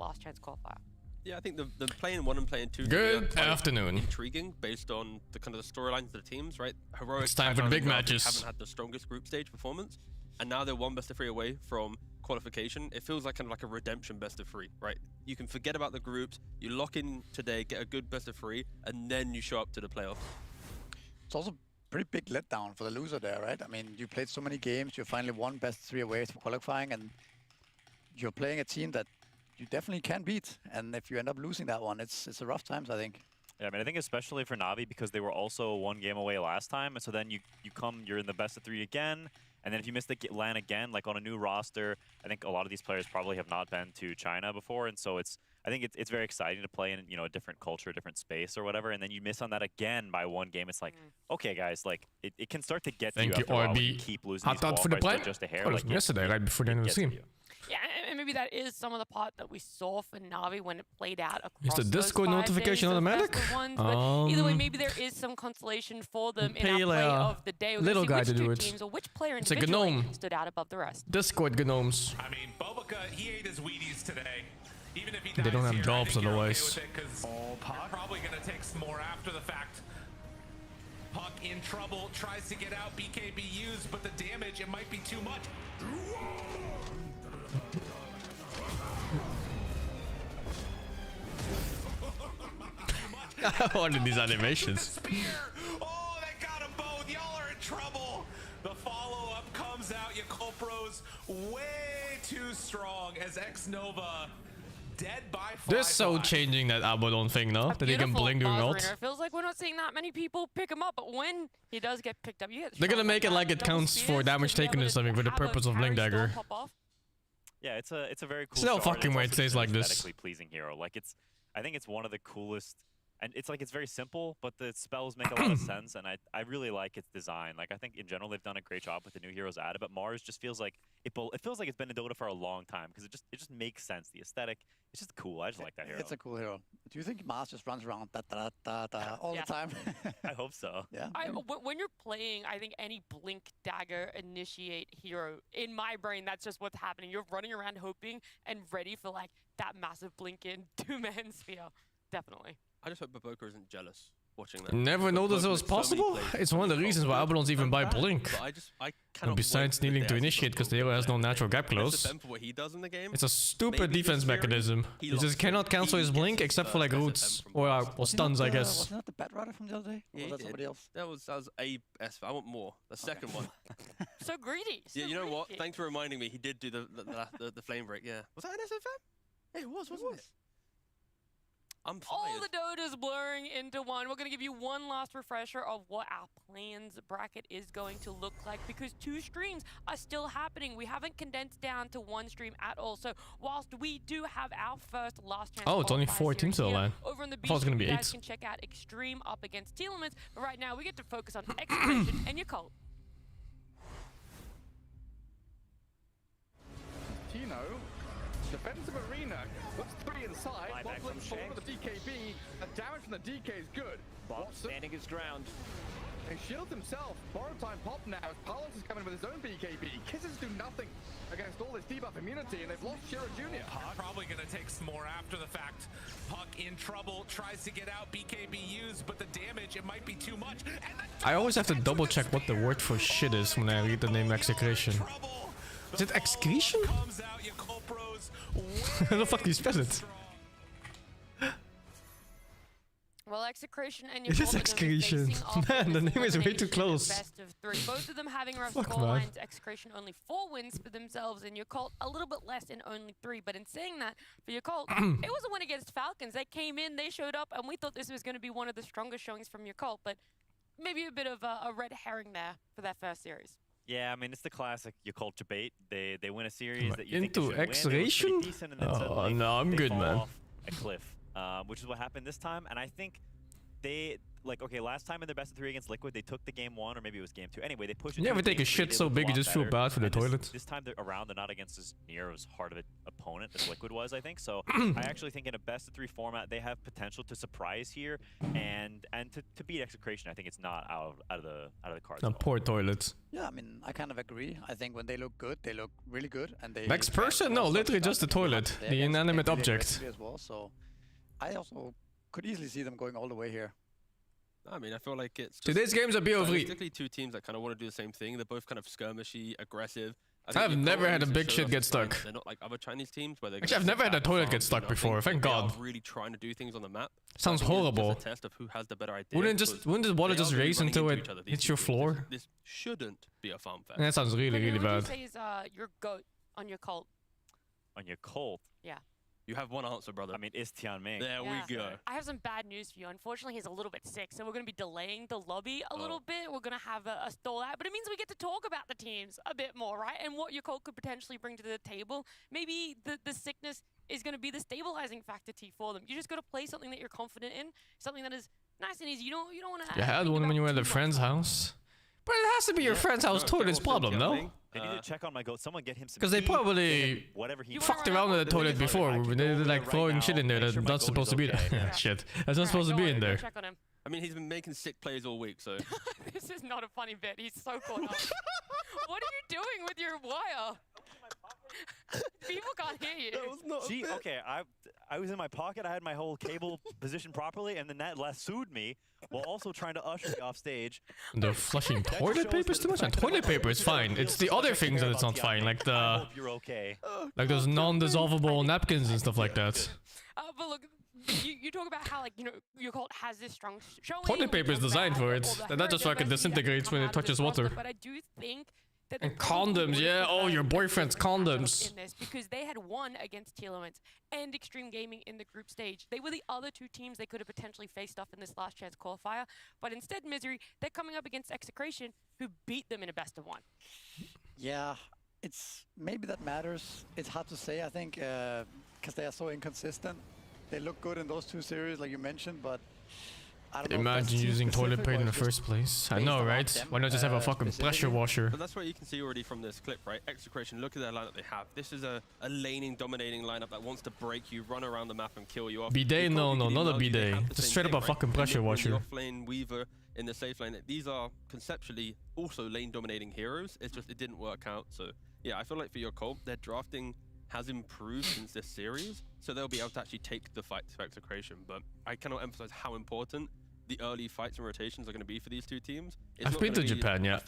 last chance qualifier. Yeah, I think the playing 1 and playing 2. Good afternoon. Intriguing based on the kind of the storylines of the teams, right? Heroic. It's time for the big matches. Haven't had the strongest group stage performance, and now they're 1 best of 3 away from qualification. It feels like kind of like a redemption best of 3, right? You can forget about the groups, you lock in today, get a good best of 3, and then you show up to the playoffs. It's also pretty big letdown for the loser there, right? I mean, you played so many games, you finally won best of 3 away from qualifying, and you're playing a team that you definitely can beat. And if you end up losing that one, it's a rough times, I think. Yeah, I mean, I think especially for Na'Vi, because they were also 1 game away last time, and so then you're in the best of 3 again, and then if you miss the LAN again, like on a new roster, I think a lot of these players probably have not been to China before, and so I think it's very exciting to play in, you know, a different culture, a different space or whatever, and then you miss on that again by 1 game. It's like, okay, guys, like it can start to get to you after a while when you keep losing these qualifiers just a hair. Like yesterday, right before the end of the stream. Yeah, and maybe that is some of the part that we saw for Na'Vi when it played out across Is the Discord notification automatic? Either way, maybe there is some consolation for them in our play of the day. Little guy to do it. Teams or which player it's a gnome. Stood out above the rest. Discord gnomes. I mean, Bobica, he ate his Wheaties today. Even if he they don't have jobs otherwise. Puck probably gonna take some more after the fact. Puck in trouble, tries to get out. BKB used, but the damage, it might be too much. I wanted these animations. Oh, they got them both. Y'all are in trouble. The follow-up comes out. Yakolpro's way too strong as X-Nova dead by 5. They're so changing that Abaddon thing, no? That he can blink during ult. It feels like we're not seeing that many people pick him up, but when he does get picked up, you get they're gonna make it like it counts for damage taken or something for the purpose of Blink Dagger. Yeah, it's a very cool. It's no fucking way it stays like this. Aesthetically pleasing hero. Like I think it's one of the coolest. And it's like, it's very simple, but the spells make a lot of sense, and I really like its design. Like, I think in general they've done a great job with the new heroes added, but Mars just feels like it feels like it's been in Dota for a long time because it just makes sense. The aesthetic, it's just cool. I just like that hero. It's a cool hero. Do you think Mars just runs around all the time? I hope so. Yeah. When you're playing, I think any Blink Dagger initiate hero, in my brain, that's just what's happening. You're running around hoping and ready for like that massive blink in 2-man sphere. Definitely. I just hope Baboka isn't jealous watching that. Never noticed it was possible. It's one of the reasons why Abaddons even buy Blink. And besides needing to initiate because the hero has no natural gap close. It's a stupid defense mechanism. He just cannot cancel his Blink except for like roots or stuns, I guess. Wasn't that the Bat Rider from the other day? Or was that somebody else? That was a S. I want more. The second one. So greedy. So yeah, you know greedy. what? Thanks for reminding me. He did do the flame break. Yeah. Was that an SFM? Yeah, it was, wasn't it? I'm fired. All the Dotas blurring into one. We're going to give you one last refresher of what our plans bracket is going to look like because 2 streams are still happening. We haven't condensed down to 1 stream at all. So whilst we do have our first last chance. Oh, it's only 4 teams still, man. Over on the beach, I thought it was going to be you 8. guys can check out Extreme up against Telemans. But right now, we get to focus on Exclamation and your cult. Tino. Defensive arena, puts 3 inside, Boblin forward with the DKB, the damage from the DK is good. Bob standing his ground. He shields himself, borrow time pop now, as Palos is coming with his own BKB. Kisses do nothing against all this debuff immunity, and they've lost Shiro Jr. Puck probably gonna take some more after the fact. Puck in trouble, tries to get out, BKB used, but the damage, it might be too much. I always have to double check what the word for shit is when I read the name Execration. Is it excretion? How the fuck do you spell it? Well, Execration and your It is Excretion. Man, the name is way too close. Best of 3. Both of them having rough Fuck, score man. lines. Execration only 4 wins for themselves, and your cult a little bit less in only 3. But in saying that, for your cult, it was a win against Falcons. They came in, they showed up, and we thought this was going to be one of the strongest showings from your cult. But maybe a bit of a red herring there for that first series. Yeah, I mean, it's the classic Yakult debate. They win a series that you into think they should Execration? win. Decent, and then Oh, no, I'm they good, fall man. off a cliff, which is what happened this time. And I think they, like, okay, last time in their best of 3 against Liquid, they took the game 1, or maybe it was game 2. Anyway, they pushed it. You to ever the take game a 3, shit they so looked a big you lot just feel better. bad for the And toilet? This time around, they're not against as near as hard of an opponent as Liquid was, I think. So I actually think in a best of 3 format, they have potential to surprise here and to beat Execration. I think it's not out of the cards. No, poor toilets. Yeah, I mean, I kind of agree. I think when they look good, they look really good, and they. Next person? No, literally just the toilet, the inanimate object. As well, so I also could easily see them going all the way here. I mean, I feel like it's just Today's games are BO3. stylistically two teams that kind of want to do the same thing. They're both kind of skirmishy, aggressive. I've never had a big shit get stuck. stuck. They're not like other Chinese teams where they're Actually, I've never had a toilet get stuck before. Thank God. Really trying to do things on the map. Sounds horrible. It's a test of who has the better idea. Wouldn't the water just race until it hits your floor? This shouldn't be a farm fest. That sounds really, really bad. What would you say is your GOAT on your cult? On your Colt, Yeah. You have one answer, brother. I mean, it's Tianming. There Yeah. we go. I have some bad news for you. Unfortunately, he's a little bit sick, so we're going to be delaying the lobby a little bit. We're going to have a stall out, but it means we get to talk about the teams a bit more, right? And what your cult could potentially bring to the table. Maybe the sickness is going to be the stabilizing factor T for them. You just got to play something that you're confident in, something that is nice and easy. You don't want to. You had one when you were at a friend's house. But it has to be your friend's house toilet's problem, no? They need to check on my goat. Someone get him some. Because they tea, probably get him whatever he fucked around with the toilet before. They're like throwing shit in there that's not supposed to be there. Shit, that's not supposed to be in there. Check on him. I mean, he's been making sick plays all week, so. This is not a funny bit. He's so caught up. What are you doing with your wire? People can't hear you. That was not Gee, okay, I was in my pocket. I had my whole cable positioned properly, and then that lassoed me while also trying to usher me off stage. They're flushing toilet paper is too much? And toilet paper is fine. It's the other things that it's not fine, like I hope you're okay. like those non-dissolvable napkins and stuff like that. But look, you talk about how, like, you know, your cult has this strong showing. Toilet paper is we talk designed about for all it. the That just hurt fucking diversity that can disintegrates come when it out of this touches roster, water. But I do think that And they probably condoms, would yeah. have Oh, had your a boyfriend's better matchup condoms. in this because they had won against Telements and Extreme Gaming in the group stage. They were the other two teams they could have potentially faced off in this last chance qualifier. But instead, Misery, they're coming up against Execration, who beat them in a best of 1. Yeah, it's maybe that matters. It's hard to say, I think, because they are so inconsistent. They look good in those 2 series, like you mentioned, but I don't know. Imagine using toilet paper in the first place. I know, right? Why not just have a fucking pressure washer? But that's what you can see already from this clip, right? Execration, look at their lineup they have. This is a laning, dominating lineup that wants to break you, run around the map and kill you off. Bidet? No, not a bidet. Just straight up a fucking pressure washer. The off-lane Weaver in the safe lane. These are conceptually also lane-dominating heroes. It's just it didn't work out. So yeah, I feel like for your cult, their drafting has improved since this series, so they'll be able to actually take the fight to Execration. But I cannot emphasize how important the early fights and rotations are going to be for these two teams. I've been to Japan, yeah.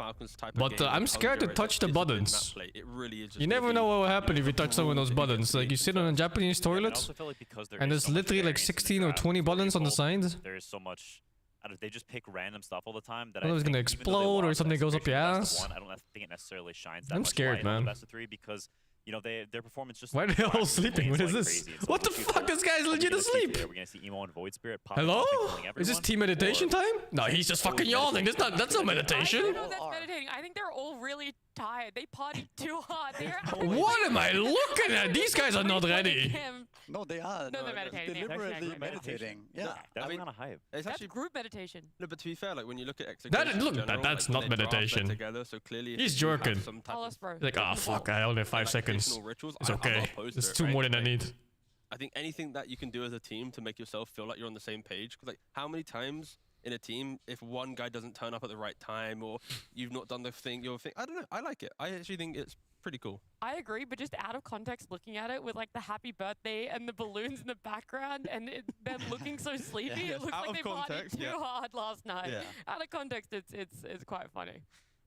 But I'm scared to touch the buttons. It really is just You never know what will happen if you touch some of those buttons. Like, you sit on a Japanese toilet, and there's literally like 16 or 20 buttons on the side. There is so much. They just pick random stuff all the time that I was gonna explode or something goes up your ass. I don't think it necessarily shines that I'm much scared, light on the man. best of 3 because, you know, their performance just. Why are they all sleeping? What is this? What the fuck? This guy's legit asleep. We're gonna see Emo and Void Spirit pop. Hello? Is this team meditation time? No, he's just fucking yawning. That's not meditation. I don't know if that's meditating. I think they're all really tired. They partied too hard. What am I looking at? These guys are not ready. No, they are. No, they're meditating. Yeah. Deliberately Exactly. meditating. Yeah. That's I mean, kind of hype. It's That's actually group meditation. no, but to be fair, like when you look at Execration, Look, in general, that's like, not when they draft, they're meditation. Together, so clearly if He's you have jerking. some type Tell of, us, bro. Like, ah, fuck, I only have 5 like, seconds. traditional rituals, It's I'm not okay. opposed There's to it, 2 right? more than I Like, need. I think anything that you can do as a team to make yourself feel like you're on the same page. Because like, how many times in a team, if one guy doesn't turn up at the right time or you've not done the thing, I don't know. I like it. I actually think it's pretty cool. I agree, but just out of context, looking at it with like the happy birthday and the balloons in the background, and them looking so sleepy, Yeah, it looks out like of they partied context, too yeah. hard last night. Yeah. Out of context, it's quite funny.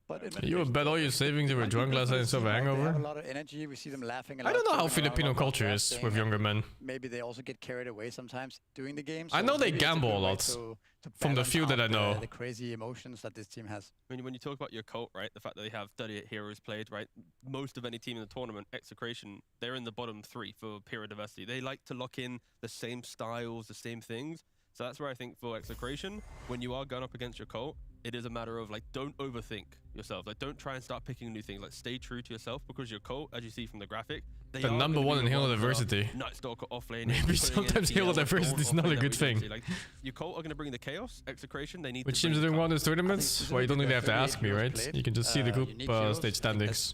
But You would bet all your savings if you were drunk last night and still have a They have a hangover? lot of energy. We see them laughing a I lot. don't know how joking around, Filipino a lot culture is drafting, with and younger men. Maybe they also get carried away sometimes during the game. I know they maybe it's a gamble good a way lot, to from the balance few that out I know. The crazy emotions that this team has. When you talk about your cult, right, the fact that they have 38 heroes played, right, most of any team in the tournament, Execration, they're in the bottom 3 for period diversity. They like to lock in the same styles, the same things. So that's where I think for Execration, when you are going up against your cult, it is a matter of like, don't overthink yourself. Like, don't try and start picking new things. Like, stay true to yourself because your cult, as you see from the graphic, the number one in Halo Diversity. Night Stalker offlane. Maybe sometimes Halo Diversity is not a good thing. Like, your Cult are going to bring the Chaos, Execration, they need Which to teams are doing well in the these tournaments? Well, you don't really have to ask me, right? You can just see the group stage standings.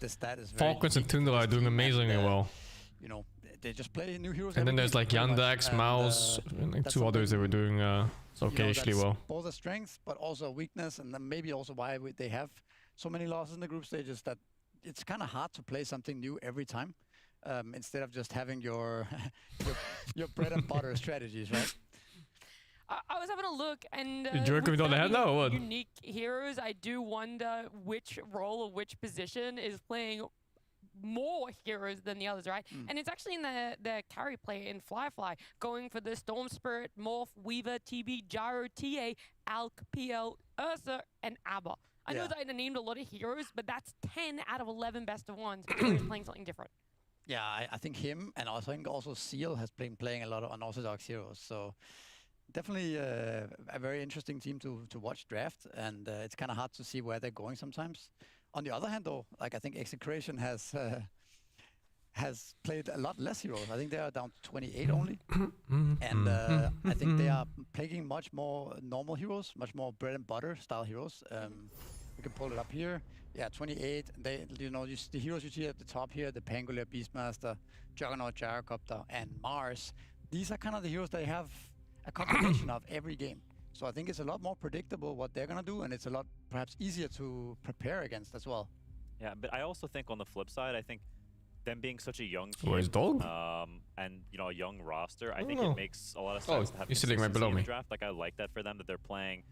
Falcons and Tundra are doing amazingly well. You know, they just play new heroes. And then there's like Yandex, Mouse, and like two others that were doing so occasionally well. Both a strength, but also a weakness, and then maybe also why they have so many losses in the group stages that it's kind of hard to play something new every time, instead of just having your your bread and butter strategies, right? I was having a look, and You jerking me on the head now, or what? Unique heroes. I do wonder which role or which position is playing more heroes than the others, right? And it's actually in the carry play in Fly, going for the Storm Spirit, Morph, Weaver, TB, Gyro, TA, Alk, PL, Ursa, and Abba. I know that I named a lot of heroes, but that's 10 out of 11 best of ones who's playing something different. Yeah, I think him, and I think also Seal has been playing a lot of unorthodox heroes. So definitely a very interesting team to watch draft, and it's kind of hard to see where they're going sometimes. On the other hand, though, like I think Execration has played a lot less heroes. I think they are down to 28 only, and I think they are playing much more normal heroes, much more bread and butter style heroes. We can pull it up here. Yeah, 28. They, the heroes you see at the top here, the Pangolier, Beastmaster, Juggernaut, Gyrocopter, and Mars. These are kind of the heroes they have a combination of every game. So I think it's a lot more predictable what they're gonna do, and it's a lot perhaps easier to prepare against as well. Yeah, but I also think on the flip side, I think them being such a young team, Where's Dog? and a young roster, I think it makes a lot of sense to have he's sitting right below consistency in me. the draft. Like I like that for them that they're playing,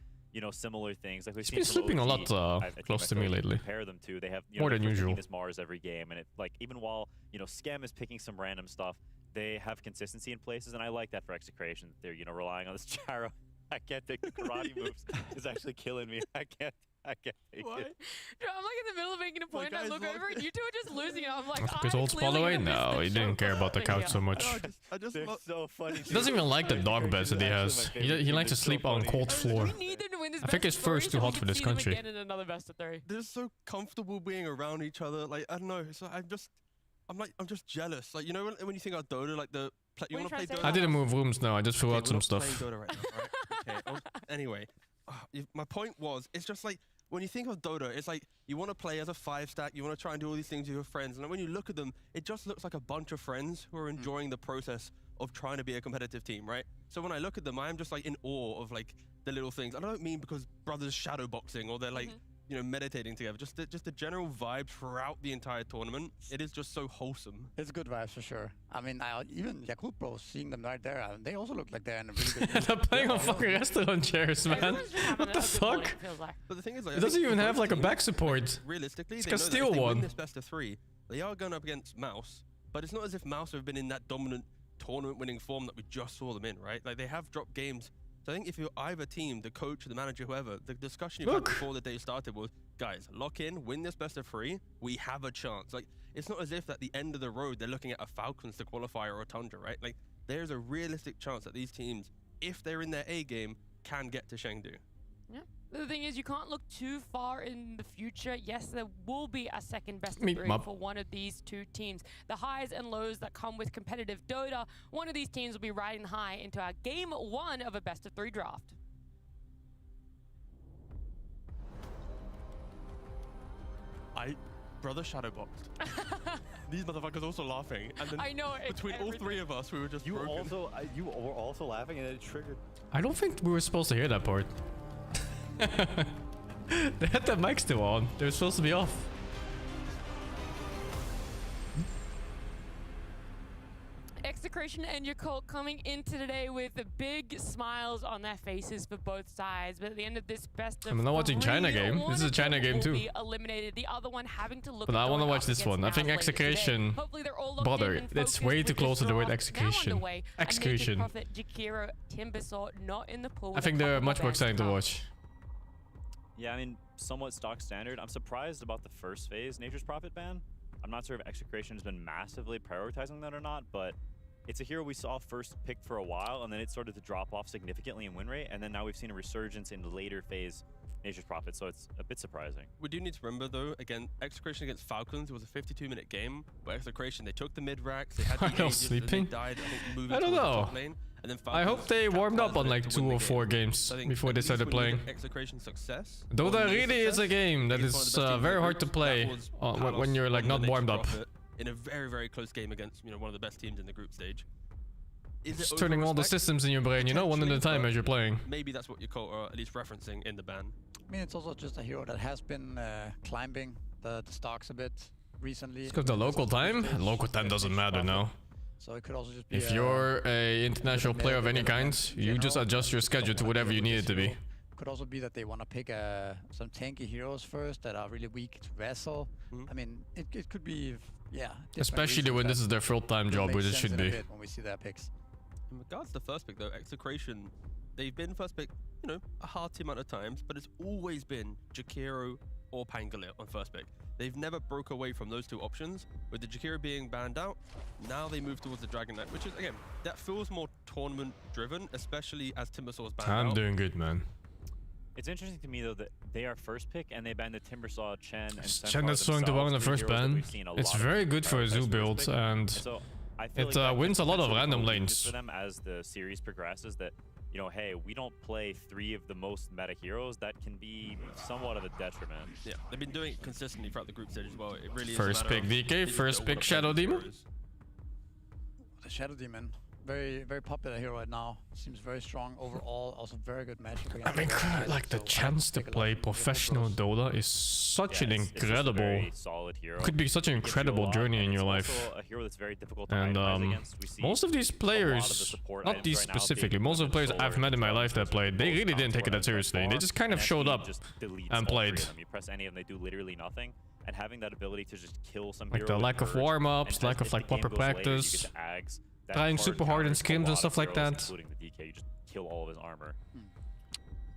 similar things. Like we've He's seen been from sleeping a OG, lot I close to feel me like you lately. Compare them to they have More than usual. This Mars every game, and it like even while Scam is picking some random stuff, they have consistency in places, and I like that for Execration. They're relying on this gyro. I can't take the karate moves. It's actually killing me. I can't take it. I'm like in the middle of making a point, and I look over, and you two are just losing it. I'm like, Because old spot away? No, he didn't care about the couch so much. They're so funny. He doesn't even like the dog beds that he has. He likes to sleep on cold floor. We need them to win this I think best his of fur is three too so hot we for can this see them country. again in another best of 3. They're so comfortable being around each other. Like, I don't know. So I'm just jealous. Like, when you think about Dota, like you want to play Dota? I didn't move rooms now. I just threw out some We're not stuff. playing Dota right now, right? Okay. Anyway, my point was, it's just like when you think of Dota, it's like you want to play as a 5-stack. You want to try and do all these things with your friends, and when you look at them, it just looks like a bunch of friends who are enjoying the process of trying to be a competitive team, right? So when I look at them, I'm just like in awe of like the little things. I don't mean because brothers shadow boxing or they're like meditating together. Just the general vibe throughout the entire tournament. It is just so wholesome. It's good vibes for sure. I mean, even Yakut Bros, seeing them right there, they also look like they're in a really good mood. They're playing on fucking restaurant chairs, man. What the fuck? But the thing is, like, It doesn't even have like a back support. Realistically, It's they got know that steel if they one. win this best of 3, they are going up against Mouse. But it's not as if Mouse have been in that dominant tournament-winning form that we just saw them in, right? Like, they have dropped games. So I think if you're either team, the coach, the manager, whoever, the discussion you had before the day started was, guys, lock in, win this best of 3, we have a chance. Like, it's not as if at the end of the road, they're looking at a Falcons to qualify or a Tundra, right? Like, there's a realistic chance that these teams, if they're in their A game, can get to Chengdu. Yeah. The thing is, you can't look too far in the future. Yes, there will be a second best of Meep 3 mop. for one of these two teams. The highs and lows that come with competitive Dota, one of these teams will be riding high into our game 1 of a best of 3 draft. Brother shadowboxed. These motherfuckers also laughing. And then I know. between all 3 of us, we were just You broken. were also laughing, and it triggered. I don't think we were supposed to hear that part. They had their mic still on. They were supposed to be off. Execration and your cult coming into today with big smiles on their faces for both sides. But at the end of this best of I'm not watching 3, China game. one This is a of China them game will too. be eliminated. The other one having to look. But at I want to going watch up this against one. I think Mouse later today. Execration. Hopefully they're all locked Bother. in and It's focused way with too this close to the word draw now execution. underway. A Naked Execution. Prophet, Jakiro, Timbersaw not in the pool. I with think a they're couple much more bands exciting to come. watch. Yeah, I mean, somewhat stock standard. I'm surprised about the first phase Nature's Prophet ban. I'm not sure if Execration has been massively prioritizing that or not, but it's a hero we saw first picked for a while, and then it started to drop off significantly in win rate, and then now we've seen a resurgence in the later phase Nature's Prophet, so it's a bit surprising. We do need to remember, though, again, Execration against Falcons, it was a 52-minute game where Execration, they took the mid-racks, they had the Are they all ages, and sleeping? they died, I think, moving I don't towards the know. top lane, and then I hope Falcons they warmed up on capitalized like to 2 win the or 4 game. games So I think before at they least started when you playing. look at Execration success, Though or that near really is a success, game that against one of is the best teams very in the hard to group, play that was when Palos you're like on the not Nature's warmed up. Prophet in a very, very close game against one of the best teams in the group stage. Is it Just turning all the over-respect? systems in your brain, you know, one at a Potentially, time but as you're playing. Maybe that's what your cult are at least referencing in the ban. I mean, it's also just a hero that has been climbing the stocks a bit recently. It's because the local time? Local time doesn't matter now. So it could also just be If you're a international player of any kind, you just adjust your schedule to whatever you need it to be. Could also be that they want to pick some tanky heroes first that are really weak to wrestle. I mean, it could be, yeah. Especially when this is their full-time job, which it should be. When we see their picks. In regards to the first pick, though, Execration, they've been first pick, a hearty amount of times, but it's always been Jakiro or Pangolier on first pick. They've never broke away from those two options. With the Jakiro being banned out, now they move towards the Dragon Knight, which is, again, that feels more tournament-driven, especially as Timbersaw is banned out. I'm doing good, man. It's interesting to me though that they are first pick and they banned the Timbersaw, Chen, and Chen that's throwing the ball in the first ban. It's very good for a zoo build, and so I feel it like that wins a lot of potentially random changes lanes. for them as the series progresses. That hey, we don't play 3 of the most meta heroes. That can be somewhat of a detriment. Yeah, they've been doing it consistently throughout the group stage as well. It really is First a matter pick of, DK, is it first what pick a Shadow player Demon. is. The Shadow Demon, very popular hero right now. Seems very strong overall. Also very good matchup against. I mean, like the chance to play professional Dota is such an It's just a incredible, very solid hero. could be such an It gives you a incredible lot, journey and in your it's life. also a hero that's very difficult to And itemize against. We see most of these a lot of the players, support not items these right now being specifically, most of the players solar I've met in my life that played, they really didn't take it that seriously. They just kind of showed up just deletes and all 3 played. of them. You press any of them, they do literally nothing. And having that ability to just kill some Like hero the with lack of Purge, warm-ups, and lack as of like the game proper goes later, you get practice, to Ags, that trying hard super hard in counters a scrims and lot of stuff like heroes, that. Including the DK, you just kill all of his armor.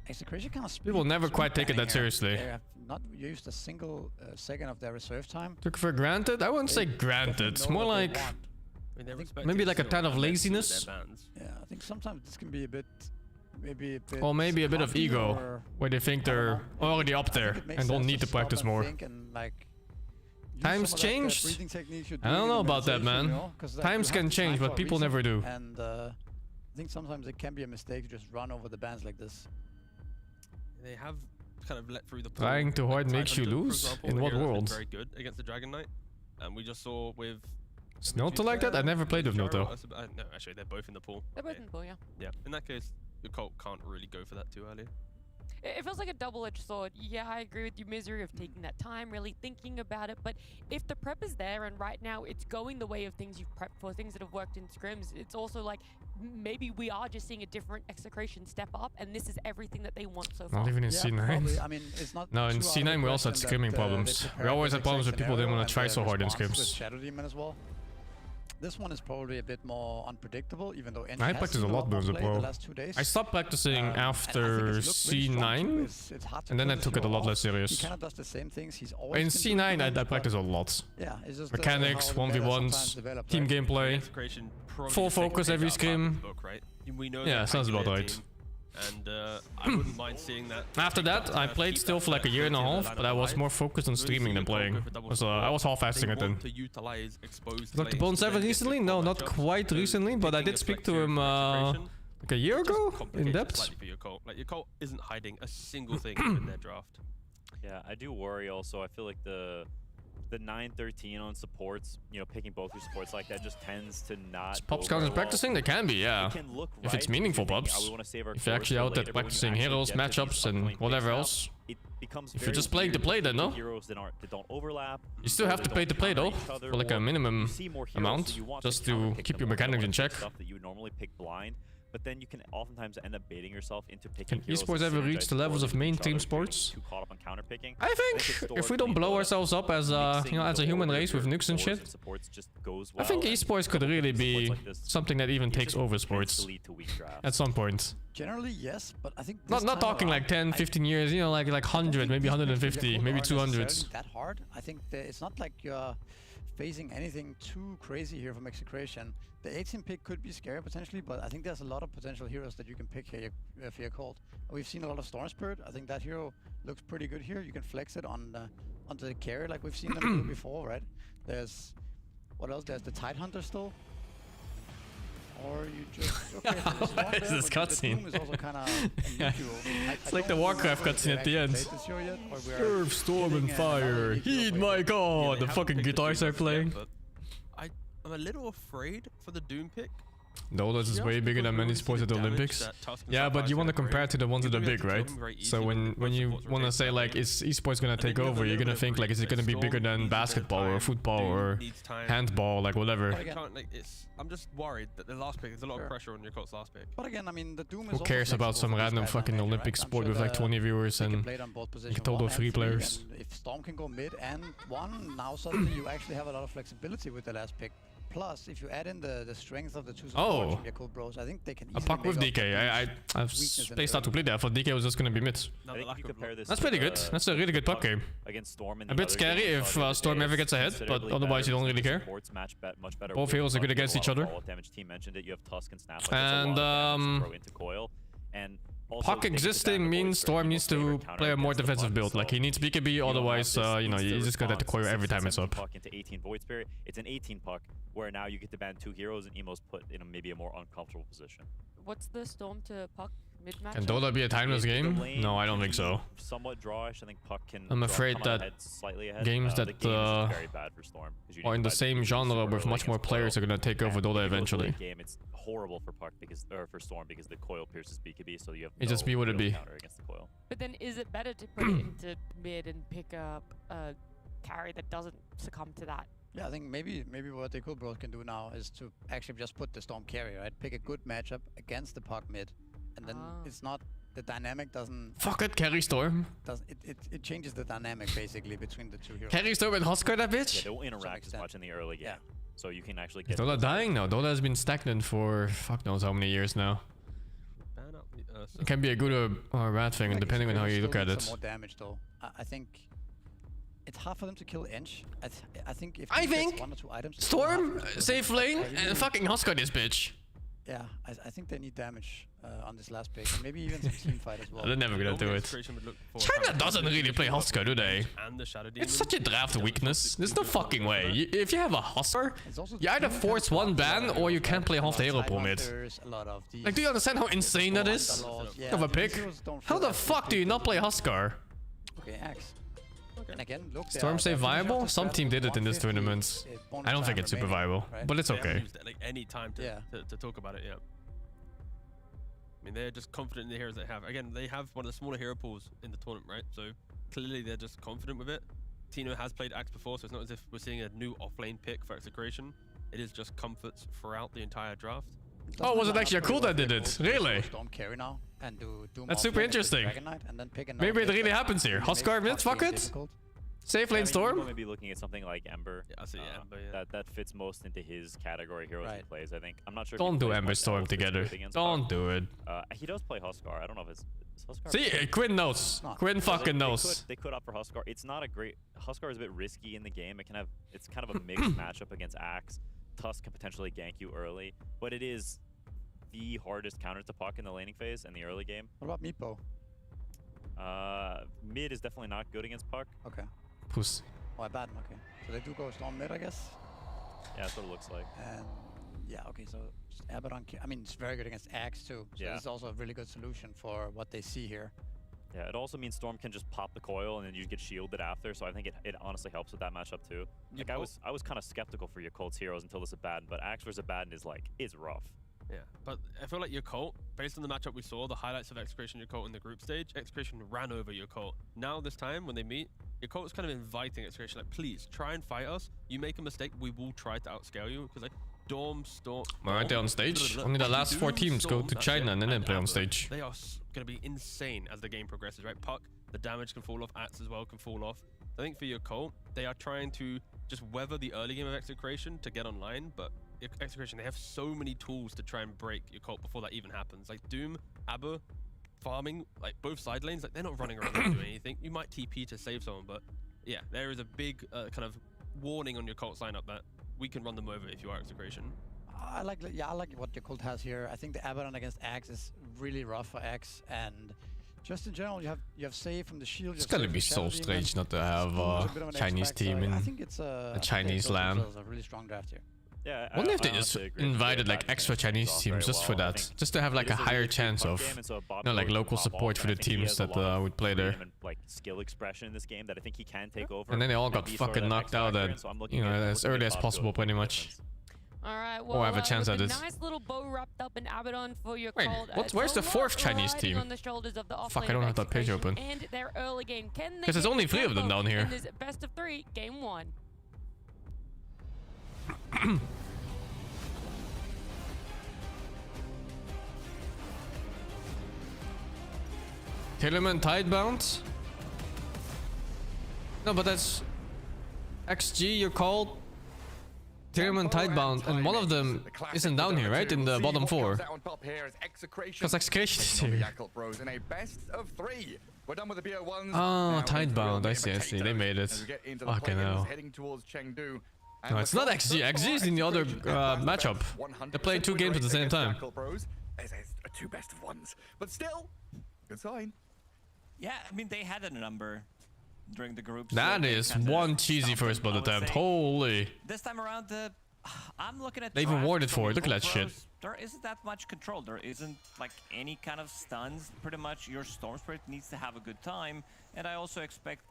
Execration kind of People never quite take it that seriously. They have not used a single second of their reserve time. Took it for granted? I wouldn't say granted. It's more like I mean, they're expecting maybe like a zero ton of damage to laziness. their bans. Yeah, I think sometimes this can be a bit, Or maybe a bit of cocky ego, or- where they think I don't they're know. already up I think there it makes and don't sense need to stop practice and more. think and, like, use Times some of that, changed. breathing techniques you're I don't doing know in about that, meditation, man. 'cause, like, Times you can have the change, time but for a people reason, never do. And I think sometimes it can be a mistake to just run over the bans like this. They have kind of let through the pool. Trying too hard makes you 500, for lose? example, In a what hero that's been world? Very good against the Dragon Knight. And we just saw with Snilto like that? I never played with Noto. No, actually, they're both in the pool. They're both in the pool, yeah. Yeah. In that case, your cult can't really go for that too early. It feels like a double-edged sword. Yeah, I agree with you, Misery, of taking that time, really thinking about it. But if the prep is there, and right now it's going the way of things you've prepped for, things that have worked in scrims, it's also like maybe we are just seeing a different Execration step up, and this is everything that they want so far. Not even in Yeah, C9. probably. I mean, it's not No, in too out of the C9 we also had question scrimming that, problems. they We prepared always for had the problems with exact people that didn't scenario want to try and so the hard in response with scrims. Shadow Demon as well. This one is probably a bit more unpredictable, even though I practiced a lot more with the play pro. the last 2 days. I stopped practicing And I think after it's looked really strong too. C9, It's hard to and then kill I this took it a hero lot off. less serious. He kind of does the same things. He's In always been doing C9 I them, but practiced a lot. yeah, it's just Mechanics, how the meta 1v1s, sometimes develops, team right? gameplay. Execration probably Full just take a focus page every out of Marvin's scrim. book, right? We know Yeah, they're sounds about Pangolier right. team, and I wouldn't mind seeing that. After that, I played still for like a year and a half, but I was more focused on streaming than playing. I was half-assing it then. Talked to Bone 7 recently? No, not quite recently, but I did speak to him like a year ago in depth. Like your cult isn't hiding a single thing in their draft. Yeah, I do worry also. I feel like the 9-13 on supports, picking both your supports like that just tends to not. Is Pops go counts very as practicing? They can be, yeah. It can look If right, it's meaningful you're thinking, Pops. we wanna save our If you're cores actually for out there later, but when you practicing actually heroes, get to these matchups, and upcoming whatever picks now, else. it becomes If you're very just playing to weird play to then, pick no? heroes that don't overlap. You still or have that to don't play to play counter though, each other, for like a or minimum you see more heroes, amount, so you want just to to counterpick keep them, your or you don't mechanics wanna in check. pick stuff that you would normally pick blind. But then you can oftentimes end up baiting yourself into picking Can heroes esports that ever synergize reach the levels of poorly with each mainstream other, getting sports? too caught up on counterpicking. I think if we don't blow ourselves up as as a human race with nukes and shit, I think esports could really be something that even takes over sports at some point. Generally, yes, but I think Not talking like 10, 15 years, like 100, maybe 150, maybe 200. That hard. I think it's not like you're facing anything too crazy here from Execration. The 18 pick could be scary potentially, but I think there's a lot of potential heroes that you can pick here for your cult. We've seen a lot of Storm Spirit. I think that hero looks pretty good here. You can flex it on onto the carry like we've seen them do before, right? There's what else? There's the Tidehunter still. Or you just What is this cutscene? is also kind of unusual. It's like the Warcraft cutscene at the end. Surf, storm, and fire. Heed my god! The fucking guitars are playing. I'm a little afraid for the Doom pick. No, this is way bigger than many sports at the Olympics. Yeah, but you want to compare it to the ones that are big, right? So when you want to say like, is esports gonna take over, you're gonna think like, is it gonna be bigger than basketball or football or handball, like whatever. I'm just worried that the last pick, there's a lot of pressure on your Colt's last pick. But again, I mean, the Doom is who cares about some random fucking Olympic sport with like 20 viewers and a total of 3 players? If Storm can go mid and 1, now suddenly you actually have a lot of flexibility with the last pick. Plus, if you add in the strength of the 2 supports from your cool bros, I think they can easily puck with DK. They start to play there. I thought DK was just gonna be mid. I think you compare this That's pretty good. That's a really good puck game. Against Storm. A bit scary if Storm ever gets ahead, but otherwise you don't really care. Both heroes are good against each other. And puck existing means Storm needs to play a more defensive build. Like he needs BKB, otherwise you know, he's just gonna have to coil every time it's up. Into 18 Void Spirit. It's an 18 puck where now you get to ban 2 heroes and Emo's put in maybe a more uncomfortable position. What's the Storm to Puck mid-match? Can Dota be a timeless game? No, I don't think so. Somewhat drawish. I think Puck can. I'm afraid that games that very bad for Storm, are in the same genre with much more players are gonna take over Dota eventually. Game, it's horrible for Puck because, or for Storm because the coil pierces BKB, so you have it just be what it be. Against the coil. But then is it better to put it into mid and pick up a carry that doesn't succumb to that? Yeah, I think maybe what the cool bros can do now is to actually just put the Storm carry, right? Pick a good matchup against the Puck mid, and then it's not the dynamic doesn't. Fuck it, carry Storm. It changes the dynamic basically between the 2 heroes. Carry Storm and Huskar that bitch. Yeah, they won't interact as much in the early game. Yeah. So you can actually get. Dota dying now. Dota has been stagnant for fuck knows how many years now. It can be a good or a bad thing, depending on how you look at it. Some more damage though. I think it's hard for them to kill Ench. I think if 1 or 2 items. Storm, safe lane, and fucking Huskar this bitch. Yeah, I think they need damage on this last pick, and maybe even some team fight as well. They're never gonna do it. China doesn't really play Huskar, do they? It's such a draft weakness. There's no fucking way. If you have a Huskar, you either force 1 ban or you can't play half the hero pool mid. Like, do you understand how insane that is? Of a pick? How the fuck do you not play Huskar? Okay, Axe. And again, look, Storm save viable? Some team did it in this tournament. I don't think it's super viable, but it's okay. Like any time to talk about it, yeah. I mean, they're just confident in the heroes they have. Again, they have one of the smaller hero pools in the tournament, right? So clearly they're just confident with it. Tino has played Axe before, so it's not as if we're seeing a new offlane pick for Execration. It is just comforts throughout the entire draft. Oh, was it actually a cool that did it? Really? Storm carry now and do That's super interesting. Maybe it really happens here. Huskar mid, fuck it. Safe lane Storm? Maybe looking at something like Ember. Yeah, I see Ember, yeah. That fits most into his category heroes he plays, I think. I'm not sure. Don't do Ember Storm together. Don't do it. He does play Huskar. I don't know if it's Huskar. See, Quinn knows. Quinn fucking knows. They could opt for Huskar. It's not a great. Huskar is a bit risky in the game. It can have. It's kind of a mixed matchup against Axe. Tusk can potentially gank you early, but it is the hardest counter to Puck in the laning phase in the early game. What about Meepo? Mid is definitely not good against Puck. Okay. Puss. Oh, I bad. Okay. So they do go Storm mid, I guess. Yeah, that's what it looks like. And yeah, okay. So Abaddon. I mean, it's very good against Axe too. So this is also a really good solution for what they see here. Yeah, it also means Storm can just pop the coil and then you get shielded after. So I think it honestly helps with that matchup too. Like I was kind of skeptical for your Colt's heroes until this Abaddon, but Axe versus Abaddon is like it's rough. Yeah, but I feel like your Colt, based on the matchup we saw, the highlights of Execration and your Colt in the group stage, Execration ran over your Colt. Now this time, when they meet, your Colt is kind of inviting Execration, like, please, try and fight us. You make a mistake, we will try to outscale you. Because, like, Storm... We're right there on stage. Only the last 4 teams go to China and then play on stage. They are going to be insane as the game progresses, right? Puck, the damage can fall off, Axe as well can fall off. I think for your Colt, they are trying to just weather the early game of Execration to get online, but Execration, they have so many tools to try and break your Colt before that even happens. Like Doom, Aber, farming, like both side lanes, like they're not running around doing anything. You might TP to save someone, but yeah, there is a big kind of warning on your Colts lineup that we can run them over if you are Execration. I like what your Colt has here. I think the Abaddon against Axe is really rough for Axe, and just in general, you have save from the shield. It's gonna be so strange not to have a Chinese team in I think it's a Chinese land. A really strong draft here. Yeah, I wonder if they just invited like extra Chinese teams just for that, just to have like a higher chance of, like local support for the teams that would play there. Like skill expression in this game that I think he can take over. And then they all got fucking knocked out at, as early as possible, pretty much. All right, well, Or have a chance at with this. a nice little bow wrapped up in Abaddon for your Wait, Colt. where's the fourth Chinese team? On the shoulders of the Fuck, I don't have that page open. And their early game. Can they? Because there's only 3 of them down here. In this best of 3, game 1. Tillerman Tidebound? No, but that's XG, you're called Tillerman Tidebound, and one of them isn't down here, right? In the bottom 4. Because Execration is here. Oh, Tidebound, I see, they made it. Okay, now. No, it's not XG, XG is in the other matchup. They played 2 games at the same time. 2 best of 1s, but still, good sign. Yeah, I mean, they had a number during the groups. That is one cheesy first blood attempt. Holy. This time around, I'm looking at. They even warded for it. Look at that shit. There isn't that much control. There isn't like any kind of stuns. Pretty much, your Storm Spirit needs to have a good time, and I also expect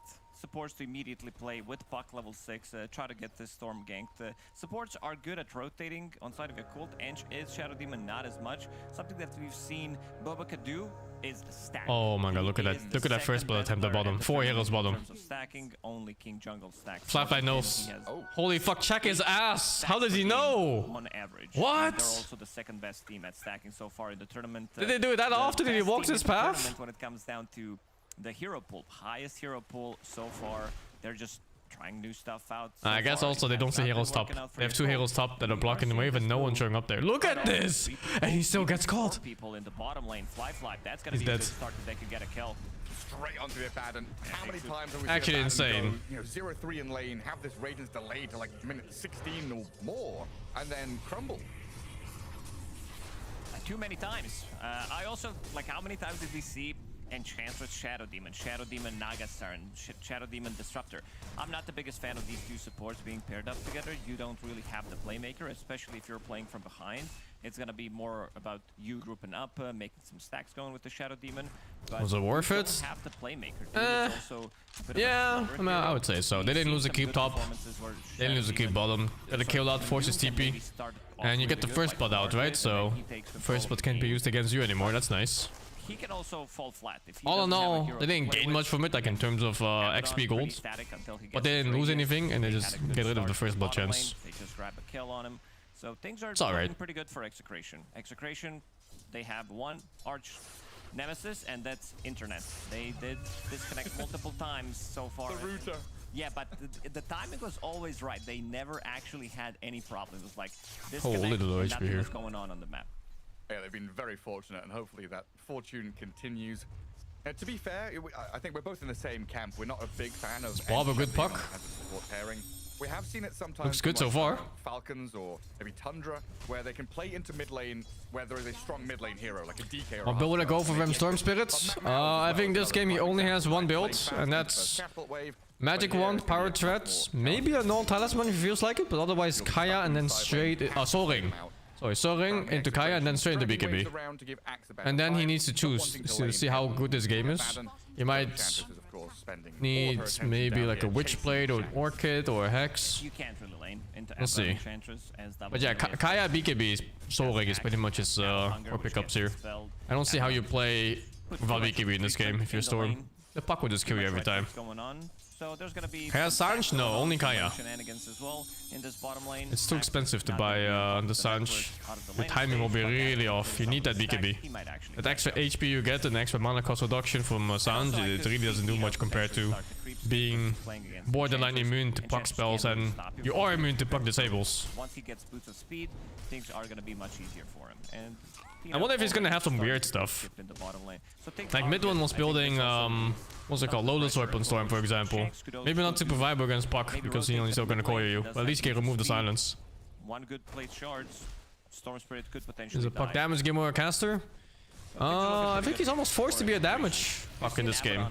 supports to immediately play with puck level 6, try to get this Storm ganked. Supports are good at rotating on side of your Cult, and is Shadow Demon not as much. Something that we've seen Bobaka do is stack. Oh my god, look at that. Look at that first blood attempt at bottom. 4 heroes bottom. In terms of stacking, only King Jungle stacks. Flatline knows. Holy fuck, check his ass. How does he know? On average. What? They're also the 2nd best team at stacking so far in the tournament. Did they do it that often? Did he walk this path? When it comes down to the hero pool, highest hero pool so far. They're just trying new stuff out. So I guess also they don't see heroes top. They have 2 heroes top that are blocking the wave and no one showing up there. Look at this! And he still gets caught. People in the bottom lane, Fly, that's gonna be dead. a good start if they could get a kill. Straight onto the Abaddon. How many times have we Actually seen Abaddon insane. Go, 0-3 in lane, have this Radiance delayed to like minute 16 or more, and then crumble? Too many times. I also, like, how many times did we see Enchantress Shadow Demon Nagastar, and Shadow Demon Disruptor? I'm not the biggest fan of these 2 supports being paired up together. You don't really have the playmaker, especially if you're playing from behind. It's gonna be more about you grouping up, making some stacks going with the Shadow Demon. But Was it worth it? don't have the playmaker. Dude. It's also a bit of a Yeah, slower I mean, I hero. would say so. They We've didn't seen lose a some keep good top. performances where They didn't lose a Shadow keep Demon bottom. Got a kill out, forces can maybe TP. start And you get the off first really blood good, out, like right? So he takes control first of blood the can't be game. used against you anymore. That's nice. He can also fall flat if he All in doesn't have a all, hero they to didn't play gain with. much from it, like in terms of Abaddon XP pretty gold. static until he But gets they his didn't lose radiance. anything, and they He just had a good get rid of the start first in blood bottom chance. lane. They just grab a kill on him. So things are alright. looking pretty good for Execration. Execration, they have 1 arch nemesis, and that's internet. They did disconnect multiple times so far. The router. Yeah, but the timing was always right. They never actually had any problem. It was like Oh, disconnect, little and HP nothing here. was going on the map. Yeah, they've been very fortunate, and hopefully that fortune continues. To be fair, I think we're both in the same camp. We're not a big fan of Bob a good puck? as a support pairing. We have seen it sometimes. Looks good from, so like, far. Falcons or maybe Tundra, where they can play into mid lane, where there is a strong mid lane hero, like a DK or What build would I go for them Storm Spirits? I think this game he only has 1 build, and that's Magic Wand, Power Threads, maybe a Null Talisman if he feels like it, but otherwise Kaya and then straight... Soul Ring. Sorry, Soul Ring into Kaya and then straight into BKB. And then he needs to choose to see how good this game is. He might need maybe like a Witchblade or an Orchid or a Hex. You can't really lane into We'll see. Enchantress as double But yeah, damage. Kaya BKB Soul Ring is pretty much his core pickups here. I don't see how you play without BKB in this game if you're Storm. The puck will just kill you every time. Going on. So there's gonna be Kaya Sanj? No, only Kaya. shenanigans as well in this bottom lane. It's too expensive to buy the Sanj. The timing will be really off. You need that BKB. That extra HP you get and extra mana cost reduction from Sanj, it really doesn't do much compared to being borderline immune to puck spells, and you are immune to puck disables. Once he gets boots of speed, things are gonna be much easier for him. And I wonder if he's gonna have some weird stuff. Like mid one was building what's it called, Lotus Weapon Storm, for example. Maybe not super viable against Puck because he's still gonna coil you, but at least he can remove the silence. One good plate shards. Storm Spirit could potentially Is a Puck damage game or a caster? I think he's almost forced to be a damage Puck in this game.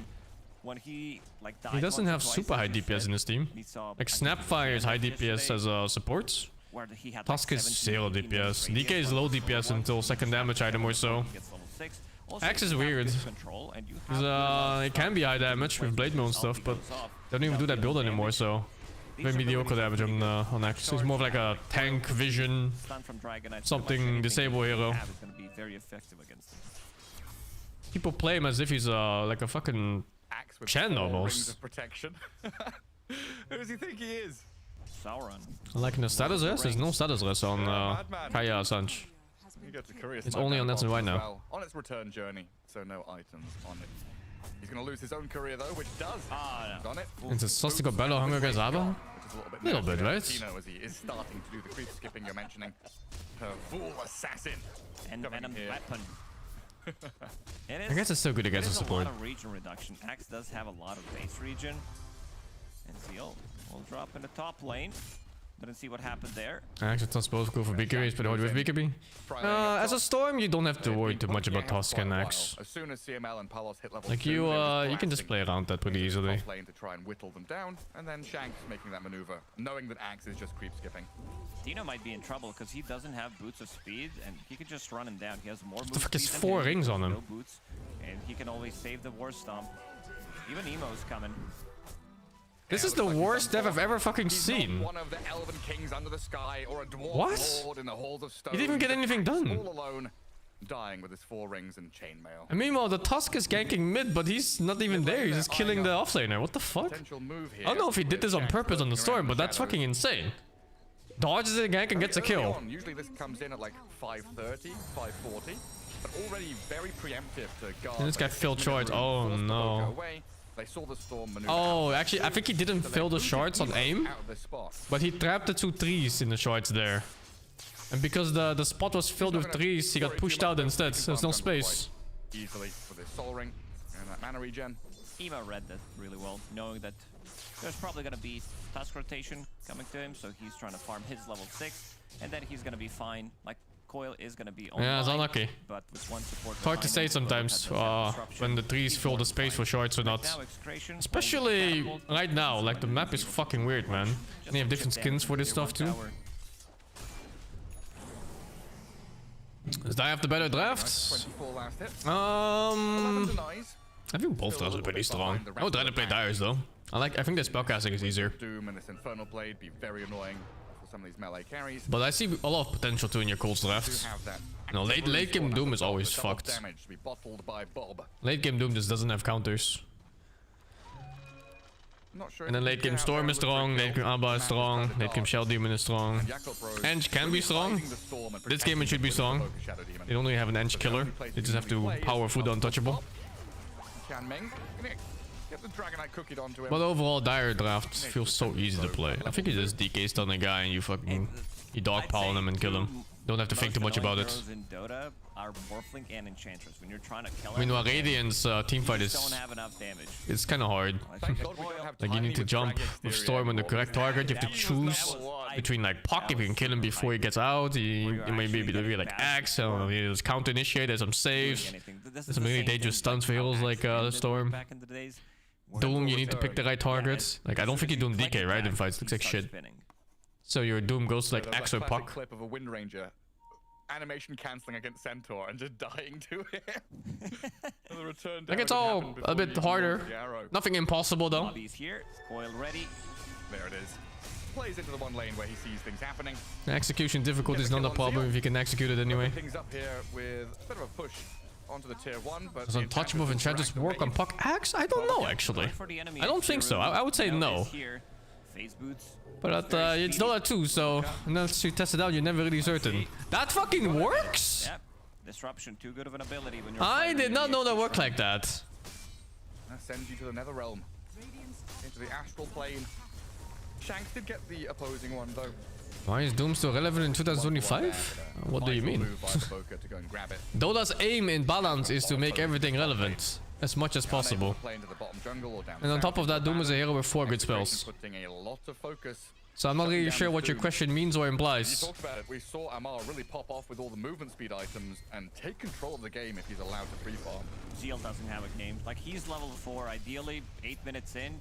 When he doesn't have super high DPS in his team. Like Snapfire is high DPS as a support. Tusk is 0 DPS. DK is low DPS until second damage item or so. Axe is weird. It can be high damage with Blade Mail and stuff, but they don't even do that build anymore, so very mediocre damage on Axe. It's more of like a tank, vision, something disable hero. People play him as if he's like a fucking Chen almost. Protection. Who does he think he is? Sauron. Like in the status res, there's no status res on Kaya Assange. It's only on that right now. Well, on its return journey, so no items on it. He's gonna lose his own career though, which does on it. Is it Sostico Bello Hunger against Abba? A little bit, right? As he is starting to do the creep skipping you're mentioning. Fool assassin. And Venom weapon. I guess it's still good against the support. A lot of region reduction. Axe does have a lot of base region. And Zeal will drop in the top lane. Didn't see what happened there. Axe is not supposed to go for BKB, but with BKB. As a Storm, you don't have to worry too much about Tusk and Axe. As soon as CML and Palos hit level like you can just play around that pretty easily. To try and whittle them down, and then Shanks making that maneuver, knowing that Axe is just creep skipping. Dino might be in trouble because he doesn't have boots of speed, and he could just run him down. He has more What the fuck is speed 4 rings on him? No boots, and he can always save the War Stomp. Even Emo's coming. This is the worst dev I've ever fucking seen. One of the Elven Kings under the sky or a dwarf What? lord in the halls of stone. He didn't even get anything done. All alone, dying with his 4 rings and chainmail. And meanwhile, the Tusk is ganking mid, but he's not even there. He's just killing the offlaner. What the fuck? I don't know if he did this on purpose on the Storm, but that's fucking insane. Dodges a gank and gets a kill. Usually this comes in at like 5:30, 5:40, but already very preemptive to guard. And this guy filled shorts. Oh no. They saw the storm maneuver. Oh, actually, I think he didn't fill the shorts on aim, but he trapped the 2 trees in the shorts there. And because the spot was filled with trees, he got pushed out instead. There's no space. Easily with his soul ring and that mana regen. Emo read that really well, knowing that there's probably going to be task rotation coming to him, so he's trying to farm his level 6, and then he's going to be fine. Like, Coil is going to be online, yeah, it's unlucky. But with one support it's hard to say sometimes when the trees fill the space for shorts or not. Especially right now, like the map is fucking weird, man. And you have different skins for this stuff too. Does Dai have the better draft? I think both drafts are pretty strong. I would rather play Dai's though. I think the spellcasting is easier. Doom and this Infernal Blade be very annoying for some of these melee carries. But I see a lot of potential too in your Colts draft. No, late game Doom is always fucked. Late game Doom just doesn't have counters. And then late game Storm is strong, late game Abba is strong, late game Shell Demon is strong. Eng can be strong. This game it should be strong. They don't really have an Eng killer. They just have to power food untouchable. But overall, Dire draft feels so easy to play. I think you just DK stun a guy and you dogpile him and kill him. Don't have to think too much about it. Meanwhile, Radiant's teamfight it's kind of hard. Like you need to jump with Storm on the correct target. You have to choose between like Puck if you can kill him before he gets out. You might be like Axe, or you just counter initiate. There's some saves. There's some really dangerous stuns for heroes like Storm. Doom, you need to pick the right target. Like I don't think you're doing DK right in fights. Looks like shit. So your Doom goes to like Axe or Puck. Clip of a Wind Ranger animation cancelling against Centaur and just dying to it. Like it's all a bit harder. Nothing impossible though. Here. Coil ready. There it is. Plays into the one lane where he sees things happening. The execution difficulty is not a problem if you can execute it anyway. Things up here with a bit of a push onto the tier 1, but does untouchable enchanters work on Puck Axe? I don't know actually. I don't think so. I would say no. But it's Dota 2, so unless you test it out, you're never really certain. That fucking works? Yep. Disruption, too good of an ability when you're I did not know that worked like that. That sends you to the Nether Realm. Into the astral plane. Shanks did get the opposing one though. Why is Doom still relevant in 2025? What do you mean? Dota's aim in balance is to make everything relevant as much as possible. And on top of that, Doom is a hero with 4 good spells. So I'm not really sure what your question means or implies. You talked about it. We saw Amar really pop off with all the movement speed items and take control of the game if he's allowed to free farm. Zeal doesn't have a game. Like, he's level 4. Ideally, 8 minutes in,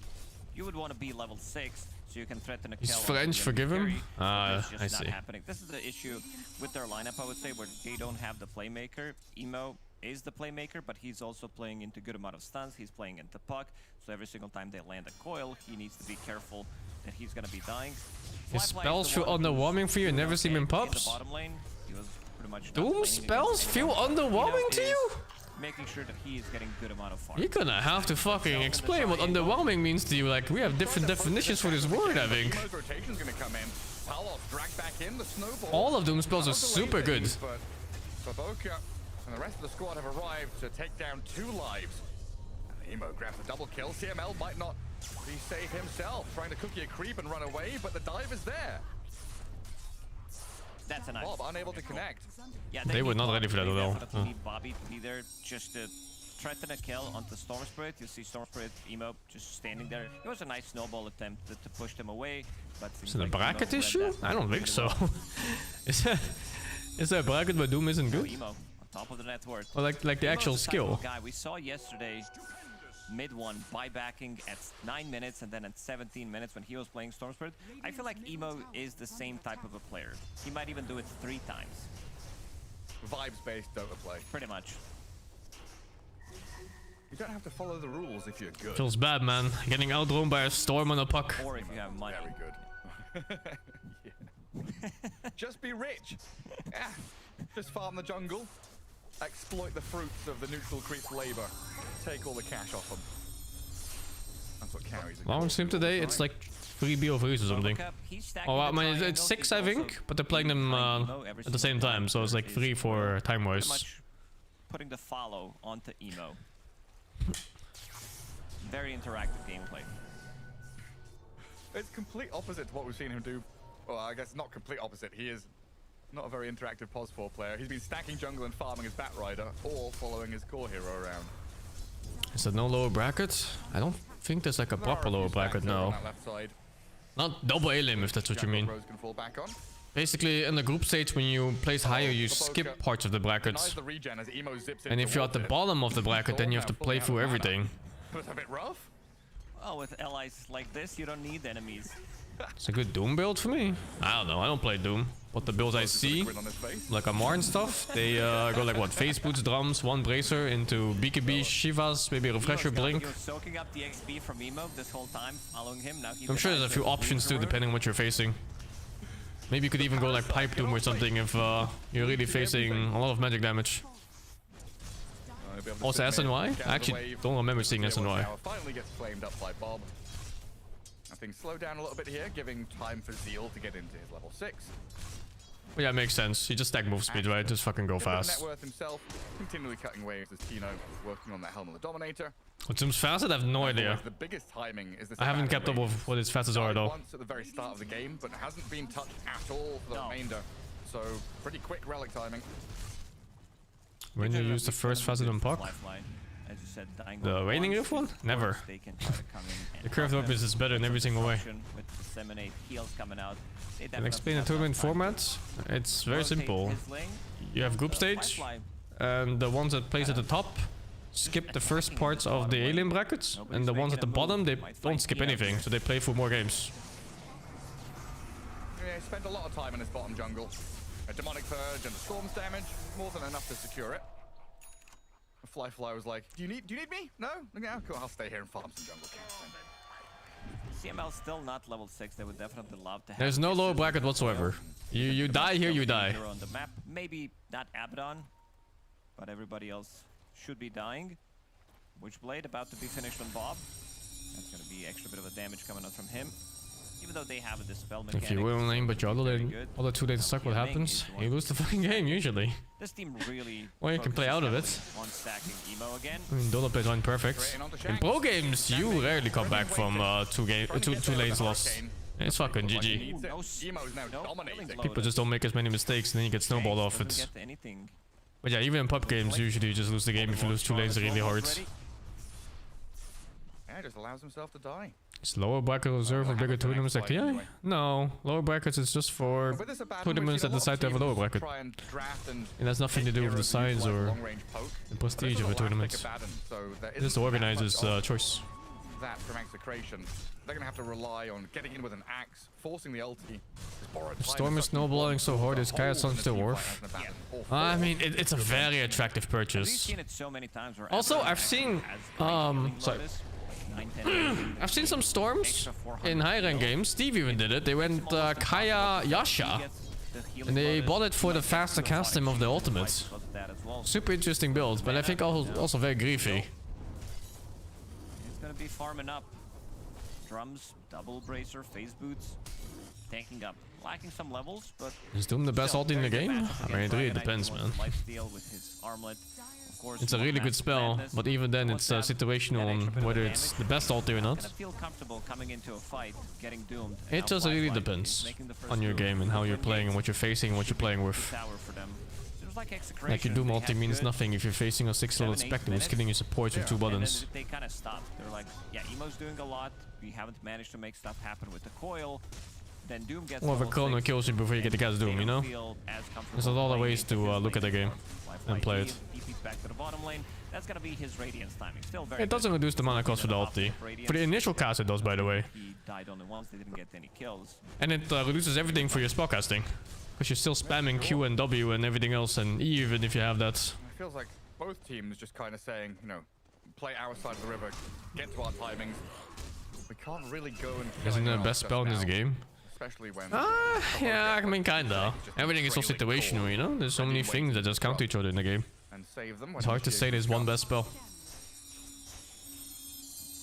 you would want to be level 6 so you can threaten a kill. Is French, forgive him? I I see. see. Happening. This is the issue with their lineup, I would say, where they don't have the playmaker. Emo is the playmaker, but he's also playing into good amount of stuns. He's playing into puck, so every single time they land a coil, he needs to be careful that he's gonna be dying. His spells feel underwhelming for you? Never seen him in pops? Doom spells feel underwhelming to you? Making sure that he is getting good amount of farm. You're gonna have to fucking explain what underwhelming means to you. Like, we have different definitions for this word, I think. All of Doom spells are super good. But Saboka and the rest of the squad have arrived to take down 2 lives. And Emo grabs a double kill. CML might not be safe himself, trying to cookie a creep and run away, but the dive is there. That's a nice. Bob unable to connect. Yeah, they were not ready for that at all. They need Bobby to be there just to threaten a kill onto Storm Spirit. You see Storm Spirit, Emo just standing there. It was a nice snowball attempt to push them away, but is it a bracket issue? I don't think so. Is there a bracket where Doom isn't good? Emo on top of the net worth. Or like the actual skill? Guy we saw yesterday, mid one buybacking at 9 minutes and then at 17 minutes when he was playing Storm Spirit. I feel like Emo is the same type of a player. He might even do it 3 times. Vibes-based Dota play. Pretty much. You don't have to follow the rules if you're good. Feels bad, man. Getting outrun by a storm on a puck. Or if you have money. Very good. Just be rich. Yeah. Just farm the jungle. Exploit the fruits of the neutral creep's labor. Take all the cash off them. That's what carries. Long stream today, it's like 3 BO3s or something. Oh, I mean, it's 6, I think, but they're playing them at the same time, so it's like 3 for time-wise. Putting the follow onto Emo. Very interactive gameplay. It's complete opposite to what we've seen him do. Well, I guess not complete opposite. He is not a very interactive POS4 player. He's been stacking jungle and farming his Batrider, or following his core hero around. Is there no lower bracket? I don't think there's like a proper lower bracket, no. Not double A-limb, if that's what you mean. Basically, in the group stage, when you place higher, you skip parts of the brackets. And if you're at the bottom of the bracket, then you have to play through everything. It's a bit rough. Oh, with allies like this, you don't need enemies. It's a good Doom build for me. I don't know, I don't play Doom. But the builds I see, like Amar and stuff, they go like what, face boots, drums, 1 bracer into BKB, Shivas, maybe a refresher, blink. He was soaking up the XP from Emo this whole time, following him. Now I'm sure there's a few options too, depending on what you're facing. Maybe you could even go like Pipe Doom or something if you're really facing a lot of magic damage. Also SNY? I actually don't remember seeing SNY. Finally gets flamed up by Bob. I think slow down a little bit here, giving time for Zeal to get into his level 6. Well, yeah, it makes sense. You just stack move speed, right? Just fucking go fast. Net worth himself, continually cutting waves as Tino working on that Helm of the Dominator. What Zoom's fastest? I have no idea. The biggest timing is I haven't kept up with what his fastest are though. Once at the very start of the game, but hasn't been touched at all for the remainder. So pretty quick relic timing. When you use the first facet on puck? The Waning Rift one? Never. The curved weapons is better in every single way. And explain the tournament format. It's very simple. You have group stage, and the ones that place at the top skip the first parts of the alien brackets, and the ones at the bottom, they don't skip anything, so they play for more games. Yeah, he spent a lot of time in his bottom jungle. A demonic purge and a storm's damage, more than enough to secure it. Fly was like, do you need me? No? Yeah, cool, I'll stay here and farm some jungle camps then. CML still not level 6, they would definitely love to have. There's no lower bracket whatsoever. You die here, you die. On the map. Maybe not Abaddon, but everybody else should be dying. Witchblade about to be finished on Bob. That's gonna be extra bit of a damage coming out from him. Even though they have a dispel mechanic. If you will aim but juggle then all the 2 days stuck, what happens? You lose the fucking game usually. This team really well, you can play out of it. On stacking Emo again. I mean, Dota plays perfect. In pro games, you rarely come back from two lanes lost. It's fucking Like he GG. needs it. No Emo's now no dominating. feelings People just don't make as many mistakes and then you get snowballed off Doesn't it. get anything. But yeah, even in pub games, usually you just lose the game if you lose 2 lanes really hard. Yeah, just allows himself to die. Is lower bracket reserved for bigger tournaments like TI? Anyway. No, lower brackets is just for With this abandon, tournaments we've that seen a lot decide to have a lower of teams bracket. try and draft and It has nothing to do with the size or long-range poke. the prestige of a tournament. It's just the organizer's choice. That from execration. They're gonna have to rely on getting in with an axe, forcing the ulti. The storm is snowballing so hard, is Kaya's son still worth? I mean, it's a very attractive We've purchase. seen it so many times where Also, everyone I've seen, has great healing sorry. bonus, 9, 10, I've seen some storms extra 400 in high rank heal. games. Steve even did it. They went Kaya Yasha, Gets the healing and they bonus, bought it for the like, faster extra casting of the ultimates. because of that as well. Super interesting build, but I think also very griefy. It's gonna be farming up. Drums, double bracer, phase boots, tanking up. Lacking some levels, but Is Doom the best still ulti in the very good game? matchup I mean, it against really Dragonite, depends, who man. wants to lifesteal with his armlet. Of course, It's a more really good Mask of spell, Madness. but even then it's Wants that- situational that on extra bit of whether it's damage. the best ulti or not. Gonna feel comfortable coming into a fight, getting doomed. It Now just really Lifeline is depends making the first on your move. game and how you're Different playing and gates. what you're facing and what you're playing with. Tower for them. Seems like Like your execration. Doom They ulti had means good nothing if you're facing a 6-leveled 7, 8 Spectre who's minutes. killing your supports with 2 And buttons. then they kind of stopped. They're like, yeah, Emo's doing a lot. We haven't managed to make stuff happen with the coil. Then Doom gets Or if a level Chrono 6, kills you before you get the and cast they Doom, you don't know? feel as comfortable There's a lot of playing ways into to his look at the lane game anymore. Lifeline and play lead, it. DP's back to the bottom lane. That's gonna be his Radiance timing. Still very It doesn't good. reduce the mana cost for the ulti. For the initial cast it does, by the way. He died only once. They didn't get any kills. And it reduces everything for your spellcasting. Because you're still spamming Q and W and everything else, and E even if you have that. It feels like both teams just kind of saying, you know, play our side of the river, get to our timings. We can't really go and kill Isn't it the anyone best else spell in just this now, game? especially when. Yeah, I mean kinda. Everything is so situational, you know? There's so many things that just counter each other in the game. And save them. It's hard to say there's one best spell.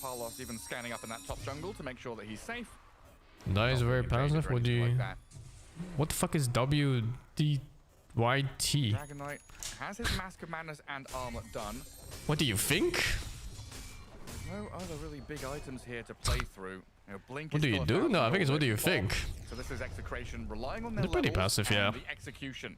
Parlos even scanning up in that top jungle to make sure that he's safe. That is Not very being invaded passive. or What do anything you... like that. What the fuck is WDYT? Dragon Knight has his Mask of Madness and armlet done. What do you think? There's no other really big items here to play through. You know, Blink What is do you still a do? No, I 1,000 think it's what do you gold think? bomb. So this is execration relying on their They're pretty levels passive, and yeah. the execution.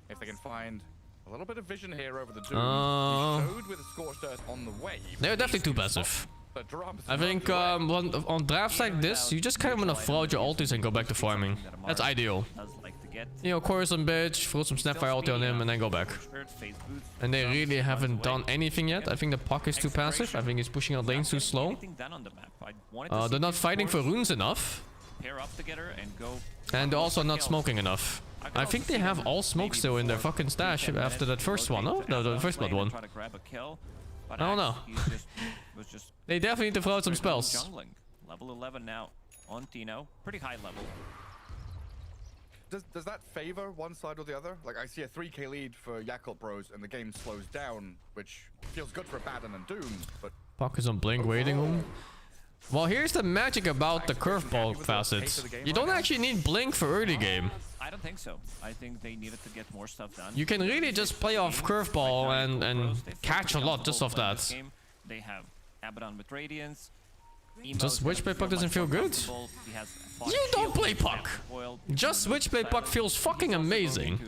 If they can find a little bit of vision here over the Doom. Uh, He showed with a Scorched Earth on the way. They're definitely too passive. But drums I think on drafts like this, you just kind of want to throw out your ultis and go back to farming. That's ideal. Does like to get You know, core some bitch, throw some Snapfire ulti on him and then go back. And they really haven't done anything yet. I think the puck is too passive. I think he's pushing out lanes too slow. They're not fighting for runes enough. Pair up together and go. And they're also not smoking enough. I think they have all smoke still in their fucking stash after that first one, no? No, the first blood one. I don't know. They definitely need to throw out some spells. Jungling. Level 11 now on Tino. Pretty high level. Does that favor one side or the other? Like I see a 3k lead for Yakult Bros and the game slows down, which feels good for Abaddon and Doom, but Puck is on Blink waiting room. Well, here's the magic about the curveball facets. You don't actually need Blink for early game. I don't think so. I think they needed to get more stuff done. You can really just play off curveball and catch a lot just off that. They have Abaddon with Radiance. Just Switchblade Puck doesn't feel good? You don't play Puck! Just Switchblade Puck feels fucking amazing.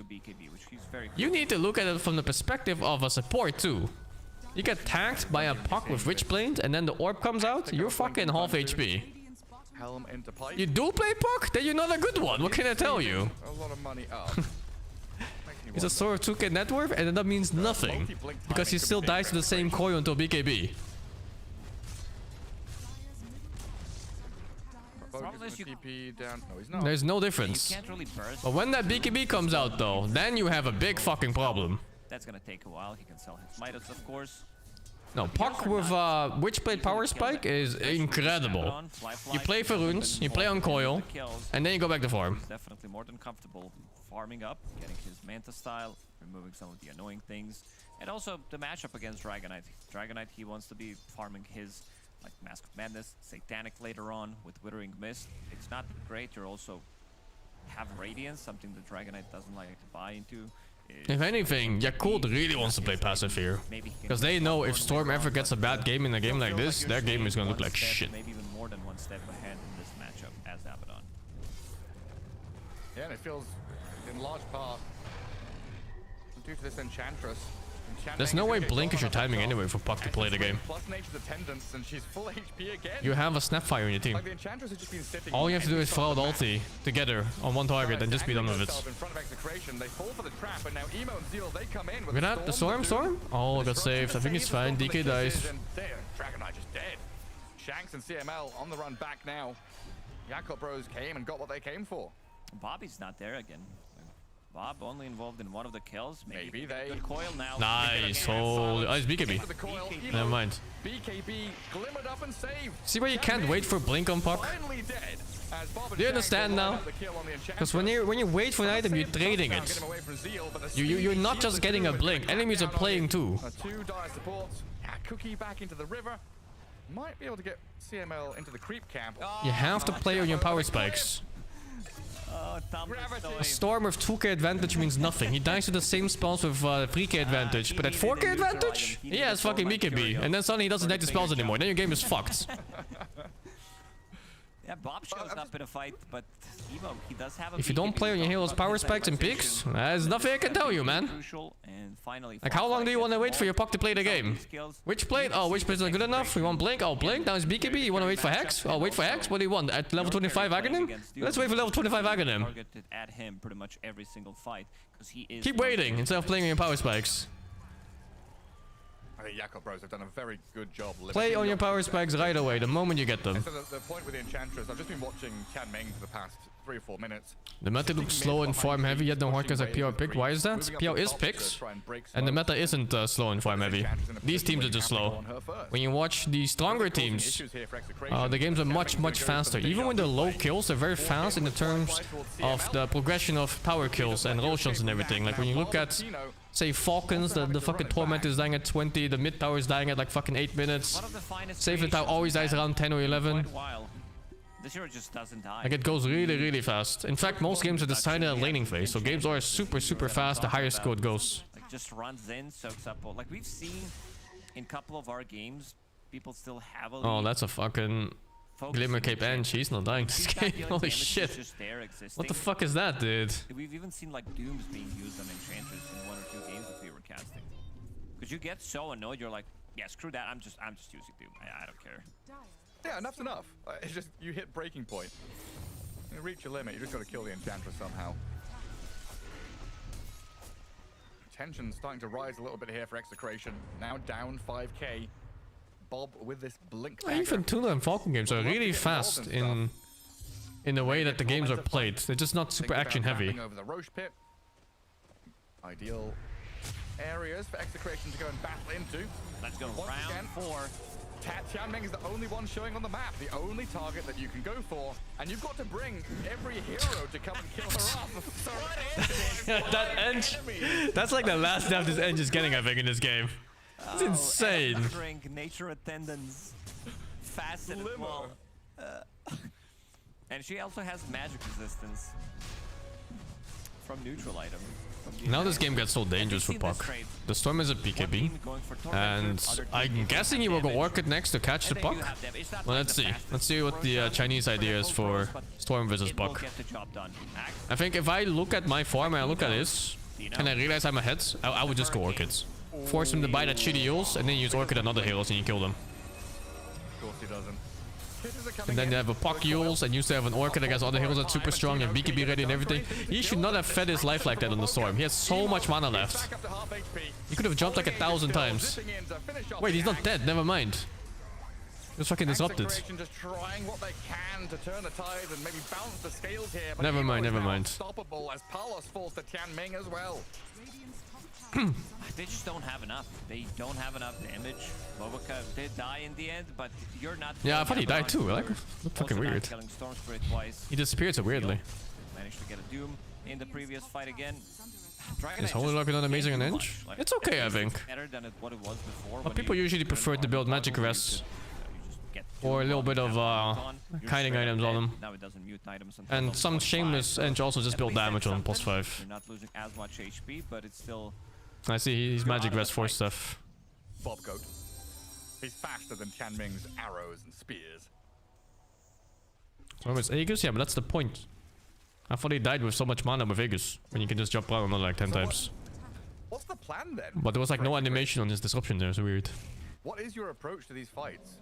You need to look at it from the perspective of a support too. You get tagged by a Puck with Witchblade and then the orb comes out, you're fucking half HP. Helm into pipe. You do play Puck? Then you're not a good one, what can I tell you? A lot of money up. He's a sort of 2k net worth and that means nothing. Because he still dies to the same coil until BKB. There's no difference. But when that BKB comes out though, then you have a big fucking problem. That's gonna take a while. He can sell his Midas, of course. No, Puck with Witchblade Power Spike is incredible. You play for runes, you play on coil, and then you go back to farm. He's definitely more than comfortable farming up, getting his Manta style, removing some of the annoying things, and also the matchup against Dragonite. Dragonite, he wants to be farming his like Mask of Madness, Satanic later on with Withering Mist. It's not great. You also have Radiance, something that Dragonite doesn't like to buy into. If anything, Yakult really wants to play passive here. Because they know if Storm ever gets a bad game in a game like this, their game is gonna look like shit. Maybe even more than one step ahead in this matchup as Abaddon. Yeah, and it feels in large part due to this Enchantress. There's no way Blink is your timing anyway for Puck to play the game. Plus nature's attendance, and she's full HP again. You have a Snapfire on your team. Like the Enchantress has just been sitting All you have to do on is throw out the map. ulti together on one target and just be done with it. In front of Execration, they fall for the trap, and now Emo and Zeal, they come in with Look at that, the storm? Oh, got saved. I think it's fine. DK dies. Dragon Knight just dead. Shanks and CML on the run back now. Jakob Bros came and got what they came for. Bobby's not there again. Bob only involved in one of the kills. Maybe they... Good coil now. Nice. Holy. Oh, it's BKB. Never mind. BKB glimmered up and saved. See why you can't wait for Blink on Puck? Finally dead. As Bob and Do you Shanks understand line now? up the kill on the Because Enchantress. when you wait for an item, you're trading it. You're not just getting a Blink. Enemies are playing too. Two dire supports. Cookie back into the river. Might be able to get CML into the creep camp. You have to play on your power spikes. Oh, A Storm with 2k advantage means nothing. He dies to the same spells with 3k advantage. But at 4k advantage? He has fucking BKB. And then suddenly he doesn't take the spells anymore. Then your game is fucked. Yeah, Bob shows up in a fight, but Emo, he does have a If you don't play on your heroes' power spikes and picks, there's nothing I can tell you, man. And finally, Like, how long do you want to wait for your Puck to play the game? Which plate? Oh, which plate is not good enough? We want Blink? Oh, Blink? Now it's BKB? You want to wait for Hex? Oh, wait for Hex? What do you want? At level 25 Aghanim? Let's wait for level 25 Aghanim. Targeted at him pretty much every single fight, because he is... Keep waiting instead of playing on your power spikes. I think Jakob Bros have done a very good job. Play on your power spikes right away, the moment you get them. So the point with the Enchantress, I've just been watching Tian Ming for the past 3 or 4 minutes. The meta looks slow and farm heavy, yet no hardcores like PO pick. Why is that? PO is picks, and the meta isn't slow and farm heavy. These teams are just slow. When you watch the stronger teams, the games are much faster. Even when they're low kills, they're very fast in the terms of the progression of power kills and roll shots and everything. Like when you look at, say, Falcons, the fucking Torment is dying at 20, the mid tower is dying at like fucking 8 minutes. Save the tower always dies around 10 or 11. This hero just doesn't die. Like it goes really fast. In fact, most games are decided at laning phase, so games are super fast the higher score it goes. Like just runs in, soaks up. Like we've seen in a couple of our games, people still have a lead. Oh, that's a fucking Glimmer Cape Edge. He's not dying this game. Holy shit. What the fuck is that, dude? We've even seen like Dooms being used on Enchantress in 1 or 2 games that we were casting. Because you get so annoyed, you're like, yeah, screw that. I'm just using Doom. I don't care. Yeah, enough's enough. It's just, you hit breaking point. You reach your limit, you just got to kill the Enchantress somehow. Tension's starting to rise a little bit here for Execration. Now down 5k. Bob with this blink. Even Tuna and Falcon games are really fast in the way that the games are played. They're just not super action heavy. Over the Roche pit. Ideal areas for Execration to go and battle into. Let's go Once round again, 4. Tianming is the only one showing on the map, the only target that you can go for, and you've got to bring every hero to come and kill her off. That Edge, that's like the last death this Edge is getting, I think, in this game. It's insane. Nature attendance. Facet as well. And she also has magic resistance from neutral item. Now this game gets so dangerous for Puck. The Storm is a BKB, and I'm guessing he will go Orchid next to catch the Puck. Well, let's see. Let's see what the Chinese idea is for Storm versus Puck. I think if I look at my farm and I look at this, and I realize I'm ahead, I would just go Orchids. Force him to buy that shitty Yules, and then use Orchid and other heroes and you kill them. Of course he doesn't. And then you have a Puck Yules, and you still have an Orchid against other heroes that's super strong and BKB ready and everything. He should not have fed his life like that on the Storm. He has so much mana left. He could have jumped like 1,000 times. Wait, he's not dead. Never mind. He was fucking disrupted. Just trying what they can to turn the tides and maybe balance the scales here. But Never mind. unstoppable as Palos falls to Tianming as well. They just don't have enough. They don't have enough damage. Boboka did die in the end, but you're not... Yeah, I thought he died too. Like, looked fucking weird. Storm Spirit twice. He disappeared so weirdly. Managed to get a Doom in the previous fight again. Is Holy Lock not amazing on Edge? It's okay, I think. Better than what it was before. But people usually prefer to build magic rests or a little bit of kiting items on them. Now it doesn't mute items and some shameless Edge also just build damage on +5. You're not losing as much HP, but it's still... I see he's magic rest for stuff. Bob Goat. He's faster than Tianming's arrows and spears. So it's Aegis? Yeah, but that's the point. I thought he died with so much mana with Aegis, when you can just jump around another like 10 times. What's the plan then? But there was like no animation on his disruption there, so weird. What is your approach to these fights?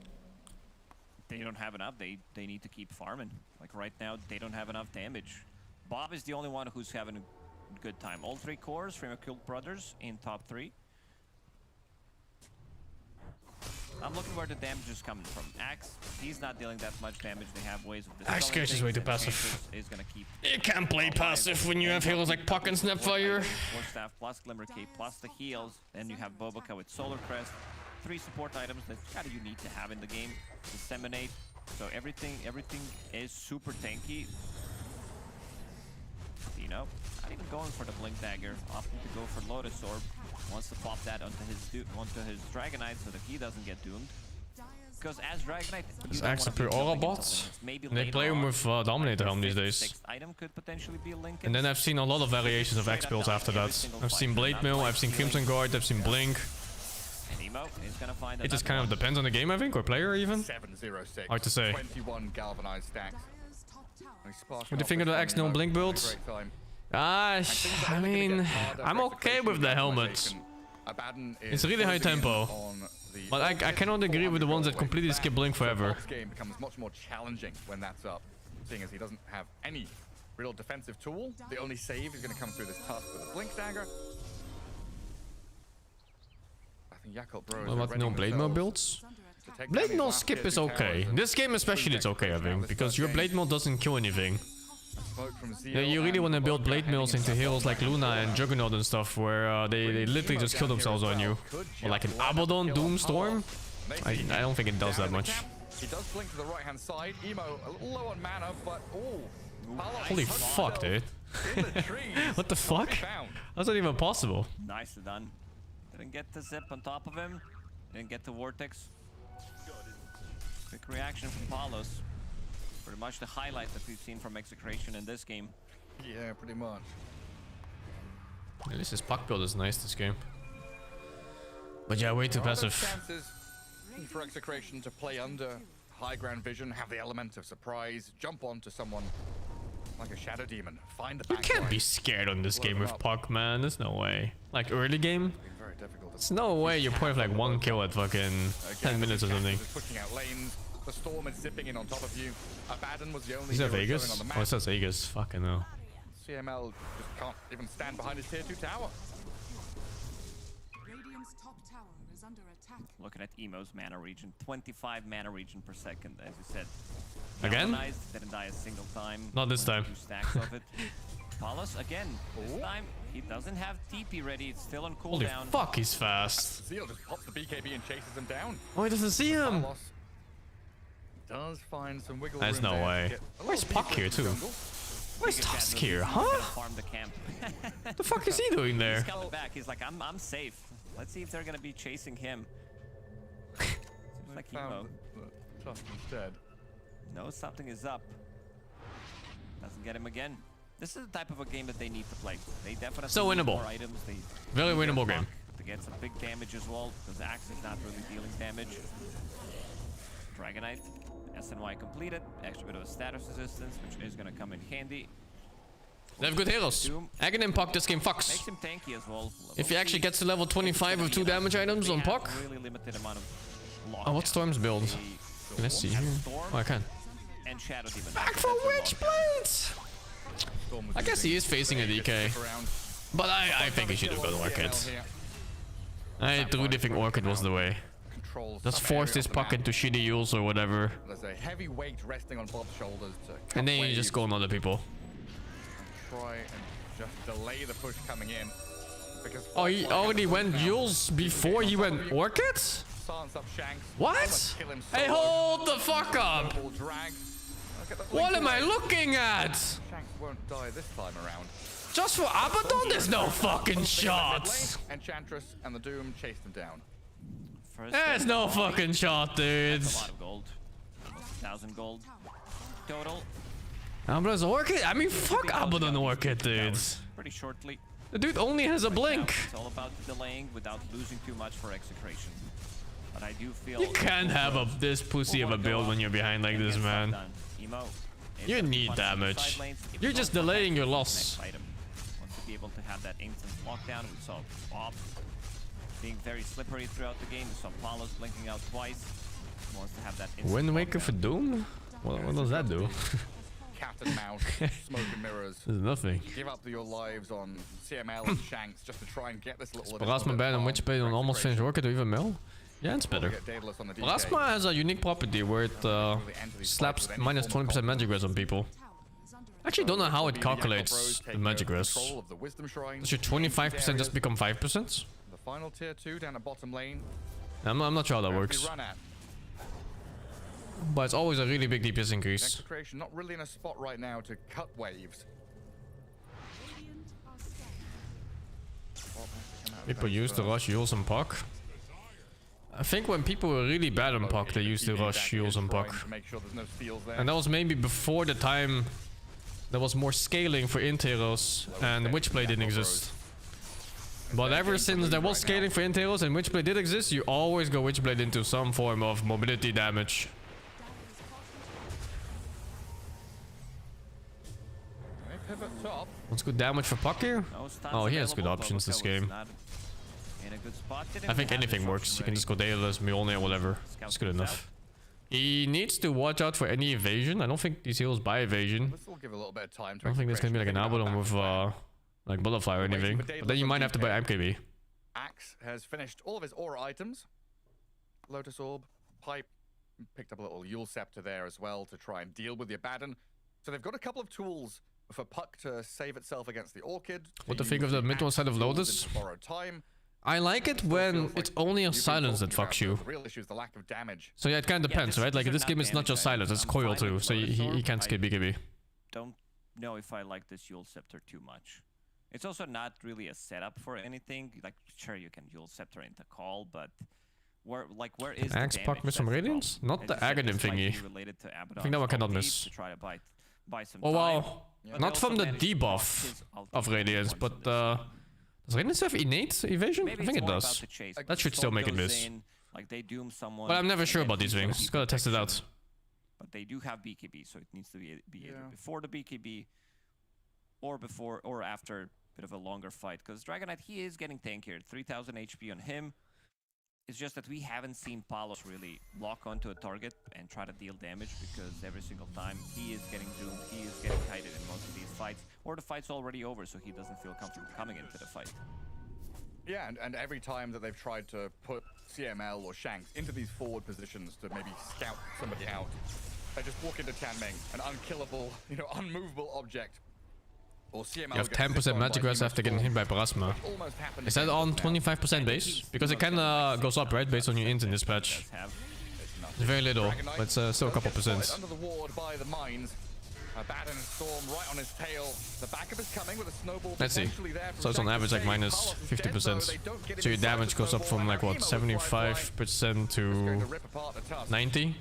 They don't have enough. They need to keep farming. Like right now, they don't have enough damage. Bob is the only one who's having a good time. All 3 cores from Occult Brothers in top 3. I'm looking where the damage is coming from. Axe, he's not dealing that much damage. They have ways of dispelling Axe Curse is way too passive. Is gonna keep. You can't play passive when you have heroes like Puck and Snapfire. 4 staff plus Glimmer Cape plus the heals. Then you have Boboka with Solar Crest. 3 support items that kind of you need to have in the game. Disseminate. So everything is super tanky. You know, not even going for the Blink Dagger. Opting to go for Lotus Orb. Wants to pop that onto his Dragonite so that he doesn't get doomed. Because as Dragonite, It's actually pure aura bots. They play him with Dominator Helm these days. 6th item could potentially be Lincoln. And then I've seen a lot of variations of X builds after that. I've seen Blade Mill, I've seen Crimson Guard, I've seen Blink. It just kind of depends on the game, I think, or player even. 706. Hard to say. 21 galvanized stacks. What do you think of the X no Blink builds? I mean, I'm okay with the helmets. It's really high tempo. But I cannot agree with the ones that completely skip Blink forever. This game becomes much more challenging when that's up, seeing as he doesn't have any real defensive tool. The only save is going to come through this tusk with a Blink Dagger. I think Yakult Bro What about no Blade Mill builds? Blade Mill skip is okay. This game especially it's okay, I think, because your Blade Mill doesn't kill anything. Yeah, you really want to build Blade Mills into heroes like Luna and Juggernaut and stuff, where they literally just kill themselves on you. Or like an Abaddon Doomstorm. I don't think it does that much. He does blink to the right hand side. Emo a little low on mana, but Holy fuck, dude. What the fuck? That's not even possible. Nicely done. Didn't get the zip on top of him. Didn't get the vortex. Quick reaction from Palos. Pretty much the highlight that we've seen from Execration in this game. Yeah, pretty much. At least his puck build is nice this game. But yeah, way too passive. Chances for Execration to play under high ground vision, have the element of surprise, jump onto someone like a Shadow Demon, find the You back can't line, be scared on this blow game them with up. puck, man. There's no way. Like early game, Very difficult to there's no way you probably have like 1 kill at fucking 10 minutes or something. Is pushing out lanes. The storm is zipping in on top of you. Abaddon was the only Is that hero Vegas? showing on the Oh, map. it says Vegas. Fucking hell. CML just can't even stand behind his tier 2 tower. Radiant's top tower is under attack. Looking at Emo's mana regen, 25 mana regen per second, as you said. Again? Galvanized, didn't die a single time. Not this time. 2 stacks of it. Palos again. This time he doesn't have TP ready. It's still on Holy cooldown. fuck, he's fast. Zeal just pops the BKB and chases him down. Oh, he doesn't see him. Carlos does find some wiggle There's room no there to way. get a Where's little Puck deeper here into too? the jungle. Where's Biggest Tusk chance here, he's gonna huh? farm the camp. The fuck is he doing there? He's coming back. He's like, I'm safe. Let's see if they're gonna be chasing him. Seems like Emo. Found the tusk instead. No, something is up. Doesn't get him again. This is the type of a game that they need to play. They definitely So need winnable. more items. They Very need their winnable game. Puck to get some big damage as well, because Axe is not really dealing damage. Dragonite, SNY completed. Extra bit of a status resistance, which is gonna come in handy. They have good heroes. Aghanim and Puck this game fucks. Makes him tanky as well. If he actually gets to level 25 with 2 damage items on Puck. Really limited amount of Oh, what's Storm's build? They Let's see have here. Storm Oh, I can. and Shadow Demon. Back for Witchblades! Storm was I guess he is facing a using DK. around. But I think he should have gone Orchid. CML here I truly think Orchid was the way. controls Just some force area this of the Puck map. into shitty use or whatever. There's a heavy weight resting on Bob's shoulders to cut And then you waves just go on other people. and try and just delay the push coming in. Because Oh, he Firefly already gets went pushed down. Jules before he went Orchid? Silence up Shanks. What? Almost kill him Hey, solo. hold the fuck up! Double drag. Look at the What blink am I away. looking at? Shanks won't die this time around. Just for Abaddon? There's no fucking Mid shots! lane, Enchantress and the Doom chased him down. First There's no fucking shot, That's dudes. a lot of gold. Almost 1,000 gold total. Abaddon's Orchid? I mean, fuck Abaddon Orchid, dudes. Pretty shortly. The dude only has a blink. It's all about delaying without losing too much for Execration. But I do feel You can't have this pussy of a build when you're behind like this, man. Emo You Instead of need punching the damage. side lanes, if You're you just don't protect delaying your the loss. next item, wants to be able to have that instant lockdown. We saw Bob being very slippery throughout the game. We saw Palos blinking out twice. Wants to have that instant Wind Waker lockdown. for Doom? What does that do? Cat and mouse, smoke and mirrors. There's nothing. Give up your lives on CML and Shanks just to try and get this little. Plasma ban and Witchblade on almost finished work to even mill? Yeah, it's better. Plasma has a unique property where it slaps minus 20% magic res on people. I actually don't know how it calculates the magic res. Does your 25% just become 5%? The final tier 2 down the bottom lane. I'm not sure how that works. But it's always a really big DPS increase. Execration not really in a spot right now to cut waves. People use the rush, Yules and Puck. I think when people were really bad on Puck, they used to rush Yules and Puck. And that was maybe before the time there was more scaling for int heroes and Witchblade didn't exist. But ever since there was scaling for int heroes and Witchblade did exist, you always go Witchblade into some form of mobility damage. Pivot top. What's good damage for Puck here? Oh, he has good options this game. I think anything works. You can just go Daedalus, Mjolnir, whatever. It's good enough. He needs to watch out for any evasion. I don't think these heals buy evasion. This will give a little bit of time to I don't think there's gonna be like an Abaddon with like Butterfly or anything. But then you might have to buy MKB. Axe has finished all of his aura items. Lotus Orb, Pipe, picked up a little Yule Scepter there as well to try and deal with the Abaddon. So they've got a couple of tools for Puck to save itself against the Orchid. What to think of the mid-one side of Lotus? I like it when it's only a silence that fucks you. The real issue is the lack of damage. So yeah, it kind of depends, right? Like in this game, it's not just silence; it's coil too. So he can't skip BKB. Don't know if I like this Yule Scepter too much. It's also not really a setup for anything. Like, sure, you can Yule Scepter into call, but where is Axe the Puck damage? with some Radiance? Not the Aghanim thingy. I think that one cannot miss. To try to buy some Oh time. wow! Not from the debuff of Radiance, but does Radiance have innate evasion? I think it does. That should still make it miss. Like they doom someone. But I'm never sure about these things. Gotta test it out. But they do have BKB, so it needs to be either before the BKB or after a bit of a longer fight. Because Dragon Knight, he is getting tankier. 3000 HP on him. It's just that we haven't seen Palos really lock onto a target and try to deal damage, because every single time he is getting doomed, he is getting kited in most of these fights, or the fight's already over, so he doesn't feel comfortable coming into the fight. Yeah, and every time that they've tried to put CML or Shanks into these forward positions to maybe scout somebody out, they just walk into Tianming, an unkillable, unmovable object. Or CML You have 10% magic res after getting hit by Plasma. Is that on 25% base? Because it kinda goes up, right, based on your int in this patch. It's very little, but it's still a couple percent. Under the ward by the mines. Abaddon Storm right on his tail. The backup is coming with a snowball. Let's see. So it's on average like minus 50%. So your damage goes up from like what, 75% to 90?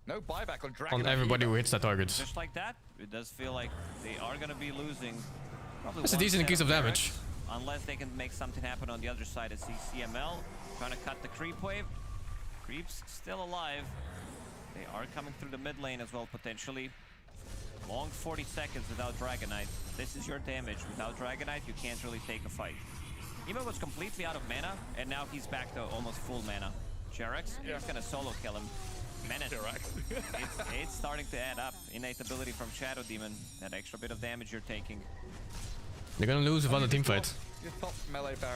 No buyback on Dragon on everybody who hits that target. Just like that, it does feel like they are going to be losing. That's a decent increase of damage. Unless they can make something happen on the other side. I see CML trying to cut the creep wave. Creep's still alive. They are coming through the mid lane as well, potentially. Long 40 seconds without Dragon Knight. This is your damage. Without Dragon Knight, you can't really take a fight. Emo was completely out of mana, and now he's back to almost full mana. Jerex, he's going to solo kill him. Menace. It's starting to add up. Innate ability from Shadow Demon. That extra bit of damage you're taking. They're gonna lose without a team fight.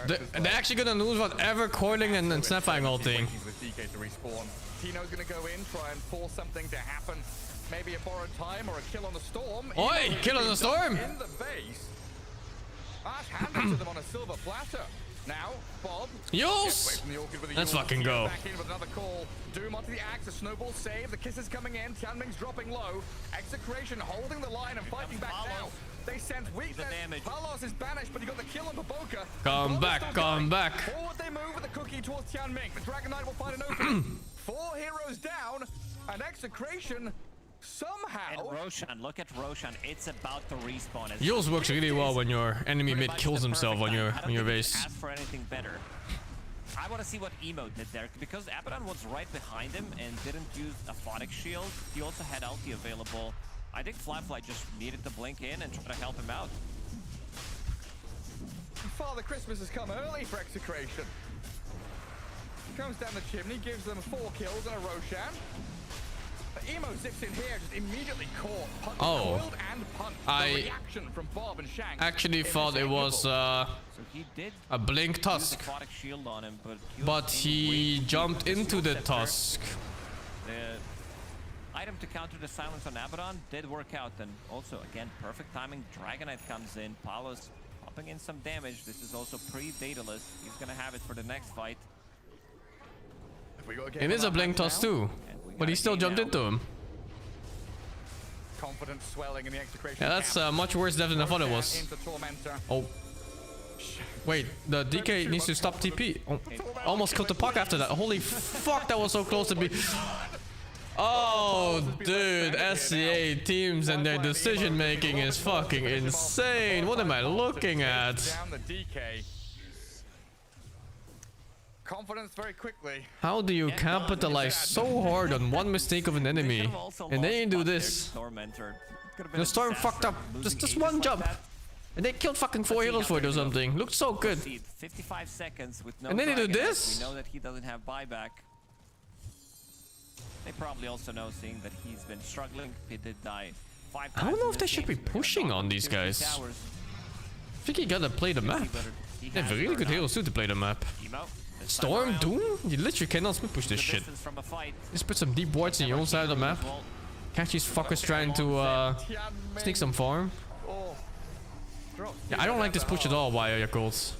They're actually gonna lose without ever coiling and snapfiring ulting. Tino's gonna go in, try and force something to happen. Maybe a borrowed time or a kill on the storm. Oi! Kill on the storm! In the base. Ash handed to them on a silver platter. Now, Bob. Yules! Let's fucking go. Back in with another call. Doom onto the axe, a snowball save. The kisses coming in. Tianming's dropping low. Execration holding the line and fighting back now. They sense weakness. Palos is banished, but he got the kill on Baboka. Come back, come back. Forward they move with the cookie towards Tianming. The Dragon Knight will find an opening. 4 heroes down. And Execration somehow. And Roshan, look at Roshan. It's about to respawn. Yules works really well when your enemy mid kills himself on your base. Ask for anything better. I want to see what Emo did there, because Abaddon was right behind him and didn't use a Photic Shield. He also had ulti available. I think Flyfly just needed to blink in and try to help him out. Father Christmas has come early for Execration. Comes down the chimney, gives them 4 kills and a Roshan. But Emo zips in here, just immediately caught. Coiled and punched. The reaction from Bob and Shanks actually thought it was So he did a blink tusk, shield on him, but he jumped into the tusk. The item to counter the silence on Abaddon did work out, and also again perfect timing. Dragonite comes in, Palos popping in some damage. This is also pre-Daedalus. He's gonna have it for the next fight. It is a blink tusk too, but he still jumped into him. Confidence swelling in the Execration. Yeah, that's much worse than I thought it was. Oh. Wait, the DK needs to stop TP. Oh, almost killed the puck after that. Holy fuck, that was so close to be. Oh, dude, SCA teams and their decision making is fucking insane. What am I looking at? Down the DK. Confidence very quickly. How do you capitalize so hard on one mistake of an enemy and then you do this? The Storm fucked up just one jump. And they killed fucking 4 heroes for it or something. Looked so good. 55 seconds with no and then they do Dragonite. this? We know that he doesn't have buyback. They probably also know, seeing that he's been struggling. He did die 5 times. I don't know if they should be pushing on these guys. I think you gotta play the map. They have really good heroes too to play the map. Storm, Doom? You literally cannot split push this shit. Just put some deep wards in your own side of the map. Catch these fuckers trying to sneak some farm. Yeah, I don't like this push at all by Yakult.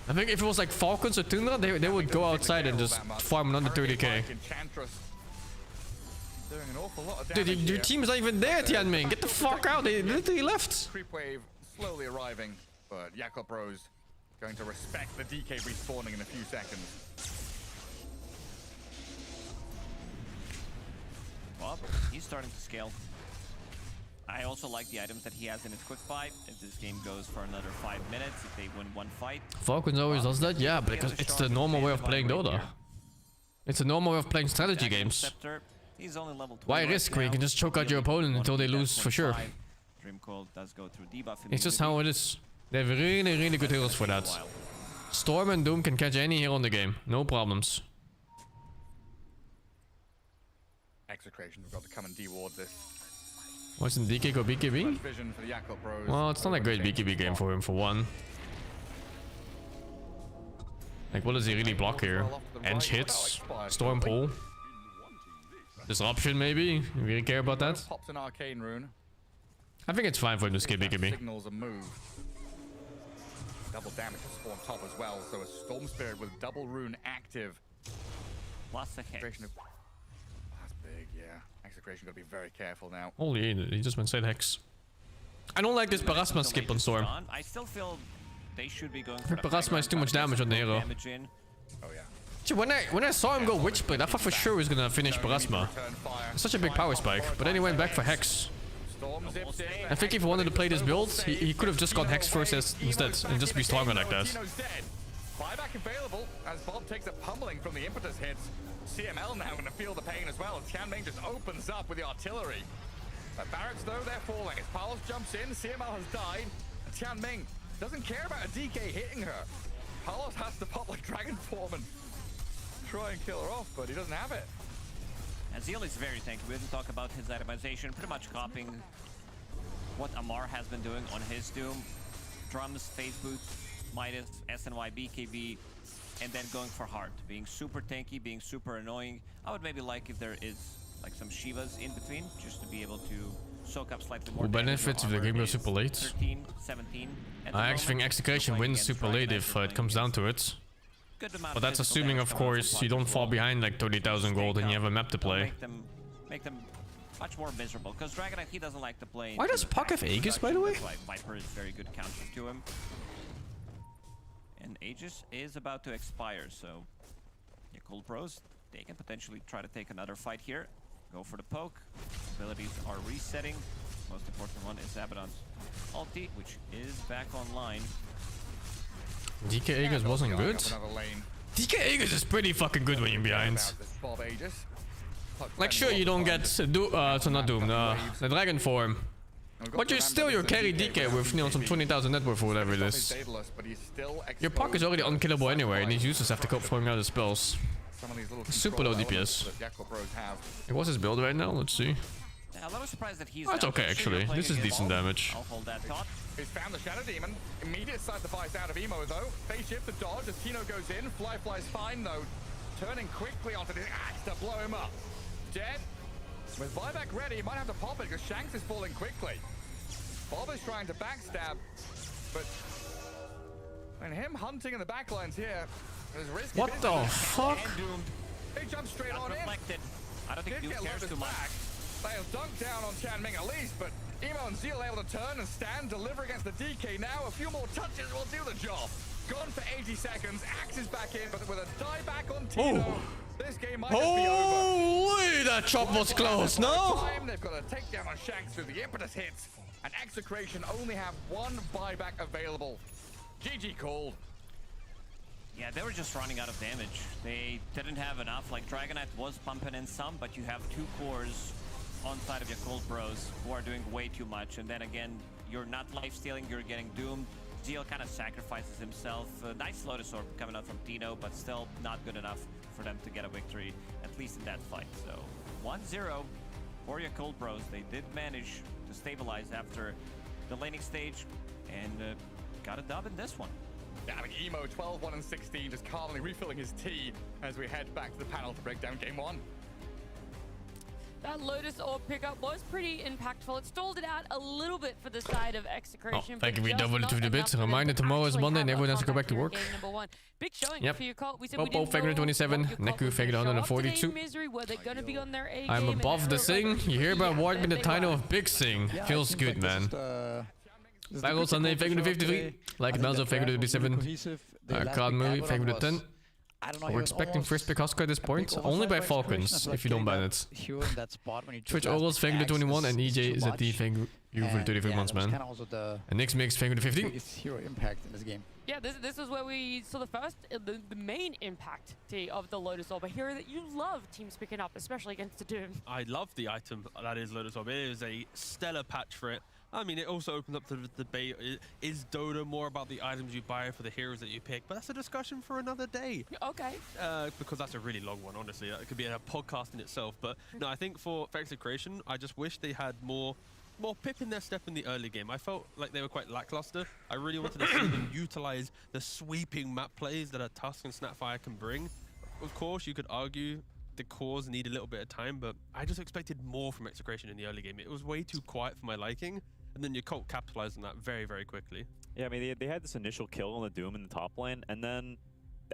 I think if it was like Falcons or Tundra, they would go outside and just farm another 30k. Dude, your team is not even there, Tianming. Get the fuck out. They literally left. Creep wave slowly arriving, but Jakob Rose going to respect the DK respawning in a few seconds. Well, he's starting to scale. I also like the items that he has in his quick buy. If this game goes for another 5 minutes, if they win one fight. Falcons always does that? Yeah, because it's the normal way of playing Dota. It's a normal way of playing strategy games. He's only level 20. Why risk when you can just choke out your opponent until they lose for sure? Dreamcold does go through debuff. It's just how it is. They have really good heroes for that. Storm and Doom can catch any hero in the game. No problems. Execration have got to come and deward this. What's in DK go BKB? Well, it's not a great BKB game for him for one. Like, what does he really block here? Edge hits? Storm pull? Disruption maybe? You really care about that? Pops an arcane rune. I think it's fine for him to skip BKB. Signals a move. Double damage to spawn top as well, so a Storm Spirit with double rune active. Plus a hit. That's big, yeah. Execration got to be very careful now. Holy, he just went straight hex. I don't like this Parasma skip on Storm. I still feel they should be going for the Parasma is too much damage on the hero. Oh yeah. See, when I saw him go Witch Blade, I thought for sure he was gonna finish Parasma. It's such a big power spike, but then he went back for Hex. I think if he wanted to play this build, he could have just gone Hex first instead and just be stronger like that. Buyback available as Bob takes a pummeling from the impetus hits. CML now going to feel the pain as well as Tianming just opens up with the artillery. Barracks though, they're falling as Palos jumps in, CML has died, and Tianming doesn't care about a DK hitting her. Palos has to pop like Dragon Form and try and kill her off, but he doesn't have it. Azil is very tanky. We didn't talk about his itemization, pretty much copying what Amar has been doing on his Doom. Drums, phase boots, Midas, SNY, BKB, and then going for hard, being super tanky, being super annoying. I would maybe like if there is like some Shivas in between, just to be able to soak up slightly more. Who benefits if the game goes super late? 13, 17. I actually think Execution wins super late if it comes down to it. But that's assuming, of course, you don't fall behind like 30,000 gold and you have a map to play. Make them much more miserable, because Dragonite, he doesn't like to play. Why does Puck have Aegis, by the way? Viper is very good counter to him. And Aegis is about to expire, so yeah, Cold Pros, they can potentially try to take another fight here. Go for the poke. Abilities are resetting. Most important one is Abaddon's ulti, which is back online. DK Aegis wasn't good? DK Aegis is pretty fucking good when you're behind. Like, sure, you don't get so not Doom, the Dragon form. But you're still your carry DK with, you know, some 20,000 net worth or whatever it is. Your Puck is already unkillable anyway, and his users have to cope throwing out his spells. Super low DPS. What's his build right now? Let's see. Yeah, a little surprised that he's That's okay, actually. This is decent damage. I'll hold that thought. He's found the Shadow Demon. Immediate sacrifice out of Emo, though. Phase shift the dodge as Tino goes in. Fly's fine, though. Turning quickly onto the axe to blow him up. Dead. With buyback ready, he might have to pop it because Shanks is falling quickly. Bob is trying to backstab, but and him hunting in the backlines here is risky. What the fuck? He jumps straight on reflected. in. I don't think Did you get cares Lotus too much. back. They'll dunk down on Chanming at least, but Emo and Zeal able to turn and stand, deliver against the DK now. A few more touches will do the job. Gone for 80 seconds. Axe is back in, but with a die back on Tino, this game might just be over. Holy, that chop was close, no? They've got a takedown on Shanks through the impetus hits, and Execration only have one buyback available. GG called. Yeah, they were just running out of damage. They didn't have enough. Like, Dragonite was pumping in some, but you have two cores on side of your Cold Bros who are doing way too much. And then again, you're not life-stealing, you're getting doomed. Zeal kind of sacrifices himself. Nice Lotus Orb coming out from Tino, but still not good enough for them to get a victory, at least in that fight. So 1-0 for your Cold Bros. They did manage to stabilize after the laning stage and got a dub in this one. Yeah, I mean, Emo 12, 1 and 16, just calmly refilling his tea as we head back to the panel to break down game one. That Lotus Orb pickup was pretty impactful. It stalled it out a little bit for the side of Execration. Oh, thank you, we doubled it to the bit. Reminder, tomorrow is Monday and everyone has to go back to work. Big showing Yep. for your cult. We said Popo, Fagner 27, Neku, Fagner 142. I'm above the Sing. You hear about award me the title of Big Sing. Feels good, man. Bagel Sunday, Fagner 53. Like it Melzo, Fagner 37. Cloud Movie, Fagner 10. I don't know, We're expecting first pick Husker at this point, only by Falcons, if you don't ban it. Twitch Orals, Fagner 21, and EJ ZD, thank you for 33 months, man. And Nix Mix, Fagner 15. Hero impact in this game. Yeah, this is where we saw the first, the main impact of the Lotus Orb, a hero that you love teams picking up, especially against the Doom. I love the item that is Lotus Orb. It is a stellar patch for it. I mean, it also opens up to the debate, is Dota more about the items you buy for the heroes that you pick? But that's a discussion for another day. Okay. Because that's a really long one, honestly. It could be a podcast in itself. But no, I think for Execration, I just wish they had more pip in their step in the early game. I felt like they were quite lackluster. I really wanted to see them utilize the sweeping map plays that a Tusk and Snapfire can bring. Of course, you could argue the cores need a little bit of time, but I just expected more from Execration in the early game. It was way too quiet for my liking. And then your cult capitalized on that very, very quickly. Yeah, I mean, they had this initial kill on the Doom in the top lane, and then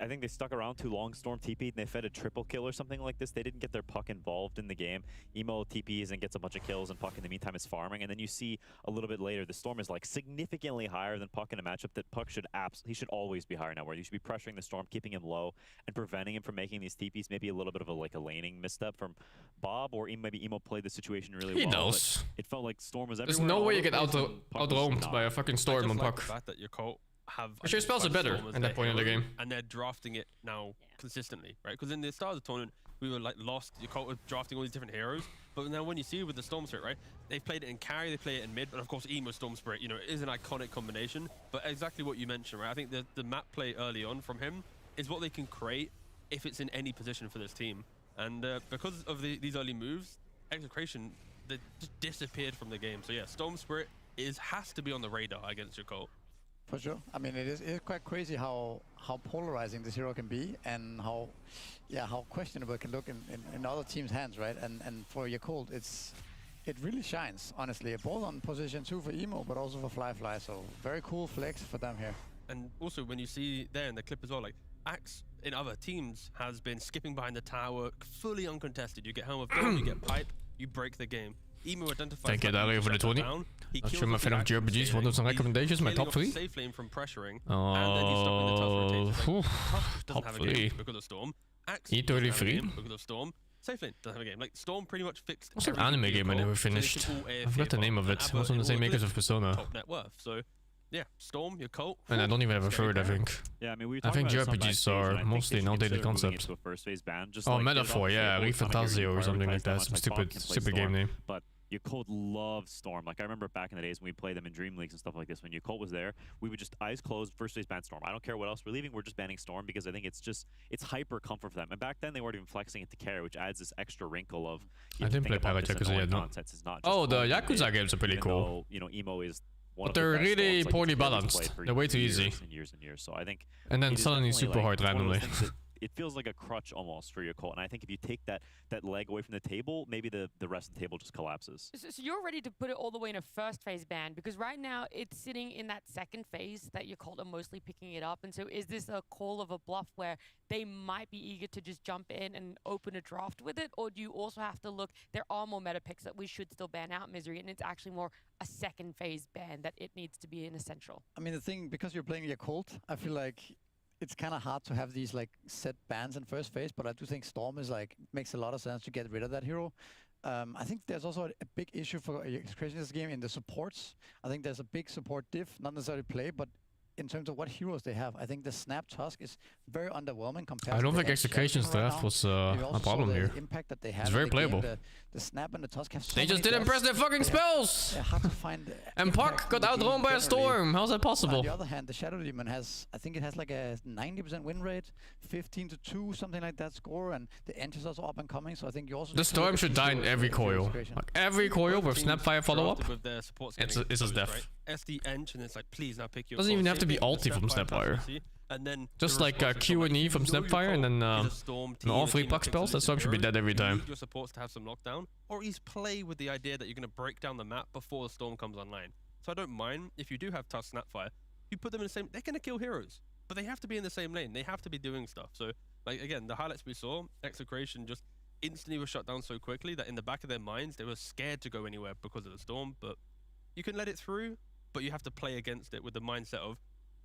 I think they stuck around too long. Storm TP'd and they fed a triple kill or something like this. They didn't get their Puck involved in the game. Emo TPs and gets a bunch of kills, and Puck in the meantime is farming. And then you see a little bit later, the Storm is like significantly higher than Puck in a matchup that Puck should he should always be higher now, where you should be pressuring the Storm, keeping him low, and preventing him from making these TPs. Maybe a little bit of a laning misstep from Bob, or maybe Emo played the situation really well. He knows. It felt like Storm was There's everywhere. no way you get out-roamed by a fucking Storm on Puck. The fact that your cult have your spells are better at that point in the game, and they're drafting it now consistently, right? Because in the start of the tournament, we were like lost. Your cult was drafting all these different heroes, but now when you see with the Storm Spirit, right? They've played it in carry, they play it in mid, but of course Emo Storm Spirit, you know, it is an iconic combination. But exactly what you mentioned, right? I think the map play early on from him is what they can create if it's in any position for this team. And because of these early moves, Execration, they just disappeared from the game. So yeah, Storm Spirit has to be on the radar against your cult. For sure. I mean, it is quite crazy how polarizing this hero can be, and how questionable it can look in other teams' hands, right? And for Yakult, it really shines, honestly, both on position 2 for Emo, but also for Fly. So very cool flex for them here. And also when you see there in the clip as well, like Axe in other teams has been skipping behind the tower, fully uncontested. You get Helm of Dawn, you get Pipe, you break the game. Emo identifies. Thank you, Dario, for the 20. Not sure my fan of JRPGs. What are some recommendations? My top 3? Safe lane from pressuring, oh, and then he's stopping the Tusk rotation. Like, top have 3 a game because of Storm. Axe E33 because of Storm. Safe lane doesn't have a game. Like Storm pretty much fixed. What's an anime game I never finished? I forgot the name of it. It was on the same makers of Persona. Top net worth. So yeah, Storm, your cult. And I don't even have a third, I think. Yeah, I mean, we were I talking think about this JRPGs on backstage, are and I think mostly they an should outdated consider moving concept. into a first phase ban. Just Oh, like, get it off Metaphor, the yeah, table, kinda get your Refantasio or something like prioritized that. how much, Some like, Pop stupid, can play stupid game Storm, name. But Yakult loved Storm. Like, I remember back in the days when we played them in Dream Leagues and stuff like this, when Yakult was there, we would just eyes closed, first phase ban Storm. I don't care what else we're leaving, we're just banning Storm because I think it's hyper comfort for them. And back then they weren't even flexing it to carry, which adds this extra wrinkle of I didn't play Pirate Yakuza yet, no. Oh, the Yakuza games are pretty cool. You know, emo is one But of the they're best really Storms, like, poorly it's really balanced. played for They're way too years easy. and years and years. So I think And then it is suddenly definitely, super like, hard one of those randomly. things that it feels like a crutch almost for your cult. And I think if you take that leg away from the table, maybe the rest of the table just collapses. So you're ready to put it all the way in a first phase ban because right now it's sitting in that second phase that your cult are mostly picking it up. And so is this a call of a bluff where they might be eager to just jump in and open a draft with it? Or do you also have to look, there are more meta picks that we should still ban out Misery and it's actually more a second phase ban that it needs to be an essential? I mean, the thing, because you're playing your cult, I feel like it's kind of hard to have these like set bans in first phase, but I do think Storm is like makes a lot of sense to get rid of that hero. I think there's also a big issue for Execution in this game in the supports. I think there's a big support diff, not necessarily play, but in terms of what heroes they have, I think the Snap Tusk is very underwhelming compared I to don't the think Edge Execution's Champion right draft now. was You a also problem saw the here. impact that they have It's in very the game. playable. The Snap and the Tusk have so They just many didn't press deaths. their fucking They have- spells! They're hard to find. And impact Puck in got the game outrun by a generally. storm. How's that On possible? the other hand, the Shadow Demon has, I think it has like a 90% win rate, 15-2, something like that score, and the Ent is also up and coming. So I think you also The need to look storm at should these die in heroes every if you're coil. Execution. Like every coil with Snapfire follow up. With their supports It's getting his exposed, death. right? SD Ench, and it's like, please now pick your Doesn't call. even have to Same be thing with ulti from Snapfire. Fantasy, and then Just the like response is Q and like, E from you know your Snapfire, and cult then is a Storm and team, all a 3 team Puck that spells. That picks storm should be heroes. dead every You time. need your supports to have some lockdown, or at least play with the idea that you're going to break down the map before the Storm comes online. So I don't mind if you do have Tusk Snapfire, you put them in the same. They're going to kill heroes, but they have to be in the same lane. They have to be doing stuff. So, like again, the highlights we saw, Execration just instantly was shut down so quickly that in the back of their minds they were scared to go anywhere because of the Storm. But you can let it through, but you have to play against it with the mindset of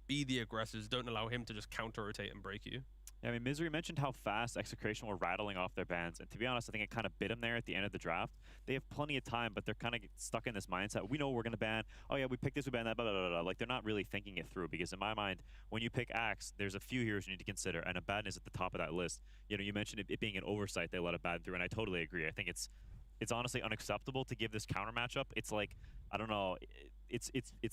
be the aggressors. Don't allow him to just counter rotate and break you. Yeah, I mean, Misery mentioned how fast Execration were rattling off their bans, and to be honest, I think it kind of bit them there at the end of the draft. They have plenty of time, but they're kind of stuck in this mindset. We know we're going to ban. Oh yeah, we picked this, we ban that, blah, blah, blah, blah. Like, they're not really thinking it through, because in my mind, when you pick Axe, there's a few heroes you need to consider, and Abaddon is at the top of that list. You know, you mentioned it being an oversight they let Abaddon through, and I totally agree. I think it's honestly unacceptable to give this counter matchup. It's like, I don't know, it's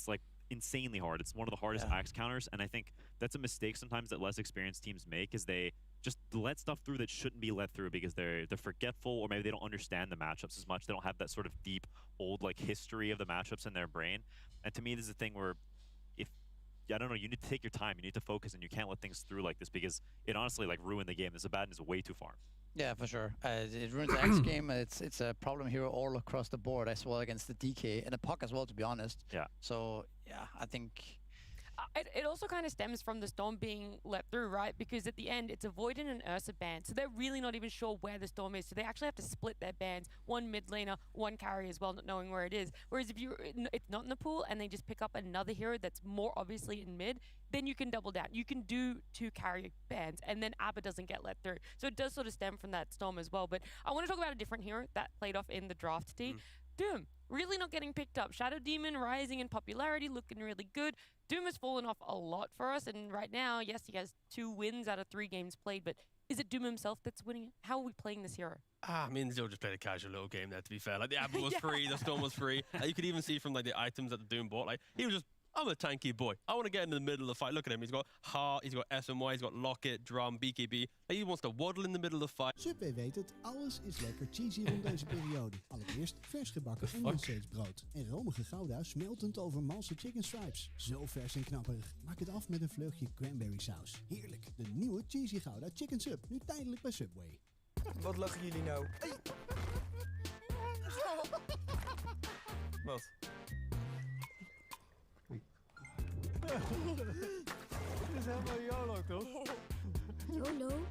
like insanely hard. It's one of the hardest Axe counters, and I think that's a mistake sometimes that less experienced teams make, is they just let stuff through that shouldn't be let through because they're forgetful, or maybe they don't understand the matchups as much. They don't have that sort of deep, old like history of the matchups in their brain. And to me, this is a thing where I don't know, you need to take your time, you need to focus, and you can't let things through like this because it honestly like ruined the game. This Abaddon is way too far. Yeah, for sure. It ruins the Axe game. It's a problem here all across the board as well against the DK and the Puck as well, to be honest. Yeah. So yeah, I think. It also kind of stems from the Storm being let through, right? Because at the end, it's a Void and an Ursa ban. So they're really not even sure where the Storm is. So they actually have to split their bans. One mid laner, one carry as well, not knowing where it is. Whereas if it's not in the pool and they just pick up another hero that's more obviously in mid, then you can double down. You can do 2 carry bans, and then Abba doesn't get let through. So it does sort of stem from that Storm as well. But I want to talk about a different hero that played off in the draft team. Doom, really not getting picked up. Shadow Demon rising in popularity, looking really good. Doom has fallen off a lot for us, and right now, yes, he has 2 wins out of 3 games played, but is it Doom himself that's winning it? How are we playing this hero? I mean, Zil just played a casual little game there, to be fair. Like, the Apple was free, the Storm was free. You could even see from, like, the items that the Doom bought. Like, he was just, I'm a tanky boy. I want to get in the middle of the fight. Look at him. He's got Heart, he's got SMY, he's got Locket, Drum, BKB. He wants to waddle in the middle of the fight. Subway weet het, alles is lekker cheesy rond deze periode. Allereerst vers gebakken onion-brood en romige gouda smeltend over malse chicken stripes. Zo vers en knapperig. Maak het af met een vleugje cranberry saus. Heerlijk, de nieuwe cheesy gouda chicken sub, nu tijdelijk bij Subway. Wat lachen jullie nou? Hey. Wat? Dit is helemaal YOLO, toch? YOLO?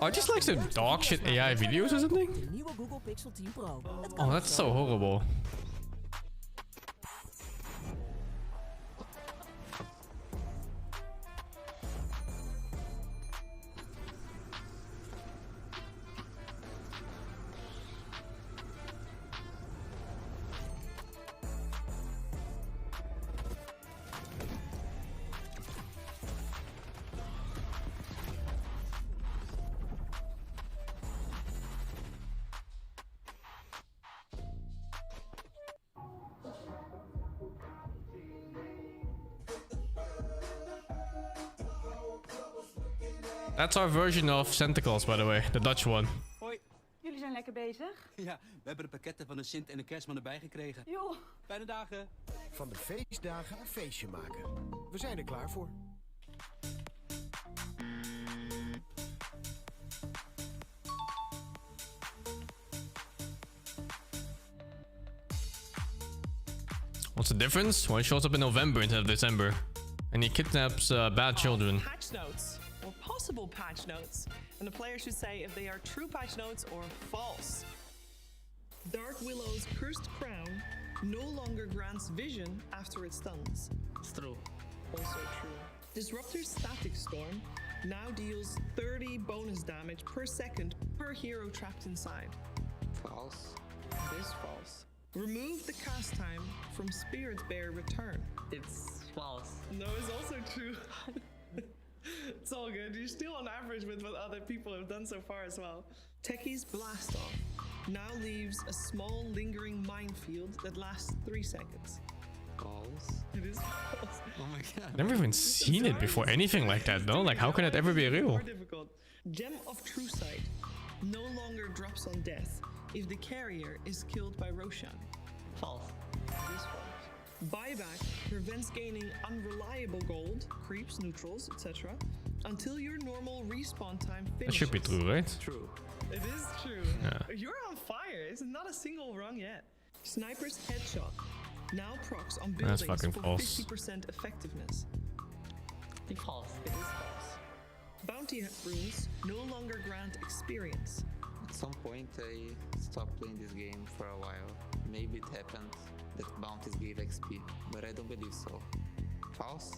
Oh, just like some dog shit AI videos or something? De nieuwe Google Pixel 10 Pro. Oh, that's so horrible. That's our version of Santa Claus, by the way, the Dutch one. Hoi. Jullie zijn lekker bezig. Ja, we hebben de pakketten van de Sint en de Kerstman erbij gekregen. Joh. Fijne dagen. Van de feestdagen een feestje maken. We zijn er klaar voor. What's the difference? Well, he shows up in November instead of December. And he kidnaps bad children. Patch notes, or possible patch notes. And the player should say if they are true patch notes or false. Dark Willow's Cursed Crown no longer grants vision after it stuns. It's true. Also true. Disruptor's Static Storm now deals 30 bonus damage per second per hero trapped inside. False. It is false. Remove the cast time from Spirit Bear Return. It's false. No, it's also true. It's all good. You're still on average with what other people have done so far as well. Techie's Blast Off now leaves a small lingering minefield that lasts 3 seconds. False. It is false. Oh my god. I've never even seen it before, anything like that though. Like, how can it ever be real? More difficult. Gem of True Sight no longer drops on death if the carrier is killed by Roshan. False. It is false. Buyback prevents gaining unreliable gold, creeps, neutrals, etc. until your normal respawn time finishes. That should be true, right? True. It is true. Yeah. You're on fire. It's not a single run yet. Sniper's Headshot now procs on buildings That's fucking for false. 50% effectiveness. False. It is false. Bounty runes no longer grant experience. At some point I stopped playing this game for a while. Maybe it happened that bounties gave XP, but I don't believe so. False?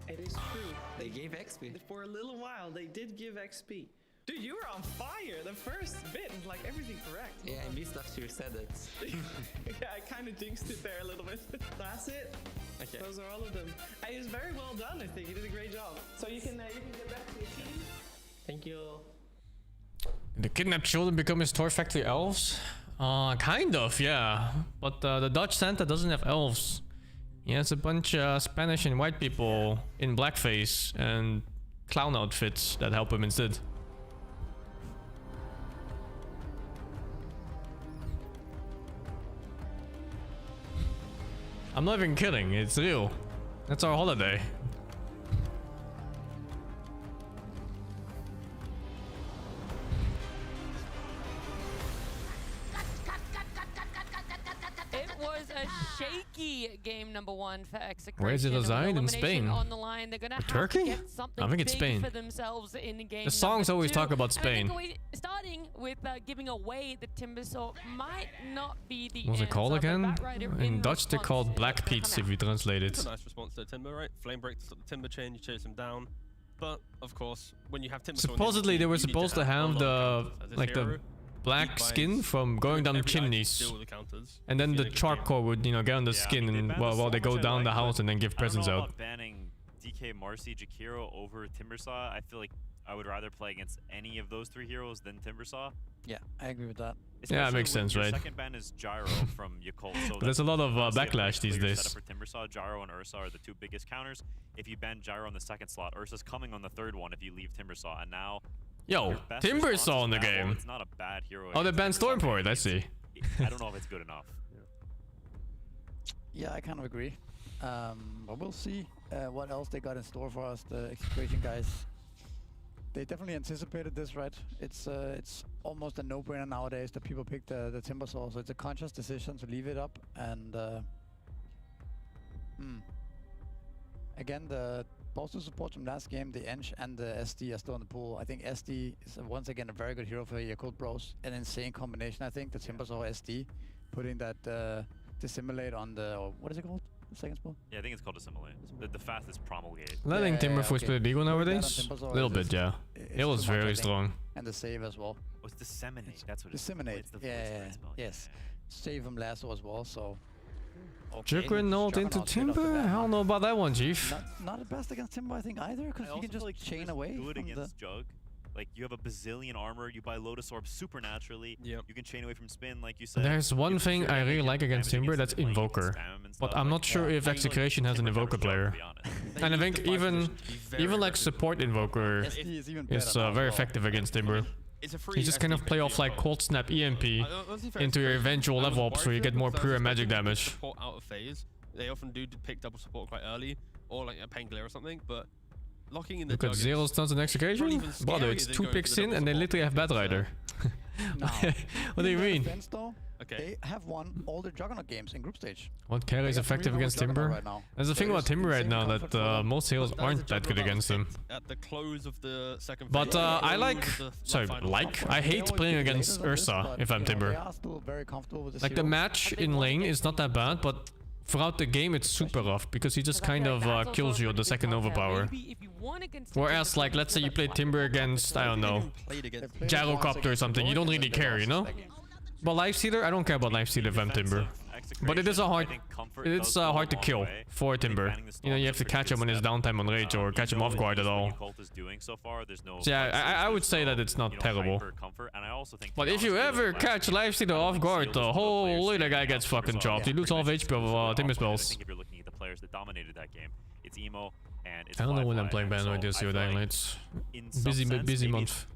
It is true. They gave XP. For a little while, they did give XP. Dude, you were on fire. The first bit was like everything correct. Yeah, I missed after you said that. Yeah, I kind of jinxed it there a little bit. That's it. Okay. Those are all of them. And it was very well done, I think. You did a great job. So you can get back to your team. Thank you. Did the kidnapped children become his toy factory elves? Kind of, yeah. But the Dutch Santa doesn't have elves. He has a bunch of Spanish and white people in blackface and clown outfits that help him instead. I'm not even kidding, it's real. That's our holiday. It was a shaky game number one for Execration. Where is it designed? In Spain? On the line. They're gonna have Turkey? to get something I think it's big Spain. for themselves in the game. The songs always talk about Spain. Starting with giving away the Timber Saw might not be the What's it called answer, again? but Batrider In Dutch they're response called is Black gonna Peats come if you translate It's it. a nice response to Timber, right? Flame break to stop the Timber chain, you chase him down. But of course, when you have Timber Saw on the Supposedly they team, were you need supposed to a have lot the of counters. As like hero, the black he skin buys from going down the every item to chimneys, deal with the counters. and then If the you get charcoal would get on the skin and while they go down the house and then give presents I don't know out. about banning DK, Marcy, Jakiro over Timbersaw. I feel like I would rather play against any of those three heroes than Timbersaw. Yeah, I agree with that. Yeah, it makes Especially when sense, your right? Second ban is Gyro from Yakult. So But there's a lot of honestly, backlash these clear days. setup for Timbersaw, Gyro, and Ursa are the two biggest counters. If you ban Gyro on the second slot, Ursa's coming on the third one if you leave Timbersaw. And now, Yo, your best response is Timbersaw in the that, well, game. it's not a bad hero. Oh, they against banned Timbersaw, Stormport, I see. I don't know if it's good enough. Yeah, I kind of agree. But we'll see what else they got in store for us, the Execration guys. They definitely anticipated this, right? It's almost a no-brainer nowadays that people pick the Timber Saw, so it's a conscious decision to leave it up. And again, the bolster support from last game, the Ench and the SD are still in the pool. I think SD is once again a very good hero for Yakult Bros. An insane combination, I think. The Timber Saw SD, putting that Dissimulate on the, or what is it called? The second spell? Yeah, I think it's called Assimilate. The fastest promulgate. Letting Timberfoot okay. play Deagle Putting that on nowadays? Timbersaw A little is- bit, yeah. it's It was too much, I very think. strong. And the save as well. Oh, it's Disseminate. That's what it is. Disseminate. It's the Yeah, voice yeah, line spell. yes. Save from Lasso as well, so. Juggernaut into Timber? I don't know about that one, Chief. Not the best against Timber, I think, either, because I you also can feel just like chain Timber's away good from against Jug. Like, you have a bazillion armor, you buy Lotus Orb supernaturally, you can chain away from spin, like you said. There's one thing I really like against Timber, that's Invoker. But I'm not sure if Execration has an Invoker player. And I think even like support Invoker is very effective against Timber. You just kind of play off like Cold Snap EMP into your eventual level ups where you get more pure magic damage. Support out of phase. They often do pick double support quite early, or like a Pangolier or something, but locking in the Look at 0 stuns and Execution? Brother, it's 2 picks in and they literally have Bad Rider. What do you mean? They have won all the Juggernaut games in group stage. What carry is effective against Timber? There's a thing about Timber right now that most heroes aren't that good against him. At the close of the second But I like... Sorry, I hate playing against Ursa if I'm Timber. Like the match in lane is not that bad, but throughout the game it's super rough because he just kind of kills you on the second overpower. Whereas like let's say you play Timber against, I don't know, Gyrocopter or something, you don't really care, you know? But Lifestealer, I don't care about Lifestealer if I'm Timber. But it is hard to kill for Timber. You know, you have to catch him on his downtime on Rage or catch him off guard at all. So yeah, I would say that it's not terrible. But if you ever catch Lifestealer off guard, holy, that guy gets fucking chopped. You lose all of HP of Timber spells. If you're looking at the players that dominated that game, it's Emo and it's I don't know when I'm playing Banner this year, Dying Lights. Busy month.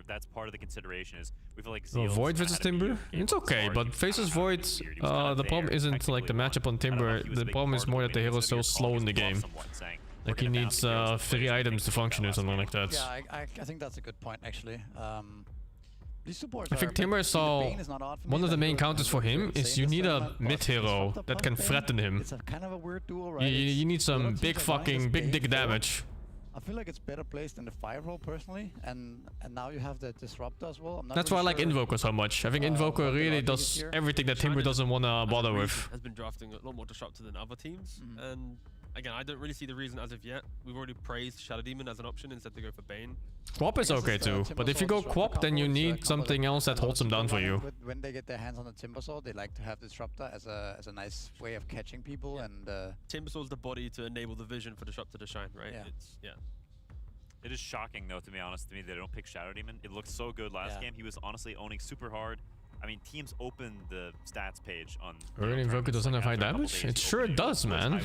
That's part of the consideration is we feel like Void versus Timber? It's okay, but faces Void, the problem isn't like the matchup on Timber, the problem is more that the hero is so slow in the game. Like he needs 3 items to function or something like that. Yeah, I think that's a good point actually. I think Timber saw one of the main counters for him is you need a mid hero that can threaten him. It's a kind of a weird duo, right? You need some big dick damage. I feel like it's better placed in the 5 role personally, and now you have the Disruptor as well. That's why I like Invoker so much. I think Invoker really does everything that Timber doesn't want to bother with. Has been drafting a lot more Disruptor than other teams, and again, I don't really see the reason as of yet. We've already praised Shadow Demon as an option instead to go for Bane. Quap is okay too, but if you go Quap, then you need something else that holds him down for you. When they get their hands on the Timbersaw, they like to have Disruptor as a nice way of catching people, and Timbersaw's the body to enable the vision for Disruptor to shine, right? Yeah. It is shocking, though, to be honest, to me, they don't pick Shadow Demon. It looked so good last game. He was honestly owning super hard. I mean, teams open the stats page on... Early Invoker doesn't have high damage? It sure does, man.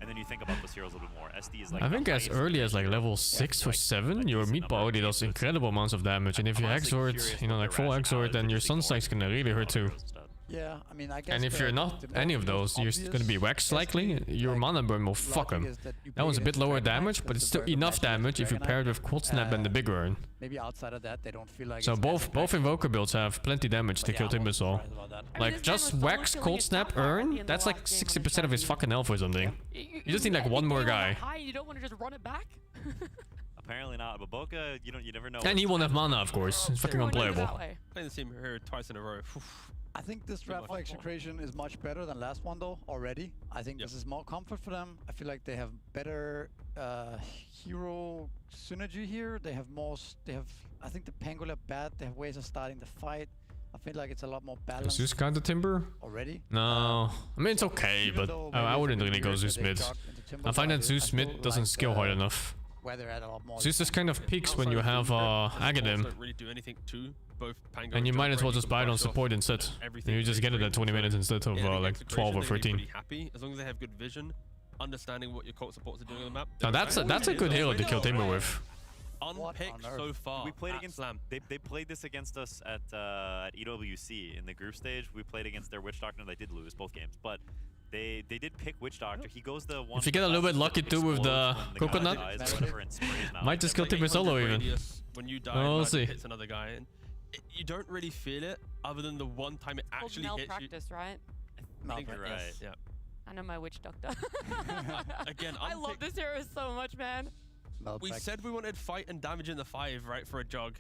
And then you think about those heroes a little bit more. SD is like... I think as early as like level 6 or 7, your meatball already does incredible amounts of damage. And if you Exort, you know, like full Exort, then your Sunstrike's gonna really hurt too. Yeah, I mean, I guess. And if you're not any of those, you're gonna be Wax likely. Your mana burn will fuck him. That one's a bit lower damage, but it's still enough damage if you pair it with Cold Snap and the big urn. Maybe outside of that, they don't feel like. So both Invoker builds have plenty damage to kill Timbersaw. Like just Wax, Cold Snap, urn. That's like 60% of his fucking health or something. You just need like one more guy. You don't want to just run it back. Apparently not, but Boca, you never know. And he won't have mana, of course. It's fucking unplayable. Playing the same hero twice in a row. I think this draft for Execration is much better than last one though, already. I think this is more comfort for them. I feel like they have better hero synergy here. They have more, I think the Pangolier bad, they have ways of starting the fight. I feel like it's a lot more balanced. Zeus counter Timber? Already? No. I mean, it's okay, but I wouldn't really go Zeus mid. I find that Zeus mid doesn't skill hard enough. Zeus just kind of peaks when you have Agadim. Don't really do anything to both Pangolier And you might as well just buy it on support instead. And you just get it at 20 minutes instead of like 12 or 13. Pretty happy as long as they have good vision, understanding what your cult supports are doing on the map. Now that's a good hero to kill Timber with. Unpicked so far. We played against Slam. They played this against us at EWC in the group stage. We played against their Witch Doctor. They did lose both games, but they did pick Witch Doctor. He goes the one. If you get a little bit lucky too with the coconut, might just kill Timber solo even. When you die, we'll see. Hits another guy, and you don't really feel it other than the one time it actually hits you. Malpractice, right? I think you're right. Yeah. I know my Witch Doctor. Again, I love this hero so much, man. We said we wanted fight and damage in the 5, right, for a Jug.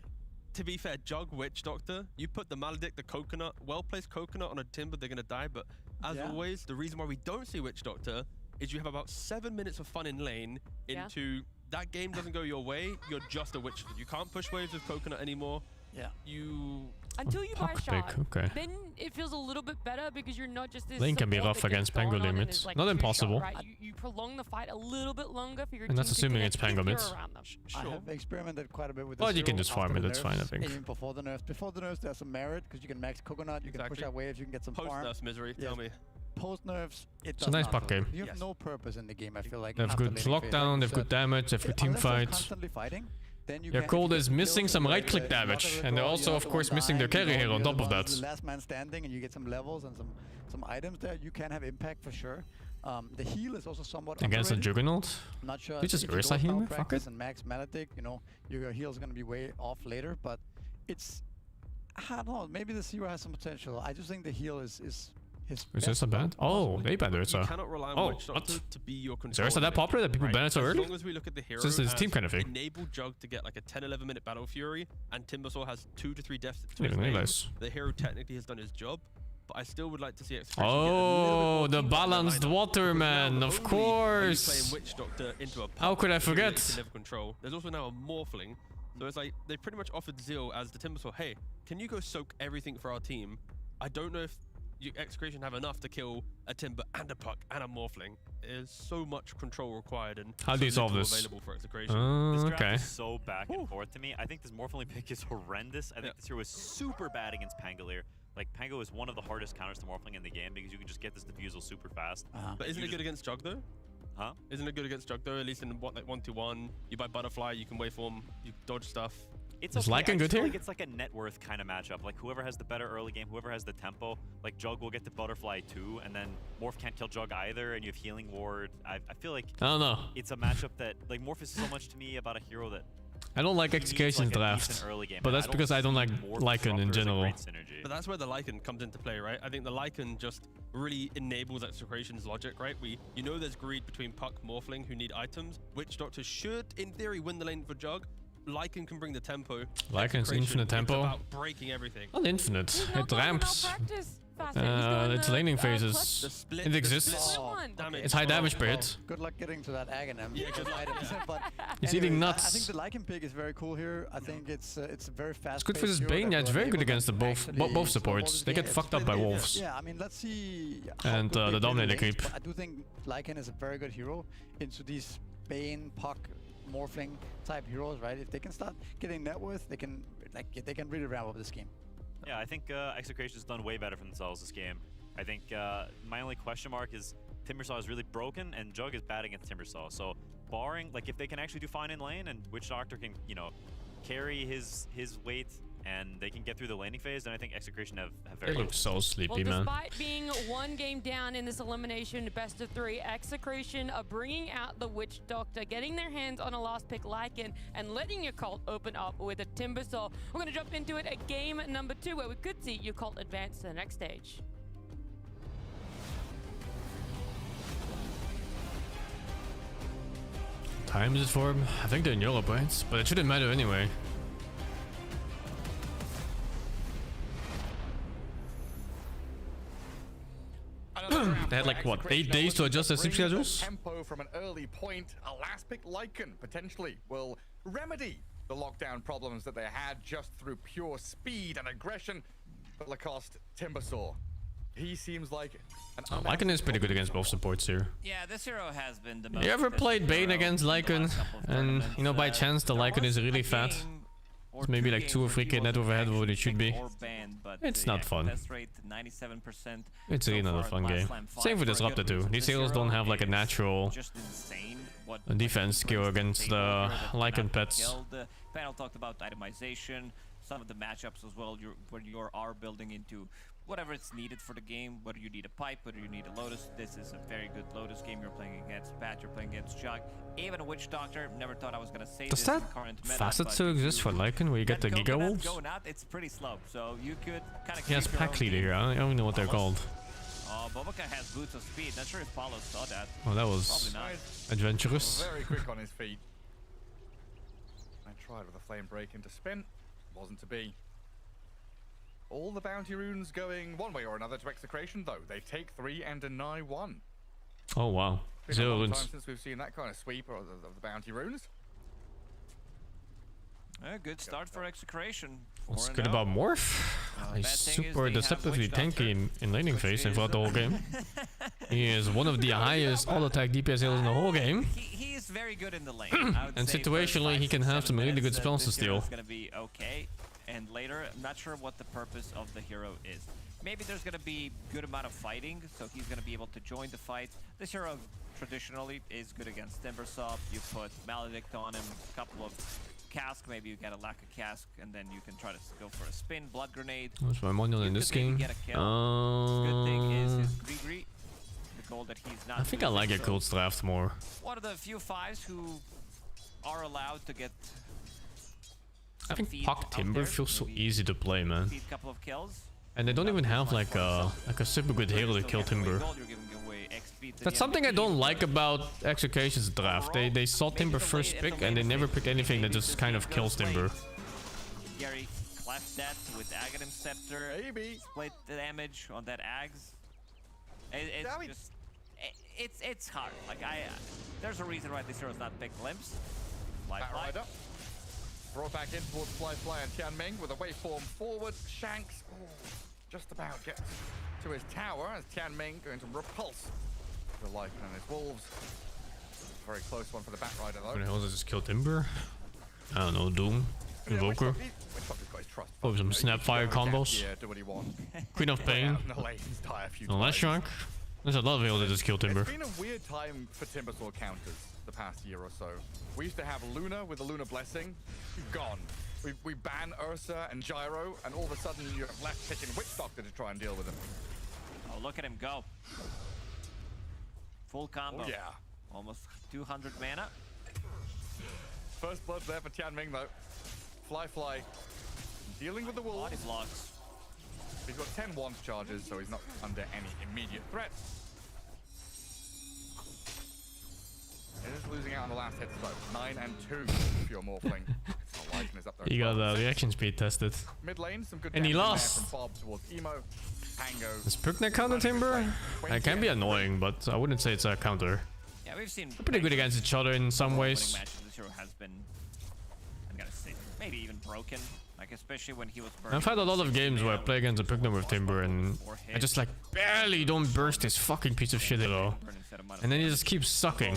To be fair, Jug, Witch Doctor, you put the Maledict, the Coconut, well-placed Coconut on a Timber, they're gonna die, but as always, the reason why we don't see Witch Doctor is you have about 7 minutes of fun in lane into that game doesn't go your way, you're just a Witch. You can't push waves with Coconut anymore. Yeah. Until you buy Puck shot, pick, okay. then it feels a little bit better because you're not just this. Lane can be support rough that gets against Pango thrown on and limits. is, like, Not two impossible. shot, right? You prolong the fight a little bit longer for your And team that's to assuming connect it's Pango if you're mids. around them. I have experimented quite a bit with But the you can zero just farm after it, the that's fine, I nerfs, think. Even before the nerfs. Before the nerfs, there's some merit because you can max coconut, you can push out waves, you can get some Post farm. nerfs misery. Yes. Tell me. Post nerfs, It's a nice puck game. You have no purpose in the game. I feel like They have after good laning phase, lockdown, like they have good damage, they have good team unless they're fights. constantly fighting, then you Your can- cold if you is get missing killed some in the right click wave, you're not damage, gonna and they're go, also you're of the course one missing their dying, carry you here know, on you're top the of ones that. the last man standing, and you get some levels and some items there. You can have impact for sure. The heal is also somewhat Against a underrated. Juggernaut? Not sure. They just if you Ursa go heal power me? Fuck practice it. and max Maledict, you know, your heal is going to be way off later, but it's, I don't know, maybe the zero has some potential. I just think the heal is his Is best Ursa banned? Oh, they banned You Ursa. cannot rely on Oh, Witch Doctor what? to be your Is control. Ursa that popular that people ban it so early? As long as we look at the hero This is as team kind of thing. enable Jug to get like a 10-11 minute Battle Fury, and Timbersaw has 2 to 3 deaths to Didn't his even name, realize. the hero technically has done his job. But I still would like to see Execution Oh, get a little the bit more teamwork in their balanced lineup, water because now man, not of only are you course. playing Witch Doctor into a How could I puck that you forget? can never control. There's also now a Morphling. So it's like they pretty much offered Zeal as the Timbersaw, hey, can you go soak everything for our team? I don't know if you Execration have enough to kill a Timber and a Puck and a Morphling. There's so much control required and How so do you solve little this? available for Execration. This draft okay. is so back and forth to me. I think this Morphling pick is horrendous. I think this hero is super bad against Pangolier. Like, Pango is one of the hardest counters to Morphling in the game because you can just get this diffusal super fast. But isn't it good against Jug though? Huh? Isn't it good against Jug though? At least in what, like 1-2-1, you buy Butterfly, you can waveform, you dodge stuff. It's Is okay. Lycan I good just feel here? like it's like a net worth kind of matchup. Like whoever has the better early game, whoever has the tempo, like Jug will get the Butterfly too, and then Morph can't kill Jug either, and you have Healing Ward. I feel like I don't know. it's a matchup that, like, Morph is so much to me about a hero that I don't like he needs, Execution's like, a draft, decent early game, but and that's because I don't like Morph Lycan Trucker in is a general. great synergy. But that's where the Lycan comes into play, right? I think the Lycan just really enables Execration's logic, right? You know there's greed between Puck, Morphling, who need items. Witch Doctor should, in theory, win the lane for Jug. Lycan can bring the tempo. Lycan's Execration, infinite tempo. It's about breaking everything. Not infinite. It ramps. Its It's laning phases. It exists. It's high damage per hit. Good luck getting to that Aghanim. Yeah, good luck. But It's anyways, eating I nuts. think the Lycan pick is very cool here. I think it's very fast. It's good for this Bane. Yeah, it's very good against the both supports. They get fucked up by wolves. Yeah, I mean, let's see. How And good they the play dominator lanes, creep. but I do think Lycan is a very good hero into these Bane, Puck, Morphling type heroes, right? If they can start getting net worth, they can really ramp up this game. Yeah, I think Execration has done way better for themselves this game. I think my only question mark is Timbersaw is really broken and Jug is bad against Timbersaw. So barring, like, if they can actually do fine in lane and Witch Doctor can, you know, carry his weight and they can get through the laning phase, then I think Execration have very They look so sleepy, man. Despite being one game down in this elimination best of 3, Execration are bringing out the Witch Doctor, getting their hands on a last pick Lycan, and letting your cult open up with a Timbersaw. We're going to jump into it at game number 2, where we could see your cult advance to the next stage. Time is it for him? I think they're in Europe, right? But it shouldn't matter anyway. They had like, what, 8 days to adjust their sleep schedules? Tempo from an early point, a last pick Lycan potentially will remedy the lockdown problems that they had just through pure speed and aggression. But Lacoste Timbersaw, he seems like an Lycan is pretty good against both supports here. Yeah, this hero has been the most. You ever played Bane against Lycan? And, you know, by chance the Lycan is really fat? It's maybe like 2 or 3k net overhead of what it should be. It's not fun. It's really not a fun game. Same for Disruptor too. These heroes don't have like a natural defense skill against the Lycan pets. Panel talked about itemization, some of the matchups as well, where you are building into whatever it's needed for the game, whether you need a pipe, whether you need a Lotus. This is a very good Lotus game. You're playing against Pat, you're playing against Jug, even a Witch Doctor. Never thought I was gonna say Does this that in current meta, facet but still exist for Lycan where you get the Giga Wolves? going out, it's pretty slow, so you could kind of. Yes, pack leader here. I don't know what they're called. Oh, Boboka has boots of speed. Not sure if Paulo saw that. Oh, that was Probably not. adventurous. Very quick on his feet. I tried with a flame break into spin. Wasn't to be. All the bounty runes going one way or another to Execration, though. They take 3 and deny 1. Oh wow. Been a 0 long runes. time since we've seen that kind of sweep of the bounty runes. A good start for Execration. What's good about Morph? He's super deceptively tanky in laning phase and throughout the whole game. He is one of the highest all-attack DPS healers in the whole game. He is very good in the lane. And situationally, he can have some really good spells to steal. It's gonna be okay. And later, I'm not sure what the purpose of the hero is. Maybe there's gonna be good amount of fighting, so he's gonna be able to join the fight. This hero traditionally is good against Timbersaw. You put Maledict on him, a couple of cask, maybe you get a lack of cask, and then you can try to go for a spin, blood grenade. What's my money in this game? Good thing is his Grigri, the goal that he's not. I think I like a Cold Draft more. One of the few fives who are allowed to get. I think Puck Timber feels so easy to play, man. Feed couple of kills. And they don't even have like a super good hero to kill Timber. That's something I don't like about Execution's draft. They saw Timber first pick and they never pick anything that just kind of kills Timber. Gary left that with Aghanim Scepter. Split the damage on that Ags. It's hard. Like there's a reason why this hero's not picked Glimpse. Batrider. Brought back in towards Fly and Tianming with a waveform forward. Shanks just about gets to his tower as Tianming going to repulse the Lycan and his wolves. Very close one for the Batrider though. What the hell does this kill Timber? I don't know, Doom. Invoker. Oh, some Snapfire combos. Yeah, do what he wants. Queen of Pain. No less Shrunk. There's a lot of heroes that just kill Timber. It's been a weird time for Timbersaw counters the past year or so. We used to have Luna with the Luna Blessing. Gone. We ban Ursa and Gyro, and all of a sudden you're left picking Witch Doctor to try and deal with him. Oh, look at him go. Full combo. Oh, yeah. Almost 200 mana. First blood there for Tianming though. Fly. Dealing with the wolves. Body blocks. He's got 10 wand charges, so he's not under any immediate threat. It is losing out on the last hit though. 9 and 2 if you're Morphling. Lycan is up there. He got reaction speed tested. Mid lane, some good and he lost. From Bob towards Emo. Pango. Does Pugnet counter Timber? It can be annoying, but I wouldn't say it's a counter. Yeah, we've seen. They're pretty good against each other in some ways. This hero has been, I'm gonna say, maybe even broken. Like especially when he was. I've had a lot of games where I play against a Pugnet with Timber, and I just like barely don't burst this fucking piece of shit hero, and then he just keeps sucking.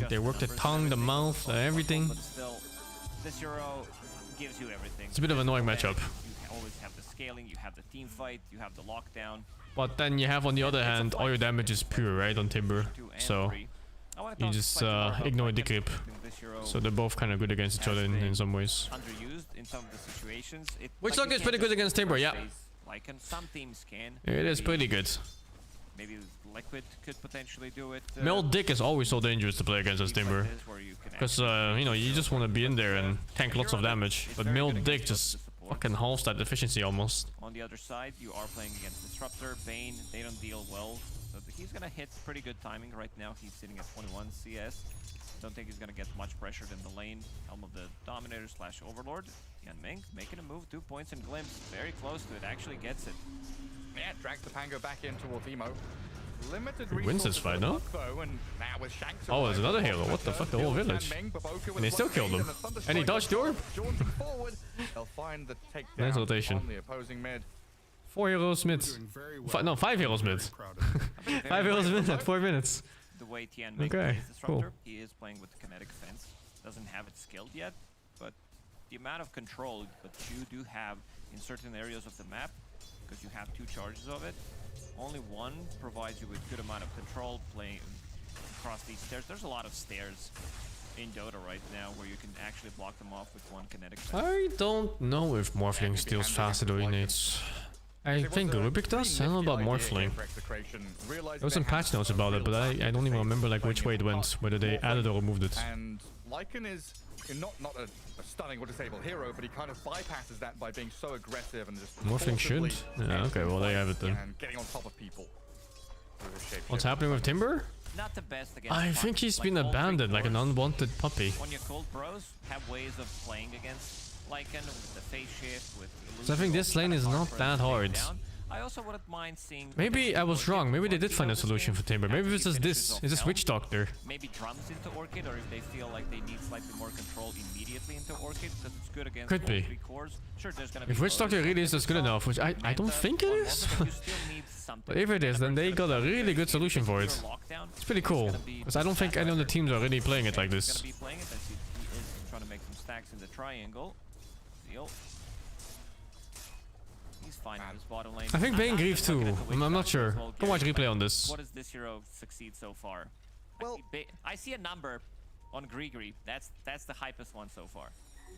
They work the tongue, the mouth, everything. But still, this hero gives you everything. It's a bit of an annoying matchup. You always have the scaling, you have the team fight, you have the lockdown. But then you have on the other hand, all your damage is pure, right, on Timber. So you just ignore the creep. So they're both kind of good against each other in some ways. Underused in some of the situations. Witch Doctor is pretty good against Timber, yeah. Like some teams can. It is pretty good. Maybe Liquid could potentially do it. Mill Dick is always so dangerous to play against as Timber. Because, you know, you just want to be in there and tank lots of damage. But Mill Dick just fucking halves that efficiency almost. On the other side, you are playing against Disruptor, Bane. They don't deal well. So he's going to hit pretty good timing right now. He's sitting at 21 CS. Don't think he's going to get much pressured in the lane. Helm of the Dominator / Overlord. Tianming making a move, 2 points and Glimpse. Very close to it, actually gets it. Yeah, drags the Pango back in towards Emo. Limited he wins this fight, no? Oh, there's another hero. What the fuck? The whole village. And they still killed him. And he dodged the orb. Nice rotation. 4 heroes mid. No, 5 heroes mid. 5 heroes mid at 4 minutes. The way Tianming plays Disruptor, he is playing with the kinetic fence. Doesn't have it skilled yet, but the amount of control that you do have in certain areas of the map, because you have 2 charges of it, only one provides you with good amount of control playing across these stairs. There's a lot of stairs in Dota right now where you can actually block them off with 1 kinetic fence. I don't know if Morphling steals faster or innate. I think Rubik does. I don't know about Morphling. There was some patch notes about it, but I don't even remember like which way it went, whether they added or removed it. And Lycan is not a stunning or disabled hero, but he kind of bypasses that by being so aggressive and just Morphling should. Yeah, okay, well they have it then. And getting on top of people. What's happening with Timber? Not the best against I think he's been abandoned like an unwanted puppy. When your cold pros have ways of playing against Lycan with the phase shift, with So I think this lane is not that hard. I also wouldn't mind seeing. Maybe I was wrong. Maybe they did find a solution for Timber. Maybe it's just this. It's this Witch Doctor. Maybe drums into Orchid, or if they feel like they need slightly more control immediately into Orchid, because it's good against Could all be. 3 cores. Sure, there's gonna If be Witch Doctor really is just good enough, which I don't think it is. But if it is, then they got a really good solution for it. It's pretty cool. Because I don't think any of the teams are really playing it like this. Gonna be playing it. He is trying to make some stacks in the triangle. Zeal. He's fine in his bottom lane. I think Bane Grief too. I'm not sure. Well, Go watch replay on this. What does this hero succeed so far? Well, I see a number on Grigri. That's the hypest one so far.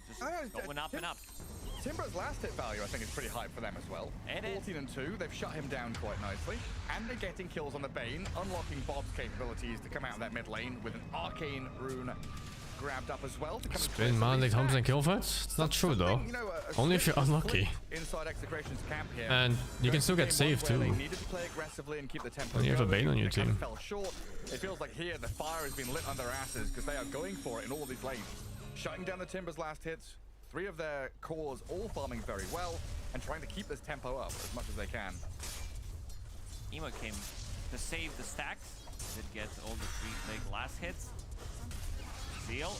Just going up and up. Timber's last hit value, I think, is pretty high for them as well. It 14 and 2. They've shut him down quite nicely. And they're getting kills on the Bane, unlocking Bob's capabilities to come out of that mid lane with an arcane rune grabbed up as well. To come Spin mandate homes and kill fights? It's not true though. Only if you're unlucky. Inside Execration's camp here. And you can still get saved too. They needed to play aggressively and keep the tempo And you have a going. Bane on your They kind team. of fell short. It feels like here the fire has been lit on their asses because they are going for it in all of these lanes. Shutting down the Timber's last hits. 3 of their cores all farming very well and trying to keep this tempo up as much as they can. Emo came to save the stacks. Did get all the 3 big last hits. Zeal.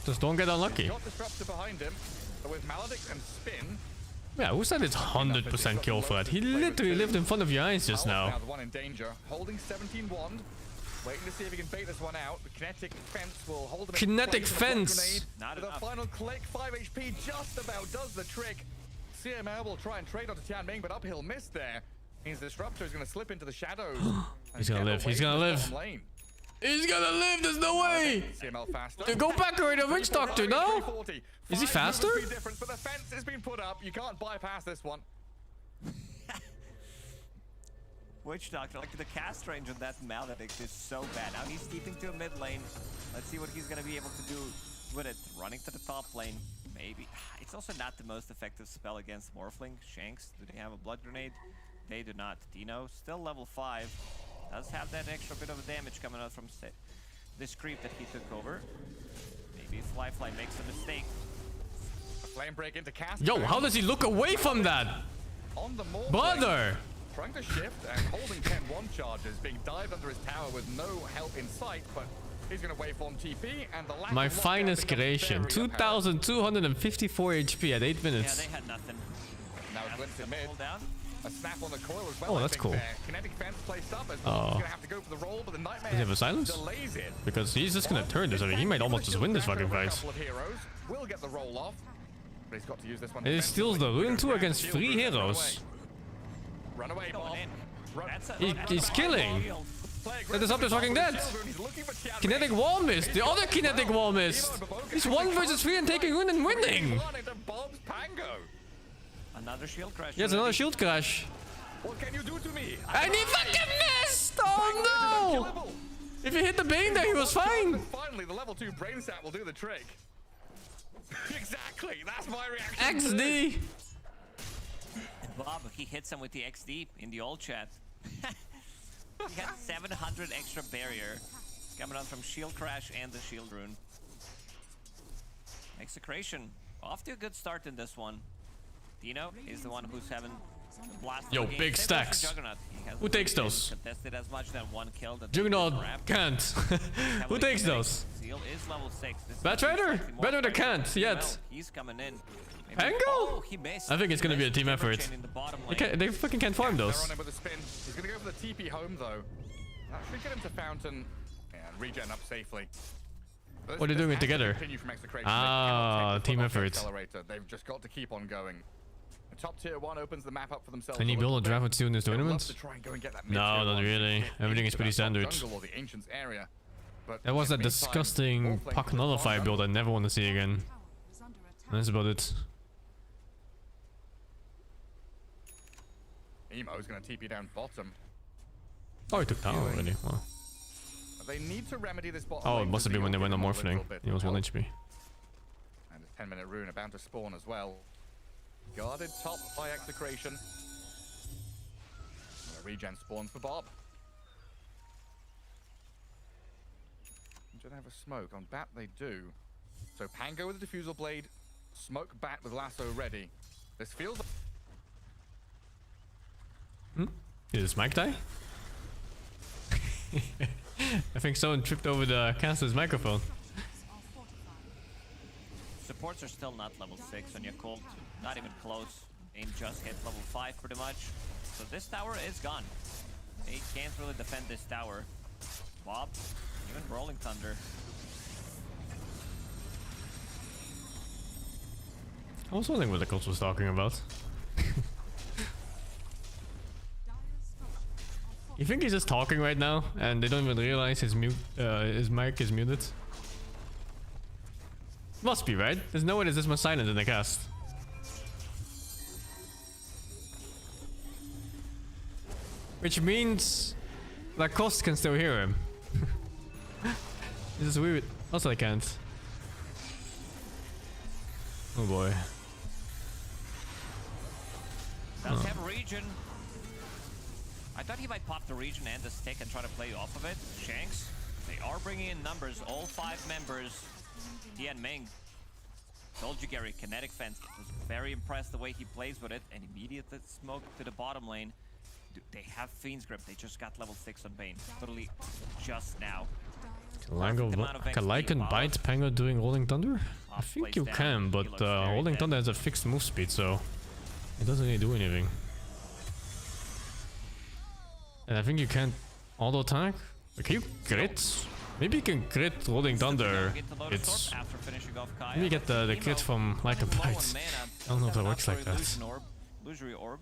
Just don't get unlucky. Got Disruptor behind him, but with Maledict and Spin. Yeah, who said it's 100% kill threat? He literally lived in front of your eyes just now. The one in danger, holding 17 wand. Waiting to see if he can bait this one out. The kinetic fence will hold him. Kinetic fence. Not with a final click, 5 HP just about does the trick. CML will try and trade onto Tian Ming, but uphill miss there. Means Disruptor is going to slip into the shadows. He's gonna live. He's gonna live. He's gonna live. There's no way. CML faster. Dude, go back already, the Witch Doctor. No. Is he faster? But the fence has been put up. You can't bypass this one. Witch Doctor, like the cast range on that Maledict is so bad. Now he's steeping to a mid lane. Let's see what he's gonna be able to do with it. Running to the top lane, maybe. It's also not the most effective spell against Morphling. Shanks, do they have a blood grenade? They do not. Dino, still level 5. Does have that extra bit of damage coming out from this creep that he took over. Maybe Fly makes a mistake. A flame break into cast. Yo, how does he look away from that? On the Morphling. Brother! Trying to shift and holding 10-1 charges, being dived under his tower with no help in sight, but he's going to waveform TP and the lack My of finest creation. 2,254 HP at 8 minutes. Yeah, they had nothing. Now a glimpse in mid. Down. A snap on the coil as well. Oh, that's cool. There. Kinetic fence placed up as well. He's going to have to go for the roll, but the Nightmare Does he have a silence? delays it. Because he's just gonna turn this. I mean, he might almost just win this fucking fight. A couple of heroes will get the roll off, but he's got to use this one. And he steals the rune too against 3 heroes. Run away, Bob. He's killing. The Disruptor's fucking dead. Kinetic wall missed. The other kinetic wall missed. He's 1 versus 3 and taking rune and winning. Another shield crash. Yes, another shield crash. What can you do to me? And he fucking missed! Oh no! If he hit the Bane there, he was fine. Finally, the level 2 brain sap will do the trick. Exactly, that's my reaction. XD. And Bob, he hits him with the XD in the old chat. He got 700 extra barrier coming on from shield crash and the shield rune. Execration off to a good start in this one. Dino is the one who's having the blast. Yo, big stacks. Who takes those? Contested as much than 1 kill. Juggernaut can't. Who takes those? Zeal is level 6. Batrider? Batrider can't yet. He's coming in. Pango? Oh, he missed. I think it's gonna be a team effort. They fucking can't farm those. They're on him with a spin. He's gonna go for the TP home though. That should get him to Fountain and regen up safely. What are they doing it together? Ah, team effort. They've just got to keep on going. The top tier 1 opens the map up for themselves. Can he build a draft with 2 in this tournament? No, not really. Everything is pretty standard. That was that disgusting puck nullifier build I never want to see again. That's about it. Emo's gonna TP down bottom. Oh, he took tower already. Wow. They need to remedy this bottom. Oh, it must have been when they went on Morphling. He was 1 HP. And a 10-minute rune about to spawn as well. Guarded top by Execration. Regen spawns for Bob. Do they have a smoke? On Bat they do. So Pango with the Diffusal Blade. Smoke Bat with Lasso ready. This feels... Did this mic die? I think someone tripped over the caster's microphone. Supports are still not level 6 on Yakult. Not even close. Aim just hit level 5 pretty much. So this tower is gone. They can't really defend this tower. Bob, even Rolling Thunder. I was wondering what the coach was talking about. You think he's just talking right now and they don't even realize his mic is muted? Must be, right? There's no way there's this much silence in the cast. Which means Lacoste can still hear him. This is weird. Also I can't. Oh boy. Does have a region. I thought he might pop the region and the stick and try to play off of it. Shanks, they are bringing in numbers, all 5 members. Tian Ming. Told you, Gary, kinetic fence. Was very impressed the way he plays with it and immediately smoked to the bottom lane. Dude, they have Fiend's Grip. They just got level 6 on Bane. Literally just now. Can Lycan bite Pango doing Rolling Thunder? I think you can, but Rolling Thunder has a fixed move speed, so it doesn't really do anything. And I think you can't auto attack. Can you crit? Maybe you can crit Rolling Thunder. It's maybe you get the crit from Lycan bite. I don't know if that works like that. Illusory Orb.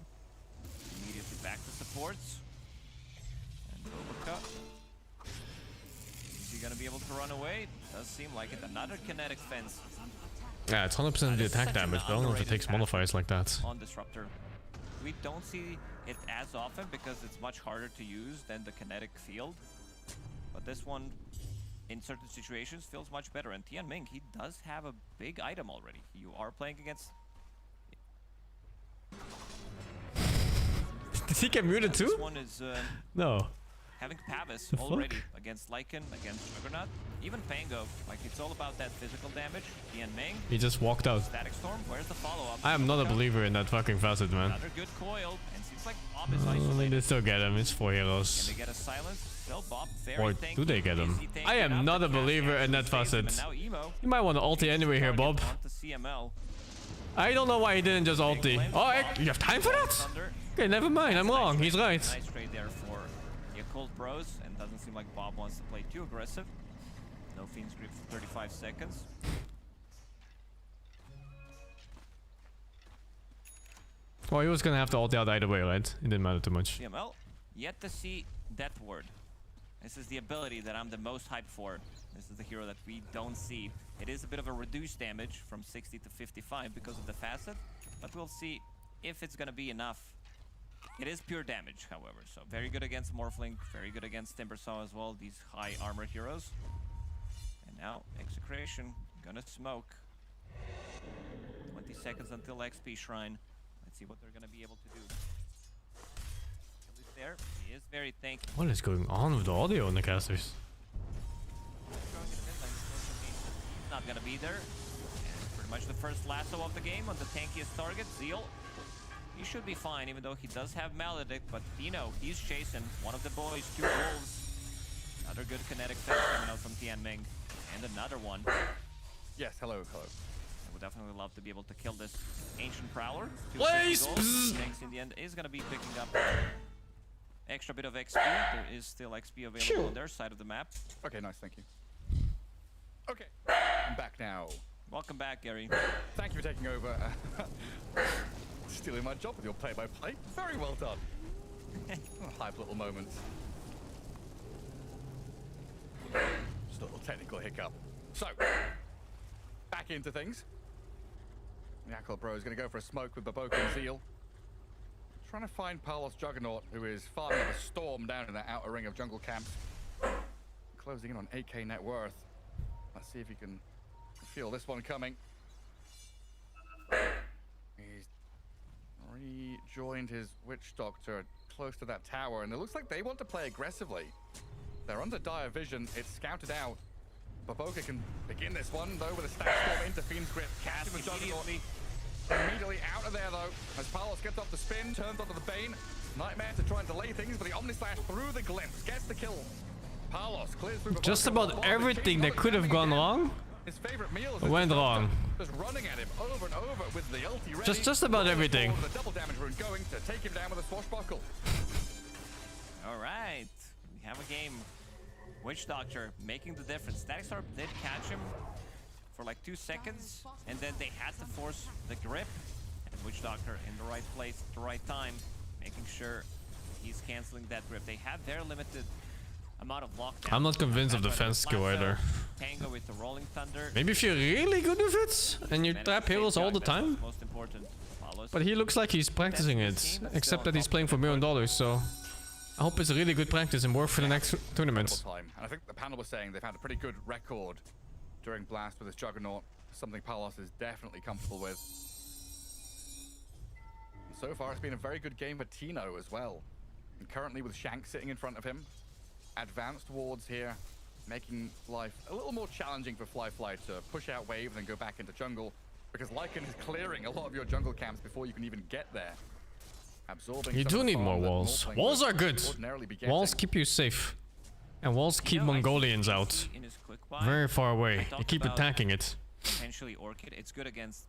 Immediately back to supports. And overcut. Is he gonna be able to run away? Does seem like it. Another kinetic fence. Yeah, it's 100% the attack damage, but I don't know if it takes modifiers like that. On Disruptor. We don't see it as often because it's much harder to use than the kinetic field. But this one, in certain situations, feels much better. And Tian Ming, he does have a big item already. You are playing against... Did he get muted too? This one is... No. Having Pavis already against Lycan, against Juggernaut, even Pango. Like, it's all about that physical damage. Tian Ming. He just walked out. Static Storm, where's the follow-up? I am not a believer in that fucking facet, man. Another good coil, and seems like Bob is isolated. They still get him, it's 4 heroes. Can they get a silence? Still Bob, very Or do they get him? I am not a believer in that facet. You might want to ulti anyway here, Bob. I don't know why he didn't just ulti. Oh, you have time for that? Okay, never mind, I'm wrong, he's right. Nice trade there for Yakult Bros, and doesn't seem like Bob wants to play too aggressive. No Fiend's Grip for 35 seconds. Well, he was gonna have to ulti out either way, right? It didn't matter too much. CML, yet to see Death Ward. This is the ability that I'm the most hyped for. This is the hero that we don't see. It is a bit of a reduced damage from 60 to 55 because of the facet, but we'll see if it's gonna be enough. It is pure damage, however, so very good against Morphling, very good against Timbersaw as well, these high armor heroes. And now, Execration, gonna smoke. 20 seconds until XP Shrine. Let's see what they're gonna be able to do. There, he is very tanky. What is going on with the audio in the casters? He's not gonna be there. And pretty much the first lasso of the game on the tankiest target, Zeal. He should be fine, even though he does have Maledict, but Dino, he's chasing one of the boys, 2 wolves. Another good kinetic fence coming out from Tian Ming. And another one. Yes, hello. I would definitely love to be able to kill this Ancient Prowler. Please! Shanks in the end is gonna be picking up extra bit of XP. There is still XP available on their side of the map. Okay, nice, thank you. Okay, I'm back now. Welcome back, Gary. Thank you for taking over. Stealing my job with your play-by-play. Very well done. Hype little moments. Just a little technical hiccup. So, back into things. Yakult Bro is going to go for a smoke with Baboka and Zeal. Trying to find Palos Juggernaut, who is farming the storm down in that outer ring of jungle camps. Closing in on 8k net worth. Let's see if he can feel this one coming. He's rejoined his Witch Doctor close to that tower, and it looks like they want to play aggressively. They're under dire vision. It's scouted out. Baboka can begin this one, though, with a stack storm into Fiend's Grip. Cast with Juggernaut. Immediately out of there, though, as Palos gets off the spin, turns onto the Bane. Nightmare to try and delay things, but the Omnislash through the glimpse gets the kill. Palos clears through. Just about everything that could have gone wrong His favorite meal is Went wrong. just running at him over and over with the ulti ready. Just about everything. The double damage rune going to take him down with a swashbuckle. All right, we have a game. Witch Doctor making the difference. Static Storm did catch him for like 2 seconds, and then they had to force the grip. And Witch Doctor in the right place at the right time, making sure he's canceling that grip. They have very limited amount of lockdown. I'm not convinced of the fence skill either. Tango with the Rolling Thunder. Maybe if you're really good with it and you trap heroes all the time. Most important. But he looks like he's practicing it, except that he's playing for $1 million, so I hope it's a really good practice and work for the next tournament. And I think the panel was saying they've had a pretty good record during Blast with this Juggernaut, something Palos is definitely comfortable with. And so far, it's been a very good game for Tino as well. And currently with Shank sitting in front of him, advanced wards here, making life a little more challenging for Fly to push out wave and then go back into jungle, because Lycan is clearing a lot of your jungle camps before you can even get there. Absorbing You do need more walls. Walls are good. Walls keep you safe. And walls keep Mongolians out. Very far away. They keep attacking it. Potentially Orchid. It's good against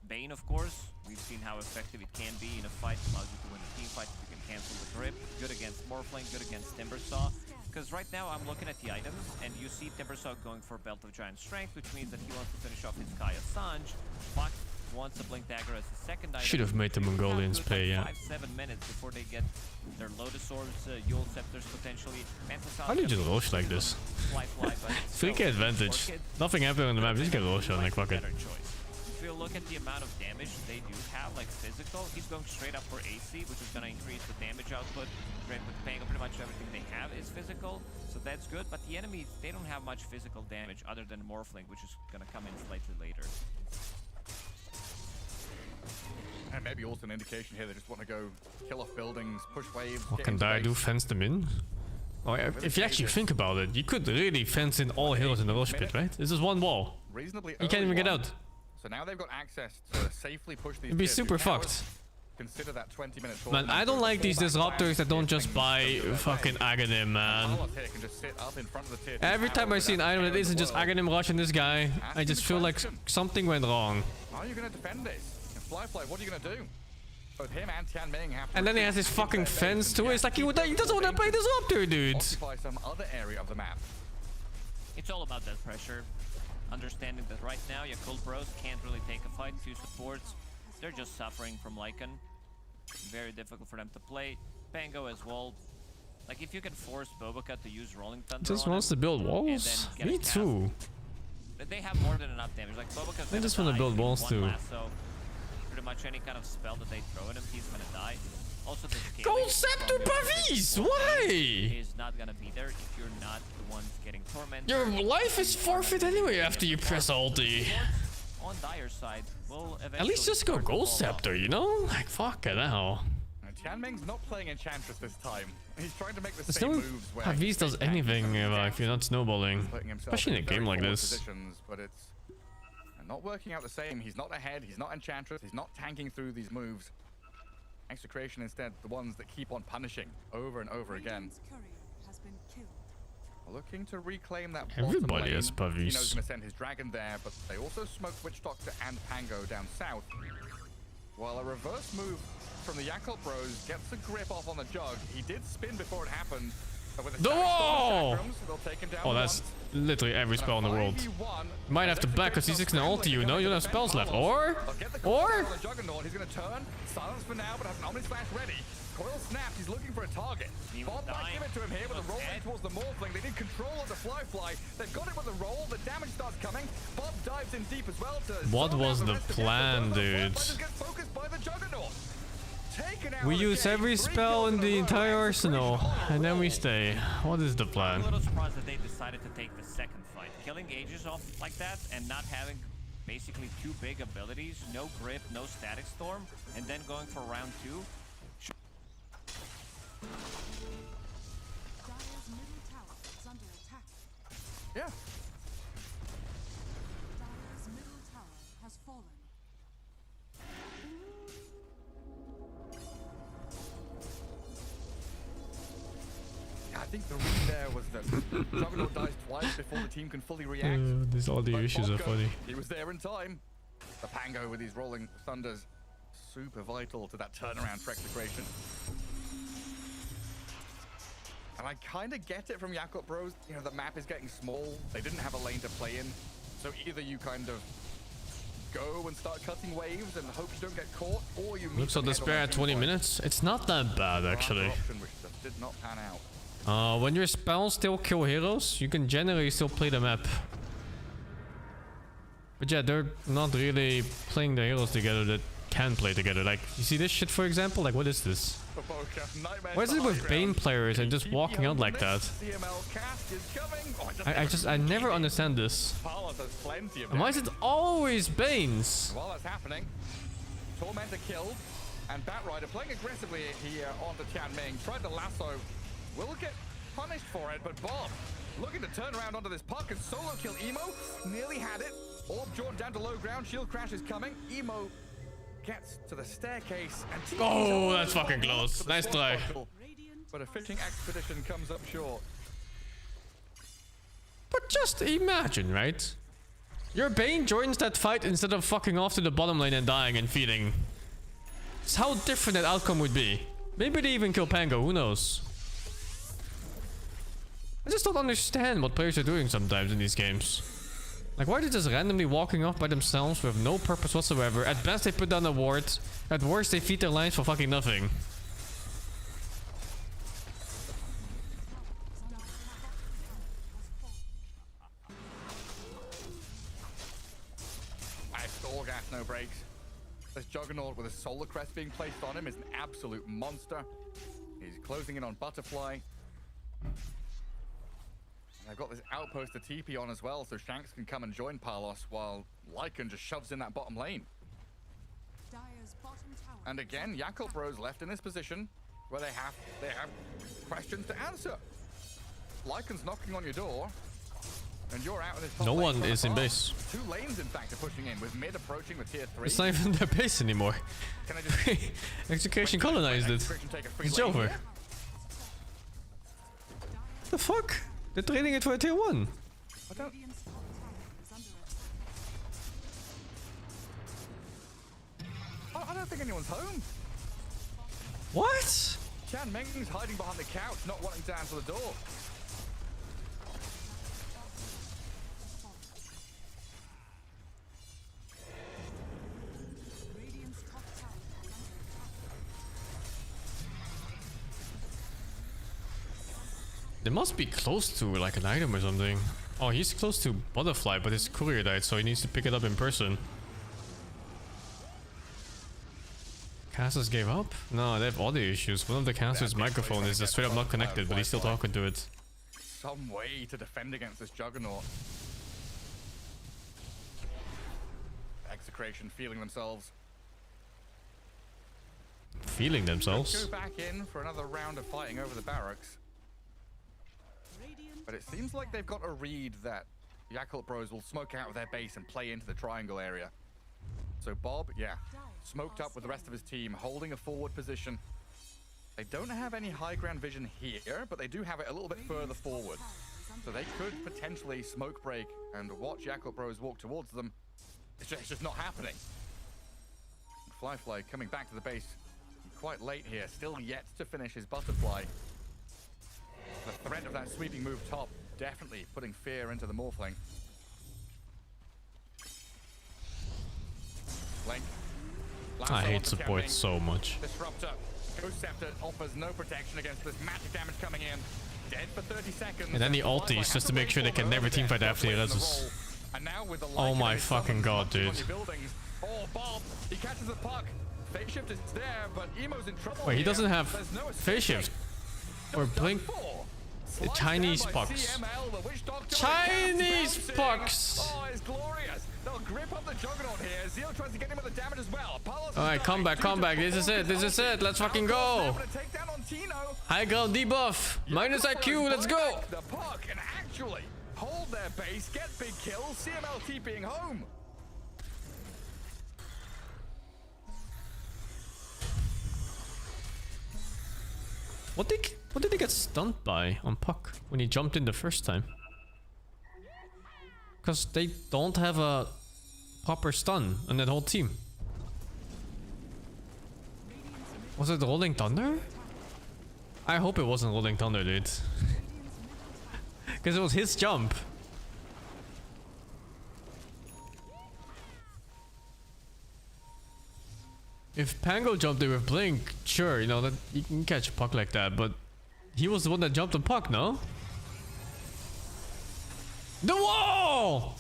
Bane, of course. We've seen how effective it can be in a fight. Allows you to win a team fight. You can cancel the grip. Good against Morphling. Good against Timbersaw. Because right now I'm looking at the items, and you see Timbersaw going for Belt of Giant Strength, which means that he wants to finish off his Kaya Sanj. Fox wants a Blink Dagger as the second item. Should have made the Mongolians pay, yeah. 5-7 minutes before they get their Lotus Orbs, Yule Scepters potentially. How did you just rush like this? 3k advantage. Nothing happened on the map, just get rush on like fuck it. If you look at the amount of damage they do have, like physical, he's going straight up for AC, which is going to increase the damage output. Great with Pango, pretty much everything they have is physical, so that's good. But the enemies, they don't have much physical damage other than Morphling, which is going to come in slightly later. And maybe also an indication here they just want to go kill off buildings, push waves. What can Dire do? Fence them in? Oh, yeah, if you actually think about it, you could really fence in all heroes in the rush pit, right? This is one wall. You can't even get out. So now they've got access to safely push these. It'd be super fucked. Consider that 20-minute. Man, I don't like these disruptors that don't just buy fucking Aghanim, man. Every time I see an item that isn't just Aghanim rushing this guy, I just feel like something went wrong. How are you going to defend this? Fly, what are you going to do? Both him and Tian Ming have to. And then he has his fucking fence too. It's like he doesn't want to play disruptor, dude. Occupy some other area of the map. It's all about that pressure. Understanding that right now your Cold Bros can't really take a fight. 2 supports, they're just suffering from Lycan. Very difficult for them to play. Pango as well. Like if you can force Bobaca to use Rolling Thunder Just wants to build walls? Me too. They have more than enough damage. Like Bobaca's I just want to build walls too. So pretty much any kind of spell that they throw at him, he's gonna die. Also, the Gold Scepter Pavis! Why? Is not gonna be there if you're not the one getting tormented. Your life is forfeit anyway after you press ulti. On Dire's side, will at least just go Gold Scepter, you know? Like, fuck it hell. Tian Ming's not playing Enchantress this time. He's trying to make the same moves where Pavis does anything if you're not snowballing. Especially in a game like this. But it's not working out the same. He's not ahead, he's not Enchantress, he's not tanking through these moves. Execration instead, the ones that keep on punishing over and over again. Looking to reclaim that bottom Everybody lane. has Pavis. Tino's going to send his dragon there, but they also smoke Witch Doctor and Pango down south. While a reverse move from the Yakult Bros gets a grip off on the Jug. He did spin before it happened. Oh, that's literally every spell in the world. Might have to back because he's 6 and ulti, you know? You don't have spells left. Or? He's going to turn. Silence for now, but has an Omni Slash ready. Coil snapped. He's looking for a target. Bob might give it to him here with a roll in towards the Morphling. They need control of the Fly. They've got it with a roll. The damage starts coming. Bob dives in deep as well to. What was the plan, dude? We use every spell in the entire arsenal, and then we stay. What is the plan? I'm a little surprised that they decided to take the second fight. Killing Aegis off like that and not having basically 2 big abilities, no grip, no static storm, and then going for round 2. Yeah. Dire's middle tower has fallen. think the read there was that Juggernaut dies twice before the team can fully react. These all the issues are funny. He was there in time. The Pango with his rolling thunders, super vital to that turnaround for Execration. And I kind of get it from Jakob Bros. You know, the map is getting small. They didn't have a lane to play in. So either you kind of go and start cutting waves and hope you don't get caught, or you Looks so despair at 20 minutes. It's not that bad, actually. Which just did not pan out. When your spells still kill heroes, you can generally still play the map. But yeah, they're not really playing the heroes together that can play together. Like, you see this shit, for example? Like, what is this? Why is it with Bane players and just walking out like that? I never understand this. And why is it always Banes? While that's happening, Tormentor killed, and Batrider playing aggressively here onto Chan Ming. Tried the lasso, will get punished for it, but Bob looking to turn around onto this puck and solo kill Emo. Nearly had it. Orb drawn down to low ground. Shield crash is coming. Emo gets to the staircase and oh, that's fucking close. Nice try. But a fishing expedition comes up short. But just imagine, right? Your Bane joins that fight instead of fucking off to the bottom lane and dying and feeding. It's how different that outcome would be. Maybe they even kill Pango, who knows? I just don't understand what players are doing sometimes in these games. Like, why are they just randomly walking off by themselves with no purpose whatsoever? At best, they put down a ward. At worst, they feed their lines for fucking nothing. All gas, no brakes. This Juggernaut with a Solar Crest being placed on him is an absolute monster. He's closing in on Butterfly. They've got this outpost to TP on as well, so Shanks can come and join Palos while Lycan just shoves in that bottom lane. And again, Jakob Bros left in this position where they have questions to answer. Lycan's knocking on your door, and you're out in this top no lane one is in base. 2 lanes, in fact, are pushing in with mid approaching with tier 3. It's not even their base anymore. Can I just Execution colonized it. It's over. Here? The fuck? They're trading it for a tier 1. I don't think anyone's home. What? Chan Meng's hiding behind the couch, not wanting to answer the door. They must be close to like an item or something. Oh, he's close to Butterfly, but his courier died, so he needs to pick it up in person. Casters gave up? No, they have audio issues. One of the casters' microphone is just straight up not connected, but he's still talking to it. Some way to defend against this Juggernaut. Execration feeling themselves. Feeling themselves? Go back in for another round of fighting over the barracks. But it seems like they've got a read that Yakult Bros will smoke out of their base and play into the triangle area. So Bob, yeah, smoked up with the rest of his team, holding a forward position. They don't have any high ground vision here, but they do have it a little bit further forward. So they could potentially smoke break and watch Yakult Bros walk towards them. It's just not happening. Flyfly coming back to the base quite late here, still yet to finish his Butterfly. The threat of that sweeping move top definitely putting fear into the Morphling. Link. I hate support so much. Disruptor. Ghost Scepter offers no protection against this magic damage coming in. Dead for 30 seconds. And then the ultis just to make sure they can never teamfight after he reses. Oh my fucking god, dude. Oh, Bob, he catches the puck. Phase shift is there, but Emo's in trouble. Wait, he doesn't have phase shift. Or blink. Chinese pucks. Chinese pucks! Oh, it's glorious. They'll grip up the Juggernaut here. Zeo tries to get him with the damage as well. Alright, come back. This is it. Let's fucking go. High ground debuff. Minus IQ, let's go. The puck and actually hold their base, get big kills. CML TPing home. What What did he get stunned by on Puck when he jumped in the first time? Because they don't have a proper stun on that whole team. Was it Rolling Thunder? I hope it wasn't Rolling Thunder, dude. Because it was his jump. If Pango jumped in with Blink, sure, you know, that you can catch a Puck like that, but he was the one that jumped on Puck, no? The wall!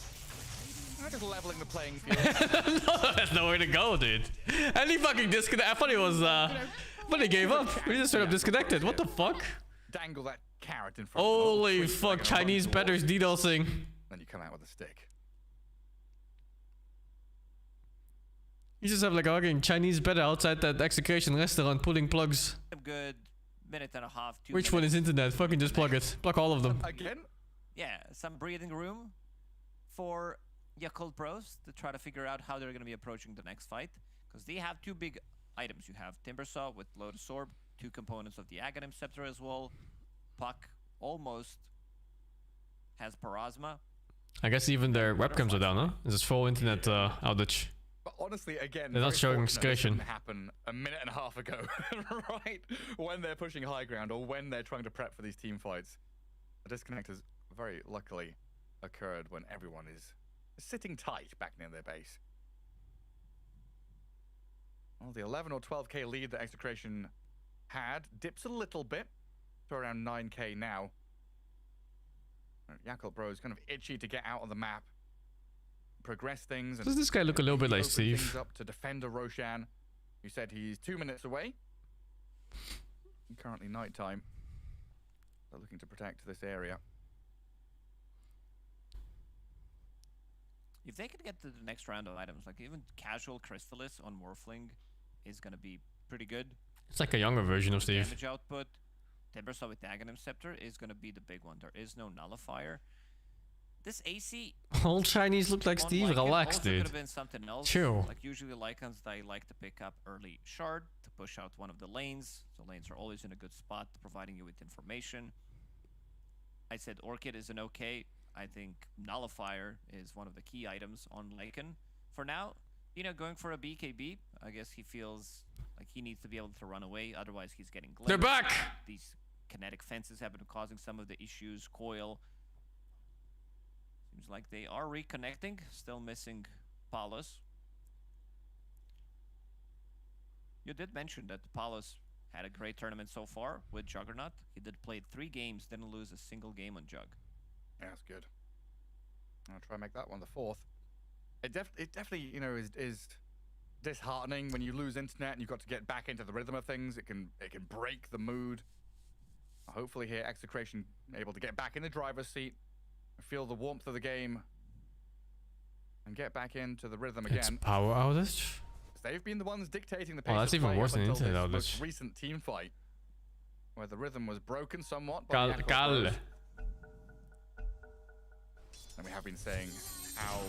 I'm just leveling the playing field. No, there's nowhere to go, dude. And he fucking disconnected. I thought he was, but he gave up. He just straight up disconnected. What the fuck? Dangle that carrot in front Holy of the fuck, Chinese betters DDoSing. Then you come out with a stick. You just have like a fucking Chinese better outside that execution restaurant pulling plugs. A good minute and a half, 2 Which minutes. one is internet? Fucking just plug it. Plug all of them. Again? Yeah, some breathing room for Yakult Bros to try to figure out how they're going to be approaching the next fight. Because they have two big items. You have Timbersaw with Lotus Orb, two components of the Aghanim Scepter as well. Puck almost has Parasma. I guess even their webcams are down, huh? This is full internet outage. But honestly, again, They're not showing escalation. escalation. Happen a minute and a half ago, right? When they're pushing high ground or when they're trying to prep for these team fights. The disconnect has very luckily occurred when everyone is sitting tight back near their base. Well, the 11 or 12k lead that Execration had dips a little bit to around 9k now. Yakult Bro is kind of itchy to get out of the map, progress things. And Does this guy look a little bit like open Steve? things up to defender Roshan, who said he's 2 minutes away. Currently nighttime. They're looking to protect this area. If they could get to the next round of items, like even casual Crystallis on Morphling is going to be pretty good. It's like a younger version of Steve. Damage output. Timbersaw with Aghanim Scepter is going to be the big one. There is no nullifier. This AC... All Chinese look like on Steve. Lycan Relax, also could dude. have been something else. Chill. Like usually Lycans, they like to pick up early Shard to push out one of the lanes. So lanes are always in a good spot, providing you with information. I said Orchid is an okay. I think Nullifier is one of the key items on Lycan. For now, you know, going for a BKB, I guess he feels like he needs to be able to run away, otherwise he's getting glimpsed. They're back! These kinetic fences have been causing some of the issues. Coil. Seems like they are reconnecting, still missing Palos. You did mention that Palos had a great tournament so far with Juggernaut. He did play 3 games, didn't lose a single game on Jug. Yeah, that's good. I'll try and make that one the 4th. It definitely, you know, is disheartening when you lose internet and you've got to get back into the rhythm of things. It can break the mood. Hopefully here, Execration able to get back in the driver's seat, feel the warmth of the game, and get back into the rhythm again. It's power outage? They've been the ones dictating the pace. Oh, that's of even play worse up than until internet this most outage. recent team fight, where the rhythm was broken somewhat. By the Yakult Cal. Bros. And we have been saying how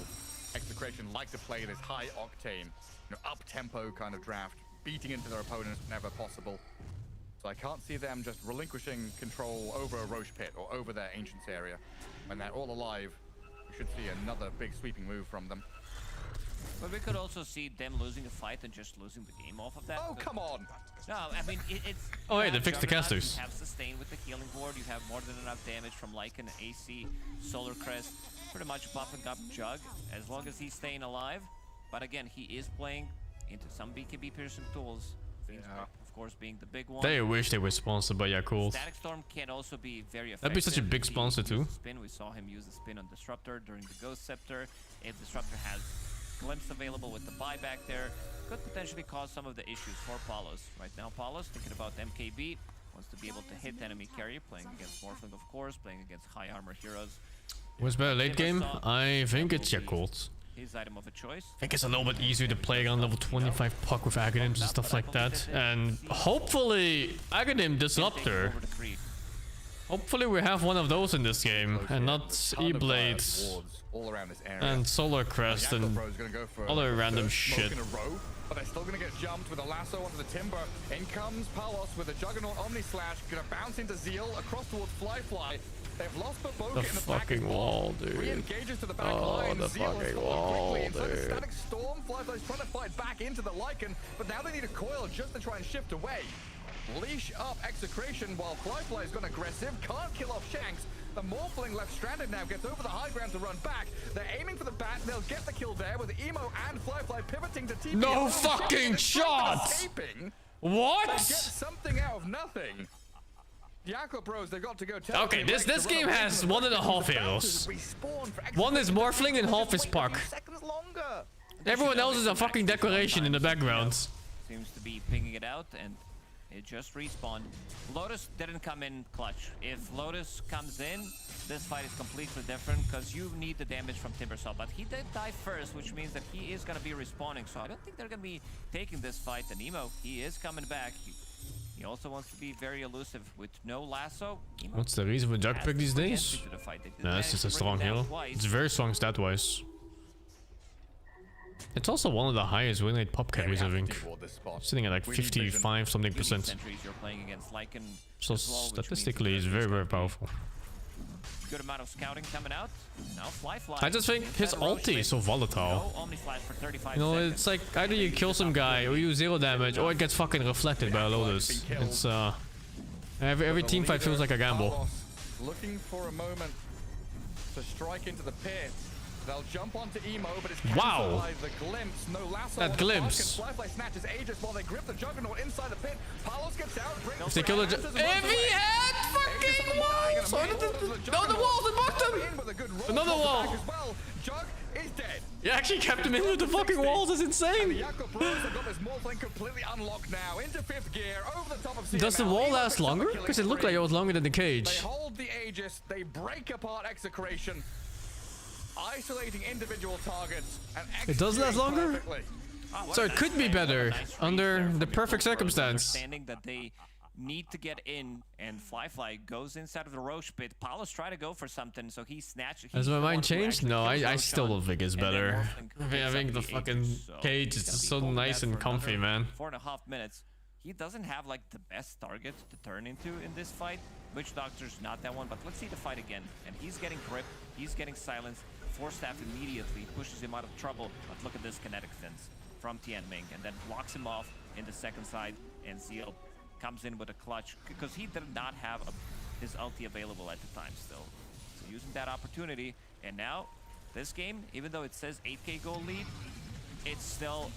Execration like to play this high octane, you know, up tempo kind of draft, beating into their opponents whenever possible. So I can't see them just relinquishing control over a Roche pit or over their Ancients area. When they're all alive, we should see another big sweeping move from them. But we could also see them losing a fight and just losing the game off of that. Oh, come on! No, I mean, it's... Oh, hey, you they have fixed the Juggernaut, casters. You have Sustain with the healing board, you have more than enough damage from Lycan, AC, Solar Crest, pretty much buffing up Jug, as long as he's staying alive. But again, he is playing into some BKB piercing tools. Fiend's Grip, of course, being the big one. They wish they were sponsored by Yakult. Static Storm can also be very effective. That'd be such a big He sponsor used too. the Spin. We saw him use the spin on Disruptor during the Ghost Scepter. If Disruptor has Glimpse available with the buyback there, could potentially cause some of the issues for Palos. Right now, Palos thinking about MKB, wants to be able to hit enemy carry, playing against Morphling, of course, playing against high armor heroes. What's better late game? I think it's Yakult. His item of a choice. I think it's a little bit easier to play on level 25 Puck with Aghanims and stuff like that. And hopefully, Aghanim Disruptor. Hopefully we have one of those in this game, and not E-Blades all around this area. and Solar Crest and Bro's gonna go for other random smoke shit. in a row. but they're still going to get jumped with a lasso onto the timber. In comes Palos with a Juggernaut Omni Slash, going to bounce into Zeal across towards Fly. They've lost but Bogut in the fucking wall, dude. Re-engages to the back Oh, line. the Zeal fucking is wall, quickly inside the dude. static storm. Fly's trying to fight back into the Lycan, but now they need a coil just to try and shift away. Leash up Execration while Fly's gone aggressive. Can't kill off Shanks. The Morphling left stranded now gets over the high ground to run back. They're aiming for the bat. They'll get the kill there with Emo and Fly pivoting to TP. No fucking shot! Escaping. What? Get something out of nothing. Jakob Bros, they've got to go. Okay, this game has 1.5 heroes. One is Morphling and half is Puck. Everyone else is a fucking decoration in the background. Seems to be pinging it out, and it just respawned. Lotus didn't come in clutch. If Lotus comes in, this fight is completely different because you need the damage from Timbersaw. But he did die first, which means that he is going to be respawning. So I don't think they're going to be taking this fight. And Emo, he is coming back. He also wants to be very elusive with no lasso. Emo What's the reason for Jug pick these days? Nah, it's just a strong hero. It's very strong stat-wise. It's also one of the highest win rate pop carries, I think. Sitting at like 55 something %. So statistically, it's very, very powerful. Good amount of scouting coming out. Now Fly. I just think his ulti is so volatile. You know, it's like either you kill some guy or you 0 damage, or it gets fucking reflected by a Lotus. It's every team fight feels like a gamble. Looking for a moment to strike into the pit. They'll jump onto Emo, but it's wow. by the glimpse. No lasso. That glimpse. Fly snatches Aegis while they grip the Juggernaut inside the pit. Palos gets out. If they kill the if he had fucking walls! No, the walls, they blocked him! Another wall! Jug is dead. You actually kept him in with the fucking walls, that's insane! Does the wall last longer? Because it looked like it was longer than the cage. They hold the Aegis, they break apart Execration. Isolating individual targets and it does last longer? So it could be better under the perfect circumstance. Understanding that they need to get in, and Fly goes inside of the Roche pit. Palos try to go for something, so he snatched. Has my mind changed? No, I still don't think it's better. I think the fucking cage is so nice and comfy, man. 4.5 minutes. He doesn't have like the best target to turn into in this fight. Witch Doctor's not that one, but let's see the fight again. And he's getting grip, he's getting silenced. Force Staff immediately pushes him out of trouble, but look at this kinetic sense from Tianming, and then blocks him off in the second side, and Zeal comes in with a clutch because he did not have his ulti available at the time still. So using that opportunity, and now this game, even though it says 8k goal lead, it still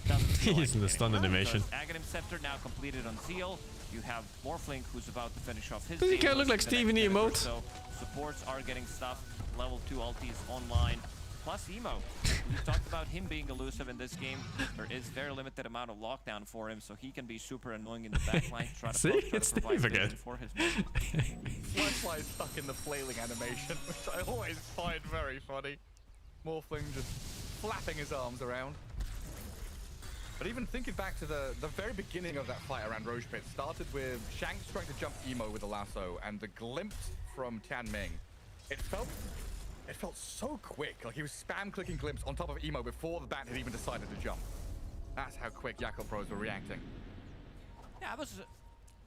doesn't feel He's in the stun animation. Aghanim Scepter now completed on Zeal. You have Morphling who's about to finish off his. Does he kind of look like Steve in the emote? So supports are getting stuff. Level 2 ultis online. Plus Emo. We talked about him being elusive in this game. There is very limited amount of lockdown for him, so he can be super annoying in the backline. See, it's Steve again. For his Fly is stuck in the flailing animation, which I always find very funny. Morphling just flapping his arms around. But even thinking back to the very beginning of that fight around Roche Pit, started with Shanks trying to jump Emo with a lasso, and the glimpse from Tianming. It felt so quick, like he was spam clicking glimpse on top of Emo before the bat had even decided to jump. That's how quick Jakob Pros were reacting. Yeah, I was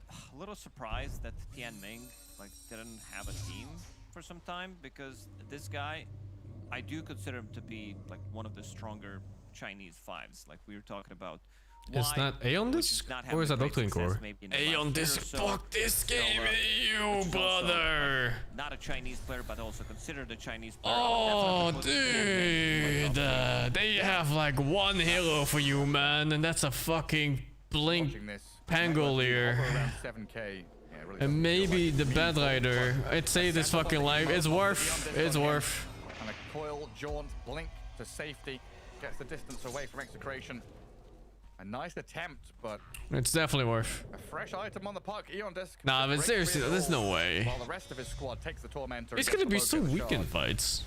a little surprised that Tianming didn't have a team for some time, because this guy, I do consider him to be like one of the stronger Chinese fives, like we were talking about. Is that Aeon Disc? Or is that Doctrine Core? Aeon Disc, fuck this game, you brother! Not a Chinese player, but also considered a Chinese player. Oh, dude! They have like one hero for you, man, and that's a fucking Blink Pangolier. And maybe the Bad Rider. I'd say this fucking life. It's worth. It's worth. And a coil, jaunt, blink to safety. Gets the distance away from Execration. A nice attempt, but it's definitely worth. A fresh item on the puck. Eon Disc. Nah, but seriously, there's no way. While the rest of his squad takes the Tormentor. He's gonna be so weak in fights.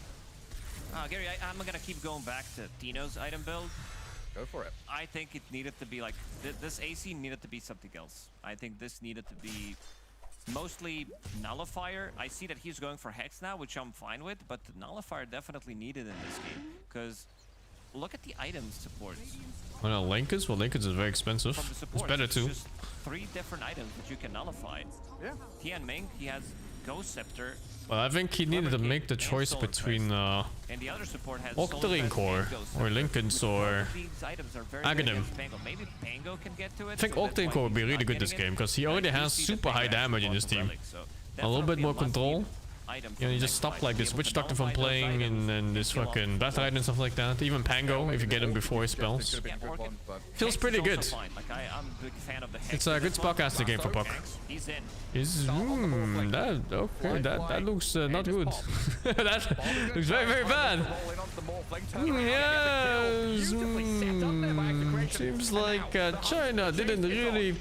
Gary, I'm gonna keep going back to Tino's item build. Go for it. I think it needed to be like this AC needed to be something else. I think this needed to be mostly Nullifier. I see that he's going for Hex now, which I'm fine with, but the Nullifier definitely needed in this game, because look at the item support. Well, Linkers? Well, Linkers is very expensive. From the It's support, better it's too. just 3 different items that you can nullify. Yeah. Tian Ming, he has Ghost Scepter. Well, I think he needed to make the choice between And the other support has Octarine Core or Lincoln's or Aghanim. Maybe Pango can get to it. I think Octarine Core would be really good this game because he already has super high damage in his team. A little bit more control. You know, you just stop like this Witch Doctor from playing and then this fucking Battle Ride and stuff like that. Even Pango, if you get him before his spells. Feels pretty good. It's a good spellcaster game for Puck. He's in. That looks not good. That looks very, very bad. Seems like China didn't really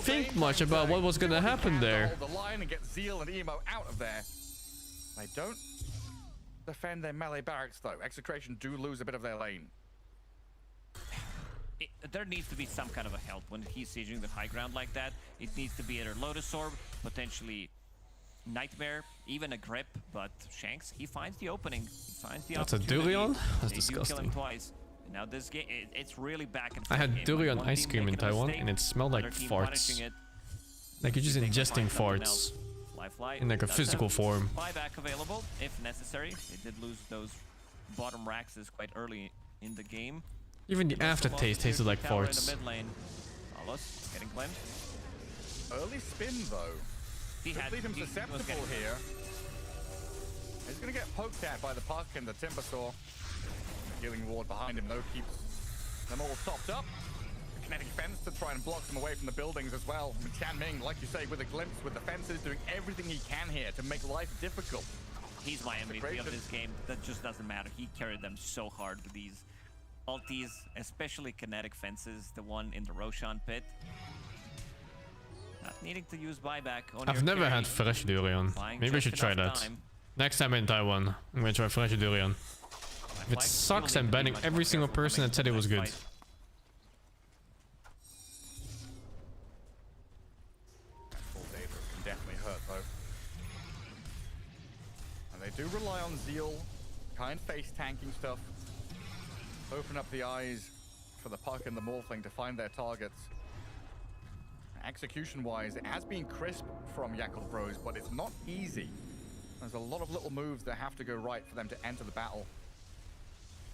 think much about what was gonna happen there. They don't defend their melee barracks though. Execration do lose a bit of their lane. There needs to be some kind of a help when he's sieging the high ground like that. It needs to be either Lotus Orb, potentially Nightmare, even a Grip, but Shanks, he finds the opening. He finds the That's a opportunity. durian? That's They do kill disgusting. him twice. And now this game, it's really back and I forth had game. durian One ice team cream in making a Taiwan mistake, and it smelled like another team farts. punishing it. Like you're just They can ingesting find something farts. else. Fly In like a does physical have form. Buyback available if necessary. They did lose those bottom racks quite early in the game. Even the aftertaste tasted like Tower in the farts. mid lane. Palos getting glimpsed. Early spin though. He Could had leave him he was susceptible getting- here. He's gonna get poked at by the Puck and the Timber Saw. Healing ward behind him though keeps them all topped up. The kinetic fence to try and block them away from the buildings as well. And Tian Ming, like you say, with a glimpse, with the fences, doing everything he can here to make life difficult. He's my MVP of this game. That just doesn't matter. He carried them so hard with these ultis, especially kinetic fences. The one in the Roshan pit. Not needing to use buyback on I've your never carry. had fresh durian. Buying Maybe I just should try enough that. time. Next time in Taiwan, I'm gonna try fresh durian. If it sucks, I'm banning every single person that said it was good. Full David can definitely hurt though. And they do rely on Zeal, kind face tanking stuff. Open up the eyes for the Puck and the Morphling to find their targets. Execution-wise, it has been crisp from Yakult Bros, but it's not easy. There's a lot of little moves that have to go right for them to enter the battle.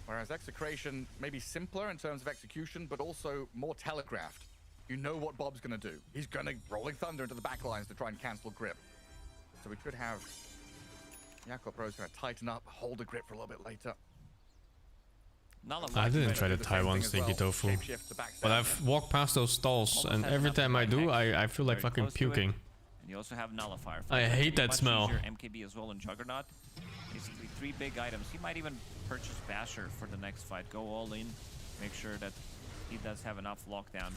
Whereas Execration may be simpler in terms of execution, but also more telegraphed. You know what Bob's gonna do. He's gonna Rolling Thunder into the backlines to try and cancel Grip. So we could have Yakult Bros gonna tighten up, hold a Grip for a little bit later. I didn't try the Taiwan Stinky Tofu, but I've walked past those stalls and every time I do, I feel like fucking puking. And you also have Nullifier. I hate that Much smell. easier MKB as well in Juggernaut. Basically 3 big items. He might even purchase Basher for the next fight. Go all in. Make sure that he does have enough lockdown.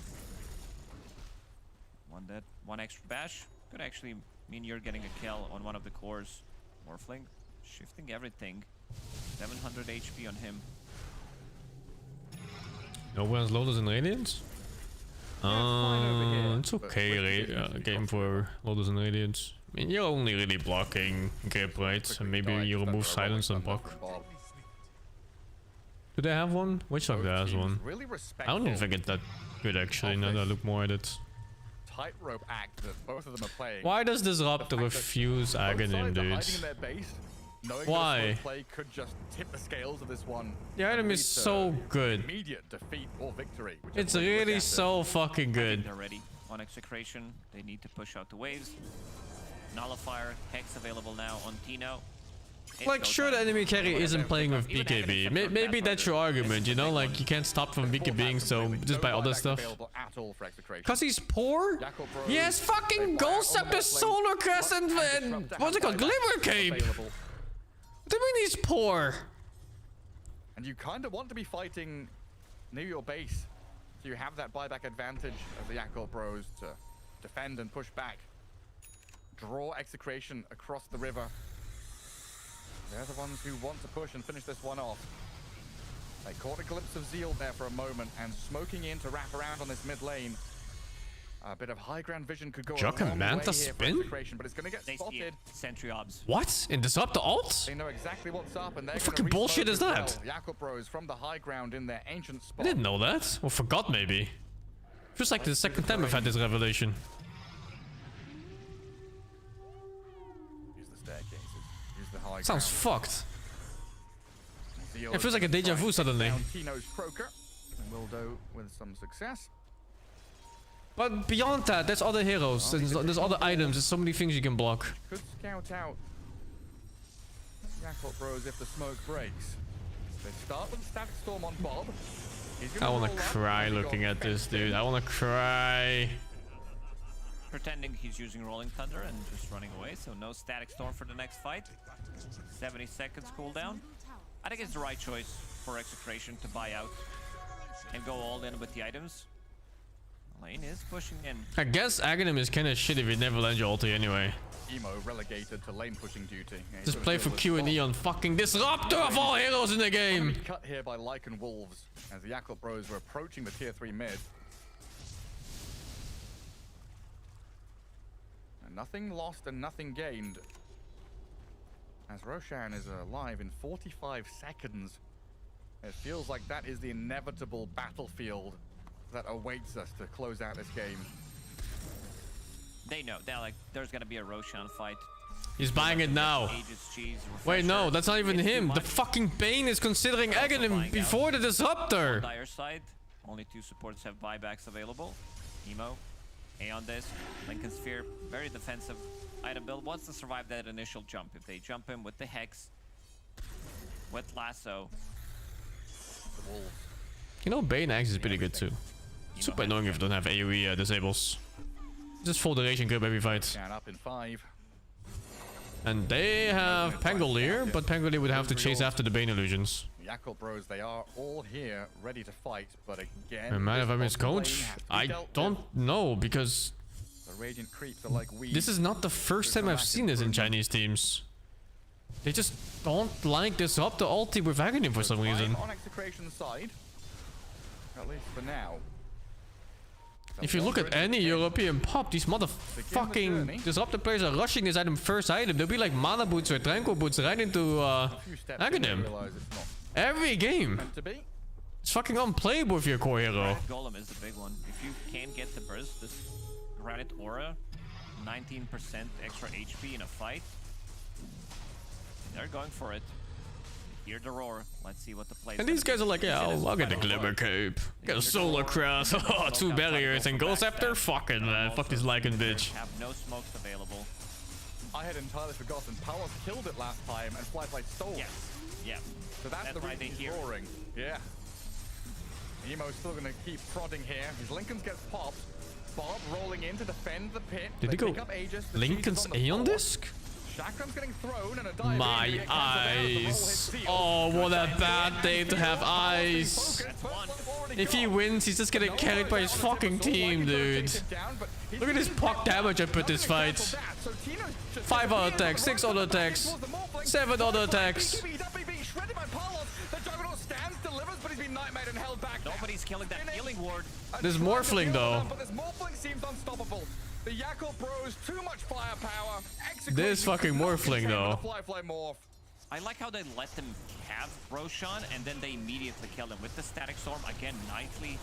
One extra bash could actually mean you're getting a kill on one of the cores. Morphling shifting everything. 700 HP on him. No one's Lotus and Radiance? It's okay game for Lotus and Radiance. I mean, you're only really blocking Grip, right? And maybe you remove Silence and Puck. Do they have one? Which of them has one? I don't even think it's that good actually, now that I look more at it. Tightrope act that both of them are playing. Why does Disruptor refuse Aghanim, dude? Why? Play could just tip the scales of this one. The item is so good. Immediate defeat or victory. It's really so fucking good. They're ready on Execration. They need to push out the waves. Nullifier, Hex available now on Tino. Like, sure, the enemy carry isn't playing with BKB. Maybe that's your argument, you know? Like, you can't stop from BKBing, so just buy other stuff. Cause he's poor? He has fucking Gold Scepter, Solar Crest, and what's it called? Glimmer Cape! What do you mean he's poor? And you kind of want to be fighting near your base, so you have that buyback advantage of the Yakult Bros to defend and push back. Draw Execration across the river. They're the ones who want to push and finish this one off. They caught a glimpse of Zeal there for a moment and smoking in to wrap around on this mid lane. A bit of high ground vision could go Jugga a long Manta way here for spin? Execration, but it's going to get They see spotted. it. Sentry obs. What? In Disrupt the ult? They know exactly what's up, and they're What gonna fucking bullshit resmoke is as that? well. Jakob Bros from the high ground in their ancient I spot. didn't know that. Or forgot maybe. Feels like the second time I've had this revelation. Use the staircases. Use the high Sounds ground. fucked. The It feels like a deja vu suddenly. down Tino's Croaker. And Wildo with some success. But beyond that, there's other heroes. There's other items. There's so many things you can block. Could scout out Jackpot Bros if the smoke breaks. They start with Static Storm on Bob. He's gonna I wanna roll up. cry Has he looking got at this, fenced in? dude. I wanna cry. Pretending he's using Rolling Thunder and just running away, so no Static Storm for the next fight. 70 seconds cooldown. I think it's the right choice for Execration to buy out and go all in with the items. Lane is pushing in. I guess Aghanim is kinda shit if you never land your ulti anyway. Emo relegated to lane pushing duty. Yeah, he's Just gotta play deal for with Q&E Bob. on fucking Disruptor of all heroes in the game. Cut here by Lycan Wolves as the Jackal Bros were approaching the tier 3 mid. And nothing lost and nothing gained. As Roshan is alive in 45 seconds. It feels like that is the inevitable battlefield that awaits us to close out this game. They know. They're like, there's gonna be a Roshan fight. He's buying it now. Aegis cheese, Wait, no, refresher. that's not even It's too him. The much. fucking Bane is considering Also Aghanim buying before the Disruptor. Dire side, only 2 supports have buybacks available. Emo, Aeon Disc, Lincoln Sphere, very defensive item build. Wants to survive that initial jump. If they jump in with the Hex, with Lasso, The Wolves. You know, Bane Axe is pretty good too. Super annoying if you don't have AoE disables. Just full duration grip every fight. Down up in 5. And they have Pangolier, but Pangolier would have to chase after the Bane illusions. Jackal Bros, they are all here, ready to fight, but again... And man, if I'm this his bottom coach, lane has to be I dealt don't with. know, because The Radiant creeps are like weeds. this is not the first time I've seen this in Chinese teams. They just don't like Disruptor ulti with Aghanim for some reason. On Execration's side, at least for now. If you look at any European pop, these motherfucking Disruptor players are rushing this item first item. They'll be like mana boots or tranquil boots right into Aghanim. Every game. It's fucking unplayable if you're a core hero. Golem is the big one. If you can get the burst, this Granite Aura, 19% extra HP in a fight, they're going for it. Hear the roar. Let's see what the play. And these guys are like, yeah, I'll get the Glimmer Cape. Get a Solar Cross. Oh, 2 barriers and Ghost Scepter? Fuck it, man. Fuck this Lycan bitch. Have no smokes available. I had entirely forgotten. Palos killed it last time and Flyflight stole it. Yeah. So that's the why reason they he's hear it. roaring. Yeah. Emo's still going to keep prodding here. His Lincolns gets popped. Bob rolling in to defend the pit. Did he They go pick up Aegis. The Lincoln's cheese is on the Aeon floor. Disc? Chakram's getting thrown and a dive My in. It cancels out as the roll hits eyes. seal. Oh, what a bad day to have eyes. If he wins, he's just getting carried by his fucking team, dude. Look at this puck damage I put this fight. 5 auto attacks, 6 auto attacks, 7 auto attacks. Nobody's killing that healing ward. There's Morphling though. But this Morphling seems unstoppable. The Jackal Bros, too much firepower. This fucking Morphling though. Fly morph. I like how they let them have Roshan and then they immediately kill him with the Static Storm. Again, nicely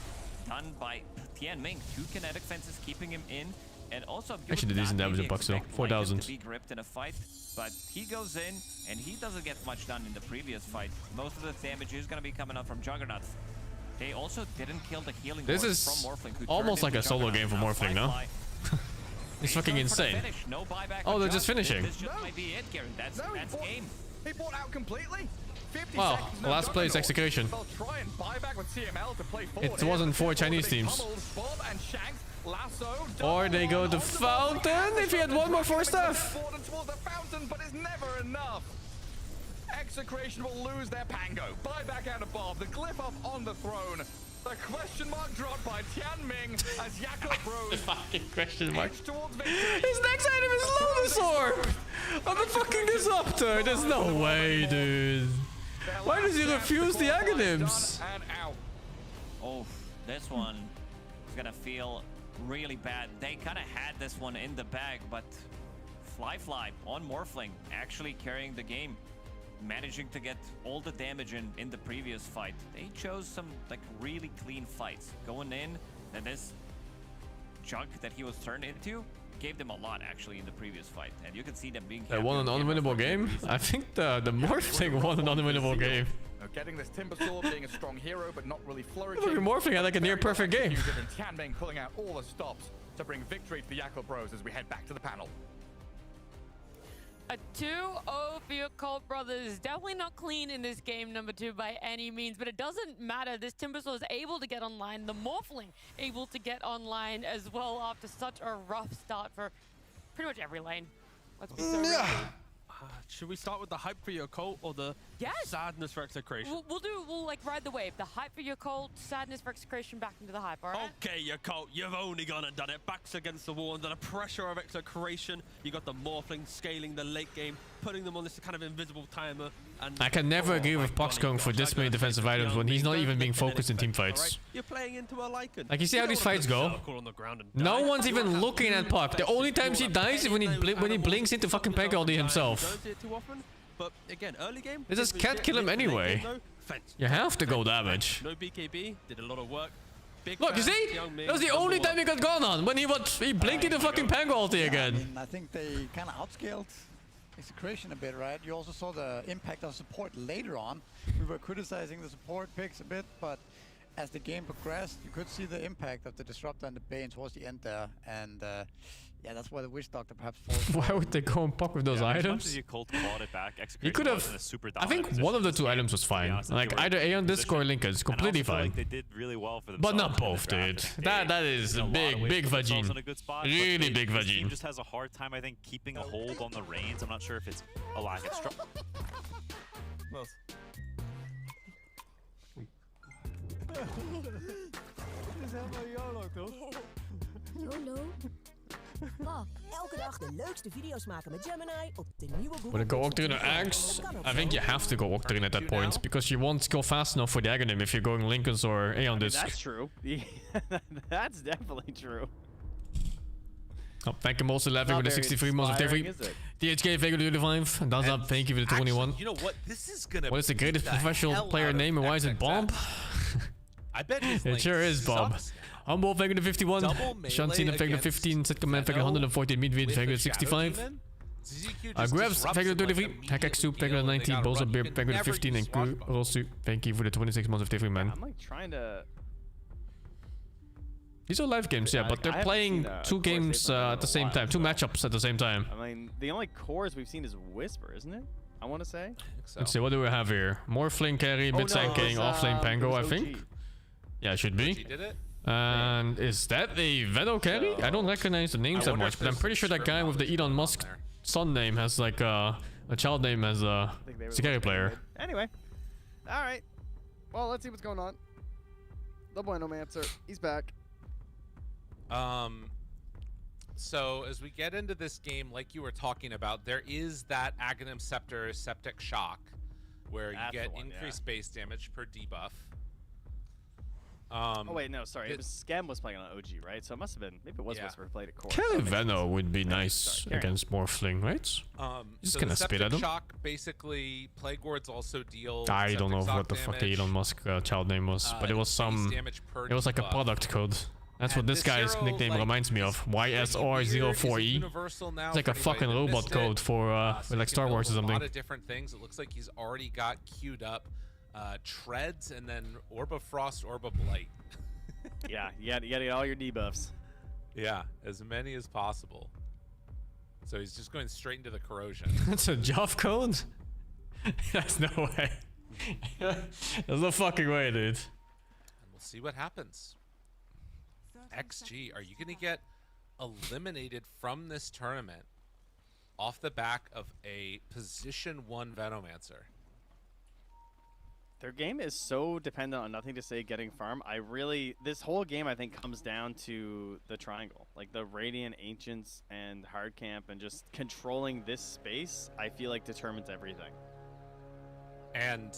done by Tian Ming. 2 kinetic fences keeping him in. And also, Actually did decent damage in puck still. 4,000. to be gripped in a fight, but he goes in and he doesn't get much done in the previous fight. Most of the damage is going to be coming out from Juggernauts. They also didn't kill the healing This ward is from Morphling, who almost turned like a into solo Juggernaut. game for Now Morphling, no? Firefly It's fucking going for the insane. finish. No buyback Oh, on they're Jug. just finishing. This just might be it, Garen. That's game. He bought out completely. 50 Wow, seconds, the no last play is Juggernaut. execution. They'll try and buy back with CML to play forward It here. wasn't 4 Bob Chinese being teams. pummeled. Bob and Shanks, Lasso, Or they go to Fountain if he had one more for stuff. towards the fountain, but it's never enough. Execration will lose their Pango. Buy back out of Bob. The glyph up on the throne. The question mark dropped by Tian Ming as Jakob Bros fucking question mark. edge towards victory. His next item is Lotus Orb! On the fucking Disruptor! There's no way, dude. Why does he refuse the Aghanims? And out. Oh, this one is gonna feel really bad. They kind of had this one in the bag, but Fly on Morphling actually carrying the game, managing to get all the damage in the previous fight. They chose some like really clean fights going in, and this junk that he was turned into gave them a lot actually in the previous fight, and you can see them being. They won an unwinnable game. I think the Morphling won an unwinnable game. Getting this Timber Sword, being a strong hero, but not really flourishing. Morphling had like a near perfect game. And Tianming pulling out all the stops to bring victory to the Jackal Bros as we head back to the panel. A 2-0 for your Colt brothers. Definitely not clean in this game number 2 by any means, but it doesn't matter. This Timbersaw is able to get online. The Morphling able to get online as well after such a rough start for pretty much every lane. Let's be so real. Should we start with the hype for your cult or the sadness for execration? We'll like ride the wave. The hype for your cult, sadness for execration, back into the hype, all right? Okay, your cult, you've only gone and done it. Backs against the wall under the pressure of execration. You got the Morphling scaling the late game, putting them on this kind of invisible timer. And I can never agree with Pucks going for this many defensive items when he's not even being focused in team fights. You're playing into a Lycan. Like, you see how these fights go? No one's even looking at Puck. The only times he dies is when he blinks into fucking Peg Ulti himself. Don't see it too often, but again, early game. They just can't kill him anyway. You have to go damage. No BKB, did a lot of work. Look, you see? That was the only time he got gone on, when he blinked into fucking Peg Ulti again. I think they kind of outscaled execration a bit, right? You also saw the impact of support later on. We were criticizing the support picks a bit, but as the game progressed, you could see the impact of the Disruptor and the Bane towards the end there. And yeah, that's why the Witch Doctor perhaps falls. Why would they go and Puck with those items? As much as you cold clawed it back, You could have. I think one of the two items was fine. Like either Aeon Disc or Lincoln's, completely fine. Like they did really well for but not both, dude. That is a big vagine. Really big This vagine. team just has a hard time, I think, keeping a hold on the reins. I'm not sure if it's a lack of strength. Dit is helemaal YOLO, toch? YOLO. Pap, elke dag de leukste video's maken met Gemini op de nieuwe Google. Would it go Octarine or Axe? I think you have to go Octarine at that point, because you won't go fast enough for the Aghanim if you're going Lincoln's or Aeon Disc. That's true. That's definitely true. Oh, thank you, Most 11 with the 63 months of Tiffany. THK, thank you to the 5. And Thumbs up, thank you for the 21. You know what? This is gonna. What is the greatest professional player name and why is it Bob? I bet his It sure is Bob. sucks. Humble, thank you to 51. Shantina, thank you to 15. Set Command, thank you to 114. Midweed, thank you to 65. Grabs, thank you to 33. Hackax2, thank you to 19. Bozo Beer, thank you to 15. And Rosu, thank you for the 26 months of Tiffany, man. I'm like trying to. These are live games, yeah, but they're playing two games at the same time. Two matchups at the same time. I mean, the only cores we've seen is Whisper, isn't it? I want to say. Let's see, what do we have here? Morphling carry, mid-side king, off-lane Pango, I think. Yeah, it should be. Did it? And is that a Venom carry? I don't recognize the names that much, but I'm pretty sure that guy with the Elon Musk son name has like a child name as a security player. Anyway, all right. Well, let's see what's going on. The Buenomancer, he's back. So as we get into this game, like you were talking about, there is that Aghanim Scepter Septic Shock, where you get increased base damage per debuff. Oh wait, no, sorry. It was Scam was playing on OG, right? So it must have been. Maybe it was Whisper who played at core. Kelly Veno would be nice against Morphling, right? Just So gonna the spit Septic at him. Shock, basically, Plague Wards also deal. I don't know septic what the shock fuck the damage. Elon Musk child name was, but it was base some. damage per It was like a debuff. product code. That's what this guy's hero, nickname like, reminds me of. YSR04E. universal now It's like for a fucking anybody that robot missed code it. for So like you Star can Wars or build a lot something. of different things. It looks like he's already got queued up Treads and then Orb of Frost, Orb of Blight. Yeah, you gotta get all your debuffs. Yeah, as many as possible. So he's just going straight into the corrosion. That's a Joff code? There's no way. There's no fucking way, dude. And we'll see what happens. XG, are you going to get eliminated from this tournament off the back of a position 1 Venomancer? Their game is so dependent on nothing to say getting farm. This whole game I think comes down to the triangle. Like the Radiant, Ancients, and Hard Camp, and just controlling this space, I feel like determines everything. And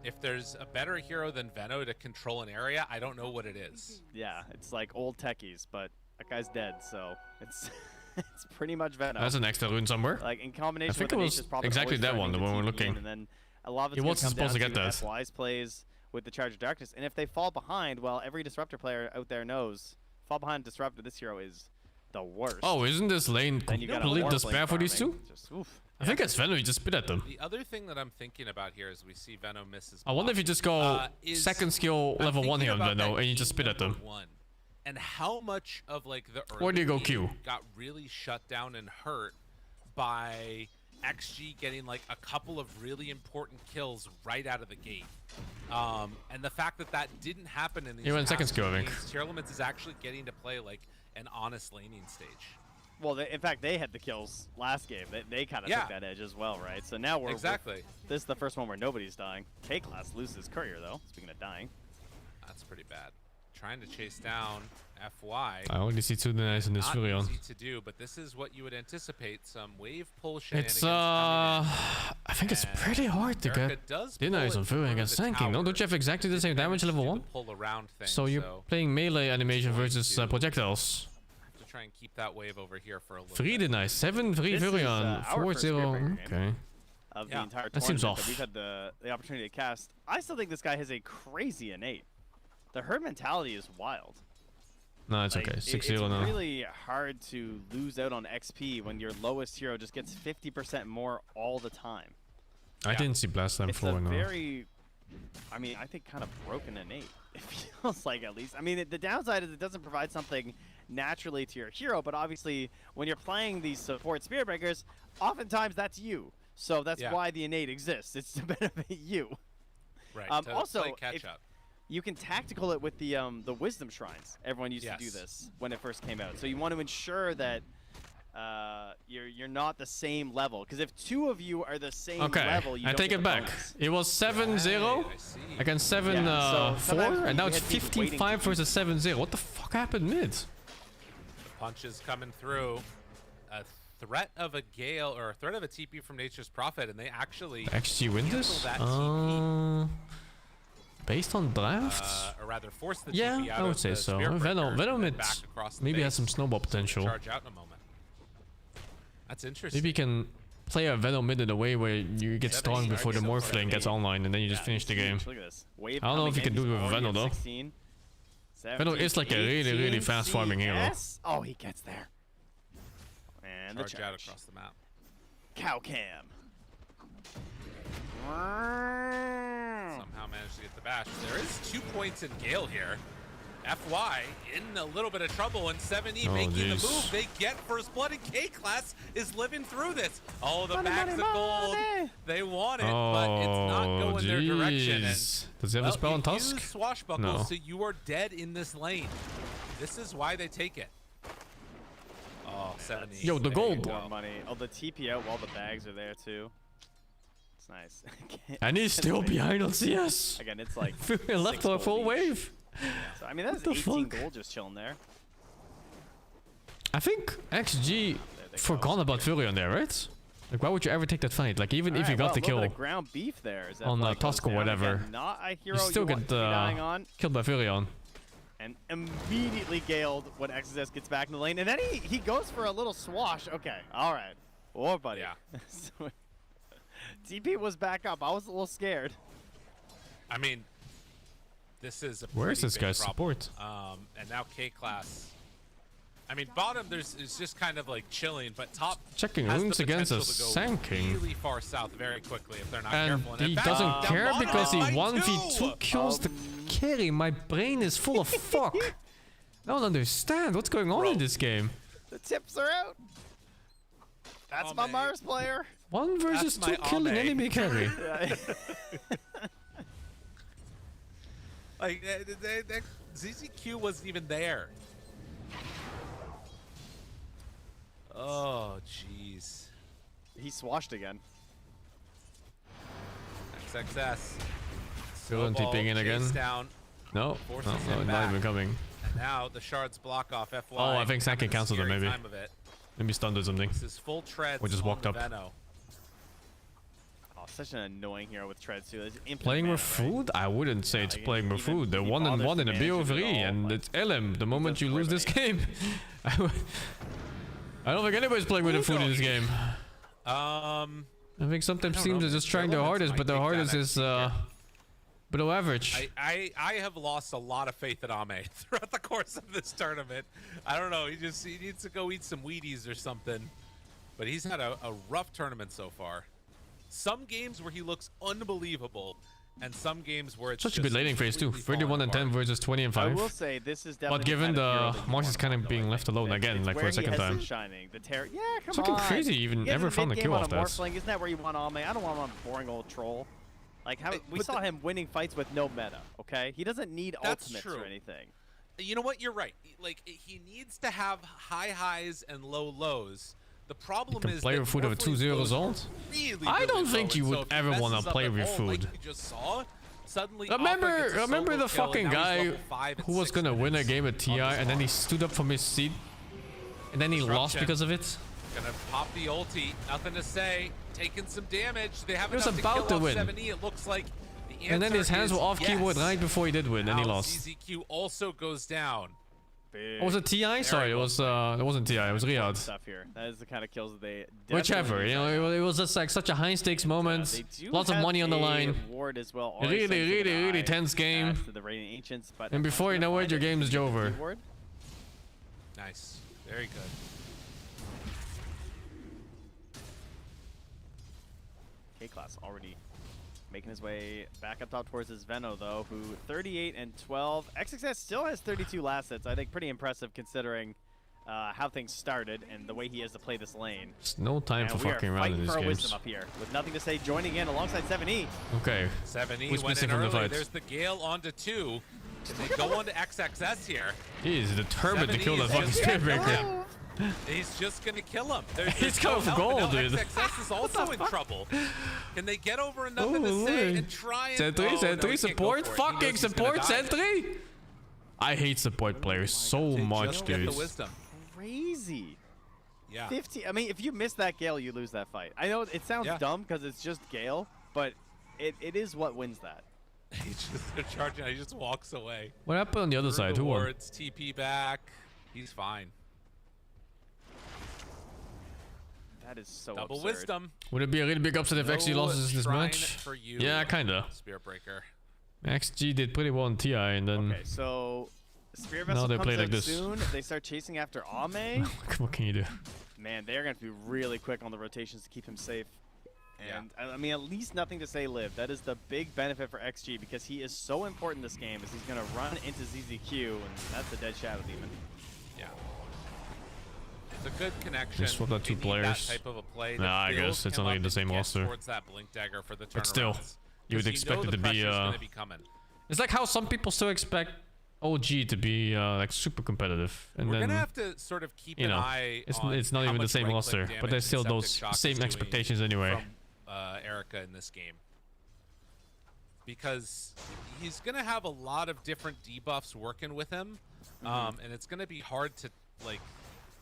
if there's a better hero than Veno to control an area, I don't know what it is. Yeah, it's like old techies, but that guy's dead. So it's it's pretty much Venom. That's an extra rune somewhere. Like in combination I think with it the was Nature's Prophet exactly always that one, the threatening one we're TP in, looking. And then a lot of it's He gonna wasn't come down supposed to get that. FY's plays with the Charge of Darkness, and if they fall behind, well, every Disruptor player out there knows fall behind Disruptor. This hero is the worst. Oh, isn't this lane Then you got a complete Warplane despair for these two? farming. Just, oof. I think it's Venom. You just spit at them. The other thing that I'm thinking about here is we see Venom misses. I wonder if you just go is second skill I'm level 1 thinking here on about Venom that and you just game spit at them. number 1, and how much of like the Or do you early go Q? game got really shut down and hurt by XG getting like a couple of really important kills right out of the gate. And the fact that that didn't happen in these You went second past skill, I games, think. Tier Elements is actually getting to play like an honest laning stage. Well, in fact, they had the kills last game. They kind of took that edge as well, right? So now we're Exactly. This is the first one where nobody's dying. K-Class loses Courier though. Speaking of dying, That's pretty bad. Trying to chase down FY. I only see 2 denies in this Not Furion. easy to do, but this is what you would anticipate. Some wave pull shenanigans It's coming I think it's pretty hard to Erica get does denies pull on it Furion through against the tanking. No, tower. don't you have exactly the same damage level 1? pull around thing, So you're playing melee animation versus projectiles. to try and keep that wave over here for a little 3 bit. denies, 7 3 This is, Furion, our first 4-0. Okay. of the Yeah. entire That seems tournament off. that we've had the opportunity to cast. I still think this guy has a crazy innate. The herd mentality is wild. No, it's Like, okay. it- 6-0 now. It's really hard to lose out on XP when your lowest hero just gets 50% more all the time. I didn't see Blast Time It's a 4 no. very, I mean, I think kind of broken innate. It feels like, at least. I mean, the downside is it doesn't provide something naturally to your hero, but obviously when you're playing these support Spirit Breakers, oftentimes that's you. So that's Yeah. why the innate exists. It's to benefit you. Right. to Also, play catch if- up. you can tactical it with the Wisdom Shrines. Everyone used to do Yes. this when it first came out. So you want to ensure that you're not the same level. Because if 2 of you are the same Okay, level, you I don't take get it the back. bonus. It was 7-0 against 7-4, Yeah, so sometimes and now we it's had people waiting 15-5 to versus 7-0. What the fuck happened mid? Punches coming through. A threat of a Gale or a threat of a TP from Nature's Prophet, and they actually XG win cancel this? that TP. Based on draft? Or rather, force the Yeah, TP out I would of say the so. Spirit Breaker Venom and then it back across the maybe has base. some snowball potential. Charge out in a moment. That's interesting. Maybe you can play a Venom mid in a way where you get strong before the Morph lane gets online and then you just finish the game. Look at this. Wave I don't know if you coming can in, do it he's with already Venom at though. 16, Venom is like a 17, really fast farming hero. CS? Oh, he gets there. And the Charge out charge. across the map. Cow cam. Somehow managed to get the bash. There is 2 points in Gale here. FY in a little bit of trouble, and 7E Oh, making the jeez. move. They get first blood, and K-Class is living through this. Oh, the Money, bags money, of gold. money. They want it, but it's not Oh, going their direction. And, jeez. Does he have a spell on you Tusk? use Swashbuckle, No. so you are dead in this lane. This is why they take it. Oh, 7E. Yo, the There you gold. go. More money. Oh, the TP out while the bags are there too. It's nice. And he's still behind on CS. Again, it's like Furion left 6 for a gold full each. wave. So, I mean, that's What the 18 fuck? gold just chilling there. I think XG forgot about Furion there, right? Like, why would you ever take that fight? Like, even if you got the A kill little bit of ground beef there. As on FY goes Tusk or down. whatever, Again, not a hero you still want get to be dying on. killed by Furion. And immediately galed when XSS gets back in the lane. And then he goes for a little swash. Okay, all right. Oh, buddy. Yeah. So, TP was back up. I was a little scared. I mean, this is a Where is pretty this big guy's problem. support? And now K-Class. I mean, bottom is just kind of like chilling, but top Checking has the runes against a potential to go Sand King. really far south very quickly if they're not And careful. he in fact, doesn't down care bottom because he by 1v2 2. kills the carry. My brain is full of fuck. I don't understand what's going on in this game. The tips are out. That's my Mars player. 1 versus That's 2 my killing Ame. enemy carry. Like, ZZQ wasn't even there. Oh, jeez. He swashed again. XXS. Furion Snowball TPing in again. chase Down. No, Forces no, him not back. even coming. And now the shards block off FY. Oh, I think Sand King having a cancelled it scary maybe. time of it. Maybe stunned or something. This is full treads Or just on walked the up. Veno. Oh, such an annoying hero with treads too. There's infinite Playing mana, with food? I wouldn't say it's like, playing with even food. They're he 1-1 in bothers a to manage it BO3, at all, and like, it's LM. The moment you lose this game, I don't think anybody's playing with the food in this game. I think sometimes teams are just trying their hardest, but their hardest is below average. I have lost a lot of faith in Ame throughout the course of this tournament. I don't know. He needs to go eat some Wheaties or something. But he's had a rough tournament so far. Some games where he looks unbelievable, and some games where it's such a good laning phase too. 31 and 10 versus 20 and 5. I will say this is definitely. But given the Marsh is kind of being left alone again, like for a second time. Shining. The yeah, come it's looking on. crazy. Even ever found a kill off that. Isn't that where you want Ame? I don't want him on boring old troll. Like how we saw him winning fights with no meta. Okay, he doesn't need ultimates or anything. You know what? You're right. Like he needs to have high highs and low lows. The problem is play with food of a 2-0 result. I don't think you would ever want to play with food. Remember the fucking guy who was gonna win a game at TI and then he stood up from his seat and then he lost because of it? Gonna pop the ulti, nothing to say, taking some damage. They have he was enough about to win. 70. It looks like the answer and then his hands were off yes. keyboard right before he did win, and he lost. ZZQ also goes down. Oh, was it TI? Sorry, it wasn't TI. It was Riyadh. Stuff here. That is the kind of kills that they. Whichever, you know, it was just like such a high stakes moment. Lots of money on the line. Ward as well. Really tense game. The Radiant Ancients, but and before you know it, your game is over. Nice, very good. K-Class already making his way back up top towards his Veno, though, who 38 and 12. XXS still has 32 last hits. I think pretty impressive considering how things started and the way he has to play this lane. There's no time for fucking around in these games. Wisdom up here with nothing to say, joining in alongside 7E. Okay. 7E who's went missing in from early. the fight? There's the Gale onto 2. They go on to XXS here. He is determined to kill that fucking Spirit Breaker. He's just gonna kill him. He's coming for gold, dude. XXS is also in trouble. Can they get over nothing to say and try and... Sentry support? Fucking support Sentry? I hate support players so much, dude. Get the wisdom. Crazy. Yeah. 50. I mean, if you miss that Gale, you lose that fight. I know it sounds dumb because it's just Gale, but it is what wins that. They're charging. He just walks away. What happened on the other side? Who won? TP back. He's fine. That is so Double absurd. wisdom. Would it be a really big upset if XG loses this match? For you, yeah, kinda. Spirit Breaker. XG did pretty well in TI, and then. Okay, so Spirit Vessel they comes play out like this. soon. They start chasing after Ame. What can you do? Man, they're going to be really quick on the rotations to keep him safe. And I mean, at least nothing to say live. That is the big benefit for XG because he is so important this game. As he's going to run into ZZQ, and that's a dead Shadow Demon. Yeah. It's a good connection. Just swap that two players. That type of a play nah, I guess it's only in the same roster. That blink dagger for the but still, you would expect it to be. It's like how some people still expect OG to be like super competitive, and we're then gonna have to sort of keep an eye on it's not even the same roster, but there's still those same expectations anyway. From Erica in this game, because he's gonna have a lot of different debuffs working with him, and it's gonna be hard to like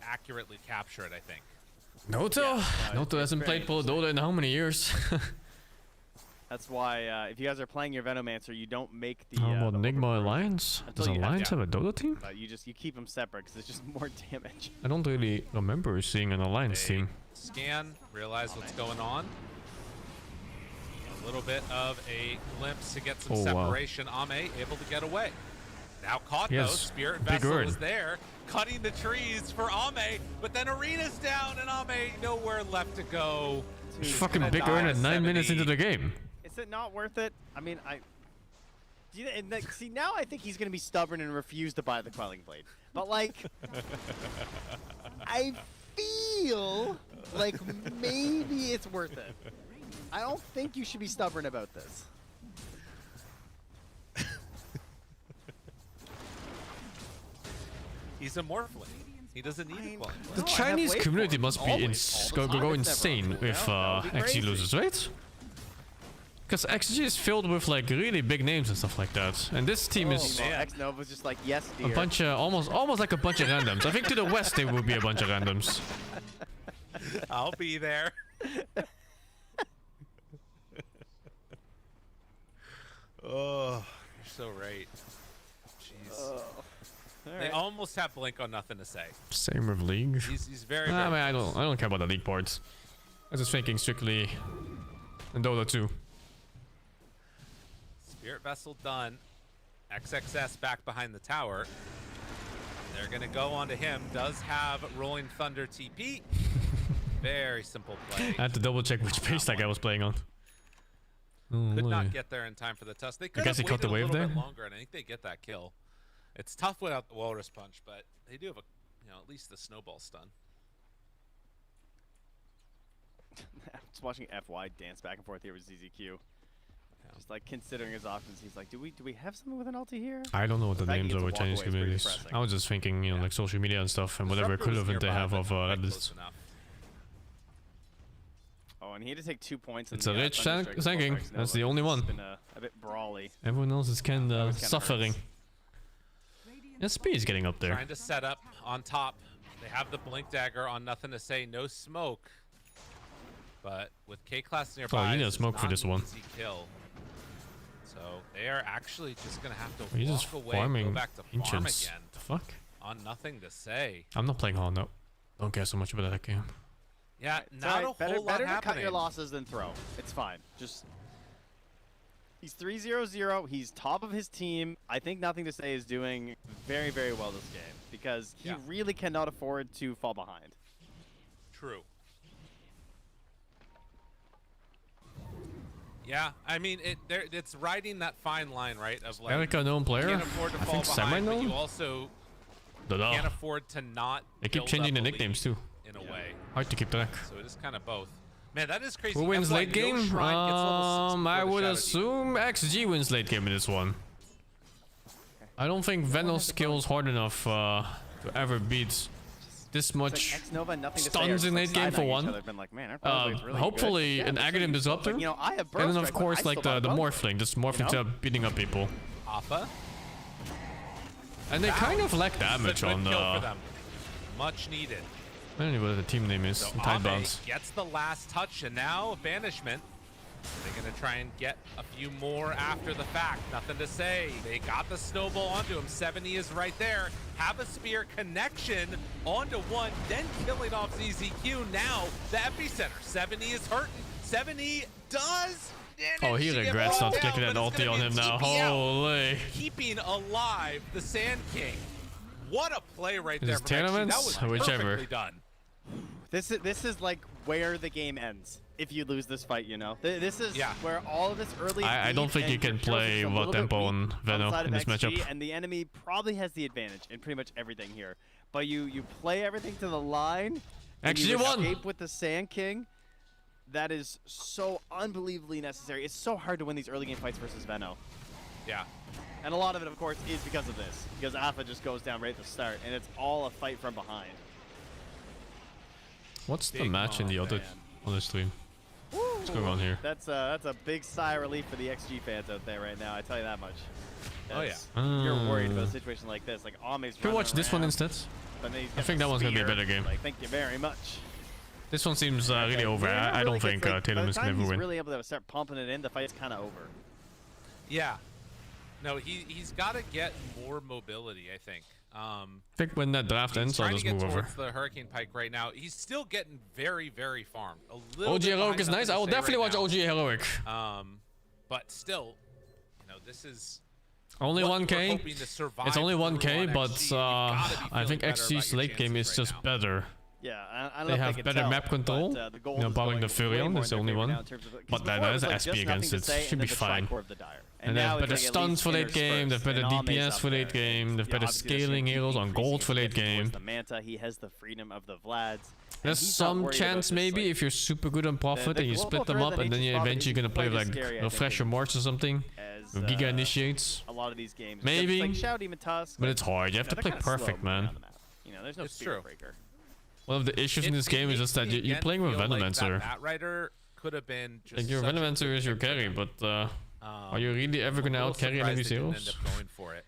accurately capture it, I think. Noto? Noto hasn't played Polydota in how many years? That's why if you guys are playing your Venomancer, you don't make the. How about Enigma Alliance? Does Alliance have a Dota team? You keep them separate because it's just more damage. I don't really remember seeing an Alliance team. Scan, realize what's going on. A little bit of a glimpse to get some separation. Wow. Ame able to get away. Now caught though. Spirit Vessel is there, cutting the trees for Ame, but then Arena's down and Ame nowhere left to go. Fucking big earn at 9 minutes into the game. Is it not worth it? I mean, see now I think he's gonna be stubborn and refuse to buy the Quelling Blade. But like, I feel like maybe it's worth it. I don't think you should be stubborn about this. He's a Morphling. He doesn't need a Quelling Blade. The Chinese community must be go insane if XG loses, right? Because XG is filled with like really big names and stuff like that, and this team is X-Nova's just like yes, dear. A bunch of almost like a bunch of randoms. I think to the west they will be a bunch of randoms. I'll be there. Oh, you're so right. Jeez. They almost have Blink on nothing to say. Same with League. He's very, I very mean, I don't care about the League parts. I was just thinking strictly in Dota 2. Spirit Vessel done. XXS back behind the tower. They're going to go onto him. Does have Rolling Thunder TP. Very simple play. I had to double check which base that guy was playing on. Oh, Could boy. not get there in time for the tusk. They could guess have he caught the waited a wave little there? bit longer, and I think they get that kill. It's tough without the Walrus Punch, but they do have a, at least the snowball stun. Just watching FY dance back and forth here with ZZQ. Just like considering his options, he's like, do we have someone with an ulti here? I don't know what the fact he names gets are to with walk Chinese away is pretty communities. depressing. I was just thinking, like social media and stuff and whatever Disruptor was equivalent they nearby, have but of not quite Atlas. close enough. Oh, and he had to take 2 points. It's in a the, rich Thunderstrike as well, thanking. thanks to That's Nova. the only one. It's been a bit brawly. Everyone else is kind of kinda suffering. SP is getting up there. Trying to set up on top. They have the Blink Dagger on nothing to say. No smoke. But with K-Class nearby, you need a this is smoke for not this an one. easy kill. So they are actually just going to have to He's walk just away and go farming back to farm ancients. again. The fuck? On nothing to say. I'm not playing Hollow. No. Don't care so much about that game. Yeah, It's not alright. a whole lot Better to happening. cut your losses than throw. It's fine. Just he's 3-0-0. He's top of his team. I think nothing to say is doing very, very well this game because he really cannot afford to fall behind. True. Yeah, I mean, it's riding that fine line, right? Of like, Eric, a known player? You can't afford to I fall think behind, but semi-known? you also Dunno. can't afford to not. They keep build changing up the a nicknames lead too. In a way. Hard to keep track. So it is kind of both. Man, that is crazy. Who wins FY, late no game? Shrine gets level 6 I before the would Shadow assume XG wins late game in this one. I don't think Venom skills hard enough to ever beat this much X-Nova, nothing to say, stuns are in just, late game side-eyeing for each one. other, been like, man, our player plays really Hopefully good. an Yeah, Aghanim Disruptor. but, I have And then Burst of course Strike, but I like still the got morphling, just morphing to beating up people. Alpha. And they kind of lack damage on Kill for the... them. Much needed. I don't know what the team name is. So Tide Abe Bounce. gets the last touch, and now banishment. They're gonna try and get a few more after the fact. Nothing to say. They got the snowball onto him. 70 is right there. Have a spear connection onto one, then killing off ZZQ. Now the epicenter. 70 is hurting. 70 does. Oh, he regrets not clicking that ulti ulti on him now. Holy. Keeping alive the Sand King. What a play right Is there this from XG. That tournaments? was Whichever. perfectly done. This is like where the game ends if you lose this fight. This is where all of this early. I don't think you can play Wild Tempo on Venom in this matchup. And the enemy probably has the advantage in pretty much everything here. But you play everything to the line. And you XG won. escape with the Sand King. That is so unbelievably necessary. It's so hard to win these early game fights versus Veno. Yeah. And a lot of it, of course, is because of this. Because Alpha just goes down right at the start, and it's all a fight from behind. What's the match in the other on the stream? What's going on here? That's a big sigh of relief for the XG fans out there right now. I tell you that much. Oh yeah. You're worried about a situation like this. Like Ame's Can we watch this one instead? But then he's I got think the that one's gonna be a spear. better game. Like, thank you very much. This one seems really over. Yeah, I really don't think gets, like, by the Tatum is time gonna ever he's win. really able to start pumping it in, the fight's kind of over. Yeah. No, he's got to get more mobility, I think. I think when that draft ends, I'll Trying just to get move over. towards the Hurricane Pike right now. He's still getting very, very farmed. A little OG bit Heroic behind, is nothing nice. to I will say definitely right watch now. OG Heroic. But still, this is Only what you were 1k. hoping to survive It's only through 1k, on but XG. You gotta be I think feeling better XG's about your late game is chances just right better. Yeah, I don't They know have if they better can map tell, control. But, the goal You know, is barring the going way Furion, more that's the in only their favor one. now in terms of, 'cause But before that it is was, like, SP just against nothing it. to say, Should and be then the fine. Tricore of the Dire. And they now have it's better like at stuns least for late game, they have better interspersed, and DPS Ame's for up late there. game, they have Yeah, better obviously there's scaling some heroes on increasing gold for late towards game. The Manta, he has the freedom of the Vlads. and There's he's not some worried about chance this, maybe like, if you're super good on Prophet the and you global split them threat up that and then Nature's you're Prophet eventually is gonna play quite like scary, I Refresh think, or March or something. as, Giga initiates. a lot of these games. Maybe. Like Shadow Demon Tusk. But it's hard. You have to they're play kinda slow perfect, moving man. around the map. There's no It's spear true. breaker. One of the issues in this game is just that you're playing with Venomancer. That Rider could have been just Like your such a Venomancer good is your pick for carry, them. but are you really ever gonna I'm a out carry little enemy surprised they didn't zeros? end up going for it.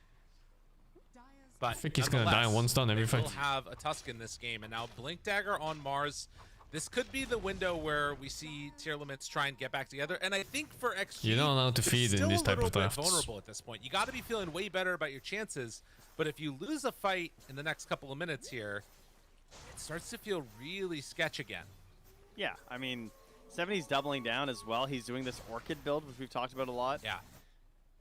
But I think he's gonna die in nonetheless, one stun every they will fight. have a Tusk in this game, and now Blink Dagger on Mars. This could be the window where we see tier limits try and get back together. And I think for XG, You don't know how to they're feed in still these a type little of bit drafts. vulnerable at this point. You got to be feeling way better about your chances But if you lose a fight in the next couple of minutes here, it starts to feel really sketch again. Yeah, I mean, 70's doubling down as well. He's doing this Orchid build, which we've talked about a lot. Yeah.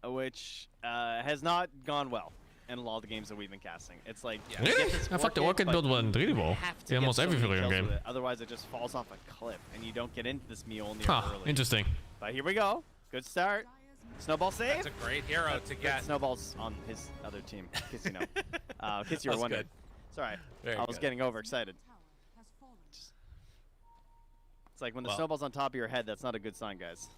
Which has not gone well in a lot of the games that we've been casting. It's like, Yeah. Really? I thought the Orchid build went really well in almost every Furion game. Otherwise, it just falls off a cliff, and you don't get into this meal near early. Interesting. But here we go. Good start. Snowball save. That's a great hero to get. Snowball's on his other team, in case you know. In case you were wondering. Sorry, I was getting overexcited. It's like when the snowball's on top of your head, that's not a good sign, guys.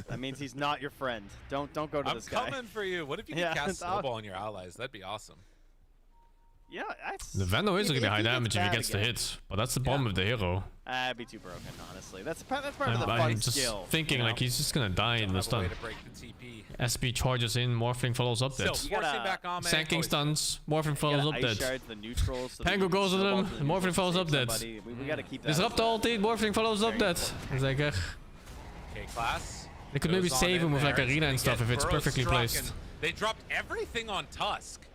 That means he's not your friend. Don't go to this guy. I'm coming for you. What if you could cast Snowball on your allies? That'd be awesome. Yeah, that's... The Vano is really high damage if he gets the hit, but that's the problem with the hero. I'd be too broken, honestly. That's part of the fun just skill. thinking, you know? like, he's just gonna die in the stun. SB charges in, Morphling follows up dead. Sanking stuns, Morphling follows up dead. Pango goes with him, Morphling follows up dead. We gotta keep that. Disrupt ulti, Morphling follows up dead. Zeker. K-Class. They could maybe save him with like arena and stuff if it's perfectly placed. They dropped everything on Tusk.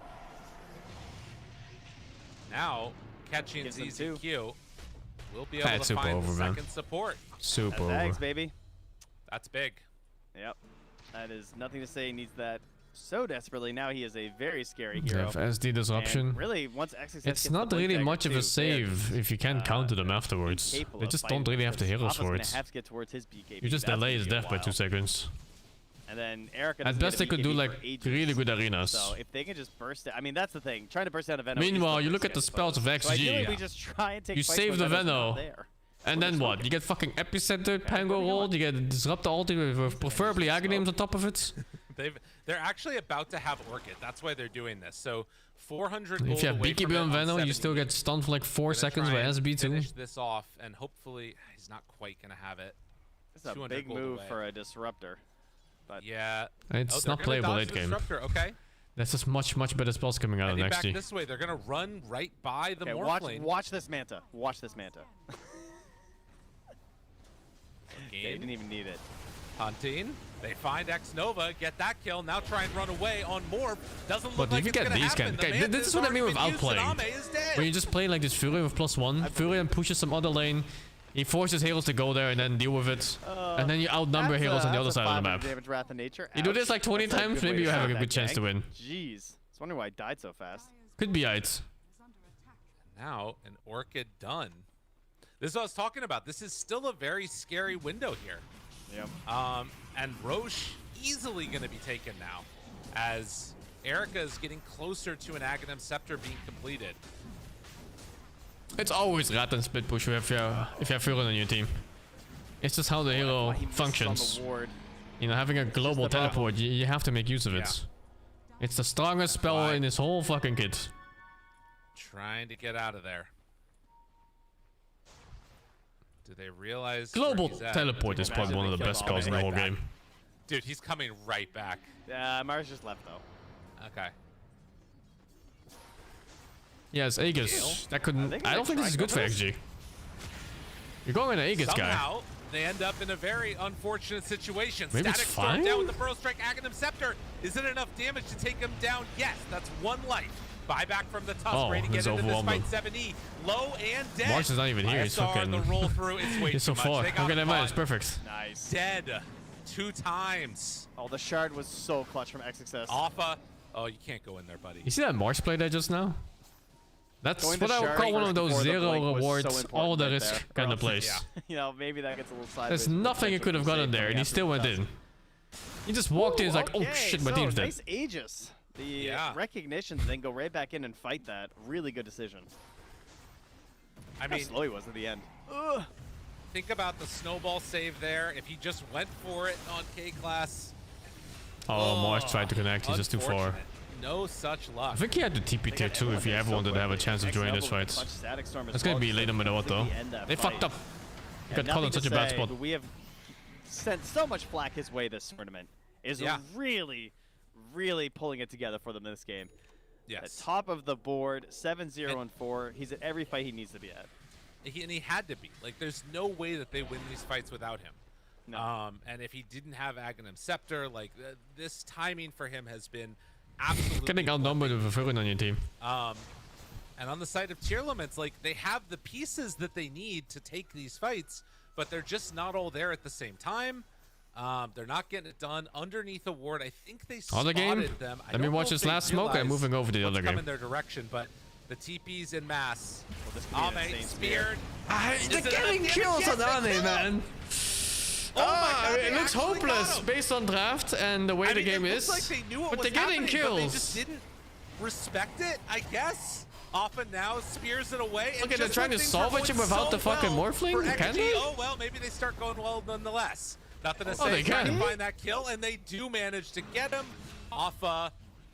Now, Catchy and ZZQ will be able to find the second support. Super over. Baby. That's big. Yep. That is nothing to say. He needs that so desperately. Now he is a very scary hero. Yeah, SD disruption. And really, once XXS it's not really much of a save if you can counter them afterwards. They just don't really have the hero swords. Have to get towards his BKB. You just delay his death by 2 seconds. And then Erica at best they could do like really good arenas. So if they can just burst it, I mean that's the thing. Trying to burst out a Venom. Meanwhile, you look at the spells of XG. We just try and take you save the Veno, and then what? You get fucking Epicenter, Pango rolled, you get Disrupt ulti with preferably Aghanim's on top of it. They're actually about to have Orchid. That's why they're doing this. So 400 gold if you have away BKB on Veno, you still get stunned for like 4 seconds by SB too. Finish this off, and hopefully he's not quite gonna have it. It's a big move for a disruptor. But yeah, it's not playable late game. Okay, that's just much better spells coming out of back XG. This way, they're gonna run right by the Morphling. Watch this Manta. Watch this Manta. They didn't even need it. Hunting. They find X Nova, get that kill. Now try and run away on Morph. Doesn't look but like if you get these kind, okay, this is what I mean with outplaying. When you just play like this Fury with +1, Furion pushes some other lane. He forces heroes to go there and then deal with it. And then you outnumber heroes on the other side of the map. Damage, Wrath of Nature. You do this like 20 times, maybe you have a good chance to win. Jeez. I was wondering why I died so fast. Could be it. Now, an Orchid done. This is what I was talking about. This is still a very scary window here. Yep. And Roche easily going to be taken now, as Erica is getting closer to an Aghanim Scepter being completed. It's always rat and split push if you have Furion on your team. It's just how the hero functions. You know, having a global teleport, you have to make use of it. It's the strongest spell in this whole fucking kit. Trying to get out of there. Do they realize global teleport is probably one of the best spells in the whole game. Dude, he's coming right back. Yeah, Mars just left though. Okay. Yes, Aegis. That couldn't. I don't think this is good for XG. You're going an Aegis guy. Somehow, they end up in a very unfortunate situation. Maybe Static it's Storm fine? down with the Burrow Strike, Aghanim Scepter. Is it enough damage to take him down? Yes, that's 1 life. Buyback from the Tusk, ready to get into this fight. 7E, low and dead. Mars is not even here. He's fucking. The roll through, it's way He's too so far. much. Okay, never mind. It's perfect. Nice. Dead 2 times. Oh, the shard was so clutch from XXS. Alpha. Oh, you can't go in there, buddy. You see that Mars play there just now? That's Going what I would call one of those zero rewards, all the risk kind of plays. Yeah. You know, maybe that gets a little sideways. There's nothing you could have gotten there, and he still went in. He just walked in, he's like, oh shit, my team's dead. Nice Aegis. The recognition to then go right back in and fight that. Really good decision. I mean, how slow he was at the end. Think about the snowball save there. If he just went for it on K-Class. Oh, Mars tried to connect. He's just too far. No such luck. I think he had the TP tier 2 if he ever wanted to have a chance of joining this fight. That's gonna be late no matter what though. They fucked up. Got caught in such a bad spot. We have sent so much flack his way this tournament. Is really pulling it together for them in this game. Yes. At top of the board, 7-0 and 4. He's at every fight he needs to be at. And he had to be. Like, there's no way that they win these fights without him. No. And if he didn't have Aghanim Scepter, like, this timing for him has been absolutely Getting outnumbered with a Furrin on your team. And on the side of Tearlaments, like, they have the pieces that they need to take these fights, but they're just not all there at the same time. They're not getting it done underneath a ward. I think they Other spotted game? them. Let me watch this last smoke. I'm moving over to the other game. In their direction, but the TP's in mass. Well, this could be an insane speared. They're getting kills on Ane, man. Oh my God, it looks hopeless based on draft and the way the game is. Like they knew but they're getting kills. But they just didn't respect it, I guess. Often now spears it away. Okay, they're trying to salvage it without the fucking Morphling? Can they? Oh, well, maybe they start going well nonetheless. Nothing to say. They trying can. to find that kill, and they do manage to get him off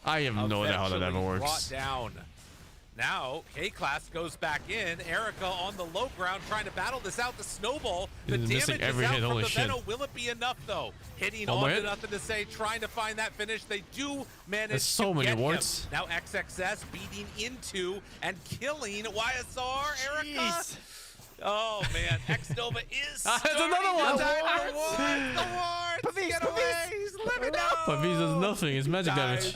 I have no idea how that ever brought works. down. Now, K-Class goes back in. Erica on the low ground trying to battle this out. The snowball. The He's missing damage every is out hit, from holy the shit. Venom. Will it be enough, though? Hitting One more on to hit? nothing to say, trying to find that finish. They do manage There's so to many get wards. him. Now XXS beating into and killing YSR. Erica. Jeez. Oh, man. X-Nova is There's starting another one. to die. The wards. Get away. He's living up. But V's does nothing. It's magic damage.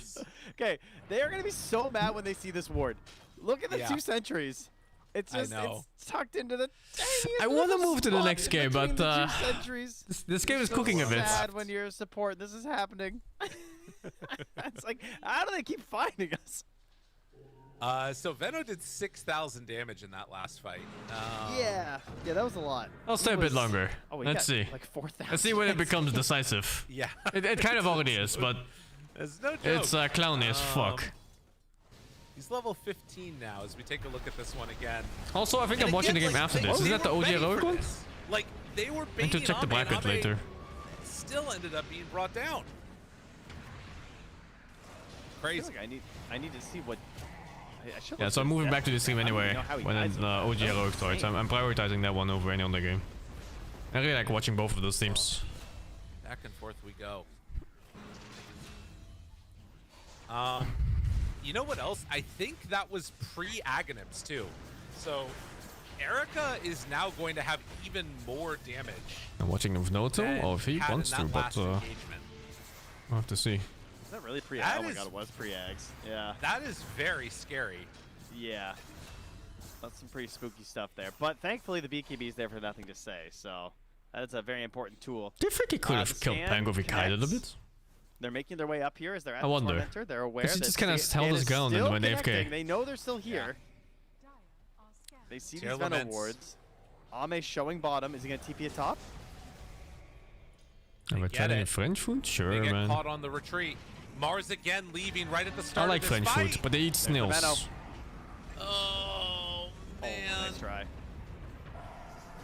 Okay, they are going to be so mad when they see this ward. Look at the 2 sentries. It's just it's tucked into the tiniest I want to little move to the spot next in game, but between the 2 sentries. this game is cooking a bit. Sad when you're a support. This is happening. It's like, how do they keep finding us? So Veno did 6,000 damage in that last fight. Yeah, that was a lot. I'll stay a bit longer. Oh, Let's see. Like 4,000. Let's see when it becomes decisive. Yeah. It kind of already is, but There's no joke. it's clowny as fuck. He's level 15 now as we take a look at this one again. Also, I think I'm watching the game after this. Isn't that the OG heroic one? Like, they were I need to check the bracket later. Still ended up being brought down. Crazy. Like I need to see what. I should Yeah, look so I'm at moving that. back to the stream I don't anyway even know how he when dies it's with that. OG That heroic was starts. insane. I'm prioritizing that one over any other game. I really like watching both of those teams. Back and forth we go. You know what else? I think that was pre-Aghanims too. So Erica is now going to have even more damage. I'm watching him with Noto, than or if he had in wants that to, but last engagement. I'll have to see. Is that really pre? That Oh my is- god, it was pre-Ags. Yeah. That is very scary. Yeah. That's some pretty spooky stuff there. But thankfully, the BKB is there for nothing to say. So that's a very important tool. Do you think he could have the killed scan Pango if he kited a connects. bit? They're making their way up here as they're at I the wonder. Tormentor. They're aware 'Cause he that just kinda held scan his is ground and still went AFK. connecting. They know they're still here. They see these Venom Laments. wards. Ame showing bottom. Is he going to TP at top? Am I get trying it. French food? They Sure, get man. caught on the retreat. Mars again leaving right at the I start like of this French fight. food, but they eat There's the Venom. snails. Oh, man. Oh, nice try.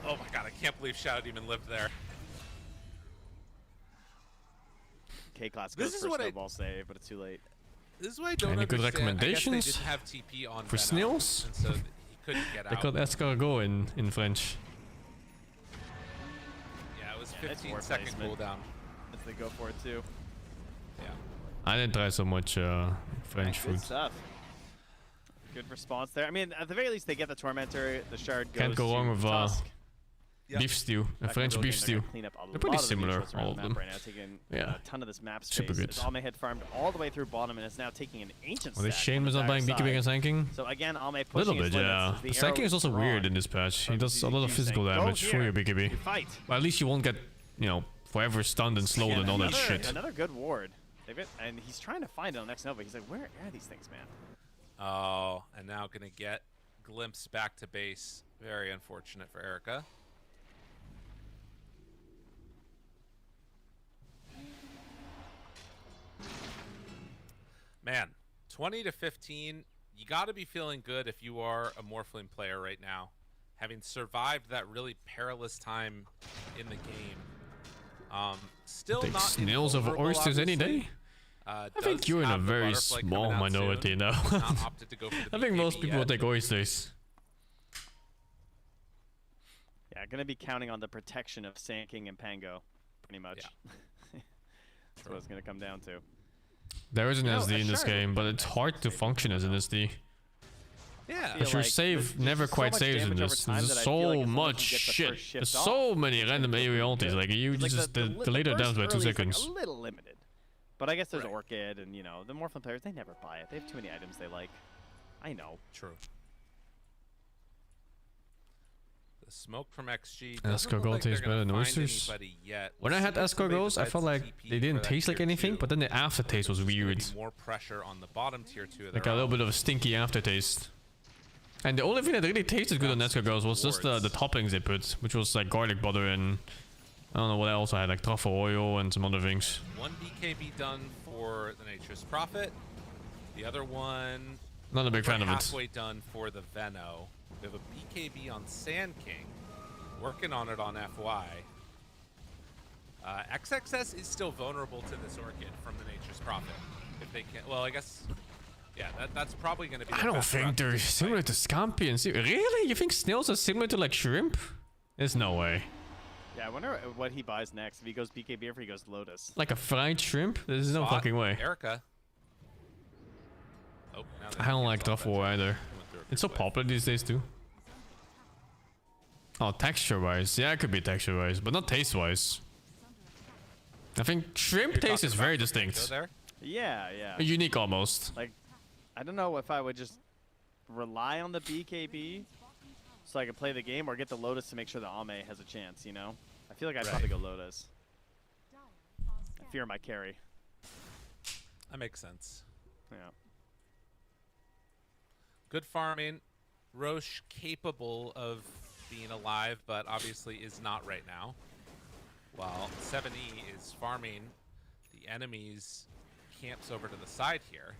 Oh my god, I can't believe Shadow Demon lived there. K-Class This goes is for a what I- snowball save, but it's too late. This is what I don't Any good understand. recommendations I guess they didn't have TP on for Venom, snails? and so he couldn't get They out. called escargot in French. Yeah, it was Yeah, it's 15-second placement. cooldown. If they go for it too. Yeah. I didn't try so much French Good food. stuff. Good response there. I mean, at the very least, they get the Tormentor. The shard goes Can't go to wrong with Tusk. beef stew, a Back French in the beef game, they're stew. gonna clean up a They're pretty lot of the similar, neutrals around all of the them. map right now, taking Yeah. a ton of this map space. Super good. As Ame had farmed all the way through bottom and is now taking an ancient Well, this stack shame on is the not buying dire BKB against side. tanking. So again, Ame A pushing little his bit, limits yeah. as The arrow tanking is also drawn. weird in this patch. He does a lot of Saying, physical "Go damage for here, your BKB. you fight." But at least you won't get, forever stunned and slowed and all that shit. Another good ward. And he's trying to find it on Next Nova. He's like, where are these things, man? Oh, and now gonna get glimpse back to base. Very unfortunate for Erica. Man, 20 to 15. You got to be feeling good if you are a Morphling player right now, having survived that really perilous time in the game. Still Take not snails over invulnerable, oysters any obviously. day? I think you're in a very small minority now. I think most people will take oysters. Yeah, gonna be counting on the protection of Sand King and Pango, pretty much. That's what it's gonna come down to. There is an You know, SD in this Ashard game, but it's hard to function as an SD. Yeah. But your save never quite saves in this. There's so much shit. There's so many random AoE ultis. Like you just the later downs by 2 seconds. A little limited, But I guess there's Orchid and, you know, the Morphlin players, they never buy it. They have too many items they like. I know. True. The smoke from XG. Escargot tastes better than oysters. When I had escargots, I felt like they didn't taste like anything, but then the aftertaste was weird. More pressure on the bottom tier 2. Like a little bit of a stinky aftertaste. And the only thing that really tasted good on escargots was just the toppings they put, which was like garlic butter and I don't know what else I had, like truffle oil and some other things. One BKB done for the Nature's Prophet. The other one... Not a big fan of it. Halfway done for the Veno. We have a BKB on Sand King. Working on it on FY. XXS is still vulnerable to this Orchid from the Nature's Prophet. If they can... Well, I guess... Yeah, that's probably going to be... I don't think they're similar to Scampi. Really? You think snails are similar to like shrimp? There's no way. Yeah, I wonder what he buys next. If he goes BKB or if he goes Lotus. Like a fried shrimp? There's no fucking way. Erica. Oh, I don't like truffle either. It's so popular these days too. Oh, texture-wise. Yeah, it could be texture-wise, but not taste-wise. I think shrimp taste is very distinct. Yeah, yeah. Unique almost. Like, I don't know if I would just rely on the BKB so I could play the game or get the Lotus to make sure the Ame has a chance, you know? I feel like I'd probably go Lotus. I fear my carry. That makes sense. Yeah. Good farming. Roche capable of being alive, but obviously is not right now. While 7E is farming the enemy's camps over to the side here.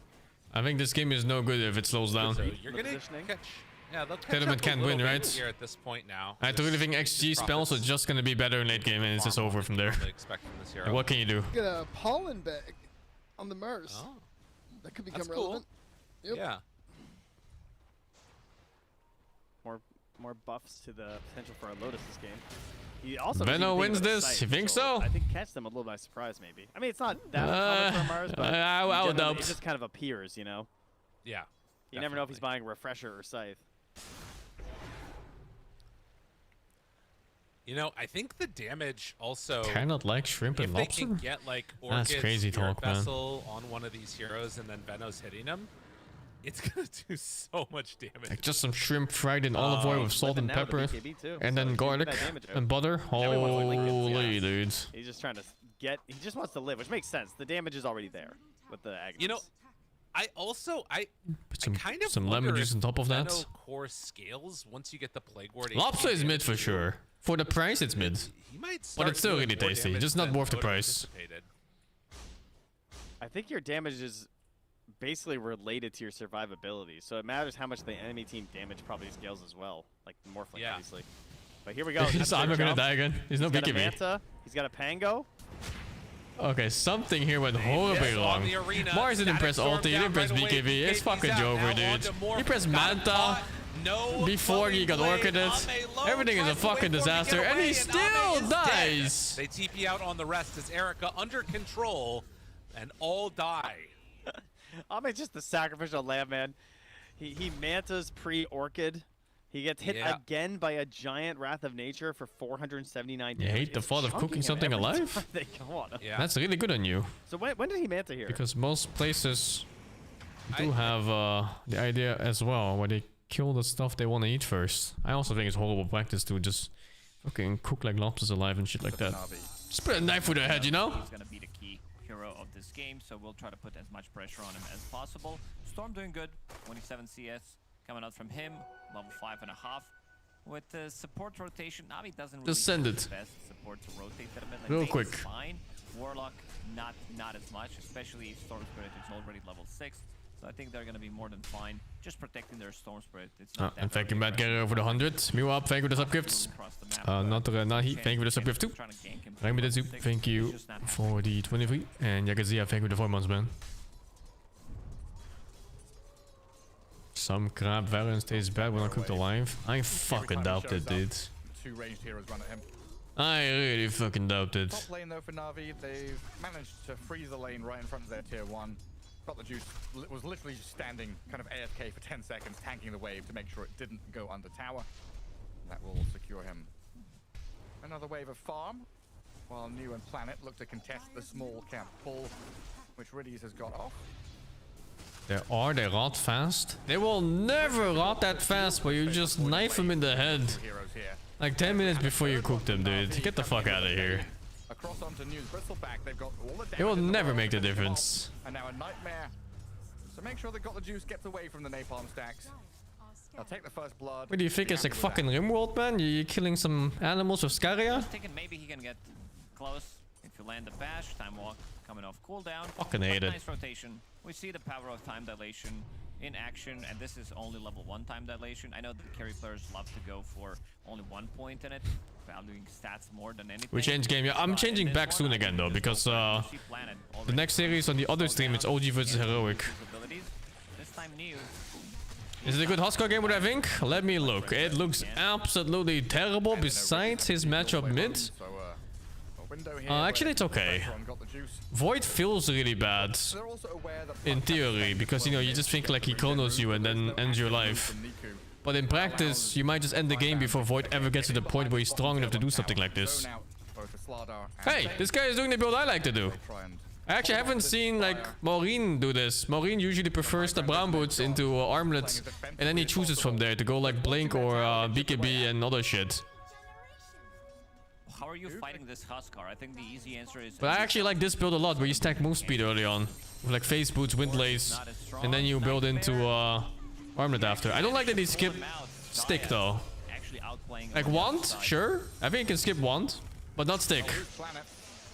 I think this game is no good if it slows down. So you're gonna catch. Yeah, they'll catch Tenement up a can't win, little bit right? here at this point now. I really think XG spells are just gonna be better in late game, and it's just over from there. Like, what can you do? Get a pollen bag on the Mers. Oh. That could become That's cool. relevant. Yep. Yeah. More buffs to the potential for a Lotus this game. He also Veno wins this. You think so? I think catch them a little by surprise, maybe. I mean, it's not that common for Mars, but I would doubt. It just kind of appears, you know. Yeah. You never know if he's buying Refresher or Scythe. You know, I think the damage also. Cannot like shrimp and lobster. If they can get like That's crazy Spirit talk, man. Vessel on one of these heroes and then Veno's hitting him, it's gonna do so much damage. Like just some shrimp fried in olive oil with salt and pepper, and then garlic and butter. Holy dudes! He's just trying to get. He just wants to live, which makes sense. The damage is already there with the Agnes. You know, I Put kind of some lemon juice on top of that. Veno core scales once you get the Plague Ward. Lobster is mid for sure. For the price, it's mid. He might But it's still doing really more tasty. damage Just not than worth the Oda price. anticipated. I think your damage is basically related to your survivability, so it matters how much the enemy team damage probably scales as well, like Morphling, obviously. But here we go. I'm gonna die again. He's no He's got a BKB. Manta. He's got a Pango. Okay, something here went horribly wrong. Mars didn't press ulti, he didn't press BKB. It's fucking over, dude. He pressed Manta before he got Orchided. Everything is a fucking disaster, and he still dies. They TP out on the rest as Erica under control, and all die. Ame's just the sacrificial lamb, man. He Mantas pre-Orchid. He gets hit again by a giant Wrath of Nature for 479 damage. You hate the thought of cooking something alive? They go on him. That's really good on you. So when did he Manta here? Because most places do have the idea as well, where they kill the stuff they want to eat first. I also think it's horrible practice to just fucking cook like lobsters alive and shit like that. Just put a knife through their head, you know? He's gonna be the key hero of this game, so we'll try to put as much pressure on him as possible. Storm doing good, 27 CS coming out from him, level 5.5. With the support rotation, Navi doesn't really Just send have it. the best support to rotate them. Like Real Vayne is quick. Fine. Warlock, not as much, especially if Storm Spirit is already level 6. So I think they're gonna be more than fine, just protecting their Storm Spirit. It's not that And thank you, early Matt pressure. Getter over the 100. Mew up, thank you for the subgifts. Nahi, thank you for the subgift too. Rangmitetsu, thank you for the 23. And Yagazia, thank you for the 4 months, man. Some crab variance tastes bad when I cooked alive. I fucking doubt it, dude. Two ranged heroes run at him. I really fucking doubt it. Top lane though for Na'Vi, they've managed to freeze the lane right in front of their tier 1. Got the juice, was literally just standing kind of AFK for 10 seconds, tanking the wave to make sure it didn't go under tower. That will secure him another wave of farm, while New and Planet look to contest the small camp pull. which Riddies has got off. They rot fast. They will never rot that fast, but you just knife them in the head. Like 10 minutes before you cook them, dude. Get the fuck out of here. Across onto News Bristleback, they've got all the It will never make the difference. And now a nightmare. So make sure they got the juice, gets away from the napalm stacks. I'll take the first blood. What do you think? It's like fucking Rimworld, man? You're killing some animals with Scaria? I was thinking maybe he can get close if you land the bash. Time walk coming off cooldown. Fucking hate it. Nice rotation. We see the power of time dilation in action, and this is only level 1 time dilation. I know that the carry players love to go for only 1 point in it, valuing stats more than anything. We changed game. Yeah, I'm changing back soon again though, because the next series on the other stream it's OG versus Heroic. This time new. Is it a good Huskar game, what I think? Let me look. It looks absolutely terrible besides his matchup mid. Actually, it's okay. Void feels really bad in theory, because, you know, you just think like he chronos you and then ends your life. But in practice, you might just end the game before Void ever gets to the point where he's strong enough to do something like this. Hey, this guy is doing the build I like to do. I actually haven't seen like Maureen do this. Maureen usually prefers the brown boots into armlets, and then he chooses from there to go like Blink or BKB and other shit. How are you fighting this Huskar? I think the easy answer is... But I actually like this build a lot, where you stack move speed early on. With like face boots, wind lace, and then you build into armlet after. I don't like that he skip stick though. Like wand, sure. I think you can skip wand, but not stick.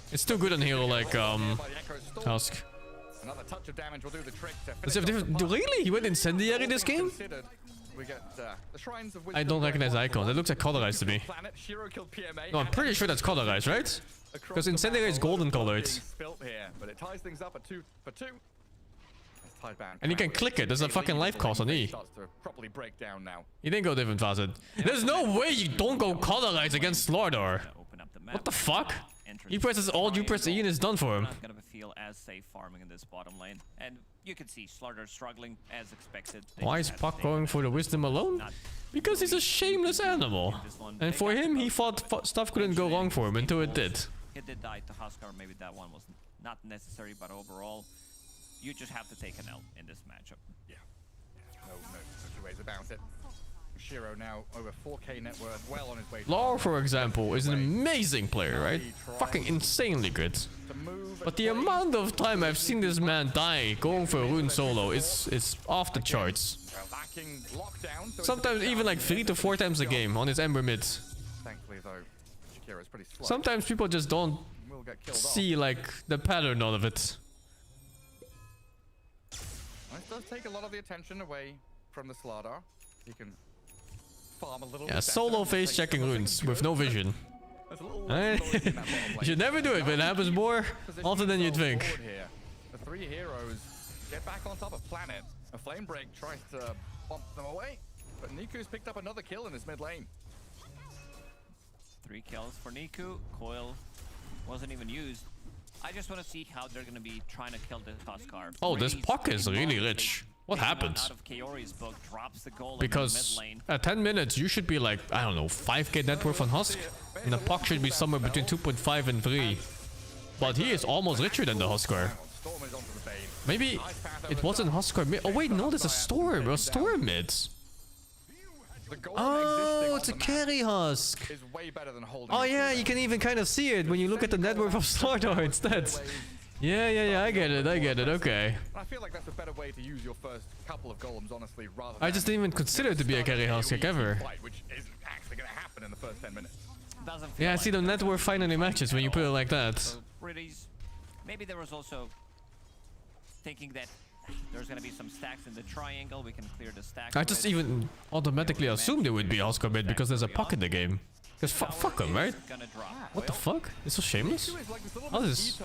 It's too good on hero like Tusk. Another touch of damage will do the trick. Really? He went incendiary this game? I don't recognize icons. It looks like colorized to me. No, I'm pretty sure that's colorized, right? Because incendiary is golden colored. And you can click it. There's a fucking life cost on E. He didn't go different facet. There's no way you don't go colorized against Slardar. What the fuck? He presses alt, you press E and it's done for him. Not gonna feel as safe farming in this bottom lane, and you can see Slardar struggling as expected. Why is Puck going for the wisdom alone? Because he's a shameless animal. And for him, he thought stuff couldn't go wrong for him until it did. He did die to Huskar. Maybe that one was not necessary, but overall, you just have to take an L in this matchup. Yeah. No two ways about it. Shiro now over 4k net worth, well on his way. Law, for example, is an amazing player, right? Fucking insanely good. But the amount of time I've seen this man die going for a rune solo is off the charts. Sometimes even like 3 to 4 times a game on his Ember mid. Thankfully though, Shakira's pretty slow. Sometimes people just don't see like the pattern out of it. It does take a lot of the attention away from the Slardar. You can farm a little yeah, solo face checking runes with no vision. You should never do it, but it happens more often than you'd think. The 3 heroes get back on top of Planet. A flame break tries to bump them away, but Niku's picked up another kill in his mid lane. 3 kills for Niku. Coil wasn't even used. I just want to see how they're going to be trying to kill this Huskar. Oh, this Puck is really rich. What happened? Because at 10 minutes, you should be like, I don't know, 5k net worth on Husk. And the Puck should be somewhere between 2.5 and 3. But he is almost richer than the Huskar. Maybe it wasn't Huskar mid. Oh wait, no, there's a Storm. A Storm mid. Oh, it's a carry Husk. Oh yeah, you can even kind of see it when you look at the net worth of Slardar instead. Yeah, I get it, okay. I feel like that's a better way to use your first couple of golems, honestly, rather I just didn't even consider it to be a carry house kick ever. Which isn't actually going to happen in the first 10 minutes. Yeah, I see the net worth finally matches when you put it like that. So, maybe there was also thinking that there's going to be some stacks in the triangle, we can clear the stacks. I just even automatically assumed it would be Huskar mid because there's a Puck in the game. Because fuck him, right? What the fuck? It's so shameless? How is this?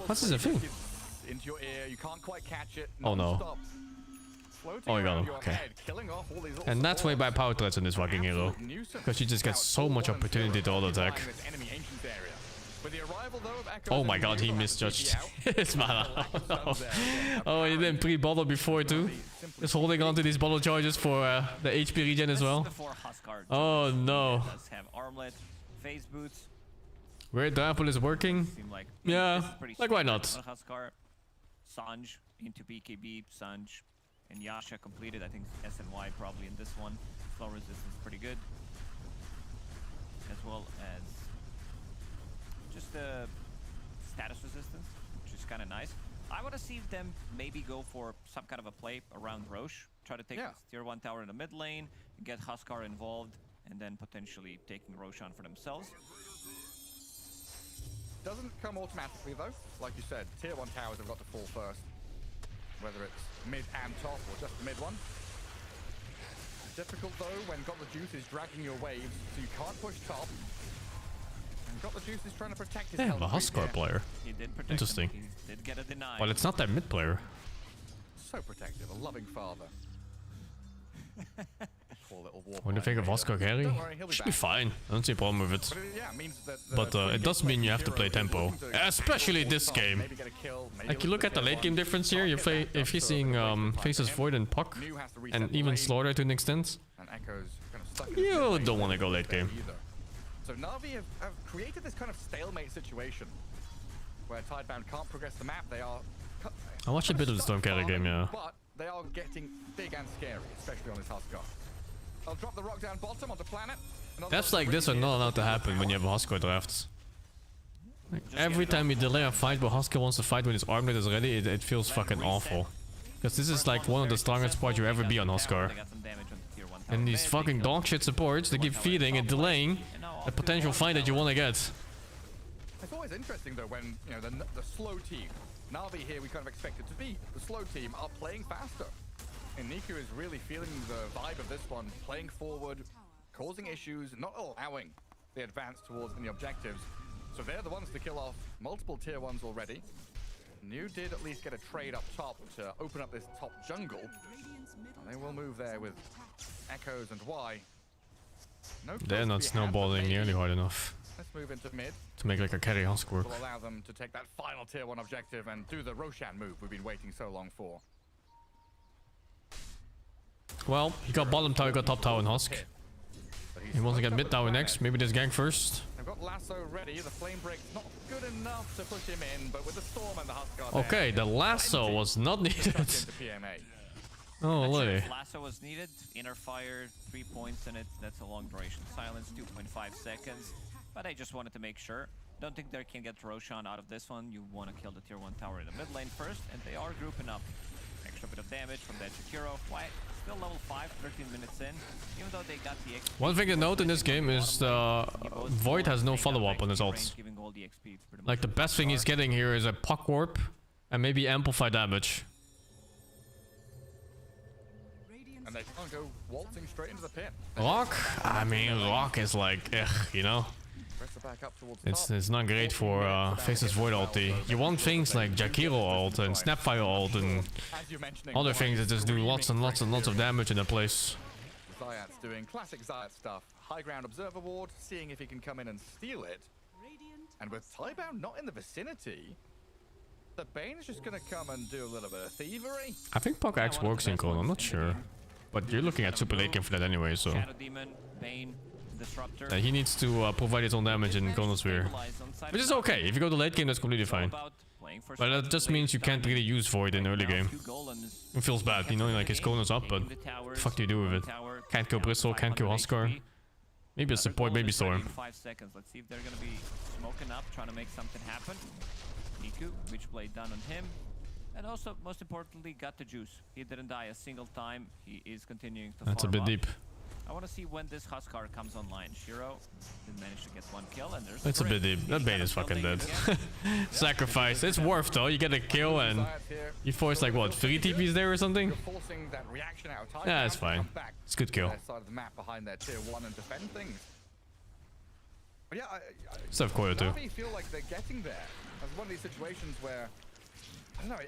What's this a thing? Oh no. Oh, you got him. Okay. And that's why by power threats in this fucking hero. Because she just gets so much opportunity to auto attack. Oh my god, he misjudged his mana. Oh, he didn't pre-bottle before too. Just holding on to these bottle charges for the HP regen as well. Oh no. Where Dapple is working? Yeah, like why not? Sanj into BKB, Sanj and Yasha completed. I think SNY probably in this one. Slow resistance pretty good. As well as just the status resistance, which is kind of nice. I want to see them maybe go for some kind of a play around Roche. Try to take this tier 1 tower in the mid lane, get Huskar involved, and then potentially taking Roshan for themselves. Doesn't come automatically though. Like you said, tier 1 towers have got to fall first. Whether it's mid and top or just the mid one. Difficult though when Got the Juice is dragging your waves, so you can't push top. And Got the Juice is trying to protect his They have a Huskar player. Interesting. He did get a deny. Well, it's not that mid player. So protective, a loving father. Poor little war. What do you think of Huskar carry? Should be fine. I don't see a problem with it. But it does mean you have to play tempo. Especially this game. Like, you look at the late game difference here. You're facing Faces Void and Puck. And even Slaughter to an extent. You don't want to go late game. So Na'Vi have created this kind of stalemate situation. Where Tidebound can't progress the map. They are... I watched a bit of the Storm carry game, yeah. But they are getting big and scary, especially on this Huskar. I'll drop the rock down bottom on the planet. Deaths like this are not allowed to happen when you have a Huskar draft. Like, every time you delay a fight where Huskar wants to fight when his armlet is ready, it feels fucking awful. Because this is like one of the strongest supports you ever be on Huskar. And these fucking dog shit supports, they keep feeding and delaying a potential fight that you want to get. It's always interesting though when, you know, the slow team, Na'Vi here we kind of expect it to be, the slow team are playing faster. And Niku is really feeling the vibe of this one, playing forward, causing issues, not allowing the advance towards any objectives. So they're the ones to kill off multiple tier 1s already. New did at least get a trade up top to open up this top jungle. And they will move there with Echoes and Y. No, they're not snowballing nearly hard enough. Let's move into mid. To make like a carry Husk work. Will allow them to take that final tier 1 objective and do the Roshan move we've been waiting so long for. Well, he got bottom tower, got top tower and Husk. He wants to get mid tower next. Maybe this gank first. They've got Lasso ready. The Flame Break's not good enough to push him in, but with the Storm and the Huskar there, okay, the Lasso was not needed. Oh, lady. Lasso was needed. Inner Fire, 3 points in it. That's a long duration silence, 2.5 seconds. But I just wanted to make sure. Don't think they can get Roshan out of this one. You want to kill the tier 1 tower in the mid lane first, and they are grouping up. Extra bit of damage from that Shakiro. Why? Still level 5, 13 minutes in. Even though they got the XP. One thing to note in this game is Void has no follow-up on his ult. Like, the best thing he's getting here is a Puck Warp and maybe Amplify damage. And they can't go waltzing straight into the pit. Rock? I mean, Rock is like, you know? It's not great for Faces Void ulti. You want things like Jakiro ult and Snapfire ult and other things that just do lots and lots and lots of damage in a place. Zayat's doing classic Zayat stuff. High ground observer ward, seeing if he can come in and steal it. And with Tidebound not in the vicinity, the Bane's just gonna come and do a little bit of thievery. I think Puck Axe works in Clone, I'm not sure. But you're looking at super late game for that anyway, so. Shadow Demon, Bane, Disruptor. He needs to provide his own damage in Chronosphere. Which is okay. If you go to late game, that's completely fine. But that just means you can't really use Void in early game. It feels bad, you know, like his Chrono's up, but what the fuck do you do with it? Can't kill Bristle, can't kill Huskar. Maybe a support, maybe Storm. 5 seconds. Let's see if they're gonna be smoking up, trying to make something happen. Niku, Witchblade done on him. And also, most importantly, got the juice. He didn't die a single time. He is continuing to That's a bit up. deep. I want to see when this Huskar comes online. Shiro did manage to get 1 kill, and there's. It's a bit deep. That Bane is fucking dead. Sacrifice. It's worth though. You get a kill and you force like what, 3 TPs there or something? Yeah, it's fine. It's a good kill. Still have Koyo too. I feel like they're getting there. As one of these situations where I don't know.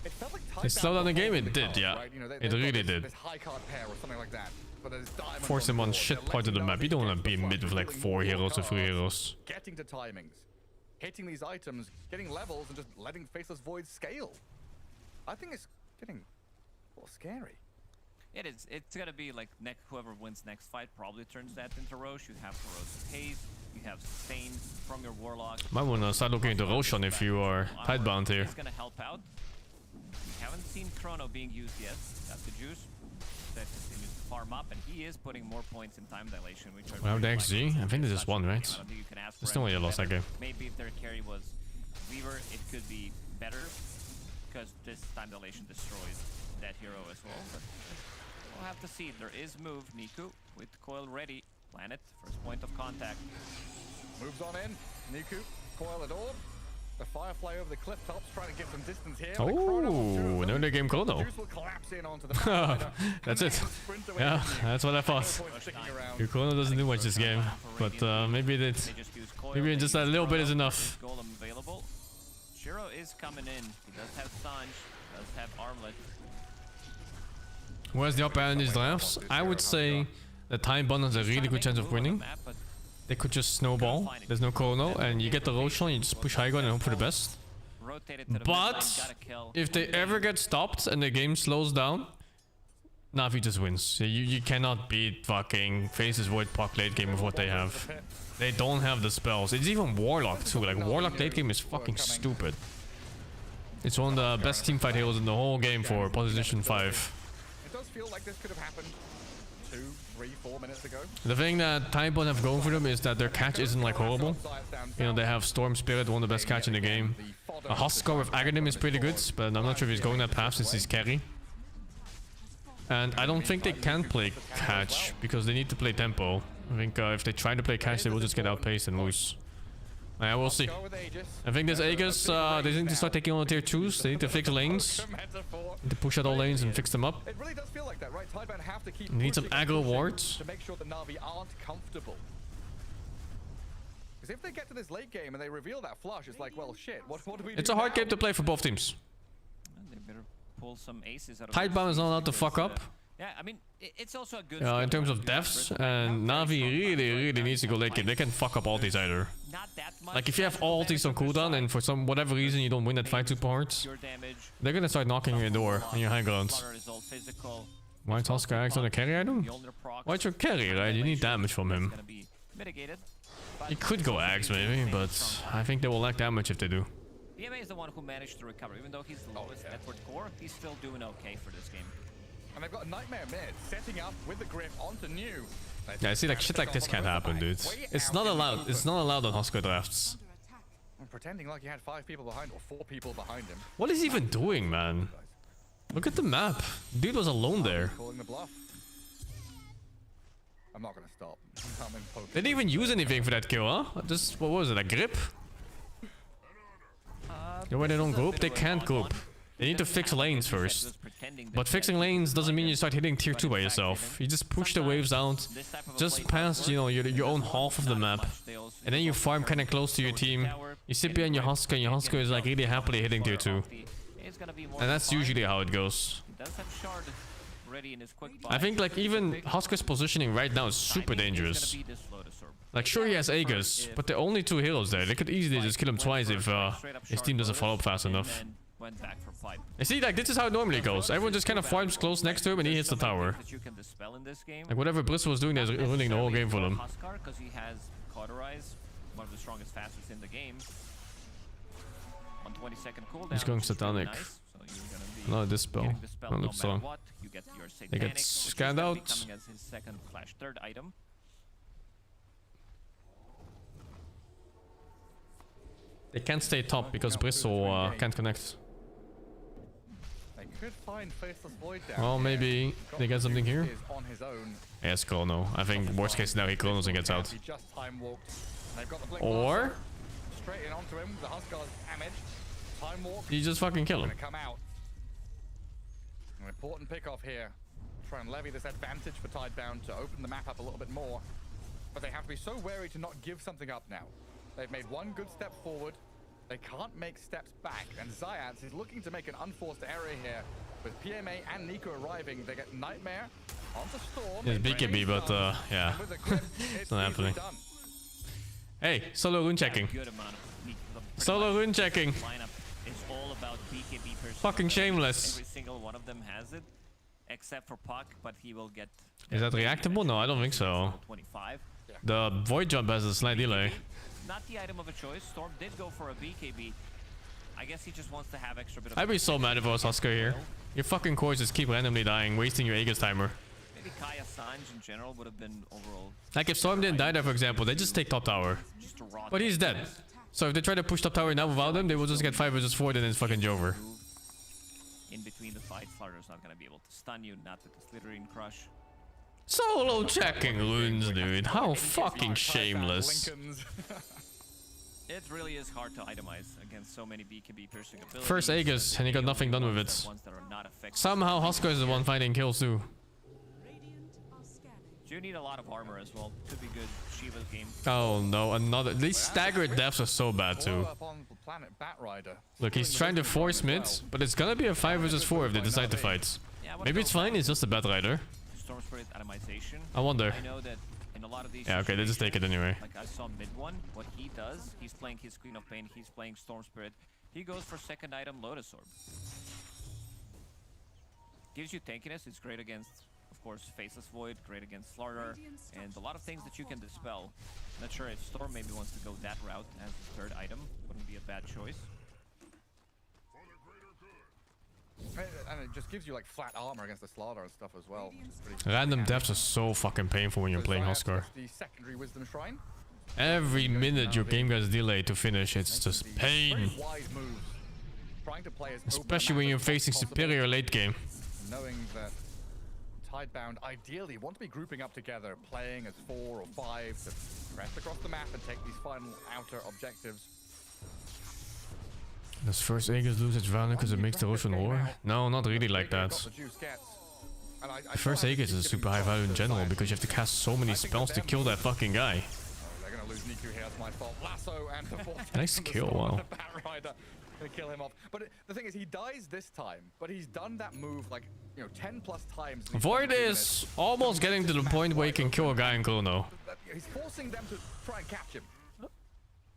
It felt like They slowed down the game. It did, yeah. Right? You know, it really did. This high card pair or something like that. But Force him on shit part of the map. You don't want to be mid with like 4 heroes or 3 heroes. Getting to timings, hitting these items, getting levels, and just letting Faceless Void scale. I think it's getting a little scary. It is. It's gonna be like whoever wins next fight probably turns that into Roche. You have Corrosive Haze, you have Sustain from your Warlock. Might wanna start looking into Roshan if you are Tidebound here. It's gonna help out. We haven't seen Chrono being used yet. Got the juice. That continues to farm up, and he is putting more points in time dilation, which are Well, the very XG? likely. I think this is one, right? I don't think you can ask for There's no way they anything lost that better. game. Maybe if their carry was Weaver, it could be better, because this time dilation destroys that hero as well. But we'll have to see. There is move. Niku with coil ready. Planet, first point of contact. Moves on in. Niku, coil at orb. The Firefly over the cliff tops trying to get some distance here. Oh, another game Chrono. That's it. Yeah, that's what I thought. Your Chrono doesn't do much this game, but maybe just a little bit is enough. Golem available. Shiro is coming in. He does have Sanj, does have Armlet. Where's the upper end in these drafts? I would say the Time Bond has a really good chance of winning. They could just snowball. There's no Chrono, and you get the Roshan, you just push high ground and hope for the best. But if they ever get stopped and the game slows down, Na'Vi just wins. You cannot beat fucking Faces Void Puck late game with what they have. They don't have the spells. It's even Warlock too. Like Warlock late game is fucking stupid. It's one of the best teamfight heroes in the whole game for position 5. It does feel like this could have happened 2, 3, 4 minutes ago. The thing that Time Bond have going for them is that their catch isn't like horrible. You know, they have Storm Spirit, one of the best catch in the game. A Huskar with Aghanim is pretty good, but I'm not sure if he's going that path since he's carry. And I don't think they can play catch because they need to play tempo. I think if they try to play catch, they will just get outpaced and lose. Yeah, we'll see. I think this Aegis, they need to start taking on the tier 2s. They need to fix lanes. Need to push out all lanes and fix them up. It really does feel like that, right? Tidebound have to keep They need some aggro wards. to make sure the Na'Vi aren't comfortable. Because if they get to this late game and they reveal that flush, it's like, well, shit, what do we do? It's a hard game to play for both teams. They better pull some aces out of Tidebound is not allowed to fuck up. Yeah, I mean, it's also a good In terms of deaths, and Na'Vi really needs to go late game. They can fuck up ultis either. Like if you have all ultis on cooldown and for some whatever reason you don't win that fight super hard, they're gonna start knocking your door on your high ground. White Huskar acts on a carry item? White's your carry, right? You need damage from him. You could go Axe maybe, but I think they will lack damage if they do. BMA is the one who managed to recover. Even though he's the lowest network core, he's still doing okay for this game. And they've got a Nightmare mid, setting up with the grip onto New. Yeah, I see like shit like this can't happen, dude. It's not allowed. It's not allowed on Huskar drafts. I'm pretending like he had 5 people behind or 4 people behind him. What is he even doing, man? Look at the map. Dude was alone there. Calling the bluff. I'm not gonna stop. They didn't even use anything for that kill, huh? Just, what was it, a grip? The way they don't group, they can't group. They need to fix lanes first. But fixing lanes doesn't mean you start hitting tier 2 by yourself. You just push the waves out, just past, you know, your own half of the map. And then you farm kinda close to your team. You sit behind your Huskar, and your Huskar is like really happily hitting tier 2. And that's usually how it goes. I think like even Huskar's positioning right now is super dangerous. Like sure he has Aegis, but the only 2 heroes there. They could easily just kill him twice if his team doesn't follow up fast enough. You see, like this is how it normally goes. Everyone just kind of farms close next to him and he hits the tower. Like whatever Bristle was doing is ruining the whole game for them. Because he has Cauterize, one of the strongest fastest in the game. 120-second cooldown. He's going Satanic. Nice. No, this spell. No, looks strong. They get scanned out. Coming as his second/third item. They can't stay top because Bristle can't connect. They could find Faceless Void down. Well, maybe they get something here. On his own. Yes, Chrono. I think worst case now he Chronos and gets out. He just time walked. They've got the blink Or straight in onto him. The Huskar's damaged. Time walk. you just fucking kill him. Come out. An important pick off here. Try and levy this advantage for Tidebound to open the map up a little bit more. But they have to be so wary to not give something up now. They've made one good step forward. They can't make steps back. And Zayats is looking to make an unforced error here. With PMA and Nico arriving, they get Nightmare onto Storm. Yes, BKB, but yeah. It's not happening. Hey, solo rune checking. Solo rune checking. Fucking shameless. Every single one of them has it, except for Puck, but he will get. Is that reactable? No, I don't think so. 25. The void jump has a slight delay. Not the item of a choice. Storm did go for a BKB. I guess he just wants to have extra bit of... I'd be so mad if I was Husker here. Your fucking cores just keep randomly dying, wasting your Aegis timer. Maybe Kaya Sanj in general would have been overall... Like if Storm didn't die there, for example, they just take top tower. But he's dead. So if they try to push top tower now without him, they will just get 5 versus 4, then it's fucking over. In between the fight, Slaughter's not gonna be able to stun you, not with the Slithering Crush. Solo checking runes, dude. How fucking shameless. It really is hard to itemize against so many BKB piercing abilities. First Aegis, and he got nothing done with it. Somehow Husker is the one finding kills too. You need a lot of armor as well. Could be good Shiva's game. Oh no, another. These staggered deaths are so bad too. Look, he's trying to force mid, but it's gonna be a 5 versus 4 if they decide to fight. Maybe it's fine, it's just a bad rider. Storm Spirit atomization. I wonder. I know that in a lot of these... Yeah, okay, they just take it anyway. Like I saw mid one, what he does, he's playing his Queen of Pain, he's playing Storm Spirit. He goes for second item Lotus Orb. Gives you tankiness, it's great against, of course, Faceless Void, great against Slaughter, and a lot of things that you can dispel. Not sure if Storm maybe wants to go that route as the third item. Wouldn't be a bad choice. And it just gives you like flat armor against the Slaughter and stuff as well. Random deaths are so fucking painful when you're playing Husker. The secondary Wisdom Shrine. Every minute your game gets delayed to finish, it's just pain. Especially when you're facing superior late game. Knowing that Tidebound ideally want to be grouping up together, playing as 4 or 5 to press across the map and take these final outer objectives. Does first Aegis lose its value because it makes the Russian war? No, not really like that. The first Aegis is super high value in general because you have to cast so many spells to kill that fucking guy. They're gonna lose Niku here, it's my fault. Lasso and the Nice kill, wow. Gonna kill him off. But the thing is, he dies this time, but he's done that move like, 10 plus times. Void is almost getting to the point where he can kill a guy in Chrono. He's forcing them to try and catch him.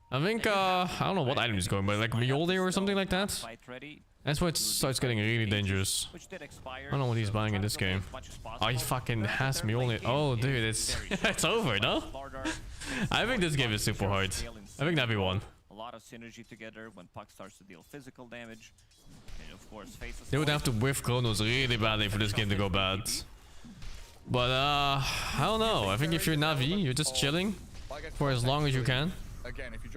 I think, I don't know what item he's going, but like Mjolnir or something like that. That's where it starts getting really dangerous. I don't know what he's buying in this game. Oh, he fucking has Mjolnir. Oh, dude, it's it's over, no? I think this game is super hard. I think that'd be one. A lot of synergy together when Puck starts to deal physical damage. And of course, Faceless They would have to whiff Chronos really badly for this game to go bad. But, I don't know. I think if you're Navi, you're just chilling for as long as you can.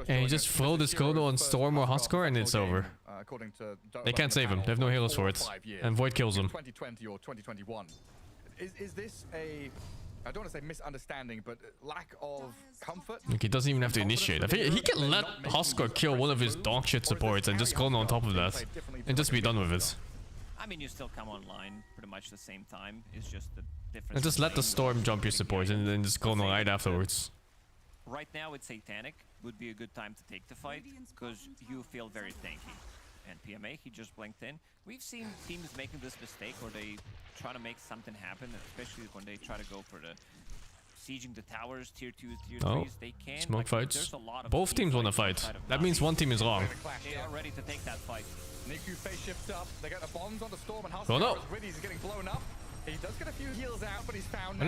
And you just throw this Chrono on Storm or Husker and it's over. They can't save him. They have no healers for it. And Void kills him. 2020 or 2021. Is this a, I don't want to say misunderstanding, but lack of comfort? Like he doesn't even have to initiate. I think he can let Husker kill one of his dog shit supports and just Chrono on top of that. And just be done with it. I mean, you still come online pretty much the same time. It's just the difference. And just let the Storm jump your supports and then just Chrono right afterwards. Right now, it's Satanic. Would be a good time to take the fight because you feel very tanky. And PMA, he just blinked in. We've seen teams making this mistake where they try to make something happen, especially when they try to go for the sieging the towers, tier 2s, tier 3s. They can. Smoke fights. Both teams want to fight. That means one team is wrong. They are ready to take that fight. Niku face shifts up. They get the bombs on the Storm and Oh no! Riddy's getting blown up. He does get a few heals out, but he's found.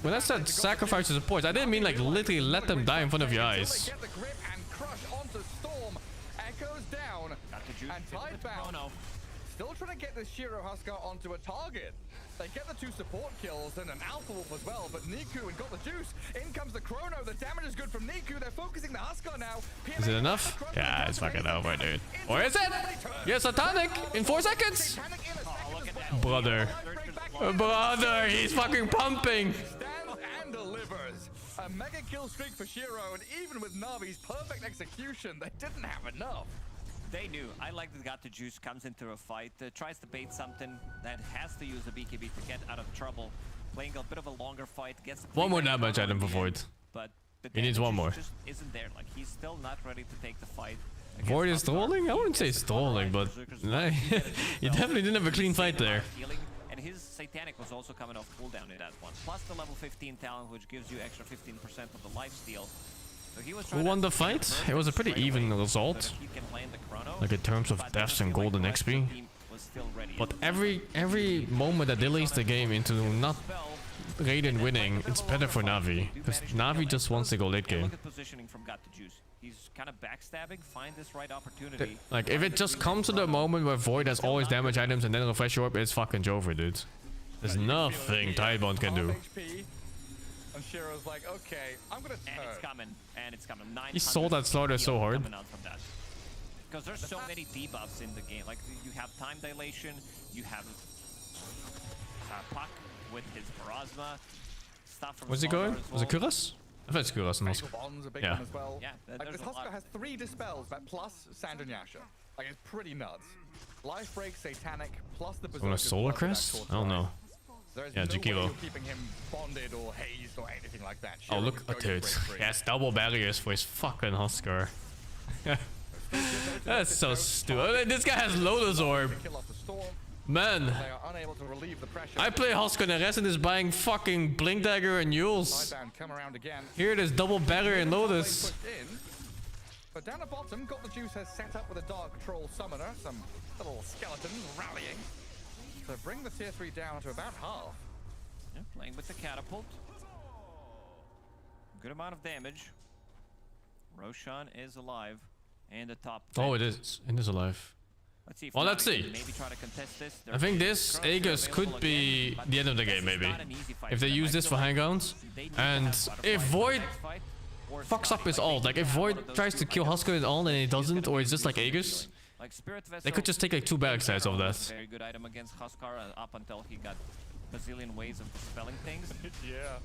When I said sacrifice your supports, I didn't mean like literally let them die in front of your eyes. Get the grip and crush onto Storm. Echoes down. And Tidebound still trying to get the Shiro Husker onto a target. They get the 2 support kills and an Alpha Wolf as well, but Niku and got the juice. In comes the Chrono. The damage is good from Niku. They're focusing the Husker now. Is it enough? Yeah, it's fucking over, dude. Or is it? Yes, Satanic in 4 seconds. Brother. Brother, he's fucking pumping. Stands and delivers. A mega kill streak for Shiro, and even with Navi's perfect execution, they didn't have enough. They knew. I like that Got the Juice comes into a fight, tries to bait something that has to use a BKB to get out of trouble. Playing a bit of a longer fight, gets one more damage item for Void. But he needs one more. Just isn't there. Like he's still not ready to take the fight. Void is stalling? I wouldn't say stalling, but he definitely didn't have a clean fight there. And his Satanic was also coming off cooldown in that one. Plus the level 15 talent, which gives you extra 15% of the lifesteal. So he was who won the fight? It was a pretty even result. Like in terms of deaths and golden XP. But every moment that delays the game into not Radiant winning, it's better for Na'Vi. Because Na'Vi just wants to go late game. Look at positioning from Got the Juice. He's kind of backstabbing, find this right opportunity. Like, if it just comes to the moment where Void has always damage items and then a refresh orb, it's fucking over, dude. There's nothing Tidebond can do. And Shiro's like, okay, I'm gonna turn. And it's coming, and it's coming. He sold that slaughter so hard. Because there's so many debuffs in the game. Like, you have time dilation, you have Puck with his Barasma, stuff from Where's he Slaughter going? as Was it well. Kuras? I thought it's Kuras. Yeah. As well. Yeah, Like, this Husker has 3 dispels, but plus Sand and Yasha. Like, it's pretty nuts. Life Break, Satanic, plus the On a Solar Crest? I don't know. There's Yeah, no way Jakilo. you're keeping him bonded or hazed or anything like that. Oh, Shiro look is at going to dude. break free. He has double barriers for his fucking Husker. That's so stupid. This guy has Lotus Orb. Man. They are unable to relieve the pressure. I play Husker and the rest is buying fucking Blink Dagger and Yules. Sidebound come around again. Here it is, double barrier and Lotus. Pushed in. But down at bottom, Got the Juice has set up with a Dark Troll Summoner, some little skeletons rallying. So bring the tier 3 down to about half. Yeah, playing with the catapult. Good amount of damage. Roshan is alive. And the top. Oh, it is. It is alive. Let's see if Well, Na'Vi let's see. can maybe try to contest this. I think this Aegis could be the end of the game, maybe. If they use this for hang grounds. And if Void fucks up his ult, like if Void tries to kill Husker with ult and he doesn't, or it's just like Aegis, they could just take like 2 barrack sides of that. Very good item against Huskar up until he got bazillion ways of dispelling things. Yeah.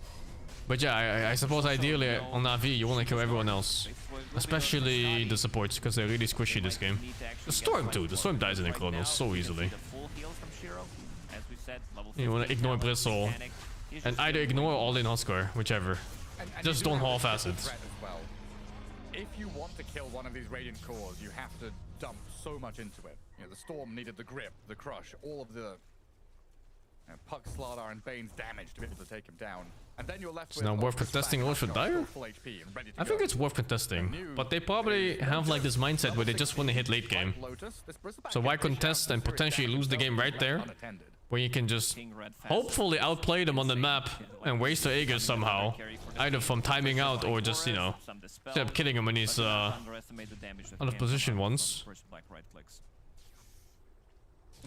But yeah, I suppose ideally on Na'Vi you want to kill everyone else. Especially the supports, because they're really squishy this game. The Storm too, the Storm dies in the Chronos so easily. You want to ignore Bristle, and either ignore or all in Huskar, whichever. And Just you don't have half a acid. threat as well. If you want to kill one of these Radiant cores, you have to dump so much into it. You know, the Storm needed the grip, the crush, all of the Puck, Slardar, and Bane's damage to be able to take him down. And then you're left It's with now worth contesting Lord for Dire? full HP and ready to I think go. it's worth contesting, but they probably have like this mindset where they just want to hit late game. So why contest and potentially lose the game right there, where you can just hopefully outplay them on the map and waste the Aegis somehow, either from timing out or just, you know, instead of killing him when he's out of position once.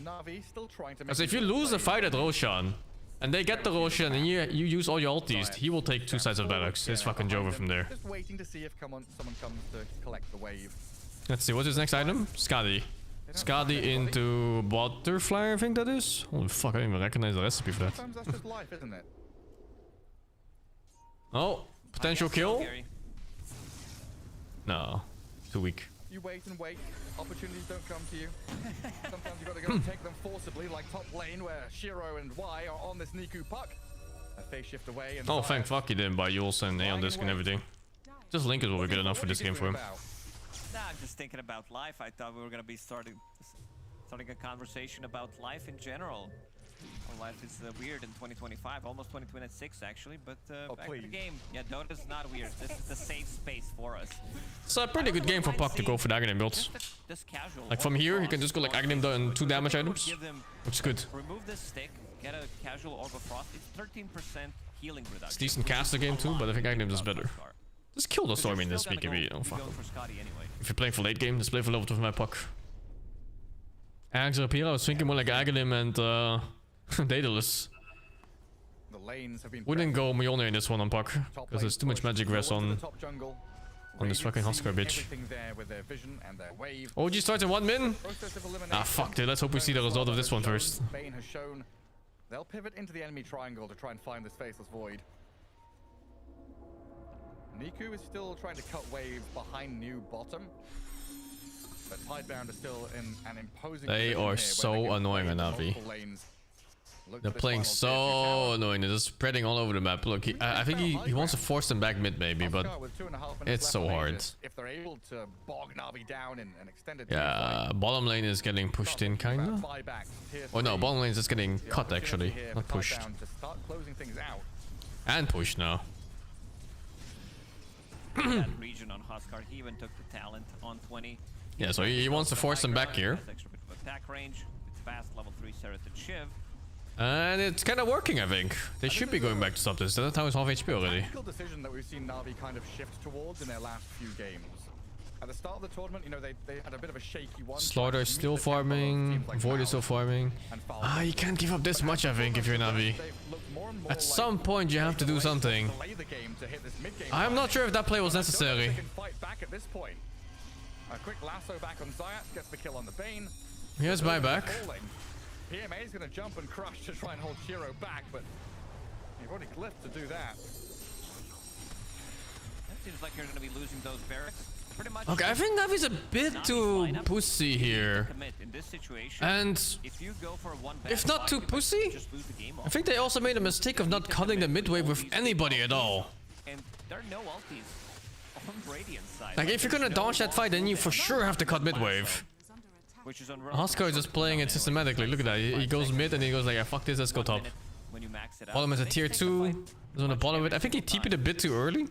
Na'Vi still trying to make Because if you lose the fight at Roshan, and they get the Roshan and you use all your ultis, he will take 2 sides of barracks. It's fucking Jover from there. Just waiting to see if someone comes to collect the wave. Let's see, what's his next item? Skadi. Skadi into Butterfly, I think that is? Holy fuck, I didn't even recognize the recipe for that. Sometimes that's just life, isn't it? Oh, potential kill? No, too weak. You wait and wait. Opportunities don't come to you. Sometimes you got to go and take them forcibly, like top lane where Shiro and Y are on this Niku Puck. A phase shift away and Oh, thank fuck he didn't buy Yules and Aeon Disc and everything. Just Link is will be good enough for this game for him. Nah, I'm just thinking about life. I thought we were gonna be starting a conversation about life in general. Our life is weird in 2025, almost 2026 actually, but back to the game. Yeah, Dota's not weird. This is a safe space for us. It's a pretty good game for Puck to go for the Aghanim builds. Like from here, he can just go like Aghanim and 2 damage items, which is good. Remove this stick, get a casual Orb of Frost. It's 13% healing reduction. It's decent caster game too, but I think Aghanim is better. Just kill the Storm in this BKB, you know, fuck him. If you're playing for late game, just play for level 2 with my Puck. Axe up here, I was thinking more like Aghanim and Daedalus. The lanes have been Wouldn't go Mjolnir in this one on Puck, because there's too much magic rest on this fucking Huskar bitch. OG starts in 1 min? Ah fuck dude, let's hope we see the result of this one first. Bane has shown they'll pivot into the enemy triangle to try and find this faceless void. Niku is still trying to cut wave behind new bottom. But Tidebound is still in an imposing They are so annoying on Na'Vi. They're playing so annoying. They're just spreading all over the map. Look, I think he wants to force them back mid maybe, but it's so hard. If they're able to bog Na'Vi down in an extended Yeah, bottom lane is getting pushed in kinda. Oh no, bottom lane is just getting cut actually, not pushed. And pushed now. That region on Huskar, he even took the talent on 20. Yeah, so he wants to force them back here. Has extra bit of attack range. It's fast level 3 Seraph Shiv. And it's kind of working, I think. They should be going back to stop this. That tower is half HP already. Tactical decision that we've seen Na'Vi kind of shift towards in their last few games. At the start of the tournament, you know, they had a bit of a shaky one. Slaughter is still farming. Void is still farming. You can't give up this much, I think, if you're Na'Vi. At some point, you have to do something. I'm not sure if that play was necessary. A quick lasso back on Zayat, gets the kill on the Bane. Here's buyback. PMA is going to jump and crush to try and hold Shiro back, but you've already glyphed to do that. That seems like you're going to be losing those barracks. Pretty much. Okay, I think Navi's a bit too pussy here. In this situation, And if you go for one if not too pussy, I think they also made a mistake of not cutting the mid wave with anybody at all. And there are no ultis on Radiant's side. Like, if you're gonna dodge that fight, then you for sure have to cut mid wave. Which is on Huskar is just playing it systematically. Look at that. He goes mid and he goes like, yeah, fuck this, let's go top. Bottom is a tier 2. He's on the bottom of it. I think he TP'd a bit too early.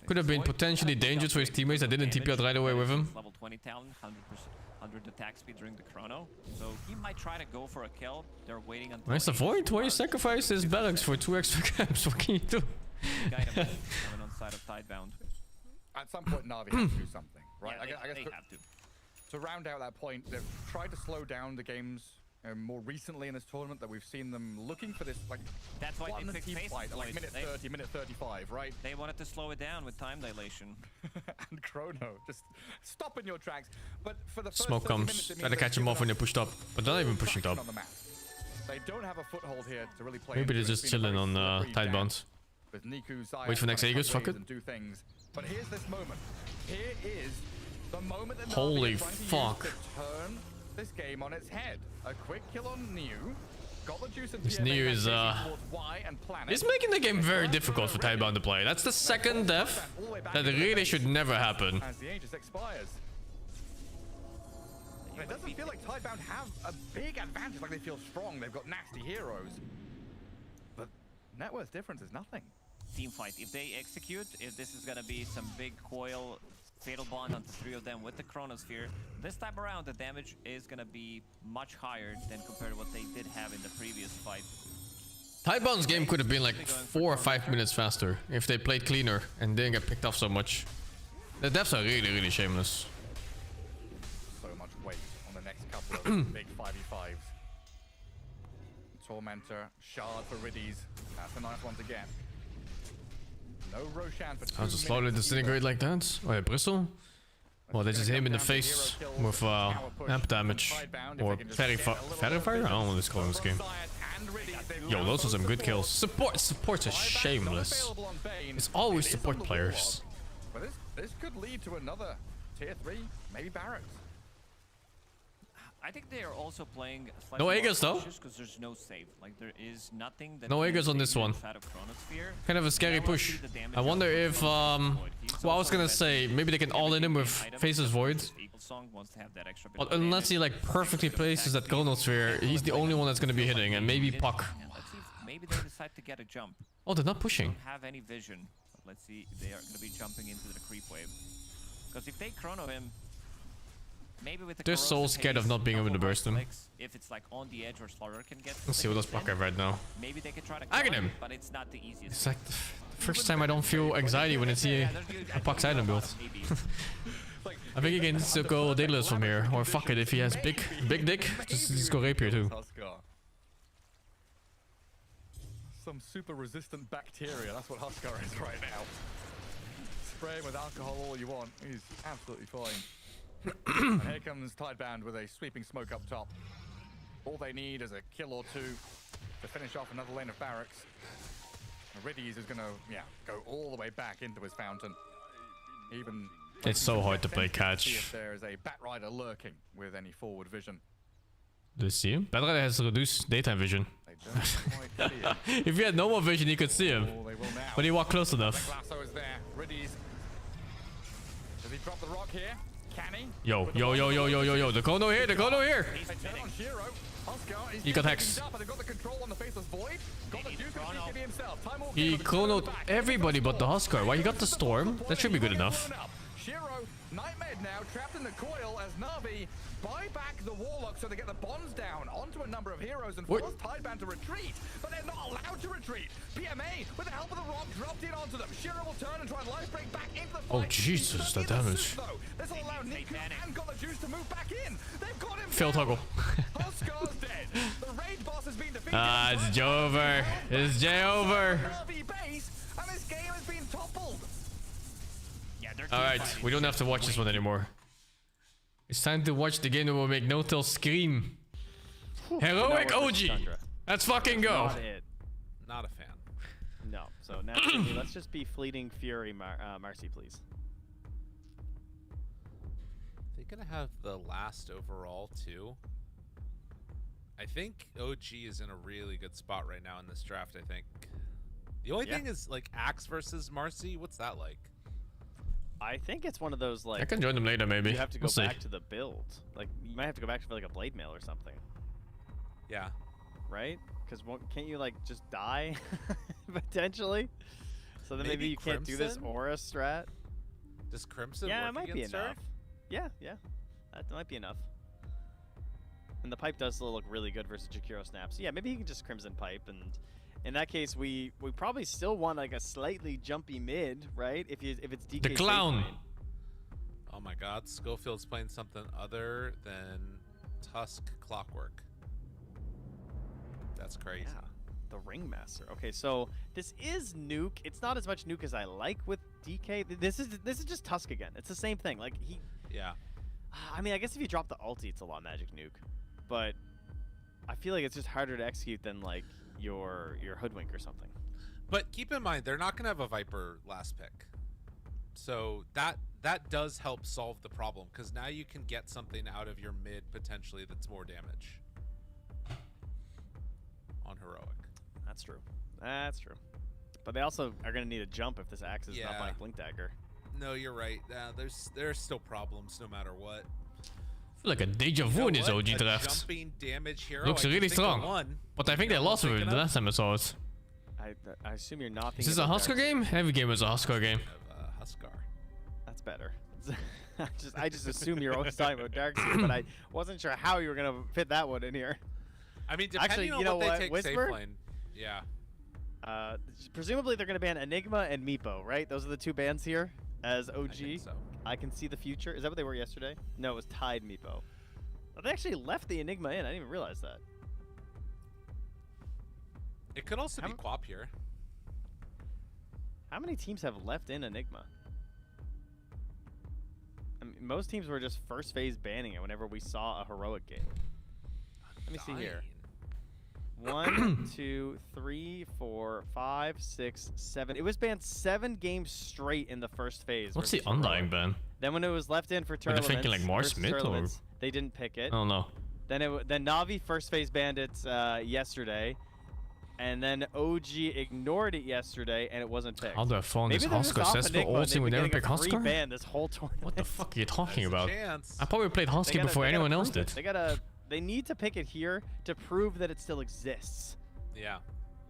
Could have been potentially dangerous for his teammates. I didn't TP out right away with him. Level 20 talent, 100% attack speed during the chrono. So he might try to go for a kill. They're waiting until. Nice avoid. Why you sacrifice his barracks for 2 extra camps? What can you do? Guide him coming on side of Tidebound. At some point, Na'Vi has to do something, right? Yeah, I guess they have to. To round out that point, they've tried to slow down the games more recently in this tournament that we've seen them looking for this, like, that's why they picked team Faces fight, like Void. minute 30, minute 35, right? They wanted to slow it down with time dilation. And Chrono, just stop in your tracks. But for the first Smoke 30 comes. minutes, it Try to means catch him off when they're pushed up. But they're not even pushing top. on the map. They don't have a foothold here to really play. Maybe they're into. just It's been a chilling very on slippery Tidebound. dance with Niku, Zayat Wait for next trying to Aegis, cut fuck waves it. and do things. But here's this moment. Here is the moment that Holy Na'Vi are trying to fuck. use to turn this game on its head. A quick kill on Niu. Got the juice and This PMA Niu back is towards Y and Planet. He's making the game very difficult for Tidebound to play. That's the second death that really should never happen. As the Aegis expires. And it doesn't feel like Tidebound have a big advantage, like they feel strong, they've got nasty heroes. But net worth difference is nothing. Team fight. If they execute, if this is gonna be some big coil fatal bond onto 3 of them with the Chronosphere, this time around the damage is gonna be much higher than compared to what they did have in the previous fight. Tidebound's game could have been like 4 or 5 minutes faster if they played cleaner and didn't get picked off so much. The deaths are really, really shameless. So much weight on the next couple of big 5v5s. Tormentor, Shard for Riddies. That's a nice one to get. No Roshan for 2 How to slowly disintegrate like that? Oh yeah, Bristle? Well, they just hit him in the face with amp damage. Or fairy fire? I don't know what it's called in this game. Yo, those are some good kills. Supports are shameless. It's always support players. But this could lead to another tier 3, maybe Barracks. I think they are also playing No Aegis though. Because there's no save. Like there is nothing that No Aegis on this one. Kind of a scary push. I wonder if well, I was gonna say maybe they can all in him with Faces Void. But unless he like perfectly places that Chronosphere, he's the only one that's gonna be hitting, and maybe Puck. Let's see if maybe they decide to get a jump. Oh, they're not pushing. Don't have any vision. But let's see, they are gonna be jumping into the creep wave. Because if they chrono him, maybe with the They're so scared of not being able to burst him. If it's like on the edge where Slaughter can get. Let's see what does Puck have right now. Maybe they can try to I get kill him. But it's not the easiest. It's like the first time I don't feel anxiety when I see a Puck's item build. I think he can still go Daedalus from here, or fuck it, if he has big dick, just go Rapier too. Some super resistant bacteria, that's what Huskar is right now. Spray him with alcohol all you want, he's absolutely fine. And here comes Tidebound with a sweeping smoke up top. All they need is a kill or 2 to finish off another lane of Barracks. Riddies is gonna, go all the way back into his fountain. Even It's so hard to play see catch. if there is a Batrider lurking with any forward vision. Do you see him? Batrider has reduced daytime vision. They don't quite see him. If he had normal vision, you could see him. Oh, they will now. But he walked close enough. Lasso is there. Riddies. Does he drop the rock here? Can he? Yo. The Chrono here, the Chrono here! They turn on Shiro. Huskar is He got getting hexed. up, and they've got the control on the Faceless Void. Got the Duke of CKB himself. Time will He give, but it's chronoed back. everybody but the Huskar. Why he got the Storm? That should be good enough. Shiro, Nightmare now trapped in the coil as Na'Vi buy back the Warlock so they get the bonds down onto a number of heroes and What? force Tideband to retreat, but they're not allowed to retreat. PMA, with the help of the Rock, dropped in onto them. Shiro will turn and try and life break back into the fight. Oh, Jesus, that damage. This will allow Niku and Got the Juice to move back in. They've got him. Failed toggle. Huskar's dead. The raid boss has been defeated. It's Joe over. It's Jay over. Base, and this game has been toppled. Yeah, they're Alright, we don't have to watch this one anymore. It's time to watch the game that will make No-Tail scream. Heroic OG. Let's fucking go. Not it. Not a fan. No. So now Jimmy, let's just be Fleeting Fury Marcy, please. They're gonna have the last overall too. I think OG is in a really good spot right now in this draft. I think the only thing is like Axe versus Marcy. What's that like? I think it's one of those like. I can join them later, maybe. You have to go We'll back see. to the build. Like you might have to go back for like a blade mail or something. Yeah. Right? Because can't you like just die potentially? So then maybe you can't do this Crimson? aura strat. Does Crimson Yeah, work it might be against her? enough. Yeah, that might be enough. And the pipe does still look really good versus Jakiro Snap. So yeah, maybe he can just Crimson Pipe, and in that case, we probably still want like a slightly jumpy mid, right? If it's DK. The clown. safe lane. Oh my God, Schofield's playing something other than Tusk Clockwork. That's crazy. Yeah, the Ringmaster. Okay, so this is Nuke. It's not as much Nuke as I like with DK. This is just Tusk again. It's the same thing. Like he. Yeah. I mean, I guess if you drop the ulti, it's a lot Magic Nuke, but I feel like it's just harder to execute than like your Hoodwink or something. But keep in mind, they're not gonna have a Viper last pick, so that does help solve the problem because now you can get something out of your mid potentially that's more damage on Heroic. That's true. That's true. But they also are going to need a jump if this Axe is not Yeah. by Blink Dagger. No, you're right. There's still problems no matter what. I feel like a deja vu in this OG draft. Jumping damage hero. Looks I can really think of strong. one. But I think they lost with it the last time I saw it. I assume you're not. Is this a Huskar game? Every game is a Huskar game. Huskar. That's better. I just assume you're always talking about Darkseer, but I wasn't sure how you were going to fit that one in here. I mean, depending Actually, on you know what what? they take Whisper? safe lane. Yeah. Presumably they're going to ban Enigma and Meepo, right? Those are the two bans here as OG. I think so. I can see the future. Is that what they were yesterday? No, it was Tide Meepo. Oh, they actually left the Enigma in. I didn't even realize that. It could also be Quap here. How many teams have left in Enigma? I mean, most teams were just first phase banning it whenever we saw a heroic game. Let me see here. 1, 2, 3, 4, 5, 6, 7. It was banned 7 games straight in the first phase. What's the versus Undying heroic. ban? Then when it was left in for Are they tournaments, thinking like Mars versus Smith or? tournaments, they didn't pick it. I don't know. Then Navi first phase banned it yesterday, and then OG ignored it yesterday, and it wasn't picked. How do I phone Maybe this they're just Huskar off says for Enigma all and team we they've never been pick getting a free Huskar? ban this whole tournament. What the fuck are you talking There's a about? chance. I probably played Husky before anyone else did. They need to pick it here to prove that it still exists. Yeah,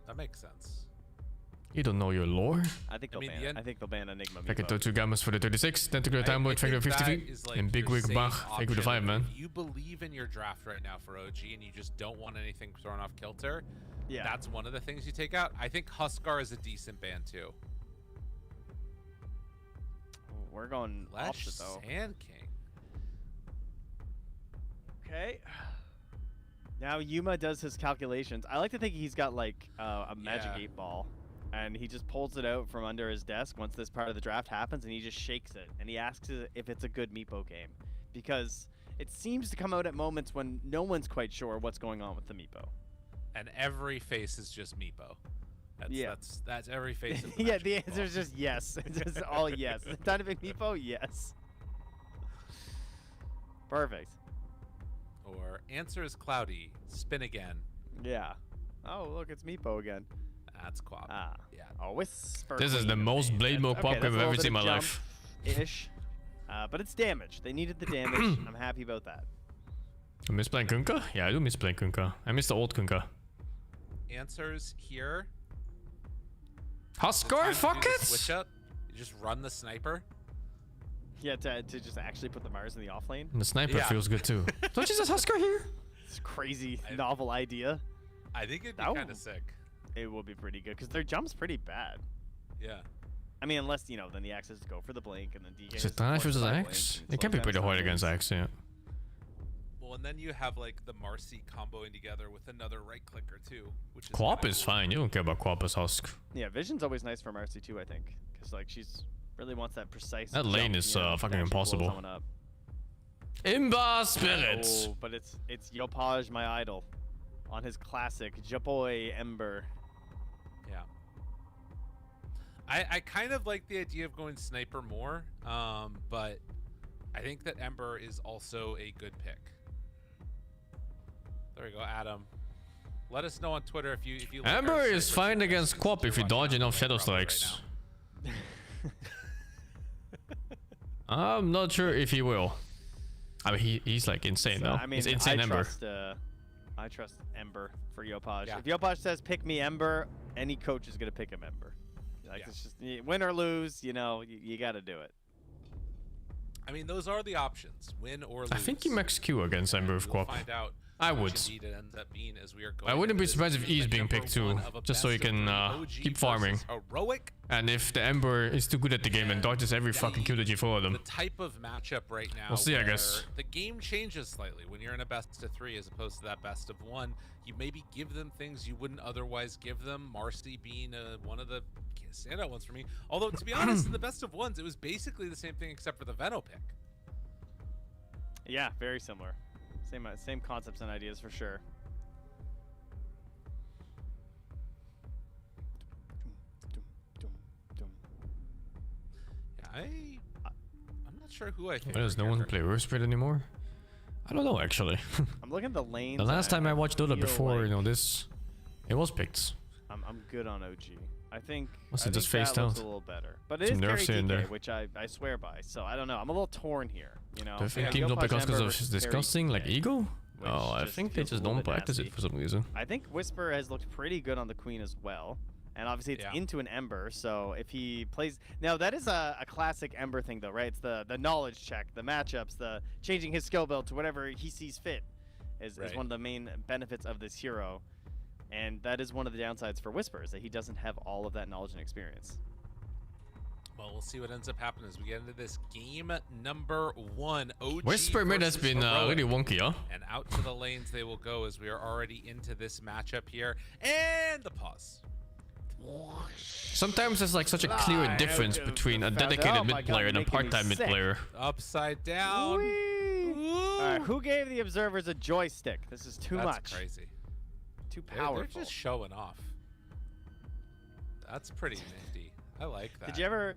that makes sense. You don't know your lore? I think they'll mean, ban. I think they'll ban Enigma. Back at Meepo. 2 gammas for the 36. Tentacular Time Lord, thank you for 50 feet. And Big Wig Bach, thank you for the 5, man. If you believe in your draft right now for OG and you just don't want anything thrown off kilter, yeah, that's one of the things you take out. I think Huskar is a decent ban too. Oh, we're going Ledge opposite though. Sand King. Okay. Now Yuma does his calculations. I like to think he's got like a magic 8 ball, and he just pulls it out from under his desk once this part of the draft happens, and he just shakes it, and he asks if it's a good Meepo game, because it seems to come out at moments when no one's quite sure what's going on with the Meepo. And every face is just Meepo. That's every face. Of the Yeah, Magic the ball. answer is just yes. It's just all yes. Time to pick Meepo? Yes. Perfect. Or answer is cloudy. Spin again. Yeah. Oh, look, it's Meepo again. That's Quap. Ah. Yeah. Oh, Whisper. This is the Queen. most Blade Milk Quap that's I've a ever little seen in bit my of life. Ish. But it's damage. They needed the damage. I'm happy about that. You miss playing Kunkka? Yeah, I do miss playing Kunkka. I miss the old Kunkka. Answers here. Huskar, fuck it! Switch up. You just run the sniper. Yeah, to just actually put the Mars in the off lane. And the sniper feels good too. Don't you just Husker here? It's a crazy novel idea. I think it'd be kind of sick. It would be pretty good because their jump's pretty bad. Yeah. I mean, unless then the Axe has to go for the blink and then DK. Is it Thrash versus Axe? It can be pretty hard against Axe, yeah. Well, and then you have like the Marcy comboing together with another right clicker too, which is Quap is fine. You don't care about Quap as Husk. Yeah, Vision's always nice for Marcy too, I think, because like she's really wants that precise. That lane is fucking impossible. Imba Spirits. Oh, but it's Yopaj, my idol, on his classic Jaboy Ember. Yeah. I kind of like the idea of going sniper more, but I think that Ember is also a good pick. There we go, Adam. Let us know on Twitter if you like Ember is fine against Quap if you dodge enough Shadow Strikes. I'm not sure if he will. I mean, he's like insane though. I mean, he's insane Ember. I trust Ember for Yopaj. Yeah. If Yopaj says pick me Ember, any coach is gonna pick him Ember. Like it's just win or lose, you got to do it. I mean, those are the options: win or lose. I think you max Q against Ember with Quap. Find out. I would. It ends up being as we are going I wouldn't be surprised if E's being picked too, just so he can keep farming. Heroic. And if the Ember is too good at the game and dodges every fucking Q that you throw at him. The type of matchup right now. We'll see, I guess. The game changes slightly when you're in a best of 3 as opposed to that best of 1. You maybe give them things you wouldn't otherwise give them. Marcy being one of the standout ones for me. Although to be honest, in the best of 1s, it was basically the same thing except for the Veno pick. Yeah, very similar. Same concepts and ideas for sure. Yeah, I'm not sure who I think. Why does no one play Earthspread anymore? I don't know actually. I'm looking at the lanes. The last time I watched Dota before, this, it was picked. I'm good on OG. I think Must have just that phased looks out. a little better, but it Some is nerfs carry here and DK, there. which I swear by. So I don't know. I'm a little torn here. Do you think teams don't pick us because of disgusting, like ego? Oh, I think they just don't practice it for some reason. I think Whisper has looked pretty good on the Queen as well. And obviously it's into an Ember, so if he plays... Now, that is a classic Ember thing, though, right? It's the knowledge check, the matchups, the changing his skill build to whatever he sees fit is one of the main benefits of this hero. And that is one of the downsides for Whisper, is that he doesn't have all of that knowledge and experience. Well, we'll see what ends up happening as we get into this game number 1. OG Whisper mid has been really wonky, huh? And out to the lanes they will go as we are already into this matchup here. And the pause. Sometimes there's like such a clear difference between a dedicated mid player and a part-time mid player. Upside down. Alright, who gave the observers a joystick? This is too much. That's crazy. Too powerful. They're just showing off. That's pretty nifty. I like that. Did you ever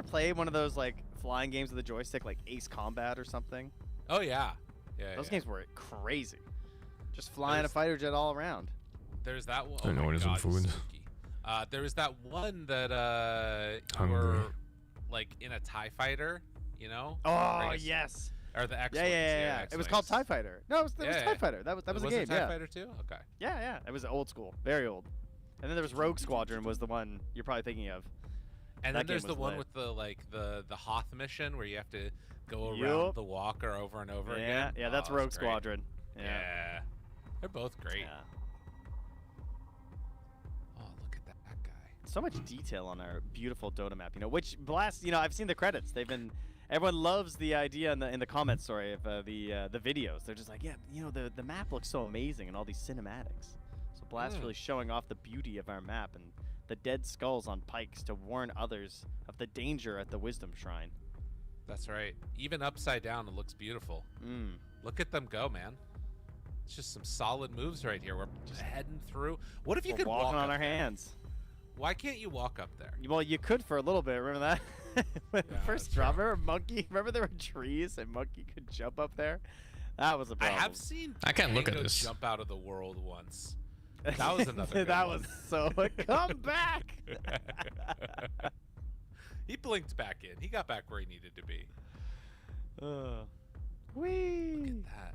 play one of those like flying games with a joystick, like Ace Combat or something? Oh yeah. Those games were crazy. Just flying a fighter jet all around. There's that one. I don't know what is in food. There was that one that you were like in a TIE fighter, Oh yes. Or the X. Yeah. It was called TIE Fighter. No, it was TIE Fighter. That was a game. Was it TIE Fighter too? Okay. Yeah. It was old school, very old. And then there was Rogue Squadron, was the one you're probably thinking of. And then there's the one with the Hoth mission where you have to go around the walker over and over again. Yeah, that's Rogue Squadron. Yeah. They're both great. Yeah. Oh, look at that guy. So much detail on our beautiful Dota map, which Blast, I've seen the credits. Everyone loves the idea in the comments, sorry, of the videos. They're just like, yeah, the map looks so amazing and all these cinematics. So Blast really showing off the beauty of our map and the dead skulls on pikes to warn others of the danger at the Wisdom Shrine. That's right. Even upside down, it looks beautiful. Look at them go, man. It's just some solid moves right here. We're just heading through. What if you could walk on our hands? Why can't you walk up there? Well, you could for a little bit. Remember that? When the first drop, remember there were trees and Monkey could jump up there? That was a problem. I have seen I can't look at this. Jump out of the world once. That was another That was so come back. He blinked back in. He got back where he needed to be. Whee! Look at that.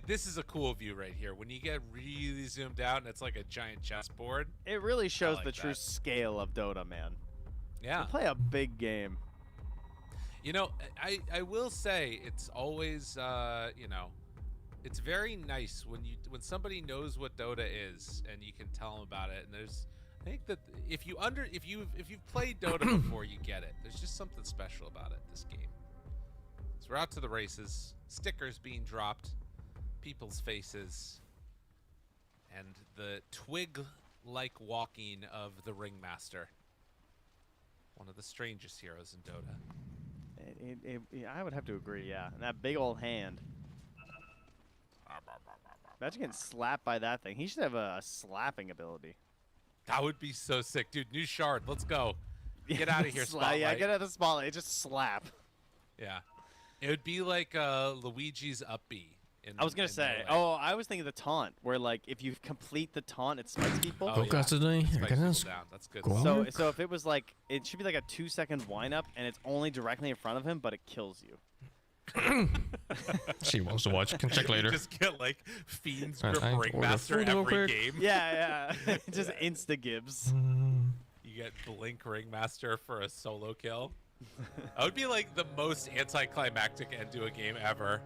This is a cool view right here. When you get really zoomed out and it's like a giant chessboard. It really shows the true scale of Dota, man. Yeah. We play a big game. You know, I will say it's always you know, it's very nice when somebody knows what Dota is and you can tell them about it. And there's, I think that if you've played Dota before, you get it. There's just something special about it. This game. So we're out to the races. Stickers being dropped, people's faces, and the twig-like walking of the Ringmaster. One of the strangest heroes in Dota. I would have to agree, yeah. And that big old hand. Imagine getting slapped by that thing. He should have a slapping ability. That would be so sick. Dude, new shard. Let's go. Get out of here, Spotlight. Yeah, get out of the spotlight. Just slap. Yeah. It would be like Luigi's up B. I was going to say, I was thinking the taunt, where like if you complete the taunt, it spikes people. Oh, yeah. Spikes people down. That's good. So if it was like, it should be like a 2-second wind-up, and it's only directly in front of him, but it kills you. She wants to watch. Can check later. You just get like Fiend's Grip Ringmaster every game. Yeah. Just insta-gibs. You get Blink Ringmaster for a solo kill. That would be like the most anticlimactic end to a game ever.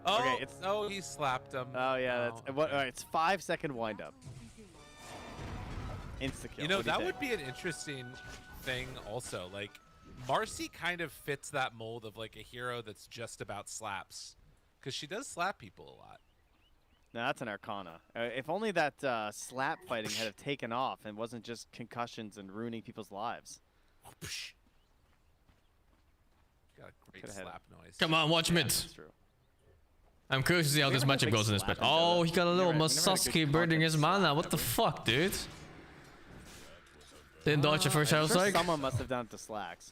Oh, okay, he slapped him. Oh yeah, that's what. All right, it's 5-second wind up. Insta kill. You know, that would be an interesting thing. Also, like Marcy kind of fits that mold of like a hero that's just about slaps, because she does slap people a lot. No, that's an Arcana. If only that slap fighting had have taken off and wasn't just concussions and ruining people's lives. Got a great slap noise. Come on, watch mid. That's true. I'm curious to see how this matchup goes in this match. Oh, he got a little Masasuke burning his mana. What the fuck, dude? Didn't dodge the first house like. Someone must have done it to Slacks.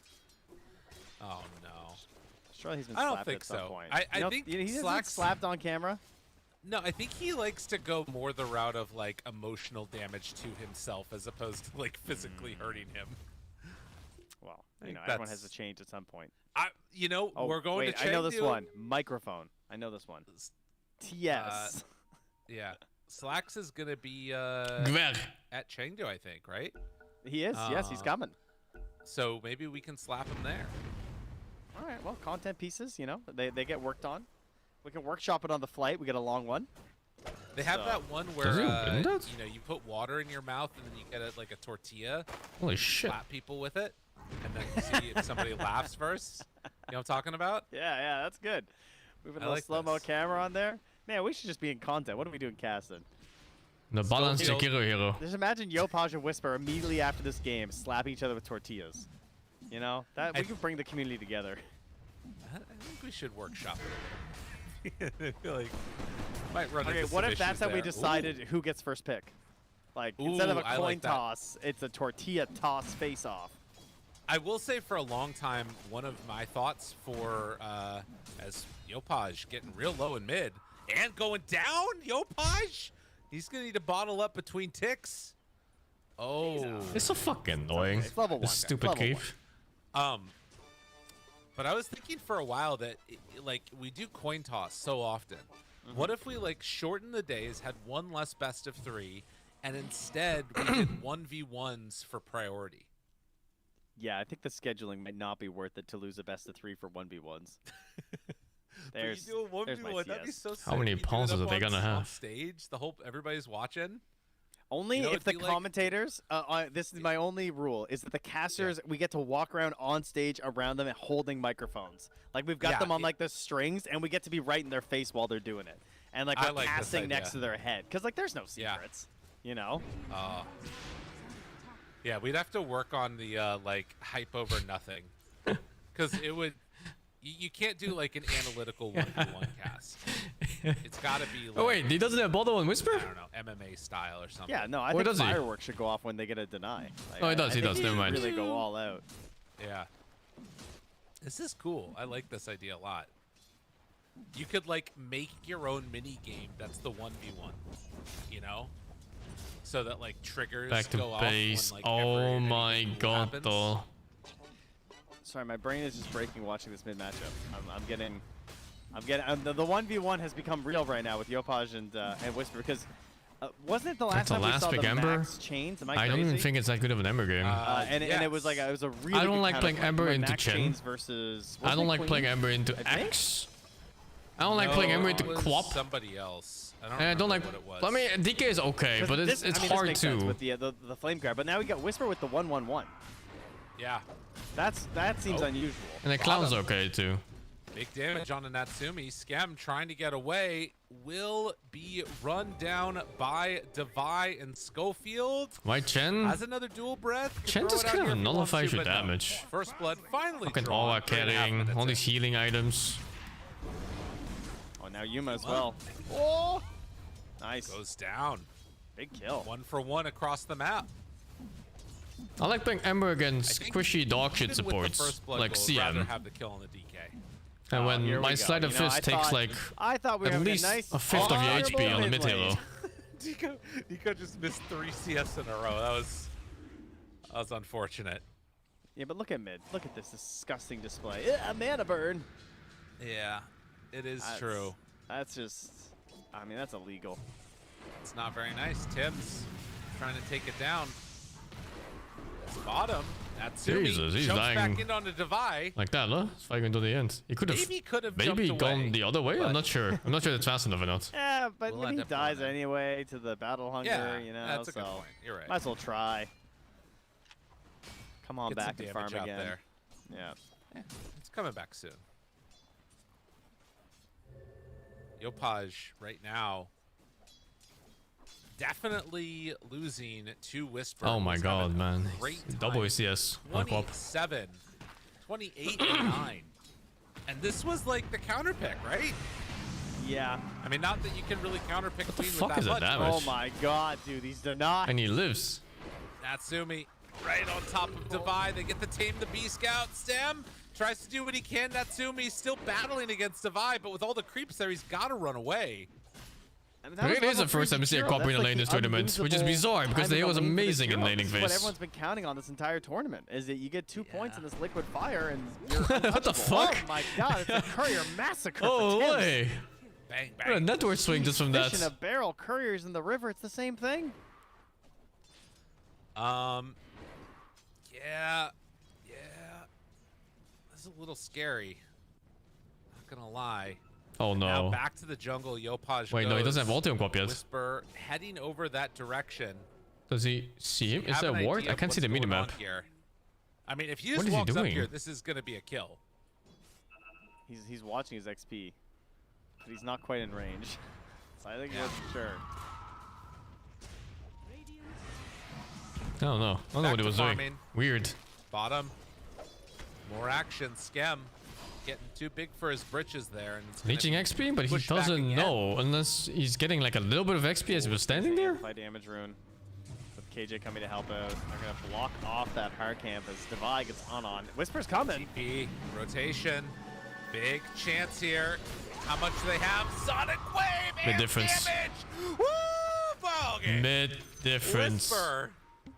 Oh no. Sure, he's been I don't slapped think at some so. point. I think he's Slacks slapped on camera. No, I think he likes to go more the route of like emotional damage to himself as opposed to like physically hurting him. Well, you know, everyone has to change at some point. We're going to change. I know this one. Microphone. I know this one. TS. Yeah. Slacks is going to be at Chengdu, I think, right? He is. Yes, he's coming. So maybe we can slap him there. All right. Well, content pieces, you know, they get worked on. We can workshop it on the flight. We get a long one. They have that one where you put water in your mouth and then you get like a tortilla. Holy shit! Slap people with it, and then you see if somebody laughs first. You know what I'm talking about? Yeah, that's good. Moving a slow-mo camera on there. Man, we should just be in content. What are we doing casting? The balance hero. Just imagine Yopaj and Whisper immediately after this game slapping each other with tortillas. You know, we can bring the community together. I think we should workshop it. I feel like might run into what if that's how we there. decided who gets first pick? Like, instead of a coin toss, it's a tortilla toss face-off. I will say for a long time, one of my thoughts for as Yopaj getting real low in mid and going down, Yopaj, he's gonna need to bottle up between ticks. Oh, it's so fucking annoying. It's level 1. This stupid keep. But I was thinking for a while that like we do coin toss so often. What if we like shorten the days, had one less best of 3, and instead we did 1v1s for priority? Yeah, I think the scheduling might not be worth it to lose a best of 3 for 1v1s. There's you do a 1v1, that'd be so sick. How many pauses are they gonna have? Stage, everybody's watching. Only if the commentators. This is my only rule: is that the casters we get to walk around on stage around them and holding microphones. Like we've got them on like the strings, and we get to be right in their face while they're doing it, and like we're casting next to their head, because like there's no secrets, you know. Yeah, we'd have to work on the like hype over nothing, because it would. You can't do like an analytical 1v1 cast. It's got to be like... Oh wait, he doesn't have Bottle and Whisper? I don't know, MMA style or something. Yeah, no, I think fireworks should go off when they get a deny. Like, he does, he does, never mind. Really go all out. Yeah. This is cool. I like this idea a lot. You could like make your own mini game that's the 1v1, you know? So that like triggers back to go base. off when, like, oh my god, though. Sorry, my brain is just breaking watching this mid matchup. I'm getting the 1v1 has become real right now with Yopaj and Whisper, because Wasn't it the last That's the time we last saw big the Ember? Max chains? Am I I crazy? don't even think it's that good of an Ember game. And it was like it was a really. I don't good like playing counterplay. Ember Like into Max Chen. chains versus. I don't wasn't it like playing Queen? Ember into I think? X. I don't like playing Ember into it was Quap. somebody else. I don't And I don't like. remember what it I was. mean, DK is okay, but it's I mean, this hard makes sense too. with the flame grab. But now we got Whisper with the 1/1/1. Yeah. That seems unusual. And the Clown's okay too. Big damage on the Natsumi. Scam trying to get away. Will be run down by Devi and Schofield. Why Chen? Has another dual breath. Could Chen throw just it out kind here of if he wants nullifies to, your but no. damage. First blood finally Fucking drawn. aura 3.5 carrying, minutes all in. these healing items. Oh, now Yuma as well. Oh, nice. Goes down. Big kill. 1 for 1 across the map. I like playing Ember against squishy dog shit Even with the supports, first blood like goal, I'd rather CM. have the kill on the DK. And when here we my go. sleight of You know, fist I takes thought- like I thought we were at having a least nice a fifth of your honorable HP on the mid mid halo. lane. Nico just missed 3 CS in a row. That was unfortunate. Yeah, but look at mid. Look at this disgusting display. A mana burn. Yeah, it is That's- true. That's just. I mean, that's illegal. It's not very nice. Tim's trying to take it down. It's bottom. Natsumi Jesus, he's jumps dying back in on the Devi. like that, huh? It's fighting to the end. He could have Maybe could have maybe jumped gone away, the other way. I'm not sure. I'm not sure it's fast enough or not. Yeah, but We'll when end he up dies going in. anyway to the battle hunger, Yeah, you know, that's a so good point. You're right. might as well try. Come on Get some back and farm damage out again. there. Yeah. It's coming back soon. Yopaj right now definitely losing to Whisper. Oh my Was god, having a man. Great Double time. ACS on Quap. 27, 28, and 9. And this was like the counter pick, right? Yeah. I mean, not that you can really counter pick Queen fuck with is that that much. damage? Oh my god, dude, these do not. And he lives. Natsumi right on top of Devi. They get the Tame the Bee Scout. Stem tries to do what he can. Natsumi still battling against Devi, but with all the creeps there, he's got to run away. I mean, that was It is the level first time 3 I see a Kiro. Quap in That's a like lane the this tournament, which is unlosable bizarre because time he in was the lane for this amazing in Kiro. laning This is what phase. everyone's been counting on this entire tournament, is that you get 2 points in this liquid fire and you're What the untouchable. fuck? Oh my god, it's a courier massacre Oh for Tim. way! Bang, What a bang. network swing just from that. Fish in a barrel, couriers in the river, it's the same thing. Yeah. This is a little scary. Not gonna lie. Oh Now no. back to the jungle. Yopaj Wait, no, he goes. doesn't have ulti on Quap yet. Whisper heading over that direction. Does he see him? You Is have there an a ward? idea I of can't see the what's going minimap. on here. I mean, if he What just is he walks up doing? here, this is gonna be a kill. He's watching his XP, but he's not quite in range. So I think he wasn't sure. I don't know. I don't know Back what he to was doing. farming. Weird. Bottom. More action. Skem getting too big for his britches there. And it's gonna Leeching be XP, but he pushed back doesn't again. know unless he's getting like a little bit of XP as he was standing there. Amplify damage rune. With KJ coming to help out. They're going to block off that hard camp as Devi gets on. Whisper's coming. TP, rotation. Big chance here. How much do they have? Sonic Wave Mid and difference. damage. Woo! Ball game. Mid difference. Whisper.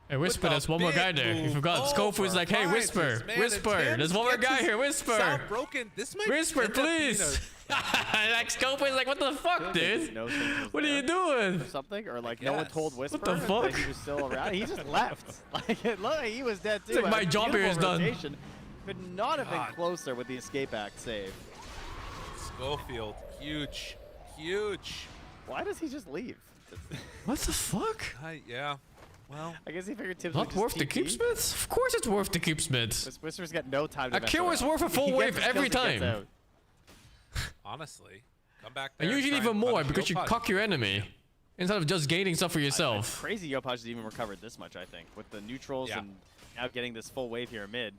Hey, Whisper, with there's a one more big guy there. You move forgot. Skofu is over. like, hey, Finds Whisper, his man, Whisper. and There's one more gets guy his here, Whisper. sound broken. This might Whisper, end up being please. like, Skofu is like, what the fuck, dude? No sense What are you there doing? or something, or like no one guess. told Whisper the that fuck? he was still around. He just left. Like it looked like he was dead too. It's like my A job here is beautiful done. rotation. Could not have God. been closer with the escape act save. Schofield, huge, huge. Why does he just leave? What the fuck? Yeah. Well, I guess he figured Tibbs Not would just worth the TP. keep Smith? Of course it's worth the keep Smith. Whisper's got no time to A mess kill is around. worth a full He gets wave his every kills and gets time. out. honestly, come back there. And usually try even more punish because you Yopaj. cock your enemy instead of just gaining stuff for yourself. Crazy Yopaj even recovered this much, I think, with the neutrals Yeah. and now getting this full wave here mid.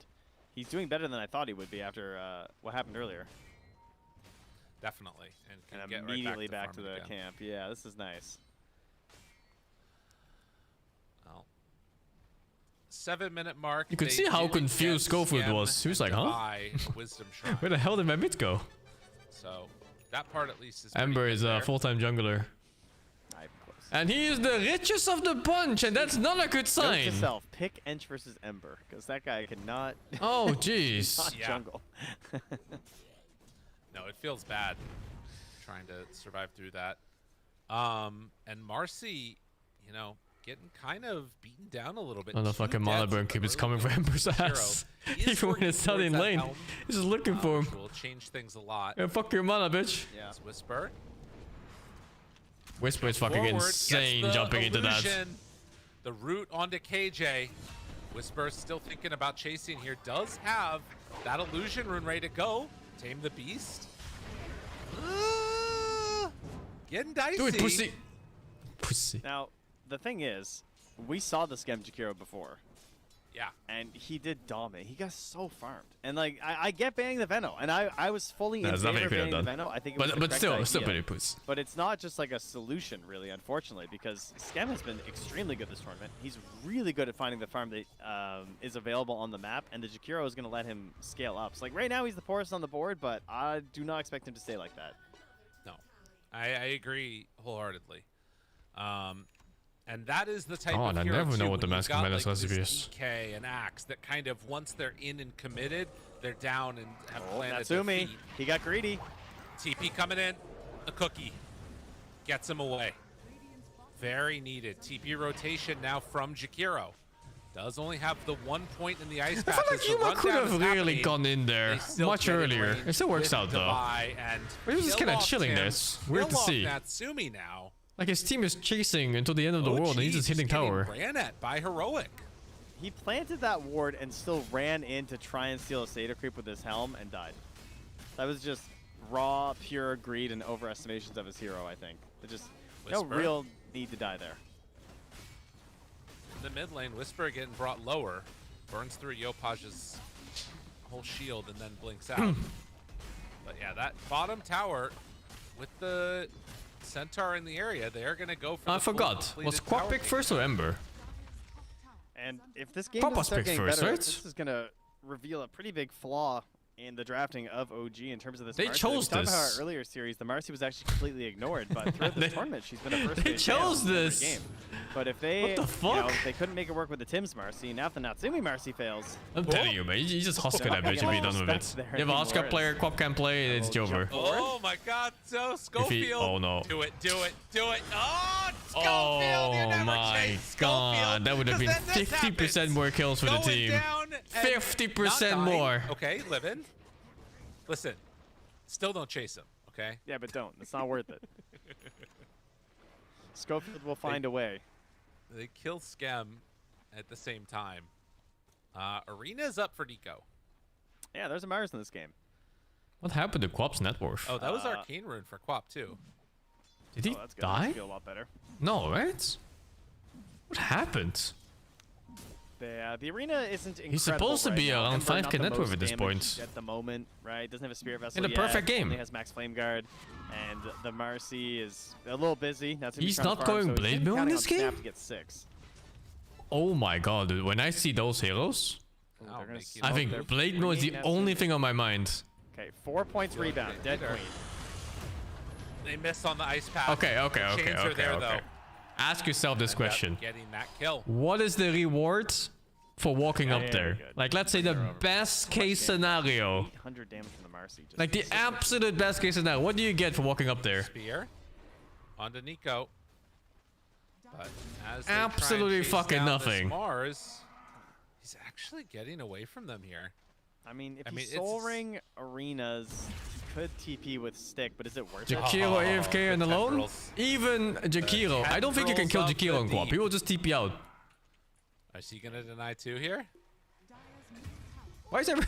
He's doing better than I thought he would be after what happened earlier. Definitely, and can And get immediately right back to the farming again. camp. Yeah, this is nice. Well, 7-minute mark. You could they see how did confused get Schofield Skem was. He was and like, huh? Devi Wisdom Shrine. Where the hell did my mid go? So that part at least is pretty Ember good is a there. full-time jungler. Close. And he is the richest of the bunch, and that's not a good Note sign. to self, pick Ench versus Ember, because that guy cannot Oh, jeez. not Yeah. jungle. No, it feels bad trying to survive through that. And Marcy, you know, getting kind of beaten down a little bit. Oh, the fucking mana burn keeps coming for Ember's ass. Even when it's not in lane, he's just looking for him. Will change things a lot. Yeah, fuck your mana, bitch. Yeah. It's Whisper. Whisper is fucking insane jumping into that. The root onto KJ. Whisper still thinking about chasing here. Does have that illusion rune ready to go. Tame the beast. Getting dicey. Do it, pussy. Pussy. Now, the thing is, we saw the Schem Jakiro before. Yeah. And he did dominate. He got so farmed. And like, I get banning the Veno, and I was fully in favor of banning the Veno. I think it was the correct idea. still pretty puss. But it's not just like a solution, really, unfortunately, because Schem has been extremely good this tournament. He's really good at finding the farm that is available on the map, and the Jakiro is going to let him scale up. So like right now, he's the poorest on the board, but I do not expect him to stay like that. No, I agree wholeheartedly. And that is the type of I hero never know too, what the when you've Mask got, Menace like, recipe this is. DK and Axe that kind of, once they're in and committed, they're down and have planted Natsumi, their feet. he got greedy. TP coming in, a cookie. Gets him away. Very needed. TP rotation now from Jakiro. Does only have the 1 point in the ice I patch. feel like Yuma could have really gone in there much earlier. It still works out though. But he was just kind of chilling this. Weird to see. Natsumi now. Like his team is chasing until the end of the world and he's just hitting tower. Ran at by Heroic. He planted that ward and still ran in to try and steal a Seder creep with his helm and died. That was just raw, pure greed and overestimations of his hero, I think. There's just no real need to die there. In the mid lane, Whisper getting brought lower. Burns through Yopaj's whole shield and then blinks out. But yeah, that bottom tower with the Centaur in the area, they're going to go for I forgot. Was Quap pick first or Ember? And if this game Quap doesn't was start picked getting first, better, right? this is going to reveal a pretty big flaw in the drafting of OG in terms of this They Marcy. chose We talked about this. our earlier series, the Marcy was actually completely ignored, but throughout this tournament, she's been a first They stage chose fail in every this. game. But if they, What the you know, fuck? they couldn't make it work with the Tim's Marcy, now if the Natsumi Marcy fails, I'm telling you, man. You just Husker that bitch and be done with it. There You have a Husker anymore. player, Quap can play, it's over. Oh my god, so Schofield. Oh no. Do it, do it, do it. Oh, Schofield, Oh you never my chased god, Schofield, that would have been 'cause then this 50% happens. more kills for the Going team. down and 50% not dying. more. Okay, Livin. Listen, still don't chase him, okay? yeah, but don't. It's not worth it. Schofield will find a way. They kill Schem at the same time. Arena's up for Nico. Yeah, there's a Mars in this game. What happened to Quap's net worth? Oh, that was Arcane Rune for Quap, too. Did he That's good. die? I feel a lot better. No, right? What happened? The arena isn't incredible. He's supposed to right be now. around Ember, 5k not the net worth most at this damage point. At the moment, right? Doesn't have a Spirit Vessel In a yet, perfect game. Only has Max Flame Guard, and the Marcy is a little busy. That's He's not going Blade Mill in this game? To get 6. Oh my god, dude. When I see those heroes, I think Blade Mill is the only thing on my mind. Okay, 4 points rebound. Dead Queen. They missed on the ice path. Okay. Chains are there, though. Ask yourself this question. Getting that kill. What is the reward for walking up there? good. Like, let's say the best case scenario. 800 damage from the Marcy. Just Like, the absolute best case scenario. What do you get for walking up there? Spear onto Nico. But as they try and Absolutely chase fucking down this nothing. Mars, he's actually getting away from them here. I mean, if I mean, he's Soul Ring arenas, he could TP with Stick, but is it worth Jakiro it? AFK and alone? tendrils. Even Jakiro. I don't think you can kill tendrils Jakiro of on the Quap. He will just TP out. Is he gonna deny 2 here? Why is every...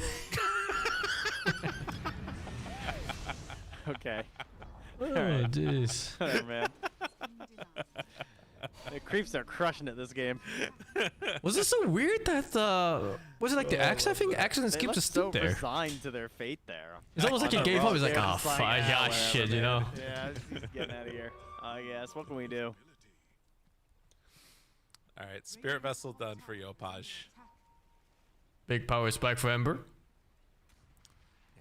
Okay. Oh, Alright. jeez. Whatever, man. The creeps are crushing it this game. Was it so weird that, was it like the Axe, I think? Axe and They Skip look just so stood there. resigned to their fate there. It's almost like he gave up. He's like, They're ah, just like, fuck, yeah, whatever, shit, you man. know? Yeah, just getting out of here. Yes, what can we do? All right, Spirit Vessel done for Yopaj. Big power spike for Ember.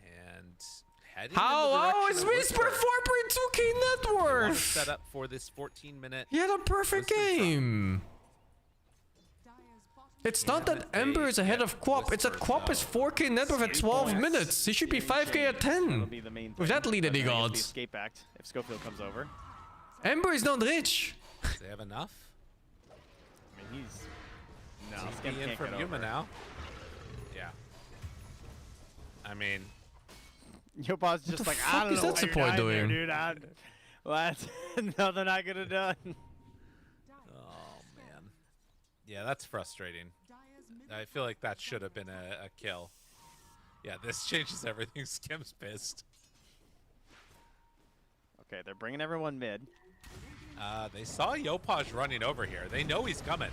And heading How in is the direction Whisper of 4.2k net They wanna worth? set up for this 14-minute. He had a perfect game. It's not that Ember is ahead of Quap, it's that Quap is 4k net worth at 12 minutes. He should be 5k at 10. That'll be the main With that lead that he I think it's got. the escape act if Schofield comes over. Ember is not rich. Do they have enough? I mean, he's... No, He's Skim in can't from get Yuma over. now. Yeah. I mean... Yopah's just like, I fuck don't is know that what you're support doing, doing? there, dude. What? Nothing I could have done. Oh, man. Yeah, that's frustrating. I feel like that should have been a kill. Yeah, this changes everything. Skim's pissed. Okay, they're bringing everyone mid. They saw Yopaj running over here. They know he's coming.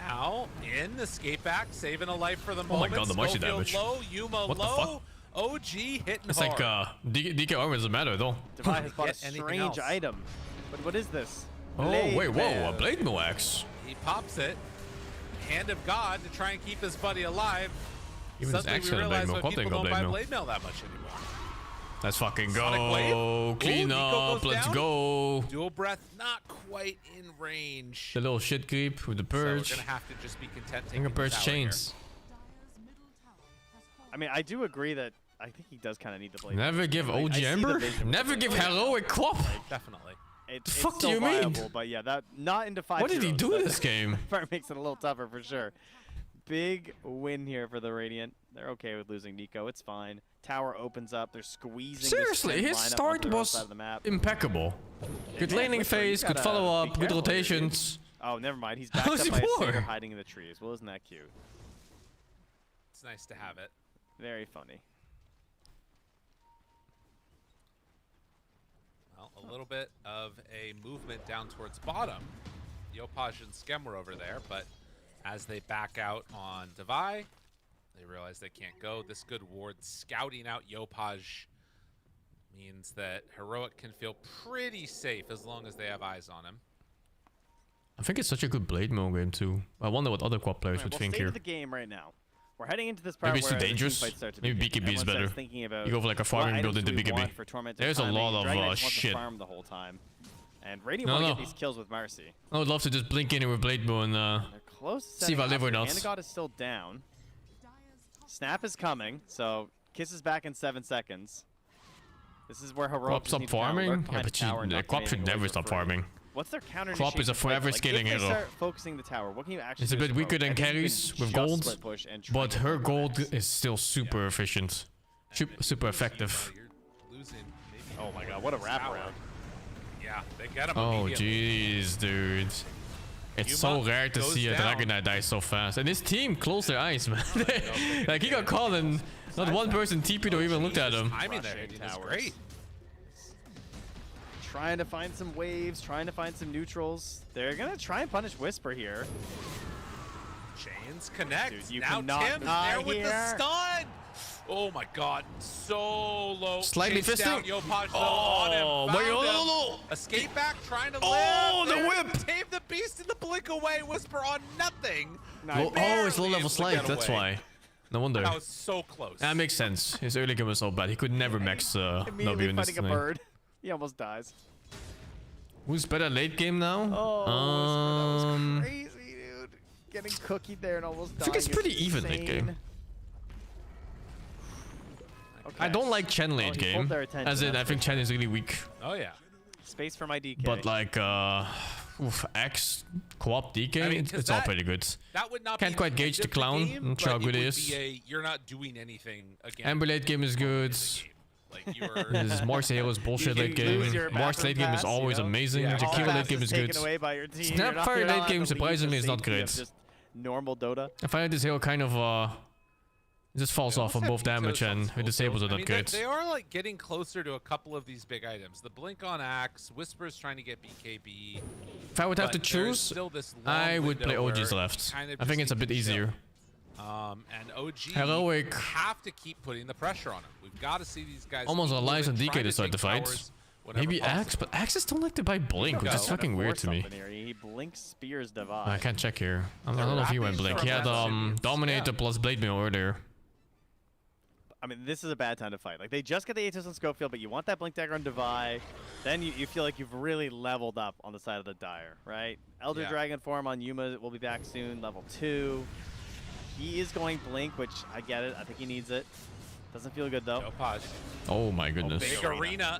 Now, in the skate back, saving a life for the Oh my moment. god, the moisture Schofield damage. low, Yuma What the low. fuck? OG hitting It's hard. like DK armor doesn't matter though. Devi has bought a Get anything strange else. item. But what is this? Oh wait, whoa, Mail. a blade mill axe. He pops it. Hand of God to try and keep his buddy alive. Even his Suddenly axe we had a blade realize mill. why Quad people ain't got don't blade buy mill. blade mail that much anymore. Let's fucking Sonic go. Wave. Clean Ooh, Nico up. goes Let's down. go. Dual breath, not quite in range. The little shit creep with the So purge. we're gonna have to just be content I'm taking gonna the purge tower chains. I mean, I do agree that I think he does kind of need the blade. Never give I OG see the Ember. vision with Never the give blade. heroic Quap. Here. Definitely. It's fuck do still you mean? viable, but yeah, that not into 5-0. What did he do so in this game? That makes it a little tougher for sure. Big win here for the Radiant. They're okay with losing Nico. It's fine. Tower opens up. They're squeezing. Seriously, this his lineup start onto their own was side of the map. impeccable. Good Yeah, laning Whisper, you phase, good gotta follow be up, good careful here, dude. rotations. Oh, never mind. He's How backed is up he by a poor? Satyr hiding in the trees. Well, isn't that cute? It's nice to have it. Very funny. Well, a little bit of a movement down towards bottom. Yopaj and Skem were over there, but as they back out on Devi, they realize they can't go. This good ward scouting out Yopaj means that Heroic can feel pretty safe as long as they have eyes on him. I think it's such a good blade mill game too. I wonder what other quad players Alright, would well, think state here. of the game right now. We're heading into this part Maybe it's where too the dangerous. teamfights start to Maybe begin. BKB is Everyone better. starts thinking about You go for like a what farming build items into we BKB. want for torment There's a timing. lot of Dragon Knight wants to shit. farm the whole time. And Radiant No, want to no. get these kills with Mercy. I would love to just blink in here with blade mill and They're close to see if I setting live or up. not. Hand of God is still down. Snap is coming, so Kiss is back in 7 seconds. This is where Heroic Quap just stop needs to kinda farming? lurk Yeah, behind but the tower and knock Quap anything should away never for stop free. farming. What's their counter Quap is a forever scaling if they hero. start focusing the tower, what can you actually It's a do bit as weaker Heroic? than I think you carries can with just gold, split push and try but and get her the gold max. is still super efficient. Super effective. Losing maybe Oh my god, what a wraparound. Yeah, they get him Oh immediately. jeez, dude. It's so Yuma rare to goes see a down. Dragon Knight die so fast. And his team closed their eyes, man. Like he got caught and not one person TP'd or even looked at him. I mean, that is great. Trying to find some waves, trying to find some neutrals. They're gonna try and punish Whisper here. Chains connect. Dude, you now cannot Tim's die there with here. the stun. Oh my god, so low. Slightly Chased down fisting. Yopaj though Oh, on him. wait, Found no. him. Escape back, trying to Oh, live. the There, whip. Tame the beast in the blink away. Whisper on nothing. Oh, it's low Barely level able to slide, get that's away. why. No wonder. That was so close. That makes sense. His early game was so bad. He could never max Immediately W in this fighting a thing. bird. He almost dies. Who's better late game now? Oh, Whisper, that was crazy, dude. Getting cookied there and almost dying. I think it's is pretty even late insane. game. Okay. I don't like Chen Oh, late he game. pulled their attention, As in, that's I think for Chen is really weak. Oh yeah. Space for my DK. But like, X, co-op DK, I mean, 'cause it's all that- pretty good. That would not Can't be quite the gauge end the of clown. game, Not sure how but good it he would is. be you're not doing anything again. Amber late game is good. Like you are. This is Mars Heroes bullshit You late lose game. your Mars bathroom late game is pass, always you know? amazing. Yeah, Jakiro all late Pass game is taken good. away by your team. Snapfire You're not late allowed game to leave surprisingly the is not safety of great. Just normal Dota. I find this hero kind of it just falls off on both damage and it disables are I not mean, great. they are like getting closer to a couple of these big items. The blink on Axe, Whisper's trying to get BKB. If I would have to but there is choose, still this long I would play window OG's where left. you kind of I think just it's a need bit to chill. easier. And OG Heroic. have to keep putting the pressure on him. We've got to see these guys Almost keep relies on moving, DK trying to start take the fight. towers whenever Maybe possible. Axe, but Axes don't like to buy Blink, which is Go. fucking weird to me. He blinks spears Devi. I can't check here. I don't know if he went Blink. He had Dominator plus Blade Mail earlier. I mean, this is a bad time to fight. Like, they just get the Aegis on Schofield, but you want that Blink Dagger on Devi. Then you feel like you've really leveled up on the side of the Dire, right? Elder Yeah. Dragon form on Yuma will be back soon, level 2. He is going Blink, which I get it. I think he needs it. Doesn't feel good, though. Yopaj. Oh my goodness. Big arena.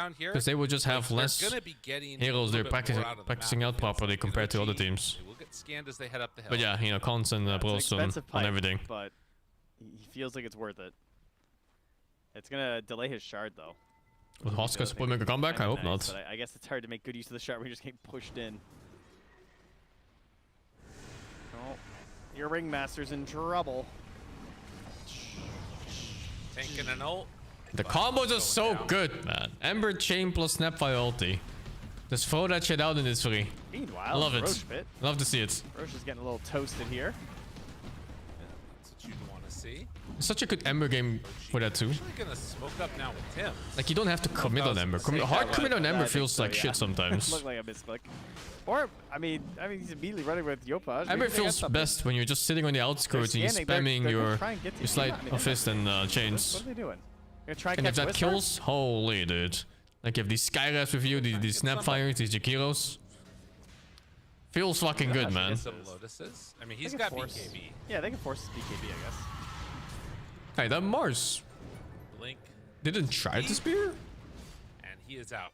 down here, Because they will just have they're less gonna be getting a heroes little they're bit more out of the practicing map. out properly compared to other They teams. will get scanned as they head up the hill. But yeah, you know, cons and It's an pros on expensive pipe, everything. but he feels like it's worth it. It's gonna delay his shard though. Will Hoska support make a comeback? I hope not. But I guess it's hard to make good use of the shard when you're just getting pushed in. Oh, your ringmaster's in trouble. Tanking an ult. The combos are so good, man. Ember Chain plus Snapfire ulti. Just throw that shit out and it's free. Meanwhile, I love it. Roche pit. Love to see it. Roche is getting a little toasted here. That's what you'd want to see. It's such a good Ember game for that too. I'm actually gonna smoke up now with Tim. Like you don't have to commit on Ember. Hard commit on Ember feels like shit sometimes. Look like a misclick. Or I mean he's immediately running with Yopaj. Ember feels best when you're just sitting on the outskirts and you're spamming your slide of fist and chains. What are they doing? Gonna try And if that kills, holy dude. Like you have these Skyraps with you, these Snapfires, these Jakiros. Feels fucking good, man. Some Lotuses. I mean, he's got BKB. Yeah, they can force his BKB, I guess. Hey, that Mars Blink. didn't try to spear? And he is out.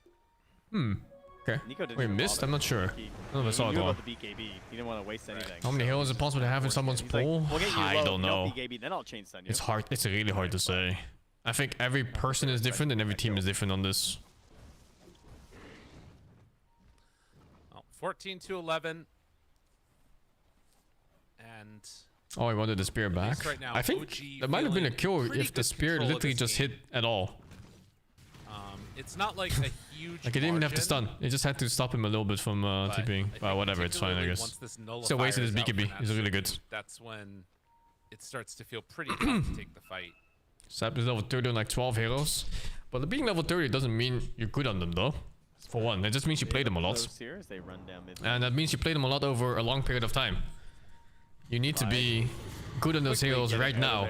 Okay. Nico didn't Wait, even missed? bother. I'm not sure. I don't know if I saw He it knew all. about the BKB. He didn't want to waste anything. How many heroes is it possible to have in someone's He's like, pool? we'll get you I low, don't no know. BKB, then I'll chain stun you. It's hard. It's really hard to say. I think every person is different and every team is different on this. Oh, 14 to 11. And Oh, he wanted the spear back. right now, I think OG that might have been a kill pretty if the good spear control of literally this just game. hit at all. It's not like a huge Like it didn't even have to margin, stun. It just had to stop him a little bit from TPing. Well, whatever. It's fine, I particularly guess. once this Still wasted his nullifier is out BKB. from He's really that good. stream, That's when it starts to feel pretty tough to take the fight. Sap is level 30 on like 12 heroes. But being level 30 doesn't mean you're good on them though. For one, it just means you play them a lot. Here as they run down mid. And that means you play them a lot over a long period of time. You need to be good on those heroes right now.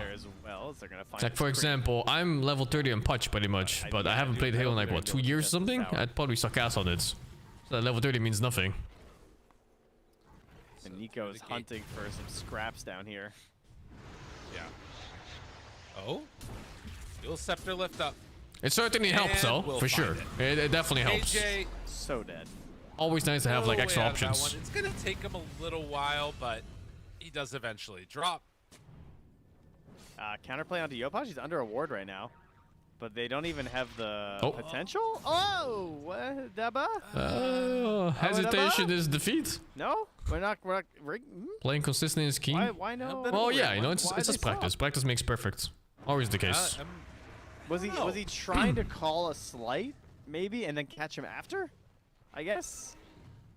Like for example, I'm level 30 on Punch pretty much, but I haven't played Halo in like what, 2 years or something? I'd probably suck ass on it. So that level 30 means nothing. And Nico is hunting for some scraps down here. Yeah. Oh? You'll Scepter lift up. It certainly helps though, we'll for find sure. It definitely helps. AJ. So dead. Always nice to have like No extra way out of that options. one. It's gonna take him a little while, but he does eventually drop. Counterplay onto Yopaj. He's under a ward right now. But they don't even have the Oh. potential? Oh! What? Deba? Hesitation is defeat. No? We're not Playing consistently is key. Why no? Well, yeah, you know, it's Why just they practice. Practice makes perfect. Always the case. Was he trying to call a slight, maybe, and then catch him after? I guess.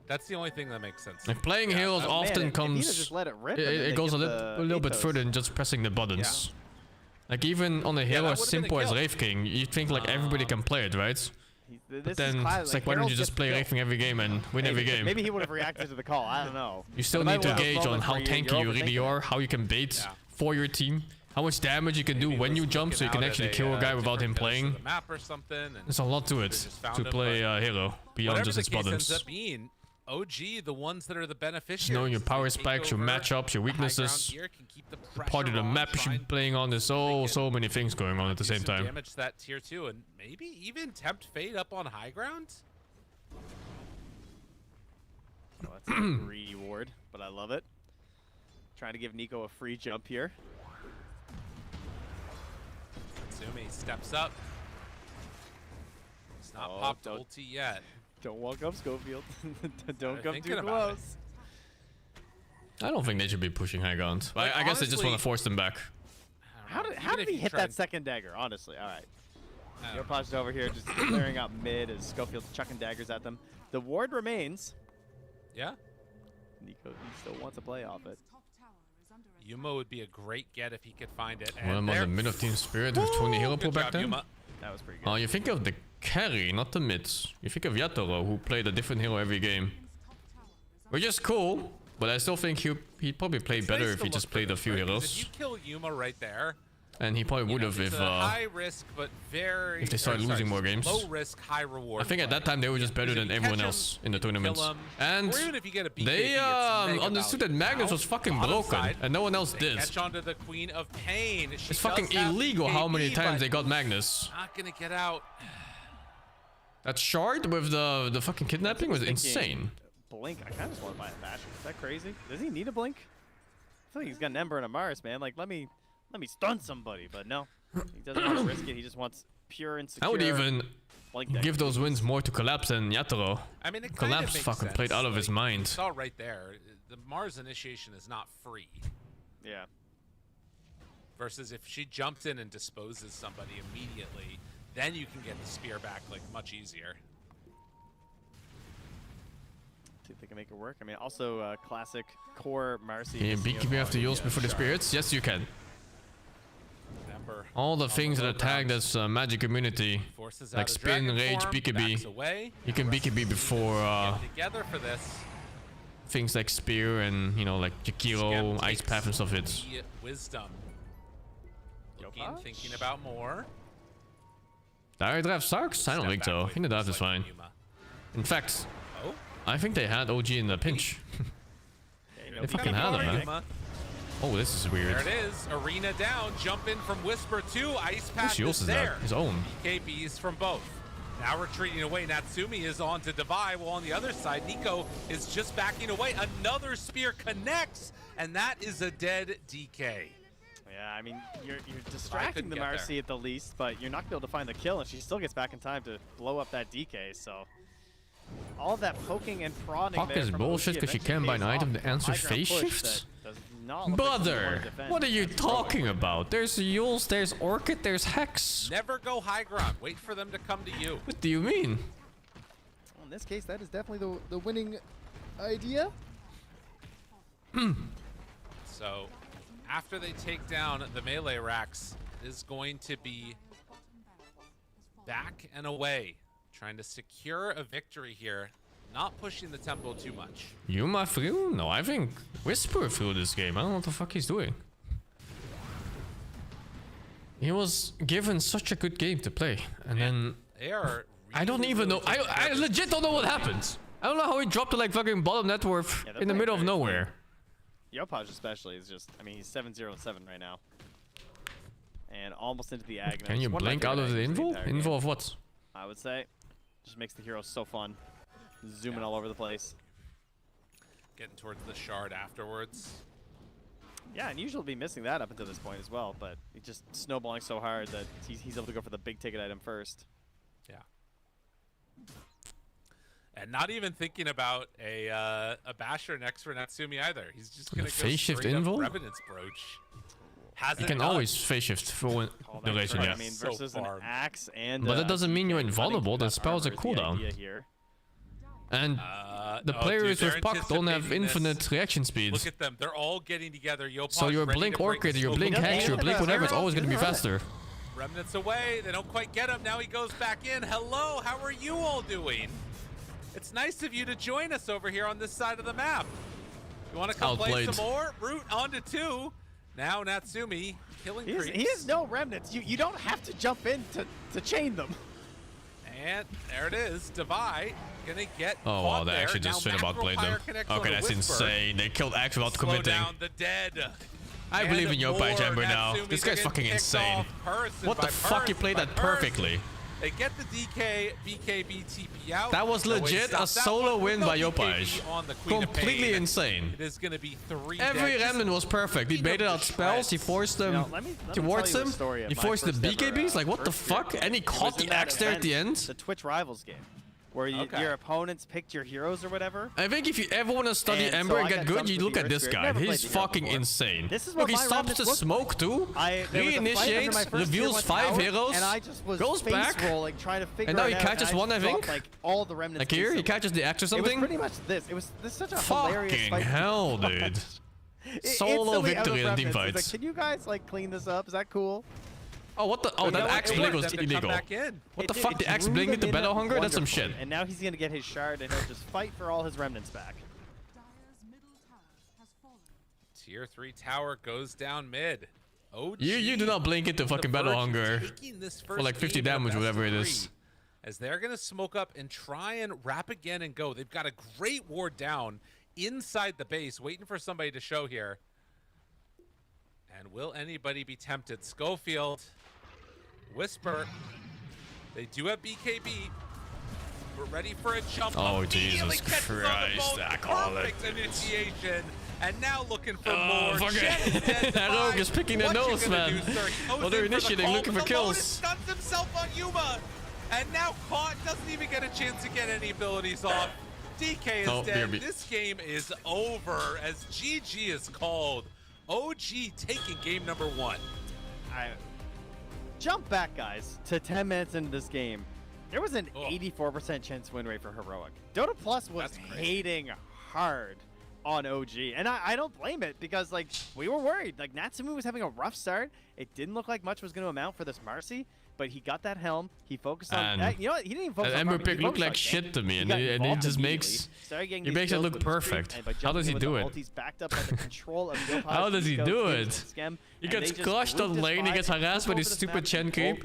That's the only thing that makes sense. Like playing heroes man, often if comes. Nina just let it rip and then it they goes a get little the bit ethos. further than just pressing the buttons. Like even on a hero that as would've been a simple as kill. Wraith King, you think like everybody can play it, right? But then it's like, why don't you just play Wraith King every game and win every game? Maybe he would have reacted to the call. I don't know. You still But need to might have gauge on moments how where tanky you're you really overthinking are, it. how you can bait for your team, how much damage you can do when you jump, so you can actually kill a guy without him playing. The map or something. And There's a lot to it to play a hero beyond whatever just the its case ends buttons. up being, OG, the ones that are the beneficiaries. Just knowing your power Take spikes, your over matchups, your the high ground weaknesses, gear, can keep the the part of the pressure on, map you should be playing on. There's so many things going on at the do same some time. Damage that tier 2 and maybe even tempt fate up on high ground. Oh, that's a greedy ward, but I love it. Trying to give Nico a free jump here. Sumi steps up. It's not popped ulti yet. Don't walk up, Schofield. Don't They're come thinking too about it. close. I don't think they should be pushing high ground. Like, I guess they just want honestly- to force them back. How did Even if he you hit tried- that second dagger? Honestly, all right. I don't Yopaj is over here just clearing out mid as Schofield's chucking daggers at them. The ward remains. Yeah? Nico still wants to play off it. Yuma would be a great get if he could find it. Well, I'm on the mid of Team Spirit with 20 hero pool Good back job, then. Yuma. That was pretty good. You think of the carry, not the mids. You think of Yatoro, who played a different hero every game. Which is cool, but I still think he'd probably play better Nice if to he look just for played a this, few right? 'Cause heroes. If you kill Yuma right there, And he probably would have it's if a high risk but very if they started losing more games. Low risk, high reward. I think at that time they were just better Because if than you everyone catch else him, in the you kill tournaments. him, And or even if you get a BKB, they it's mega understood that value. Magnus Now, was fucking bottom broken, side, and no one else they did. Catch onto the Queen of Pain. She It's fucking does have illegal how many BKB, times but they got Magnus. Not gonna get out. That shard with the fucking kidnapping was insane. Blink. I kind of just want to buy a Thatcher. Is that crazy? Does he need a blink? I feel like he's got an Ember and a Mars, man. Like, let me stun somebody, but no. He doesn't want to risk it. He just wants pure and secure. I would even Blink give those wins more to Collapse than Yatoro. I mean, it Collapse makes fucking sense. played out of his mind. It's all right there. The Mars initiation is not free. Yeah. Versus if she jumps in and disposes somebody immediately, then you can get the spear back like much easier. See if they can make it work. I mean, also classic core Marcy. Can you BKB after Yules before the spirits? Yes, you can. All the things that are tagged as magic immunity, like spin, rage, BKB. You can BKB before Together for this. things like spear and, you know, like Jakiro, ice path and stuff hits. Wisdom. Looking, thinking about more. Direct draft sucks? I don't think so. I think the draft is fine. In fact, I think they had OG in the pinch. They fucking had him, man. Oh, this is weird. There it is. Arena down. Jump in from Whisper 2. Ice Path Whose is that? there. His own. BKBs from both. Now retreating away. Natsumi is on to Divide. While on the other side, Nico is just backing away. Another spear connects, and that is a dead DK. Yeah, I mean, you're distracting the Marcy at the least, but you're not going to be able to find the kill, and she still gets back in time to blow up that DK, so... All of that poking and prodding Puck is bullshit because you can't buy an item to answer phase shifts? Brother, what are you talking about? There's Yules, there's Orchid, there's Hex. Never go high ground. Wait for them to come to you. What do you mean? Well, in this case, that is definitely the winning idea. So, after they take down the melee racks, it is going to be back and away. Trying to secure a victory here. Not pushing the tempo too much. Yuma through? No, I think Whisper through this game. I don't know what the fuck he's doing. He was given such a good game to play. And then... They are I don't even know. I legit don't know what happened. I don't know how he dropped to like fucking bottom net worth in the middle of nowhere. Yopaj especially is just... I mean, he's 7-0-7 right now. And almost into the Aghanim. Can you blink out of the info? Info of what? I would say. Just makes the heroes so fun. Zooming all over the place. Getting towards the shard afterwards. Yeah, and usually be missing that up until this point as well, but he's just snowballing so hard that he's able to go for the big ticket item first. Yeah. And not even thinking about a basher next for Natsumi either. He's just gonna go phase shift straight up invo? Revenant's Brooch. You can always phase shift for duration, yeah. I mean, versus an axe and but that doesn't mean you're invulnerable. The spell's a cooldown. And the players with Puck don't have infinite reaction speeds. Look at them. They're all getting together. So your Blink Orchid, your Blink Hex, your Blink whatever, it's always going to be faster. Remnants away. They don't quite get him. Now he goes back in. Hello, how are you all doing? It's nice of you to join us over here on this side of the map. You want to come play some more? Root onto 2. Now Natsumi killing creeps. He has no remnants. You don't have to jump in to chain them. And there it is. Divide gonna get oh wow, they actually just straight about played them. Okay, that's insane. They killed Axe without committing. Down the dead. I believe in Yopai Chamber now. This guy's fucking insane. What the fuck? He played that perfectly. They get the DK, BKB, TP out. That was legit a solo win by Yopai. Completely insane. It is going to be 3 Every remnant was perfect. He baited out spells. He forced them towards him. He forced the BKBs. Like, what the fuck? And he caught the axe there at the end. The Twitch Rivals game. Where your opponents picked your heroes or whatever. I think if you ever want to study Ember and get good, you look at this guy. He's fucking insane. Look, he stops the smoke too. Reinitiates, reveals 5 heroes, and I just was goes back, trying to figure and now he catches one, I think. Like all the remnants. Like here, he catches the axe or something. It was pretty much this. It was such a hilarious fight. Fucking hell, dude. Solo victory in team fights. Can you guys like clean this up? Is that cool? Oh, what the? Oh, that axe blink was illegal. What the fuck? The axe blink into Battle Hunger? That's some shit. And now he's gonna get his shard and he'll just fight for all his remnants back. Tier 3 tower goes down mid. Oh, you do not blink into fucking Battle Hunger for like 50 damage, whatever it is. As they're gonna smoke up and try and wrap again and go. They've got a great ward down inside the base, waiting for somebody to show here. And will anybody be tempted? Schofield. Whisper, they do have BKB. We're ready for a jump. Oh, Jesus Christ, I call it. Perfect initiation. And now looking for more. Fuck it. That rogue is picking their nose, man. Well, they're initiating, looking for kills. Stuns himself on Yuma. And now Caught doesn't even get a chance to get any abilities off. DK is dead. This game is over as GG is called. OG taking game number 1. Jump back, guys, to 10 minutes into this game. There was an 84% chance win rate for Heroic. Dota Plus was hating hard on OG, and I don't blame it because, like, we were worried. Like, Natsumu was having a rough start. It didn't look like much was going to amount for this Marcy, but he got that helm. He focused on you know what? He didn't even focus on Ember pick looked like shit to me, and he just makes it look perfect. How does he do it? How does he do it? He gets crushed on lane. He gets harassed by this stupid Chen creep.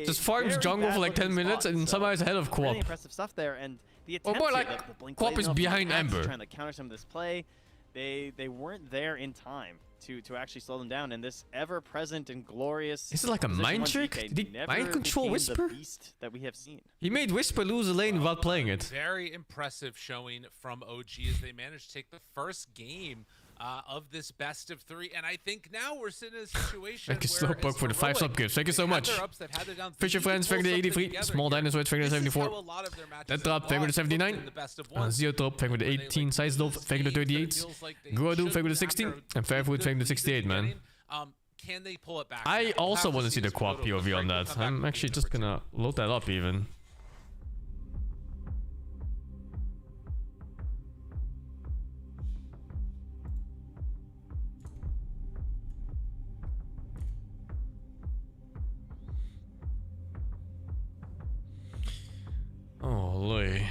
Just farms jungle for like 10 minutes and somehow is ahead of Quap. Really impressive stuff there, and the Or more like Quap is behind Ember. Trying to counter some of this play. They weren't there in time to actually slow them down, and this ever-present and glorious. Is it like a mind trick? Did he mind control Whisper? That we have seen. He made Whisper lose a lane without playing it. Very impressive showing from OG as they managed to take the first game of this best of 3, and I think now we're sitting in a situation Thank you, Slowpoke, for the 5 sub gifts. Thank you so much. Fisher Friends, thank you to 83. Small Dinosaurs, thank you to 74. That Drop, thank you to 79. Zeotrop, thank you to 18. Size Dove, thank you to 38. Guadu, thank you to 16. And Fairfood, thank you to 68, man. Can they pull it back? I also want to see the Quap POV on that. I'm actually just gonna load that up even. Holy.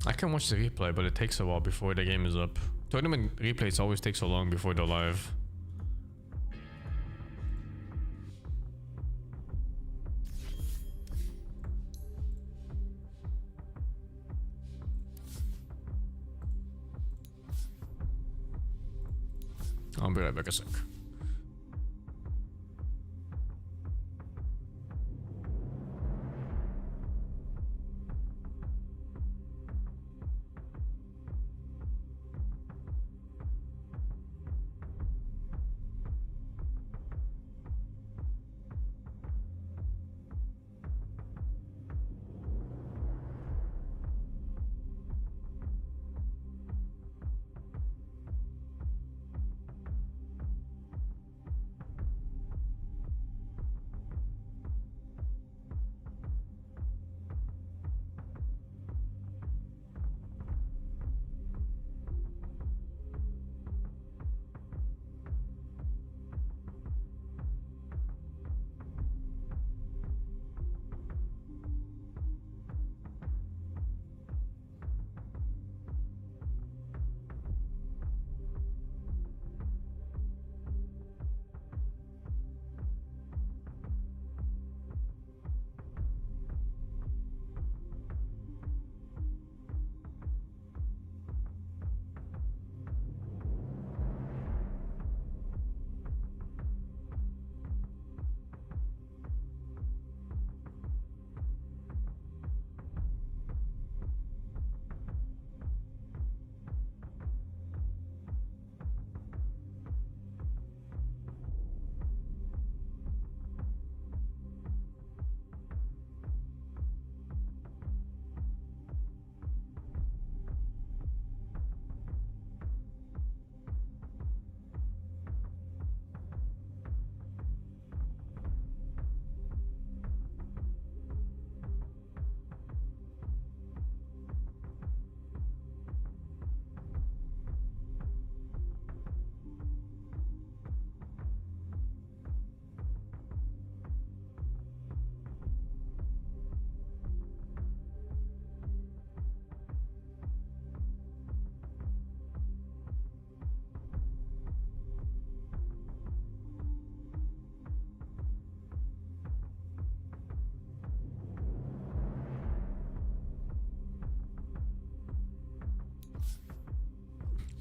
I can watch the replay, but it takes a while before the game is up. Tournament replays always take so long before they're live. I'll be right back a sec.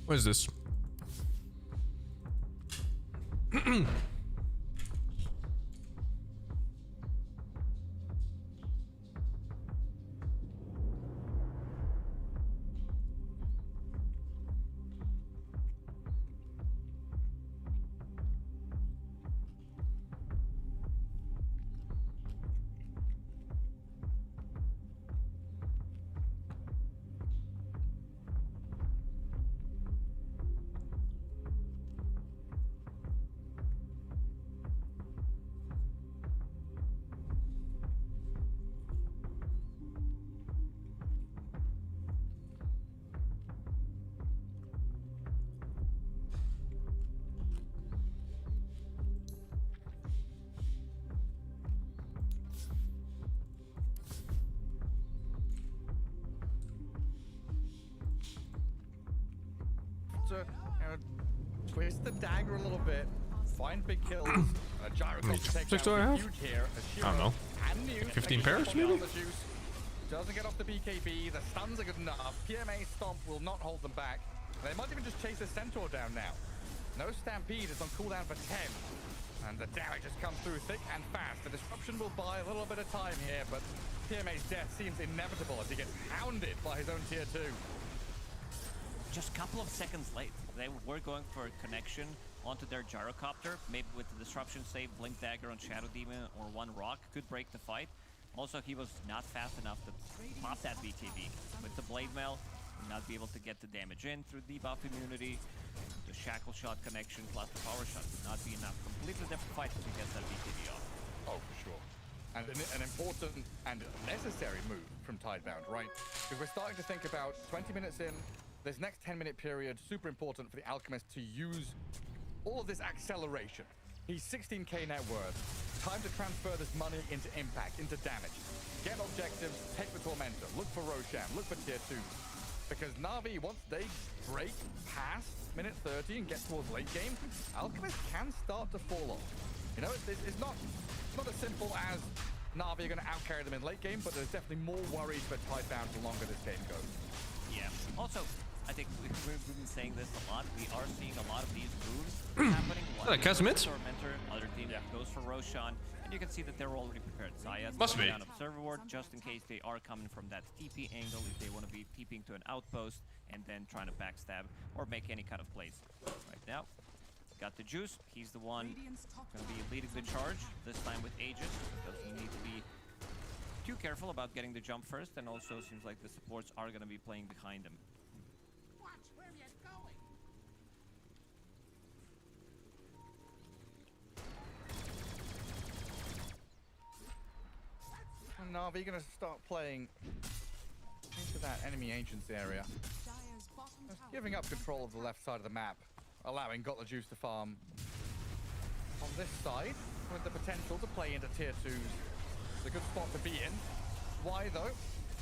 What is this? to twist the dagger a little bit, find big kills. Gyrocopter takes out huge here. I don't know. 15 pairs, maybe? Doesn't get off the BKB. The stuns are good enough. PMA Stomp will not hold them back. They might even just chase the Centaur down now. No Stampede is on cooldown for 10. And the damage just comes through thick and fast. The disruption will buy a little bit of time here, but PMA's death seems inevitable as he gets hounded by his own tier 2. Just a couple of seconds late. They were going for a connection onto their gyrocopter. Maybe with the disruption save, Blink Dagger on Shadow Demon or one rock could break the fight. Also, he was not fast enough to pop that BKB. With the Blade Mail, would not be able to get the damage in through debuff immunity. The Shackle Shot connection plus the Power Shot would not be enough. Completely different fight if he gets that BKB off. Oh, for sure. And an important and necessary move from Tidebound, right? Because we're starting to think about 20 minutes in, this next 10-minute period, super important for the Alchemist to use all of this acceleration. He's 16k net worth. Time to transfer this money into impact, into damage. Get objectives, take the Tormentor, look for Roshan, look for tier 2. Because Na'Vi, once they break past minute 30 and get towards late game, Alchemist can start to fall off. You know, it's not as simple as Na'Vi are going to outcarry them in late game, but there's definitely more worries for Tidebound the longer this game goes. Yeah. Also, I think we've been saying this a lot. We are seeing a lot of these moves happening. One Tormentor, other team goes for Roshan, and you can see that they're already prepared. Zaya's going down Observer Ward just in case they are coming from that TP angle, if they want to be TPing to an outpost and then trying to backstab or make any kind of plays. Right now, got the Juice. He's the one going to be leading the charge, this time with Aegis, because you need to be too careful about getting the jump first, and also seems like the supports are going to be playing behind him. Na'Vi gonna start playing into that enemy Ancients area. Just giving up control of the left side of the map, allowing Got the Juice to farm on this side with the potential to play into tier 2s. It's a good spot to be in. Why though?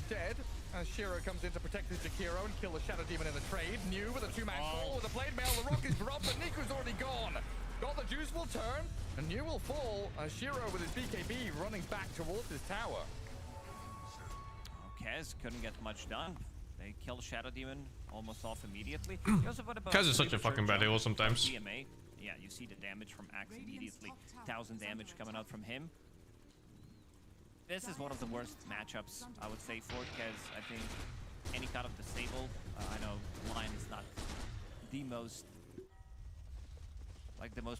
Dead as Shiro comes in to protect his Jakiro and kill the Shadow Demon in the trade. New with a 2-man call with a Blade Mail. The rock is dropped, but Niku's already gone. Got the Juice will turn, and New will fall as Shiro with his BKB running back towards his tower. Kez couldn't get much done. They killed Shadow Demon almost off immediately. Kez is such a fucking bad hero sometimes. DMA. Yeah, you see the damage from Axe immediately. 1000 damage coming out from him. This is one of the worst matchups, I would say, for Kez. I think any kind of disable. I know Lion is not the most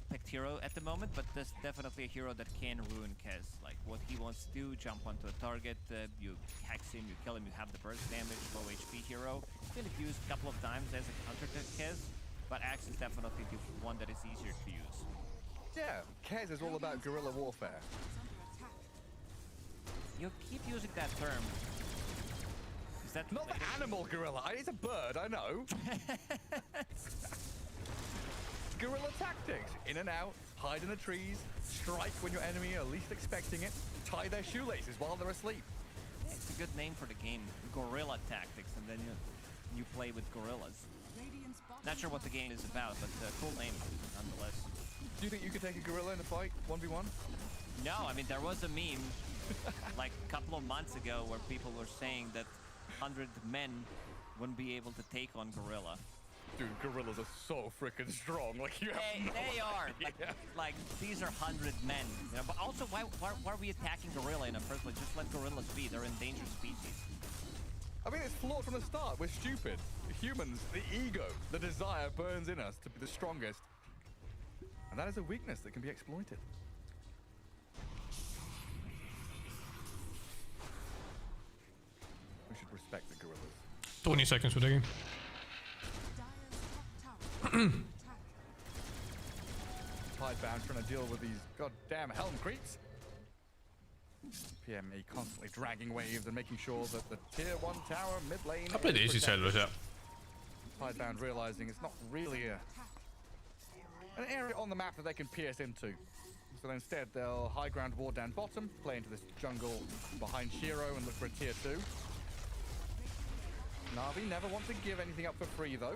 picked hero at the moment, but there's definitely a hero that can ruin Kez. Like what he wants to do, jump onto a target, you hex him, you kill him, you have the burst damage, low HP hero. It's been abused a couple of times as a counter to Kez, but Axe is definitely the one that is easier to use. Yeah, Kez is all about guerrilla warfare. You keep using that term. Is that not the animal gorilla? It's a bird, I know. Guerrilla tactics. In and out, hide in the trees, strike when your enemy are least expecting it, tie their shoelaces while they're asleep. Yeah, it's a good name for the game, Guerrilla Tactics, and then you play with gorillas. Not sure what the game is about, but cool name nonetheless. Do you think you could take a gorilla in a fight, 1v1? No, I mean, there was a meme like a couple of months ago where people were saying that 100 men wouldn't be able to take on gorilla. Dude, gorillas are so freaking strong. Like you have they are. Like these are 100 men. You know, but also, why are we attacking gorilla in the first place? Just let gorillas be. They're endangered species. I mean, it's flawed from the start. We're stupid. Humans, the ego, the desire burns in us to be the strongest, and that is a weakness that can be exploited. We should respect the gorillas. 20 seconds for digging. Tidebound trying to deal with these goddamn helm creeps. PME constantly dragging waves and making sure that the tier 1 tower mid lane. I played easy sellers, yeah. Tidebound realizing it's not really an area on the map that they can pierce into. So instead they'll high ground ward down bottom, play into this jungle behind Shiro and look for a tier 2. Na'Vi never want to give anything up for free though.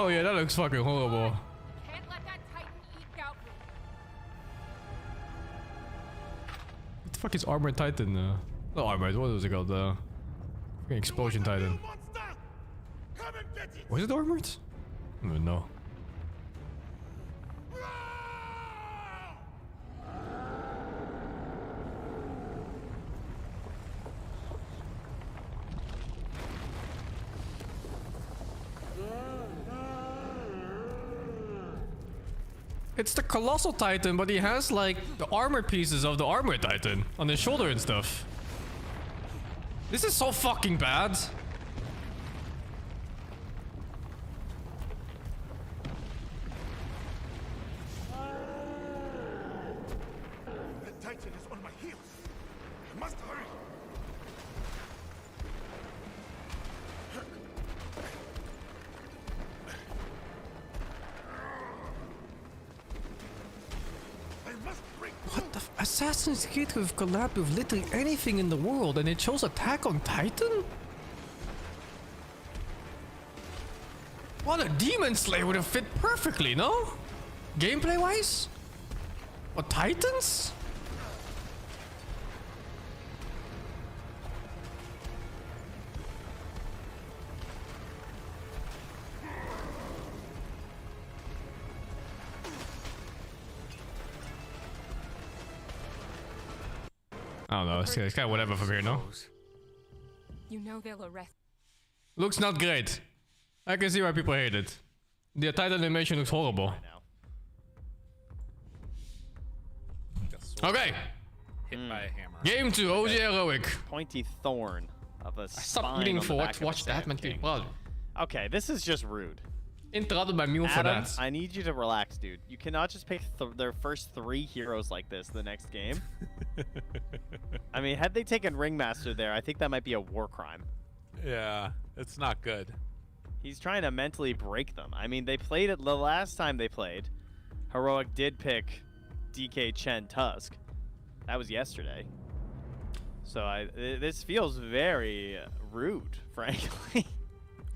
Oh yeah, that looks fucking horrible. Can't let that Titan eat Goutwing. What the fuck is Armored Titan? Not Armored, what was it called? Fucking Explosion Titan. Was it Armored? I don't know. It's the Colossal Titan, but he has like the armor pieces of the Armored Titan on his shoulder and stuff. This is so fucking bad. The Titan is on my heels. I must hurry. What the Assassin's Creed could have collabed with literally anything in the world and it chose Attack on Titan? What a Demon Slayer would have fit perfectly, no? Gameplay wise? Or Titans? I don't know, it's kind of whatever from here, no? You know they'll arrest. Looks not great. I can see why people hate it. The Titan animation looks horrible. Okay. Hit by a hammer. Game 2, OG Heroic. Pointy thorn of a Stop spine reading on the for back what? of a Watch that, man. Sand King. Well, Okay, this is just rude. interrupted by me for Adam, that. I need you to relax, dude. You cannot just pick their first 3 heroes like this the next game. I mean, had they taken Ringmaster there, I think that might be a war crime. Yeah, it's not good. He's trying to mentally break them. I mean, they played it the last time they played. Heroic did pick DK Chen Tusk. That was yesterday. So this feels very rude, frankly.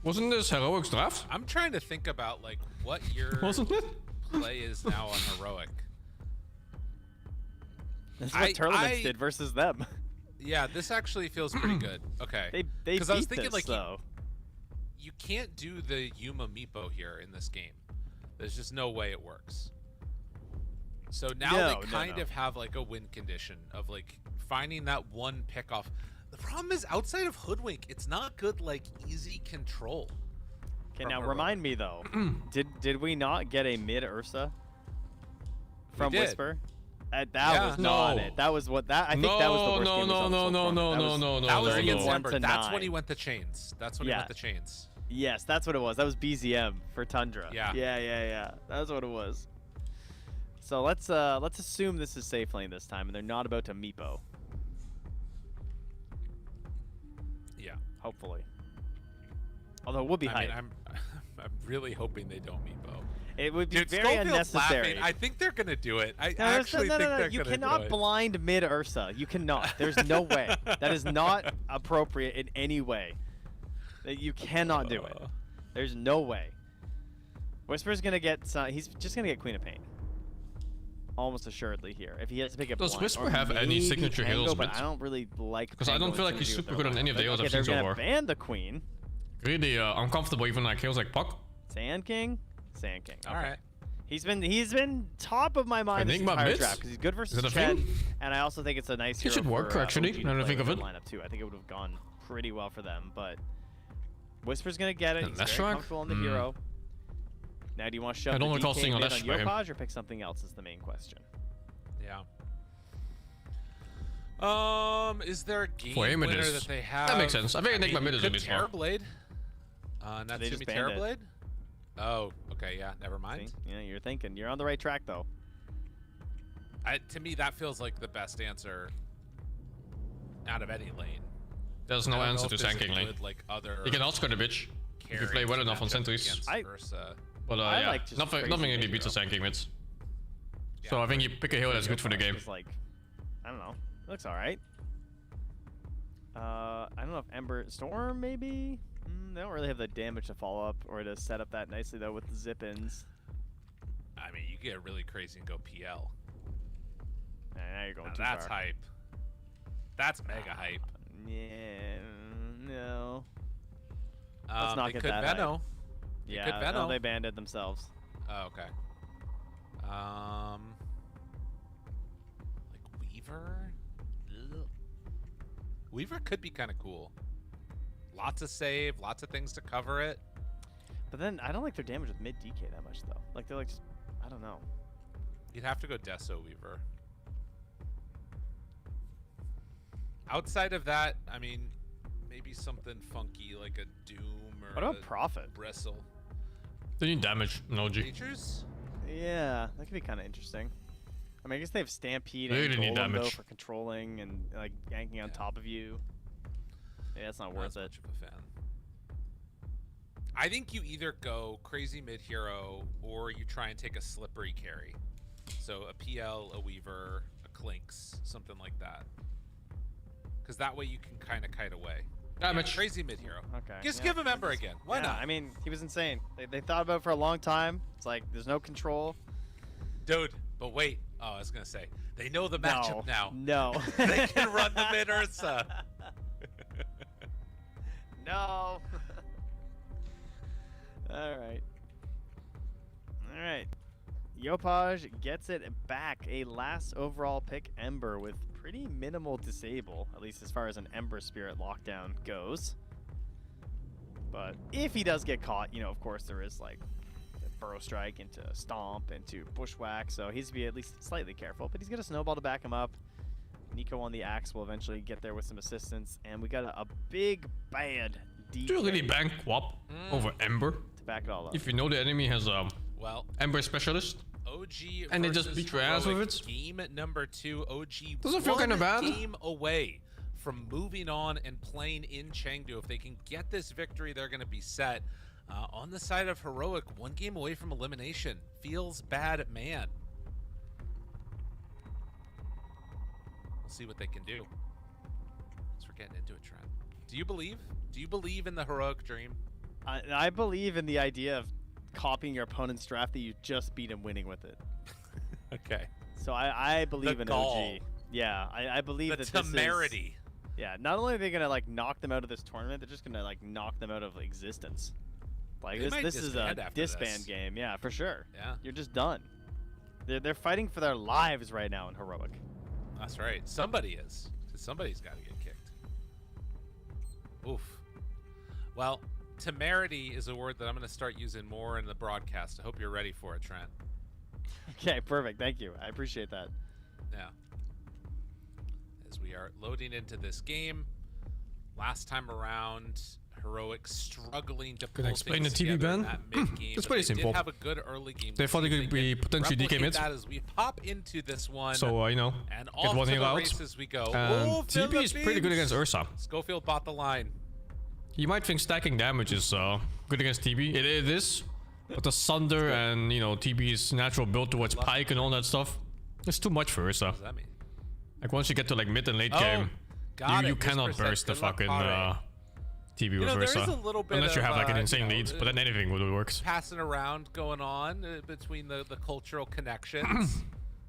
Wasn't this Heroic's draft? I'm trying to think about like what your Wasn't it? play is now on Heroic. That's what Tournaments did versus them. Yeah, this actually feels pretty good. Okay. They Because I was beat thinking this, like though. you can't do the Yuma Meepo here in this game. There's just no way it works. So now they kind of have like a win condition of like finding that one pick off. The problem is outside of Hoodwink, it's not good like easy control. Okay, now remind me though. did we not get a mid Ursa from Whisper? That was not it. That was what that I think that was the worst game result so far. That was in no. December. That's when he went to chains. That's when he went to chains. Yes, that's what it was. That was BZM for Tundra. Yeah. Yeah. That's what it was. So let's assume this is safe lane this time, and they're not about to Meepo. Yeah. Hopefully. Although it would be hype. I'm really hoping they don't Meepo. It would be Dude, very Schofield's unnecessary. laughing. I think they're gonna do it. I No, actually think they're gonna do it. You cannot blind mid Ursa. You cannot. There's no way. That is not appropriate in any way. You cannot do it. There's no way. Whisper's gonna get. He's just gonna get Queen of Pain. Almost assuredly here. If he has to pick a Does blind, Whisper or have any maybe signature Tango, heroes? But I don't really like. Because I don't feel like he's super good on any of the heroes Okay, I've they're seen so gonna far. ban the Queen. Really uncomfortable, even like heroes like Puck. Sand King. Sand King. All right. He's been top of my mind this Enigma entire mids? draft because he's good versus Is it a Chen, thing? and I also think it's a nice. It should hero work, for, actually, OG to now that I play think of with it. their lineup too. I think it would have gone pretty well for them, but Whisper's gonna get it. And He's Leshrac? very comfortable on the hero. Now, do you want to shove I don't the recall DK seeing a mid Lesh on by him. Yopaj or pick something else? Is the main question. Yeah. Is there a game For him it winner is. that they have? That makes sense. I think Enigma mean, mid is a could bit small. Terrorblade. They just Natsumi banned it. Terrorblade. Oh, okay, yeah, never mind. See? Yeah, you're thinking. You're on the right track though. To me, that feels like the best answer out of any lane. There's I no don't know answer if to there's Sand a King lane. good, like, other You can outscore the bitch if you play well enough on sentries. But I yeah, like just nothing crazy really mid beats the hero. Sand King mids. So I think you pick a hero that's good for the game. Just like, I don't know. It looks all right. I don't know if Ember Storm maybe. They don't really have the damage to follow up or to set up that nicely though with the zip-ins. I mean, you get really crazy and go PL. Now you're going Now too that's far. hype. That's mega hype. Yeah, no. Let's not they get could that Venno. hype. They Yeah, could Venno. no, they banned it themselves. Oh, okay. Like Weaver? Ugh. Weaver could be kind of cool. Lots of save, lots of things to cover it. But then I don't like their damage with mid DK that much though. Like they're like, just, I don't know. You'd have to go Deso Weaver. Outside of that, I mean, maybe something funky like a Doom or What about a Prophet? Bristle. They need damage, no G. Features? Yeah, that could be kind of interesting. I mean, I guess they have Stampede They and really need Golem though damage. for controlling and like ganking on top of you. Yeah, it's not worth it. Much of a fan. I think you either go crazy mid hero or you try and take a slippery carry. So a PL, a Weaver, a Clinks, something like that. Because that way you can kind of kite away. Damage. Crazy mid hero. Okay. Just yeah. give him Ember again. Why Yeah, not? I mean, he was insane. They thought about it for a long time. It's like there's no control. Dude, but wait. Oh, I was going to say. They know the matchup now. No. They can run the mid Ursa. No. All right. All right. Yopaj gets it back. A last overall pick, Ember, with pretty minimal disable, at least as far as an Ember Spirit lockdown goes. But if he does get caught, you know, of course there is like Burrow Strike into Stomp, into Bushwhack, so he's to be at least slightly careful. But he's got a Snowball to back him up. Nico on the Axe will eventually get there with some assistance, and we got a big bad DK Do you really bank Quap over Ember? to back it all up. If you know the enemy has a Well, Ember specialist, OG and they just versus beat your ass with Heroic, it? Game number 2, OG Doesn't feel kinda bad. game away from moving on and playing in Chengdu. If they can get this victory, they're going to be set. On the side of Heroic, 1 game away from elimination. Feels bad, man. We'll see what they can do. So we're getting into it, Trent. Do you believe? Do you believe in the Heroic dream? I believe in the idea of copying your opponent's draft that you just beat him winning with it. Okay. So I believe The in gall. OG. Yeah, I believe The that this is... temerity. Yeah, not only are they gonna like knock them out of this tournament, they're just gonna like knock them out of existence. Like They might this is a disband after disband this. game, yeah, for sure. Yeah. You're just done. They're fighting for their lives right now in Heroic. That's right. Somebody is. 'Cause somebody's got to get kicked. Oof. Well, temerity is a word that I'm going to start using more in the broadcast. I hope you're ready for it, Trent. Okay, perfect. Thank you. I appreciate that. Yeah. As we are loading into this game, last time around, Heroic struggling to pull explain things the TV together in ban? that mid-game, It's but pretty they simple. did have a good early game. They thought it Let's see could if they be can potentially DK replicate mids. that as we pop into this one. So, you know, and get off one to heal the out. races we go. And Oh, TB is pretty good against Philippines! Ursa. Schofield bought the line. You might think stacking damage is good against TB. It is. But the Sunder and, you know, TB's natural build towards Pike and all that stuff, it's too much for Ursa. What does that mean? Like, once you get to, like, mid and late Oh, game, got you it. cannot Whisper said, burst the "Good luck, fucking Pare." TB You with know, there Ursa. is a little bit Unless you of, have, like, an insane you know, lead, but then anything would work. Passing around going on between the cultural connections.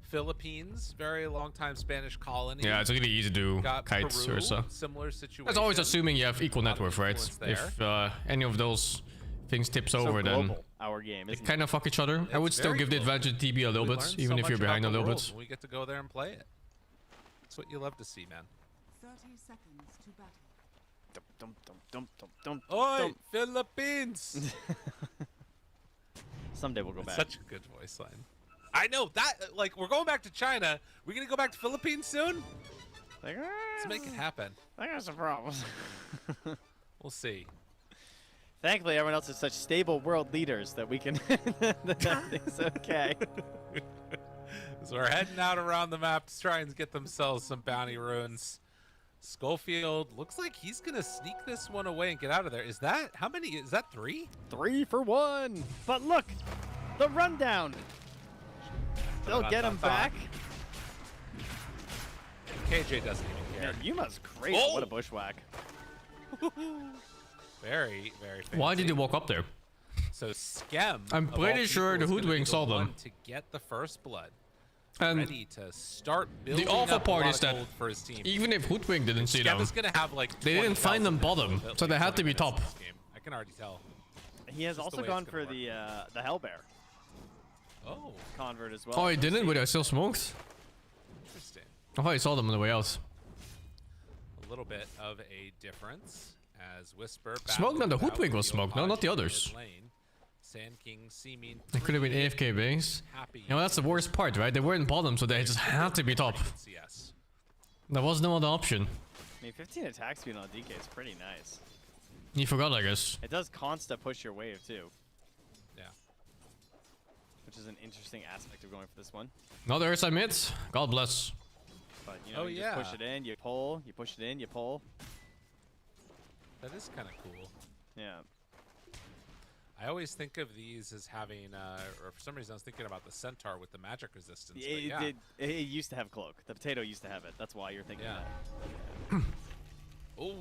Philippines, very long time Spanish colony. Yeah, it's really easy to do Got kites Peru, Ursa. similar situation. That's always assuming you have equal A lot net of worth, right? influence If there. any of those things tips So over, then global, our game, they isn't kind of fuck each other. I would It's still very give the global. advantage to TB a little We bit, learn even so if you're much behind a about the little world bit. when we get to go there and play it. That's what you love to see, man. 30 seconds to battle. Oi, Philippines! Someday we'll go That's back. such a good voice line. I know that. Like, we're going back to China. We're gonna go back to Philippines soon. Like, Let's make it happen. I got some problems. We'll see. Thankfully, everyone else is such stable world leaders that we can. It's okay. So we're heading out around the map to try and get themselves some bounty runes. Schofield looks like he's gonna sneak this one away and get out of there. Is that how many? Is that 3? 3 for 1. But look, the rundown. They'll get him back. KJ doesn't even care. Man, Yuma's great. Oh! What a bushwhack. Very, very fancy. Why did he walk up there? So Skem, I'm of all pretty sure people, the is gonna be hoodwink saw one them. to get the first blood. And ready to start building the awful up part a is lot that of gold for his team. even if Hoodwink didn't see Skem them, is gonna have like they didn't find them 20,000 bottom, at so they like had to 20 be top. minutes in this game. I can already tell. He has Just the also way gone it's for gonna the Hellbear Oh. convert as well. Oh, he didn't, but I still smoked. Interesting. Oh, I saw them on the way out. A little bit of a difference as Whisper. Smoked on the battles Hoodwink out was with smoked, no, not the Yopaj in others. mid lane. Sand King seeming They could have been pretty AFK base. happy. You know, that's the worst part, right? They weren't bottom, so they just had to be top. CS. There was no other option. I mean, 15 attack speed on DK is pretty nice. You forgot, I guess. It does consta push your wave too. Yeah. Which is an interesting aspect of going for this one. Another Ursa mid. God bless. But you know, Oh, you yeah. just push it in, you pull, you push it in, you pull. That is kind of cool. Yeah. I always think of these as having, or for some reason I was thinking about the Centaur with the magic resistance. But yeah. It used to have cloak. The potato used to have it. That's why you're thinking Yeah. that. Oh,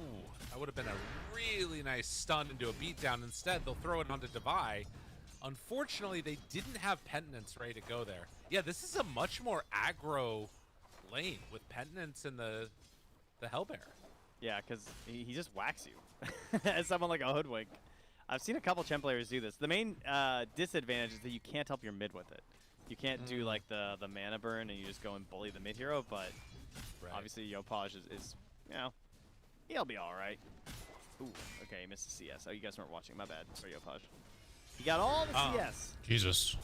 that would have been a really nice stun into a beatdown. Instead, they'll throw it onto Devi. Unfortunately, they didn't have Penitence ready to go there. Yeah, this is a much more aggro lane with Penitence and the Hellbear. Yeah, because he just whacks you as someone like a Hoodwink. I've seen a couple Chen players do this. The main disadvantage is that you can't help your mid with it. You can't do like the mana burn and you just go and bully the mid hero, but obviously Yopaj is, you know, he'll be all right. Ooh, okay, he missed the CS. Oh, you guys weren't watching. My bad. Sorry, Yopaj. He got all the CS. Jesus.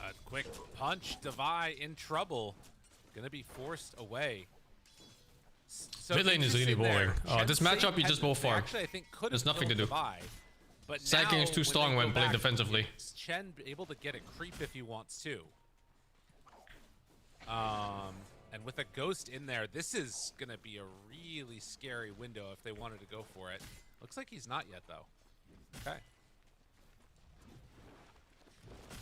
A quick punch. Devi in trouble. Gonna be forced away. So Mid lane is really boring. Oh, Chen this matchup, you just go they far. actually, I think, could There's have nothing to do. killed Devi, but Sand King is now, too strong they when go played back, defensively. Chen able to get a creep if he wants to. And with a ghost in there, this is gonna be a really scary window if they wanted to go for it. Looks like he's not yet though. Okay.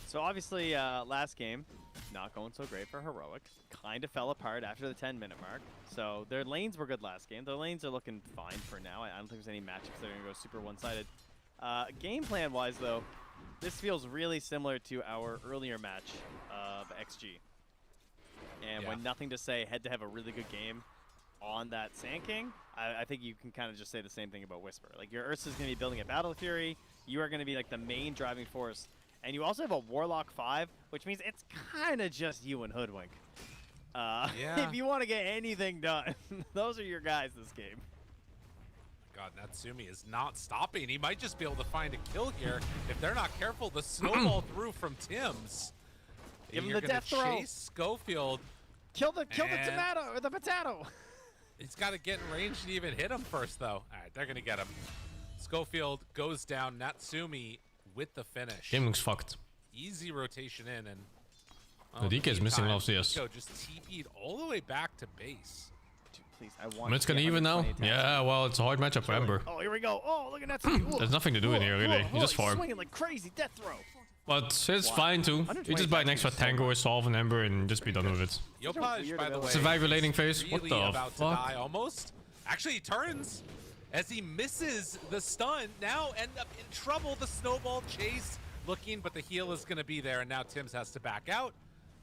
So obviously, last game, not going so great for Heroic. Kind of fell apart after the 10-minute mark. So their lanes were good last game. Their lanes are looking fine for now. I don't think there's any matchups that are going to go super one-sided. Game plan-wise, though, this feels really similar to our earlier match of XG. And when nothing to say, had to have a really good game on that Sand King, I think you can kind of just say the same thing about Whisper. Like, your Ursa's going to be building a Battle Fury. You are going to be, like, the main driving force. And you also have a Warlock 5, which means it's kind of just you and Hoodwink. If you want to get anything done, those are your guys this game. God, Natsumi is not stopping. He might just be able to find a kill here if they're not careful. The snowball through from Tim's. Give him You're the gonna death throw. chase Schofield. Kill the tomato or the potato. He's got to get in range to even hit him first, though. All right, they're gonna get him. Schofield goes down. Natsumi with the finish. Game looks fucked. Easy rotation in, and The DK is missing a lot of CS. Nico just TP'd all the way back to base. Dude, please, I want It's gonna even now? Yeah, well, it's a hard matchup for Ember. Oh, here we go. Oh, look at that. There's nothing to do in here, really. You just farm. Swinging like crazy. Death throw. But it's fine, too. You just buy an extra Tango or Solve an Ember and just be done with it. Yopaj, by the way, Survival laning phase? really What the about fuck? to die almost. Actually, he turns as he misses the stun. Now end up in trouble. The snowball chase looking, but the heal is going to be there, and now Tims has to back out.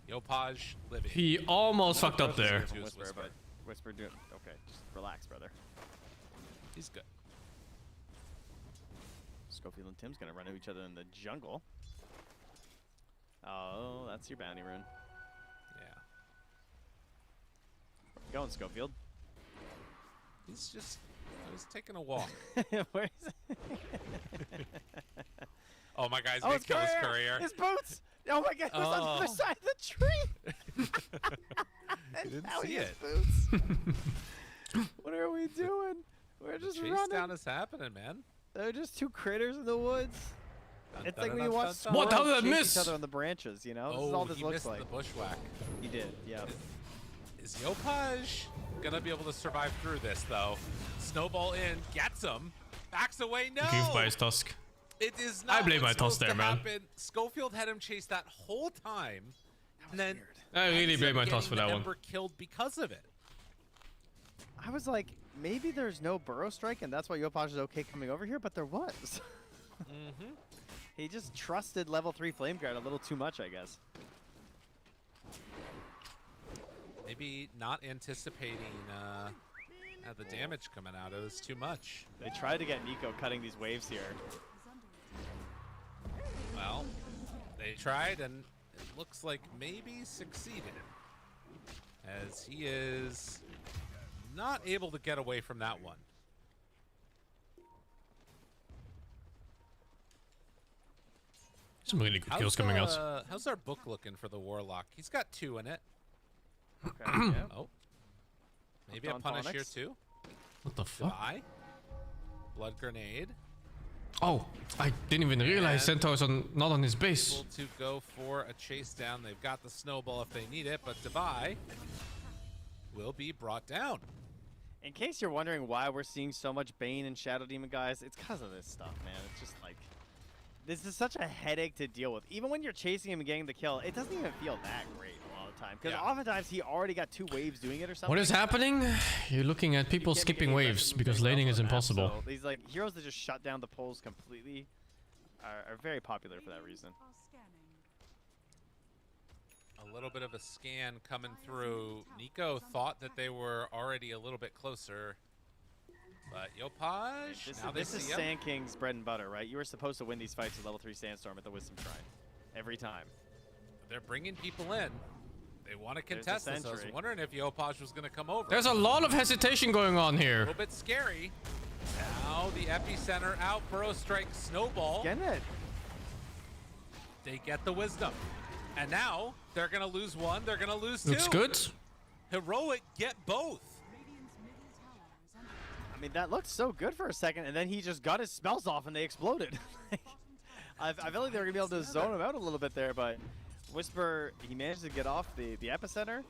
Yopaj living. He almost fucked up there. Whisper doing. Okay, just relax, brother. He's good. Schofield and Tim's gonna run into each other in the jungle. Oh, that's your bounty rune. Yeah. Going, Schofield. He's just he's taking a walk. Where is it? Oh, my guy's Oh, gonna it's kill his Courier! courier. His boots! Oh my god, it was on the other side of the tree! Didn't Now see he has it. boots. What are we doing? We're just Chase running. down is happening, man. They're just two critters in the woods. It's like when you watch What? How did I squirrels chase miss? each other on the branches, you know? This is all this he looks missed like. the bushwhack. He did, yeah. Is Yopaj gonna be able to survive through this, though? Snowball in, gets him, backs away, no! Give by his tusk. It is not I blame my what's toss supposed there, to man. happen. Schofield had him chase that whole time, and then I really ends blame up my toss for getting that the one. Ember killed because of it. I was like, maybe there's no burrow strike, and that's why Yopaj is okay coming over here, but there was. Mm-hmm. He just trusted level 3 Flame Guard a little too much, I guess. Maybe not anticipating the damage coming out. It was too much. They tried to get Nico cutting these waves here. Well, they tried, and it looks like maybe succeeded. As he is not able to get away from that one. Some really good kills coming out. How's our book looking for the Warlock? He's got 2 in it. Okay, yeah. Oh. Maybe a punish here too. What the fuck? Goodbye. Blood grenade. Oh, I didn't even realize Centaur's not on his base. Able to go for a chase down. They've got the snowball if they need it, but Dubai will be brought down. In case you're wondering why we're seeing so much Bane and Shadow Demon, guys, it's because of this stuff, man. It's just like, this is such a headache to deal with. Even when you're chasing him and getting the kill, it doesn't even feel that great a lot of the time. Because oftentimes he already got 2 waves doing it or something. What is happening? You're looking at people skipping waves because laning is impossible. So these like heroes that just shut down the poles completely are very popular for that reason. A little bit of a scan coming through. Nico thought that they were already a little bit closer. But Yopaj, This is Sand King's bread and butter, right? You were supposed to win these fights with level 3 Sandstorm at the Wisdom Shrine. Every time. They're bringing people in. They want to contest this. I was wondering if Yopaj was going to come over. There's a lot of hesitation going on A here. little bit scary. Now the epicenter out. Burrow strike snowball. Getting it. They get the wisdom. And now they're going to lose 1. They're going to lose 2. Looks good. Heroic get both. I mean, that looked so good for a second, and then he just got his spells off and they exploded. I feel like they were going to be able to zone him out a little bit there, but Whisper, he managed to get off the epicenter.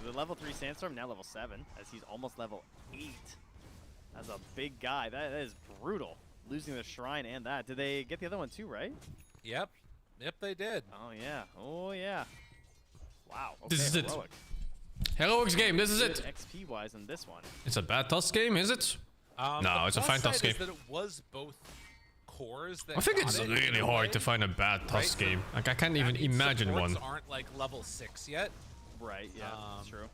The level 3 Sandstorm, now level 7, as he's almost level 8. That's a big guy. That is brutal, losing the Shrine and that. Did they get the other one too, right? Yep. Yep, they did. Oh, yeah. Oh, yeah. Wow. Okay, This is Heroic. it. Heroic's game, this is it. XP-wise in this one. It's a bad Tusk game, is it? No, it's a fine Tusk game. That it was both cores that I think it's really hard to find a bad Tusk game. Like, I can't even imagine one. Aren't like level 6 yet. Right, yeah, that's true.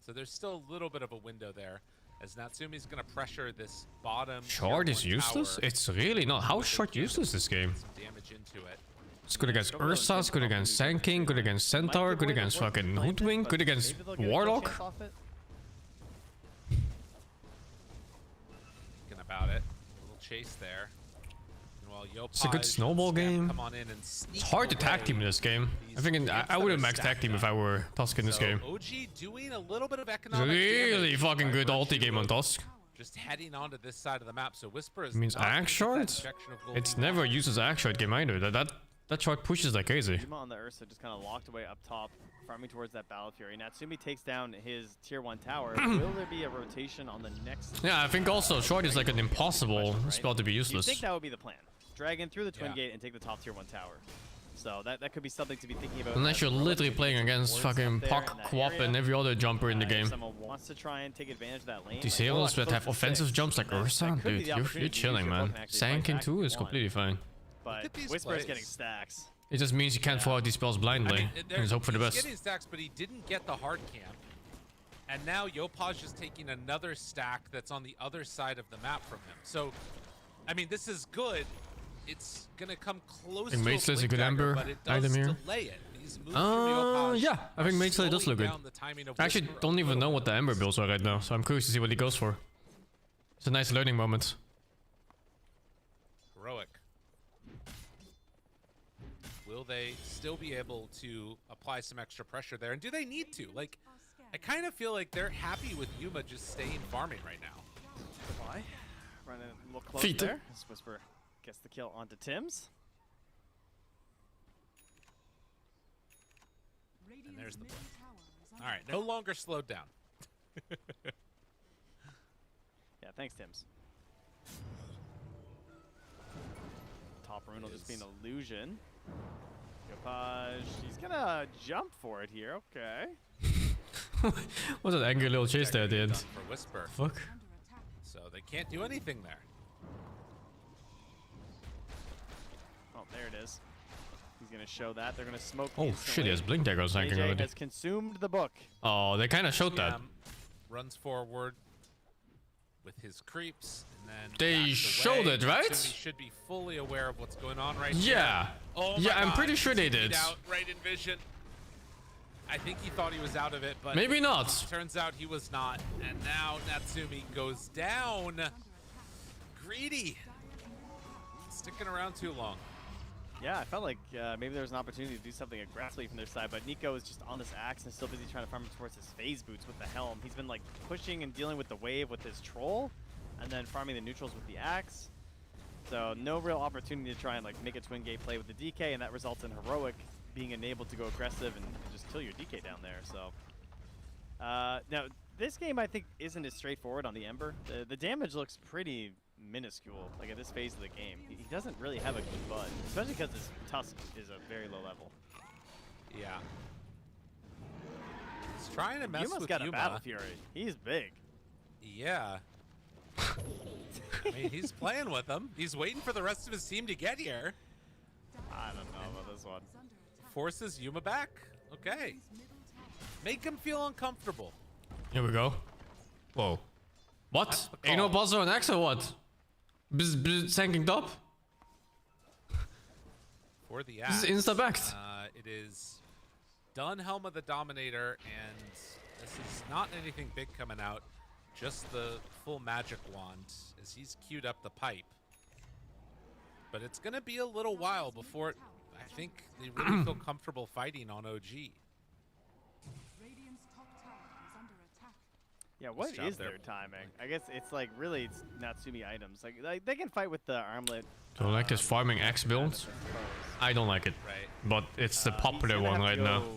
So there's still a little bit of a window there. As Natsumi's going to pressure this bottom. Shard is useless? It's really not. How is Shard useless this game? Some damage into it. It's good against Ursa, it's good against Sand King, good against Centaur, good against fucking Hoodwink, good against Warlock. Thinking about it. A little chase there. And while It's a good snowball game. Come on in and It's hard to tag team in this game. I think I would have max tag team if I were Tusk in this game. OG doing a little bit of It's economic really damage fucking good ulti game on Tusk. just heading onto this side of the map. So Whisper is It means Axe Shard? It's never uses Axe Shard game either. That shard pushes like crazy. Yuma on the Ursa just kind of locked away up top, farming towards that Battle Fury. Natsumi takes down his tier 1 tower. Will there be a rotation on the next? Yeah, I think also shard is like an impossible spell to be useless. You think that would be the plan? Drag in through the Twin Gate and take the top tier 1 tower. So that could be something to be thinking about. Unless you're literally playing against fucking Puck, Quap, and every other jumper in the game. Someone wants to try and take advantage of that lane. These heroes that have offensive jumps like Ursa, dude, you're chilling, man. Sand King 2 is completely fine. But Whisper is getting stacks. It just means you can't throw out these spells blindly and just hope for the best. He's getting stacks, but he didn't get the hard camp. And now Yopaj is taking another stack that's on the other side of the map from him. So, I mean, this is good. It's going to come close to a Mage Slay's a good dagger, Ember but it does item here. delay it. These moves from Yopaj Yeah, I think Mage Slay does look good. slowing down the timing of I actually Whisper don't a even little know what the Ember builds are right now, so I'm curious to see what he goes for. It's a nice learning moment. Heroic. Will they still be able to apply some extra pressure there? And do they need to? Like, I kind of feel like they're happy with Yuma just staying farming right now. Goodbye. Running a little close Feet. there. As Whisper gets the kill onto Tim's. And there's the play. All right, no longer slowed down. Yeah, thanks, Tim's. Top rune will just be an illusion. Yopaj, he's gonna jump for it here. Okay. What's that angry little chase there at the end? For Whisper. Fuck. So they can't do anything there. Oh, there it is. He's going to show that. They're going to smoke. Oh shit, he has Blink Dagger sniping AJ already. has consumed the book. Oh, they kind of showed that. Runs forward with his creeps, and then They showed it, right? So he should be fully aware of what's going on right Yeah. here. Oh Yeah, my I'm God. pretty sure they did. Out right in vision. I think he thought he was out of it, but Maybe not. Turns out he was not, and now Natsumi goes down. Greedy. Sticking around too long. Yeah, I felt like maybe there was an opportunity to do something aggressively from their side, but Nico is just on this axe and still busy trying to farm him towards his phase boots with the helm. He's been like pushing and dealing with the wave with his troll, and then farming the neutrals with the axe. So no real opportunity to try and like make a twin gate play with the DK, and that results in Heroic being enabled to go aggressive and just kill your DK down there. So now this game I think isn't as straightforward on the Ember. The damage looks pretty minuscule, like at this phase of the game. He doesn't really have a good bud, especially because his Tusk is a very low level. Yeah. He's trying to mess Yuma's with got Yuma. a Battle Fury. He's big. Yeah. I mean, he's playing with them. He's waiting for the rest of his team to get here. I don't know about this one. Forces Yuma back. Okay. Make him feel uncomfortable. Here we go. Whoa. What? Ain't no buzzer on X or what? Sinking top? For the This axe, is insta-backed. It is done Helma the Dominator, and this is not anything big coming out. Just the full magic wand as he's queued up the pipe. But it's going to be a little while before I think they really feel comfortable fighting on OG. Yeah, what Nice job is there. their timing? I guess it's like really it's Natsumi items. Like they can fight with the armlet. Do you like this farming X build? I don't like it. Right. But it's the popular He's gonna one have right to now. go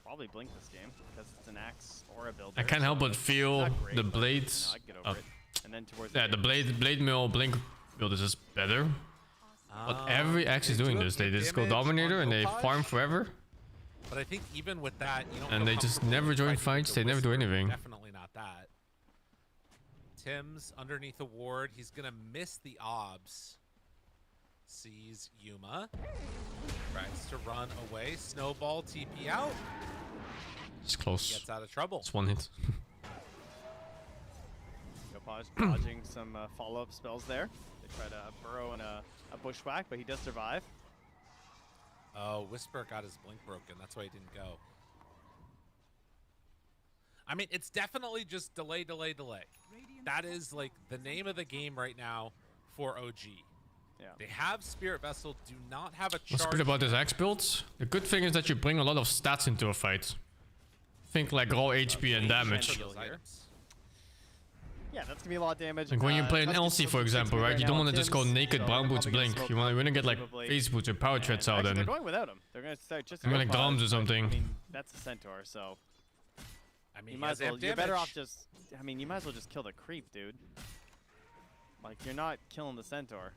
Probably blink this game because it's an axe or a builder. I can't help so but it's feel not great, the but, blades. I'd get over it. And then towards Yeah, the blade mill blink build is just better. But every X is doing this. They just go Dominator and they farm forever. But I think even with that, you don't And feel they just comfortable never join fighting fights. the They never do Whisper. anything. Definitely not that. Tim's underneath the ward. He's gonna miss the obs. Sees Yuma. Tries to run away. Snowball TP out. It's close. Gets out of trouble. It's one hit. Gopaj dodging some follow-up spells there. They try to burrow in a bushwhack, but he does survive. Oh, Whisper got his blink broken. That's why he didn't go. I mean, it's definitely just delay, delay, delay. That is like the name of the game right now for OG. Yeah. They have Spirit Vessel, do not have a What's charge. good about this X build? The good thing is that you bring a lot of stats into a fight. Think like raw HP and damage. Yeah, that's gonna be a lot of damage. Like when you play an Tusk is LC, still for doing example, 60 right? You don't now. want to just go Tim's, naked so brown they're boots probably gonna blink. smoke You want to get like presumably. face boots or power treads out Actually, then. they're going without him. They're gonna start just. I'm gonna Gopaj, drums or but, something. I mean, that's a centaur, so. I mean, You might as well. You're better off just. I mean, you might as well just kill the creep, dude. Like you're not killing the centaur.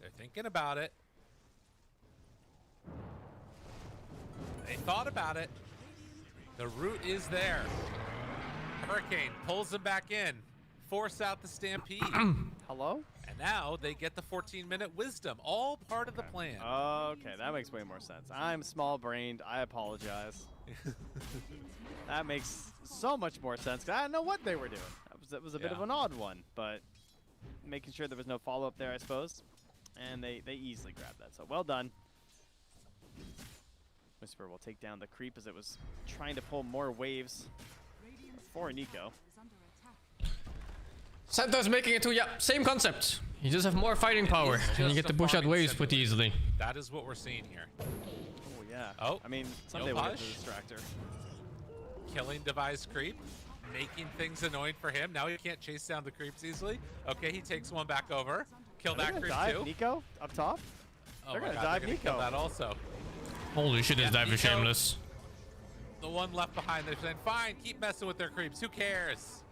They're thinking about it. They thought about it. The route is there. Hurricane pulls them back in. Force out the stampede. Hello? And now they get the 14-minute wisdom. All part of the plan. Okay, that makes way more sense. I'm small-brained. I apologize. That makes so much more sense. 'Cause I didn't know what they were doing. That was a bit of an odd one, but making sure there was no follow-up there, I suppose. And they easily grabbed that. So well done. Whisper will take down the creep as it was trying to pull more waves for Nico. Santa's making it too, yeah, same concept. You just have more fighting power and you get to push out waves pretty easily. That is what we're seeing here. Oh, yeah. Oh, I mean, someday we'll get Yopaj. the distractor. Killing device creep, making things annoying for him. Now he can't chase down the creeps easily. Okay, he takes one back over. Kill They're that gonna creep dive too. Nico up top? Oh They're my gonna God, dive they're gonna kill Nico. that also. Holy shit, this dive is Nico, shameless. The one left behind, they're saying, fine, keep messing with their creeps. Who cares?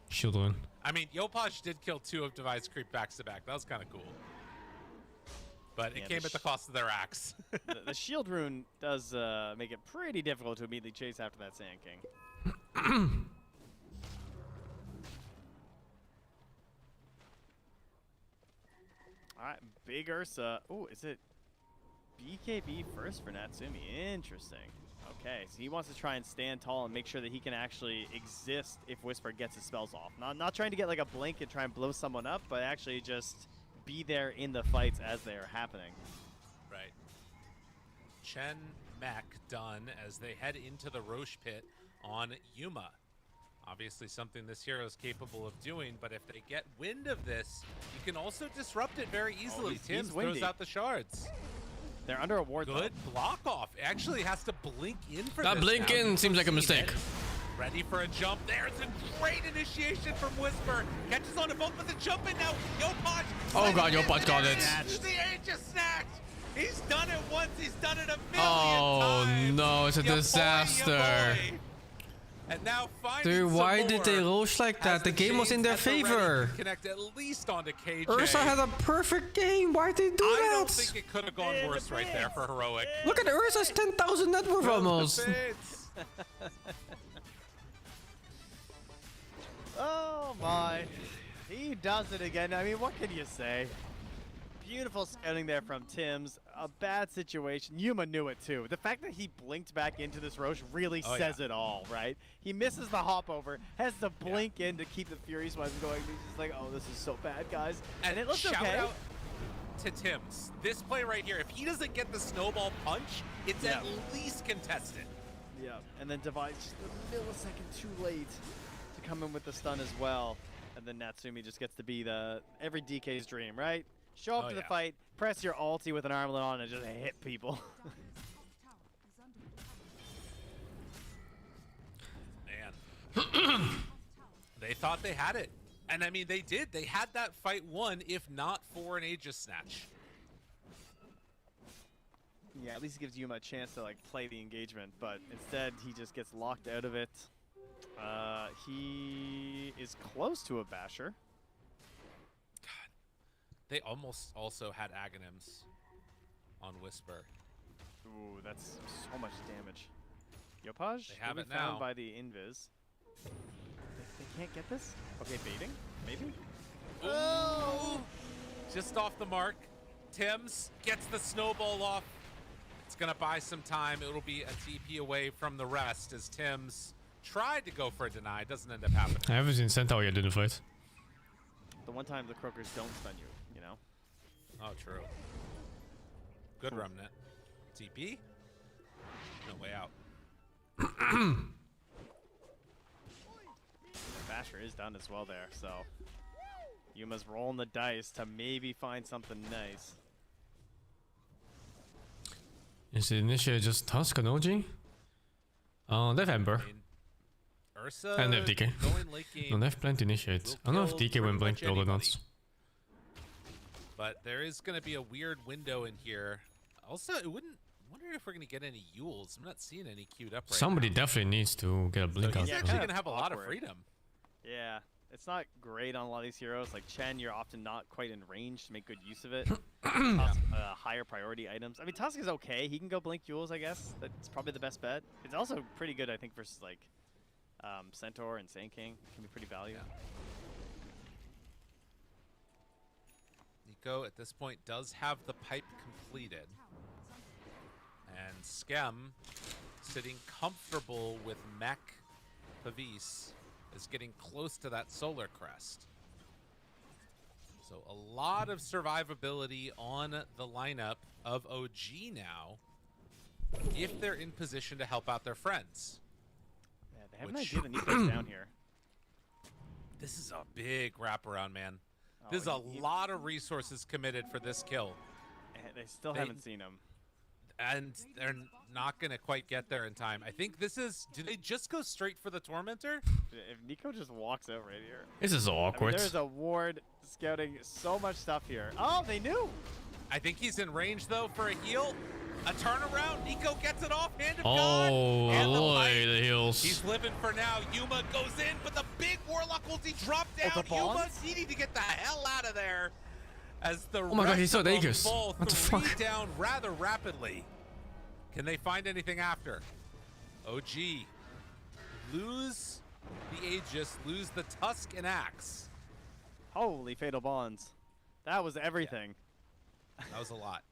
Shield rune. I mean, Yopaj did kill 2 of device creep backs to back. That was kind of cool. But Yeah, it came at the cost of their axe. The shield rune does make it pretty difficult to immediately chase after that Sand King. All right, big Ursa. Oh, is it BKB first for Natsumi? Interesting. Okay, so he wants to try and stand tall and make sure that he can actually exist if Whisper gets his spells off. Not trying to get like a blink and try and blow someone up, but actually just be there in the fights as they are happening. Right. Chen Mech done as they head into the Roche pit on Yuma. Obviously something this hero is capable of doing, but if they get wind of this, you can also disrupt it very easily. Tim throws out the shards. They're under a ward. Good block off. Actually has to blink in for That this blink now. in seems like a mistake. Ready for a jump. There's a great initiation from Whisper. Catches on to both with the jump in now. Yopaj. Oh god, Yopaj got it. The Aegis snatch. He's done it once. He's done it a million Oh times. no, it's a disaster. And now Dude, why did they Roche like that? The game was in their favor. Connect at least onto KJ. Ursa had a perfect game. Why'd they do that? I don't think it could have gone worse right there for Heroic. Look at Ursa's 10,000 net worth almost. Oh my. He does it again. I mean, what can you say? Beautiful scouting there from Tim's. A bad situation. Yuma knew it too. The fact that he blinked back into this Roche really says it all, right? He misses the hop over, has to blink in to keep the Furies ones going. He's just like, oh, this is so bad, guys. And it looks shout okay. out to Tim's. This play right here, if he doesn't get the snowball punch, it's at least contested. Yeah, and then Divide just a millisecond too late to come in with the stun as well. And then Natsumi just gets to be every DK's dream, right? Show up to the fight, press your ulti with an armlet on, and just hit people. Man. They thought they had it. And I mean, they did. They had that fight won, if not for an Aegis snatch. Yeah, at least it gives Yuma a chance to like play the engagement, but instead he just gets locked out of it. He is close to a basher. They almost also had Aghanims on Whisper. Ooh, that's so much damage. Yopaj, they have it found now by the invis. They can't get this? Okay, baiting, maybe? Oh! Just off the mark. Tim's gets the snowball off. It's gonna buy some time. It'll be a TP away from the rest as Tim's tried to go for a deny. Doesn't end up happening. I haven't seen Centaur yet in the fight. The one time the Croakers don't stun you, you know? Oh, true. Good remnant. TP? No way out. Basher is done as well there, so Yuma's rolling the dice to maybe find something nice. Is the initiate just Tusk and OG? Oh, they have Ember. Ursa And they have DK. No, they have plenty initiate. I don't know if DK went blink build or not. But there is going to be a weird window in here. Also, it wouldn't. Wonder if we're going to get any Yules. I'm not seeing any queued up right Somebody now. definitely needs to get a blink So out. he's actually going to have a lot of freedom. Yeah, it's not great on a lot of these heroes. Like Chen, you're often not quite in range to make good use of it. Tusk, higher priority items. I mean, Tusk is okay. He can go blink Yules, I guess. That's probably the best bet. It's also pretty good, I think, versus like Centaur and Sand King. It can be pretty valuable. Nico, at this point, does have the pipe completed. And Skem, sitting comfortable with Mech Pavis, is getting close to that Solar Crest. So a lot of survivability on the lineup of OG now, if they're in position to help out their friends. Yeah, they have an idea that Nico's down here. This is a big wraparound, man. There's a lot of resources committed for this kill. They still haven't seen him. And they're not going to quite get there in time. I think this is... Do they just go straight for the Tormentor? If Nico just walks out right here. This is awkward. I mean, there's a ward scouting so much stuff here. Oh, they knew! I think he's in range, though, for a heal. A turnaround. Nico gets it off. Hand of God. Oh, And boy, the heals. He's living for now. Yuma goes in, but the big Warlock ulti dropped down. Yuma's needing to get the hell out of there. As the Oh my god, he's so Aegis. fall What the 3 fuck? down rather rapidly. Can they find anything after? OG. Lose the Aegis, lose the Tusk and Axe. Holy Fatal Bonds. That was everything. That was a lot.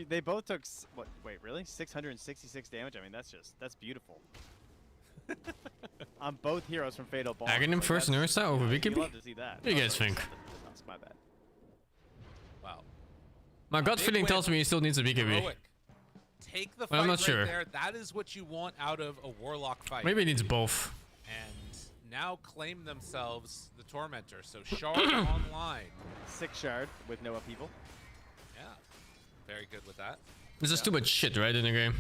They both took what? Wait, really? 666 damage. I mean, that's beautiful. On both heroes from Fatal Bond. Aghanim first and Ursa over You BKB? love to see that. What do you guys think? My bad. Wow. My gut Big feeling win. tells me he still needs a BKB. Heroic. Take the Well, fight I'm not right sure. there. That is what you want out of a Warlock fight. Maybe he needs both. And now claim themselves the Tormentor. So Shard online. 6 Shard with no upheaval. Yeah. Very good with that. This is too much shit, right, in the game?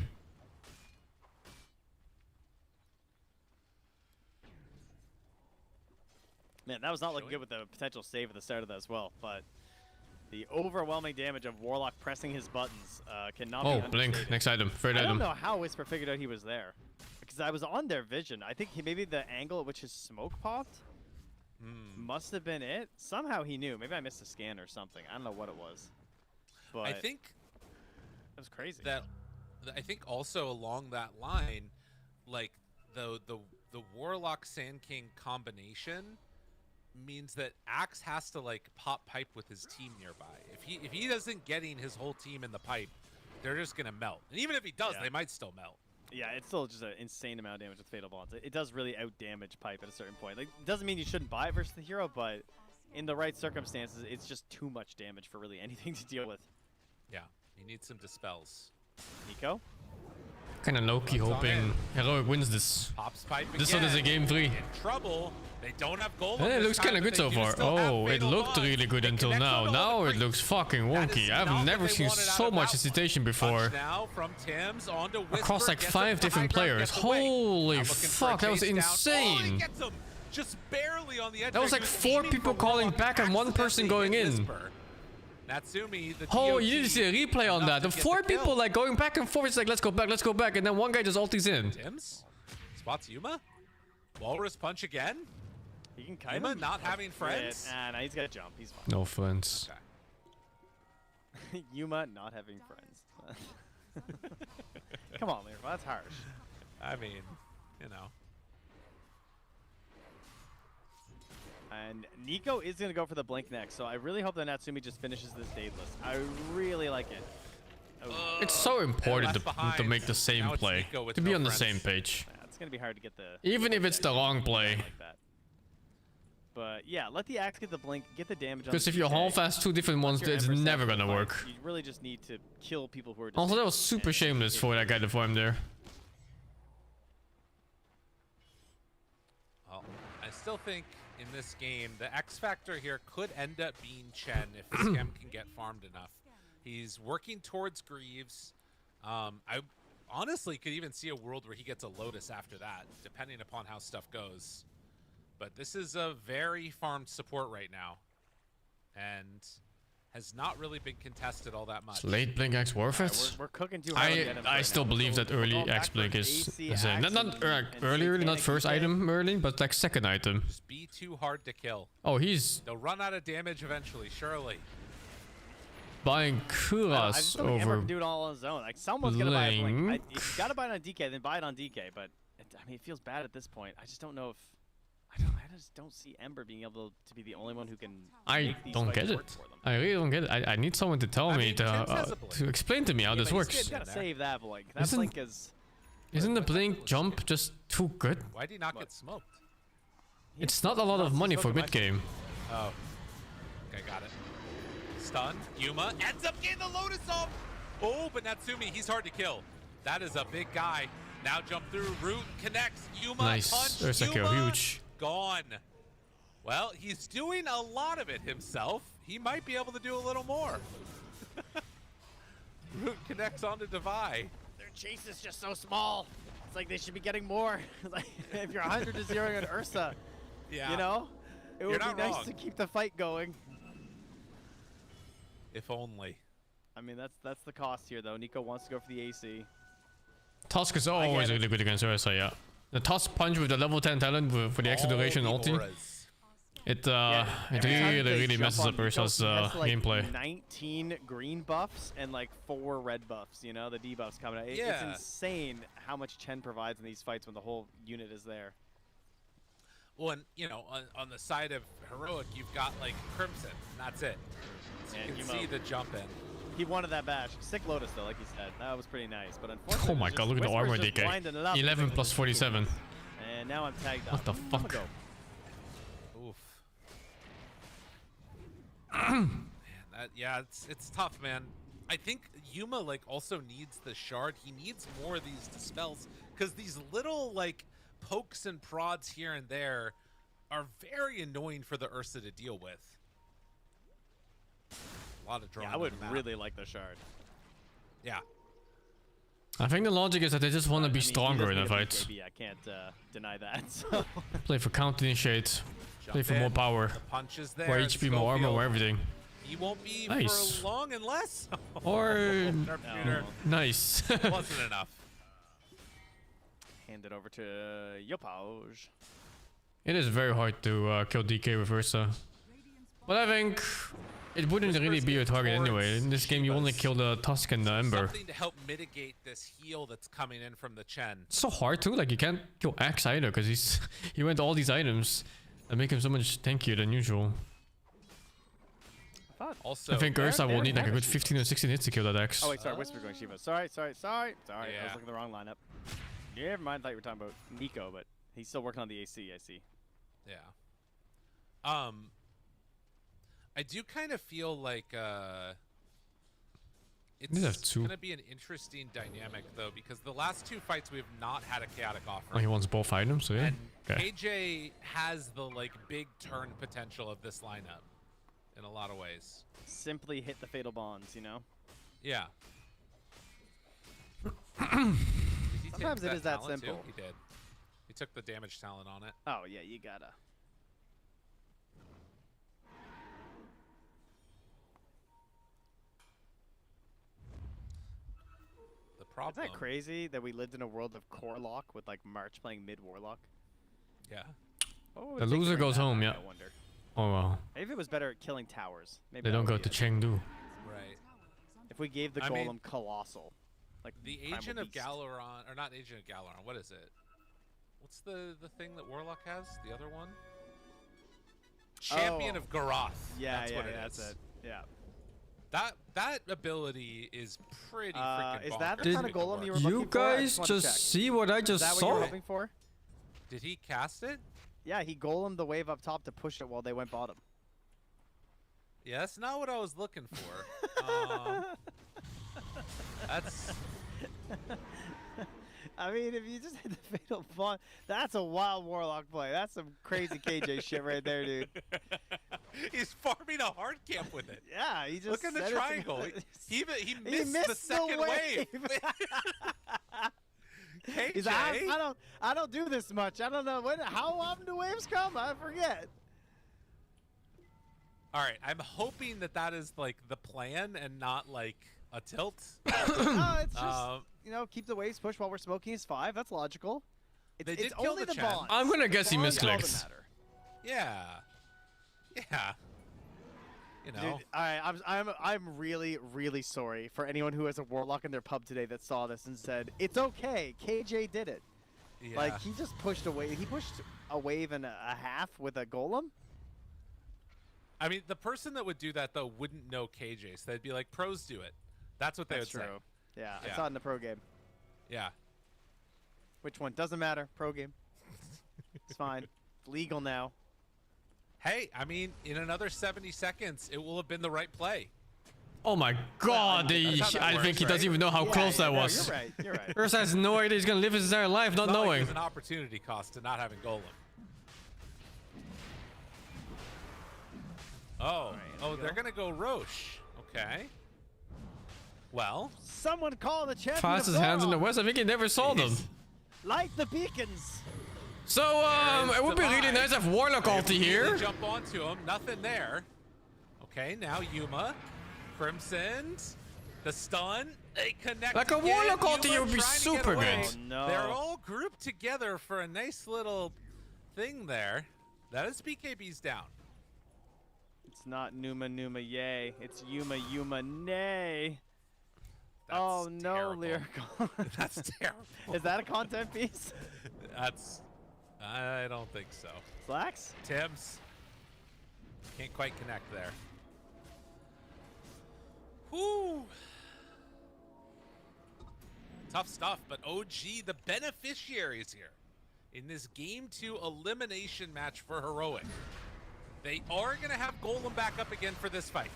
Man, that was not looking good with the potential save at the start of that as well, but the overwhelming damage of Warlock pressing his buttons cannot be Oh, understated. blink. Next item. Third I item. don't know how Whisper figured out he was there, because I was on their vision. I think maybe the angle at which his smoke popped must have been it. Somehow he knew. Maybe I missed a scan or something. I don't know what it was. But I think that was crazy. I think also along that line, like the Warlock Sand King combination means that Axe has to like pop pipe with his team nearby. If he doesn't getting his whole team in the pipe, they're just gonna melt. And even if he does, they might still melt. Yeah, it's still just an insane amount of damage with Fatal Bonds. It does really out-damage Pipe at a certain point. Like, it doesn't mean you shouldn't buy it versus the hero, but in the right circumstances, it's just too much damage for really anything to deal with. Yeah, you need some dispels. Nico? Kinda low-key hoping Heroic wins this. Pops pipe This one is a game 3. In trouble. They don't have gold. It looks kind of good so far. Oh, it looked really good until now. Now it looks fucking wonky. I've never seen so much hesitation before. Now from Tim's onto Whisper, Across like 5 different players. Holy fuck, that was insane. Just barely on the edge. That was like 4 people calling back and 1 person going in. Natsumi, the Oh, you need to see a replay on that. The 4 people like going back and forth. It's like, let's go back. And then one guy just ulties in. Tims? Spots Yuma? Walrus punch again? He can kind Yuma of not having friends? Nah, he's got to jump. He's fine. No friends. Okay. Yuma not having friends. Come on, Lear. That's harsh. I mean, you know. And Nico is going to go for the blink next, so I really hope that Natsumi just finishes this Daedalus. I really like it. Oh. It's so important to make the same play. To be on the same page. Yeah, it's going to be hard to get the... Even if it's the wrong play. Like that. But yeah, let the Axe get the blink, get the damage on Because the if you PK. half-fast 2 different ones, Your it's Ember never Sentinel gonna fights, work. You really just need to kill people who are just... Also, that was super shameless for that guy to farm there. Well, I still think in this game, the X factor here could end up being Chen if this Schem can get farmed enough. He's working towards Greaves. I honestly could even see a world where he gets a Lotus after that, depending upon how stuff goes. But this is a very farmed support right now, and has not really been contested all that much. Late blink X worth it? We're cooking too hard. I still believe that early X blink is not early, not first item early, but like second item. Just be too hard to kill. Oh, he's They'll run out of damage eventually, surely. buying I Kuras just don't think Ember over can do it all on his own. Like, someone's going to buy a blink. If you got to buy it on DK, then buy it on DK. But, I mean, it feels bad at this point. I just don't know if... I just don't see Ember being able to be the only one who can make these don't fights get work it. for them. I really don't get it. I need someone to tell me to explain to me how this works. He's got to save that blink. That blink is... Isn't the blink jump just too good? Why did he not get smoked? It's not a lot of money for mid game. Oh. Okay, got it. Stun. Yuma ends up getting the Lotus off. Oh, but Natsumi, he's hard to kill. That is a big guy. Now jump through. Root connects. Yuma Nice. punch. Ursa kill, Yuma huge. gone. Well, he's doing a lot of it himself. He might be able to do a little more. Root connects onto Devi. Their chase is just so small. It's like they should be getting more. Like, if you're 100 to 0 on Ursa, Yeah. you know? It would be not nice wrong. to keep the fight going. If only. I mean, that's the cost here, though. Nico wants to go for the AC. Tusk is always really good against Ursa, yeah. The Tusk punch with the level 10 talent for the extra duration ulti. It really messes up Ursa's like gameplay. 19 green buffs and like 4 red buffs, you know, the debuffs coming out. It's Yeah. insane how much Chen provides in these fights when the whole unit is there. Well, and you know, on the side of Heroic, you've got like Crimson, and that's it. So you can see the jump in. He wanted that bash. Sick Lotus though, like you said. That was pretty nice. But unfortunately, Oh my god, look at the armor DK. 11 plus 47. And now I'm tagged What up. the fuck? Go. Oof. Man, yeah, it's tough, man. I think Yuma like also needs the shard. He needs more of these dispels because these little like pokes and prods here and there are very annoying for the Ursa to deal with. A lot of drawing. Yeah, I would really like the shard. Yeah. I think the logic is that they just want to be stronger in the fights. I can't deny that. So. Play for counter initiate. Play for more power. The punch is there. More HP, more armor, more everything. He won't be Nice. for long unless. Or Sharpshooter nice. wasn't enough. Hand it over to Yopaj. It is very hard to kill DK with Ursa. But I think it wouldn't really be a target anyway. In this game, you only kill the Tusk and the Ember. Something to help mitigate this heal that's coming in from the Chen. It's so hard too. Like you can't kill Axe either because he went all these items that make him so much tankier than usual. Also, I think Ursa will need like a good 15 or 16 hits to kill that Axe. Oh wait, sorry, Whisper going Shiva. Sorry. I was Yeah. looking at the wrong lineup. Yeah, never mind. I thought you were talking about Nico, but he's still working on the AC. I see. Yeah. I do kind of feel like it's gonna be an interesting dynamic though, because the last two fights we have not had a chaotic offer. Oh, he wants both items, so yeah. And Okay. KJ has the like big turn potential of this lineup in a lot of ways. Simply hit the fatal bonds, you know. Yeah. Sometimes it is that simple. He did. He took the damage talent on it. Oh yeah, you gotta. The problem. Isn't that crazy that we lived in a world of core lock with like March playing mid warlock? Yeah. The loser goes home, yeah. I wonder. Oh well. Maybe it was better at killing towers. Maybe They that don't would go be to it. Chengdu. Right. If we gave the I golem mean, colossal, like the Primal Agent of Beast. Galaron, or not Agent of Galaron, what is it? What's the thing that Warlock has? The other one? Champion of Garoth. Yeah, that's yeah, what it that's is. it. Yeah. That ability is pretty freaking Is that the Did kind of golem you were you looking for? I guys wanted to just check. see what I Is just that what saw? you were hoping for? Did he cast it? Yeah, he golemed the wave up top to push it while they went bottom. Yeah, that's not what I was looking for. That's. I mean, if you just hit the fatal bond, that's a wild warlock play. That's some crazy KJ shit right there, dude. He's farming a hard camp with it. Yeah, he just Look in the set it triangle. together. He missed the second wave. KJ? He's like, I don't do this much. I don't know how often do waves come? I forget. All right, I'm hoping that is like the plan and not like a tilt. No, it's just you know, keep the waves pushed while we're smoking is 5. That's logical. They did it's kill only the the Chen. bonds. I'm gonna guess he Bonds are all that misclicked. matter. Yeah. Yeah. You know. Dude, I'm really, really sorry for anyone who has a warlock in their pub today that saw this and said, it's okay, KJ did it. Yeah. Like, he just pushed a wave. He pushed a wave and a half with a golem. I mean, the person that would do that, though, wouldn't know KJ, so they'd be like, pros do it. That's what they That's would true. say. Yeah, Yeah. I saw it in the pro game. Yeah. Which one? Doesn't matter. Pro game. It's fine. It's legal now. Hey, I mean, in another 70 seconds, it will have been the right play. Oh my god, that's how that I think works, he doesn't right? even know how close that no, was. You're right. You're right. Ursa has no idea he's gonna live his entire life not It's not like knowing. there's an opportunity cost to not having Golem. Oh, they're gonna go Roche. Okay. Well, Someone call the champion. Fastest hands in the West. I think he never saw them. Light the beacons. So it would be really nice to have Warlock ulti here. They jump onto him. Nothing there. Okay, now Yuma, Crimson, the stun. They connect. Like a again. Warlock ulti Yuma would be trying to get super away. good. Oh, no. They're all grouped together for a nice little thing there. That is BKB's down. It's not Numa yay. It's Yuma nay. That's oh no, terrible. lyrical. That's terrible. Is that a content piece? That's I don't think so. Slacks? Tibbs. Can't quite connect there. Whoo! Tough stuff, but OG, the beneficiaries here in this Game 2 elimination match for Heroic. They are going to have Golem back up again for this fight.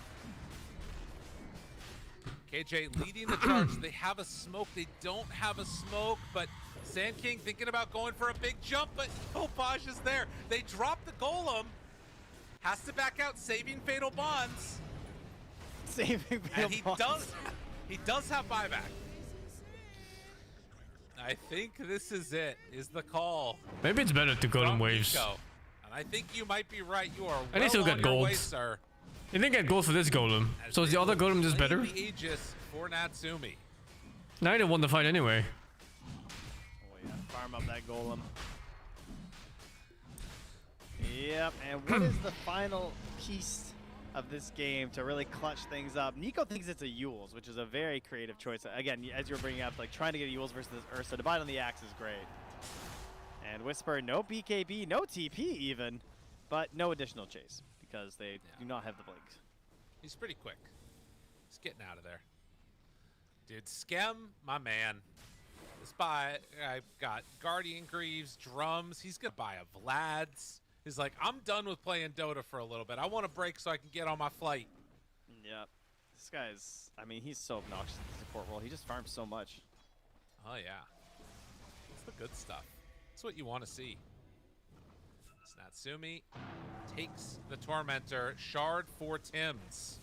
KJ leading the charge. They have a smoke. They don't have a smoke, but Sand King thinking about going for a big jump, but Opage is there. They drop the Golem. Has to back out, saving Fatal Bonds. Saving Fatal And Bonds. he does have buyback. I think this is it, is the call. Maybe it's better to Golem Waves. Nico. And I think you might be right. You are I need to well get on your gold. way, sir. You didn't get gold for this Golem. So is the other Golem just better? The Aegis for Natsumi. Now I didn't won the fight anyway. Oh yeah, farm up that Golem. Yep, and what is the final piece of this game to really clutch things up? Nico thinks it's a Yules, which is a very creative choice. Again, as you were bringing up, like trying to get a Yules versus this Ursa. Divide on the axe is great. And Whisper, no BKB, no TP even, but no additional chase because they do not have the blinks. He's pretty quick. He's getting out of there. Dude, Skem, my man. This buy, I've got Guardian Greaves, drums. He's going to buy a Vlad's. He's like, I'm done with playing Dota for a little bit. I want a break so I can get on my flight. Yep. This guy's, I mean, he's so obnoxious in the support role. He just farms so much. Oh, yeah. That's the good stuff. That's what you want to see. Natsumi takes the Tormentor. Shard for Tims.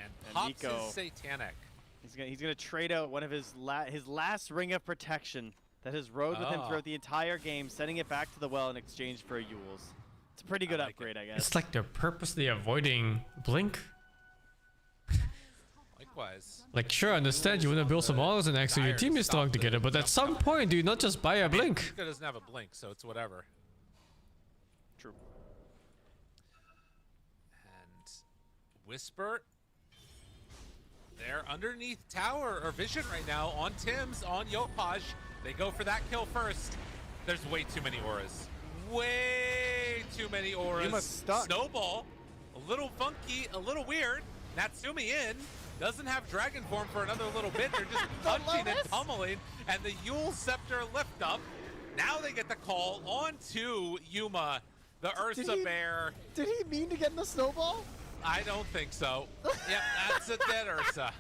And pops Nico, his Satanic. He's gonna trade out one of his last ring of protection that has rode with him throughout the entire game, sending it back to the well in exchange for a Yules. It's a pretty good upgrade, I guess. It's like they're purposely avoiding Blink. Likewise. Like, sure, I understand you want to build some autos and actually your team is strong together, but at some point, do you not just buy a Blink? Nico doesn't have a blink, so it's whatever. True. And Whisper, they're underneath tower or vision right now on Tims, on Yopaj. They go for that kill first. There's way too many auras. Way too many auras. Snowball, a little funky, a little weird. Natsumi in, doesn't have Dragon Form for another little bit. They're just punching and pummeling, and the Yule Scepter lift up. Now they get the call onto Yuma, the Ursa Bear. Did he mean to get in the snowball? I don't think so. Yep, that's a dead Ursa.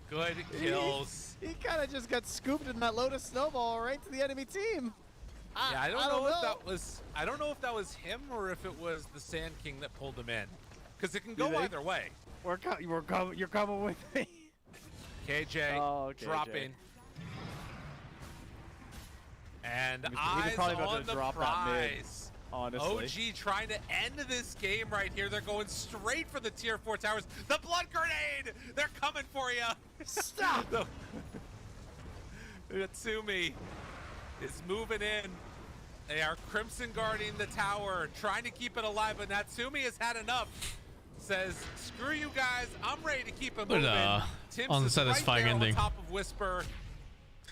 Good kills. He kind of just got scooped in that Lotus snowball right to the enemy team. Yeah, I don't know if that was. I don't know if that was him or if it was the Sand King that pulled him in, because it can go either way. You're coming with me. KJ dropping. And eyes on the prize. Honestly. OG trying to end this game right here. They're going straight for the tier 4 towers. The blood grenade! They're coming for you. Stop! Natsumi is moving in. They are Crimson guarding the tower, trying to keep it alive, but Natsumi has had enough. Says, screw you guys, I'm ready to keep it moving. Tims unsatisfying is right there ending. on top of Whisper.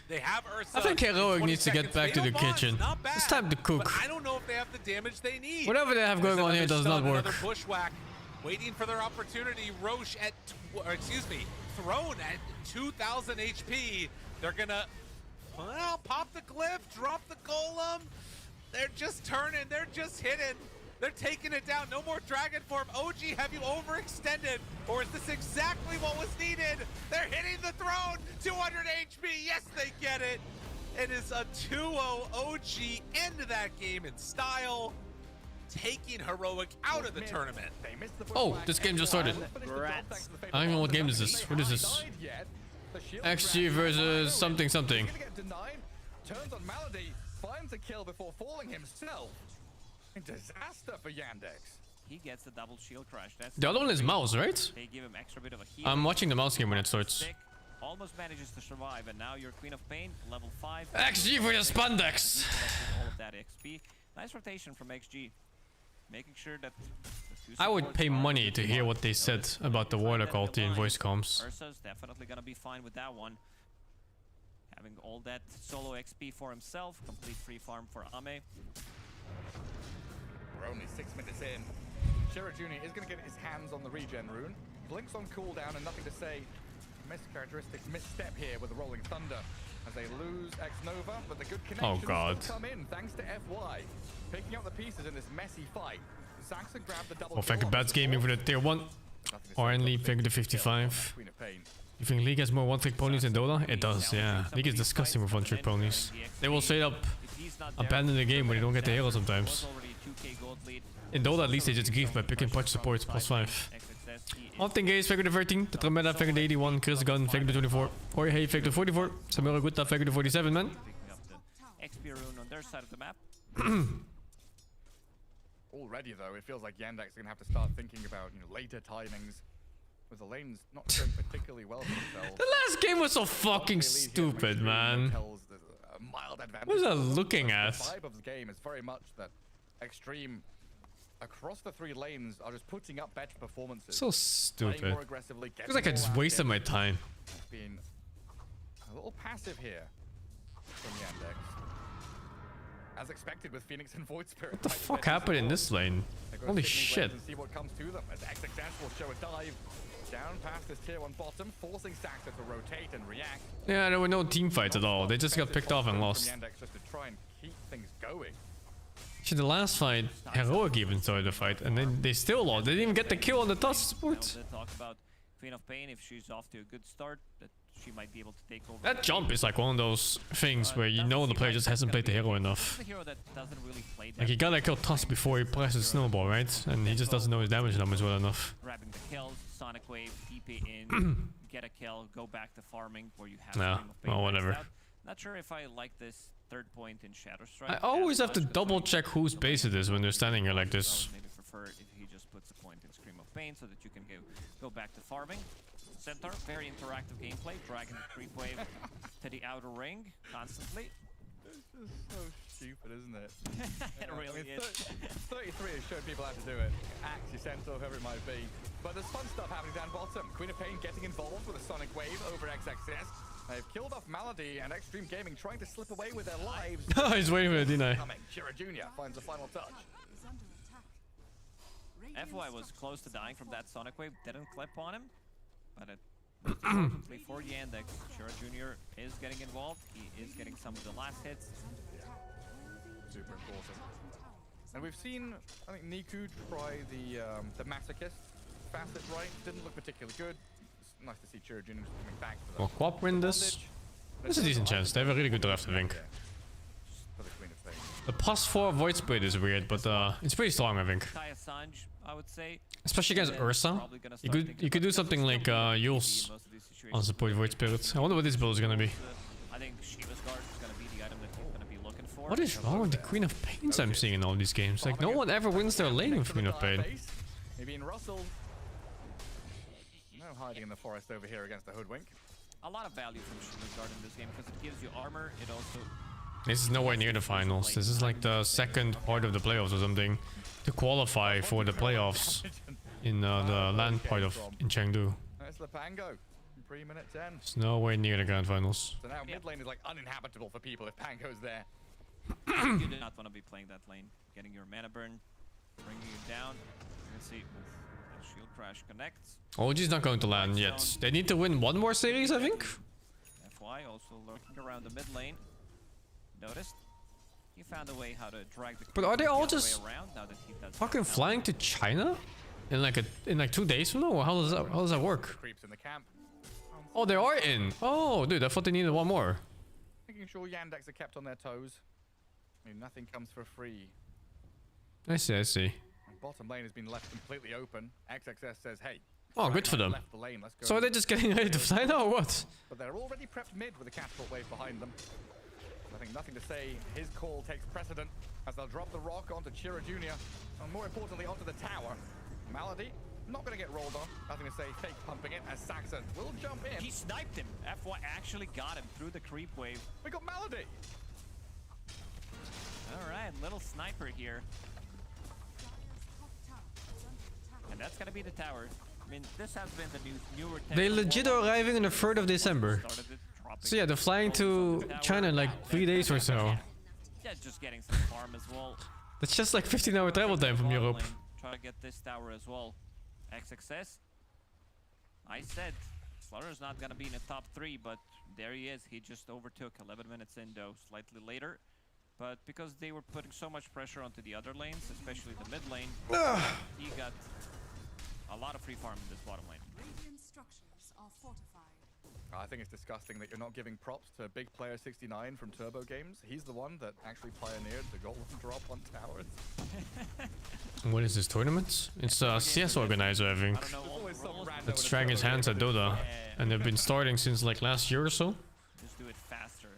They have Ursa. I think Heroic needs to get back to the Fatal Bonds, kitchen. not bad, It's time to cook. But I don't know if they have the damage they need. Whatever they have going on here does not work. Another bushwhack, waiting for their opportunity. Roche at, Throne at 2,000 HP. They're gonna, well, pop the glyph, drop the golem. They're just turning. They're just hitting. They're taking it down. No more Dragon Form. OG, have you overextended? Or is this exactly what was needed? They're hitting the throne. 200 HP. Yes, they get it. It is a 2-0 OG end of that game in style, taking Heroic out of the tournament. Oh, this game just started. I don't even know what game is this. What is this? XG versus something something. Turns on Malady, finds a kill before falling himself. Disaster for Yandex. He gets the double shield crush. That's The other one is mouse, right? They give him extra bit of a heal. I'm watching the mouse game when it starts. Stick almost manages to survive, and now your Queen of Pain, level 5. XG for your spandex. All of that XP. Nice rotation from XG. Making sure that I would pay money to hear what they said about the Warlock ulti in voice comms. Ursa's definitely gonna be fine with that one. having all that solo XP for himself, complete free farm for Ame. We're only 6 minutes in. Shira Jr. is going to get his hands on the regen rune. Blinks on cooldown and nothing to say. Mischaracteristic misstep here with the Rolling Thunder as they lose X-Nova, but the good connections still come in thanks to FY. Picking up the pieces in this messy fight. Saxon grabbed the double. Oh, thank you, Bats Gaming for the tier 1. Oranly, thank you the 55. You think League has more one-trick ponies than Dota? It does, yeah. League is disgusting with one-trick ponies. They will straight up abandon the game when they don't get the hero sometimes. In Dota, at least they just grief by picking punch support +5. Often Gaze, thank you the 13. Tetrometa, thank you the 81. Chris Gunn, thank you the 24. Oi, hey, thank you the 44. Samura Gutta, thank you the 47, man. XP rune on their side of the map. Already, though, it feels like Yandex are going to have to start thinking about later timings. With the lanes not doing particularly well for themselves. The last game was so fucking stupid, man. What was I looking at? The vibe of the game is very much that Extreme across the 3 lanes are just putting up better performances. So stupid. More aggressively, Feels like I just wasted my time. Been a little passive here from Yandex. As expected with Phoenix and Void Spirit. What the fuck happened in this lane? Holy shit. And see what comes to them as XXS will show a dive down past this tier 1 bottom, forcing Saxa to rotate and react. Yeah, there were no team fights at all. They just got picked off and lost. Just to try and keep things going. Actually, the last fight, Heroic even started the fight, and then they still lost. They didn't even get the kill on the toss support. Talk about Queen of Pain, if she's off to a good start, that she might be able to take over. That jump is like one of those things where you know the player just hasn't played the hero enough. Like you gotta kill Tusk before he presses Snowball, right? And he just doesn't know his damage numbers well enough. Grabbing the kills, Sonic Wave, TP in, get a kill, go back to farming where you have Yeah, well, whatever. Not sure if I like this 3rd point in Shadow Strike. I always have to double check whose base it is when they're standing here like this. Maybe prefer if he just puts a point in Scream of Pain so that you can go back to farming. Center, very interactive gameplay, dragging the creep wave to the outer ring constantly. It's just so stupid, isn't it? It really is. 33 has shown people how to do it. Axe, your center, whoever it might be. But there's fun stuff happening down bottom. Queen of Pain getting involved with a Sonic Wave over XXS. They've killed off Malady and Extreme Gaming trying to slip away with their lives. He's waiting for a deny. Shira Jr. finds the final touch. FY was close to dying from that Sonic Wave, didn't clip on him. But importantly for Yandex, Shira Jr. is getting involved. He is getting some of the last hits. Super important. And we've seen, I think, Niku try the Masochist facet, right? Didn't look particularly good. It's nice to see Shira Jr. coming back for Well, Quap win this. There's a decent chance. They have a really good draft, I think. The +4 Void Spirit is weird, but it's pretty strong, I think. I would say. Especially against Ursa. You could do something like Yules on support Void Spirit. I wonder what this build is gonna be. I think Shiva's Guard is gonna be the item that he's gonna be looking for. What is wrong with the Queen of Pains I'm seeing in all these games? Like, no one ever wins their lane with Queen of Pain. Maybe in Russell. No hiding in the forest over here against the Hoodwink. A lot of value from Shiva's Guard in this game because it gives you armor. It also. This is nowhere near the finals. This is like the second part of the playoffs or something to qualify for the playoffs in the land part of in Chengdu. That's Lepango. 3 minutes 10. It's nowhere near the grand finals. So now mid lane is like uninhabitable for people if Pango's there. You do not want to be playing that lane. Getting your mana burn, bringing you down. You can see the shield crash connects. OG's not going to land yet. They need to win one more series, I think. FY also lurking around the mid lane. Noticed. He found a way how to drag the. But are they all just around now that he does fucking flying to China in like 2 days from now? Or how does that work? Creeps in the camp. Oh, they are in. Oh, dude, I thought they needed one more. Making sure Yandex are kept on their toes. I mean, nothing comes for free. I see. And bottom lane has been left completely open. XXS says, "Hey." Oh, good for them. So are they just getting ready to fly now or what? But they're already prepped mid with a catapult wave behind them. I think nothing to say. His call takes precedent as they'll drop the rock onto Shira Jr. and more importantly onto the tower. Malady not going to get rolled on. Nothing to say. Fake pumping it as Saxon will jump in. He sniped him. FY actually got him through the creep wave. We got Malady. All right, little sniper here. And that's going to be the tower. I mean, this has been the newer. They legit are arriving on the 3rd of December. dropping. So yeah, they're flying to China in like 3 days or so. Yeah, just getting some farm as well. That's just like 15-hour travel time from Europe. Try to get this tower as well. XXS. I said Slaughter's not gonna be in the top 3, but there he is. He just overtook 11 minutes in though, slightly later. But because they were putting so much pressure onto the other lanes, especially the mid lane, he got a lot of free farm in this bottom lane. Radiant structures are fortified. I think it's disgusting that you're not giving props to Big Player 69 from Turbo Games. He's the one that actually pioneered the golden drop on towers. What is this tournament? It's a CS organizer, I think. That's trying his hands at Dota, and they've been starting since like last year or so. Just do it faster.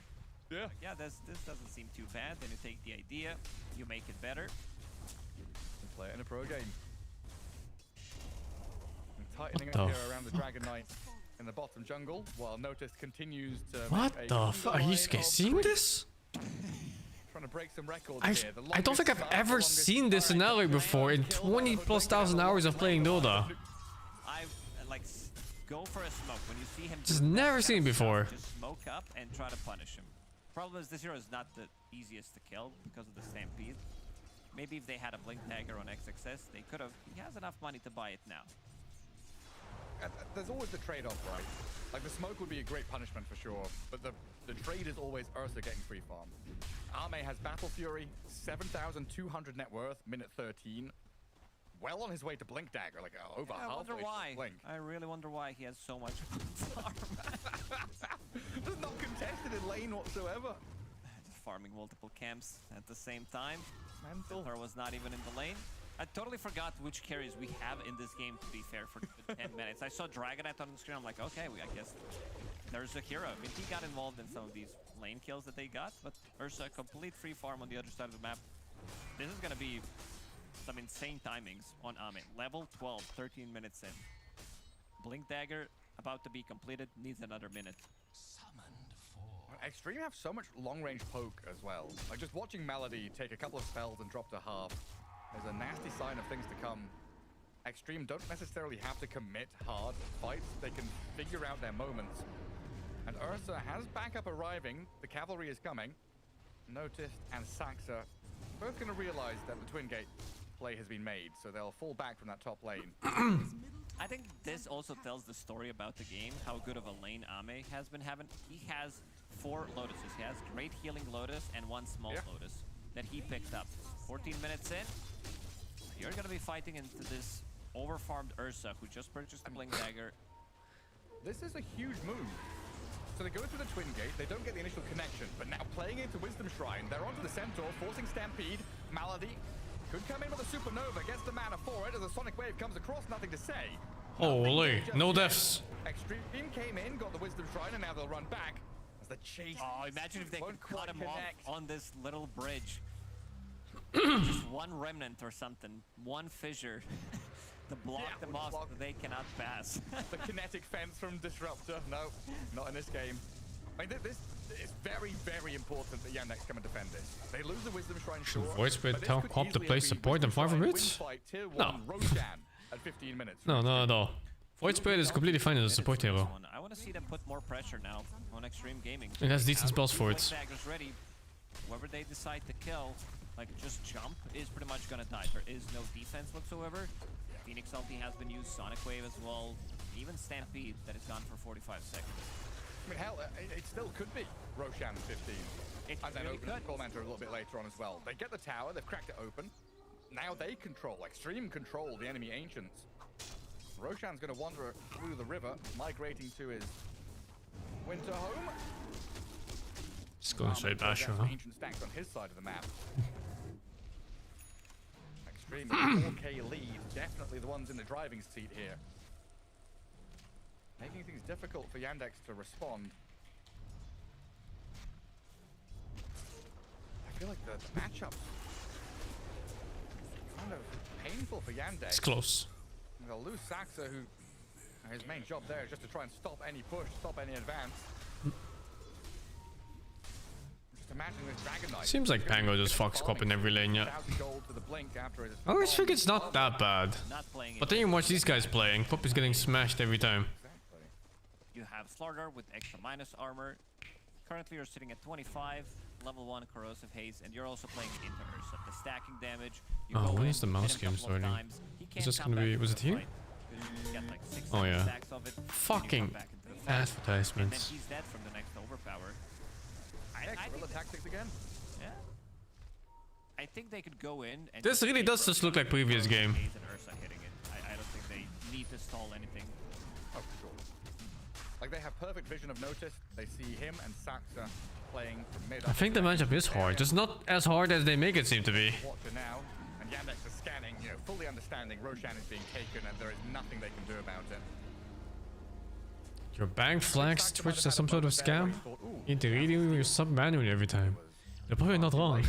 Yeah. Yeah, this doesn't seem too bad. Then you take the idea, you make it better. And play it in a pro game. And tightening What up the here around the Dragon Knight in the bottom jungle, while Notice continues to. What the fuck? Are you guys seeing this? Trying to break some records here. I don't think I've ever seen this scenario before in 20,000+ hours of playing Dota. I've like go for a smoke when you see him. Just never seen before. Just smoke up and try to punish him. Problem is this hero is not the easiest to kill because of the stampede. Maybe if they had a blink dagger on XXS, they could have. He has enough money to buy it now. There's always the trade-off, right? Like the smoke would be a great punishment for sure, but the trade is always Ursa getting free farm. Ame has Battle Fury, 7,200 net worth, minute 13. Well on his way to Blink Dagger, like over halfway. I wonder why. Blink. I really wonder why he has so much farm. Just not contested in lane whatsoever. Just farming multiple camps at the same time. Mental. Silver was not even in the lane. I totally forgot which carries we have in this game, to be fair, for the 10 minutes. I saw Dragonite on the screen. I'm like, okay, I guess there's a hero. I mean, he got involved in some of these lane kills that they got, but Ursa, complete free farm on the other side of the map. This is going to be some insane timings on Ame. Level 12, 13 minutes in. Blink Dagger about to be completed, needs another minute. Extreme have so much long-range poke as well. Like just watching Melody take a couple of spells and drop to half is a nasty sign of things to come. Extreme don't necessarily have to commit hard fights. They can figure out their moments. And Ursa has backup arriving. The cavalry is coming. Noticed and Saxa both going to realize that the Twin Gate play has been made, so they'll fall back from that top lane. I think this also tells the story about the game, how good of a lane Ame has been having. He has 4 Lotuses. He has great healing Lotus and 1 small Lotus that he picked up. 14 minutes in, you're going to be fighting into this overfarmed Ursa, who just purchased the Blink Dagger. This is a huge move. So they go through the Twin Gate, they don't get the initial connection, but now playing into Wisdom Shrine, they're onto the Centaur, forcing Stampede. Malady could come in with a Supernova, gets the mana for it, as a Sonic Wave comes across, nothing to say. Holy, no deaths. Extreme came in, got the Wisdom Shrine, and now they'll run back. As the chase. Oh, imagine if they could cut him off on this little bridge. Just one remnant or something, one fissure. To block them off so they cannot pass. The kinetic fence from Disruptor. No, not in this game. I mean, this is very, very important that Yandex come and defend this. They lose the Wisdom Shrine, Should Void Spirit help to play support and farm for bits? No. At 15 minutes. No. Void Spirit is completely fine as a support hero. I want to see them put more pressure now on Extreme Gaming. It has decent spells for it. Daggers ready. Whoever they decide to kill, like just jump, is pretty much gonna die. There is no defense whatsoever. Phoenix ulti has been used, Sonic Wave as well, even Stampede that is gone for 45 seconds. I mean, hell, it still could be Roshan 15. It and then really open the Tormentor a little bit later on as well. They get the tower, they've cracked it open. Now they control, Extreme control the enemy Ancients. Roshan's going to wander through the river, migrating to his winter home. Just going straight bash, huh? Ancient stacks on his side of the map. Extreme 4K lead, definitely the ones in the driving seat here. Making things difficult for Yandex to respond. I feel like the matchup kind of painful for Yandex. It's close. They'll lose Saxa, who his main job there is just to try and stop any push, stop any advance. Just imagine this Dragon Knight. Seems like Pango just fucks Cop in every lane, yeah. I always think it's not that bad. But then you watch these guys playing, Cop is getting smashed every time. You have Slaughter with extra minus armor. Currently, you're sitting at 25, level 1 corrosive haze, and you're also playing into Ursa. The stacking damage. You Oh, go when in, is the mouse hit him a game couple of starting? times. He Is can't this come gonna back be? into Was the it here? fight, 'cause you get like 6 Oh yeah. stacks of it. then you come Fucking back into the fight, and then advertisements. he's dead from the next overpower. I Guerrilla think tactics again. yeah. I think they could go in and This really does just look like previous game. Haze and Ursa hitting it. I don't think they need to stall anything. Oh, sure. Like they have perfect vision of notice. They see him and Saxa playing from mid. I think the matchup is hard, just not as hard as they make it seem to be. Watcher now, and Yandex is scanning, you know, fully understanding Roshan is being taken and there is nothing they can do about it. Your bank flags Twitch as some sort of scam? You need to redo your sub manually every time. They're probably not wrong.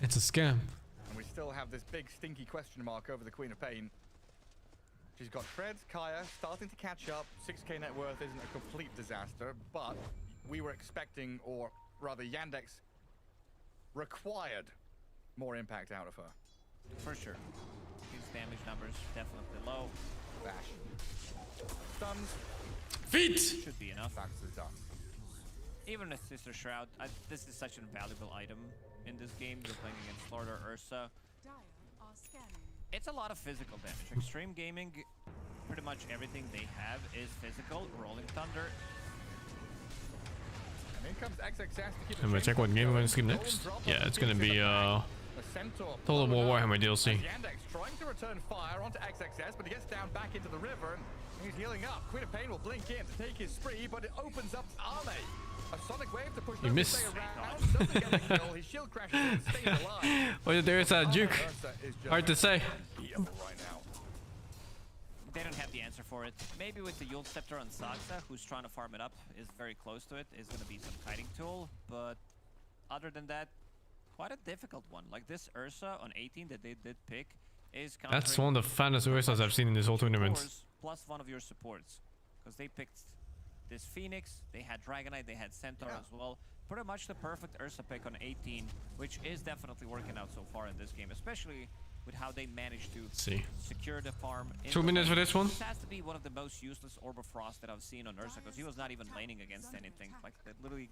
It's a scam. And we still have this big stinky question mark over the Queen of Pain. She's got Treads, Kaya, starting to catch up. 6k net worth isn't a complete disaster, but we were expecting, or rather Yandex required more impact out of her. For sure. His damage numbers definitely low. Bash. Stuns. Feet! Should be enough. That's done. Even a Sister Shroud, this is such an invaluable item in this game. You're playing against Slaughter, Ursa. Dire are scanning. It's a lot of physical damage. Extreme Gaming, pretty much everything they have is physical. Rolling Thunder. And in comes XXS to keep I'm gonna check what game we're gonna stream next. Yeah, it's gonna be Total War Warhammer DLC. Yandex trying to return fire onto XXS, but he gets down back into the river and he's healing up. Queen of Pain will blink in to take his spree, but it opens up Arme. A sonic wave to push You him missed. to stay around. Doesn't get the kill. His shield crashes and stays alive. Well, there's a Duke. Hard to say. Unbeatable right now. They don't have the answer for it. Maybe with the Yule Scepter on Saxa, who's trying to farm it up, is very close to it, is going to be some kiting tool. But other than that, quite a difficult one. Like this Ursa on 18 that they did pick is That's one of the funnest Ursas I've seen in this whole tournament. Plus one of your supports. Because they picked this Phoenix, they had Dragonite, they had Centaur as well. Pretty much the perfect Ursa pick on 18, which is definitely working out so far in this game, especially with how they managed to secure the farm. 2 minutes for this one. This has to be one of the most useless Orb of Frost that I've seen on Ursa, because he was not even laning against anything. Like, that literally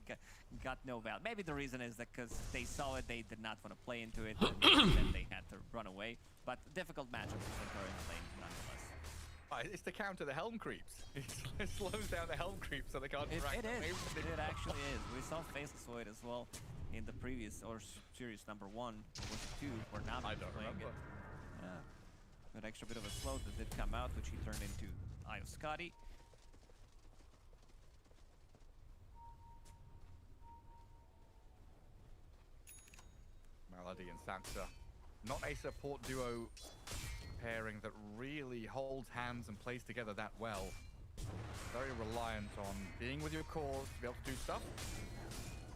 got no value. Maybe the reason is that because they saw it, they did not want to play into it, and then they had to run away. But difficult matchup for Centaur in the lane, nonetheless. It's to counter the helm creeps. It slows down the helm creeps so they can't drag It them is. away. It actually is. We saw Faceless Void as well in the previous, or series number 1, or was it 2, where now I don't playing remember. it. Yeah. An extra bit of a slow that did come out, which he turned into Eye of Scotty. Melody and Sansa. Not a support duo pairing that really holds hands and plays together that well. Very reliant on being with your cores to be able to do stuff.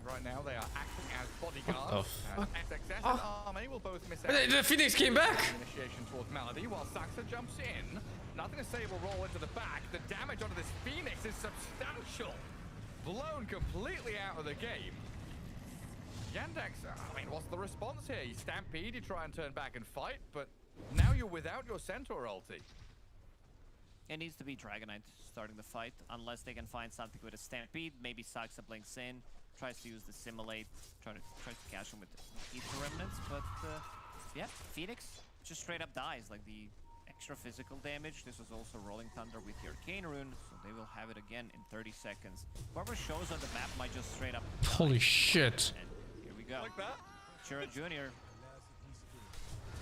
Right now they are acting as bodyguards. XXS and Arme will both miss out. The Phoenix came back! Initiation towards Melody while Saxa jumps in. Nothing to say will roll into the back. The damage onto this Phoenix is substantial. Blown completely out of the game. Yandex, I mean, what's the response here? You stampede, you try and turn back and fight, but now you're without your Centaur ulti. It needs to be Dragonite starting the fight, unless they can find something with a Stampede. Maybe Saxa blinks in, tries to use the Simulate, tries to catch him with the Ether Remnants, but yeah, Phoenix just straight up dies, like the extra physical damage. This was also Rolling Thunder with the Arcane Rune, so they will have it again in 30 seconds. Whoever shows on the map might just straight up die. Holy shit. And here we go. Like that? Shira Jr.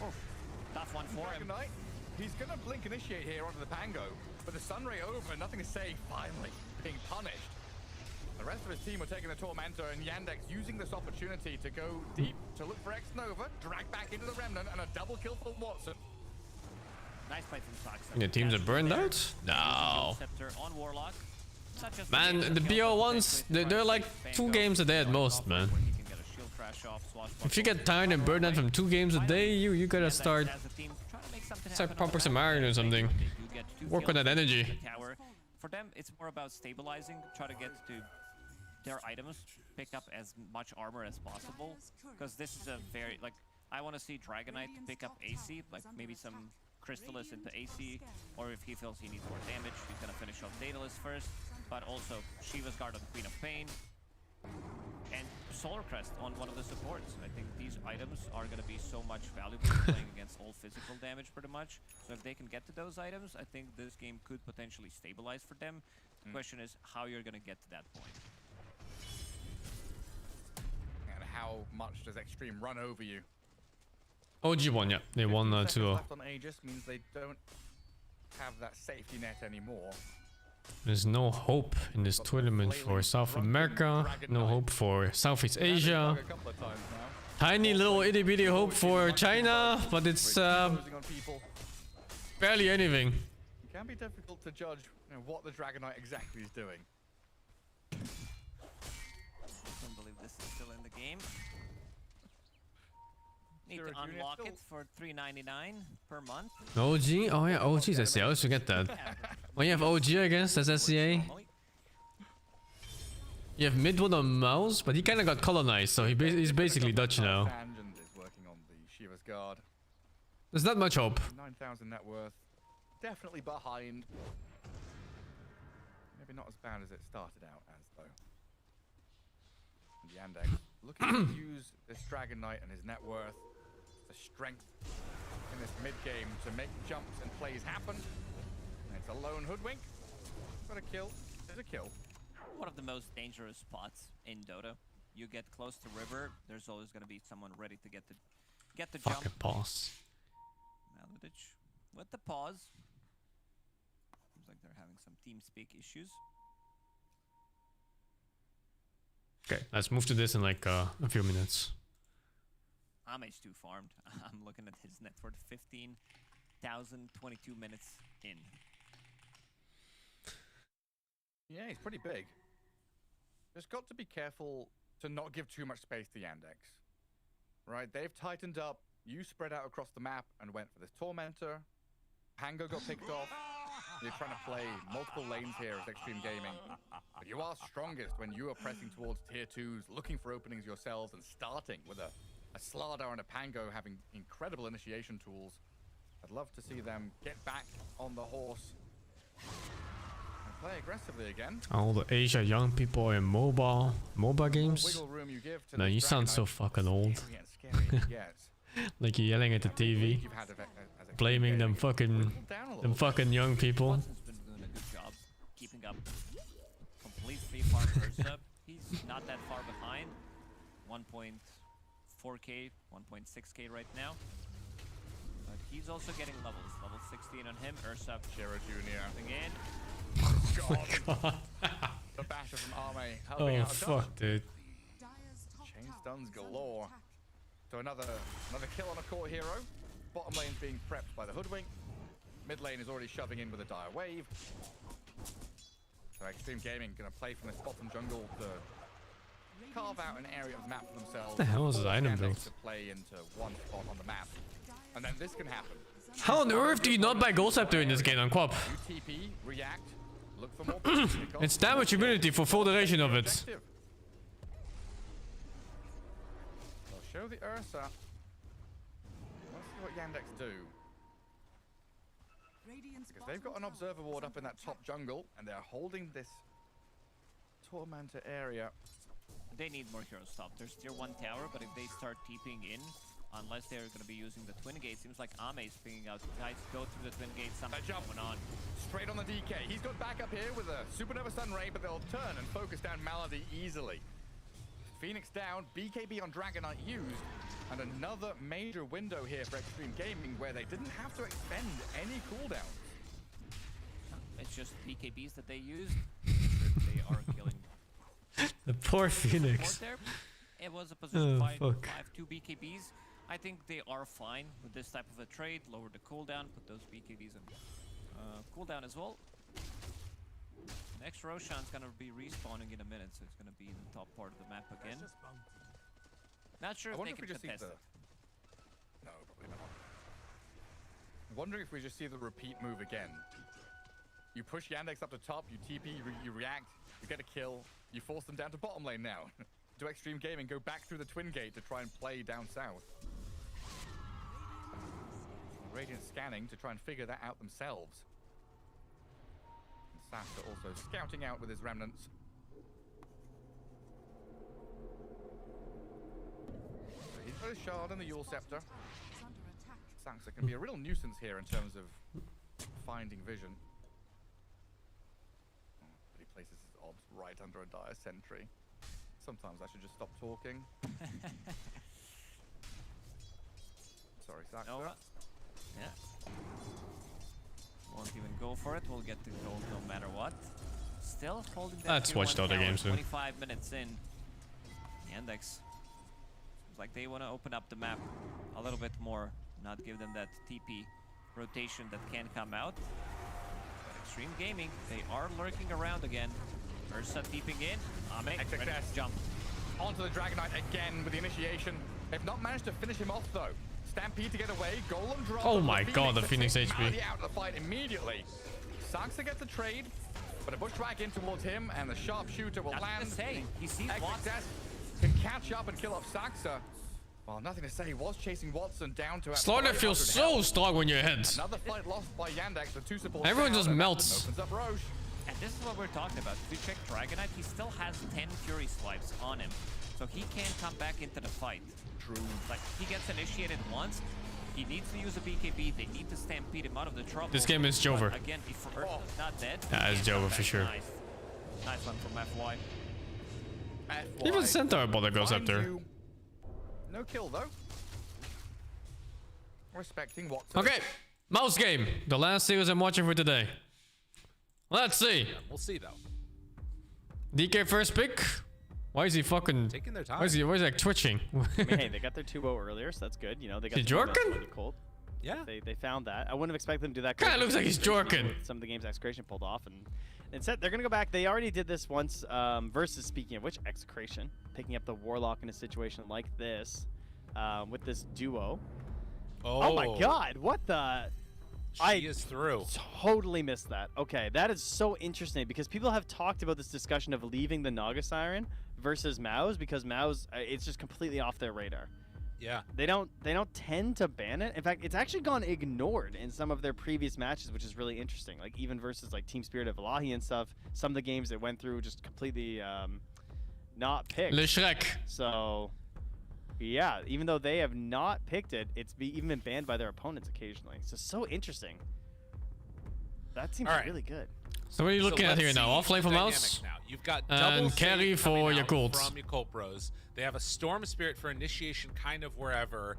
Oh, tough one for him. Dragonite, he's gonna blink initiate here onto the Pango, but the Sunray over, nothing to say, finally being punished. The rest of his team were taking the Tormentor, and Yandex using this opportunity to go deep to look for X-Nova, drag back into the Remnant, and a double kill for Watson. Nice play from Saxa. The teams are burned out? No. On Warlock. Man, the BO ones, they're like 2 games a day at most, man. If you get tired and burned out from 2 games a day, you gotta start proper Samaritan or something. Work on that energy. For them, it's more about stabilizing, try to get to their items, pick up as much armor as possible. Because this is a very, like, I want to see Dragonite pick up AC, like maybe some Crystallis into AC, or if he feels he needs more damage, he's gonna finish off Daedalus first, but also Shiva's Guard on Queen of Pain, and Solar Crest on one of the supports. I think these items are gonna be so much valuable playing against all physical damage pretty much. So if they can get to those items, I think this game could potentially stabilize for them. The question is how you're gonna get to that point. And how much does Extreme run over you? OG won, yeah. They won 2-0. Left on Aegis means they don't have that safety net anymore. There's no hope in this tournament for South America. No hope for Southeast Asia. Tiny little itty bitty hope for China, but it's barely anything. It can be difficult to judge what the Dragonite exactly is doing. I can't believe this is still in the game. Need to unlock it for $3.99 per month. OG? Oh yeah, OG is SCA. I always forget that. When you have OG, I guess, that's SCA. You have Midwood on Mouse, but he kind of got colonized, so he's basically Dutch now. Tangent is working on the Shiva's Guard. There's not much hope. 9,000 net worth. Definitely behind. Maybe not as bad as it started out as, though. And Yandex looking to use this Dragonite and his net worth, the strength in this mid-game to make jumps and plays happen. And it's a lone hoodwink. Got a kill. There's a kill. One of the most dangerous spots in Dota. You get close to river, there's always going to be someone ready to get the jump. Fucking pause. Maludic with the pause. Seems like they're having some team speak issues. Okay, let's move to this in like a few minutes. Ame's too farmed. I'm looking at his net worth, 15,022 minutes in. Yeah, he's pretty big. Just got to be careful to not give too much space to Yandex. Right, they've tightened up. You spread out across the map and went for this Tormentor. Pango got picked off. You're trying to play multiple lanes here as Extreme Gaming. But you are strongest when you are pressing towards tier 2s, looking for openings yourselves, and starting with a Slardar and a Pango having incredible initiation tools. I'd love to see them get back on the horse and play aggressively again. All the Asia young people in MOBA games. No, you sound so fucking old. Like you're yelling at the TV, blaming them fucking young people. Watson's been doing a good job keeping up. Complete free farm Ursa. He's not that far behind. 1.4k, 1.6k right now. But he's also getting levels. Level 16 on him. Ursa. Shiro Jr. Again. God. The basher from Arme helping out. Fuck, dude. Chain stuns galore. So another kill on a core hero. Bottom lane's being prepped by the Hoodwink. Mid lane is already shoving in with a dire wave. So Extreme Gaming gonna play from this bottom jungle to carve out an area of the map for themselves. What the hell is this item build? To play into one spot on the map, and then this can happen. How on earth do you not buy Gold Scepter in this game on Quap? UTP, react, look for more. It's damage immunity for full duration of it. I'll show the Ursa. Let's see what Yandex do. Because they've got an observer ward up in that top jungle, and they're holding this Tormentor area. They need more hero stop. There's tier 1 tower, but if they start TPing in, unless they're going to be using the Twin Gate, seems like Ame's pinging out. Guys, go through the Twin Gate, something's going on. Straight on the DK. He's got back up here with a Supernova Sun Ray, but they'll turn and focus down Malady easily. Phoenix down, BKB on Dragonite used, and another major window here for Extreme Gaming where they didn't have to expend any cooldowns. It's just BKBs that they used. They are killing. The poor Phoenix. It was a position 5-2 BKBs. I think they are fine with this type of a trade. Lower the cooldown, put those BKBs on cooldown as well. Next Roshan's gonna be respawning in a minute, so it's gonna be in the top part of the map again. Not sure if they can contest it. No, probably not. I'm wondering if we just see the repeat move again. You push Yandex up to top, you TP, you react, you get a kill, you force them down to bottom lane now. Do Extreme Gaming go back through the Twin Gate to try and play down south? Radiant scanning to try and figure that out themselves. And Sasha also scouting out with his remnants. So he's got a shard and the Yule Scepter. Saxa can be a real nuisance here in terms of finding vision. But he places his obs right under a dire sentry. Sometimes I should just stop talking. Sorry, Saxa. Nova. Yeah. Won't even go for it. We'll get the gold no matter what. Still holding that. Let's watch the other game soon. 25 minutes in. The Index. Seems like they want to open up the map a little bit more. Not give them that TP rotation that can come out. But Extreme Gaming, they are lurking around again. Ursa deeping in. Ame, ready to jump. Onto the Dragon Knight again with the initiation. They've not managed to finish him off though. Stampede to get away. Golem drop. Oh my god, the Phoenix HP. Out of the fight immediately. Saxa gets the trade, but a bushwhack in towards him, and the sharpshooter will land. He sees Watson. Can catch up and kill off Saxa. Well, nothing to say. He was chasing Watson down to. Slaughter feels so strong when you're ahead. Another fight lost by Yandex. The two supports. Everyone just melts. Opens up Roche. And this is what we're talking about. If you check Dragon Knight, he still has 10 Fury swipes on him. So he can't come back into the fight. True. Like, he gets initiated once. He needs to use a BKB. They need to stampede him out of the trouble. This game is Jover. But again, if Ursa's not dead. Yeah, it's Jover for sure. Nice. Nice one from FY. Even Centaur Bother goes up there. No kill though. Respecting Watson. Okay, mouse game. The last series I'm watching for today. Let's see. Yeah, we'll see though. DK first pick. Why is he fucking taking their time? Why is he like twitching? I mean, hey, they got their 2-0 earlier, so that's good. You know, they got He jorking? Cold. Yeah. They found that. I wouldn't have expected them to do that. Kinda looks like he's jorking. Some of the games Execration pulled off, and instead they're gonna go back. They already did this once. Versus, speaking of which, Execration picking up the Warlock in a situation like this, with this duo. Oh my God! What the? She is through. Totally missed that. Okay, that is so interesting because people have talked about this discussion of leaving the Naga Siren versus Maus because Maus, it's just completely off their radar. Yeah. They don't tend to ban it. In fact, it's actually gone ignored in some of their previous matches, which is really interesting. Like even versus like Team Spirit of Valahi and stuff, some of the games that went through just completely not picked. Le Shrek. So yeah, even though they have not picked it, it's even been banned by their opponents occasionally. So interesting. That seems really good. So what are you looking at here now? Offlane for Mouse? Now. You've got and carry for Yakult. From Yakult Bros. They have a Storm Spirit for initiation kind of wherever.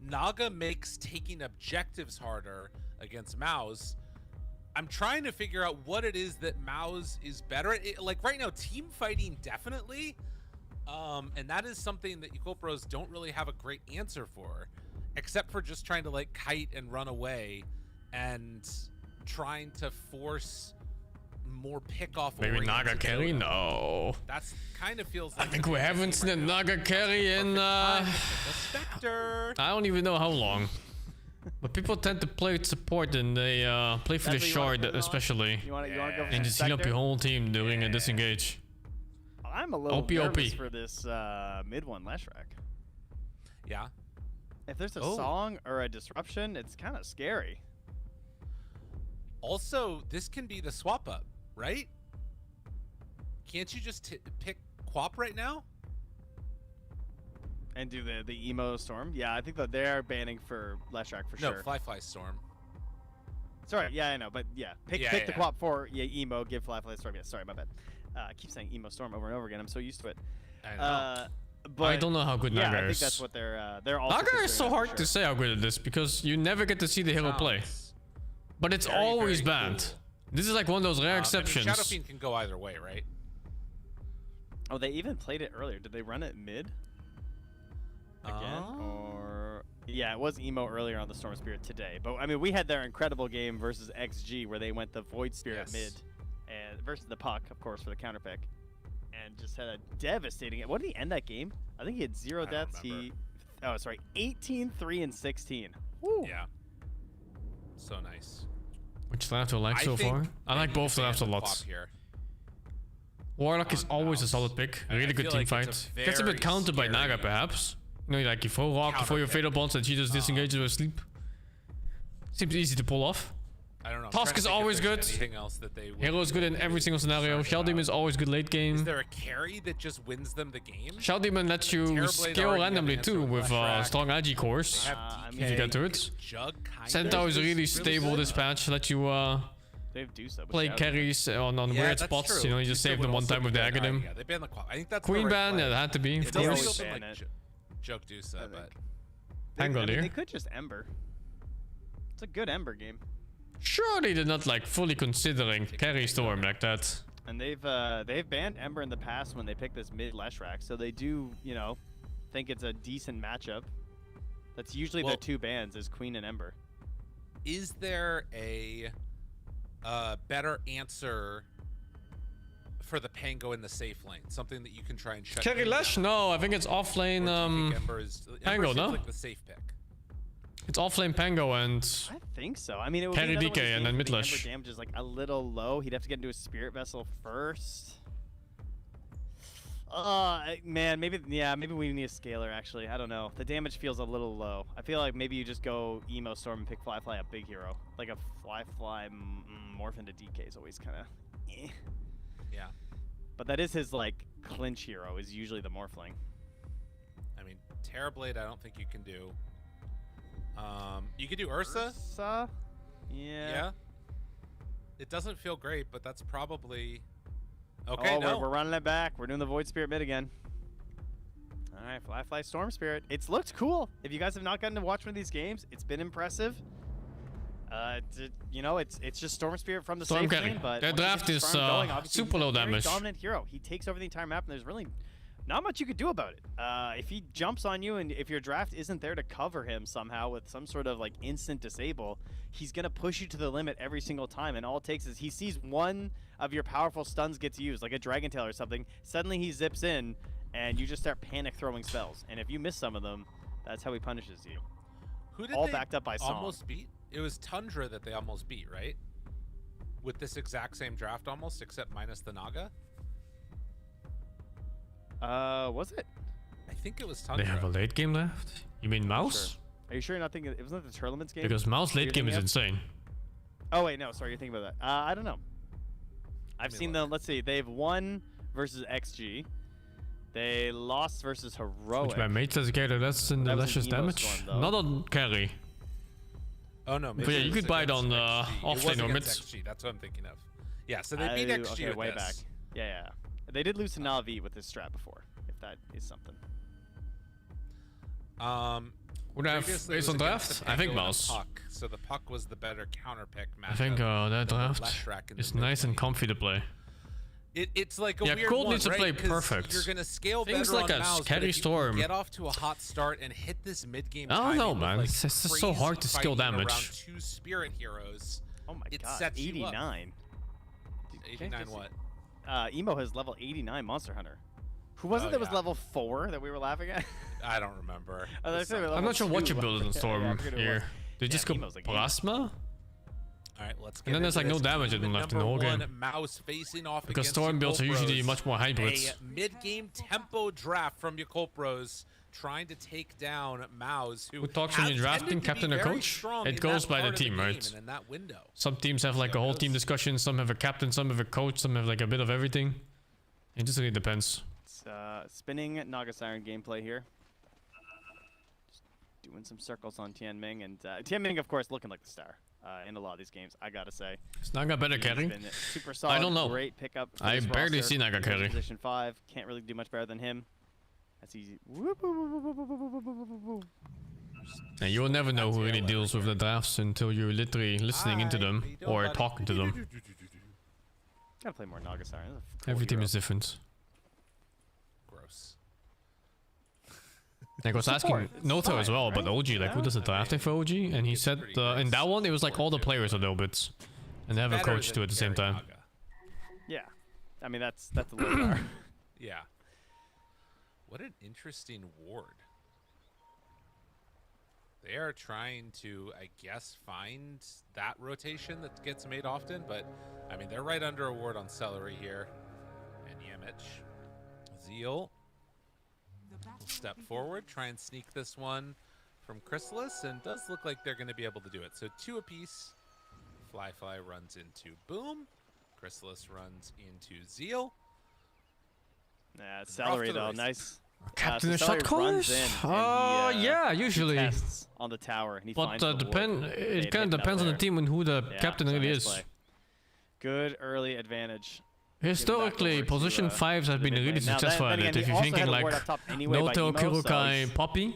Naga makes taking objectives harder against Maus. I'm trying to figure out what it is that Maus is better at. Like right now, team fighting definitely. And that is something that Yakult Bros don't really have a great answer for. Except for just trying to like kite and run away and trying to force more pick-off. Maybe Naga carry? No. That's kind of feels like I think we haven't seen a Naga carry in Spectre. I don't even know how long. But people tend to play support and they play for the shard especially. You wanna go for and just heal up your whole team doing a disengage. I'm a little nervous for this mid one, Leshrac. Yeah. If there's a song or a disruption, it's kind of scary. Also, this can be the swap up, right? Can't you just pick Quap right now? And do the emo storm? Yeah, I think that they're banning for Leshrac for sure. No, Fly Storm. Sorry, yeah, I know, but yeah. Pick the Quap for emo, give Fly Storm. Yeah, sorry, my bad. I keep saying emo storm over and over again. I'm so used to it. I know. But I don't know how good Naga is. I think that's what they're all. Naga is so hard to say how good it is because you never get to see the hero play. But it's always banned. Cool. This is like one of those rare exceptions. I mean, Shadow Fiend can go either way, right? Oh, they even played it earlier. Did they run it mid? Again? Or yeah, it was emo earlier on the Storm Spirit today. But I mean, we had their incredible game versus XG where they went the Void Spirit mid and versus the Puck, of course, for the counter pick. And just had a devastating. What did he end that game? I think he had 0 deaths. 18, 3, and 16. Woo. Yeah. So nice. Which draft do I like so far? I like both drafts a lot. Warlock is always a solid pick. A really good team fight. Gets a bit countered by Naga perhaps. You know, like you throw Rock before your Fatal Bonds and she just disengages with sleep. Seems easy to pull off. I don't know. Tusk is always good. Anything else that they Halo is good in every single scenario. Shell Demon is always good late game. Is there a carry that just wins them the game? Shell Demon lets you skill randomly too with strong IG cores. If you get to it. Centaur is really stable this patch. Let you play carries on weird spots. You know, you just save them one time with the Aghanim. Yeah, they banned the I think that's Queen ban, yeah, it had to be. Of course. Joke Dusa, but Pangolier. They could just Ember. It's a good Ember game. Surely they're not like fully considering carry Storm like that. And they've banned Ember in the past when they picked this mid Leshrac, so they do, you know, think it's a decent matchup. That's usually their two bans is Queen and Ember. Is there a better answer for the Pango in the safe lane? Something that you can try and shut Carry Lesh? No, I think it's off lane Pango, no? Like the safe pick. It's off lane Pango and I think so. I mean, it would carry be DK and then mid Lesh. Ember damage is like a little low. He'd have to get into a Spirit Vessel first. Man, maybe we need a scaler actually. I don't know. The damage feels a little low. I feel like maybe you just go emo Storm and pick Fly, a big hero. Like a Fly morph into DK is always kind of Yeah. But that is his like clinch hero is usually the Morphling. I mean, Terrorblade I don't think you can do. You could do Ursa. Ursa? Yeah. Yeah. It doesn't feel great, but that's probably okay. Oh, no, we're running it back. We're doing the Void Spirit mid again. All right, Fly, Storm Spirit. It's looked cool. If you guys have not gotten to watch one of these games, it's been impressive. You know, it's just Storm Spirit from the Storm safe lane, but their draft is super low damage. Dominant hero. He takes over the entire map, and there's really not much you could do about it. If he jumps on you, and if your draft isn't there to cover him somehow with some sort of like instant disable, he's gonna push you to the limit every single time. And all it takes is he sees one of your powerful stuns gets used, like a Dragon Tail or something. Suddenly he zips in, and you just start panic throwing spells. And if you miss some of them, that's how he punishes you. Who did all they backed up by Song. Almost beat? It was Tundra that they almost beat, right? With this exact same draft almost, except minus the Naga? Was it? I think it was Tundra. They have a late game left? You mean Mouse? Sure. Are you sure you're not thinking it wasn't the tournaments game? Because Mouse late game is insane. Oh wait, no, sorry, you're thinking about that. I don't know. I've seen them. Let's see. They've won versus XG. They lost versus Heroic. Which my mate says carry less than the Lesh's damage. Storm, not on carry. Oh no, maybe but yeah, you could buy it on offlane or mids. XG, that's what I'm thinking of. Yeah, so they beat XG okay, with way this. back. Yeah. They did lose to Na'Vi with this strat before, if that is something. Would I have based on draft? I think Mouse. Puck, so the Puck was the better counter pick matchup. I think that draft is nice and comfy to play. It's like a weird Cold one, needs to right? play perfect. You're gonna scale things better like on a Mouse, carry Storm. Get off to a hot start and hit this mid game. I don't know, man. Like it's just so hard to skill damage. Around two spirit heroes. Oh my god, sets 89. 89 what? Emo has level 89 Monster Hunter. Who was it that was level 4 that we were laughing at? I don't remember. I'm not sure what you build in Storm here. They just go Plasma? Alright, let's get and then there's like no damage in them left in the whole game. Mouse facing off because Storm builds are usually much more hybrids. A mid-game tempo draft from Yakolpros trying to take down Mouse, who talks when you're drafting captain or coach? It goes by the team, right? In that window. Some teams have like a whole team discussion, some have a captain, some have a coach, some have like a bit of everything. It just really depends. It's spinning Naga Siren gameplay here. Just doing some circles on Tianming, and Tianming of course looking like the star. In a lot of these games, I gotta say. Is Naga better carry? Super solid. I don't know. Great pickup. I barely see Naga carry. Position 5, can't really do much better than him. That's easy. And you'll never know who really deals with the drafts until you're literally listening into them or talking to them. Gotta play more Naga Siren. Cool Every team hero. is different. Gross. I was asking Noto as well about OG, like who does the drafting for OG? And he said in that one it was like all the players are bits, and they have a coach too at the same time. Yeah, I mean that's a little bar. Yeah. What an interesting ward. They are trying to, I guess, find that rotation that gets made often, but I mean they're right under a ward on Celery here, and Yamich, Zeal. Step forward, try and sneak this one from Chrysalis, and does look like they're going to be able to do it. So 2 apiece. Fly runs into Boom. Chrysalis runs into Zeal. Yeah, Celery though, nice. Captain the Celery shot runs callers? in and he, Yeah, usually. tests on the tower and he But finds the ward. it kind of depends on the team and who the captain really nice is. play. Good early advantage. Historically, position 5s have been really successful at it. If you're thinking like Noto, Kurokai, Poppy,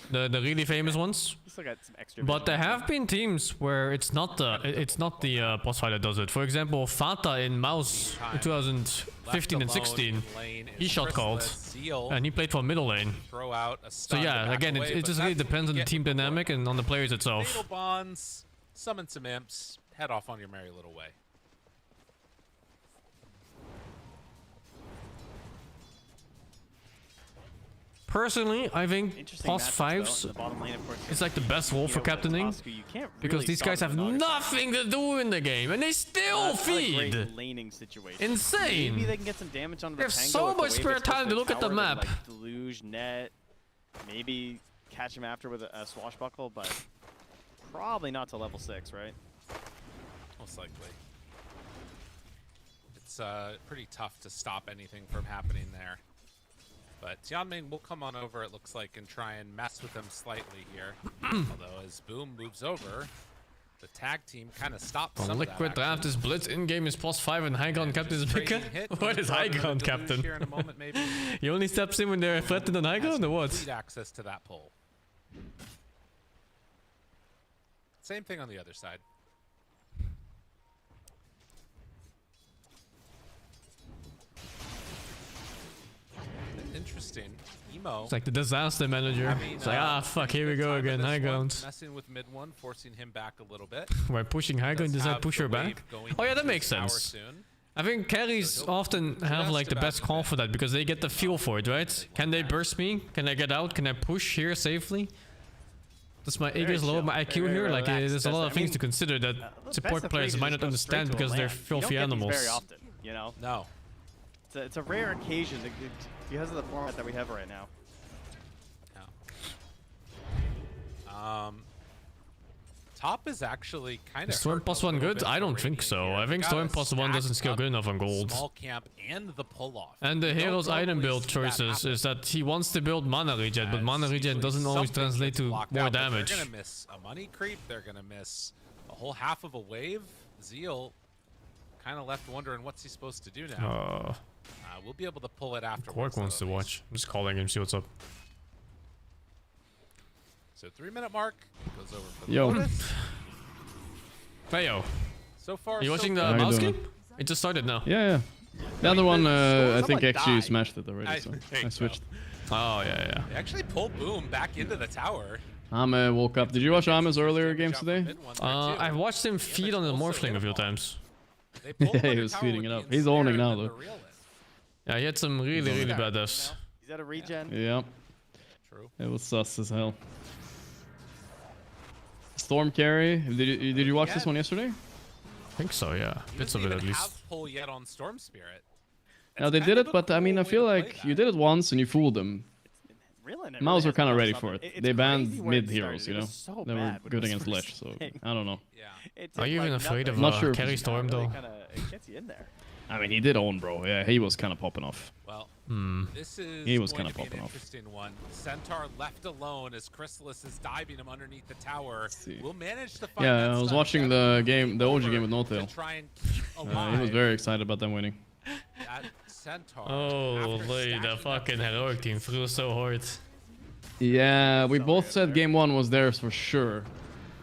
the really famous ones. But there have been teams where it's not the boss fight that does it. For example, Fata in Mouse in 2015 and 16, he shot called, and he played for middle lane. So yeah, again, it just really depends on the team dynamic and on the players itself. Fatal bonds, summon some imps, head off on your merry little way. Personally, I think plus 5s is like the best role for captaining, because these guys have nothing to do in the game and they still feed. Insane. Maybe they can get some damage on the They have so much spare time to look at the map. Like deluge, net, maybe catch him after with a swashbuckle, but probably not to level 6, right? Most likely. It's pretty tough to stop anything from happening there. But Tianming will come on over, it looks like, and try and mess with him slightly here. Although as Boom moves over, the tag team kind of stops some of that Liquid draft is blitz in-game is plus 5 and high ground captain is picker? What is high ground captain? He only steps in when they're threatened on high ground or what? Complete access to that pole. Same thing on the other side. Interesting. Emo. It's like the disaster manager. It's like, fuck, here we go again, high ground. Messing with mid one, forcing him back a little bit. We're pushing high ground, does that push her back? Oh yeah, that makes sense. I think carries often have like the best call for that because they get the feel for it, right? Can they burst me? Can I get out? Can I push here safely? Does my Aegis lower my IQ here? Like, there's a lot of things to consider that support players might not understand because they're filthy animals. Very often, you know? No. It's a rare occasion because of the format that we have right now. Top is actually kind of. Is Storm plus 1 good? I don't think so. I think Storm plus 1 doesn't scale good enough on gold. Small camp and the pull off. And the hero's item build choices is that he wants to build mana regen, but mana regen doesn't always translate to more damage. They're gonna miss a money creep. They're gonna miss a whole half of a wave. Zeal kind of left wondering what's he supposed to do now. We'll be able to pull it after. Quark wants to watch. I'm just calling him, see what's up. So 3-minute mark goes over for the Yo. bonus. Hey yo. So far, you watching the How you mouse doing? game? It just started now. Yeah. The other one, I think XG smashed it already, so I switched. Oh yeah. They actually pulled Boom back into the tower. Ame woke up. Did you watch Ame's earlier games today? I watched him feed on the Morphling a few times. Yeah, he was feeding it up. He's owning now though. Yeah, he had some really bad deaths. He's at a regen. Yeah. True. It was sus as hell. Storm carry. Did you watch this one yesterday? I think so, yeah. Bits of it at least. Pull yet on Storm Spirit. No, they did it, but I mean, I feel like you did it once and you fooled them. Mouse were kind of ready for it. They banned mid heroes, you know. They were good against Lich, so I don't know. Are you even afraid of not sure carry Storm though? It gets you in there. I mean, he did own, bro. Yeah, he was kind of popping off. Well, this is he was going kind of to be popping an off. interesting one. Centaur left alone as Chrysalis is diving him underneath the tower. We'll manage to find Yeah, that I was stun watching the game, the OG game with No Tail. try and keep alive. He was very excited about them winning. That Centaur, Holy, the fucking heroic team flew so hard. Yeah, we both said game 1 was theirs for sure.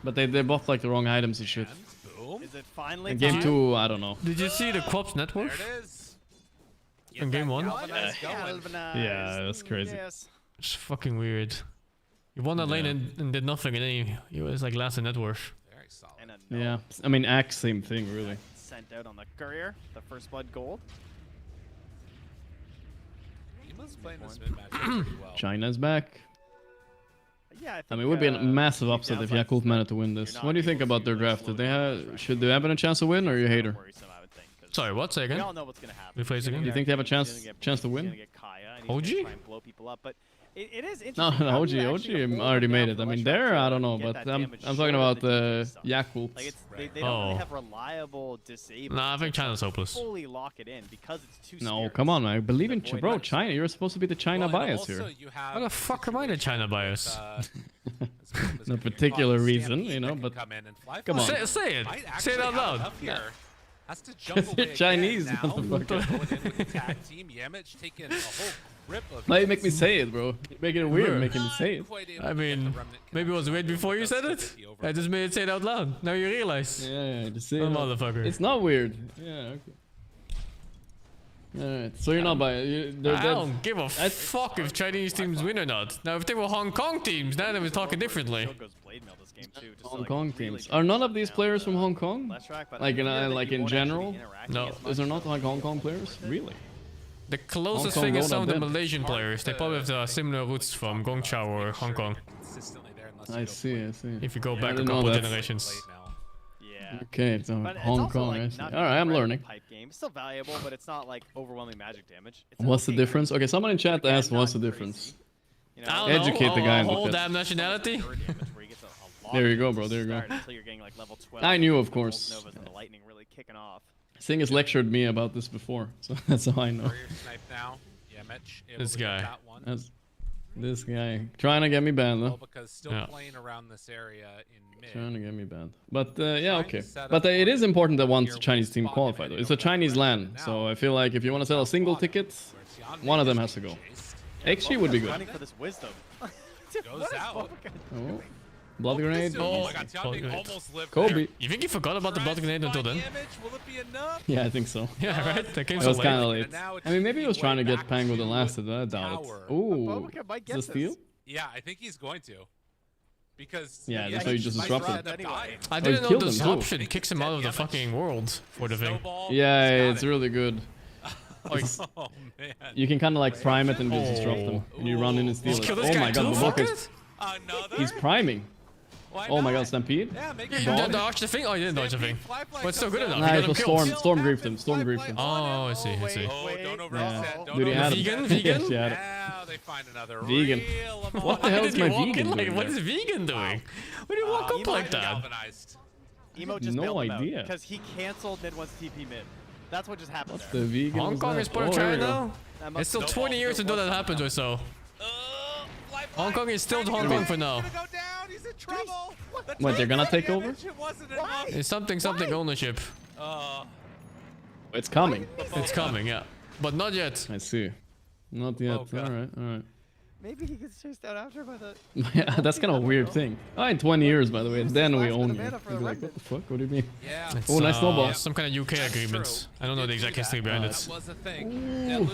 But they both like the wrong items and shit. Is it finally And game 2, I don't know. Did you see the Quops net worth? There it is. In game 1? Yeah, that's crazy. It's fucking weird. He won that lane and did nothing, and then he was like last in net worth. Very solid. Yeah, I mean, Axe, same thing, really. Sent out on the courier, the first blood gold. Ema's playing this mid-match pretty well. China's back. Yeah, I mean, it would be a massive upset if Yakult managed to win this. What do you think about their draft? Should they have a chance to win, or are you a hater? Sorry, what? Say again? We all know what's gonna happen. Rephrase again. Do you think they have a chance to win? OG? It is No, interesting. no, OG already made it. I mean, there, I don't know, but I'm talking about Yakult. Like they don't really have reliable disable. Nah, I think China's hopeless. Fully lock it in because it's too. No, come on, man. I believe in bro. China, you're supposed to be the China bias here. How the fuck am I the China bias? No particular reason, you know, but come on. Say it. Say it out loud. Has to jump away Chinese, again now. motherfucker. Tag team, Yemich taking a whole grip of Now you make me say it, bro. You're making it weird, making me say it. I mean, maybe it was weird before you said it. I just made it say it out loud. Now you realize. Yeah, just say it. Motherfucker. It's not weird. Yeah, okay. Alright, so you're not biased. I don't give a fuck if Chinese teams win or not. Now, if they were Hong Kong teams, then we're talking differently. Hong Kong teams. Are none of these players from Hong Kong? Like in general? No. Is there not like Hong Kong players? Really? The closest thing is some of the Malaysian players. They probably have similar roots from Guangzhou or Hong Kong. I see. If you go back a couple generations. Yeah. Okay, so Hong Kong. I see. All right, I'm learning. Pipe game. It's still valuable, but it's not like overwhelming magic damage. What's the difference? Okay, someone in chat asked, what's the difference? You know, educate the guy in the whole chat. damn nationality. There you go, bro. There you go. I knew, of course. Sing has lectured me about this before, so that's how I know. This guy. This guy trying to get me banned though. Because still playing around this area in mid. Trying to get me banned. But yeah, okay. But it is important that one Chinese team qualify though. It's a Chinese LAN, so I feel like if you want to sell a single ticket, one of them has to go. XG would be good. Running for this wisdom. Goes out. Oh. Blood grenade. Oh my god, Tianbing almost lived Kobe. there. You think he forgot about the blood grenade until then? Will it be enough? Yeah, I think so. Yeah, right? That came It so was late. kind of late. I mean, maybe he was trying to get Pango the last of that. I doubt it. Ooh. Is this steal? Yeah, I think he's going to. Because yeah, that's how you just disrupted. I didn't know this option kicks him out of the fucking world for the thing. Yeah, it's really good. Oh man. You can kind of like prime it and just disrupt them. And you run in and steal it. Oh my god, the block is... He's priming. Oh my god, Stampede? Yeah, make it. You didn't dodge the thing? Oh, you didn't dodge the thing. But it's still good enough. Nah, it was Storm griefed him. Storm griefed him. Oh, I see. Oh, don't overreset. Dude, he had vegan? him. Vegan? Yes, he had it. Now they find another Vegan. What the hell is my vegan doing? What is vegan doing? Why do you walk up like that? Emo just no idea. Because he canceled mid once TP mid. That's what just happened. What's the vegan? Hong Kong is part of China now? It's still 20 years until that happens or so. Hong Kong is still Hong Kong for now. What, they're gonna take over? It's something ownership. It's coming. It's coming, yeah. But not yet. I see. Not yet. Alright. Maybe he gets chased out after by the... Yeah, that's kind of a weird thing. Oh, in 20 years, by the way, then we own you. You'd be like, what the fuck? What do you mean? Yeah. Oh, nice snowball. Some kind of UK agreement. I don't know the exact history behind it. That was a thing.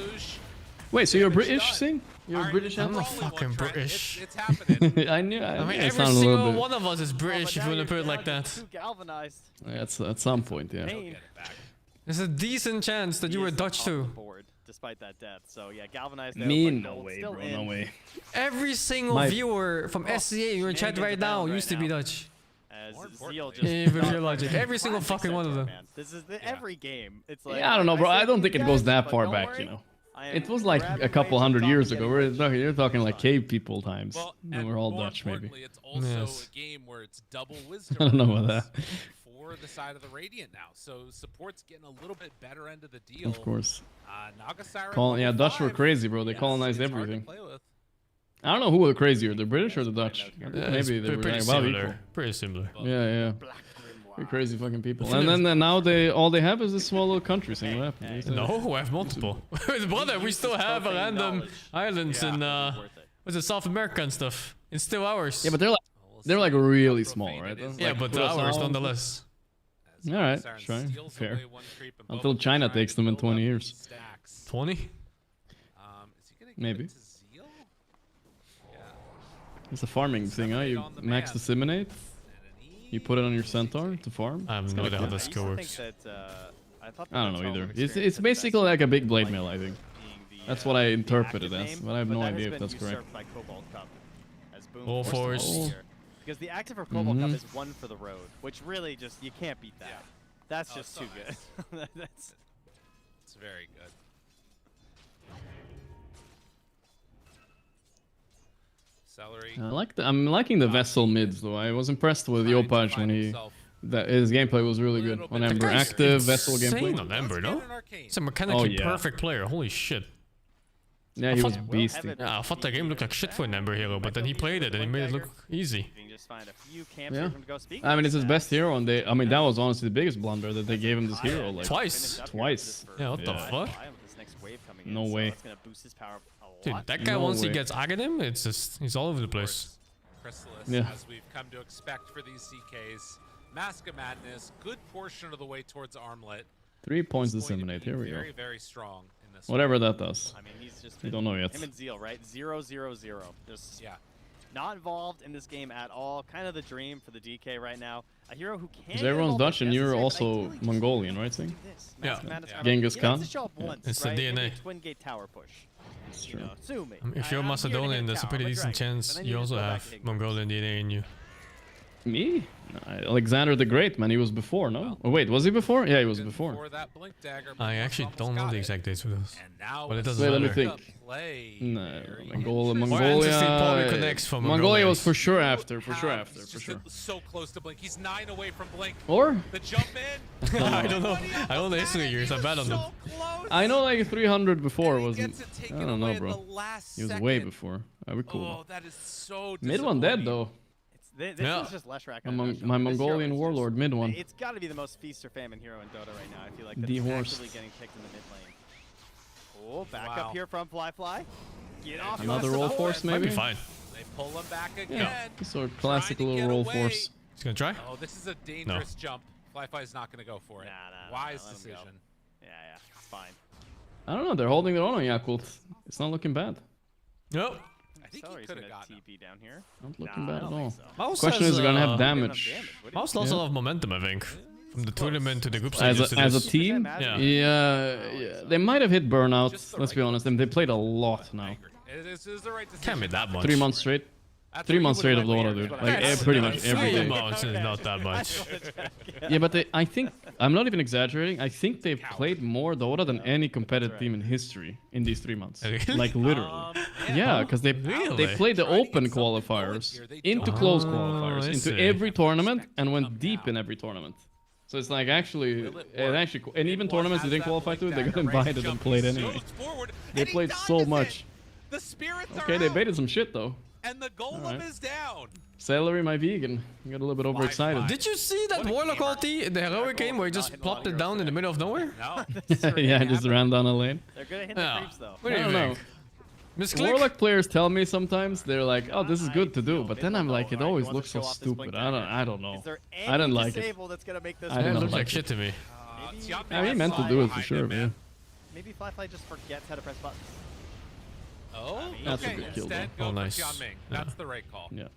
Wait, so you're British, Sing? You're British? I'm not fucking British. It's happening. I knew. I mean, every single one of us is British if you want to put it like that. Galvanized. Yeah, at some point, yeah. There's a decent chance that you were Dutch too. Despite that death, so yeah, galvanized. Me, no way, bro, no way. Every single viewer from SCA you're in chat right now used to be Dutch. As Zeal just with your logic, every single fucking one of them. This is every game. It's like yeah, I don't know, bro. I don't think it goes that far back, you know. It was like a couple hundred years ago. You're talking like cave people times. And we're all Dutch, maybe. It's also a game where it's double wisdom. I don't know about that. For the side of the Radiant now, so support's getting a little bit better end of the deal. Of course. Yeah, Dutch were crazy, bro. They colonized everything. I don't know who were crazier, the British or the Dutch. Maybe they were pretty about similar. equal. Pretty similar. Yeah. Pretty crazy fucking people. And then now all they have is this small little country thing. What happened? No, we have multiple. Brother, we still have random islands in what's it, South America and stuff. It's still ours. Yeah, but they're like really small, right? Yeah, but ours nonetheless. All right, sure, fair. Until China takes them in 20 years. 20? Maybe. It's a farming thing, huh? You max disseminate. You put it on your centaur to farm. I have no idea how this skill works. I don't know either. It's basically like a big blade mill, I think. That's what I interpret it as, but I have no idea if that's correct. All force. Because the active for Cobalt Cup is one for the road, which really just, you can't beat that. That's just too good. It's very good. Celery. I'm liking the Vessel mids though. I was impressed with Yopaj when his gameplay was really good on Ember. Active Vessel gameplay. On Ember, no? He's a mechanically perfect player. Holy shit. Yeah, he was beasty. Yeah, I thought that game looked like shit for an Ember hero, but then he played it and he made it look easy. Yeah. I mean, it's his best hero, and I mean, that was honestly the biggest blunder that they gave him this hero. Like Twice. Yeah, what the fuck? No way. Dude, that guy, once he gets Aghanim, it's just, he's all over the place. Chrysalis, as we've come to expect for these CKs. Mask of Madness, good portion of the way towards Armlet. 3 points disseminate. Here we go. Very, very strong in this. Whatever that does. I mean, he's just. We don't know yet. Him and Zeal, right? 0-0-0. Just not involved in this game at all. Kind of the dream for the DK right now. A hero who can. Because everyone's Dutch and you're also Mongolian, right, Sing? Yeah. Genghis Khan. It's the DNA. Twin gate tower push. It's true. If you're Macedonian, there's a pretty decent chance you also have Mongolian DNA in you. Me? Alexander the Great, man. He was before, no? Oh, wait, was he before? Yeah, he was before. I actually don't know the exact dates for this. But it doesn't Wait, matter. let me think. No, Mongolia. Mongolia was for sure after. For sure. So close to Blink. He's 9 away from Blink. Or? The jump in. I don't know. I don't know the history years. I'm bad on them. I know like 300 before wasn't. I don't know, bro. He was way before. That'd be cool. Oh, that is so Mid one dead though. This is just Leshrac. My Mongolian warlord mid one. It's got to be the most feast or famine hero in Dota right now. I feel like that's Dehorse. actively getting kicked in the mid lane. Oh, back up here from Fly. Get off. Another roll force maybe. Might be fine. They pull him back again. Yeah, sort of classic little roll force. He's gonna try. Oh, this is a dangerous jump. Fly's not gonna go for it. Wise decision. Yeah, it's fine. I don't know. They're holding their own on Yakult. It's not looking bad. Nope. I think he could have gotten TP down here. Not looking bad at all. Mouse Question is, gonna have damage. Mouse lost a lot of momentum, I think, from the tournament to the group stages. As a team, yeah. They might have hit burnout. Let's be honest. They played a lot now. Can't be that much. 3 months straight. 3 months straight of Dota, dude. Like pretty much every day. 3 months is not that much. Yeah, but I think, I'm not even exaggerating, I think they've played more Dota than any competitive team in history in these 3 months. Like literally. Yeah, because they played the open qualifiers into closed qualifiers, into every tournament, and went deep in every tournament. So it's like actually, and even tournaments they didn't qualify to, they got invited and played anyway. They played so much. Okay, they baited some shit though. And the golem is down. Celery, my vegan. You got a little bit overexcited. Did you see that Warlock ulti in the heroic game where he just plopped it down in the middle of nowhere? No. Yeah, just ran down a lane. They're gonna hit the creeps though. What do you think? Warlock players tell me sometimes they're like, "Oh, this is good to do," but then I'm like, it always looks so stupid. I don't know. I didn't like it. I didn't look like shit to me. I mean, he meant to do it for sure, man. Maybe Fly just forgets how to press buttons. Oh, that's a good kill though. Oh, nice. That's the right call. Yeah.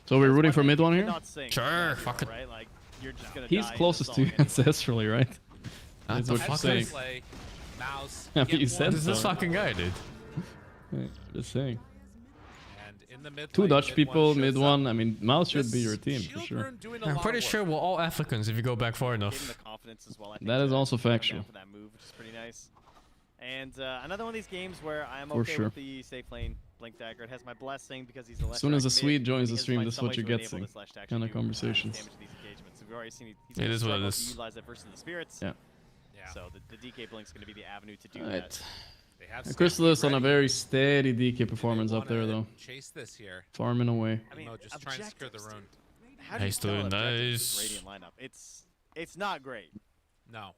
So we're rooting for mid one here? Sure, fuck it. Right? Like, you're just gonna He's closest to you ancestrally, right? That's what I'm saying. You said This is this fucking guy, dude. Just saying. And in the mid 2 Dutch people, mid one. I mean, Mouse should be your team for sure. I'm pretty sure we're all Africans if you go back far enough. That is also factual. For that move, which is pretty nice. And another one of these games where I'm For okay sure. with the safe lane Blink Dagger. It has my blessing because he's a As soon as a left-back Swede mid, joins he the has stream, to this is find what some you ways get, to enable Sing. this Slash to actually Kind of do, conversations. damage to these engagements. So we've already seen he's It is what it struggled is. to utilize it versus the spirits. Yeah. So the DK Blink's going to be the avenue to do Alright. that. Chrysalis on a very steady DK performance up there, though. Chase this here. Farming away. I mean, just try and secure the rune. How do you Nice, spell dude, objectives with nice. Radiant lineup? It's not great. No.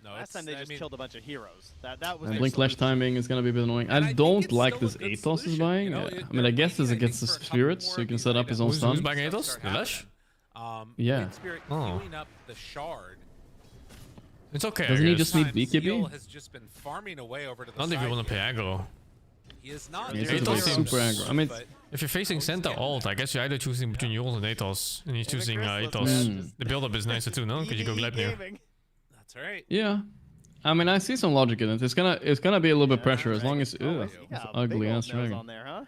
No, Last time they just killed a bunch of heroes. That was And Blink Lash timing is gonna be a bit annoying. I don't like this Athos is buying. I mean, I guess it's against the spirits, so he can set up his own Who's stun. buying Athos? The Lash? Yeah. Oh. Up the shard. It's okay, Doesn't I he guess. just need BKB? Has just been farming away over to the Not if you side want to here. play aggro. He is not. Yeah, Athos he's seems super aggro. I mean, if you're facing Senta ult, I guess you're either choosing between Yules and Athos, and he's choosing Athos. The build-up is nicer too, no? Because you go Gleipnir. That's right. yeah. I mean, I see some logic in it. It's gonna be a little bit pressure as long as it's ugly ass dragon. On there, huh?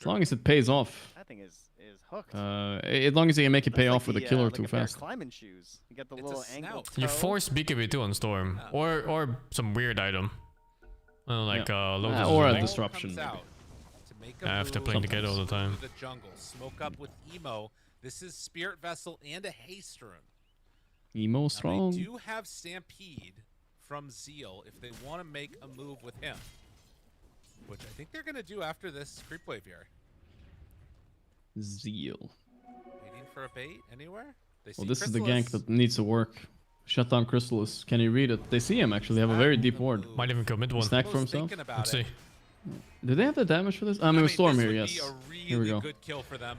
As long as it pays off. That thing is hooked. As long as you can make it pay off with a killer like too a pair of fast. climbing shoes. You got the little angle. You force BKB 2 on Storm, or some weird item. Like Locust or or a something. disruption. Maybe. Make a After move playing together all the time. to the jungle. Smoke up with Emo. This is Spirit Vessel and a haste rune. Emo Now, strong. they do have Stampede from Zeal if they want to make a move with him, which I think they're going to do after this creep wave here. Zeal. Waiting for a bait anywhere? They Well, see this is the Chrysalis. gank that needs to work. Shut down Chrysalis. Can he read it? They see him actually. They have a very deep ward. Might even commit one. Snack for himself. Let's see. Do they have the damage for this? I mean, Storm here, yes. Here we go. Good kill for them.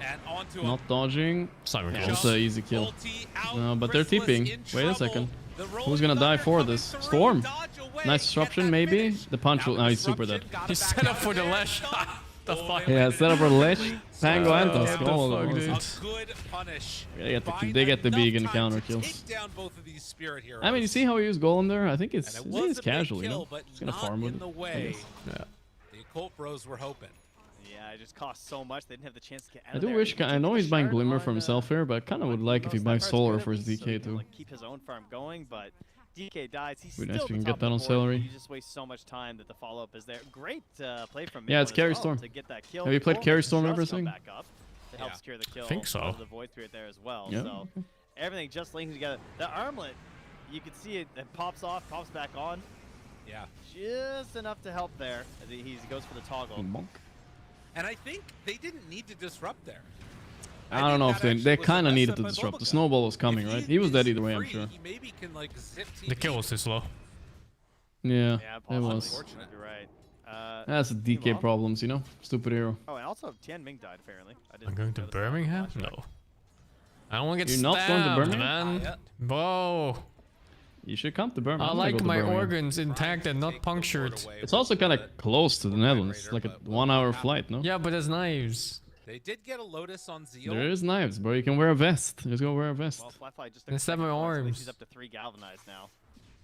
And onto Not dodging. Simon Yeah, kills. it's an easy kill. No, but they're TPing. Wait a second. Who's gonna die for this? Storm. Nice disruption, maybe. The punch will. Now he's super dead. He's set up for the lash. The fuck? Yeah, set up for Lesh. Tango Antos. All of A them. good punish. They get the vegan counter kills. Down both of these spirit heroes. I mean, you see how he used Golem there? I think it's, And I it think was it's a big casual, you kill, know? but He's gonna not farm with in it. the I way. guess. Yeah. The Occult Bros were hoping. Yeah, it just cost so much. They didn't have the chance to get out I of do there. wish. He I took know the he's buying shard Glimmer on, for himself here, but I kind of would like if he buys Solar for his DK too. Like, keep his own farm going, but DK dies. He's Would be still nice if you can the get top that of on the board. celery. You just waste so much time that the follow-up is there. Great play from Yeah, Mid it's as Carry well Storm. to get that kill. Have you played Cole Carry has Storm just ever, come Sing? back up to help secure the kill. Think so. of the Void Spirit there as well. Yeah. So everything just linking together. The armlet, you can see it pops off, pops back on. Yeah. Just enough to help there. As he goes for the toggle. And I think they didn't need to disrupt there. I don't know if they kind of needed to disrupt. The snowball was coming, right? He was dead either way, I'm sure. He maybe can like zip The kill was too slow. Yeah, it possibly. was. You're right. That's the DK problems, you know? Stupid hero. Oh, and also Tian Ming died apparently. I'm going to Birmingham? No. I don't want to get You're not going to stabbed, Birmingham? man. Whoa. You should come to Birmingham. I I'm gonna like go to my Birmingham. organs intact and not punctured. It's also kind of close to the Netherlands. Like a 1 hour flight, no? Yeah, but there's knives. They did get a Lotus on Zeal. There is knives, bro. You can wear a vest. Just go wear a vest. Well, Flyfly just Instead of my arms. He's up to 3 galvanized now.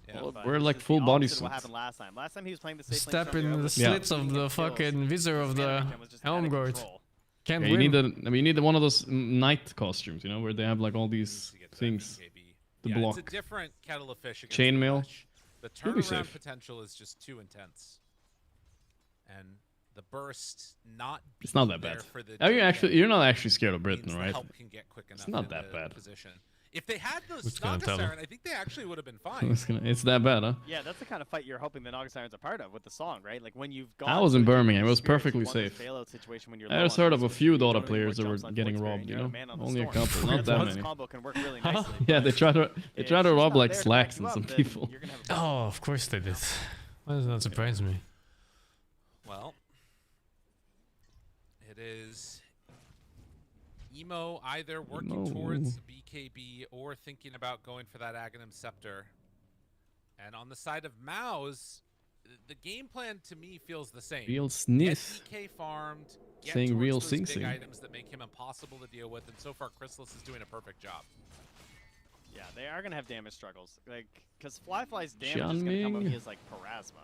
Yeah. Well, But we're this like is full the body opposite of what suits. happened last time. Last time he was playing the safe lane Step structure, in the was slits getting of the kills. fucking visor of the Management was just out of helm guard. control. Can't Yeah, you win. need you need one of those knight costumes, you know, where they have like all these things to Yeah, block. it's a different kettle of fish against Chainmail. the Flash. The You'll be turnaround safe. potential is just too intense. And the burst not It's not that being bad. there for the Are you DK actually? You're not actually scared of means Britain, the right? help can get quick enough It's not in that the bad. position. If they had those Who's gonna Naga tell them? Siren, I think they actually would have been fine. It's that bad, huh? Yeah, that's the kind of fight you're hoping the Naga Siren's a part of with the song, right? Like when you've gone I was in through a Birmingham. It was experience, perfectly you won this safe. bailout situation when you're I low just on heard of a resources, few you Dota don't know players what that were jumps on getting Void Spirit, robbed, you you're know? a man on the Only a storm. couple, not that This many. combo can work really nicely, Yeah, but they try to if rob she's not like there to slacks back you and some up, then people. you're gonna have a problem. Oh, of course they did. Why does that surprise me? Well, it is Emo either working Emo. towards BKB or thinking about going for that Aghanim Scepter. And on the side of Mao's, the game plan to me feels the same. Real sniff. Get DK farmed, get Saying towards real those Sing big Sing. items that make him impossible to deal with, and so far Chrysalis is doing a perfect job. Yeah, they are gonna have damage struggles, like because Flyfly's damage Xian is gonna come when Ming. he has like Parasma,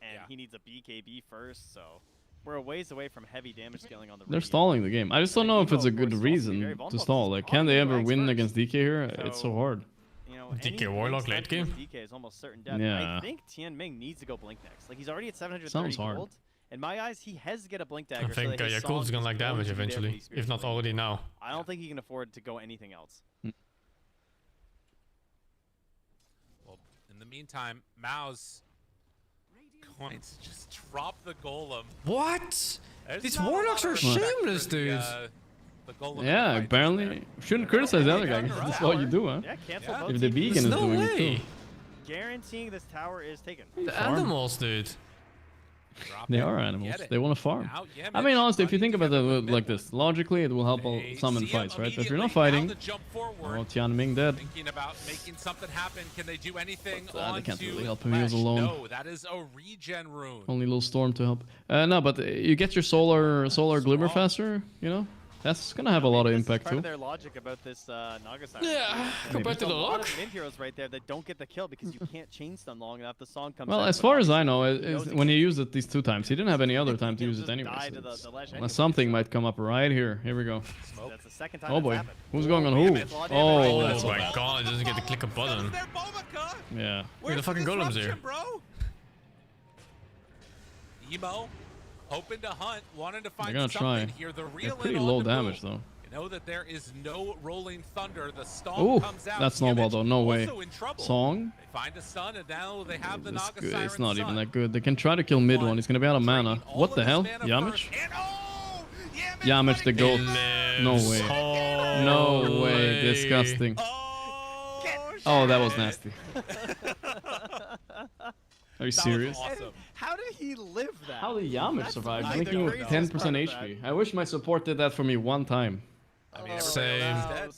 and he needs a BKB first, so we're a ways away from heavy damage scaling on the. They're Radiant. stalling the game. I just don't know if it's a Emo, of good course, is also very reason vulnerable. to stall. Like, can they ever win against DK here? It's so hard. You know, DK any Warlock blink late step game? against DK is almost certain death. Yeah. I think Tian Ming needs to go blink next. Like he's already at 730 Sounds hard. gold. In my eyes, he has to get a blink dagger. I think so that his Yakul's song gonna is like going damage to be there for eventually, these if not spirits. already now. I don't think he can afford to go anything else. Well, in the meantime, Mao's going to just drop the golem. What? There's These not a warlocks lot are of respect for shameless, the, dude. The golem Yeah, fight apparently. there. Shouldn't criticize the other guy. That's all you do, huh? Yeah, cancel Yeah. both If the TPs. beacon There's is no doing it way. too. Guaranteeing this tower is taken. The Farm. animals, dude. Drop They it, are get animals. it. They want to farm. Now I mean, Yemich honestly, if you running think about together it with like mid this, logically, it will help all They summon see him fights, right? But if you're immediately. not fighting, Now the jump forward. oh, Tian Ming dead. Thinking about making something happen. Can they do anything They on can't to really help him. He was Flash? alone. No, that is a regen rune. Only little storm to help. No, but you get your solar glimmer faster. You know, that's gonna have a lot of This is impact part too. of their logic about this Naga Siren. Yeah, There's compared to a the lot luck. of mid heroes right there that don't get the kill because you can't chain stun long enough. The song comes Well, out, as but far as I obviously know, he knows when he can't. used it these 2 times, he didn't have any other time to He'll use it just anyway. die so to the it's- ledge unless anyway, something so- might come up right here. Here we go. That's the second time Oh that's boy, happened. who's going on who? Oh Oh, my god, it doesn't get to click a button. yeah. Look at the fucking golems here. Bro? Emo hoping to hunt, wanting to find They're gonna something try. here. The They're real pretty in low on the damage move. though. You know that there is no rolling thunder. The stomp Oh, comes out. that snowball Image though. No way. also in trouble. Song. They find a stun, and now they have the It's Naga good. Siren It's not Sun. even that good. They can try to kill mid one. He's gonna be out of mana. What the hell? Yamich? Yamich the goat. No way. No way. Disgusting. Oh, that was nasty. Are you serious? Awesome. How did he live that? How did Yamich survive? like Making the 10% craziest part of HP. I wish my support did that for me one time. I mean, Same. dead.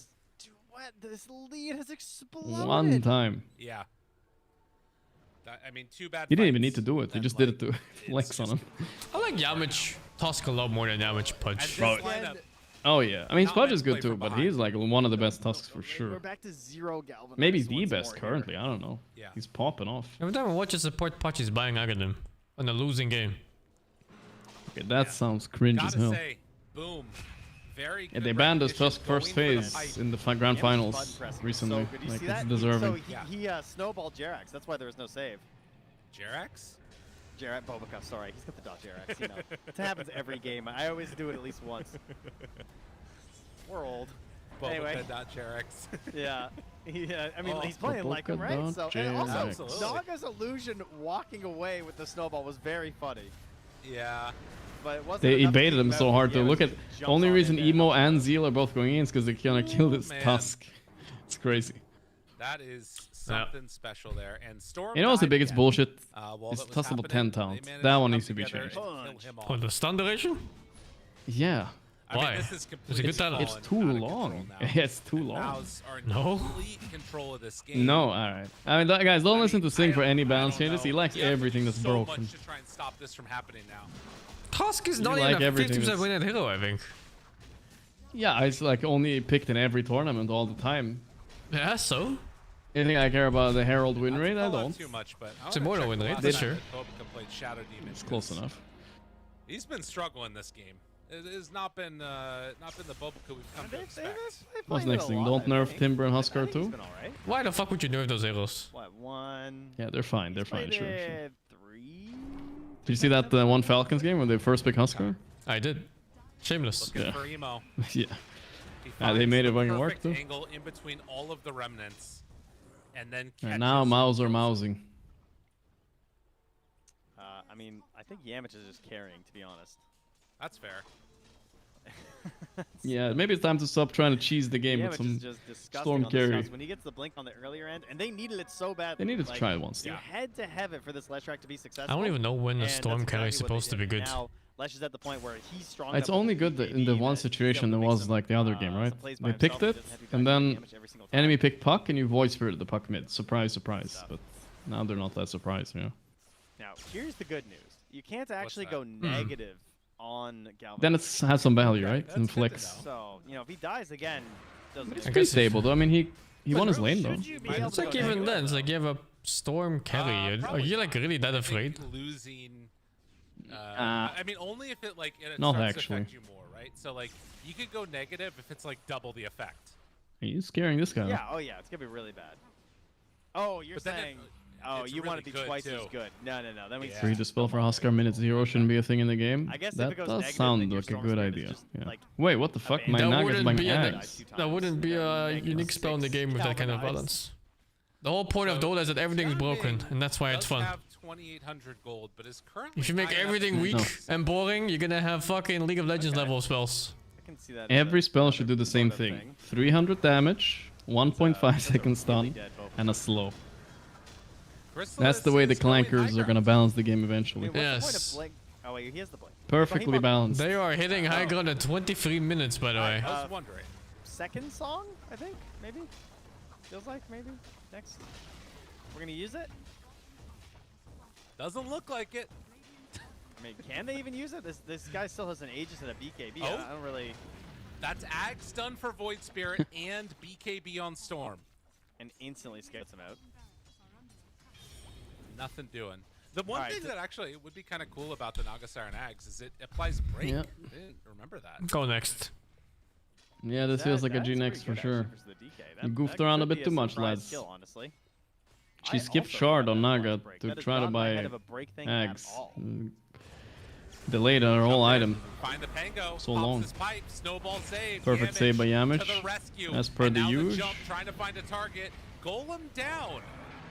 What? This lead has exploded. One time. Yeah. I mean, too bad. You didn't even need to do it. You just did it to flex on him. I like Yamich Tusk a lot more than Yamich Punch. This lineup, Oh yeah. I mean, Not Spudge meant is to play good too, from but behind. he's like one of the best Tusks for We're sure. back to 0 galvanized. Maybe the once best more currently. here. I don't know. Yeah. He's popping off. Every time I watch a support Punch, he's buying Agadim on a losing game. Okay, that sounds cringe as gotta hell. say, boom. Very Yeah, good they banned us recognition Tusk first going for the phase pipe. in the grand Yeah, finals button pressing was recently. So good. You Like, see it's that? deserving. So he snowballed Jerax. That's why there was no save. Jerax? Jerax Bobica, sorry. He's got the dot Jerax, you know. It happens every game. I always do it at least once. We're old. Anyway. Jerax. Yeah. I mean, Oh. he's playing like him, right? Bobica So, and also, Absolutely. Naga's illusion walking away with the snowball was very funny. Yeah. But it wasn't They enough to evaded keep him so out. hard to Yeah, look at. jumps The only on reason in there. Emo and Zeal are both going in is because they gonna kill this man. Tusk. It's crazy. That is something special there. And Storm. You know what's the died biggest again, bullshit? while It's that was Tusk level 10 happening. talent. They That managed one to needs to be come together changed. and kill him For off. the stun duration? Yeah. I mean, Why? this is It's a completely good talent. It's fallen too out of long. control now. Yeah, it's too The long. Mouse are in No. complete control of this game. No, alright. I mean, guys, don't listen to Sing for any balance changes. He likes You have to everything do that's so broken. much to try and stop this from happening now. Tusk is You not like even a everything 50% that's- win at hero, I think. Yeah, it's like only picked in every tournament all the time. Yeah, so? You think I care about the Herald win rate? I Call out don't. Too much, but I It's wanna immortal check win the rate, last that's time sure. that Bobica played Shadow Demon, It's close 'cause enough. He's been struggling this game. It has not been the Bobica we've come to expect. What's next thing? Don't nerf Timber and Huskar too? Been all right. Why the fuck would you nerf those heroes? What, 1? Yeah, they're fine. They're fine. Played Sure. it 3? Did you see that one Falcons game when they first picked Huskar? I did. Shameless. Looking Yeah. for Emo. Yeah. He Ah, they made it finds the fucking work perfect too. angle in between all of the remnants, and then And catches now Mouse are mousing. I mean, I think Yamich is just carrying, to be honest. That's fair. Yeah, maybe it's time to stop trying to cheese the game with Yamich some is just disgusting Storm on the carry. subs. When he gets the blink on the earlier end, and they needed it so bad. They needed to try it once. You Yeah. had to have it for this Lesh track to be successful. I don't even know when the and Storm that's carry is exactly what supposed they to be did. good. Now, Lesh is at the point where he's strong. It's enough with only the good that in the one that situation there he'll be able to was make some, like the other game, right? some plays by They picked himself it, and doesn't have to and die then damage every single time. enemy picked puck, and you voice spirited the puck mid. Surprise, surprise. But now they're not that surprised, you know. Now, here's the good news. You can't actually that? go negative on Galvan. Then it has some value, right? that's And good to flex. know. So, you know, if he dies again, doesn't It's matter. pretty stable though. I mean, he won his lane though. Should you be able It's to like go even negative? then, it's like you have a Storm carry. Are Probably you like not. really that I think afraid? Losing. I mean, only if it like it Not starts actually. to affect you more, right? So like, you could go negative if it's like double the effect. He's scaring this guy. Yeah, oh yeah, it's gonna be really bad. Oh, you're But then saying, oh, it's you want to really be good, twice too. as good. No, then we Yeah. Free dispel for Huskar minute 0 shouldn't be a thing in the game. I guess if that it goes does negative, sound then your like a Storm good Spirit is idea. just, Yeah. like, Wait, what the fuck? My That Naga's wouldn't buying be an- Ags. That wouldn't be a unique spell in the game with that kind of balance. The whole point of Dota is that everything's broken, and that's why it's Does fun. have 2,800 gold, but is currently If you make tied up everything to- weak No. and boring, you're gonna have fucking League of Legends level spells. I can see that. Every spell should do the same thing. 300 damage, 1.5 second stun, and a slow. That's the way the clankers are gonna balance the game eventually. What's the point of Yes. Blink? Oh wait, he has the Blink. Perfectly balanced. They are hitting high ground in 23 minutes, by the way. I was wondering. Second song, I think, maybe. Feels like maybe next. We're gonna use it. Doesn't look like it. I mean, can they even use it? This guy still has an Aegis and a BKB. Oh. I don't really. That's Ag stun for Void Spirit and BKB on Storm. And instantly scouts him out. Nothing doing. The one Alright, thing so- that actually would be kind of cool about the Naga Siren Ags is it applies break. Yeah. I didn't remember that. Go next. Yeah, this feels like a G next for sure. You goofed around a bit too much, lads. Kill, honestly. She I skipped also Shard love on that Naga bonus break. to That is try to not my buy head of a break thing at Ags. all. Delayed our whole item. Find the Pango. So long. His pipe. Snowball save. Perfect save by Yamich. As per the usual. Jump, trying to find a target. Golem down.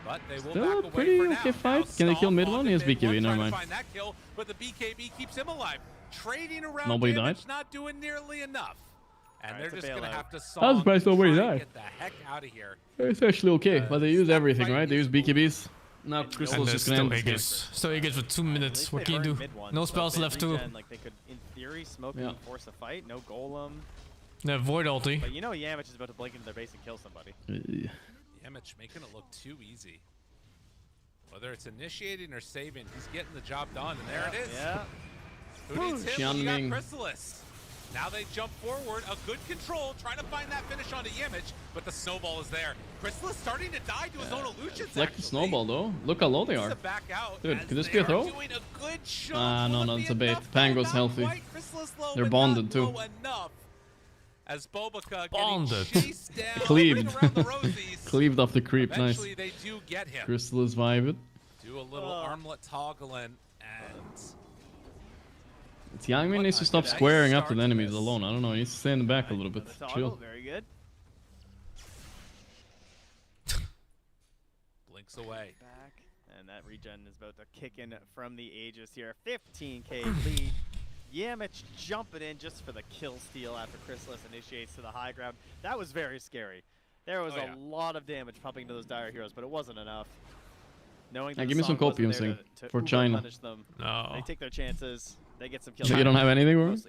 But they will Still back a pretty away okay for fight. now. Can they kill mid one? He has BKB, never mind. Find that kill, but the BKB keeps him alive. Trading around Nobody damage, died. not doing nearly enough. And they're just going to have to I was song surprised nobody try and died. get the heck out of here. It's actually okay, but they use everything, right? They use BKBs. Now Crystal And is just still gonna end this Aegis. Still Aegis for 2 minutes. What can you do? No spells left too. Like they could, in theory, smoke Yeah. and force a fight. No golem. Yeah, Void ulti. But you know Yamich is about to blink into their base and kill somebody. Yamich making it look too easy. Whether it's initiating or saving, he's getting the job done, and there it is. Yeah. Who needs him? You got Xianming. Chrysalis. Now they jump forward, a good control, trying to find that finish onto Yamich, but the snowball is there. Chrysalis starting to die to his own illusions. Like the snowball though. Look how low they are. Back out Dude, as could this they be a are throw? doing a good shove. No, it's a bait. enough? Pango's Not healthy. quite. Chrysalis low, They're but bonded not too. low enough. As Bobica Bonded. getting chased down, Cleaved. around the rosies. Cleaved off the creep, nice. Eventually they do get him. Crystal is vibing. Do a little armlet toggling, and Xianming needs to stop squaring up to the enemies alone. I don't know, he needs to stay in the back a little bit. Chill. Very good. blinks away. Back. And that regen is about to kick in from the Aegis here. 15k lead. Yamich jumping in just for the kill steal after Chrysalis initiates to the high ground. That was very scary. There was a lot of damage pumping to those dire heroes, but it wasn't enough. Knowing that Give me some copium there thing for China. punish them. No. They take their chances. They get some kills. You don't have anything for him?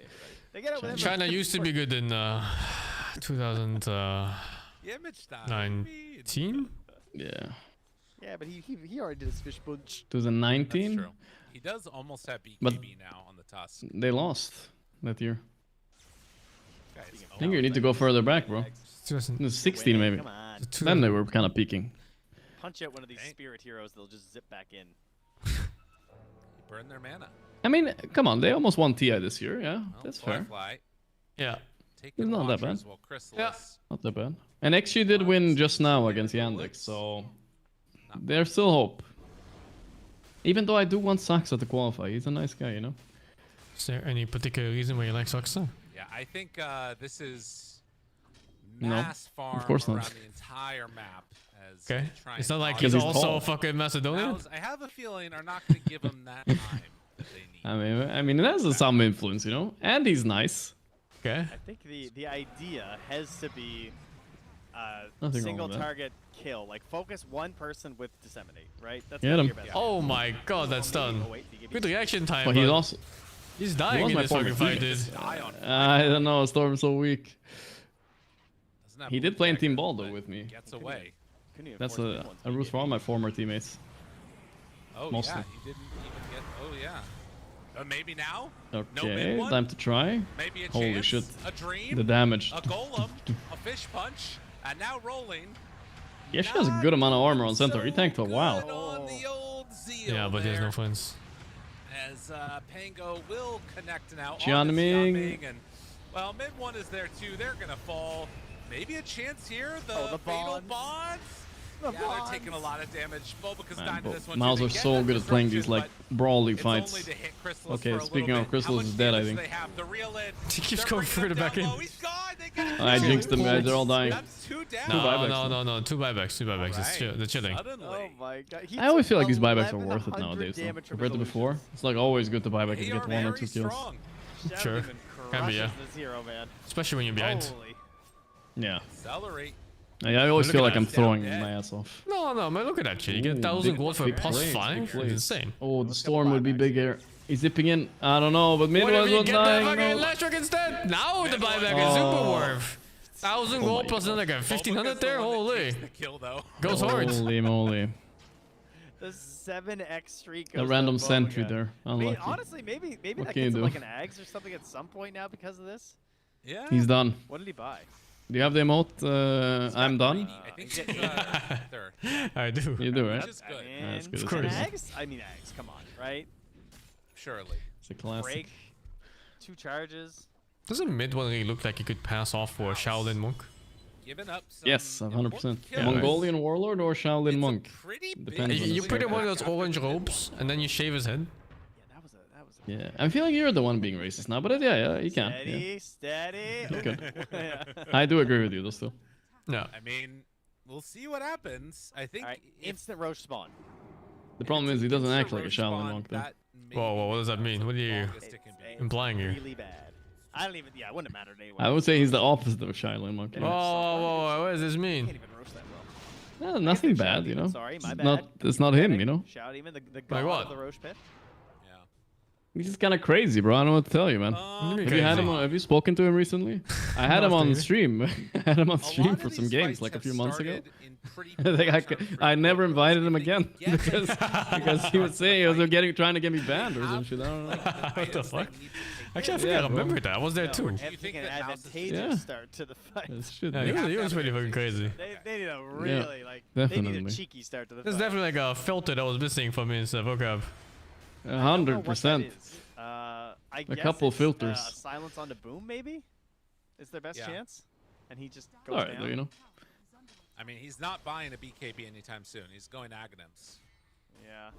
They get it whenever- China used to be good in 2019. Yeah. Yeah, but he already did his fish punch. 2019? That's true. He does almost have BKB But now on the Tusk. they lost that year. Guys, I think you need to go further back, bro. 16 maybe. Come on. Then they were kind of peaking. Punch out one of these spirit heroes, they'll just zip back in. Burn their mana. I mean, come on, they almost won TI this year, yeah. That's fair. Yeah. It's not that bad. Yeah. Not that bad. And XG did win just now against Yandex, so there's still hope. Even though I do want Saxa to qualify, he's a nice guy, you know. Is there any particular reason why you like Saxa? Yeah, I think this is No, mass farm of course not. around the entire map. As Okay. they try It's and not like find- he's also fucking Macedonian. Mouse, I have a feeling are not going to give him that time that they need. I mean, it has some influence, you know. And he's nice. Okay. I think the idea has to be Nothing wrong single with that. target kill. Like focus one person with disseminate, right? That's Get gotta be him. your best. Oh my god, that's done. Good reaction time. But he's but also... He's he dying was in my this fucking former fight, dude. teammate. I don't know, Storm's so weak. He did play in Team Ball though with me. Gets away. That's a root for all my former teammates. Oh Mostly. yeah, he didn't even get. Oh yeah. Maybe now. Okay, time to try. Maybe a Holy chance, shit. a dream, The damage. a golem, a fish punch, and now rolling. He actually has a good amount of armor on center. He tanked for a while. On the old Zeal Yeah, but there's there, no friends. As Pango will connect now. Xianming. And well, mid one is there too. They're gonna fall. Maybe a chance here. The fatal bonds. Yeah, they're taking a lot of damage. Bobica's dying to this one. Mouse too. are They get so that good at playing these disruption, like brawly it's fights. only to hit Chrysalis Okay, for a speaking little of bit. How Chrysalis much is dead, I damage think. do they have? The real in. He keeps They're going bringing further them back down in. low. He's gone. They get it. I jinxed them, guys. They're all dying. That's two down. Two buybacks. No. Two buybacks. Two buybacks. Alright. They're chilling. Oh my god. He I always feel took like these buybacks are worth it 1100 nowadays, though. damage from Compared to his before, it's like always good to buy back if you They get are 1 or very 2 kills. strong. Sure. Can be, yeah. Crushes the zero, man. Especially when you're behind. Holy. Yeah. Accelerate. I always Look feel at like that. I'm throwing Down my ass off. No, man, look at that shit. You get Ooh, 1,000 big- gold for a big plus plays, 5. big It's plays. insane. Oh, the storm would be big here. He's zipping in. I don't know, but mid What if was you not get the dying. fucking No. electric instead? Now the buyback is super worth. 1,000 gold plus then like a 1,500 there? Holy. The kill though. Goes hard. Holy moly. The 7x streak. A goes random to sentry Bobica. there. I mean, Unlucky. honestly, maybe What that can you gets him do? like an Ags or something at some point now because of this. Yeah. He's done. What did he buy? Do you have the emote? I'm done. I think he's third. I do. You do, right? Which is good. That's good. Of An course. Ags? I mean, Ags. Come on, right? Surely. It's a classic. Break. 2 charges. Doesn't mid one really look like he could pass off for a Shaolin monk? Giving up some Yes, 100%. important kills. Mongolian warlord or Shaolin monk? Pretty big Depends on You the put player. in one of those orange robes and then you shave his head. Yeah, that was a Yeah, I'm feeling you're the one being racist now, but yeah, you can. Steady. You could. I do agree with you, though. Still. No. I mean, we'll see what happens. I think instant Roche spawn. The problem is he doesn't act like a Shaolin monk, though. Whoa, what does that mean? What are you implying here? Really bad. I don't even. Yeah, it wouldn't have mattered anyway. I would say he's the opposite of a Shaolin monk. Oh, what does this mean? Can't even roast that well. Nothing bad, you know. Sorry, my it's bad. It's not him, you know. Shout even the god of the Roche pit. He's just kind of crazy, bro. I don't know what to tell you, man. Have you spoken to him recently? I had him on stream. I had him on stream for some games like a few months ago. I never invited him again because he would say he was trying to get me banned or some shit. I don't know. What the fuck? Actually, I think I remember that. I was there too. You think an advantageous start to the fight. He was really fucking crazy. They need a really they need a cheeky start to the fight. There's definitely like a filter that was missing for me in vocab. 100%. I a guess couple filters. Silence on the boom, maybe, is their best chance, and he just goes Alright, down. you know. I mean, he's not buying a BKB anytime soon. He's going Aghanims. Yeah.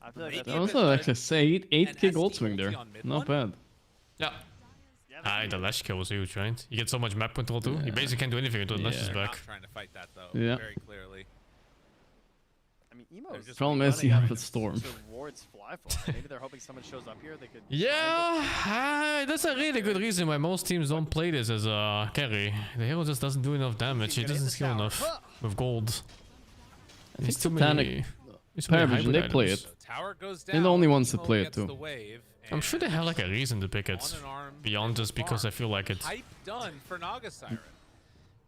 I feel like That that's was actually say 8k gold swing there. Not bad. Yeah. The Lash kill was huge, right? You get so much map control too. You basically can't do anything until Lash is back. Not trying to fight that though. Yeah. Very clearly. I mean, Emo's The problem is you have the storm. Towards Flyfly. Maybe they're hoping someone shows up here. They could. Yeah, that's a really good reason why most teams don't play this as a carry. The hero just doesn't do enough damage. He doesn't skill enough with gold. I think Satanic Paravision, they play it. They're the only ones that play it too. I'm sure they have like a reason to pick it beyond just because I feel like it's Hype done for Naga Siren.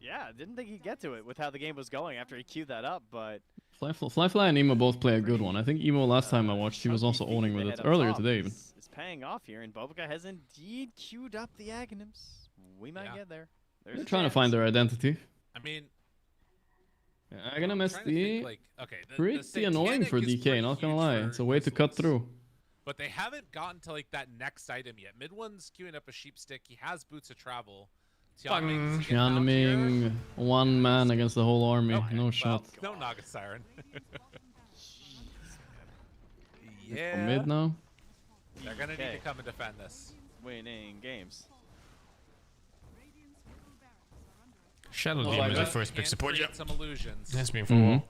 Yeah, didn't think he'd get to it with how the game was going after he queued that up, but. Flyfly and Emo both play a good one. I think Emo last time I watched, he was also owning with it earlier today even. It's paying off here, and Bobica has indeed queued up the Aghanims. We might get there. They're trying to find their identity. I mean, Aghanim SD, pretty annoying for DK, not gonna lie. It's a way to cut through. But they haven't gotten to like that next item yet. Mid one's queuing up a sheep stick. He has boots of travel. Tianming, one man against the whole army. No shot. No Naga Siren. Yeah. Mid now. They're gonna need to come and defend this. Winning games. Shadow Demon is the first big support. Yeah. Some illusions. That's been for a while.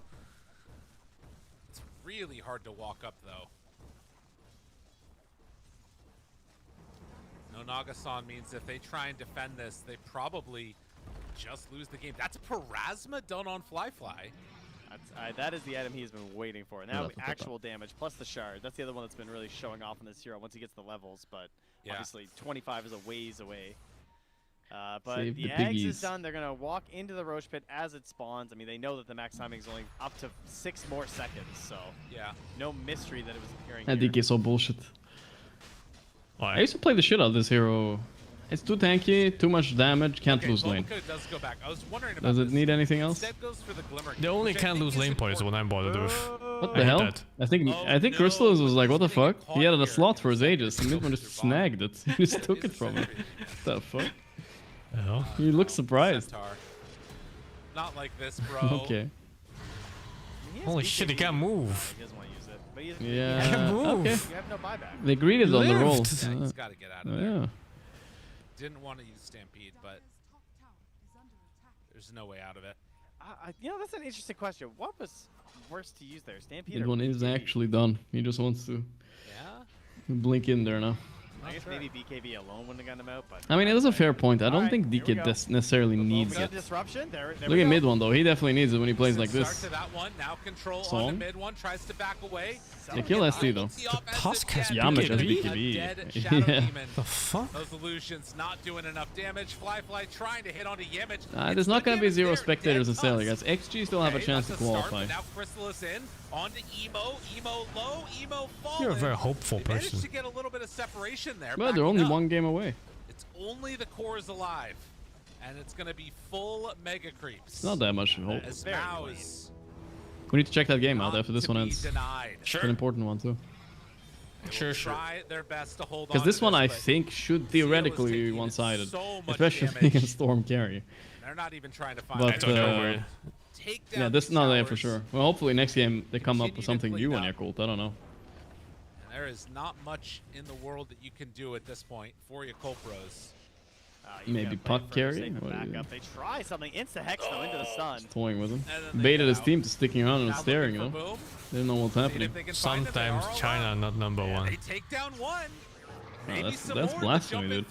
It's really hard to walk up though. No Nagasan means if they try and defend this, they probably just lose the game. That's Parasma done on Flyfly. That is the item he's been waiting for. Now actual damage plus the shard. That's the other one that's been really showing off in this hero once he gets the levels. But obviously 25 is a ways away. But the eggs is done. They're gonna walk into the Roche pit as it spawns. I mean, they know that the max timing is only up to 6 more seconds. So no mystery that it was appearing. That DK is so bullshit. I used to play the shit out of this hero. It's too tanky, too much damage, can't lose lane. Does go back. I was wondering about Does it need anything else? Goes for the Glimmer, the only can't lose lane point is what I'm bothered with. What the hell? I think Crystallis was like, what the fuck? He had a slot for his ages. He just snagged it. He just took it from him. What the fuck? He looks surprised. Not like this, bro. Okay. Holy shit, he can't move. Yeah. Can't move. Okay. You have no buyback. They greeted on the roll. Yeah, he's got to get out of there. Yeah. Didn't want to use Stampede, but there's no way out of it. You know, that's an interesting question. What was worse to use there, Stampede? That one is actually done. He just wants to blink in there now. I guess maybe BKB alone wouldn't have gotten him out, but I mean, it is a fair point. I don't think DK necessarily needs it. Disruption. Look at mid one though. He definitely needs it when he plays like this. Start to that one. Now control on the mid one. Tries to back away. Yeah, kill ST though. Tusk has Yamich has BKB. Yeah. The fuck? Those illusions not doing enough damage. Flyfly trying to hit onto Yamich. There's not going to be 0 spectators in Sailor, guys. XG still have a chance to qualify. Now Crystallis in. Onto Emo. Emo low. Emo falling. You're a very hopeful person. Managed to get a little bit of separation there. But they're only one game away. It's only the cores alive. And it's going to be full mega creeps. It's not that much hope. As Mouse we need to check that game out after this one ends. Denied. It's an important one too. Sure. Try their best to hold on. Because this one I think should theoretically be one-sided, especially against Storm Carry. They're not even trying to find. But yeah, this not there for sure. Well, hopefully next game they come up with something new on Yakult. I don't know. is not much in the world that you can do at this point for your Colpros. Maybe puck carry? They try something. Insta-hex though into the stun. Toying with him. Baited his team to sticking around and staring, you know? They didn't know what's happening. Sometimes China not number one. They take down one. That's blasphemy, dude.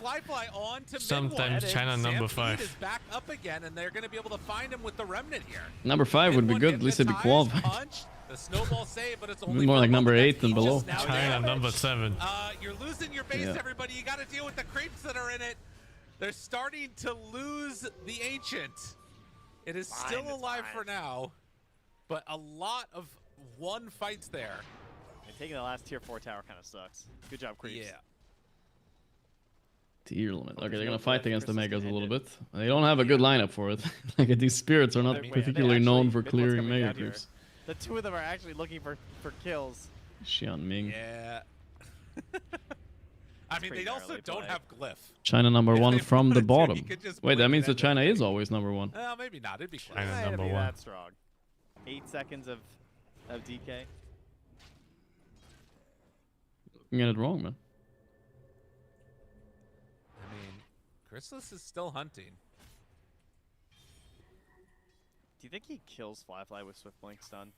Sometimes China number 5. Is back up again, and they're going to be able to find him with the remnant here. Number 5 would be good. At least it'd be qualified. The snowball save, but it's only more like number 8 than below. China number 7. You're losing your base, everybody. You got to deal with the creeps that are in it. They're starting to lose the Ancient. It is still alive for now, but a lot of one fights there. And taking the last tier 4 tower kind of sucks. Good job, creeps. Yeah. Tier limit. Okay, they're gonna fight against the Megas a little bit. They don't have a good lineup for it. Like these spirits are not particularly known for clearing Mega creeps. The two of them are actually looking for kills. Xian Ming. Yeah. I mean, they also don't have Glyph. China number 1 from the bottom. Wait, that means that China is always number 1. Well, maybe not. It'd be close. China number 1. That strong. 8 seconds of DK. You get it wrong, man. I mean, Chrysalis is still hunting. Do you think he kills Flyfly with Swift Blink stun?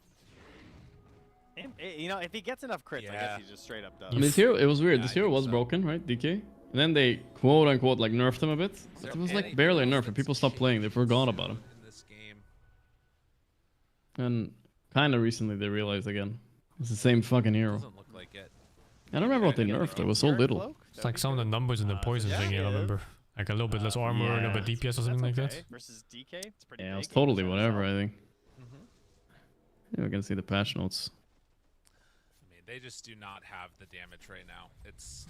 You know, if he gets enough crits, I guess he just straight up does. This hero, it was weird. This hero was broken, right? DK. And then they quote unquote like nerfed him a bit. But it was like barely a nerf, and people stopped playing. They forgot about him. In this game. And kind of recently they realized again, it's the same fucking hero. Doesn't look like it. I don't remember what they nerfed. It was so little. It's like some of the numbers in the poison thing, I remember. Like a little bit less armor, a little bit DPS or something like that. Versus DK, it's pretty Yeah, it was big. totally whatever, I think. Yeah, we can see the patch notes. I mean, they just do not have the damage right now. It's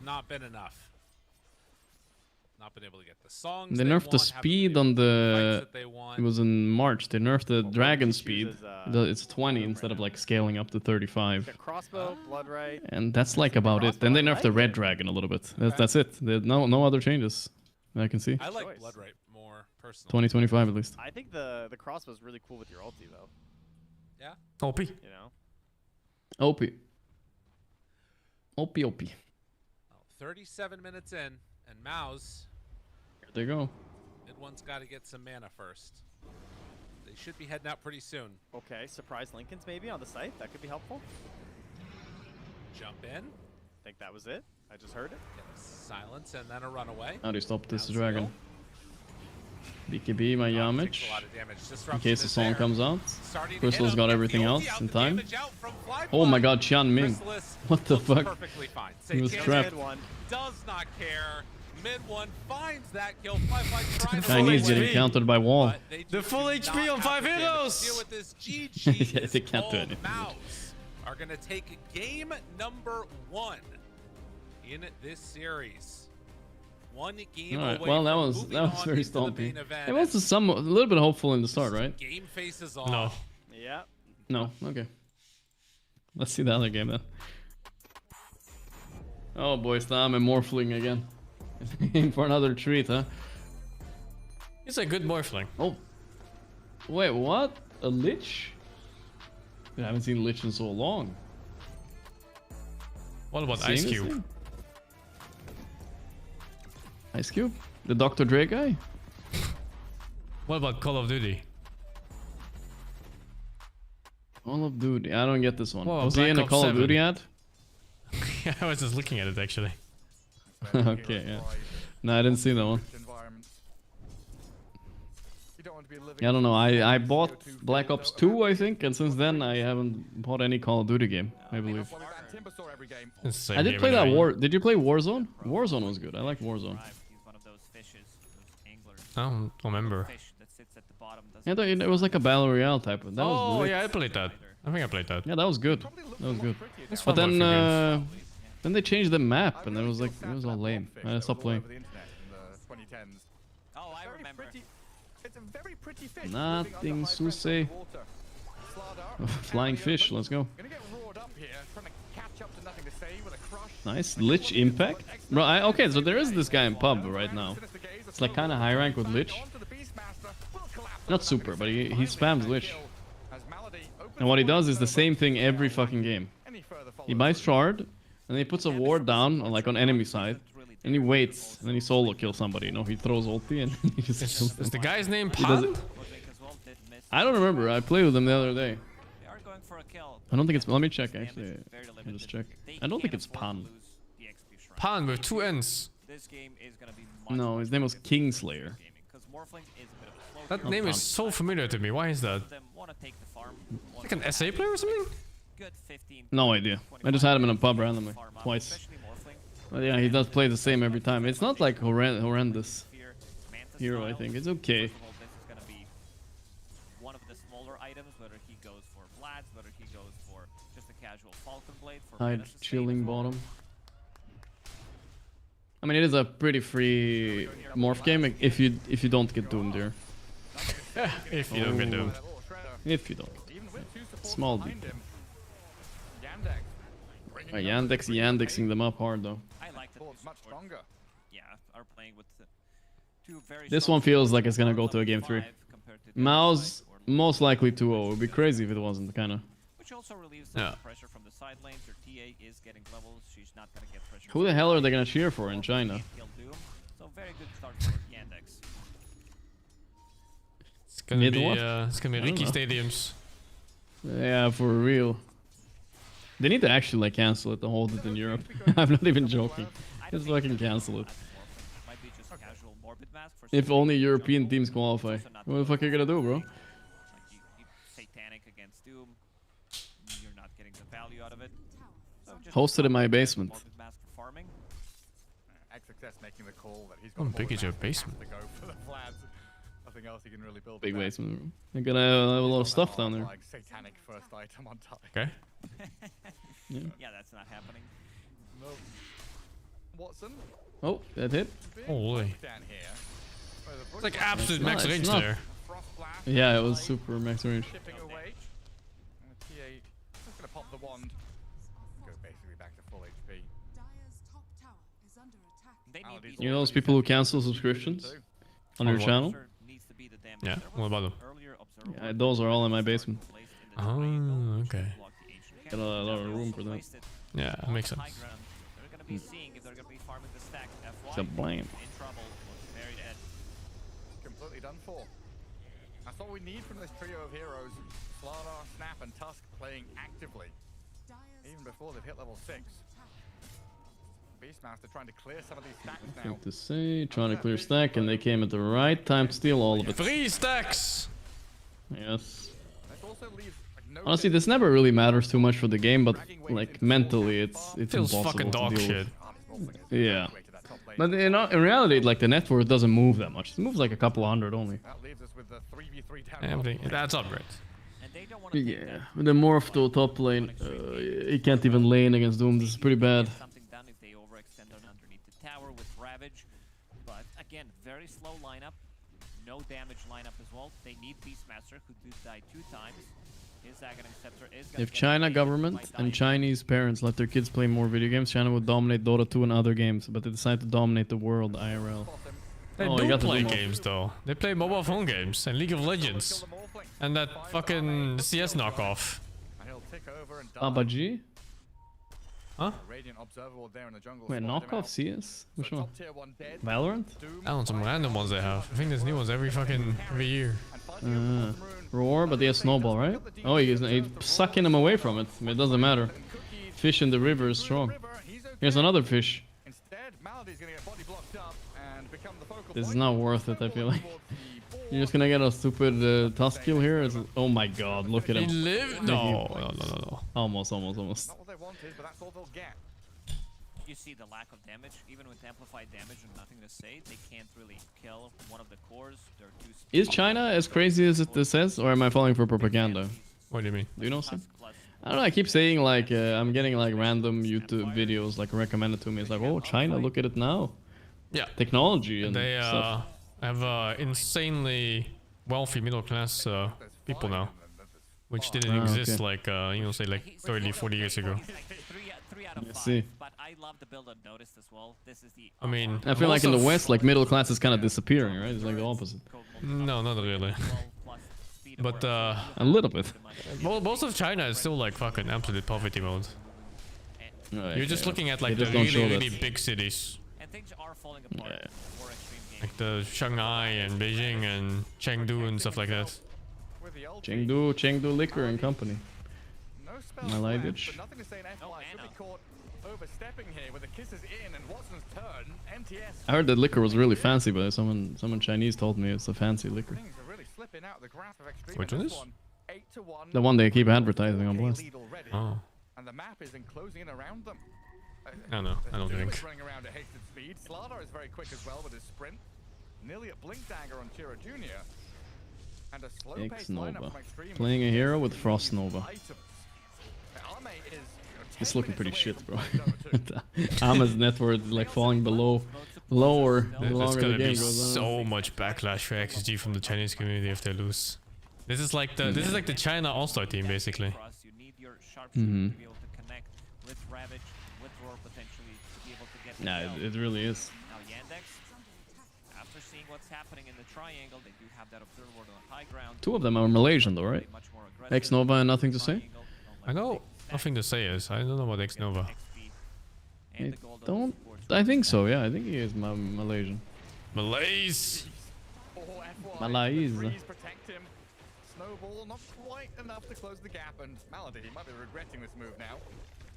not been enough. Not been able to get the songs. They nerfed the speed on the. It was in March. They nerfed the dragon speed. It's 20 instead of like scaling up to 35. The crossbow, blood right. And that's like about it. Then they nerfed the red dragon a little bit. That's it. There's no other changes that I can see. I like blood right more personally. 2025 at least. I think the crossbow is really cool with your ulti though. Yeah. OP. You know. OP. OP. Well, 37 minutes in, and Mouse. Here they go. Mid one's got to get some mana first. They should be heading out pretty soon. Okay, surprise Lincolns maybe on the site. That could be helpful. Jump in. Think that was it. I just heard it. Get a silence and then a runaway. How do you stop this dragon? BKB, my Yamich. In case the song comes out. Crystal's got everything else in time. Oh my god, Xian Ming. What the fuck? He was trapped. Does not care. Mid one finds that kill. Chinese getting countered by wall. The full HP on 5 heroes! Deal with this GG. Yeah, they can't do anything. Mouse are going to take game number 1 in this series. One game Alright, away well that from was very into the stompy. main event. It was a little bit hopeful in the start, right? Game faces off. No. Yeah. No, okay. Let's see the other game then. Oh boy, Stam and Morphling again. In for another treat, huh? It's a good Morphling. Oh. Wait, what? A Lich? I haven't seen Lich in so long. What about Ice Cube? Ice Cube? The Dr. Dre guy? What about Call of Duty? Call of Duty. I don't get this one. Whoa, Was he Black in a Ops Call 7. of Duty ad? I was just looking at it actually. Okay, yeah. No, I didn't see that one. Yeah, I don't know. I bought Black Ops 2, I think, and since then I haven't bought any Call of Duty game, I believe. I did play that War. Did you play Warzone? Warzone was good. I like Warzone. I don't remember. Yeah, it was like a battle royale type of. That was lit. Yeah, I played that. I think I played that. Yeah, that was good. That was good. It's But fun then, then they changed the map, and it was like it was all lame. I stopped playing. Oh, I remember. Nothing to say. Flying fish. Let's go. Nice Lich impact. Bro, okay, so there is this guy in pub right now. It's like kind of high rank with Lich. Not super, but he spams Lich. And what he does is the same thing every fucking game. He buys shard, and then he puts a ward down on, like on enemy side, and he waits, and then he solo kills somebody. You know, he throws ulti and he just kills them. Is the guy's name Pan? I don't remember. I played with him the other day. I don't think it's. Let me check. Actually, I'll just check. I don't think it's Pan. Pan with 2 N's. No, his name was Kingslayer. That name is so familiar to me. Why is that? Like an SA player or something? No idea. I just had him in a pub randomly twice. But yeah, he does play the same every time. It's not like horrendous hero. I think it's okay. One of the smaller items, whether he goes for Vlad's, whether he goes for just a casual Falcon Blade. Hide chilling bottom. I mean, it is a pretty free morph game if you don't get doomed here. If you don't get doomed. If you don't. Small deep. Yandexing them up hard though. I like that much stronger. Yeah, are playing with two very. This one feels like it's gonna go to a game 3. Mao's most likely 2-0. It would be crazy if it wasn't, kinda. Which also relieves some pressure from the side lanes. Your TA is getting levels. She's not gonna get pressure. Who the hell are they gonna cheer for in China? So very good start for Yandex. It's gonna be Ricky Stadiums. Yeah, for real. They need to actually like cancel it and hold it in Europe. I'm not even joking. Just fucking cancel it. If only European teams qualify. What the fuck are you gonna do, bro? Satanic against Doom. You're not getting the value out of it. Hosted in my basement. Making the call that he's How big is your basement? Nothing else he can really build. Big basement room. I'm gonna have a lot of stuff down there. Like satanic first item on top. Okay. Yeah, that's not happening. No. Watson. Oh, that hit. Holy. It's like absolute max range there. Yeah, it was super max range. Chipping away. And the TA just gonna pop the wand. Goes basically back to full HP. You know those people who cancel subscriptions on your channel? Yeah, what about them? Yeah, those are all in my basement. Oh, okay. Got a lot of room for that. Yeah, that makes sense. It's a blame. Completely done for. That's what we need from this trio of heroes. Slardar, Snap, and Tusk playing actively. Even before they've hit level 6. Beastmaster trying to clear some of these stacks now. Thing to say, trying to clear stack, and they came at the right time to steal all of it. 3 stacks! Yes. Honestly, this never really matters too much for the game, but like mentally, it's feels impossible fucking dog to deal shit. with. Yeah. But in reality, like the net worth doesn't move that much. It moves like a couple hundred only. That leaves us with the 3v3 Everything, it adds up, right? Yeah, with the morph to top lane, he can't even lane against Doom. This is pretty bad. Tower with Ravage, but again, very slow lineup, no damage lineup as well. They need Beastmaster, who did die 2 times. His Aghanim Scepter is gonna If China government and Chinese parents let their kids play more video games, China would dominate Dota 2 and other games, but they decide to dominate the world IRL. They do play games though. They play mobile phone games and League of Legends. And that fucking CS knockoff. PUBG? Huh? Wait, Wait, knockoff CS? Which one? Valorant? I don't know, some random ones they have. I think there's new ones every year. Roar, but they have Snowball, right? Oh, he's sucking him away from it. I mean, it doesn't matter. Fish in the river is strong. Here's another fish. This is not worth it, I feel like. You're just gonna get a stupid Tusk kill here? Oh my god, look at him. He lived? No. Almost. You see the lack of damage, even with amplified damage and nothing to say, they can't really kill one of the cores. They're too Is China as crazy as it says, or am I falling for propaganda? What do you mean? Do you know something? I don't know, I keep saying like, I'm getting like random YouTube videos like recommended to me. It's like, oh, China, look at it now. Yeah. Technology and they stuff. have insanely wealthy middle class people now, which didn't exist like say like 30, 40 years ago. I see. But I love the build unnoticed as well. This is the I mean, I feel like in the West, like middle class is kind of disappearing, right? It's like the opposite. No, not really. But a little bit. Most of China is still like fucking absolute poverty mode. You're just looking at like the really big cities. And things are falling apart for Extreme Gaming. Like the Shanghai and Beijing and Chengdu and stuff like that. Chengdu Liquor and Company. Malayditch. Nothing to say in F5 should be caught overstepping here with the kisses in and Watson's turn. MTS. I heard that liquor was really fancy, but someone Chinese told me it's a fancy liquor. Which one is? The one they keep advertising on Blast. Oh. And the map is enclosing in around them. I don't think. Running around at hasted speed. Slardar is very quick as well with his sprint. Nearly at blink dagger on Chira Jr. And a slow pace lineup from Extreme. Playing a hero with Frost Nova. It's looking pretty shit, bro. Ama's net worth is like falling lower the longer the game goes on. So much backlash for XG from the Chinese community if they lose. This is like the China All-Star team basically. Nah, it really is. Now Yandex, after seeing what's happening in the triangle, they do have that observer ward on high ground. Two of them are Malaysian though, right? X Nova and Nothing to Say? I know nothing to say is. I don't know about X Nova. I think so, yeah. I think he is Malaysian. Malays! Malays. Snowball not quite enough to close the gap, and Malady, he might be regretting this move now.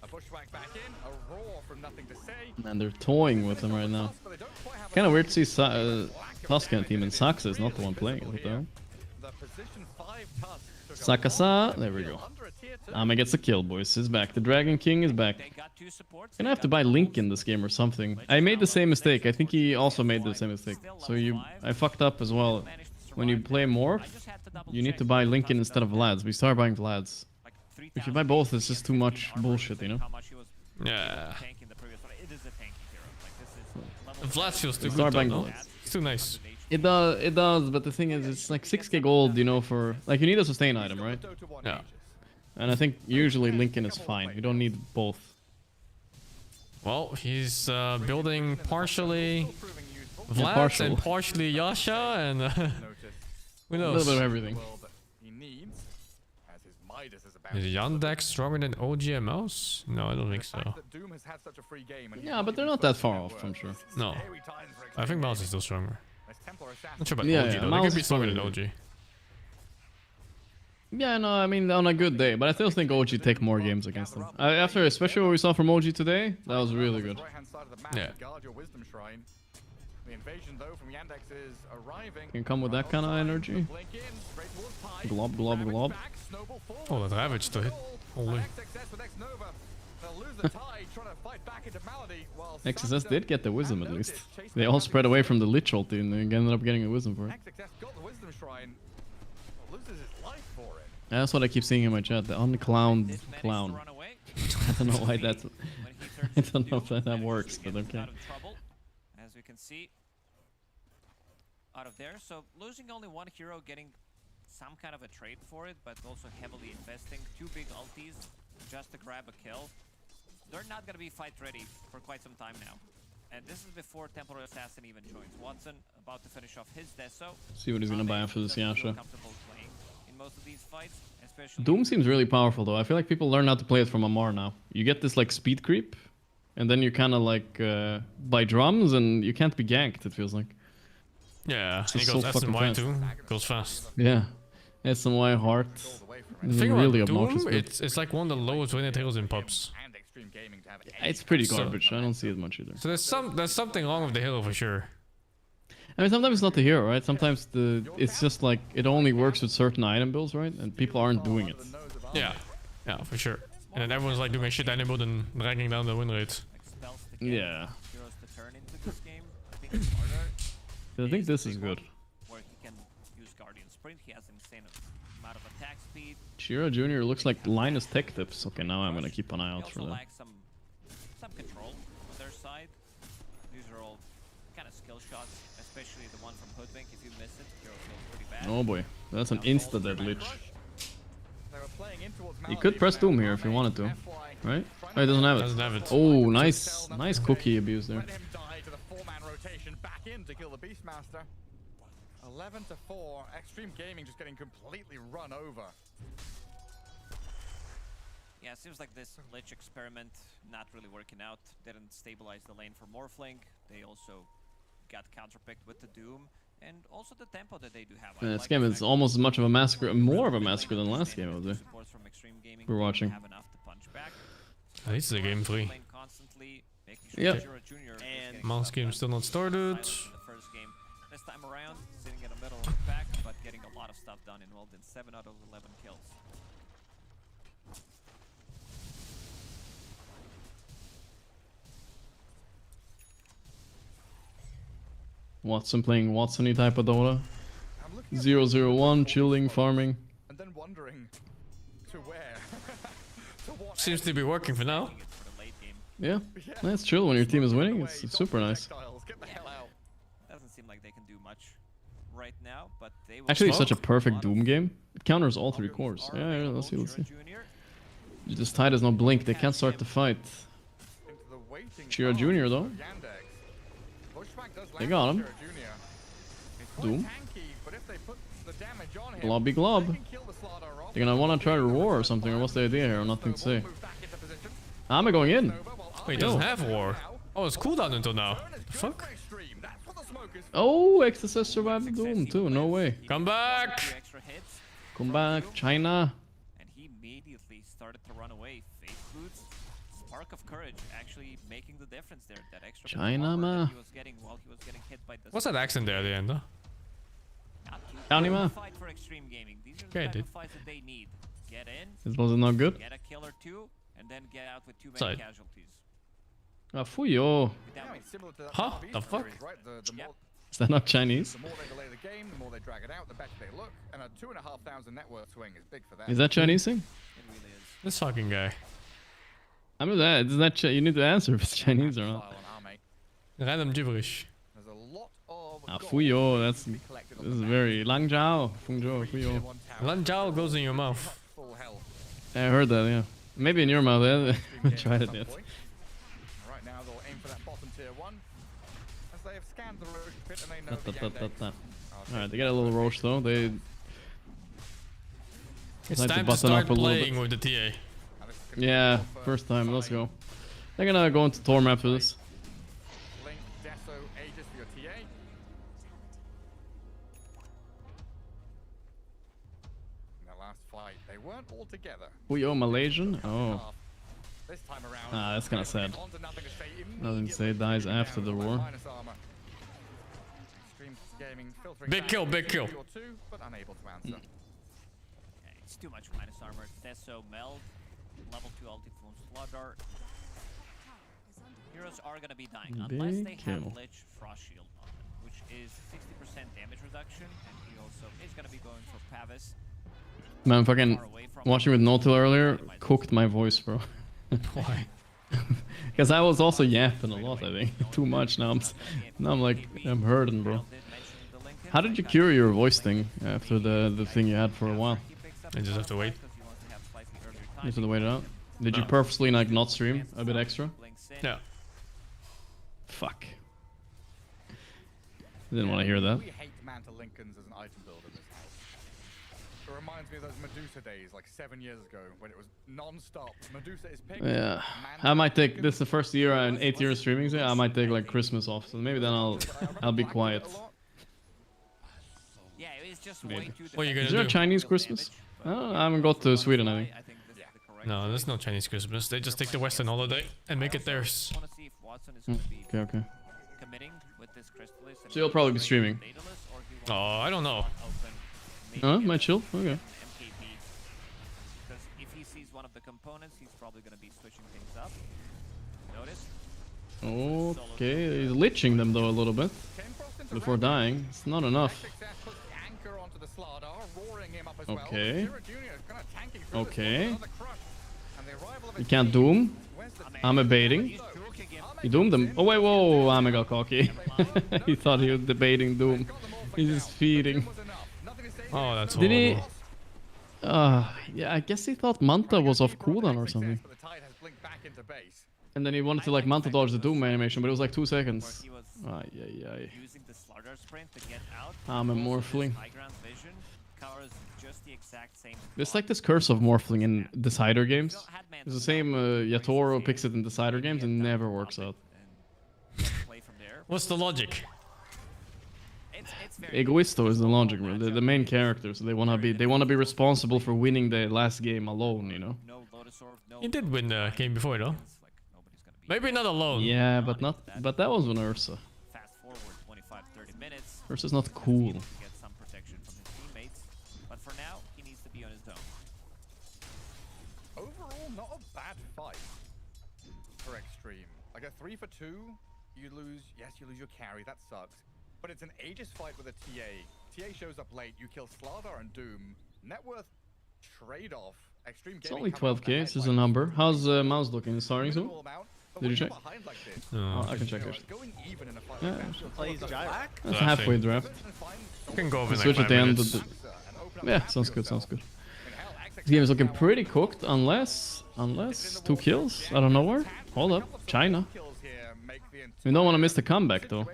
A bushwhack back in, a roar from Nothing to Say. Man, they're toying with him right now. Kind of weird to see Tuscan team and Saxa is not the one playing it. What the hell? Sakasa, there we go. Ame gets a kill, boys. He's back. The Dragon King is back. Gonna have to buy Link in this game or something. I made the same mistake. I think he also made the same mistake. So I fucked up as well. When you play Morph, you need to buy Lincoln instead of Vlads. We start buying Vlads. If you buy both, it's just too much bullshit, you know? Yeah. Vlad feels too good though. It's too nice. It does, but the thing is, it's like 6k gold, you know, for... Like, you need a sustain item, right? Yeah. And I think usually Lincoln is fine. You don't need both. Well, he's building partially Vlad and partially Yasha, and who knows? A little bit of everything. Is Yandex stronger than OGMOs? No, I don't think so. Yeah, but they're not that far off, I'm sure. No. I think Mouse is still stronger. Not sure about yeah, OG, yeah, though. They could be stronger than OG. Yeah, no, I mean, on a good day, but I still think OG take more games against them. After, especially what we saw from OG today, that was really good. Yeah. Can come with that kind of energy. Glob, glob, glob. Oh, that Ravage to hit. Holy. XSS did get the Wisdom at least. They all spread away from the Lich ulti and they ended up getting a Wisdom for it. That's what I keep seeing in my chat, the unclowned clown. I don't know why that's... I don't know if that works, but okay. As we can see, out of there, so losing only one hero, getting some kind of a trade for it, but also heavily investing. Two big ultis just to grab a kill. They're not going to be fight ready for quite some time now. And this is before Temporary Assassin even joins. Watson about to finish off his Deso. See what he's going to buy after this Yasha. Most of these fights, especially Doom seems really powerful though. I feel like people learn how to play it from Amar now. You get this like speed creep, and then you kind of like buy drums and you can't be ganked, it feels like. Yeah, he goes SNY too. Goes fast. Yeah. SNY Heart. The thing really about Doom, it's like one of the lowest winning tails in pubs. It's pretty garbage. I don't see it much either. So there's something wrong with the hero for sure. I mean, sometimes it's not the hero, right? Sometimes it's just like it only works with certain item builds, right? And people aren't doing it. Yeah, yeah, for sure. And then everyone's like doing a shit item build and dragging down the win rate. Yeah. I think this is good. Chira Jr. looks like Linus Tech Tips. Okay, now I'm gonna keep an eye out for that. Some control on their side. These are all kind of skill shots, especially the one from Hoodwink. If you miss it, you're pretty bad. Oh boy, that's an insta-dead Lich. You could press Doom here if you wanted to, right? Oh, he doesn't have it. Doesn't have it. Oh, nice cookie abuse there. 11-4, Extreme Gaming just getting completely run over. Yeah, it seems like this Lich experiment not really working out. Didn't stabilize the lane for Morphling. They also got counterpicked with the Doom. And also the tempo that they do have. Yeah, this game is almost as much of a massacre, more of a massacre than last game, I would say. We're watching. This is a game 3. Yep. Mouse game still not started. This time around, sitting in the middle of the pack, but getting a lot of stuff done, involved in 7 out of 11 kills. Watson playing Watson-y type of Dota. 0-0-1, chilling, farming. And then wondering to where. Seems to be working for now. Yeah, that's chill when your team is winning. It's super nice. Doesn't seem like they can do much right now, but they will. Actually, it's such a perfect Doom game. It counters all 3 cores. Yeah, let's see, let's see. This tide has no blink. They can't start the fight. Shira Jr. though. They got him. Doom. Globby glob. They're gonna wanna try to roar or something, or what's the idea here? Nothing to say. I'm going in. Wait, he doesn't have war. Oh, it's cooldown until now. The fuck? Oh, XSS survived the Doom too. No way. Come back. Come back, China. And he immediately started to run away. Faith Boots, Spark of Courage, actually making the difference there. That extra China, ma. he was getting while he was getting hit by the. What's that accent there at the end, though? County, ma. Fight for Extreme Gaming. These are the Okay, type dude. of fights that they need. Get in. This was not good. Get a kill or 2, and then get out with too many Side. casualties. Ah, fuyo. Huh? The fuck? Is that not Chinese? The more they delay the game, the more they drag it out, the better they look. And a 2,500 net worth swing is big for them. Is that Chinese thing? This fucking guy. I mean that. Is that you need to answer if it's Chinese or not. Random gibberish. Ah, fuyo. This is very Lang Zhao. Feng Zhou. Fuyo. Lan Zhao goes in your mouth. I heard that. Yeah. Maybe in your mouth. I haven't tried it yet. Right now they'll aim for that bottom tier 1. As they have scanned the road pit and they know Alright, they get a little Roche though. They. It's like time to button start up a little playing bit. with the TA. Yeah, first time. Let's go. They're gonna go into Torm after this. Link, Deso, Aegis for your TA. In the last fight, they weren't all together. Fuyo Malaysian? Oh. This time around, Ah, that's kinda sad. Nothing to say, dies after the war. Big kill, big kill. But unable to answer. Okay, it's too much minus armor. Deso, Meld, level 2 ulti from Slaughter. Heroes are gonna be dying unless they have kill. Lich Frost Shield on them, which is 60% damage reduction, and he also is gonna be going for Pavis. Man, fucking watching with No-Till earlier cooked my voice, bro. Why? Because I was also yapping a lot, I think. Too much now. I'm like, I'm hurting, bro. How did you cure your voice thing after the thing you had for a while? I just have to wait. You have to wait it out? Did you purposely like not stream a bit extra? Yeah. Fuck. I didn't want to hear that. We hate Manta Lincolns as an item builder in this house. It reminds me of those Medusa days like 7 years ago when it was non-stop. Medusa is picked. Yeah. I might take this is the first year in 8 years streaming, so I might take like Christmas off. So maybe then I'll be quiet. Yeah, it's just Maybe. way too What are you gonna Is there a do? Chinese Christmas? Oh, I haven't got to Sweden, I think. No, there's no Chinese Christmas. They just take the Western holiday and make it theirs. Want to see if Watson is gonna be Okay, okay. committing with this Crystallis. So you'll probably be streaming. Oh, I don't know. Huh? Might chill? Okay. Because if he sees one of the components, he's probably gonna be switching things up. Notice? Okay, he's liching them though a little bit before dying. It's not enough. Okay. Okay. You can't doom. I'm evading. He doomed him. Oh wait, whoa! Ame got cocky. He thought he was debating doom. He's just feeding. Oh, that's Did he? horrible. Yeah, I guess he thought Manta was off cooldown or something. And then he wanted to like Manta dodge the doom animation, but it was like 2 seconds. Ay, ay, ay. Using the Slaughter sprint to get out. I'm a morphling. High ground vision covers just the exact same. It's like this curse of Morphling in Decider games. It's the same Yatoro picks it in Decider games and never works out. What's the logic? Egoisto is the logic, man. The main characters. They wanna be responsible for winning the last game alone, you know. He did win the game before, though. Maybe not alone. Yeah, but that was on Ursa. Fast forward 25-30 minutes. Ursa's not cool. Get some protection from his teammates, but for now he needs to be on his own. Overall, not a bad fight for Extreme. Like a 3 for 2, you lose. Yes, you lose your carry. That sucks. But it's an Aegis fight with a TA. TA shows up late. You kill Slardar and Doom. Net worth trade-off. Extreme It's only 12k. This is a number. How's Mouse looking? Starting soon? Did you check? No. Oh, I can check it. Yeah, plays gyro. That's halfway draft. You can go over Switch at the end of the... Yeah, sounds good, sounds good. This game is looking pretty cooked, unless 2 kills out of nowhere. Hold up, China. We don't want to miss the comeback though.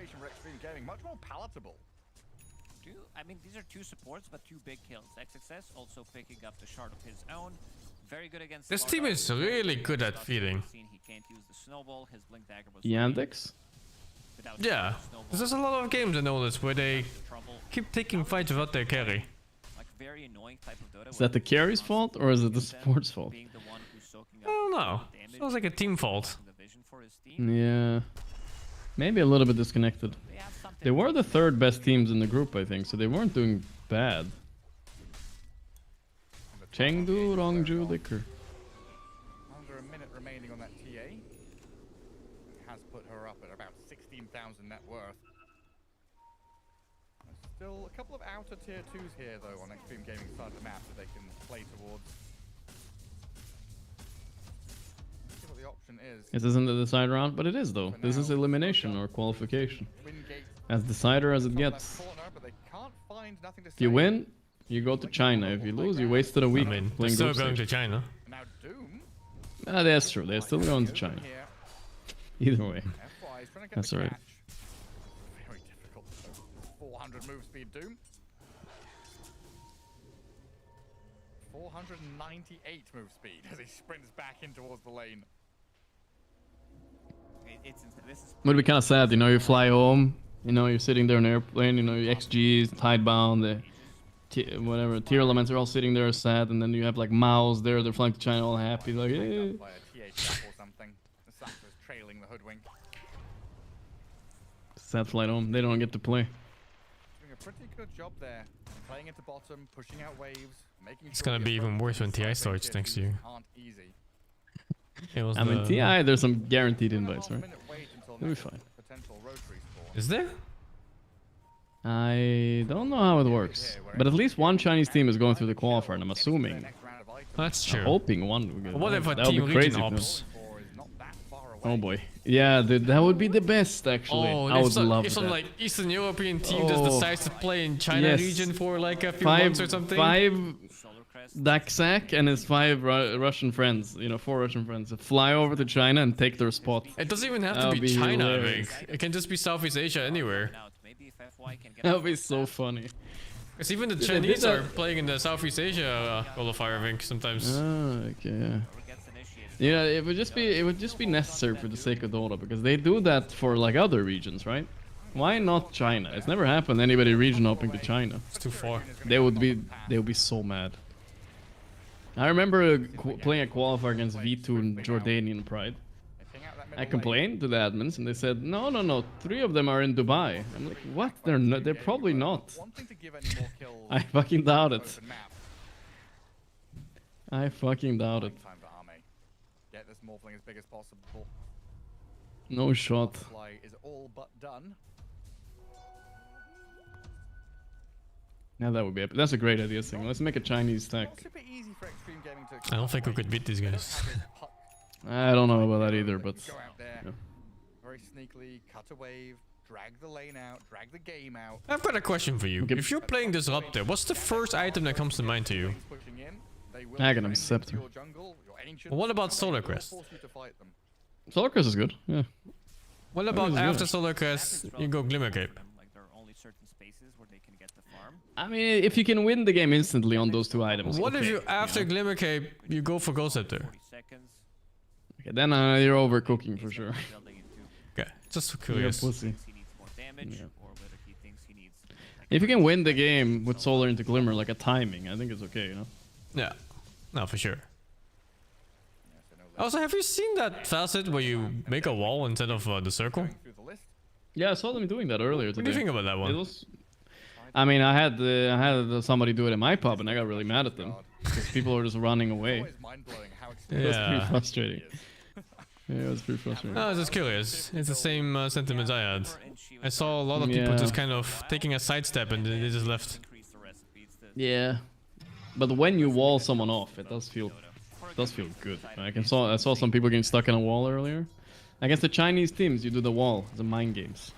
I mean, these are 2 supports, but 2 big kills. XXS also picking up the shard of his own. Very good against. This team is really good at feeding. He can't use the snowball. His blink dagger was Yandex? Yeah, there's a lot of games I know this where they keep taking fights without their carry. very annoying type of Dota. Is that the carry's fault or is it the support's fault? I don't know. Sounds like a team fault. Yeah. Maybe a little bit disconnected. They were the third best teams in the group, I think, so they weren't doing bad. Chengdu, Rongju, Liquor. Under a minute remaining on that TA. Has put her up at about 16,000 net worth. There's still a couple of outer tier 2s here, though, on Extreme Gaming side of the map that they can play towards. Let's see what the option is. This isn't the decider round, but it is, though. This is elimination or qualification. As decider as it gets. If you win, you go to China. If you lose, you wasted a week playing they're still going stage. to China. Ah, that's true. They're still going to China. Either way. That's alright. Very difficult. 400 move speed Doom. 498 move speed as he sprints back in towards the lane. Would be kind of sad, you know, you fly home, you know, you're sitting there in an airplane, you know, your XGs, tidebound, whatever, tier elements are all sitting there sad, and then you have like Mao's there, they're flying to China all happy, like, yeah. Sad flight home, they don't get to play. Doing a pretty good job there, playing into bottom, pushing out waves, making It's gonna be even worse when TI starts next year. I mean, TI, there's some guaranteed invites, right? It'll be fine. Is there? I don't know how it works, but at least one Chinese team is going through the qualifier, and I'm assuming. That's true. I'm hoping one will get. What if a that would team be crazy region if not. ops? Oh boy, yeah, dude, that would be the best actually. Oh, I would love if that. some like Eastern European team just decides to play in China Yes. region for like a few months or something. 5 Daksak and his 5 Russian friends, you know, 4 Russian friends, fly over to China and take their spot. It doesn't even have to That'll be China, hilarious. I think. It can just be Southeast Asia, anywhere. That would be so funny. Because even the Dude, they Chinese did are that- playing in the Southeast Asia qualifier, I think, sometimes. Ah, okay, yeah. Yeah, it would just be necessary for the sake of Dota, because they do that for like other regions, right? Why not China? It's never happened anybody region hopping to China. It's too far. They would be so mad. I remember playing a qualifier against V2 in Jordanian Pride. I complained to the admins and they said, no, 3 of them are in Dubai. I'm like, what? They're probably not. I fucking doubt it. I fucking doubt it. Get this morphling as big as possible. No shot. Fly is all but done. Yeah, that would be epic. That's a great idea, Sing. Let's make a Chinese stack. Super easy for Extreme Gaming to I don't think we could beat these guys. I don't know about that either, but go out there, yeah. very sneakily cut a wave, drag the lane out, drag the game out. I've got a question for you. If you're playing Disruptor, what's the first item that comes to mind to you? Aghanim Scepter. Well, what about Solar Crest? Solar Crest is good, yeah. What about after Solar Crest, you go Glimmer Cape? I mean, if you can win the game instantly on those two items. What okay, if you, after Glimmer Cape, you go for Ghost Scepter? Okay, then you're overcooking for sure. Okay, just curious. You're a pussy. Yeah. If you can win the game with Solar into Glimmer, like a timing, I think it's okay, you know? Yeah, no, for sure. Also, have you seen that facet where you make a wall instead of the circle? Yeah, I saw them doing that earlier today. What do you think about that one? It was... I mean, I had somebody do it in my pub, and I got really mad at them because people were just running away. It was pretty frustrating. Yeah, it was pretty frustrating. No, I was just curious. It's the same sentiments I had. I saw a lot of people just kind of taking a sidestep and they just left. Yeah, but when you wall someone off, it does feel good. I saw some people getting stuck in a wall earlier. Against the Chinese teams, you do the wall, the mind games.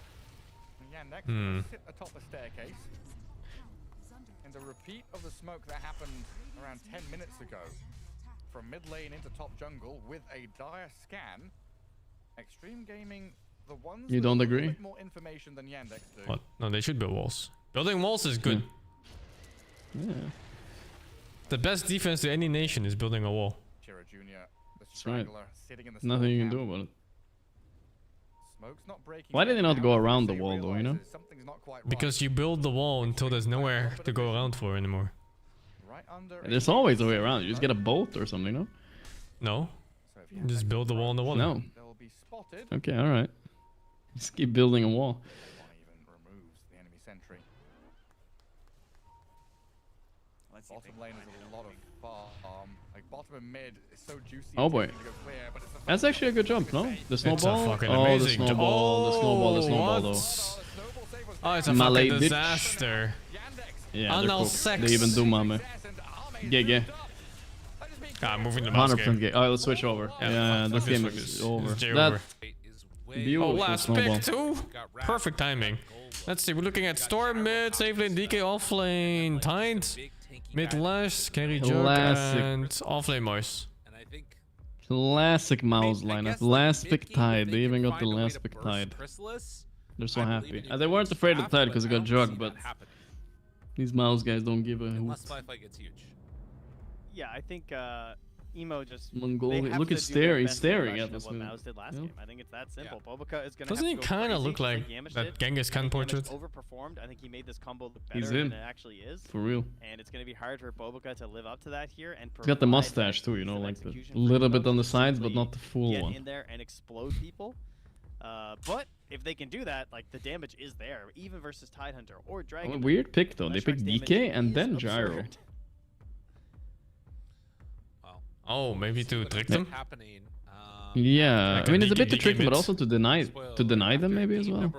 Yeah, next sit atop the staircase. And a repeat of the smoke that happened around 10 minutes ago. From mid lane into top jungle with a dire scan. Extreme Gaming, the ones you don't agree? with more information than Yandex do. What? No, they should build walls. Building walls is good. Yeah. The best defense to any nation is building a wall. Chira Jr., the That's right. sitting in the Nothing you can do about it. Smoke's not breaking. Why did they not go around the wall though, you know? Because you build the wall until there's nowhere to go around for anymore. There's always a way around. You just get a boat or something, no? No. You just build the wall in the wall. No. Okay, alright. Just keep building a wall. Bottom lane is a lot of farm. Like bottom and mid is so juicy. Oh boy. That's actually a good jump, no? The snowball? It's a fucking oh, amazing the snowball, the snowball what? though. Oh, it's a Malay fucking ditch. disaster. Yeah, they're Anal cool. sex. They even do mame. GG. I'm moving the mouse 100% game. GG. Alright, let's switch over. Yeah, this game is over. That beautiful last snowball. pick too. Perfect timing. Let's see. We're looking at Storm mid, safe lane, DK off lane, Tide, mid Lash, carry Jug, and off lane Moise. Classic mouse lineup. Last pick Tide. They even got the last pick Tide. They're so happy. They weren't afraid of Tide because they got Jug, but these mouse guys don't give a hoot. Yeah, I think Emo just Mongolia. Look at staring. He's staring at us. What Mouse did last game. I think it's that simple. Bobica is gonna Doesn't he kind of look like that Genghis Khan portrait? Overperformed. I think he made this combo look better He's than in. it actually is. For real. And it's gonna be hard for Bobica to live up to that here and He's got the mustache too, you know, like the little bit on the sides, but not the full get one. in there and explode people. But if they can do that, like the damage is there, even versus Tidehunter or Dragon. Oh, weird pick though. They picked DK and then Gyro. Oh, maybe to trick them? Yeah, Like I mean it's a DK bit to trick them, but mid. also to deny them maybe as well.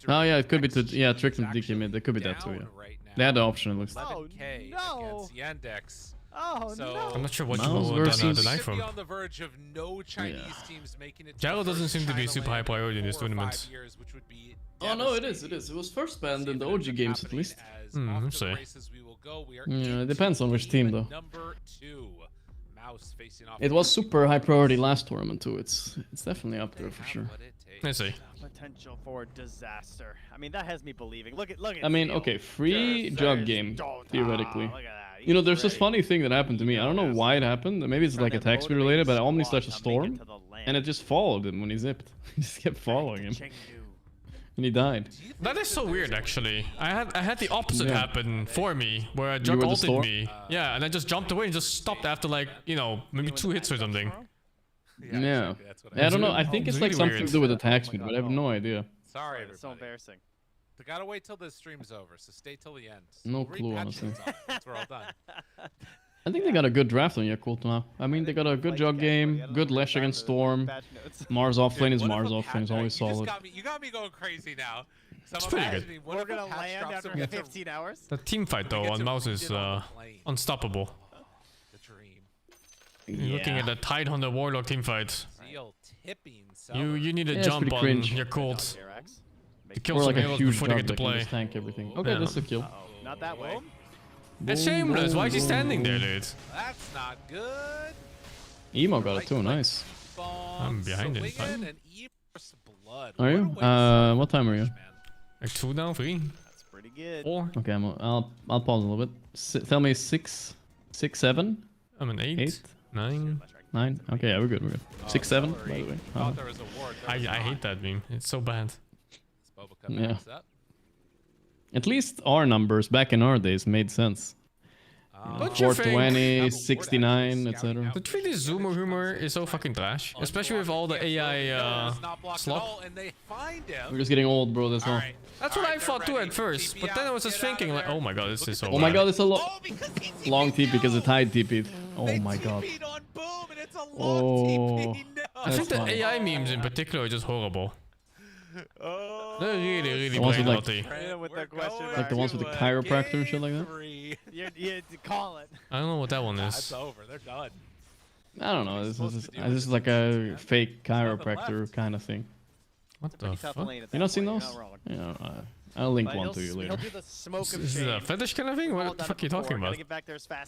Oh yeah, it could be to trick them to DK mid. There could be that too. Yeah, they had the option. It looks. Oh no! Yandex. Oh no! I'm not sure what you Mouse will versus- deny from. On the verge of no Chinese teams making it. Gyro doesn't seem to be super high priority in this tournament. Oh no, it is. It is. It was first banned in the OG games at least. So. Yeah, it depends on which team though. Number 2. Mouse facing off. It was super high priority last tournament too. It's definitely up there for sure. Let's see. Potential for disaster. I mean, that has me believing. Look at. I mean, Theo. okay, free jug game theoretically. Look at that. You know, there's this funny thing that happened to me. I don't know why it happened. Maybe it's like attack speed related, but I almost touched a storm, and it just followed him when he zipped. He just kept following him, and he died. That is so weird, actually. I had the opposite Yeah. happen for me, where a You jug were the ulted storm? me. Yeah, and I just jumped away and just stopped after like, you know, maybe 2 hits or something. Yeah. I don't know. I think it's like really something weird. to do with attack speed, but I have no idea. Sorry, It's so everybody. embarrassing. They gotta wait till the stream's over, so stay till the end. No We'll clue, repatch honestly. things on once we're all done. I think they got a good draft on Yakult now. I mean, they got a good jug game, good Lesh against Storm. Mars offlane is Mars offlane, is always solid. You got me going crazy now. It's pretty good. We're gonna land after 15 hours. The team fight though on mouse is unstoppable. The dream. You're looking at the Tidehunter Warlock team fight. Seal tipping. You need a Yeah, it's jump pretty on cringe. your cult to kill Or some like a heroes huge before they jug get to that can play. just tank everything. Okay, Yeah. that's a kill. Not that way. It's shameless. Why is he standing there, dude? That's not good. Emo got it too, nice. I'm behind it. Swinging and Eber's blood. Are you? What a way to What time are you? Like 2 down, 3. pretty good. 4. Okay, I'll pause a little bit. Tell me 6, 7. I'm an 8. 9. 9. Okay, yeah, we're good. We're good. 6, 7. By the way. I hate that meme. It's so bad. Yeah. At least our numbers back in our days made sense. 420, 69, etc. The 3D zoomer humor is so fucking trash, especially with all the AI slop. We're just getting old, bro. That's all. That's what I thought too at first, but then I was just thinking like, oh my god, this is so. Oh my god, it's a long TP because it high TP'd. Oh my god. Oh. I think the AI memes in particular are just horrible. They're really brain naughty. Like the ones with the chiropractor and shit like that? You call it. I don't know what that one is. It's over. They're done. I don't know. This is like a fake chiropractor kind of thing. What the fuck? You not seen those? Yeah, I'll link one to you later. Is this a fetish kind of thing? What the fuck are you talking about?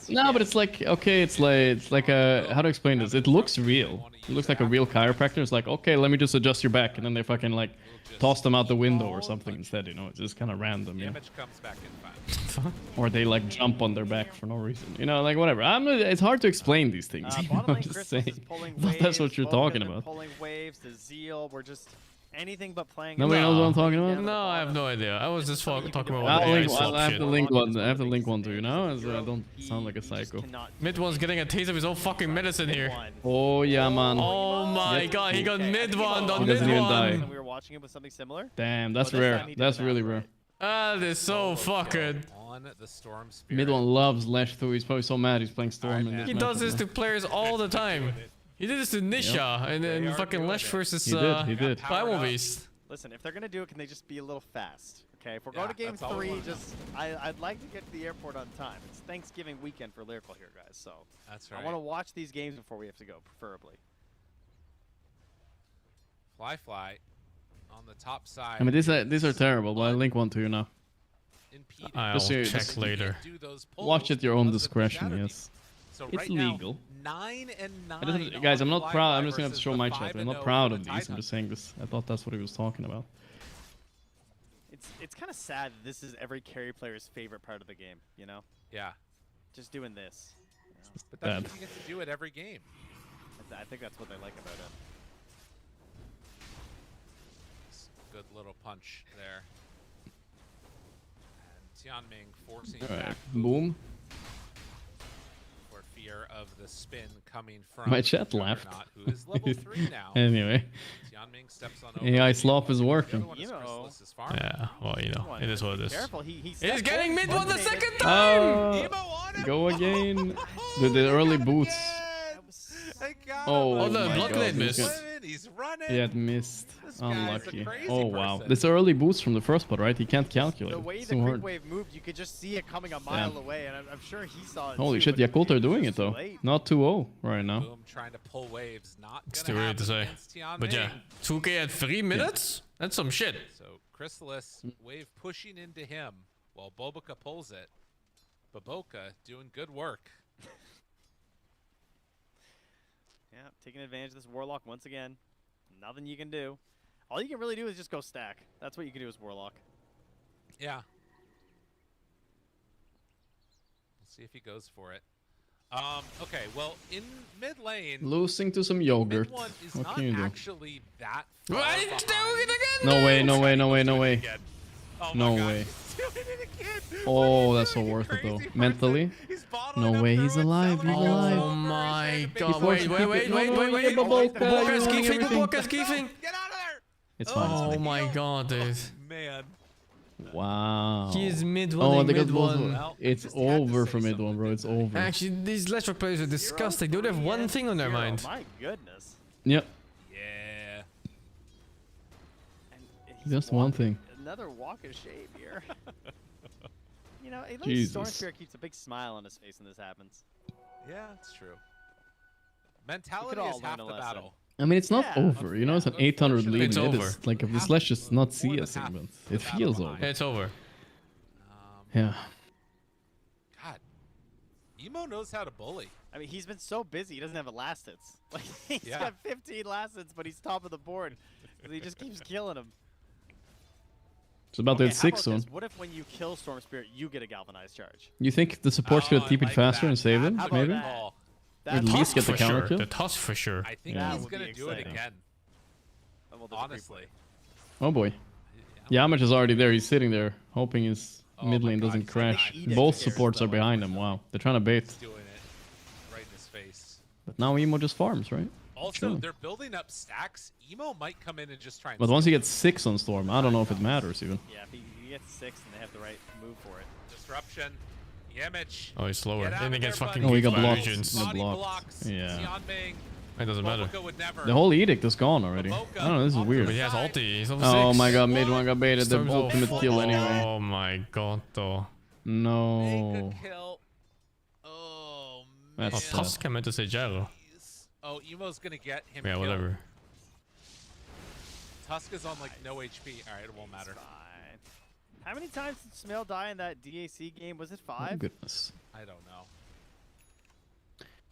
No, but it's like, okay, it's like a, how to explain this? It looks real. It looks like a real chiropractor. It's like, okay, let me just adjust your back, and then they fucking like toss them out the window or something instead, you know? It's just kind of random, yeah. Or they like jump on their back for no reason, you know, like whatever. It's hard to explain these things. I'm just saying. That's what you're talking about. Pulling waves, the zeal, we're just anything but playing. Nobody knows what I'm talking about? No, I have no idea. I was just talking about I have to link one. I have to link one to you now, so I don't sound like a psycho. Mid one's getting a taste of his own fucking medicine here. Oh yeah, man. Oh my god, he got mid one on he mid doesn't even one. die. We were watching it with something similar. Damn, that's rare. That's really rare. That is so fucking. Mid one loves Lash too. He's probably so mad he's playing Storm. In this He does this to players all the time. He did this to Nisha and then fucking Lash versus he did. Primal Beast. Listen, if they're gonna do it, can they just be a little fast? Okay, if we're going to game 3, I'd like to get to the airport on time. It's Thanksgiving weekend for Lyrical here, guys. So that's right. I want to watch these games before we have to go, preferably. Fly on the top side. I mean, these are terrible, but I'll link one to you now. I'll check later. Watch at your own discretion, yes. So it's right legal. Now, 9 and 9. Guys, I'm not proud. I'm just gonna have to show my chat. I'm not proud of these. I'm just saying this. I thought that's what he was talking about. It's kind of sad that this is every carry player's favorite part of the game, you know? Yeah. Just doing this. You know? But that's what you get to do at every game. I think that's what they like about it. Good little punch there. And Tianming forcing Alright, back. boom. For fear of the spin coming from My chat laughed. Who is level 3 now. Anyway. Tianming steps on AI slop is working. Yeah, well, you know, it is what it is. Careful, He's getting mid one the second time! Go again. The early boots. Oh, the my blood God, grenade missed. He's running. Yeah, it missed. Unlucky. Oh wow. This early boost from the first part, right? He can't calculate. The way it's the too quick hard. wave moved, you could just see it coming a mile away, and I'm sure he saw it. Holy too, shit, Yakult are doing it though. Not 2-0 right now. Boom, trying to pull waves. Not It's too early to say. But yeah, 2K at 3 minutes? That's some shit. So Chrysalis wave pushing into him while Boboka pulls it. Boboka doing good work. Yeah, taking advantage of this Warlock once again. Nothing you can do. All you can really do is just go stack. That's what you can do as Warlock. Yeah. We'll see if he goes for it. Okay, well, in mid lane, Losing to some yogurt. mid one is What not can you do? actually that far What? behind. Doing it again? No way, no way, no way, no way. Oh No my God. way. Doing it again. Oh, that's so worth it though. Mentally. No way, he's alive, he's alive. Oh my god. forced Wait. to keep- no, Boboka, Boboka's you're doing keefing, everything. Boboka's keefing. It's fine. It's Oh fine. my god, dude. Man. Wow. He is mid Oh, one, they got mid both. one. It's over for mid one, bro. It's over. Actually, these Letchrock players are disgusting. They don't have one thing on their mind. My goodness. Yep. Yeah. And Just one thing. Another walk of shame here. You know, at least Jesus. Storm Spirit keeps a big smile on his face when this happens. Yeah, it's true. Mentality all is learn half a the lesson. battle. I mean, it's not Yeah. over. You know, it's an 800 lead. It's It over. is like if this Slash does not see us, but it feels over. It's over. Yeah. God. Emo knows how to bully. I mean, he's been so busy, he doesn't have a last hits. Like, he's Yeah. got 15 last hits, but he's top of the board. He just keeps killing him. It's about to hit how 6 about soon. this? What if when you kill Storm Spirit, you get a galvanized charge? You think the support's gonna TP it faster and save him? How about Maybe? that? At least get the counter kill? The toss for sure. I think he's gonna do it again. Honestly. Oh boy. Yamich is already there. He's sitting there, hoping his mid lane doesn't crash. Both supports are behind him. Wow. They're trying to bait. He's doing it right in his face. But now Emo just farms, right? Also, Chilling. they're building up stacks. Emo might come in and just try and But once he gets 6 on Storm, I don't know if it matters even. Yeah, if he gets 6 and they have the right move for it. Disruption. Yamich. Oh, he's slower. Then he gets fucking Oh, he got blocked. illusions. He got blocked. Yeah. It doesn't matter. The whole edict is gone already. I don't know, this is weird. But he has ulti. He's over Oh 6. my god, mid one got baited. The Storm's ultimate off. kill anyway. Oh my god, though. No. Oh, That's sad. Tusk, I meant to say Gyro. Oh, Emo's gonna get him Yeah, killed. whatever. Tusk is on like no HP. Alright, it won't matter. Fine. How many times did Smell die in that DAC game? Was it 5? Oh goodness. I don't know.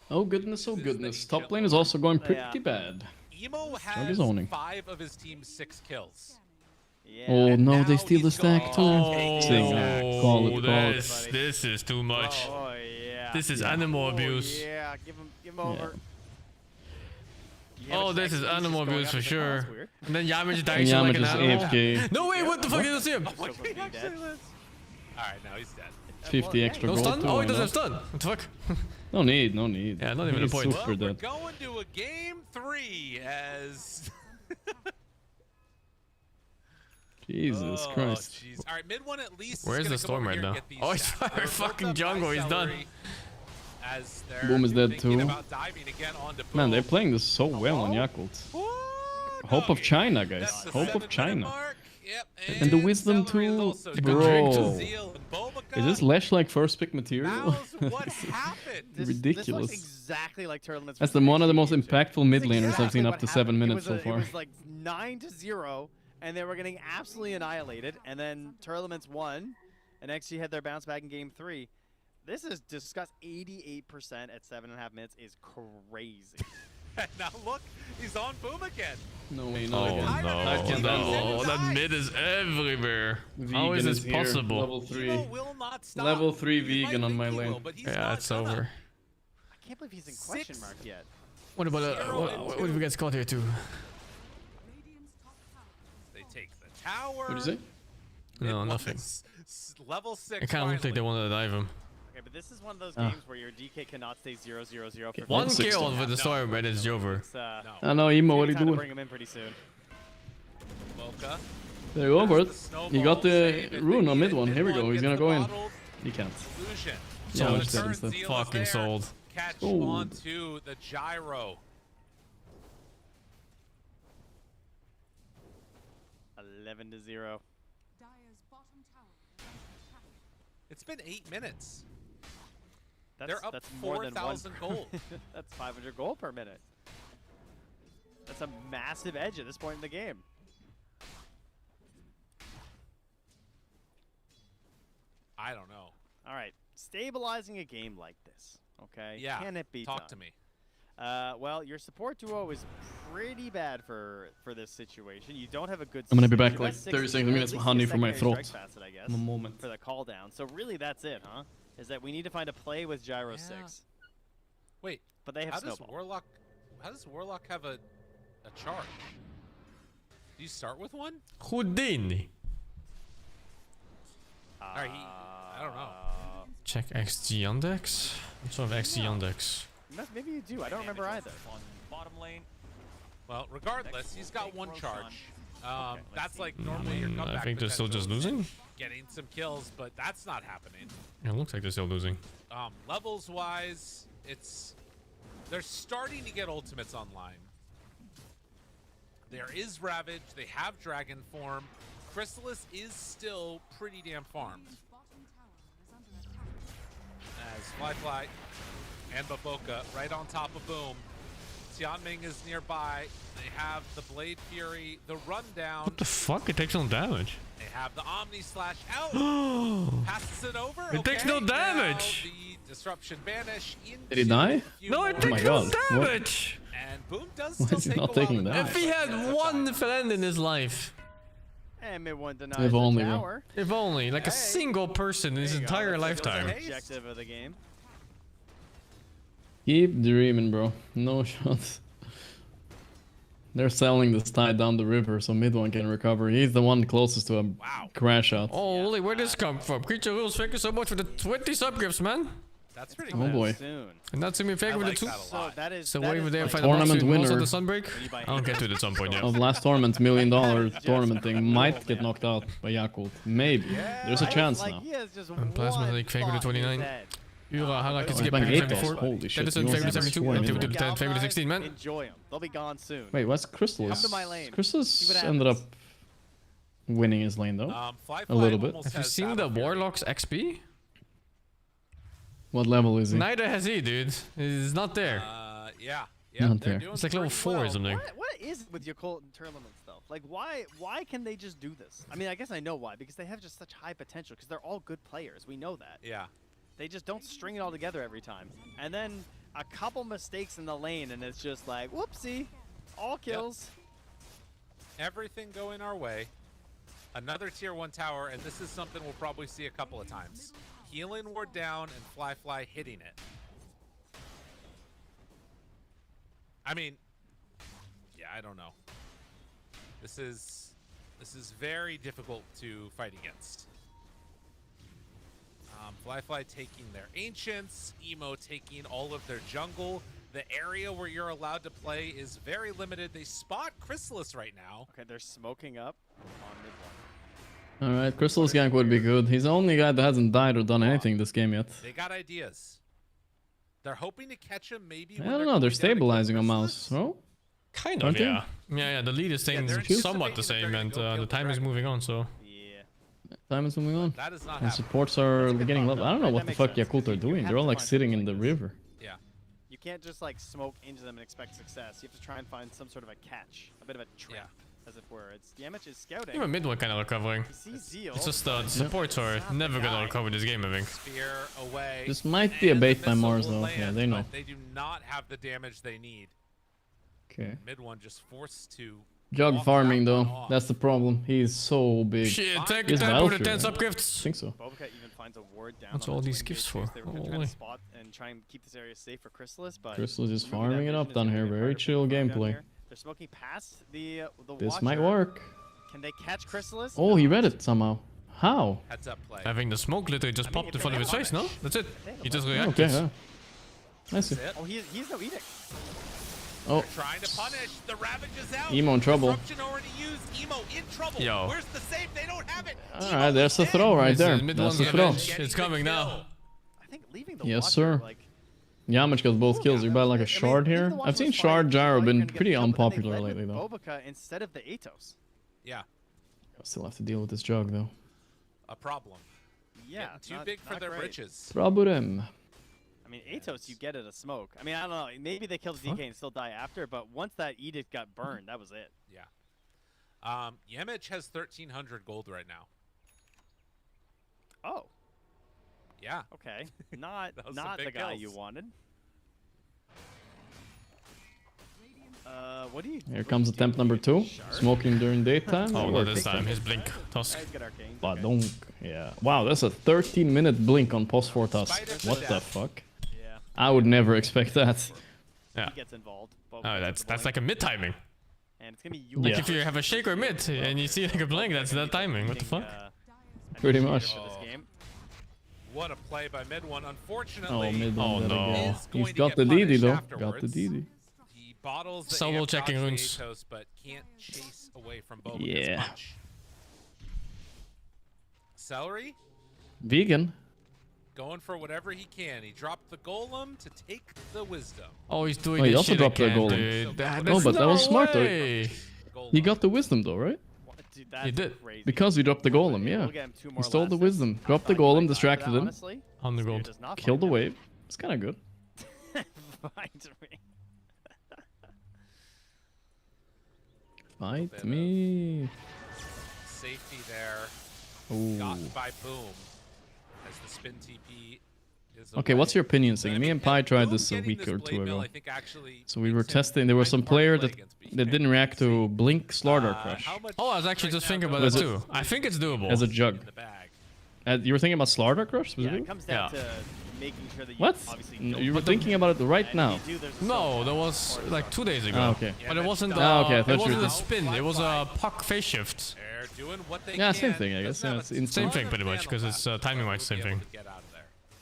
Oh goodness, oh goodness. Top lane is also going pretty bad. Emo Strong has zoning. 5 of his team's 6 kills. Yeah. Oh no, they steal the stack too. Oh, Call it. this is too much. Oh yeah. This is animal abuse. Yeah, give him over. Oh, this is animal abuse for sure. And then Yamich dies And like Yamich an is animal. AFK. No way, what the fuck? He doesn't see him. Alright, now he's dead. 50 extra No gold. stun? too, Oh, why he doesn't have not? stun. What the fuck? No need, no need. Yeah, not even a He's point. super We're dead. going to a game 3 as... Jesus Christ. Jeez. Alright, mid one at least. Where's the storm right now? Oh, he's fire fucking jungle. He's done. As they're Boom is dead thinking too. about diving again onto Man, Boom. they're playing this so well on Yakult. Hope of China, guys. That's the Hope of 7-minute China. mark. Yep, And the wisdom Celery is too, also bro. Zeal and Bobaca. Is this Lash like first pick material? Now's what happened. This Ridiculous. looks exactly like Tournaments. That's one of the most impactful mid laners I've seen up to 7 minutes so It far. was like 9-0, and they were getting absolutely annihilated. And then Tournaments won, and XG had their bounce back in game 3. This is disgusting. 88% at 7.5 minutes is crazy. And now look, he's on Boom again. No way, Oh not again. no, that mid is everywhere. How is Vegan this here, possible? Level 3. Emo will not stop. Level 3 He might vegan on think my he will, lane. but he's Yeah, not it's gonna. over. I can't believe he's in question mark yet. What about what do we get Scott here too? They take the tower. What did you say? No, nothing. Level 6. It kind of looked like they wanted to dive him. Okay, but this is one of those Ah. games where your DK cannot stay 0-0-0 for One 60. kill with the storm and it's over. It's, I know, Emo, what are you time to doing? bring him in pretty soon. Boca. There you go, Bert. He got the Save it. rune on They mid one. mid Here we one go. He's gets gonna the go in. bottle. He can't. Illusion. Yeah, So much it's dead Turn instead. Zeal is fucking there. sold. Catch Oh. onto the gyro. 11-0. It's been 8 minutes. That's, They're up that's more than 4,000 gold. That's 500 gold per minute. That's a massive edge at this point in the game. I don't know. All right, stabilizing a game like this, okay? Yeah. Can it be Talk done? to me. Well, your support duo is pretty bad for this situation. You don't have a good. I'm gonna be system. back You like got 6 30 seconds, at minutes least of honey a for my secondary throat. strike facet, I guess, In a moment. for the call down. So really, that's it, huh? Is that we need to find a play with Gyro 6. Wait, But they have how does Snowball. Warlock have a charge? Do you start with one? Houdini. Alright, I don't know. Check XG on decks. What sort of XG on decks? Maybe you do. I don't remember either. On bottom lane. Well, regardless, he's got one charge. That's like normally your I comeback think they're still just potential is losing. getting some kills, but that's not happening. Yeah, it looks like they're still losing. Levels wise, they're starting to get ultimates online. There is Ravage, they have Dragon Form. Chrysalis is still pretty damn farmed. As Fly and Baboka right on top of Boom. Tianming is nearby. They have the Blade Fury, the Rundown. What the fuck? It takes no damage. They have the Omni Slash out. Passes it over. It takes no damage. Now the Disruption Banish. Did he die? No, it Oh my takes no god. damage. And Boom does Why still is he take not a while taking to damage? If he had one friend in his life. And mid one denies If only, the bro. tower. If only, like a single person in his entire lifetime. Objective of the game. Keep dreaming, bro. No shots. They're selling this tide down the river so mid one can recover. He's the one closest to a crash out. Holy, where did this come from? Creature Rules, thank you so much for the 20 sub gifts, man. That's pretty Oh boy. And that's me favor with the two. So that is So wait over there, fight tournament the winner. the sunbreak. I'll get to it at some point, yeah. Of last tournament, $1 million tournament thing might get knocked out by Yakult. Maybe. There's a chance now. And Plasma League favor to 29. Ura, Hara, kids Oh, get bang back 8 holy shit. Edison favor to 72. Active to 10, favor to 16, man. Enjoy them. They'll be gone soon. Wait, what's Crystal? Come to my lane. Crystal See what ended up winning his lane though. A little bit. Have you seen the Warlock's XP? What level is he? Neither has he, dude. He's not there. Yeah. Not there. It's like level 4 or something. What is it with your Colton tournament stuff? Like, why can they just do this? I mean, I guess I know why. Because they have just such high potential. Because they're all good players. We know that. Yeah. They just don't string it all together every time. And then a couple mistakes in the lane, and it's just like, whoopsie, all kills. Yep. Everything going our way. Another tier 1 tower, and this is something we'll probably see a couple of times. Healing ward down and Fly hitting it. I mean, yeah, I don't know. This is very difficult to fight against. Fly taking their ancients, Emo taking all of their jungle. The area where you're allowed to play is very limited. They spot Chrysalis right now. Okay, they're smoking up on mid one. Alright, Crystal's gank would be good. He's the only guy that hasn't died or done anything this game yet. They got ideas. They're hoping to catch him maybe. I don't know, they're stabilizing on mouse, no? Kind of, yeah. Yeah, the lead is staying somewhat the same, and the time is moving on, so. Time is moving on. That is not and supports are getting level. I don't know what the fuck Yakult are doing. They're all like sitting in the river. Yeah. You can't just like smoke into them and expect success. You have to try and find some sort of a catch, a bit of a trap, as it were. It's Damage is scouting. Even mid one kind of recovering. It's just the supports are never gonna recover this game, I think. Spear away. This might be a bait by Mars though. Yeah, they know. They do not have the damage they need. Okay. Mid one just forced to. Jug farming though, that's the problem. He's so big. Shit, take He's time for the Valkyrie, 10 sub right? gifts. I think so. Bobica even finds a ward down. What's on all the these twin gifts gates. for? They were gonna try Holy. to spot and try and keep this area safe for Chrysalis, but Crystal just maybe that farming it vision up is down gonna here. be part Very of the chill program down gameplay. here. They're smoking past the This Watcher. might work. Can they catch Chrysalis? Oh, he read it somehow. How? Heads up play. I think the smoke literally just popped in front of his face, no? That's it. He just reacted. Okay, yeah. I see. Oh, he's no edict. Oh, Trying to punish. The Ravage is out. Emo in trouble. Disruption already used. Emo in trouble. Yo. Where's the save? They don't have it. alright, there's the throw right there. That's the throw. It's coming now. I think leaving the Yes, Watcher, sir. like, Yamich got both kills. You buy like a shard here. the I've seen Watcher's shard fine. gyro Like, been gonna get pretty the kill, but then they unpopular led lately with though. Bobica instead of the Atos. Yeah. I still have to deal with this jug though. A problem. Yeah, Getting too big for their great. britches. Problem. I mean, Atos, you get it a smoke. I mean, I don't know. Maybe they kill the DK and still die after, but once that edict got burned, that was it. Yeah. Yemich has 1,300 gold right now. Oh. Yeah. Okay. Not That was some not the big guy kills. you wanted. What do you? Here comes attempt number 2. Smoking during daytime. Oh, That not worked. this time. His blink. Tusk. Guys get arcane. Badonk. Yeah. Wow, that's a 13-minute blink on post 4 Tusk. What the fuck? Yeah. I would never expect that. Yeah. He gets involved. Oh, that's like a mid timing. And it's gonna be Like Yeah. if you have a shake or mid and you see like a blink, that's that timing. What the fuck? Pretty much. For this game. What a play by mid one. Oh, Unfortunately, mid Oh, one no. again. is going He's to got get the DD punished though. Got afterwards. the DD. He bottles the Solo amp checking dodge runes. Atos, but can't chase away from Bobica's Yeah. punch. Celery Vegan. going for whatever he can. He dropped the golem to take the wisdom. Oh, he's doing Oh, he this also shit dropped the again, golem. dude. No, but that was smart though. way. He got the wisdom though, right? Dude, that's He did. crazy. Because he dropped the golem, yeah. We'll get him 2 more He stole the last wisdom. hits. Dropped the I'm fine golem, with that, distracted him. honestly. On the Spear gold. does not Killed the find him. wave. It's kind of good. Fine to me. Fight me. Safety there. Ooh. Got by Boom as the spin TP Okay, what's your opinion, Sing? Me and Pi tried this a week or two ago. So we were testing. There was some player that didn't react to Blink Slaughter Crush. Oh, I was actually just thinking about that too. I think it's doable. As a jug. You were thinking about Slaughter Crush? Yeah, it comes down to making sure that you What? obviously You were thinking about it right now. No, that was like 2 days ago. Ah, okay. But it wasn't. Okay, I thought it you wasn't were a spin. It was a puck phase shift. Yeah, same thing, I guess. Yeah, it's Same thing, pretty much, because it's timing-wise, same thing.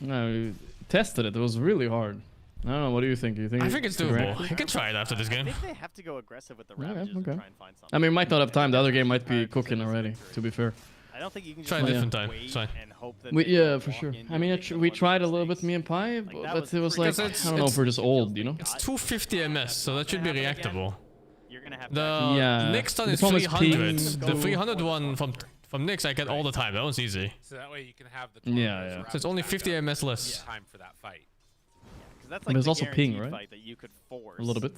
No, we tested it. It was really hard. I don't know. What do you think? I think it's doable. You can try it after this game. I think they have to go aggressive with the Ravages and try and find something. I mean, we might not have time. The other game might be cooking already, to be fair. I don't think you can just try a different time. and hope that Yeah, for sure. I mean, we tried a little bit, me and Pi, but it was like, I don't know if we're just old, you know? It's 250 MS, so that should be reactable. Yeah, The next one is the problem is 300. ping. The 300 one from Nyx I get all the time. That one's easy. So that way you can have the Yeah. So it's only 50 MS less. time for that fight. That's But like there's the also ping, guaranteed right? fight that you could force. A little bit.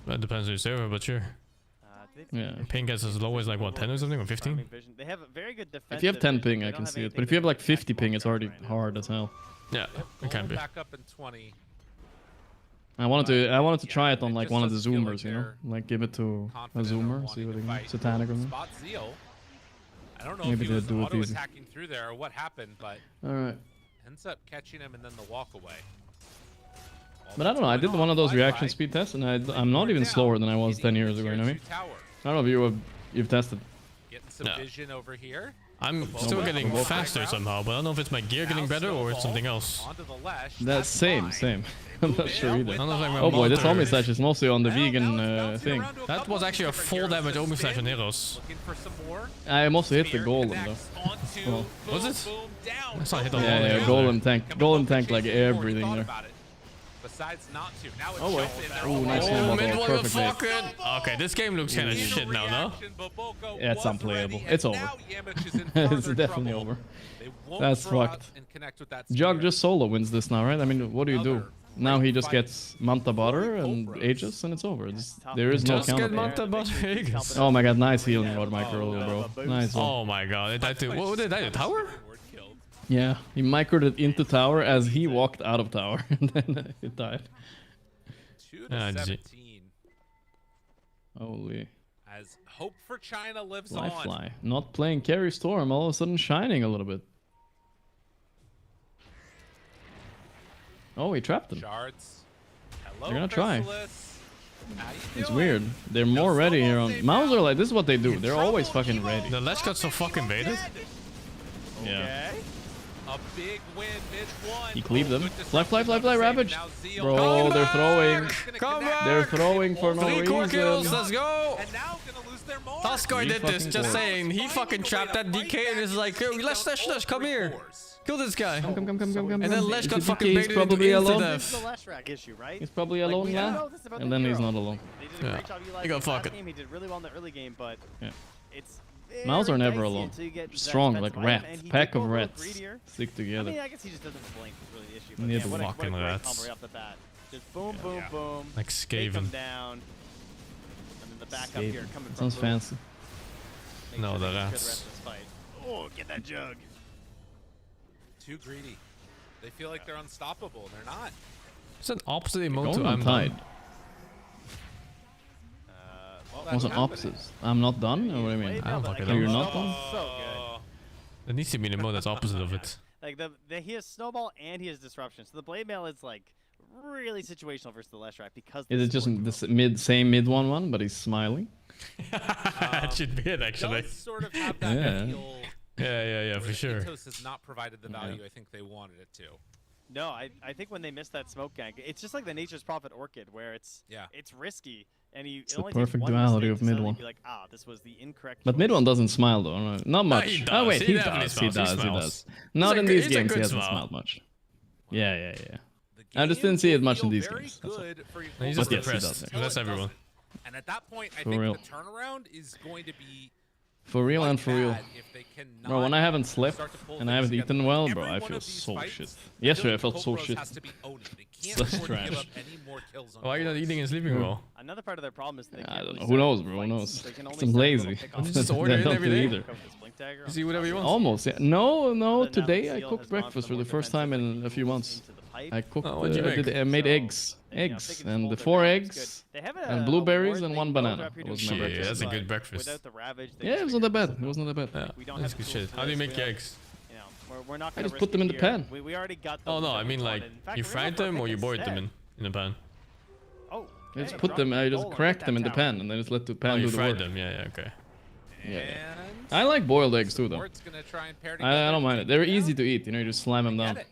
That depends on your server, but sure. Yeah. Ping gets as low as like what, 10 or something, or 15? They have a very good defensive If you have 10 vision. ping, They I don't can have see it. anything But if you have that like 50 ping, it's already hard as hell. Yeah, it can be. Back up in 20. I wanted to try it on like one of the zoomers, you know, like give it to a zoomer, see what it can satanic on. Spot Zeal. I don't know Maybe if he was they'll do it easy. auto-attacking through there or what happened, but All right. ends up catching him and then the walk away. But I don't know. I did one of those reaction speed tests, and I'm not even slower than I was 10 years ago. You know what I mean? I don't know if you've tested. Getting some vision over here. I'm still getting faster somehow, but I don't know if it's my gear getting better or it's something else. That's same. I'm not sure either. I don't know if like my Oh boy, this motor- Omi slash is mostly on the vegan thing. That was actually a full damage Omi slash on Heroes. I mostly hit the golem though. Well, Was it? That's not hit on yeah, golem tank like everything there. Besides not to. Now it's Oh wait. oh, Nice Oh, one, perfect nade. motherfucker! Okay, this game looks kind of shit now, no? Yeah, it's unplayable. It's over. It's definitely over. That's fucked. Jug just solo wins this now, right? I mean, what do? Now he just gets Manta Butter and Aegis, and it's over. There is no Just get counter. Manta Butter Aegis. Oh my god, nice healing rod micro, bro. Nice one. Oh my god, it died to, what did it die to? Tower? Yeah, he microed it into tower as he walked out of tower, and then it died. 2-17. Holy. As hope for China lives on. Lifefly. Not playing carry storm, all of a sudden shining a little bit. Oh, he trapped him. Shards. Hello, They're gonna try. Chrysalis. How you It's doing? weird. They're more ready here on... Mouse are like, this is what they do. They're always fucking ready. The ledge got so fucking baited. Yeah. A big win mid one. He cleaved them. Fly, Ravage. Bro, they're throwing. Come back! They're throwing for no 3 core kills, reason. let's go! And now gonna lose their mark. Tuskar did this, fucking just cores. saying. He fucking trapped that DK and is like, "Yo, Lesh, come here. Kill this guy. Come. And then Lesh If got the fucking DK is baited probably into alone. This is the death. last rack issue, right? He's probably Like, alone we now. know this about And the then he's hero. not alone. They did a great job utilizing He got the last fucking- game. He did really well in the early game, but Yeah. it's Mouse are very never dicey alone. until you get that Strong, like defensive item, and rats. he Pack did of go a little rats. greedier. Stick I together. mean, I guess he just doesn't blink is really the issue. But Yeah, man, what a fucking great rats. combo right off the bat. Just boom, boom, boom. Like Take him Skaven. down. And then the backup Skaven. here coming from Sounds Boom. fancy. Make No, sure the they secure rats. rest of this fight. Oh, get that jug. Too greedy. They feel like they're unstoppable. They're not. It's an opposite emote to Going I'm on done. tide. Well, What's an opposite? I'm not done? Or what do you mean? I don't fucking Oh, you're know. not done? So good. There needs to be an emote that's opposite of it. Like he has snowball and he has disruption. So the blade mail is like really situational versus the last rack because Is it just the same mid 1-1, but he's smiling? That should be it, actually. Does sort of have that Yeah. feel. Yeah, for sure. Ethos has not provided the value I think they wanted it to. No, I think when they missed that smoke gank, it's just like the Nature's Prophet Orchid where it's risky and It's it the only takes perfect one duality mistake of to mid suddenly one. be like, this was the incorrect But choice. mid one doesn't smile though, no? Not much. he Oh does. wait, He he definitely does. smiles. He He does. He smiles. does. Not It's in a these good- it's a games. He good hasn't smile. smiled much. Yeah. I just didn't see it much in these games. That's all. He's But just yes, he depressed. does. That's everyone. And at that point, I For think real. the turnaround is going to be For real and for real. bad if they cannot Bro, when I haven't slept start to pull and I haven't things eaten together. well, bro, Every I one feel of these so fights, shit. I Yesterday I feel felt like so Cobras shit. has to be owning. They can't Such afford to give trash. up any more kills on Why are you not Cobras. eating and sleeping well? Another part of their problem is they I can't don't really know. Who knows, start bro? Who fights. knows? They can only I'm start lazy. little pickoffs. Just order I in don't every do day. either. You see whatever you want. Almost, yeah. No, no. Other than that, Today I Seal cooked has gone breakfast for for the first time in a few months. I cooked. Oh, what'd you make? I made eggs, and the 4 eggs, and blueberries and 1 banana. That was my Shit, breakfast. that's a good breakfast. Without the Ravage, they Yeah, it just wasn't that figured bad. It wasn't that bad. Yeah, we don't that's have good the shit. tools How do you for make this. eggs? You know, we're not I gonna just risk put them it in the here. pan. We already got Oh those no, that I we mean like wanted. In fact, you we're gonna fried go for a them or pick you boiled them instead. in the pan. Oh, I just hey, put them. I dropped just goal on cracked that them in the tower. pan, and then just let the Oh, pan you do the fried work. them. Yeah, yeah, okay. Yeah. I like boiled eggs too, though. Sport's gonna try and pair I together don't mind it. and They're take easy down. to eat. You know, you just slam them down. Get it.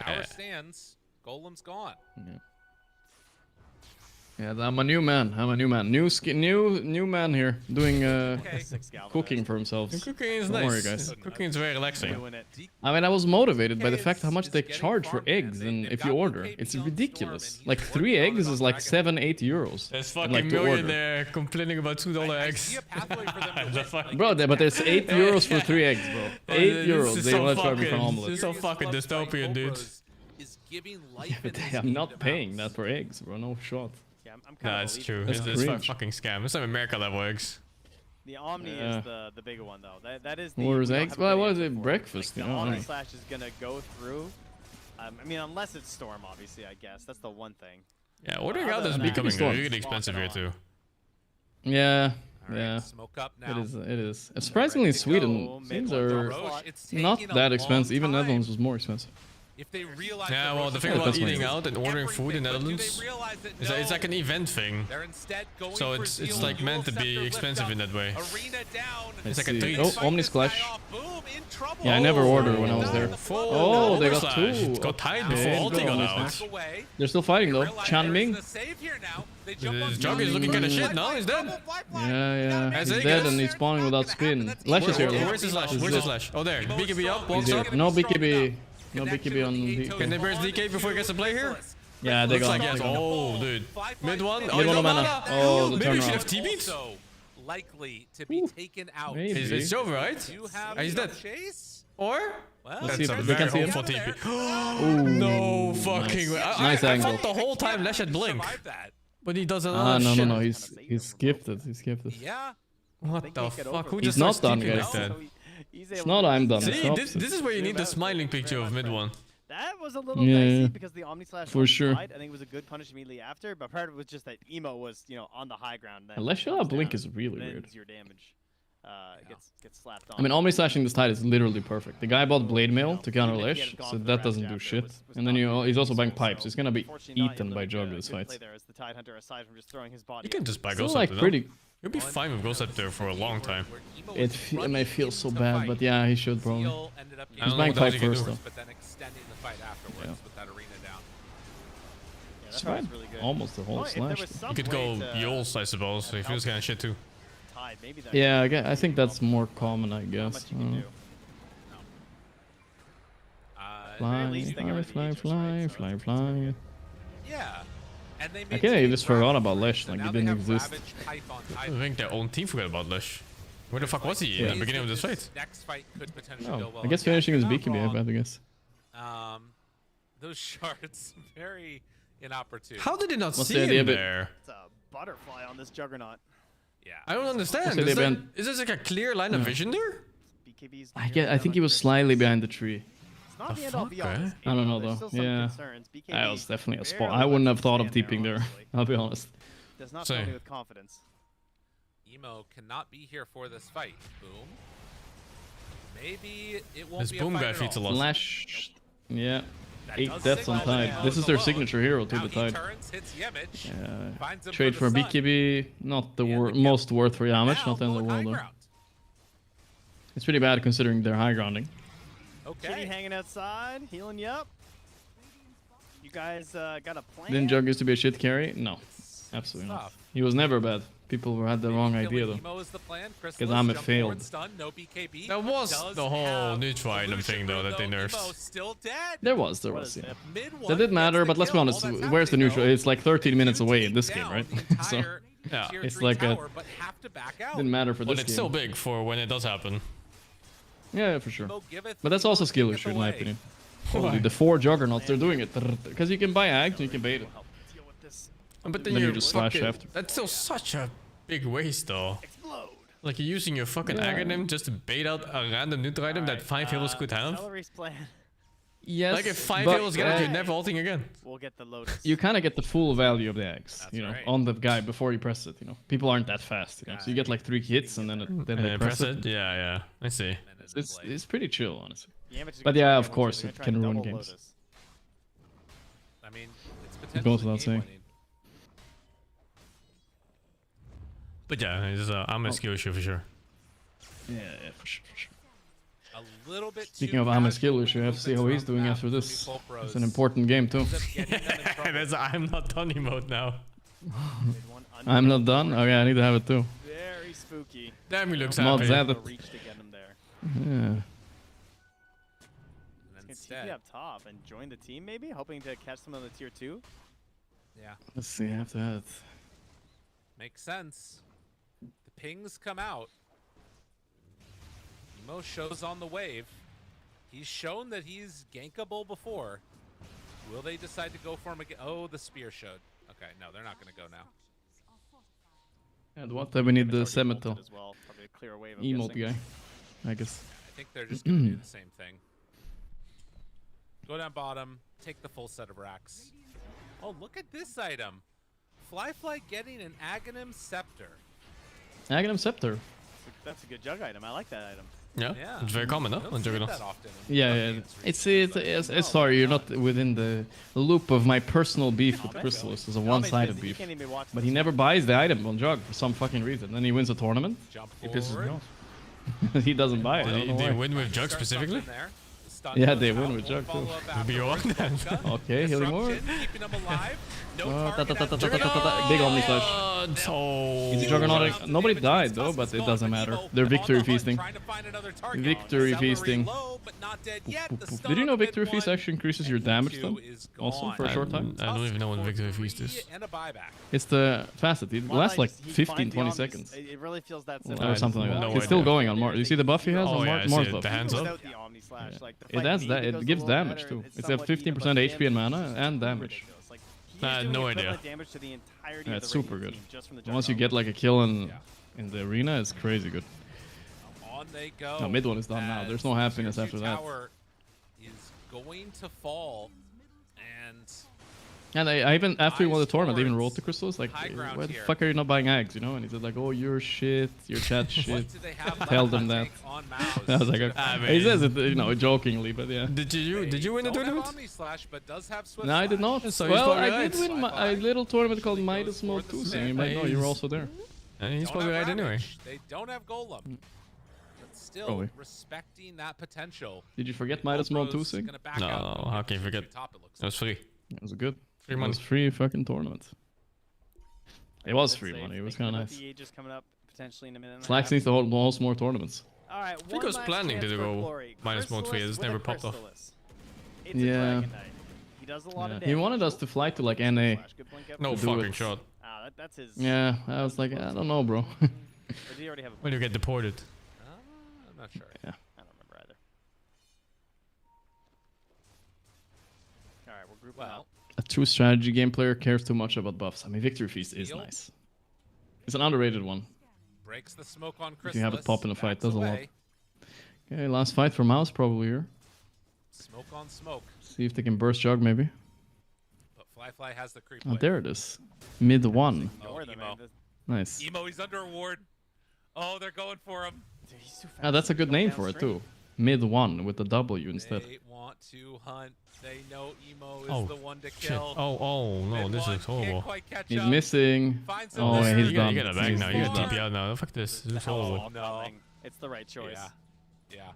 Tower Yeah. stands. Golem's gone. Yeah, I'm a new man. I'm a new man. New man here doing cooking for himself. Cooking is Don't worry, nice. guys. Cooking is very relaxing. I mean, I was motivated by the fact how much they charge for eggs, and if you order, it's ridiculous. Like 3 eggs is like 7-8 euros. There's I'd fucking like to order. millionaire complaining about $2 eggs. Bro, but there's 8 euros for 3 eggs, bro. 8 euros. This is They so want to charge me for an fucking, omelet. this is so fucking dystopian, dude. Is giving life in I'm not paying that for eggs, bro. No shot. Yeah, I'm Nah, it's true. That's It's a cringe. fucking scam. It's like America level eggs. The Omni Yeah. is the bigger one though. That is the. Orders we don't eggs? have a Well, good what is answer it? for Breakfast, Like, you the know, Omni like- Slash is gonna go through. I mean, unless it's Storm, obviously. I guess that's the one thing. Yeah, ordering Other out is than that, becoming Storm. really expensive here too. Yeah, All right, yeah. smoke up It now. is. It is. Surprisingly, Sweden things are It's not taking a that long expensive. Even time. Netherlands was more expensive. If they realize Yeah, that well, Roche the is thing Yeah, about that's eating fine. out and ordering food in everything, but do Netherlands they realize that is that it's no, like an event thing. they're instead going So for it's Zeal, like dual meant to be scepter expensive lift in up, that way. Arena down. It's like a Let's treat. see. Oh, Omni Splash. Yeah, I never ordered when I was there. Oh, they got Slash. 2. It got tied Okay, before ulti got Omni out. Slash. They're still fighting though. Chan Ming. This Jug is looking kind of shit now. He's dead. Yeah, As he's it dead gets. and he's spawning without spin. Lash is here. Where's his slash? He's Where's his dead. slash? Oh, there. BKB up. He's Walks here. up. No BKB. No BKB on the. Can they burst DK before he gets to play here? Yeah, they Looks got. like yes. Oh, dude. Mid one. Oh, Mid no one mana. mana. Oh, the Maybe we should turnaround. have TB'd. Likely to be taken out. Maybe. It's over, right? You have He's dead. Chase? Or? Well, Let's see That's a if we can very see him. hopeful TP. Ooh, No fucking way. Nice I angle. thought the whole time Lesh had blink. But he doesn't know No, shit. no. He's gifted. He's gifted. Yeah. What the fuck? Who He's just not starts done, TPing guys. like that? It's not I'm done. it's See, the this opposite. is where you need the smiling picture of mid one. That was a little Yeah, dicey yeah. because the Omni Slash For was sure. wide. I think it was a good punish immediately after, but part of it was just that Emo was, on the high ground. Then Unless comes Blink down, is really then weird. your damage gets slapped on. I mean, Omni slashing this tide is literally perfect. The guy bought Blade Mail to counter Lash, so that doesn't do shit. And then he's also buying pipes. He's gonna be eaten by Jug this fight. Play there as the Tide Hunter, aside from just throwing his body. You can just buy Still Ghost like Scepter, pretty. You'll be fine with Ghost Scepter for a long time. It may feel so bad, but yeah, he should probably. I He's don't know buying what else pipe you can first do. though. But then extending the fight afterwards with that arena down. It's fine. Almost the whole slash. You could go Yols, I suppose. He feels kind of shit too. Yeah, I think that's more common, I guess. Fly. Yeah. And they Okay, I just forgot about Lesh, like he didn't exist. I think their own team forgot about Lesh. Where the fuck was he in the beginning of this fight? Next fight could potentially Oh, go well. I guess finishing his BKB, I bet, I guess. Those shards, very inopportune. How did they not What's see the idea him of it? there? It's a butterfly on this Juggernaut. Yeah. I don't understand. What's the idea behind- Is this like a clear line of vision there? BKB's I think he was slightly behind the tree. It's not the end all be all. eh? I don't know There's though. still some Yeah, concerns. BKB that was definitely a spot. barely I wouldn't lets have thought him of stand TPing there. honestly. I'll be honest. Does not Same. fill me with confidence. Emo cannot be here for this fight. Boom. Maybe it won't This be Boom a fight guy at feeds a all. lot. Slash. Yeah. That 8 does deaths on signal Tide. that This is Emo's their alone. signature hero to Now the he Tide. turns, hits Yemich, Yeah. finds him Trade for the sun. BKB, not the most worth for Yamich, not the end of the world though. It's pretty bad considering their high grounding. Kitty hanging outside, healing you up. You guys got a plan? Didn't Jug used to be a shit carry? No, absolutely not. He was never bad. People had the wrong idea though. Emo is the plan. Because I'm a failed. Stun, no BKB. That was Does the whole have neutral item thing though that they Emo nerfed. still dead. There was, yeah. Mid That one didn't matter, gets but the let's be kill. honest, All that's where's the happening, neutral? though, It's like 13 minutes away in this game, down right? the So, entire Yeah. tier it's 3 like a... tower, but have to back out. Didn't matter for But this it's game. still big for when it does happen. Yeah, for sure. Emo giveth, But that's Emo also skill taketh issue in my away. opinion. Holy, the 4 Juggernauts, they're doing it. Because you can buy Ags and you can bait it. But then you you're just slash fucking, after. that's still such a big waste though. Explode. Like you're using your fucking Aghanim just to bait out a random neutral item that 5 heroes could have. Celery's plan. Yes. Like if 5 heroes get it, you're never ulting again. We'll get the Lotus. You kind of get the full value of the eggs, That's you know, right. on the guy before you press it. You know, people aren't that fast, you know. So you get like 3 hits and then they press it. Yeah, I see. It's pretty chill, honestly. Yamich is But gonna yeah, try of again course, once it they're can gonna ruin try games. double Lotus. I mean, it's It potentially goes without saying. game-winning. But yeah, it's I'm a skill issue for sure. Yeah, for sure. A little bit Speaking of I'm a skill issue, I have to see how he's doing after this. It's an important game too. That's I'm not done emote now. I'm not done? Okay, I need to have it too. Very spooky. Damn, he looks Mods happy. added. Reach to get him there. Yeah. He's gonna TP up top and join the team maybe, hoping to catch some of the tier 2. Yeah. Let's see after that. Makes sense. The pings come out. Emo shows on the wave. He's shown that he's gankable before. Will they decide to go for him again? Oh, the spear showed. Okay, no, they're not going to go now. And what? Then we need the Semetal. As well. Probably a clear wave, I'm Emote guessing. guy, I guess. I think they're just going to do the same thing. Go down bottom, take the full set of racks. Oh, look at this item. Fly getting an Aghanim Scepter. Aghanim Scepter. That's a good jug item. I like that item. Yeah, it's very common, no? On Juggernaut. Yeah. It's sorry, you're not within the loop of my personal beef with Chrysalis. It's a one-sided beef. But he never buys the item on Jug for some fucking reason. Then he wins a tournament. He pisses me off. He doesn't buy it. I don't know They why. win with Jug specifically? Yeah, they win with Jug too. Be on. Okay, healing ward. Keeping him alive. Big Omni Slash. Easy Juggernaut. Nobody died though, but it doesn't matter. They're victory feasting. Victory feasting. Did you know victory feast actually increases your damage then? Also for a short time? I don't even know what victory feast is. It's the facet. It lasts like 15-20 seconds. It really feels that simple. Or something like that. No It's still idea. going on Mars. You see the buff he has on Mars buff? The hands up. Without the Omni Slash, like, the It fight adds speed that. goes It a gives little damage better. too. It's It's somewhat at 15% even, but HP and mana damage and is damage. ridiculous. Like, he is doing no equivalent idea. damage to the entirety Yeah, of it's the super Radiant good. team just from the Once you Juggernaut. get like a kill in the arena, it's crazy good. On they go. No, mid one is done now. There's no happiness Tier after 2 that. tower is going to fall, And I even after we won the Eyes tournament, I even towards wrote to Crystals like, high ground why the here. fuck are you not buying eggs? You know? And he said like, oh, you're shit, your chat shit. do they have Tell left them to that. take on Mouse? I was like, okay. He says it, you know, jokingly, but yeah. Did you win the Don't have tournament? Omni Slash, but does have Swift No, I did not. So he's Well, probably I did right. win a little tournament called Midas Mode 2, so you might know you were also there. He's Don't probably have right anyway. Ravage. They don't have Golem. But still Probably. respecting that potential. Did you forget Midas Mode 2, Sig? Gonna back No, out. how can you forget? It was free. It was good. Free It money. was free fucking tournament. It was free money. It was kind of nice. The age coming up potentially in a minute. Slacks needs to hold more tournaments. All right, I think I was planning to go minus mode 3. It's never popped off. It's a Yeah. Dragon Knight. He does a lot of Yeah. damage. He wanted us to fly to like NA. No to do fucking it. shot. Ah, that's his. Yeah, I was like, I don't know, bro. Or did he already have a When you get deported. I'm not sure. Yeah. I don't remember either. All right, we're grouping up. A true strategy game player cares too much about buffs. I mean, Victory Feast is nice. It's an underrated one. Breaks the smoke on If you have it pop in a fight, backs does a lot. away. Okay, last fight for Mouse probably here. Smoke on smoke. See if they can burst Jug maybe. But Fly has the creep. Oh, wave. there it is. Mid 1. Oh, Emo. Nice. Emo, he's under a ward. Oh, they're going for him. Dude, he's too fast. Ah, that's a good name for it too. Mid 1 with the W instead. They want to hunt. They know Emo is Oh, the one to shit. kill. Oh, no, this is horrible. Quite catch He's up. missing. Finds him Oh, there. he's You done. get a bag now. You He's got done. TP out now. Fuck this. This is Oh, horrible. no. It's the right choice. Yeah.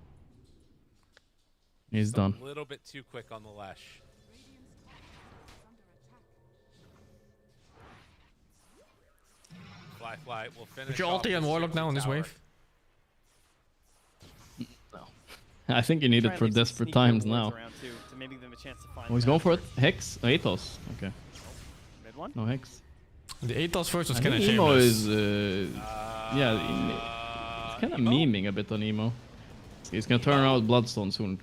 He's done. A little bit too quick on the lash. Fly will finish. Put your off ulti on this Warlock tier now on 2 this tower. wave. I think you need Try it and for leave some desperate sneaky times wards now. around too, to maybe give them a chance to find Oh, he's going for it. Hex? Athos. Okay. Mid one? No Hex. The Athos first was I kind of think Emo shameless. is, yeah, he's kind of memeing a bit on Emo. He's gonna turn around with Bloodstone soon.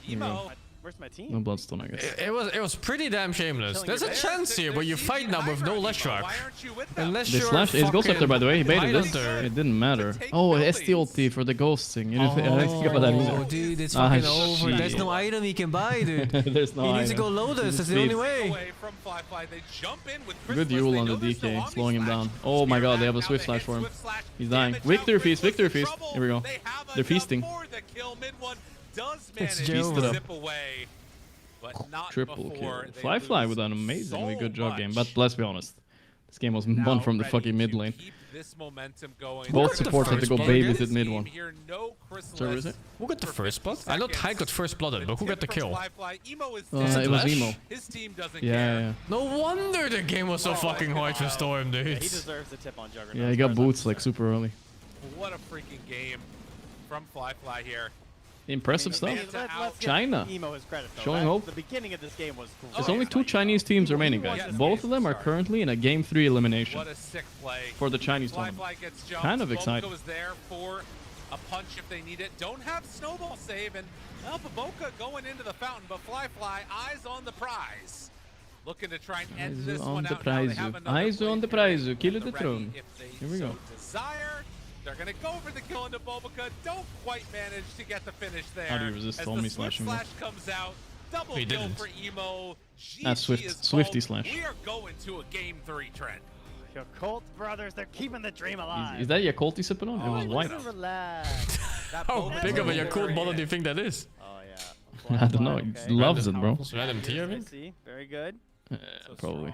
Emo. Where's my team? No Bloodstone, I guess. It was pretty damn shameless. There's a chance here where you fight now with no Leshrac. Unless They you're slash. It goes up there, by the way. He baited this. Highlander. It didn't matter. Oh, ST ulti for the GHOSTing. You didn't I didn't think about that either. Dude, it's Ah, fucking over. shit. There's no item he can buy, dude. There's no He needs to item. go Lotus. That's the Sleep. only way. Good Yule on the DK, slowing him down. Oh my god, they have a Swift Slash for him. He's dying. Victory Feast, Victory Feast. Here we go. They're feasting. It's Feasted up. But not Triple before kill. they Fly lose with an amazingly so good jog much. game, but let's be honest. This game was won from the fucking mid lane. This momentum going. Both supports had to go babysit mid one. Here, no So is it? Who got the first blood? I know Ty got first blooded, but who got the kill? It was Emo. His team doesn't Yeah. No wonder the game was so fucking hard for Storm, dude. Yeah, he deserves the tip on Juggernaut. Yeah, he got boots like super early. What a freaking game from Fly here. Impressive stuff. Let's give China. Emo his credit, though. Showing hope. The beginning of this game was great. There's only 2 Chinese teams remaining, guys. Both of them are currently in a Game 3 elimination What a sick play. for the Chinese Fly tournament. gets jumped. Kind of exciting. Boca was there for a punch if they need it. Don't have snowball save, and Boca going into the fountain, but Fly eyes on the prize. Looking to try and end this On one the out. Now they prize. have another Eyes play on the here prize. Kill at the ready throne. if they Here we so go. desire. They're going to go for the kill into Bobica. Don't quite manage to get the finish there. How do you resist as Tommy the Swift slashing slash comes out. Double He kill didn't. for Emo. Swifty slash. We are going to a game 3 trend. Your Colt brothers, they're keeping the dream alive. Is that Yakult he's sipping on? It was white. Relax. How big of a Yakult bottle do you think that is? Oh, yeah. I don't know. He loves it, bro. Random tier, I mean? See, very good. Probably.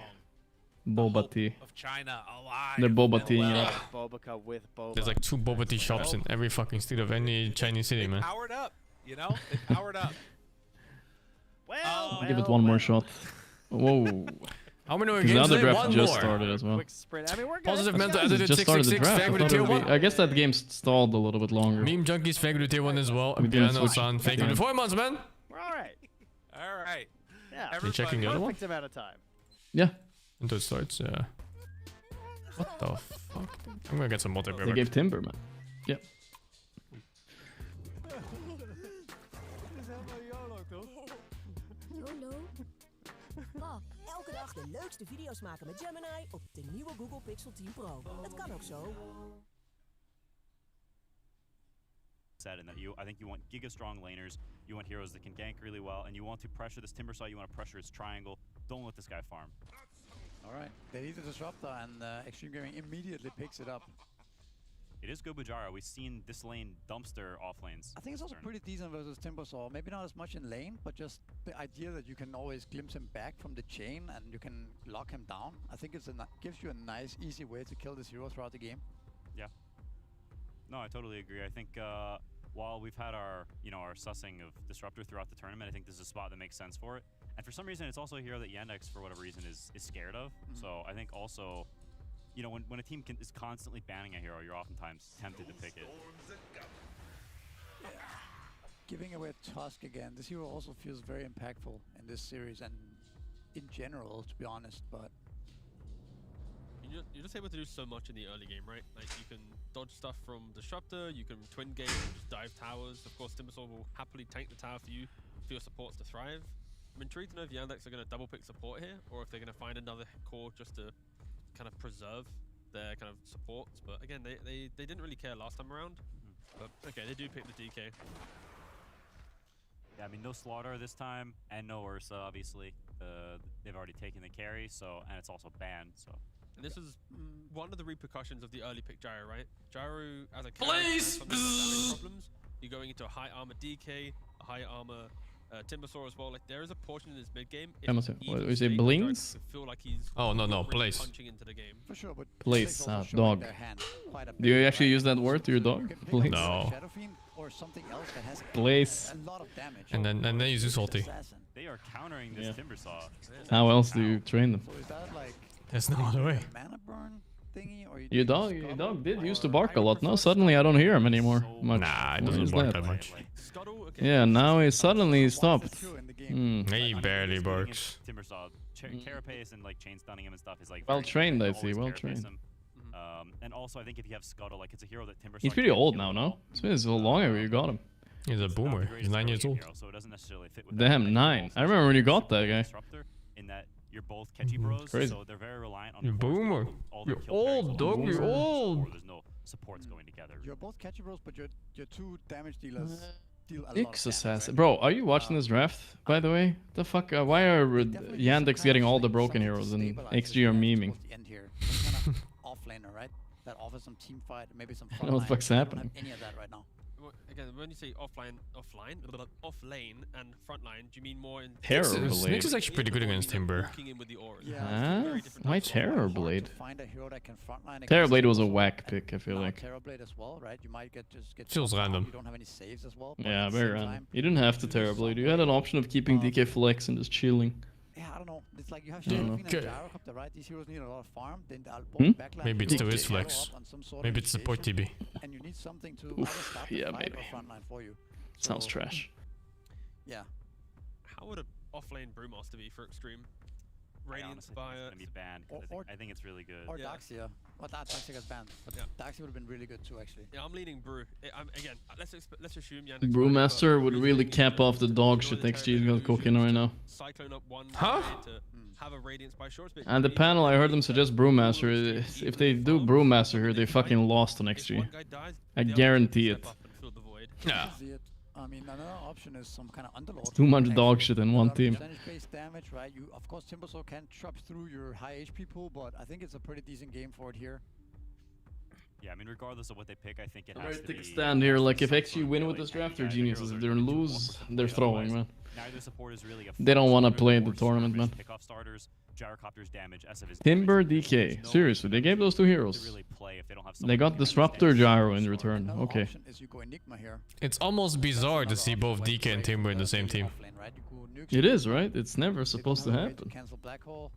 Boba tea. Of China alive. They're boba teeing it up. Bobica with Boba. There's like 2 boba tea shops in every fucking street of any Chinese city, man. Powered up, you know? They powered up. Well, Give it one more shot. Whoa. How many more The games other today? draft One just more. started as well. Quick sprint. I mean, we're good. Positive mental It attitude just started the 666, draft. Fag I, with the thought tier it would 1. be, I guess that game stalled a little bit longer. Meme Junkies, Fag with the tier 1 as well. We didn't Piano switch. San, thank you for the 4 months, man. We're all right. All right. Yeah. You checking the other one? Perfect amount of time. Yeah. Until it starts, yeah. What the fuck? I'm gonna get some multiplayer. They gave Timber, man. Yeah. YOLO. Pap, elke dag de leukste video's maken met Gemini op de nieuwe Google Pixel 10 Pro. Het kan ook zo. Said in that I think you want giga strong laners, you want heroes that can gank really well, and you want to pressure this Timbersaw, you want to pressure his triangle. Don't let this guy farm. All right, they need the disruptor, and Extreme Gaming immediately picks it up. It is good Bujara. We've seen this lane dumpster off lanes. I think it's also pretty decent versus Timbersaw. Maybe not as much in lane, but just the idea that you can always glimpse him back from the chain and you can lock him down. I think it's gives you a nice, easy way to kill this hero throughout the game. Yeah. No, I totally agree. I think while we've had our sussing of Disruptor throughout the tournament, I think this is a spot that makes sense for it. And for some reason, it's also a hero that Yandex, for whatever reason, is scared of. So I think also, when a team is constantly banning a hero, you're oftentimes tempted to pick it. Yeah. Giving away Tusk again. This hero also feels very impactful in this series and in general, to be honest, but You're just able to do so much in the early game, right? Like, you can dodge stuff from Disruptor, you can twin game, just dive towers. Of course, Timbersaw will happily tank the tower for you, for your supports to thrive. I'm intrigued to know if Yandex are going to double pick support here, or if they're going to find another core just to kind of preserve their kind of supports. But again, they didn't really care last time around. But okay, they do pick the DK. Yeah, I mean, no Slaughter this time, and no Ursa, obviously. They've already taken the carry, and it's also banned, so... And this is one of the repercussions of the early pick Gyro, right? Gyro as a Please! problems. You're going into a high armor DK, a high armor Timbersaw as well. Like, there is a portion in this mid game. What is it, Blings? Feel like he's no, really Blaze. punching into the game. for sure. But Blaze, dog. Do you actually use that word to your dog? Blaze. No. Or something else that has Blaze. a lot of damage. And then they use ulti. They are countering this Timbersaw. How else do you train them? So is that like There's no other way. mana burn thingy, or Your dog did used to bark a lot. Now suddenly I don't hear him anymore much. Nah, it What doesn't is bark that? that much. Yeah, now he suddenly stopped. He barely barks. Timbersaw, Carapace and like chain stunning him and stuff is like Well very trained, good. I see. Always Well carapace trained. him. And also, I think if you have Scuttle, like it's a hero that Timbersaw. He's pretty old now, no? It's been so long ago you got him. He's a boomer. He's 9 years old. So it doesn't necessarily fit with Damn, 9. I remember when you got that guy. in that you're both catchy bros, Crazy. so they're very reliant on You boomer. You're old, dog. You're old. There's no supports going together. You're both catchy bros, but your two damage dealers deal a lot Nyx of assassin. Bro, are you watching this draft, by the way? The fuck? Why are Yandex getting all the broken heroes and XG are memeing? End here. Some kind of offlaner, right? That offers some team fight, maybe some I know what the fuck's happening. Any of that right now. Again, when you say off lane and front line, do you mean more in Terror Blade. Nyx is actually pretty good against Timber. Huh? Why Terror Blade? Find a hero that can frontline Terror Blade was a whack pick, I feel like. Terror Blade as well, right? You might get Feels random. You don't have any saves as well. Yeah, very random. You didn't have to Terror Blade. You had an option of keeping DK Flex and just chilling. Yeah, I don't know. It's like you have Yeah. Seraphine Okay. and Gyrocopter, right? These heroes need a lot of farm. Then they'll backline Maybe it's you, to his they flex. follow up on some sort of Maybe it's support initiation, TB. And you need something to Oof, either stop the yeah, fight maybe. or frontline for you. Sounds So, trash. Yeah. How would an off-lane Brewmaster be for Extreme? Radiant Spire. It's gonna be banned. 'Cause I think it's really good. Or Daxia. Well, that Daxia got banned. But Daxia would have been really good too, actually. Yeah, I'm leaning Brew. Again, let's assume Yandex. Brewmaster would really cap off the dog shit XG's got cooking right now. Cyclone up one Huh? to have a Radiant Spire short. And the panel, I heard them suggest Brewmaster. If they do Brewmaster here, they fucking lost on XG. I guarantee it. Yeah. I mean, another option is some kind of underlord. Too much dog shit in one team. Percentage-based damage, right? You, of course, Timbersaw can chop through your high HP pool, but I think it's a pretty decent game for it here. Yeah, I mean, regardless of what they pick, I think it has Alright, to take a be... stand here. Like, if XG win with this draft, they're geniuses. If they lose, they're throwing, man. Neither support is really a They don't want to play the tournament, man. Pick off starters, Gyrocopter's damage, SF is Timber, DK. Seriously, they gave those two heroes. They got Disruptor Gyro in return. Okay. It's almost bizarre to see both DK and Timber in the same team. It is, right? It's never supposed to happen. Cancel Black Hole.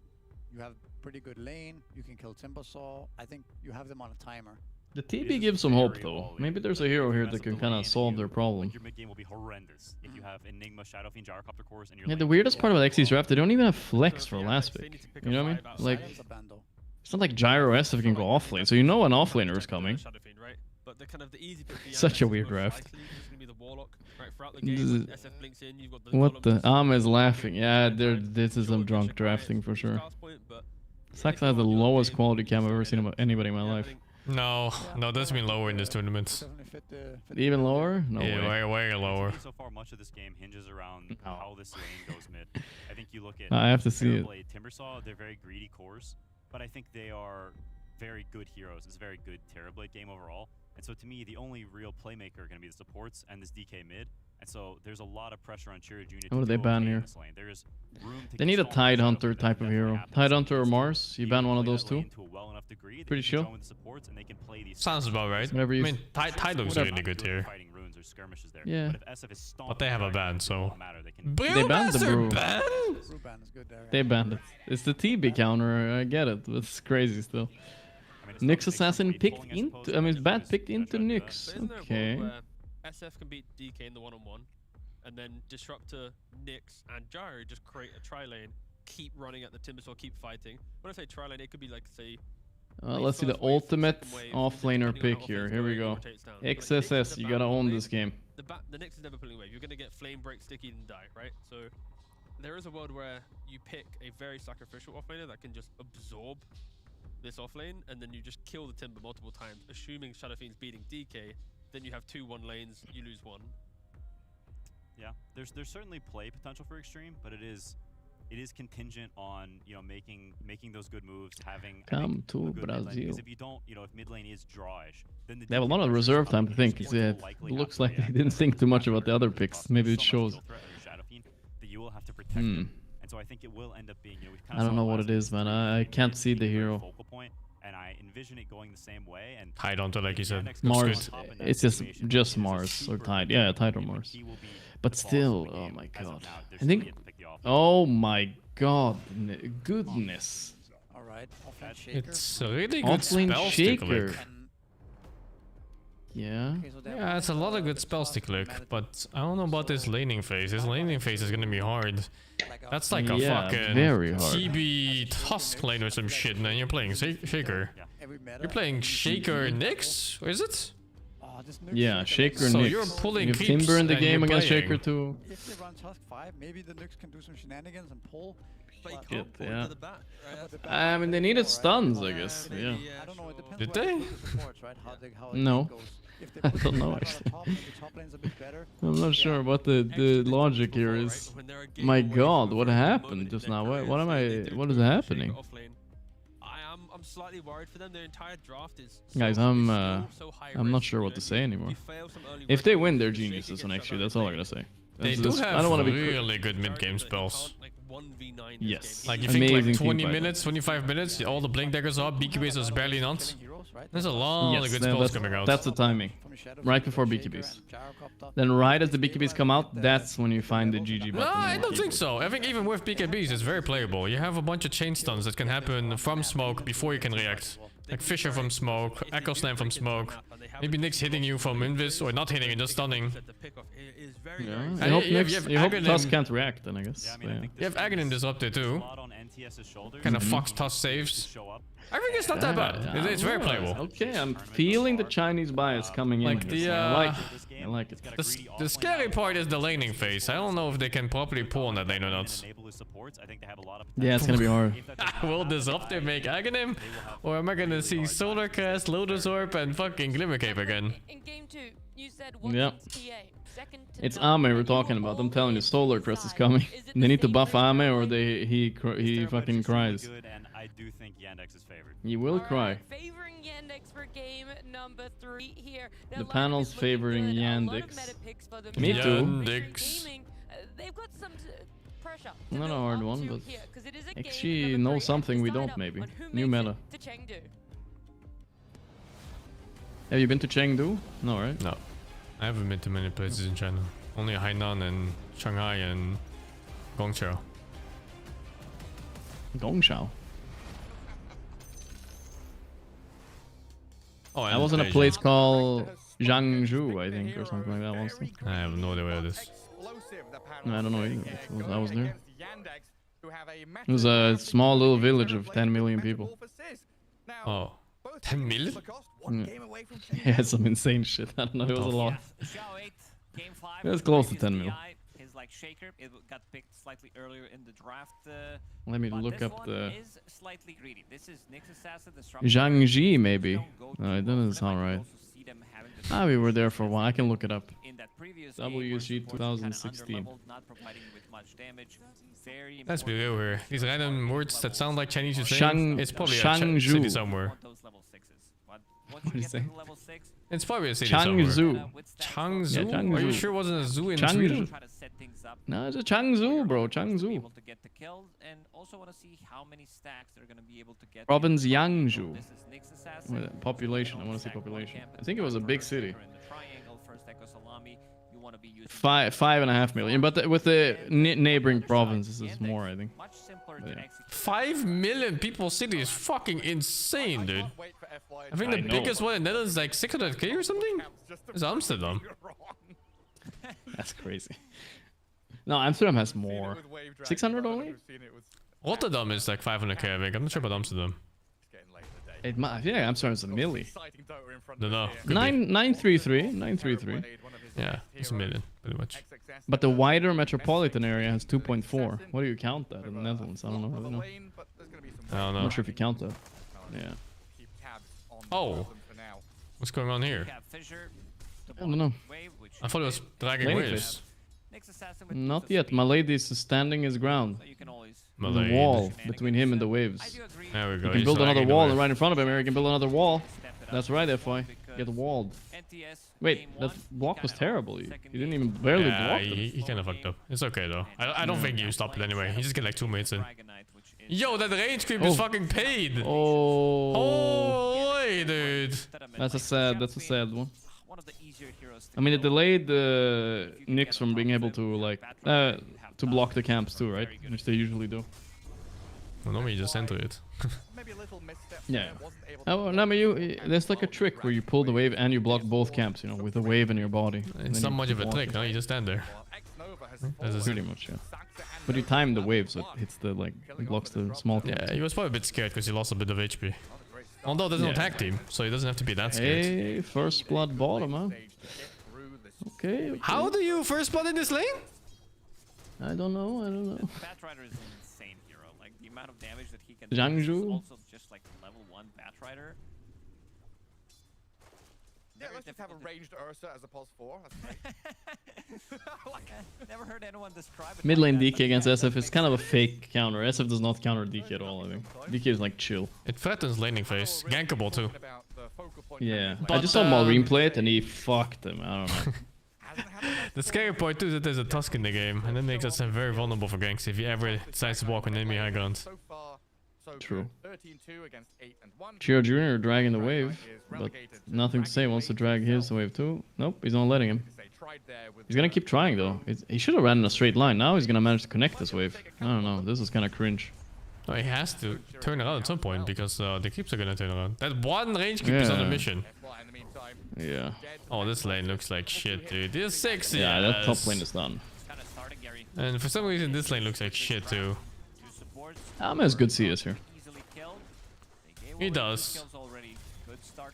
You have pretty good lane. You can kill Timbersaw. I think you have them on a timer. The TB gives some hope, though. Maybe there's a hero here that can kind of solve their problem. Your mid game will be horrendous if you have Enigma, Shadowfiend, Gyrocopter cores, and your Yeah, the weirdest part about XC's draft, they don't even have flex for last pick. You know what I mean? Like, it's not like Gyro SF can go offlane, so you know an offlaner is coming. Such a weird draft. What the? Is laughing. Yeah, this is some drunk drafting for sure. Saxa has the lowest quality cam I've ever seen about anybody in my life. No, that's been lower in this tournament. Even lower? No yeah, way. way lower. So far, much of this game hinges around how this lane goes mid. I think you look at I have to see it. Terrorblade, Timbersaw, they're very greedy cores, but I think they are very good heroes. It's a very good Terrorblade game overall. And so to me, the only real playmaker are going to be the supports and this DK mid. And so there's a lot of pressure on Cherry Jr. What do they ban here? They need a Tidehunter type of hero. Tidehunter or Mars? You ban one of those two? Pretty sure. Sounds about right. Whatever you I mean, Tide looks really good here. Yeah. But they have a ban, so... They banned the Brew. Ban? They banned it. It's the TB counter, I get it, but it's crazy still. Nyx Assassin picked into... I mean, Bat picked into Nyx. Okay. SF can beat DK in the one-on-one, and then Disruptor, Nyx, and Gyro just create a tri-lane, keep running at the Timbersaw, keep fighting. When I say tri-lane, it could be like, say... Let's see the ultimate offlaner pick here. Here we go. XSS, you gotta own this game. The Nyx is never pulling wave. You're gonna get flame break, sticky, and die, right? So there is a world where you pick a very sacrificial offlaner that can just absorb this offlane, and then you just kill the Timber multiple times, assuming Shadowfiend's beating DK. Then you have 2-1 lanes, you lose one. Yeah, there's certainly play potential for Extreme, but it is contingent on making those good moves, having Come to Brazil. Because if you don't, if mid lane is drawish, then they have a lot of reserve time to think. It looks like they didn't think too much about the other picks. Maybe it shows. That you will have to protect them. And so I think it will end up being. I don't know what it is, man. I can't see the hero. And I envision it going the same way. And Tidehunter, like you said. Mars. It's just Mars or Tide. Yeah, Tide or Mars. But still, oh my god. I think. Oh my god, goodness. All right, offlane shaker. It's a really good offlane spell shaker. stick. Yeah. Yeah, it's a lot of good spell stick lick, but I don't know about this laning phase. This laning phase is gonna be hard. That's like a fucking very hard. TB Tusk lane or some shit, and then you're playing Shaker. You're playing Shaker Nyx? Or is it? Yeah, Shaker So Nyx. you're pulling You have creeps Timber in the and game you're against playing. Shaker too. If they run Tusk 5, maybe the Nyx can do some shenanigans and pull. Shit, yeah. I mean, they needed stuns, I guess. Yeah. I don't know, it depends Did where they? put the supports, right? How the No. game goes. If they I put don't the know, right on actually. top, maybe top lane's a bit better. I'm not sure what the logic here is. My god, what happened just now? What is happening? I'm slightly worried for them. Their entire draft is Guys, I'm not sure what to say anymore. If they win, they're geniuses on XG. That's all I'm gonna say. They That's do just- have I don't want to be really good mid-game spells. Yes. Like you think like Amazing 20 teamfight. minutes, 25 minutes, all the blink daggers are, BKBs is barely not. There's a lot of good spells coming out. That's the timing. Right before BKBs. Then right as the BKBs come out, that's when you find the GG button. No, I don't think so. I think even with BKBs, it's very playable. You have a bunch of chain stuns that can happen from smoke before you can react. Like Fisher from smoke, Echo Slam from smoke. Maybe Nyx hitting you from Invis, or not hitting you, just stunning. Yeah, And I hope you have Tusk Aghanim. can't react then, I guess. Yeah, You have Aghanim disrupted too. Kind of fucks Tusk saves. I think it's not that bad. It's very playable. Okay, I'm feeling the Chinese bias coming in. Like here, the, so I like it. I like it. The scary part is the laning phase. I don't know if they can properly pull on that lane or not. Yeah, it's gonna be hard. Will Disruptor make Aghanim? Or am I gonna see Solar Cast, Lotus Orb, and fucking Glimmer Cape again? Yeah. It's Ame we're talking about. I'm telling you, Solar Crest is coming. They need to buff Ame or he fucking cries. I do think Yandex is favored. He will cry. Favoring Yandex for game number 3 here. The panel's favoring Yandex. Me too. Yandex. They've got some pressure. Not a hard one, but XG knows something we don't, maybe. New meta. Have you been to Chengdu? No, right? No. I haven't been to many places in China. Only Hainan and Shanghai and Guangzhou. Gongshao. Oh, I was in a place called Jiangsu, I think, or something like that once. I have no idea where it is. No, I don't know either. I was there. It was a small little village of 10 million people. Oh. 10 million? Yeah, some insane shit. I don't know, it was a lot. It was close to 10 mil. Like Shaker, it got picked slightly earlier in the draft. Let me look up the... Is slightly greedy. This is Nyx Assassin, Zhangji, maybe. No, it doesn't sound right. Ah, we were there for a while. I can look it up. WSG 2016. Let's be real here. These random words that sound like Chinese you say, it's probably a Changzhou. city somewhere. What do you say? It's probably a city Changzhou. somewhere. Changzhou? Yeah, Changzhou. Are you sure it wasn't a zoo in Changzhou. Sweden? No, it's a Changzhou, bro. Changzhou. Province Yangzhou. Wait, population. I want to see population. I think it was a big city. 5.5 million, but with the neighboring provinces is more, I think. Yeah. 5 million people city is fucking insane, dude. I think the biggest one in Netherlands is like 600k or something? It's Amsterdam. That's crazy. No, Amsterdam has more. 600 only? Rotterdam is like 500k, I think. I'm not sure about Amsterdam. I think Amsterdam's a milli. Don't know. 933. Yeah, it's a million, pretty much. But the wider metropolitan area has 2.4. What do you count that in the Netherlands? I don't know. I don't know. I'm not sure if you count that. Yeah. Oh. What's going on here? I don't know. I thought it was dragging Lady waves. Not yet. My lady is standing his ground. The wall between him and the waves. There we go. You can he's build another dragging the wall wave. right in front of him, or you can build another wall. That's right, FY. Get walled. Wait, that block was terrible. You didn't even barely block him. he kind of fucked up. It's okay though. I don't think you stopped it anyway. He just get like 2 minutes in. Yo, that range creep is fucking paid. Oh. Holy dude. That's a sad one. I mean, it delayed the Nyx from being able to like to block the camps too, right? Which they usually do. Well, normally you just enter it. Yeah. Oh, no, but there's like a trick where you pull the wave and you block both camps, you know, with the wave in your body. It's not much of a trick, no? You just stand there. Pretty much, yeah. But you time the wave so it hits the, like, it blocks the small camps. Yeah, he was probably a bit scared because he lost a bit of HP. Although there's no tag team, so he doesn't have to be that scared. Hey, first blood bottom, huh? Okay. How do you first blood in this lane? I don't know. Batrider is an insane hero. Like the amount of damage that he can Zhang do is Zhu. also just like level 1 Batrider. Yeah, let's just have a ranged Ursa as a pulse 4. That's great. Never heard anyone describe it. Mid like lane that, DK but against yeah, SF is kind of a fake counter. SF does not counter DK at all, I think. DK is like chill. It threatens laning phase. Gankable too. Yeah. I But, just saw Malrine play it and he fucked him. I don't know. The scary point too is that there's a Tusk in the game, and that makes us very vulnerable for ganks if he ever decides to walk on enemy high ground. True. 13-2 against 8 and 1. Chiro Jr. dragging the wave, but nothing to say. Wants to drag his wave too. Nope, he's not letting him. He's gonna keep trying though. He should have ran in a straight line. Now he's gonna manage to connect this wave. I don't know. This is kind of cringe. Oh, he has to turn around at some point because the creeps are gonna turn around. That one range creep is on a mission. Yeah. Oh, this lane looks like shit, dude. This is sexy. Yeah, that top lane is done. And for some reason, this lane looks like shit too. Ame has good CS here. He does.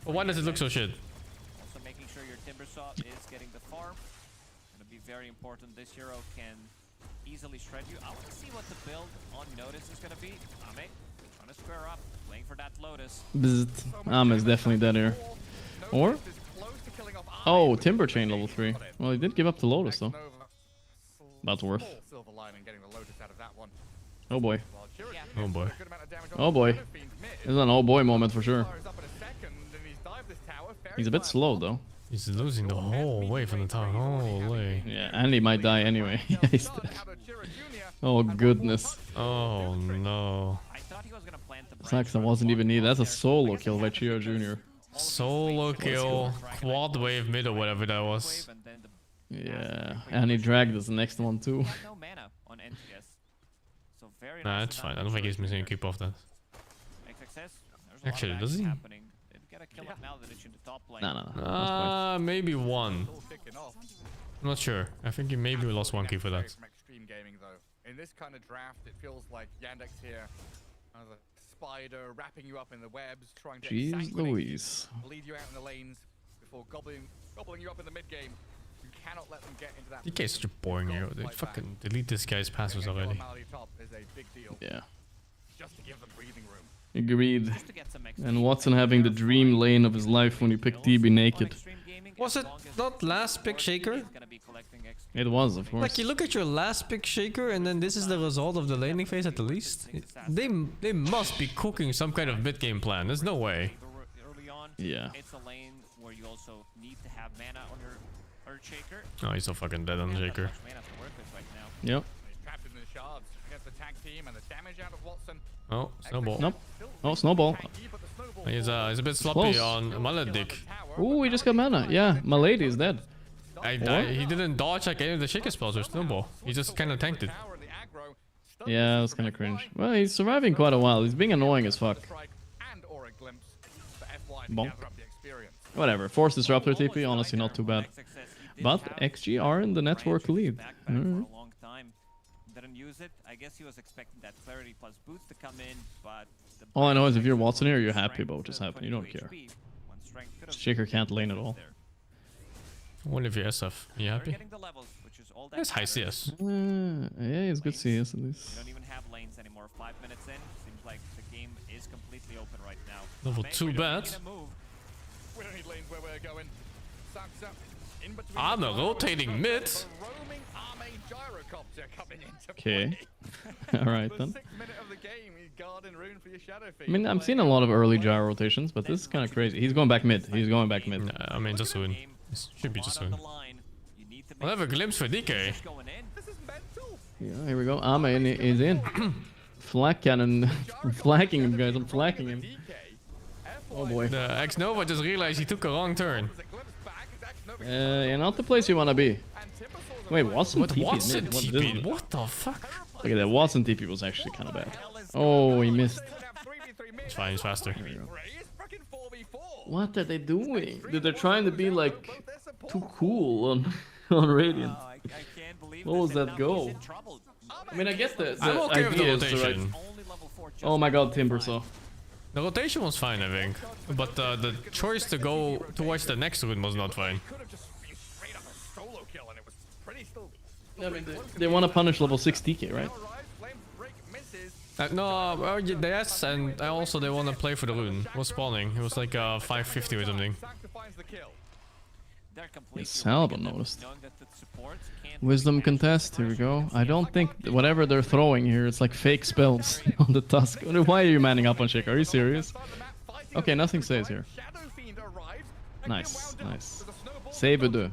But why does it look so shit? Also making sure your Timbersaw is getting the farm. Gonna be very important. This hero can easily shred you. I want to see what the build on Notice is gonna be. Ame trying to square up, playing for that Lotus. Bzzzt. Ame is definitely dead here. Or? Oh, Timber Chain level 3. Well, he did give up to Lotus though. That's worth. Oh boy. Oh boy. Oh boy. This is an oh boy moment for sure. He's a bit slow though. He's losing the whole way from the tower. Holy. Yeah, and he might die anyway. He's dead. Oh goodness. Oh no. Sucks, that wasn't even needed. That's a solo kill by Chiro Jr. Solo kill, quad wave mid or whatever that was. Yeah, and he dragged this next one too. No mana on NTS. So very Nah, nice it's fine. I don't think he's missing a creep off that. Actually, does he? No. Maybe one. I'm not sure. I think he maybe lost one key for that. Extreme gaming though. In this kind of draft, it feels like Yandex here as a spider wrapping you up in the webs, trying to Jeez Louise. lead you out in the lanes before gobbling you up in the mid game. You cannot let them get into that. DK is such a boring hero. They fucking delete this guy's passes already. Yeah. Just to give them breathing room. Agreed. And Watson having the dream lane of his life when he picked DB naked. Was it not last pick Shaker? It was, of course. Like, you look at your last pick Shaker and then this is the result of the laning phase at the least. They must be cooking some kind of mid-game plan. There's no way. Yeah. It's a lane where you also need to have mana on your Earth Shaker. Oh, he's so fucking dead on Shaker. Yep. Oh, Snowball. Nope. Oh, Snowball. He's a bit sloppy on Maledic. Ooh, he just got mana. Yeah, my lady is dead. He didn't dodge like any of the Shaker spells or Snowball. He just kind of tanked it. Yeah, that's kind of cringe. Well, he's surviving quite a while. He's being annoying as fuck. Bonk. Whatever. Force Disruptor TP, honestly not too bad. But XG are in the network lead. Didn't use it. I guess he was expecting that clarity plus boots to come in, but all I know is if you're Watson here, you're happy about what just happened. You don't care. Shaker can't lane at all. What if you're SF? Are you happy? That's high CS. Yeah, it's good CS at least. You don't even have lanes anymore. 5 minutes in, seems like the game is completely open right now. Level 2 bad. We don't need lanes where we're going. I'm a rotating mid. Okay. Alright then. I mean, I'm seeing a lot of early gyro rotations, but this is kind of crazy. He's going back mid. He's going back mid. I mean, just soon. It should be just soon. We'll have a glimpse for DK. Yeah, here we go. Ame is in. Flak cannon. I'm flacking him, guys. I'm flacking him. Oh boy. The X-Nova just realized he took a wrong turn. Yeah, not the place you want to be. Wait, Watson TP Watson mid? TP? What the fuck? Look at that. Watson TP was actually kind of bad. Oh, he missed. It's fine, he's faster. What are they doing? Dude, they're trying to be like too cool on Radiant. What was that goal? I mean, I guess the I'm okay with the idea is to rotation. Oh my god, Timbersaw. The rotation was fine, I think. But the choice to go towards the next rune was not fine. I mean, they want to punish level 6 TK, right? No, well, yes, and also they want to play for the rune. It was spawning. It was like 550 or something. Yes, Albert noticed. Wisdom contest, here we go. I don't think whatever they're throwing here, it's like fake spells on the Tusk. Why are you manning up on Shaker? Are you serious? Okay, nothing says here. Nice, nice. Save do.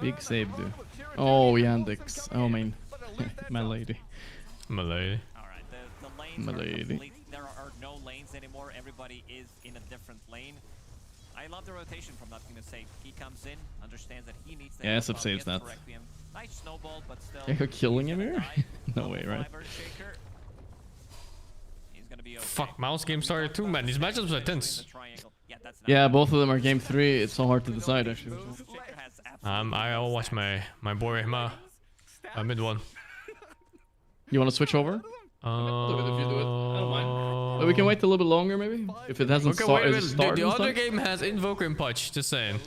Big save do. Oh, Yandex. Oh, man. My lady. My lady. My lady. There are no lanes anymore. Everybody is in a different lane. I love the rotation from that thing to say. He comes in, understands that he needs to. Yeah, Sub saves that. Nice snowball, but still. You're killing him here? No way, right? Fuck, mouse game started too, man. These matchups are tense. Yeah, both of them are game 3. It's so hard to decide, actually. I'll watch my boy my mid one. You want to switch over? If you do it, I don't mind. But we can wait a little bit longer, maybe? If it hasn't started. The other game has Invoker and Punch, just saying.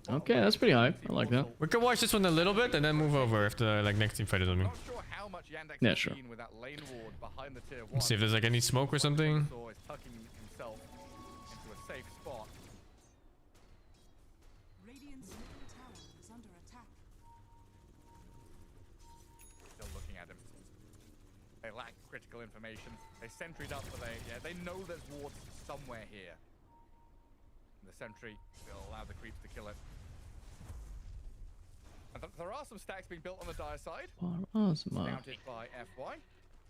Okay, that's pretty high. I like that. We can watch this one a little bit and then move over if the next team fight is on me. Yeah, sure. Let's see if there's like any smoke or something. They lack critical information. They sentryed up, but they know there's wards somewhere here. And the sentry will allow the creeps to kill it. And there are some stacks being built on the dire side. Counted by FY.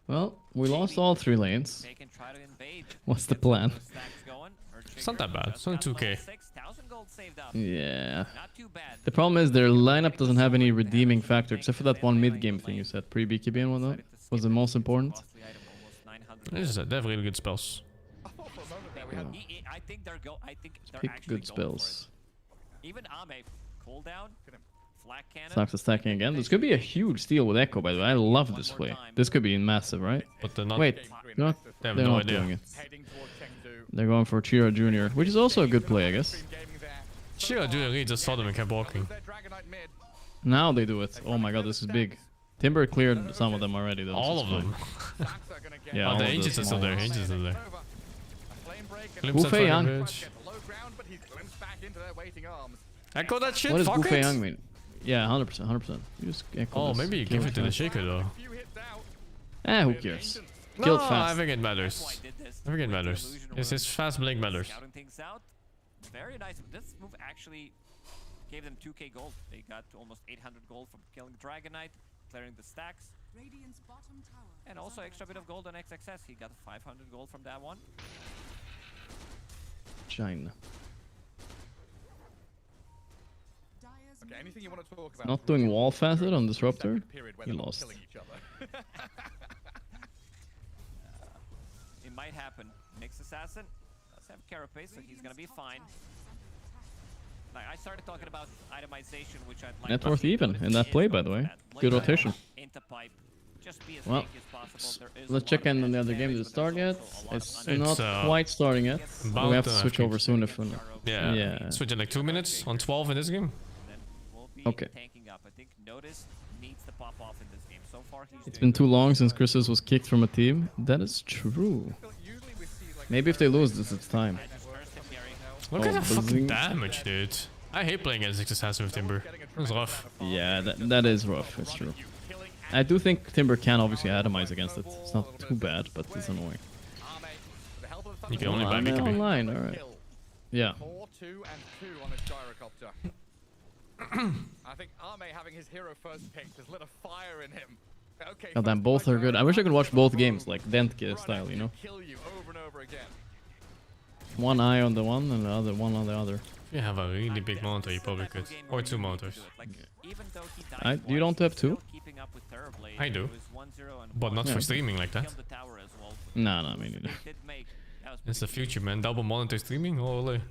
Well, we lost all 3 lanes. What's the plan? It's not that bad. It's only 2k. Yeah. The problem is their lineup doesn't have any redeeming factor, except for that one mid-game thing you said. Pre-BKB and whatnot. Was the most important. They have really good spells. Yeah. I think they're Pick good spells. Even Ame, cooldown, flat cannon. Sucks is stacking again. This could be a huge steal with Echo, by the way. I love this play. This could be massive, right? But they're not. Wait, they're not doing it. They're going for Chira Jr., which is also a good play, I guess. Chira Jr. really just saw them and kept walking. Now they do it. Oh my god, this is big. Timber cleared some of them already, though. All of them. Yeah, oh, the Ancients are still there. Ancients are still there. Wu Young. Echo that shit. What does Fuck Wu it. Young mean? Yeah, 100%, 100%. You just oh, maybe you give it to the Shaker though. Who cares? No, Kill it fast. I think it matters. I think it matters. It's his fast blink matters. Very nice. This move actually gave them 2k gold. They got almost 800 gold from killing Dragon Knight, clearing the stacks. And also extra bit of gold on XXS. He got 500 gold from that one. China. Okay, anything you want to talk about? Not doing wall facet on Disruptor? He lost. It might happen. Mixed Assassin does have Carapace, so he's gonna be fine. Like, I started talking about itemization, which I'd like. Net worth even in that play, by the way. Good rotation. Well, let's check in on the other game. Did it start yet? It's not quite starting yet. We have to switch over soon if we're not. Yeah. Switch in like 2 minutes on 12 in this game. Okay. I think Notice needs to pop off in this game. So far, It's been too long since Chris's was kicked from a team. That is true. Maybe if they lose this, it's time. Look at the fucking damage, dude. I hate playing against Six Assassin with Timber. It's rough. Yeah, that is rough. It's true. I do think Timber can obviously atomize against it. It's not too bad, but it's annoying. You can only buy BKB. Online, alright. Yeah. 4-2 and 2 on his gyrocopter. I think Ame having his hero first picked has lit a fire in him. Okay, God damn, both are good. I wish I could watch both games, like Dentke style, you know? Kill you over and over again. One eye on the one and the other one on the other. If you have a really big monitor, you probably could. Or 2 monitors. You don't have 2? I do. But not for streaming like that. No, me neither. It's the future, man. Double monitor streaming? Holy.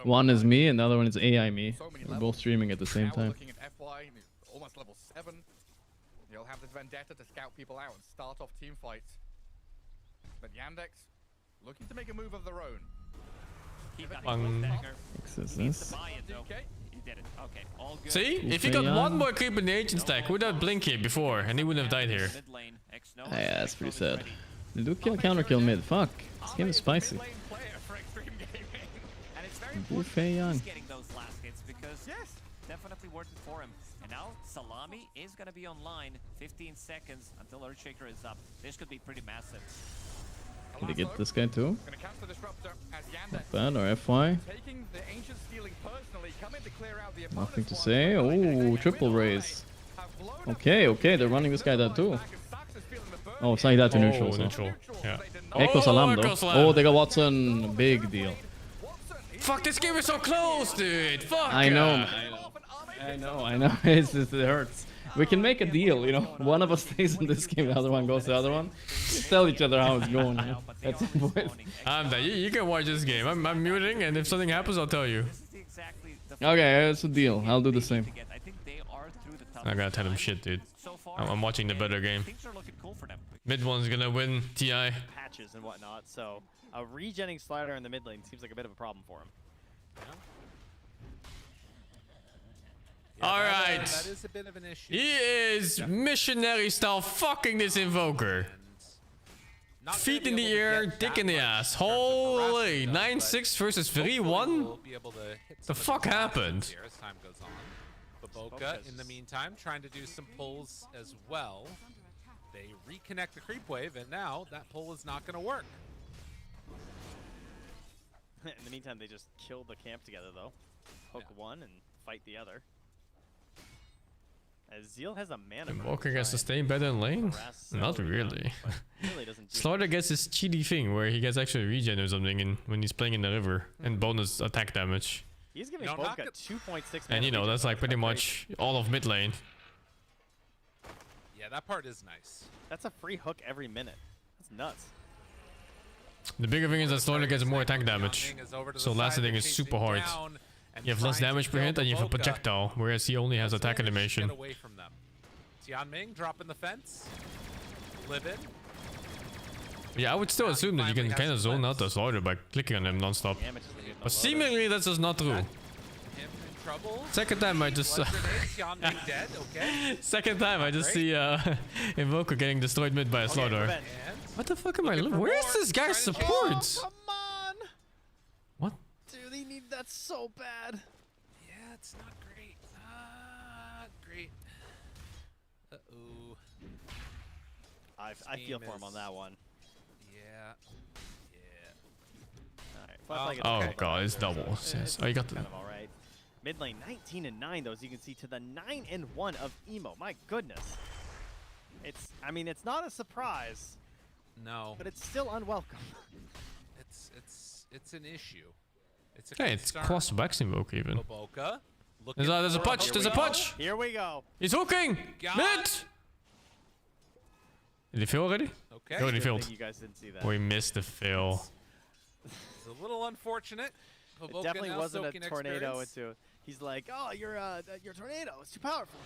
One is me and the other one is AI me. We're both streaming at the same time. Looking at FY, almost level 7. You'll have this vendetta to scout people out and start off team fights. But Yandex looking to make a move of their own. See? If he got one more creep in the agent stack, would have blinked here before, and he wouldn't have died here. Yeah, that's pretty sad. Do kill, counter kill mid. Fuck. This game is spicy. Young. Getting those last hits because definitely working for him. And now Salami is gonna be online. 15 seconds until Earthshaker is up. This could be pretty massive. Did he get this guy too? Not bad, or FY. Nothing to say. Oh, triple raise. Okay, okay, they're running this guy down too. Oh, it's like that to neutral. Neutral. Yeah. Echo Salam though. Oh, they got Watson. Big deal. Fuck, this game is so close, dude. Fuck. I know. It hurts. We can make a deal, you know. One of us stays in this game, the other one goes to the other one. Just tell each other how it's going. You know? That's it, boys. I'm done. You can watch this game. I'm muting, and if something happens, I'll tell you. Okay, it's a deal. I'll do the same. I gotta tell him shit, dude. I'm watching the better game. Mid one's gonna win TI. Patches and whatnot, so a regenning slider in the mid lane seems like a bit of a problem for him. Alright. That is a bit of an issue. He is missionary style fucking this invoker. Feet in the air, dick in the ass. Holy, 9-6 versus 3-1? The fuck happened? As time goes on. Baboka, in the meantime, trying to do some pulls as well. They reconnect the creep wave, and now that pull is not going to work. In the meantime, they just kill the camp together, though. Hook one and fight the other. As Zeal has a mana. Invoker gets to stay better in lane? Not really. Slaughter gets his cheaty thing where he gets actually regen or something when he's playing in the river and bonus attack damage. He's giving Boka 2.6. And you know, that's like pretty much all of mid lane. Yeah, that part is nice. That's a free hook every minute. That's nuts. The bigger thing is that Slaughter gets more attack damage. So last hitting is super hard. You have less damage per hit and you have a projectile, whereas he only has attack animation. Get away from them. Tianming dropping the fence. Livid. Yeah, I would still assume that you can kind of zone out the Slaughter by clicking on him non-stop. But seemingly that's just not true. Second time I just second time I just see Invoker getting destroyed mid by a Slaughter. What the fuck am I looking? Where is this guy's support? Come on! What? Dude, they need that so bad. Yeah, it's not great. Not great. Uh-oh. I feel for him on that one. Yeah. Alright. Oh god, it's double. Yes. Oh, you got the... Kind of alright. Mid lane 19-9 though, as you can see, to the 9-1 of Emo. My goodness. I mean, it's not a surprise. No. But it's still unwelcome. It's an issue. It's a okay, it's cross backs Invoker even. Baboka, there's a punch, there's a punch! Here we go. He's hooking! Mid! Did he fail already? Okay. He already failed. You guys didn't see that. We missed the fail. It's a little unfortunate. It definitely wasn't a tornado into. He's like, oh, your tornado. It's too powerful.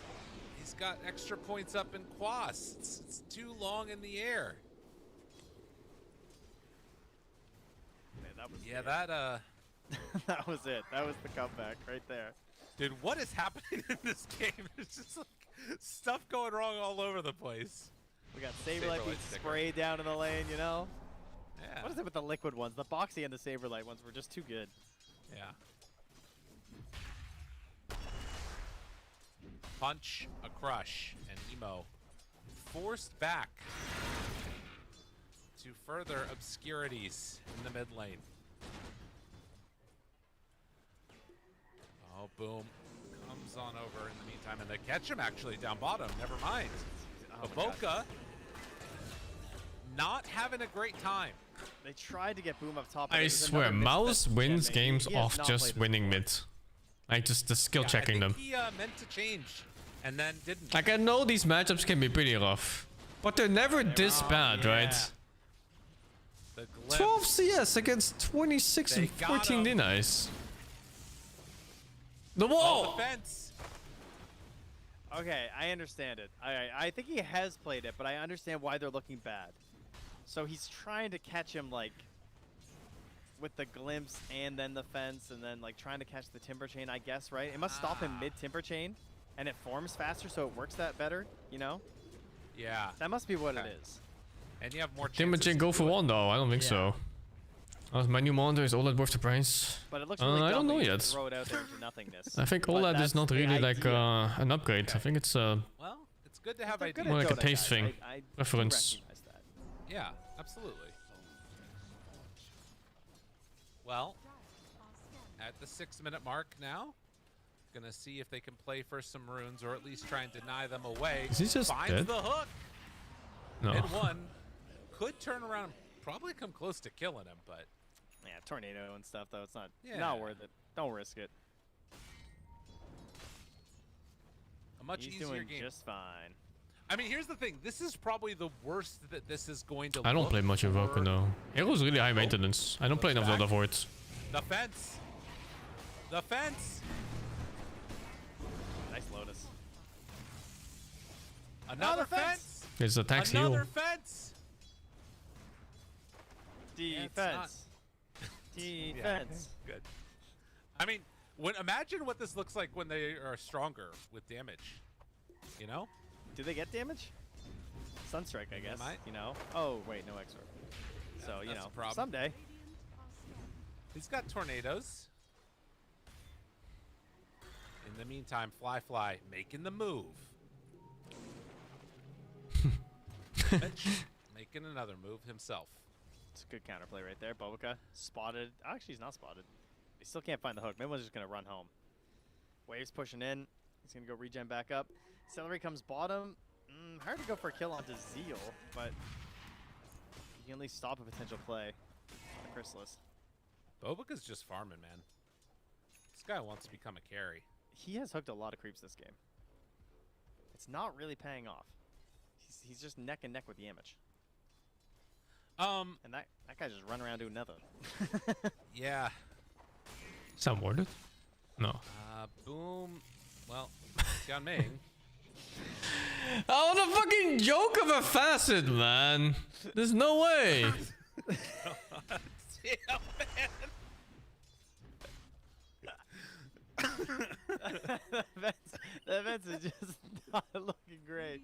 He's got extra points up in Quas. It's too long in the air. Man, that was that was it. That was the comeback right there. Dude, what is happening in this game? There's just like stuff going wrong all over the place. We got Saberlight being sprayed down in the lane, you know? Yeah. What is it with the liquid ones? The Boxy and the Saberlight ones were just too good. Yeah. Punch, a crush, and Emo forced back to further obscurities in the mid lane. Oh, boom. Comes on over in the meantime, and they catch him actually down bottom. Never mind. Baboka not having a great time. They tried to get Boom up top. I swear, Mouse wins games off just winning mid. Like just the skill checking them. He meant to change and then didn't. Like I know these matchups can be pretty rough, but they're never this bad, right? 12 CS against 26 and 14 denies. The wall! Oh, the fence. Okay, I understand it. I think he has played it, but I understand why they're looking bad. So he's trying to catch him like with the glimpse and then the fence and then like trying to catch the timber chain, I guess, right? It must stop him mid timber chain and it forms faster so it works that better, you know? Yeah. That must be what it is. And you have more Timber chain go for one though. I don't think so. My new monitor is OLED worth the price. But it looks really I don't dumb know that you yet. throw it out there into nothingness. I think But OLED is that's not the really like idea. an upgrade. I think it's Well, it's good to have They're good ideas. more at like a Dota, taste guys. thing. I do Reference. recognize that. Yeah, absolutely. Well, at the 6-minute mark now, gonna see if they can play for some runes or at least try and deny them away. Is he just Finds dead? the hook. No. And one could turn around, probably come close to killing him, but Yeah, tornado and stuff though. It's not Yeah. not worth it. Don't risk it. a much He's easier doing game. just fine. I mean, here's the thing. This is probably the worst that this is going to I don't look play much Invoker for though. Hero's really high maintenance. I don't play enough Dota for it. The fence. The fence. Nice Lotus. Another fence. His attacks heal. Another fence. Defense. Defense. Good. I mean, imagine what this looks like when they are stronger with damage. You know? Do they get damage? Sunstrike, I guess. might. You know? Oh, wait, no X-Orb. So, you that's know, the problem. someday. He's got tornadoes. In the meantime, Fly making the move. Mitch making another move himself. It's a good counterplay right there. Bobica spotted. Actually, he's not spotted. He still can't find the hook. Midwin's just going to run home. Waves pushing in. He's going to go regen back up. Celery comes bottom. Hard to go for a kill onto Zeal, but you can at least stop a potential play. Chrysalis. Bobica's just farming, man. This guy wants to become a carry. He has hooked a lot of creeps this game. It's not really paying off. He's just neck and neck with Yamich. And that guy just run around doing nothing. Yeah. Is that worded? No. Boom. Well, Xian Ming. Oh, what a fucking joke of a facet, man. There's no way. Yeah, man. The events is just not looking great.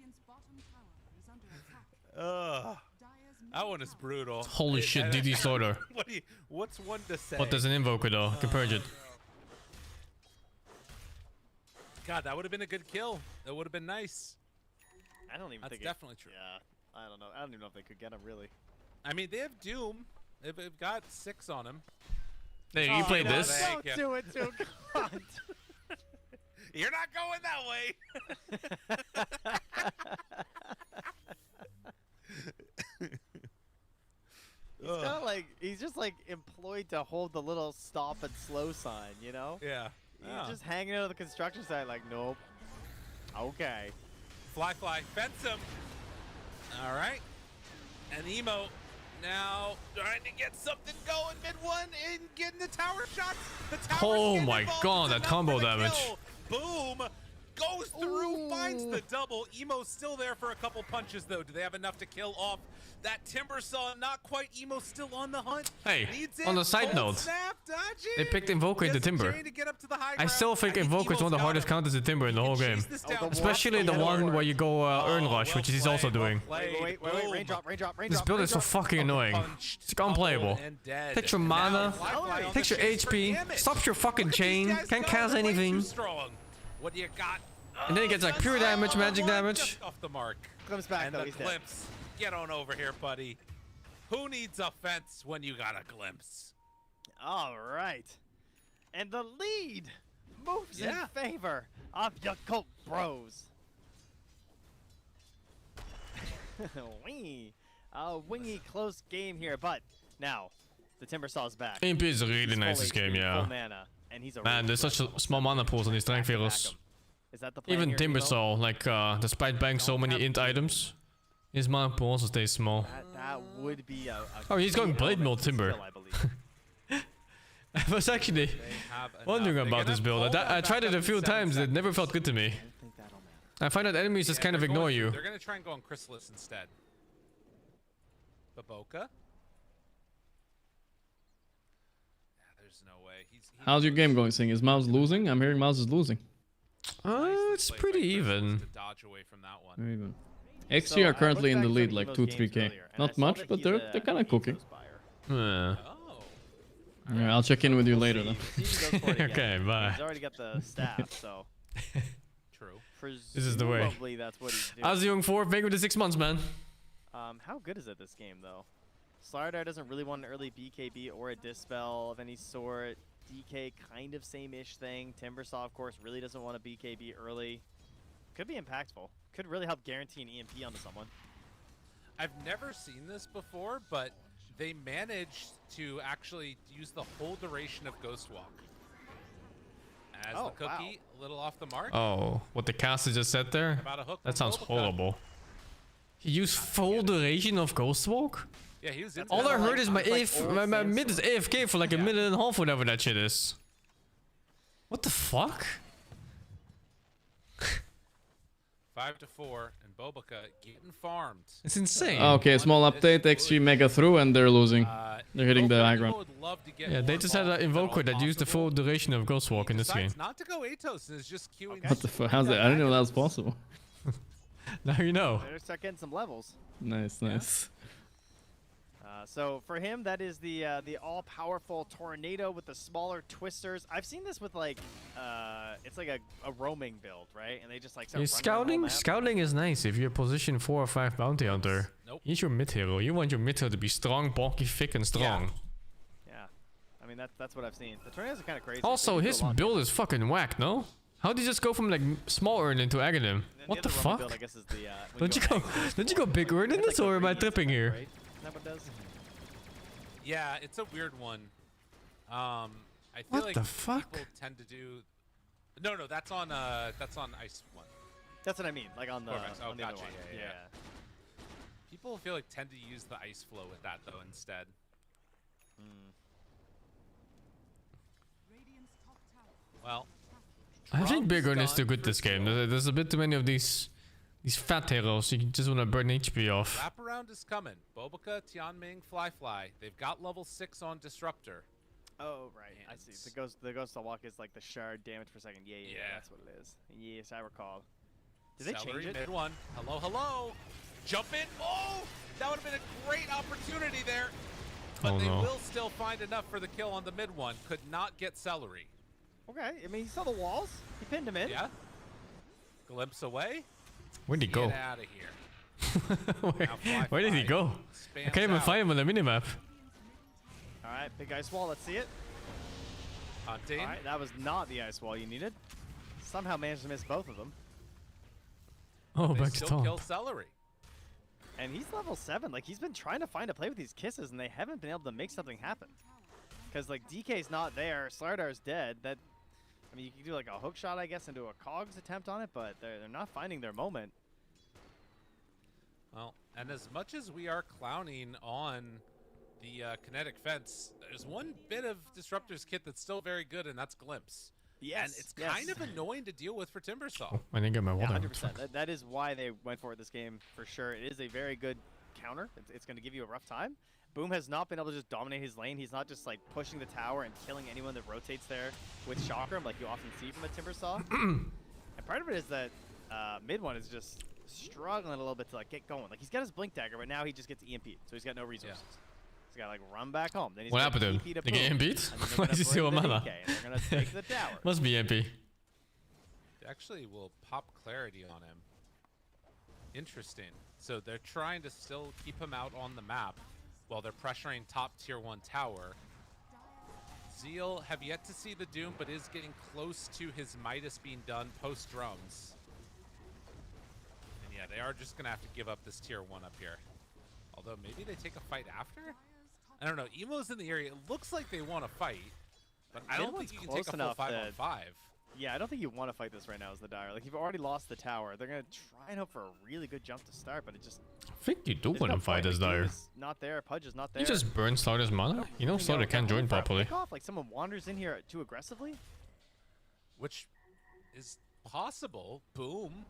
That one is brutal. Holy shit, DD Slaughter. What's one to say? But there's an Invoker though. Can purge it. God, that would have been a good kill. That would have been nice. I don't even That's think definitely true. Yeah, I don't know. I don't even know if they could get him really. I mean, they have Doom. They've got 6 on him. Hey, you played this? Don't do it to Grunt. You're not going that way. He's got like he's just like employed to hold the little stop and slow sign, you know? Yeah. He's just hanging out of the construction site like, nope. Okay. Fly, fence him. All right. And Emo now trying to get something going. Mid one in getting the tower shots. The tower. Oh my god, that combo damage. Boom. Goes through, finds the double. Emo's still there for a couple punches though. Do they have enough to kill off that Timber Saw? Not quite. Emo's still on the hunt. Hey, Needs on it. the side Cold note, snap, dodging. they picked Invoker into Gets Timber. Jane to get up to the high I ground. still think Invoker is one of the hardest counters in Timber in the whole game. Especially the one where you go Urn Rush, which he's also doing. Wait, raindrop. This build is so fucking annoying. It's unplayable. Takes your mana, takes your HP, stops your fucking chain, can't cast anything. What do you got? And then he gets like pure damage, magic damage. Just off the mark. Comes back And though, the he's dead. glimpse. Get on over here, buddy. Who needs a fence when you got a glimpse? All right. And the lead moves in Yeah. favor of your cult bros. Wingy close game here, but now the Timber Saw's back. Imp is really He's nice full this game, HP, yeah. full mana, and he's a Man, really there's such a small mana pools on these strength heroes. Is that the plan Even here, Timber Emo? Saw, like, despite buying so many int items, his mana pool also stays small. That would be a Oh, he's going key Blade element Mill to Timber. skill, I believe. I was actually wondering about this build. I tried it a few times, it never felt good to me. I find that enemies just kind of ignore you. They're going to try and go on Chrysalis instead. Baboka. Yeah, there's no way. How's your game going, Sing? Is Mouse losing? I'm hearing Mouse is losing. It's pretty even. To dodge away from that one. Very even. XG are currently in the lead, like 2-3k. Not much, but they're kind of cooking. Yeah. Yeah, I'll check in with you later then. Okay, bye. He's already got the staff, so. True. This is the way. Presumably that's what he's doing. How's the young for? Big with the 6 months, man. How good is it this game though? Slardar doesn't really want an early BKB or a dispel of any sort. DK kind of same-ish thing. Timbersaw, of course, really doesn't want a BKB early. Could be impactful. Could really help guarantee an EMP onto someone. I've never seen this before, but they managed to actually use the whole duration of Ghost Walk. As the cookie, a little off the mark. Oh, what the caster just said there? About a hook That from sounds Boba horrible. He used full duration of Ghost Walk? Yeah, he was in All I heard is my like mid is AFK for like a minute and a half, whatever that shit is. What the fuck? 5-4, and Bobica getting farmed. It's insane. Okay, small update. XG mega through and they're losing. They're hitting the high ground. Yeah, they just had an invoker that used the full duration of Ghost Walk in this game. Not to go Atos and is just queuing. What the fuck? How's that? I didn't know that was possible. Now you know. Better start getting some levels. Nice, nice. So for him, that is the all-powerful tornado with the smaller twisters. I've seen this with like, it's like a roaming build, right? And they just like start scouting. Scouting is nice if you're position 4 or 5 bounty hunter. Nope. He's your mid hero. You want your mid hero to be strong, bulky, thick, and strong. Yeah. I mean that's what I've seen. The tornadoes are kind of crazy. Also, his build is fucking whack, no? How did he just go from like small urn into Aghanim? What the fuck? Build, I guess, is the, Don't you go big urn in this, or am I tripping here? Right? Isn't that what it does? Yeah, it's a weird one. I feel like people tend to do. No, that's on Ice 1. That's what I mean. Like on the. Oh, on the gotcha. other one. Yeah. People feel like tend to use the ice flow with that though instead. Well, I think big urn is too good this game. There's a bit too many of these fat heroes. You just want to burn HP off. Wraparound is coming. Bobica, Tianming, Fly. They've got level 6 on Disruptor. Oh right, I see. The ghost walk is like the shard damage per second. Yeah, that's what it is. Yes, I recall. Did they change it? Mid one. Hello. Jump in. Oh, that would have been a great opportunity there. But they will still find enough for the kill on the mid one. Could not get Celery. Okay, I mean he saw the walls. He pinned him in. Yeah. Glimpse away. Where'd he go? Get out of here. Where did he go? I can't even find him on the minimap. Alright, big ice wall, let's see it. Hunting. Alright, that was not the ice wall you needed. Somehow managed to miss both of them. Oh, they back to still top. kill Celery. And he's level 7. Like, he's been trying to find a play with these kisses, and they haven't been able to make something happen. Because, like, DK's not there. Slardar's dead. That, I mean, you can do, like, a hook shot, I guess, into a Cogs attempt on it, but they're not finding their moment. Well, and as much as we are clowning on the kinetic fence, there's one bit of Disruptor's kit that's still very good, and that's Glimpse. Yes. And it's kind of annoying to deal with for Timbersaw. Oh, I didn't get my water. 100%. That is why they went for it this game, for sure. It is a very good counter. It's going to give you a rough time. Boom has not been able to just dominate his lane. He's not just like pushing the tower and killing anyone that rotates there with Chakram like you often see from a Timbersaw. And part of it is that mid one is just struggling a little bit to like get going. Like he's got his Blink Dagger, but now he just gets EMP'd, so he's got no resources. Yeah. He's got to like run back home. Then he's what happened to him? They get EMP'd? Why is he still a mana? They're going to take the tower. Must be EMP. They actually will pop Clarity on him. Interesting. So they're trying to still keep him out on the map while they're pressuring top tier 1 tower. Zeal have yet to see the Doom, but is getting close to his Midas being done post drums. And yeah, they are just going to have to give up this tier 1 up here. Although maybe they take a fight after? I don't know. Emo's in the area. It looks like they want to fight, but I don't think you can take a full 5-on-5. Yeah, I don't think you want to fight this right now as the Dire. Like, you've already lost the tower. They're going to try and hope for a really good jump to start, but it just... I think you do want to fight as Dire. Not there. Pudge is not there. You just burn Starter's mana? You know Starter can't join properly. Like, someone wanders in here too aggressively? Which is possible. Boom.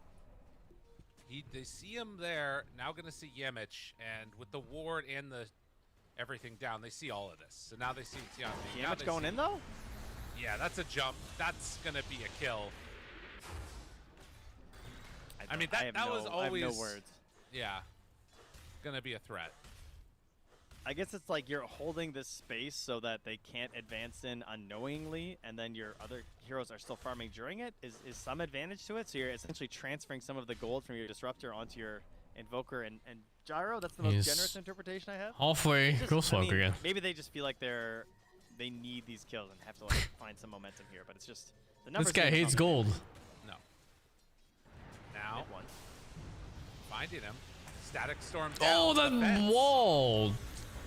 They see him there. Now going to see Yemich, and with the ward and the everything down, they see all of this. So now they see Tianming. Yemich going in though? Yeah, that's a jump. That's going to be a kill. I mean, that was always... I have no words. Yeah. Going to be a threat. I guess it's like you're holding this space so that they can't advance in unknowingly, and then your other heroes are still farming during it. Is some advantage to it? So you're essentially transferring some of the gold from your Disruptor onto your Invoker and Gyro. That's the most generous interpretation I have. Halfway, Ghostwalker again. Maybe they just feel like they need these kills and have to like find some momentum here, but it's just the numbers. This guy hates gold. No. Now, finding him. Static Storm down. Oh, that wall!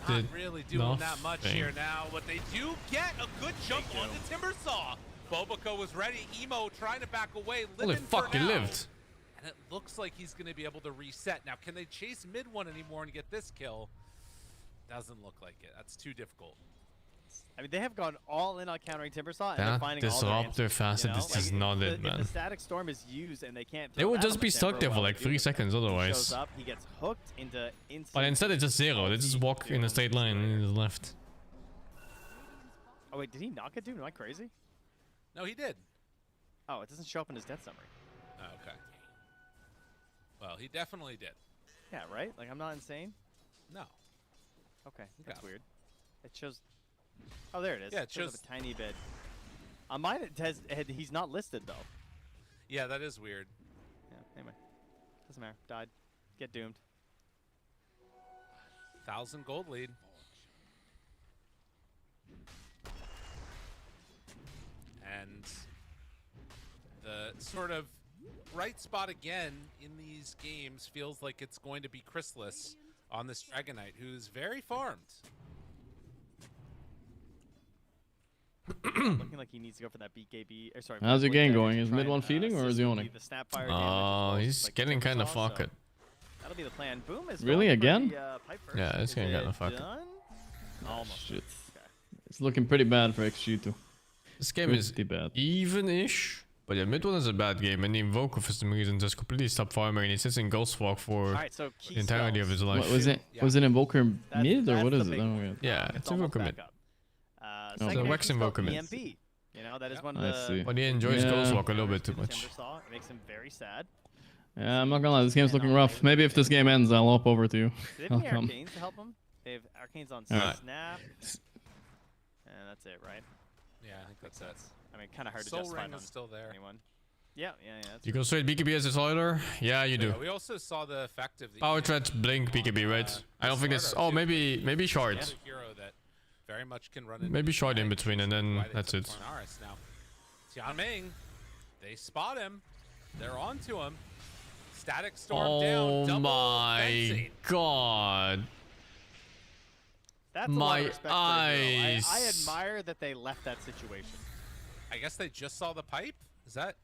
Not really doing that much here now. What they do get a good jump on the Timbersaw. Bobico was ready. Emo trying to back away. Holy fuck, he lived. And it looks like he's going to be able to reset. Now, can they chase mid one anymore and get this kill? Doesn't look like it. That's too difficult. I mean, they have gone all in on countering Timbersaw, and they're finding Disruptor facet, this is not it, man. If the Static Storm is used and they can't... They would just be stuck there for like 3 seconds otherwise. He shows up, he gets hooked into instant... But instead it's just 0. They just walk in a straight line and he just left. Oh wait, did he knock it, dude? Am I crazy? No, he did. Oh, it doesn't show up in his death summary. Oh, okay. Well, he definitely did. Yeah, right? Like, I'm not insane? No. Okay, that's weird. It shows... Oh, there it is. Yeah, it shows a tiny bit. On mine, it has, he's not listed, though. Yeah, that is weird. Yeah, anyway. Doesn't matter. Died. Get doomed. 1,000 gold lead. And the sort of right spot again in these games feels like it's going to be Chrysalis on this Dragonite, who's very farmed. Looking like he needs to go for that BKB. Sorry. How's your game going? Is mid one feeding or is he owning? He's getting kind of fucked. That'll be the plan. Boom is really again? Yeah, it's getting kind of fucked. Almost. Shit. It's looking pretty bad for XG2. This game is even-ish. But yeah, mid one is a bad game, and the Invoker for some reason just completely stopped farming, and he sits in Ghostwalk for the entirety of his life. What, was it Invoker mid or what is it? Yeah, it's Invoker mid. So WehSing Invoker mid. EMP. You know, that is one of the... But he enjoys Ghostwalk a little bit too much. It makes him very sad. Yeah, I'm not gonna lie, this game's looking rough. Maybe if this game ends, I'll hop over to you. Do they have any Arcanes to help him? They have Arcanes on Snap. And that's it, right? Yeah, I think that's it. I mean, kind of hard to Soul justify Ring on is still there. Anyone. Yeah. You go straight BKB as a slider? Yeah, you do. Yeah, we also saw the effect of the Power Threat, Blink, BKB, right? I don't think it's... Oh, maybe Shard. Hero that very much can run in. Maybe Shard in between, and then that's it. Now, Tianming, they spot him. They're onto him. Static Storm down. Oh my god. That's my eyes. I admire that they left that situation. I guess they just saw the pipe? Is that?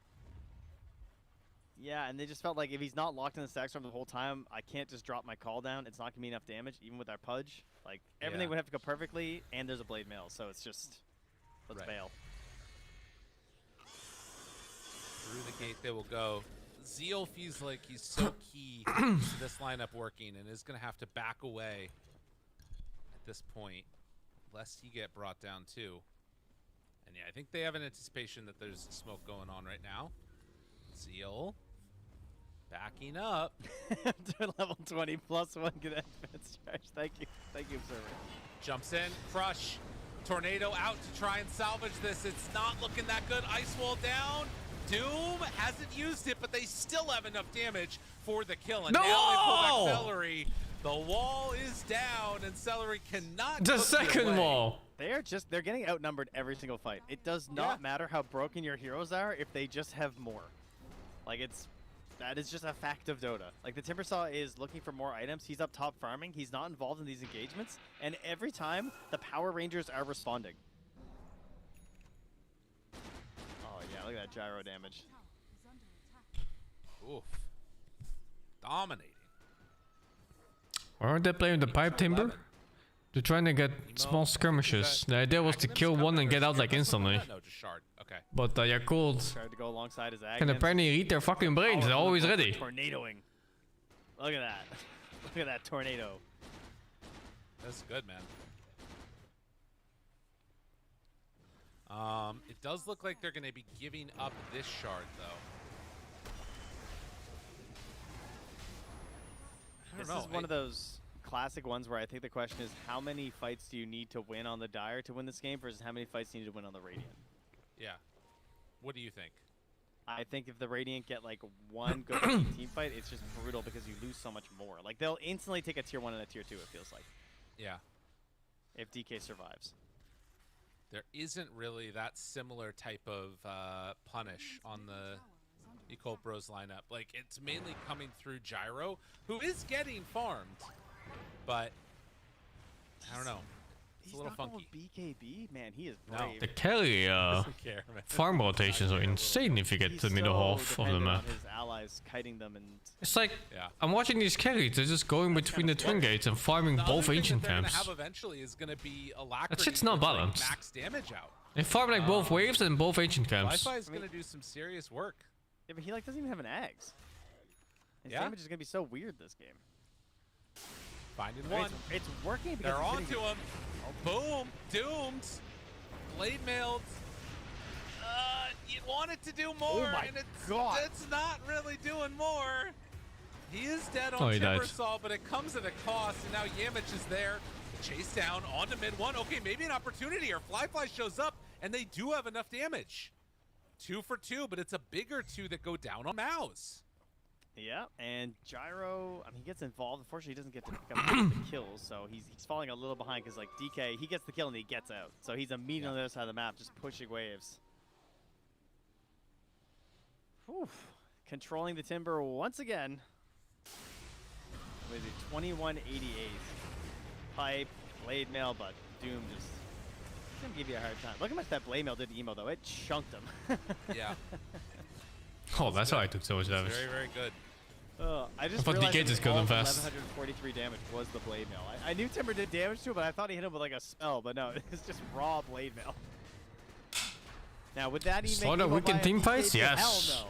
Yeah, and they just felt like if he's not locked in the stack storm the whole time, I can't just drop my call down. It's not going to be enough damage, even with our Pudge. Like, everything would have to go perfectly, and there's a Blade Mail, so it's just, let's bail. Through the gate they will go. Zeal feels like he's so key to this lineup working, and is going to have to back away at this point, lest he get brought down too. And yeah, I think they have an anticipation that there's smoke going on right now. Zeal backing up. To level 20 plus 1 good advance charge. Thank you, sir. Jumps in, Crush. Tornado out to try and salvage this. It's not looking that good. Ice Wall down. Doom hasn't used it, but they still have enough damage for the kill. And now they pull back Celery. The wall is down, and Celery cannot. The second wall. They're getting outnumbered every single fight. It does not matter how broken your heroes are if they just have more. Like, that is just a fact of Dota. Like, the Timbersaw is looking for more items. He's up top farming. He's not involved in these engagements. And every time, the Power Rangers are responding. Oh, yeah, look at that gyro damage. Oof. Dominating. Why aren't they playing the pipe timber? They're trying to get small skirmishes. The idea was to kill one and get out like instantly. No, just Shard. Okay. But Yakult Tried to go alongside his can apparently read their fucking brains. They're always ready. Tornadoing. Look at that. Look at that tornado. That's good, man. It does look like they're going to be giving up this shard, though. This is one of those classic ones where I think the question is, how many fights do you need to win on the Dire to win this game versus how many fights do you need to win on the Radiant? Yeah. What do you think? I think if the Radiant get like one good team fight, it's just brutal because you lose so much more. Like they'll instantly take a tier 1 and a tier 2, it feels like. Yeah. If DK survives. There isn't really that similar type of punish on the Ecole Bros lineup. Like, it's mainly coming through Gyro, who is getting farmed, but I don't know. It's a little funky. BKB? Man, he is brave. The carry farm rotations are insane if you get to the middle half of the map. His allies kiting them and It's like, I'm watching these carries, they're just going between the twin gates and farming both ancient camps. Have eventually is going to be Alacrity. That shit's not balanced. Max damage out. They farm like both waves and both ancient camps. Wi-Fi is going to do some serious work. Yeah, but he like doesn't even have an Axe. His damage is going to be so weird this game. Finding one. It's working because they're onto him. Boom. Doomed. Blade mailed. You want it to do more, and it's not really doing more. He is dead on Timbersaw, but it comes at a cost, and now Yamich is there. Chase down onto mid 1. Okay, maybe an opportunity here. Fly shows up, and they do have enough damage. 2 for 2, but it's a bigger 2 that go down on Mouse. Yeah, and Gyro, I mean, he gets involved. Unfortunately, he doesn't get to pick up the kills, so he's falling a little behind because, like, DK, he gets the kill and he gets out. So he's immediately on the other side of the map, just pushing waves. Whew. Controlling the Timber once again. With a 2188. Pipe, Blade Mail, but Doom just gonna give you a hard time. Look how much that Blade Mail did to Emo, though. It chunked him. Yeah. Oh, that's how I took so much damage. Very, very good. I just thought DK just killed him fast. 1143 damage was the Blade Mail. I knew Timber did damage to it, but I thought he hit him with like a spell, but no, it's just raw Blade Mail. Now, would that even Slaughter weak in team fights? Yes. Hell no.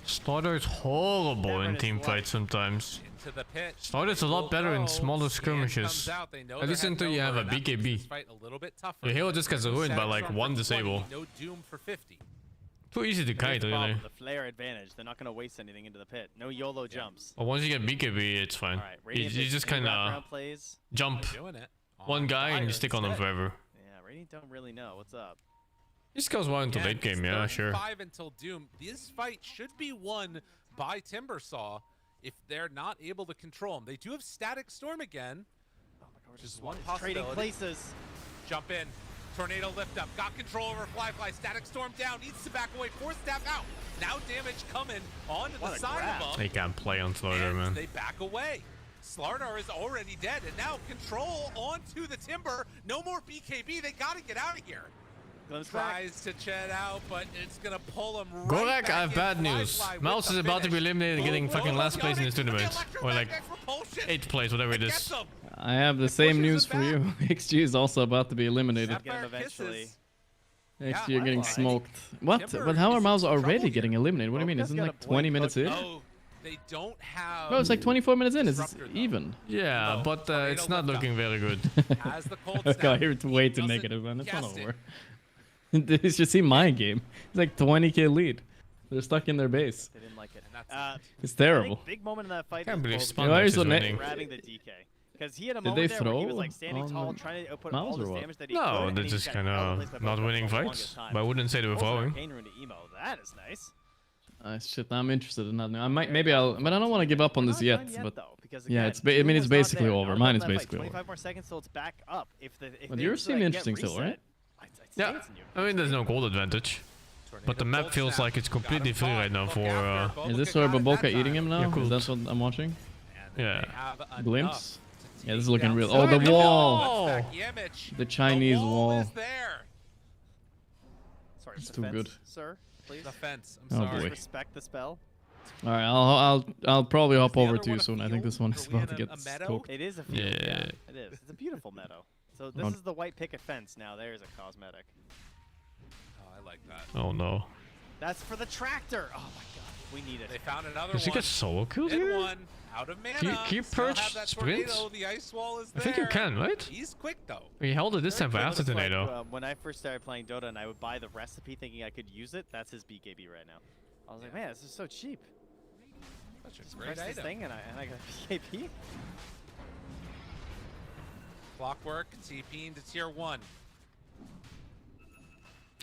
Slaughter is horrible in team fights sometimes. Into the pit. Slaughter's a lot better in smaller skirmishes. At least until you have a BKB. Your hero just gets ruined by like one disable. No Doom for 50. Too easy to kite, really. The flare advantage. They're not going to waste anything into the pit. No YOLO jumps. But once you get BKB, it's fine. You just kind of jump one guy and you stick on him forever. Yeah, Radiant don't really know. What's up? This goes well into late game, yeah, sure. 5 until Doom. This fight should be won by Timbersaw if they're not able to control him. They do have Static Storm again. Oh my God, just one possibility. Trading places. Jump in. Tornado lift up. Got control over Fly. Static Storm down. Needs to back away. Force staff out. Now damage coming onto the side of him. They can't play on Slaughter, man. They back away. Slardar is already dead, and now control onto the Timber. No more BKB. They got to get out of here. Tries to chet out, but it's gonna pull him right Gorak, I have bad news. Mouse is about to be eliminated and getting fucking last place in this tournament. Or like 8th place, whatever it is. I have the same news for you. XG is also about to be eliminated. Get him eventually. XG, you're getting smoked. What? But how are Mouse already getting eliminated? What do you mean? Isn't it like 20 minutes in? They don't have. Bro, it's like 24 minutes in. It's even. Yeah, but it's not looking very good. God, you're way too negative, man. It's not over. You should see my game. It's like 20k lead. They're stuck in their base. They didn't like it. It's terrible. Big moment in that fight. Can't believe Spawner is winning. Grabbing the DK. Because he had a Did moment they there where he throw was like standing tall, trying to output all this damage that he No, could, they're just kind of not winning fights. But I wouldn't say they were throwing. That is nice. Shit, I'm interested in that. I might, maybe I'll, but I don't want to give up on this yet. But yeah, again, it's, I mean, it's basically over. Mine is basically over. 25 more seconds till it's back up. But yours seem interesting still, right? Yeah, I mean, there's no gold advantage. But the map feels like it's completely free right now for... Is this where Baboka eating him now? Yeah, Is that what I'm watching? Yeah. Glimpse? Yeah, this is looking real. Oh, the wall! The Chinese wall. Sorry, it's too good. Sir, please. The fence. I'm sorry. Boy. Respect the spell. All right, I'll probably hop over to you soon. I think this one is about to get smoked. It is a field. Yeah, it is. It's a beautiful meadow. So this is the white picket fence now. There's a cosmetic. Oh, I like that. Oh no. That's for the tractor. Oh my God. We need it. They found another Does he one. get solo kills Hit here? one. Out of mana. Can you Still purge have that sprints? tornado. The ice wall is I think you there. can, right? He's quick though. He held it this time for after It's like, tornado. when I first started playing Dota and I would buy the recipe thinking I could use it, that's his BKB right now. I was like, man, this is so cheap. Such a Just great press this item. thing and I got BKB. Clockwork, TP into tier 1.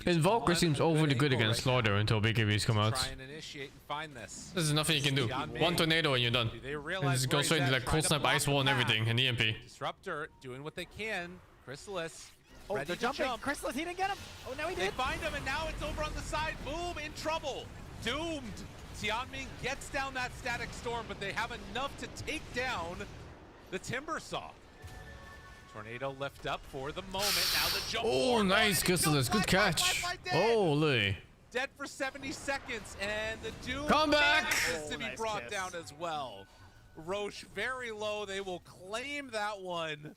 Invoker seems overly good against Slaughter until BKBs come out. Try and initiate and find this. This is nothing you can do. One tornado and you're done. They And realize just where go straight he's into at, like trying cold to snap, block ice the wall, and path. everything, and EMP. Disruptor doing what they can. Chrysalis Oh, ready they're to jumping. jump. Chrysalis, he didn't get him. Oh, no, he They did. find him, and now it's over on the side. Boom, in trouble. Doomed. Tianming gets down that static storm, but they have enough to take down the Timber Saw. Tornado lift up for the moment. Now the jump. Oh, forward. nice, Chrysalis. Good catch. Holy. Dead for 70 seconds, and the Doom Come back! manages to be nice brought kiss. down as well. Roche very low. They will claim that one.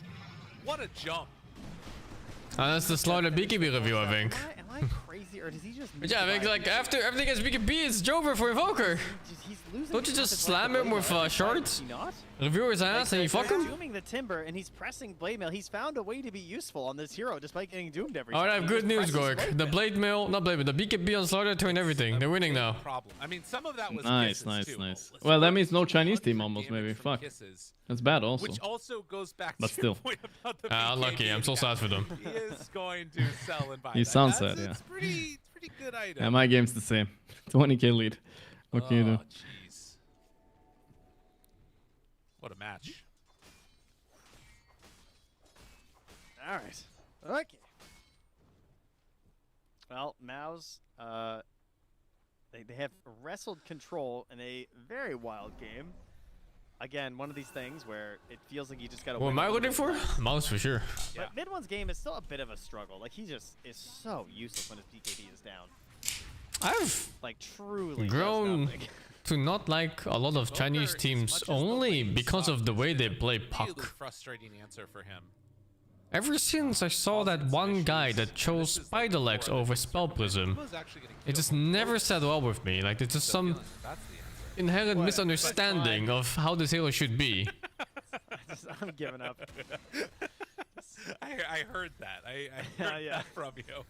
What a jump. That's the Slaughter BKB review, I think. Am I crazy, or does he just... But yeah, I think like after everything gets BKB, it's Jover for Invoker. He's losing. Don't you half just his slam life to him with Blade Mail. shards? Is he not? Review his ass and you fuck They're him? dooming the Timber, and he's pressing Blade Mail. He's found a way to be useful on this hero, despite getting doomed every time. Alright, I have He good just news, presses Gork. The Blade Mail, not Blade Mail, the BKB on Slaughter turned everything. They're winning now. Problem. I mean, some of that was Nice, kisses nice, too. nice. Let's Well, that look means no at Chinese 100 team almost, damage maybe. from Fuck. kisses, That's bad also. Which also goes back But to still. your point about the Unlucky, BKB I'm so sad for them. He is going to sell and buy You that. sound That's- sad, yeah. It's pretty good item. Yeah, my game's the same. 20k lead. What can you do? Jeez. What a match. All right. Okay. Well, Mao's, they have wrestled control in a very wild game. Again, one of these things where it feels like you just gotta. What am I looking for? Mouse for sure. But Mid One's game is still a bit of a struggle. Like he just is so useless when his BKB is down. I've like truly grown to not like a lot of Chinese teams only because of the way they play Really puck. frustrating answer for him. Ever since I saw that one guy that chose Spider Legs over Spell Prism, it just never sat well with me. Like there's just some inherent misunderstanding of how this hero should be. I'm giving up. I heard that. I heard Yeah. that from you.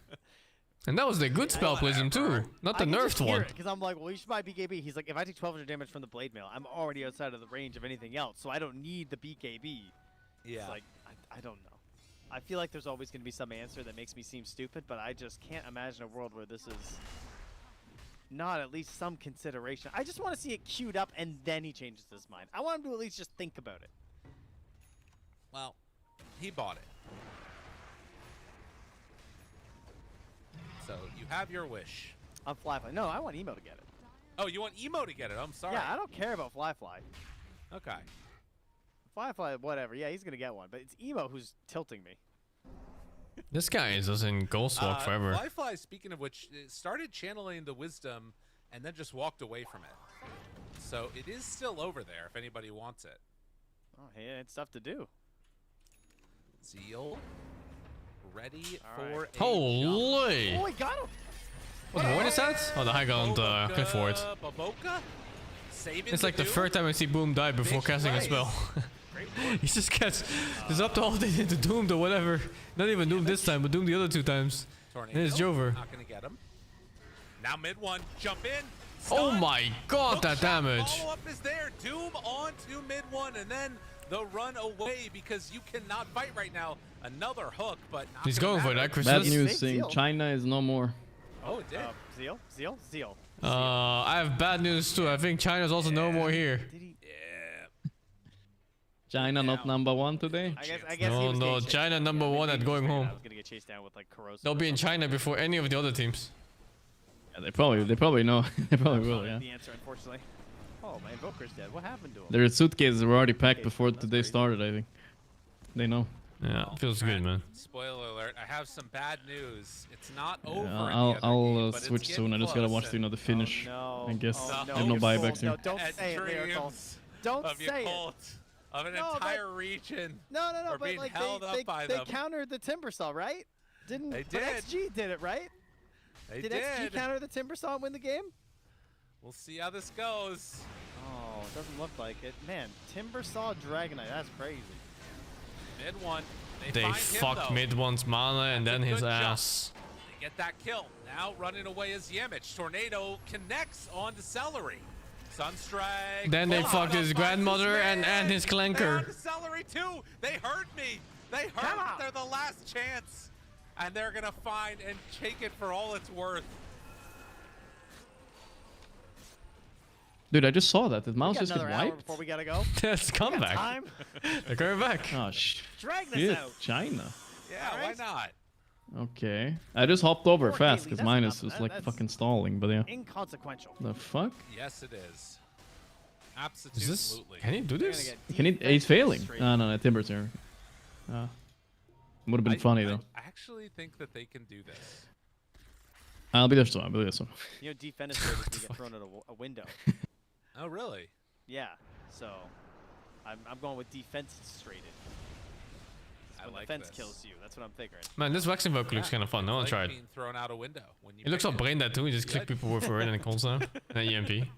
And that was the good Spell Prism too, not the nerfed one. Because I'm like, well, you should buy BKB. He's like, if I take 1200 damage from the Blade Mail, I'm already outside of the range of anything else, so I don't need the BKB. Yeah. It's like, I don't know. I feel like there's always going to be some answer that makes me seem stupid, but I just can't imagine a world where this is not at least some consideration. I just want to see it queued up and then he changes his mind. I want him to at least just think about it. Well, he bought it. So you have your wish. On Flyfly. No, I want Emo to get it. Oh, you want Emo to get it? I'm sorry. Yeah, I don't care about Flyfly. Okay. Flyfly, whatever. Yeah, he's going to get one, but it's Emo who's tilting me. This guy is just in Ghostwalk forever. Flyfly, speaking of which, started channeling the wisdom and then just walked away from it. So it is still over there if anybody wants it. Oh, hey, it's stuff to do. Zeal. Ready All for right. a Holy! Oh, he got him! What is that? Oh, the high ground Clifford. Baboka? Saving It's like the third time I see Boom die before casting a spell. He just gets he's up to all day into doomed or whatever. Not even doomed this time, but doomed the other two times. Tornado. And it's Jover. Not gonna get him. Now mid one, jump in. Oh Stun. my god, Hook that shot, damage! Follow up is there. Doom on to mid one, and then the run away because you cannot fight right now. Another hook, but not He's gonna going for matter. that, Chris. Bad This- news saying China is no more. Oh, it did. Zeal. I have bad news too. I think China's also no more here. China not number one today? I guess he was No, getting chased. China number one at going home. I was going to get chased down with like corrosive. They'll be in China before any of the other teams. Yeah, they probably know. They probably will, yeah. The answer, unfortunately. Oh, my Invoker's dead. What happened to him? Their suitcases were already packed before today started, I think. They know. Yeah, feels good, man. Spoiler alert! I have some bad news. It's not over. Yeah, in the I'll other game, but switch it's soon. I getting just gotta watch close, the, the finish. no. I guess Oh, I have no buybacks No, here. don't and say it, Miracle. dreams Don't of say your it. cult, of an No, but- entire region. No, are but being like held up by they them. countered the Timber Saw, right? Didn't They but did. XG did it, right? They Did did. XG counter the Timber Saw and win the game? We'll see how this goes. Oh, it doesn't look like it. Man, Timber saw Dragonite. That's crazy. Mid one. They find fucked him, mid one's mana and then his ass. They get that kill. Now running away is Yamich. Tornado connects onto Celery. Sunstrike. Then they fucked his grandmother and his clanker. They're Celery too. They heard me. They heard they're the last chance. And they're gonna find and take it for all it's worth. Dude, I just saw that. Did mouse just get Another hour wiped? before we gotta go. It's comeback. Time. They're coming back. Oh, Drag this shit. out. China. Yeah, why not? Okay. I just hopped over 4K fast lead, because that's mine enough. was like That's fucking stalling, but yeah. Inconsequential. The fuck? Yes, it is. Is this? Can he do this? Can he? He's failing. No, Timber's here. Would have been funny though. I actually think that they can do this. I'll be there soon. I'll be there soon. You know, defenestrated is you get thrown out a window. Oh, really? Yeah. So, I'm going with defense-strated. When the fence kills you. That's what I'm figuring. Man, this waxing vocal looks kind of fun. No one tried. Being thrown out a window when you It looks so brain dead too. You just click people with a red and a console and an EMP.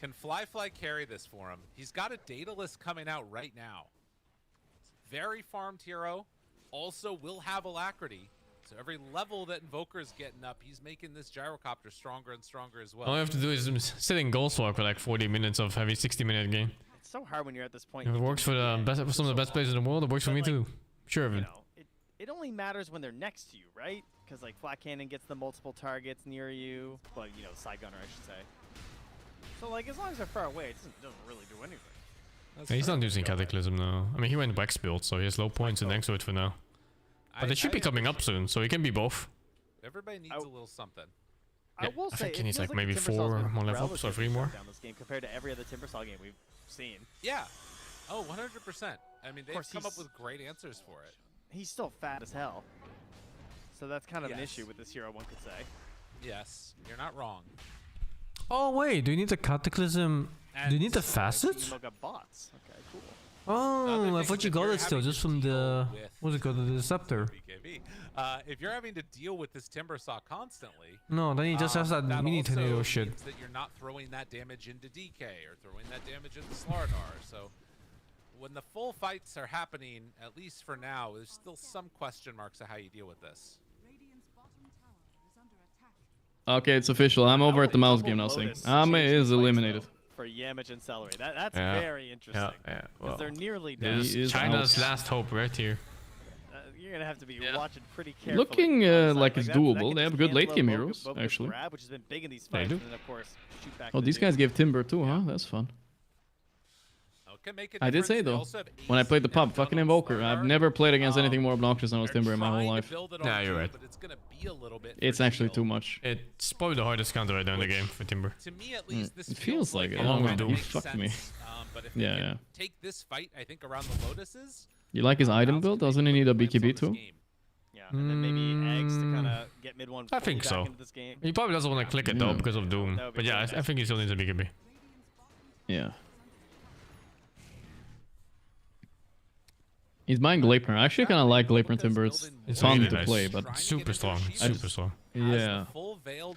Can Fly carry this for him? He's got a data list coming out right now. Very farmed hero. Also will have Alacrity. So every level that Invoker's getting up, he's making this gyrocopter stronger and stronger as well. All I have to do is sit in goal swap for like 40 minutes of heavy 60-minute game. It's so hard when you're at this point. If it works for the best, for some of the best players in the world, it works for me too. Sure, You know, it only matters when they're next to you, right? Because like Flat Cannon gets the multiple targets near you, but you know, Side Gunner, I should say. So like, as long as they're far away, it doesn't really do anything. Yeah, he's not using Cataclysm now. I mean, he went Wax build, so he has low points in Exoid for now. But it should be coming up soon, so he can be both. Everybody needs a little something. I will say, think he needs it like feels maybe the Timbersaw 4 has been more levels, so 3 more. down this game compared to every other Timbersaw game we've seen. Yeah. Oh, 100%. I mean, they've course, come up he's- with great answers for it. He's still fat as hell. So that's kind of an Yes. issue with this hero, one could say. Yes, you're not wrong. Oh wait, do you need the Cataclysm? Do you need the facets? Emo got bots. Okay, cool. Oh, I thought you got it still, just from the what's it called, the Deceptor. BKB. If you're having to deal with this Timbersaw constantly, No, then he just has that mini also tornado shit. means that you're not throwing that damage into DK or throwing that damage into Slardar. So when the full fights are happening, at least for now, there's still some question marks of how you deal with this. Okay, it's official. I'm over at the mouse game now, Sing. Ame is eliminated. For Yamich and Celery. That's Yeah. very interesting. Yeah, Because they're nearly This done. He is China's out. last hope right here. You're going to have to be watching pretty carefully. Looking like it's that doable. can They have just good late cancel game a heroes, Boga actually. Grab, which has been big in these They fights. do. And then, of course, shoot back Oh, to these the guys give Timber too, huh? That's fun. I did say though, when I played the pub, fucking Invoker, I've never played against anything more obnoxious than I was Timber in my whole life. Yeah, you're right. It's actually too much. It's probably the hardest counter right now in the game for Timber. To me, at least, this It feels like it. I Along don't with know. Doom. He fucked me. But if Yeah, they can yeah. take this fight, I think, around the Lotuses, You like his item build? Doesn't he need a BKB too? Yeah, and then maybe eggs to kind of get mid one. I think back so. Into this game. He probably doesn't want to click it though Yeah. because of Doom. That would be But yeah, really I think he still needs a BKB. Yeah. He's buying Gleipnir. I actually kind of like Gleipnir Timber. It's It's fun really to nice. play, but Super strong. I just- Super strong. yeah.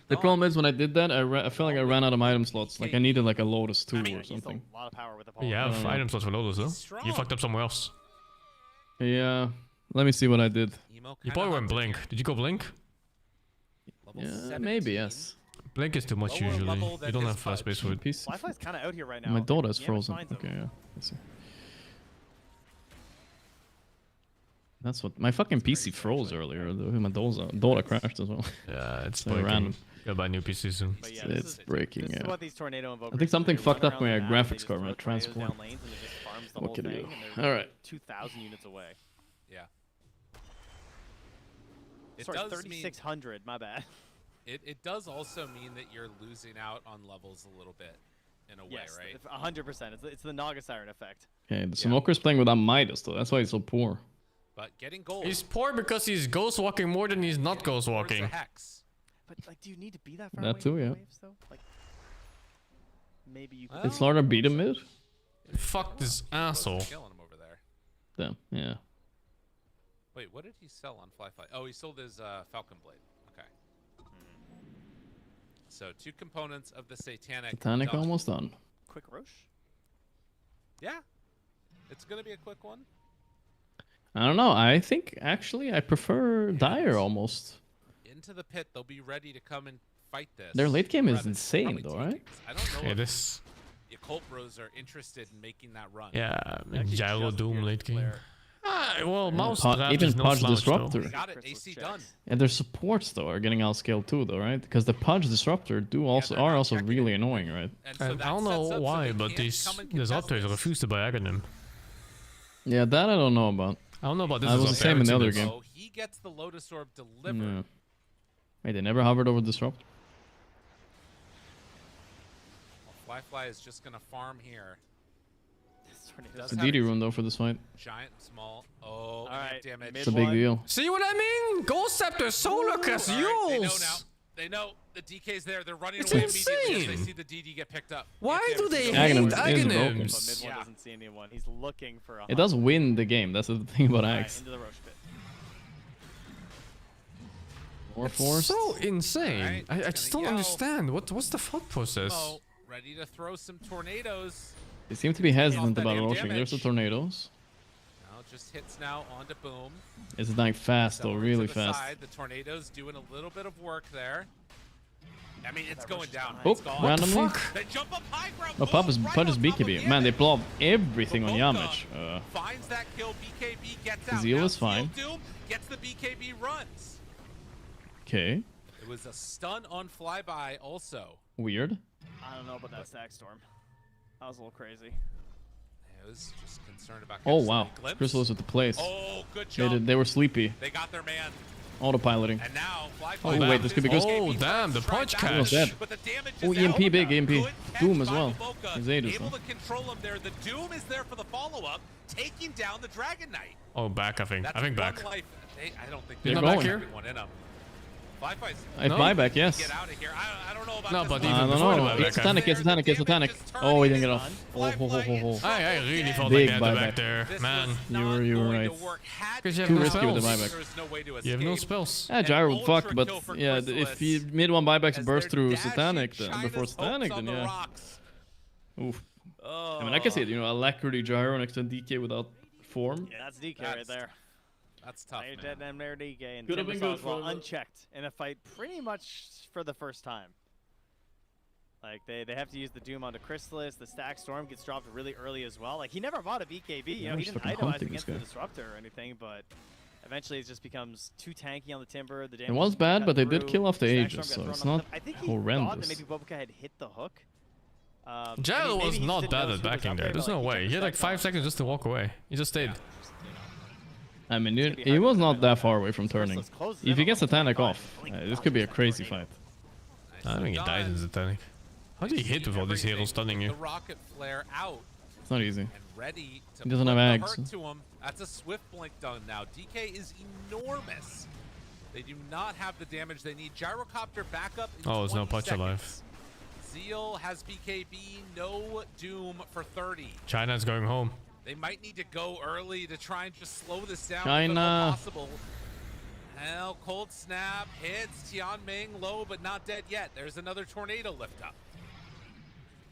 The problem is when I did that, I felt like I ran out of item slots. Like I needed like a Lotus 2 or something. A lot of power with the You have item slots for Lotus though. You fucked up somewhere else. Yeah. Let me see what I did. You probably went Blink. Did you go Blink? Yeah, maybe yes. Blink is too much usually. You don't have space for it. Piece. Wi-Fi's kind of out here right now. My daughter's Yamich frozen. finds him. Okay, yeah. Let's see. That's what my fucking PC froze earlier. My daughter crashed as well. Yeah, it's Very random. Gotta buy a new PC soon. But yeah, It's breaking. This is Yeah. what these tornado invokers I think something do. They fucked run up around my the map, they graphics just card, my throw tornadoes transport. down lanes and it just farms the What whole can you thing, do? and they're Alright. 2,000 units away. Yeah. It Sorry, does 3,600. My bad. It does also mean that you're losing out on levels a little bit, in a way, Yes, right? 100%. It's the Naga Siren effect. Okay, the Smoker's playing without Midas though. That's why he's so poor. But getting gold. He's poor because he's ghost walking more than he's not ghost walking. Hex. But like, do you need to be that far That away too, from the yeah. waves, though? Like, maybe you. Did Slaughter beat him mid? Fuck this asshole. Killing him over there. Damn. Yeah. Wait, what did he sell on Fly? Oh, he sold his Falcon Blade. Okay. So 2 components of the Satanic. Satanic almost done. Quick Roche? Yeah. It's going to be a quick one. I don't know. I think actually I prefer Dire almost. Into the pit, they'll be ready to come and fight this. Their late game is insane though, right? I don't know it is. The Occult Bros are interested in making that run. Yeah, Gyro Doom late game. Well, Mouse even no Pudge slouch, Disruptor. though. Got it, AC done. And their supports though are getting outscaled too, though, right? Because the Pudge Disruptor are also really annoying, right? And I don't know why, but these Disruptors refuse to buy Aghanim. Yeah, that I don't know about. I don't know about this. That was the same in the other game. Oh, he gets the Lotus Orb delivered. Yeah. Wait, they never hovered over Disrupt? Fly is just gonna farm here. It's a DD rune though for this fight. Giant, small. Oh, right, damage. It's a big deal. See what I mean? Ghost Scepter, Solar Crest, They know now. Yules! They know the DK's there. They're running It's away insane. immediately as they see the DD get picked up. Why do they hate Aghanim is broken. Aghanims? But mid one doesn't see anyone. He's looking for a It does win the game. That's the thing about Alright, Axe. into the Roche pit. More force. So insane. Alright, I just don't understand. What's the thought process? Oh, ready to throw some tornadoes. They seem to be hesitant Off that about damn rushing. There's the damage. tornadoes. Now just hits now onto Boom. It's dying fast though, Over really to the fast. Side. The tornadoes doing a little bit of work there. I mean, it's going down. Oh, It's gone. randomly. They jump up high ground. Oh, Pudge is BKB. Man, they blow up everything on Yamich. Finds that kill. BKB gets out. Zeal Now is fine. Doom gets the BKB runs. Okay. It was a stun on flyby also. Weird. I don't know about that stack storm. That was a little crazy. I was just concerned about. Oh getting wow. some glimpse. Chrysalis with the place. Oh, good job. They were sleepy. They got their man. Autopiloting. And now Oh wait, this could be good. Oh damn, the punch Almost catch. dead. But the damage Oh, is EMP out. big, EMP. Good catch Doom as by well. Maboka. He's Aegis, Able though. to control him there. The Doom is there for the follow-up, taking down the Dragon Knight. Oh, back, I think. That's I think one back. life. I don't think They're there's going. everyone one in them. Flyby's If buyback, yes. Get out of here. I don't know about No, this but one. even I don't before the know. buyback, It's Satanic, it's Satanic, it's Satanic. Oh, he didn't get off. Oh, ho, ho, ho, ho. I really felt Big like they had the buyback. back there. This Man, was You not were going right. to work. Had because you have Too no risky with the spells. buyback. There is no way to You have no escape. spells. Yeah, Gyro would fuck, but ultra kill yeah, for if he mid one buybacks as burst they're through dashing Satanic, then China's before hopes Satanic, on then the yeah. rocks. Oof. I mean, I can see it. You know, Alacrity Gyro next to DK without form. Yeah, that's DK right there. That's tough, They're man. dead and there DK and Could have been good Timbersaw as well, for them. unchecked in a fight pretty much for the first time. Like they have to use the Doom onto Chrysalis. The Stack Storm gets dropped really early as well. Like he never bought a BKB. You know, I'm he just didn't fucking itemize hunting against this the guy. Disruptor or anything, but eventually it just becomes too tanky on the Timber. The It damage was is bad, cut but they did through. kill off the Stack Aegis, Storm got so thrown it's on not the I think he thought horrendous. that maybe Bobuka had hit the hook. Gyro maybe was he not didn't bad know at who was backing up there. but, There's no he way. took He had the like stack 5 seconds just to walk away. He just stayed. I mean, he was not that far away from turning. If he gets Satanic off, this could be a crazy fight. I think he dies in Satanic. How do you hit with all these heroes stunning you? The rocket flare out It's not easy. and ready to He doesn't put have the Ags. hurt to him. That's a swift blink done now. DK is enormous. They do not have the damage they need. Gyrocopter backup in Oh, there's no 20 punch seconds. alive. Zeal has BKB, no Doom for 30. China's going home. They might need to go early to try and just slow this down China. if at all possible. Hell, cold snap hits Tianming low, but not dead yet. There's another tornado lift up.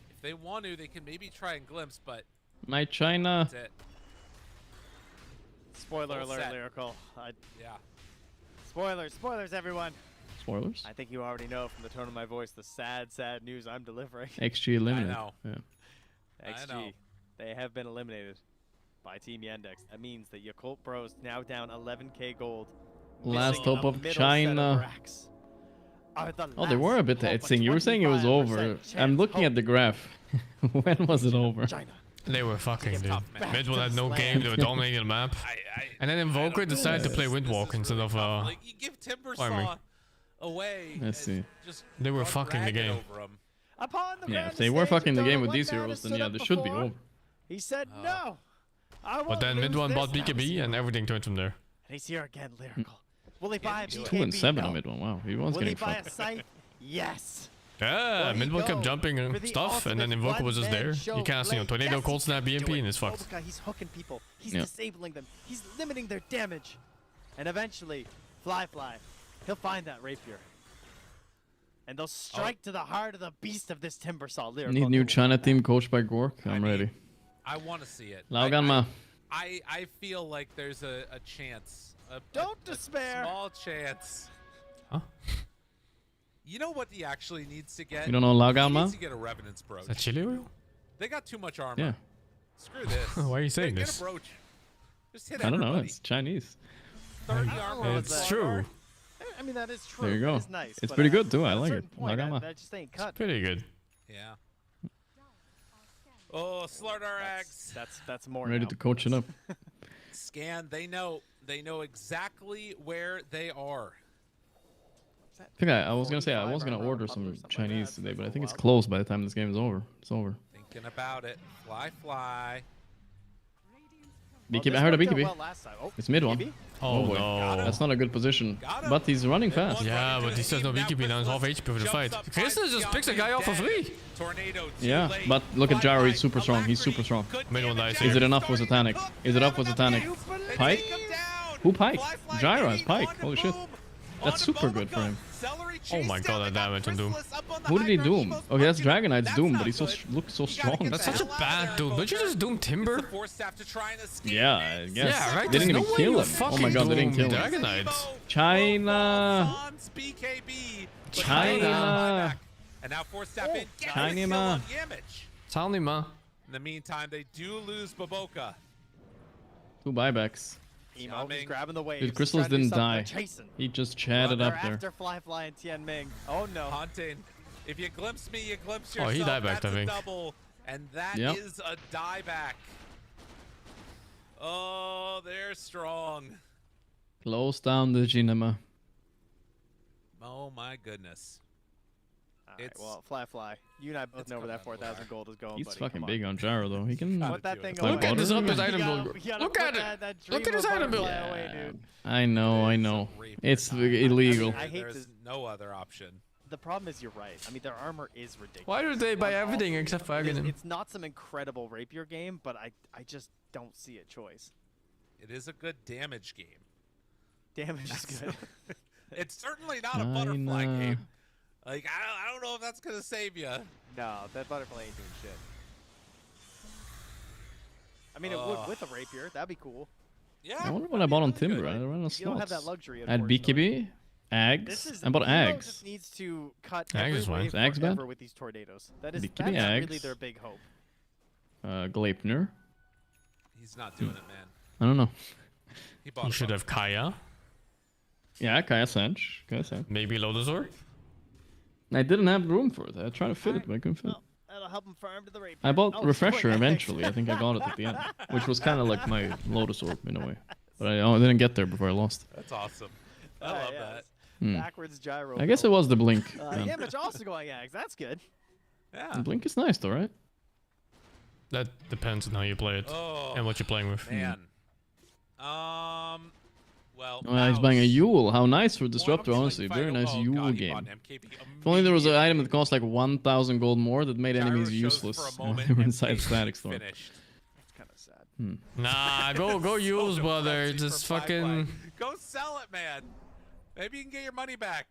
If they want to, they can maybe try and glimpse, but My China. that's it. Spoiler Full alert, set. Lyrical. Yeah. Spoilers, everyone. Spoilers. I think you already know from the tone of my voice the sad news I'm delivering. XG eliminated. know. Yeah. I know. XG, they have been eliminated by Team Yandex. That means that Yakult Bros now down 11k gold. Last missing hope a of middle set China. racks. Are the Oh, they were a bit last hope, hetzing. You were saying it was 25% over. I'm chance looking at the graph. When was it over? China. They were fucking, dude. tough, man. Mid one had no game, they were dominating the map. And then Invoker decided to play Windwalk instead of Like, you give farming. Timbersaw away. Let's and see. Just They were run fucking the ragged game. over 'em. Upon the Yeah, grand if they were stage, fucking the game Dota with these went down heroes, and then stood yeah, up they should be before. over. He said no. I won't But then mid lose one this. bought BKB and everything turned from there. And he's here again, Lyrical. Will he buy a BKB? 2 and 7 No. on mid one. Wow, he was Will he getting buy fucked. a scythe? Yes. Yeah, Will he mid one go kept jumping for and the stuff, and then ultimate Invoker was just one-man there. show You cast, you know, play? tornado, Yes, cold he snap, can do BMP, it. and it's fucked. Bobuka, he's hooking people. He's Yeah. disabling them. He's limiting their damage. And eventually, Fly, he'll find that rapier. And they'll strike to the heart of the beast of this Timbersaw. Need new China team coached by Gork. I'm ready. I want to see it. Lauganma. I feel like there's a chance. Don't despair. A small chance. Huh? You know what he actually needs to get? You don't know Lauganma? He needs to get a Revenant's brooch. Is that chili oil? They got too much armor. Yeah. Screw this. Why are you saying Get this? a brooch. Just hit I don't know. everybody. It's Chinese. 30 armor. It's true. I mean, that is true. There you go. That is nice, It's but pretty at- good too. I at a like it. certain point, Lauganma. that just ain't cut. Pretty good. Yeah. Oh, Slardar Ags. That's more. Ready now. to coach it up. Scan. They know exactly where they are. I think I was gonna say I was gonna order some Chinese today, but I think it's closed by the time this game is over. It's over. Thinking about it. Fly. BKB. I heard a BKB. Well last time. Oh, It's mid one. BKB? Oh, boy. no. That's not a good position. But he's running fast. Yeah, but he says no BKB now. He's half HP for the fight. Crystal just picks a guy off for free. Tornado. Yeah, but look at Gyro. He's super strong. He's super strong. Mid one dies Is here. it enough for Satanic? Is it up for Satanic? Pike? Who Pike? Gyro has Pike. Holy shit. That's super good for him. Oh my god, that damage on Doom. Who did he doom? Okay, that's Dragon Knight's Doom, but he looks so strong. That's such a bad Doom. Don't you just Doom Timber? Yeah, I guess. Yeah, right? They didn't There's even no way kill you him. Oh my fucking god, they didn't Doom kill Dragon him. Knight. China. China. And now force step in. China. Salnima. In the meantime, they do lose Baboka. 2 buybacks. Emo, he's grabbing the waves. Dude, Crystals Trying to do didn't something. die. They're chasing. He just chatted They're up there. after Fly and Tian Ming. Oh no. Hunting. If you glimpse me, you glimpse Oh, yourself. he died back, That's I think. a double. And that Yep. is a dieback. Oh, they're strong. Close down the cinema. Oh my goodness. Alright, well, Fly. You and I both know where that 4,000 gold is going, He's buddy. fucking Come on. big on Gyro though. He can. Put that thing Look away. at this up his You item gotta- build. you gotta Look put at it. that Look dream at his of item build. butterfly away, dude. I know. It's illegal. I hate There's this. no other option. The problem is you're right. I mean, their armor is ridiculous. Why do they buy On everything all- except for it's- Aghanim? It's not some incredible rapier game, but I just don't see a choice. It is a good damage game. Damage is good. It's certainly not a butterfly game. Like, I don't know if that's going to save you. No, that butterfly ain't doing shit. I mean, it would with a rapier. That'd be cool. Yeah. I wonder what I bought on Timber. I ran out of You don't have that slots. luxury, I had BKB, Ags. I bought Emo Ags. just needs to cut Ags every is fine. wave Is Ags bad? forever with these tornadoes. That's BKB really Ags. their big hope. Gleipnir. He's not doing it, man. I don't know. He bought You should have Kaya. Yeah, Kaya Sanch. Maybe Lotus Orb. I didn't have room for it. I tried to fit it, but I couldn't fit it. That'll help him farm to the rapier. I bought Oh, Refresher boy, eventually. I think I got it at the end, which was kind of like my Lotus Orb in a way. But I didn't get there before I lost. That's awesome. I love that. Backwards gyro. I guess it was the Blink. then. Image also going Ags. That's good. Yeah. The Blink is nice though, right? That depends on how you play it and what you're playing with. Man. Well, He's buying a Yule. How nice for Disruptor, honestly. Very nice Yule game. If only there was an item that cost like 1,000 gold more that made enemies useless. They were inside Static Storm. That's kind of sad. Nah, go use, brother. Just fucking. Go sell it, man. Maybe you can get your money back.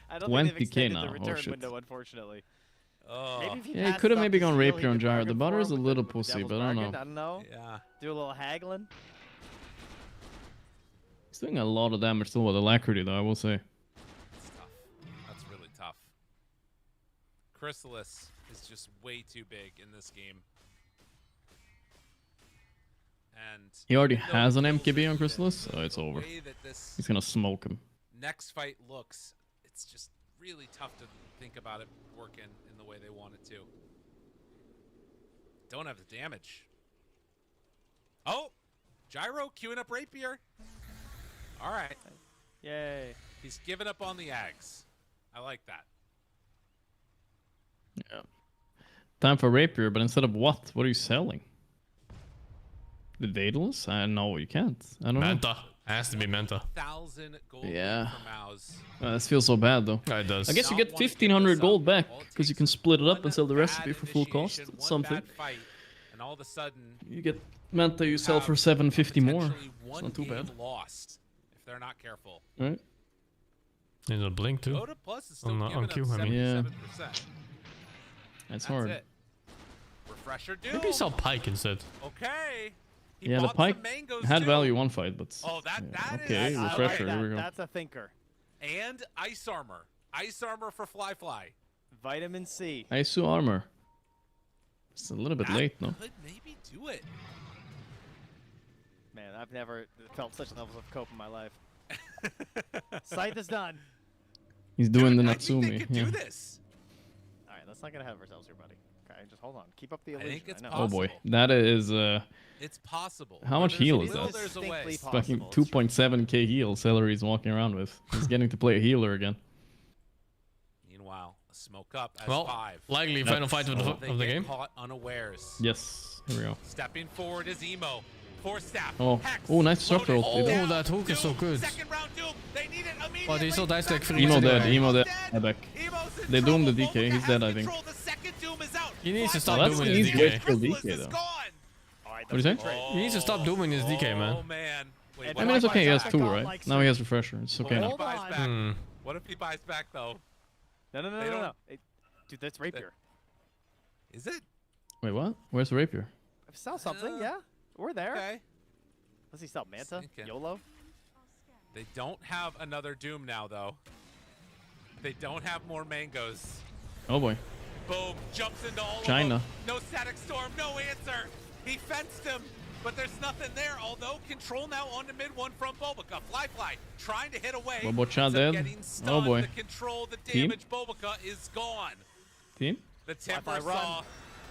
I don't think they've 20K extended now. the Oh, return shit. window, unfortunately. Oh. Maybe if he Yeah, he passed could have up maybe the gone steal, Rapier he on could Gyro. bargain The for butter is a him with little the pussy, devil's but I don't bargain. know. I don't know. Yeah. Do a little haggling. He's doing a lot of damage still with Alacrity, though, I will say. That's tough. That's really tough. Chrysalis is just way too big in this game. And He already even though has an the MKB on kills Chrysalis, have so been it's the over. way that this He's gonna smoke him. next fight looks, it's just really tough to think about it working in the way they want it to. Don't have the damage. Oh! Gyro queuing up Rapier. All right. Yay. He's giving up on the Ags. I like that. Yeah. Time for Rapier, but instead of what? What are you selling? The Daedalus? No, you can't. I don't know. Manta. Has to be Manta. 1,000 gold Yeah. for Mouse. This feels so bad, though. Yeah, it does. I guess you get 1,500 gold back, because you can split it up and sell the recipe for full cost. It's something. Bad fight, and all of a sudden, You get Manta you sell for 750 more. potentially It's one not too game bad. lost if they're not careful. Right? There's a blink too. Dota Plus is still on Q, giving I up mean. 77%. That's hard. It. Refresher Doom. Maybe he saw Pike instead. Okay. He Yeah, the bought Pike some mangoes had too. value one fight, but that okay, is refresher. Here we go. That's a thinker. And ice armor. Ice armor for Fly. Vitamin C. ISO armor. It's a little bit late, no? Could maybe do it. Man, I've never felt such levels of cope in my life. Scythe is done. He's doing the I think they Natsumi. could Yeah. do this. All right, let's not get ahead of ourselves here, buddy. Okay, just hold on. Keep up the I illusion. think it's know. Oh boy, that is. It's possible. How much heal is Will, that? there's a way. It's fucking 2.7k heal. Celery's walking around with. He's getting to play a healer again. Meanwhile, a smoke up as Well, 5. likely final fight of the game. Caught unawares. Yes, here we go. Stepping forward is Emo. Force staff. Oh, Hex, oh, nice disruptor ult. Oh, that hook is so good. Second round Doom. They need it immediately. But he's still dice deck free. Emo dead, anyway. Emo dead. Back. They doomed the DK. He's dead, I think. The second Doom is out. He needs to Oh, stop that's dooming an his easy way to DK. kill DK though. What do you say? He needs to stop dooming his DK, man. Oh man. Wait, I mean, it's okay. He has 2, right? Now he has refresher. It's okay now. What if he buys back? What if he buys back though? No. Dude, that's rapier. Is it? Wait, what? Where's the rapier? Sell something, yeah. We're there. Okay. Does he sell Manta? Thinking. YOLO? They don't have another Doom now though. They don't have more mangoes. Oh boy. Boom. Jumps into all China. of them. No static storm. No answer. He fenced him. But there's nothing there, although control now on the mid one from Bobica. Fly trying to hit away. Bobocha dead. Getting stunned. Oh boy. The control, the Team? damage. Bobica is gone. Team? The Timber Fly, saw.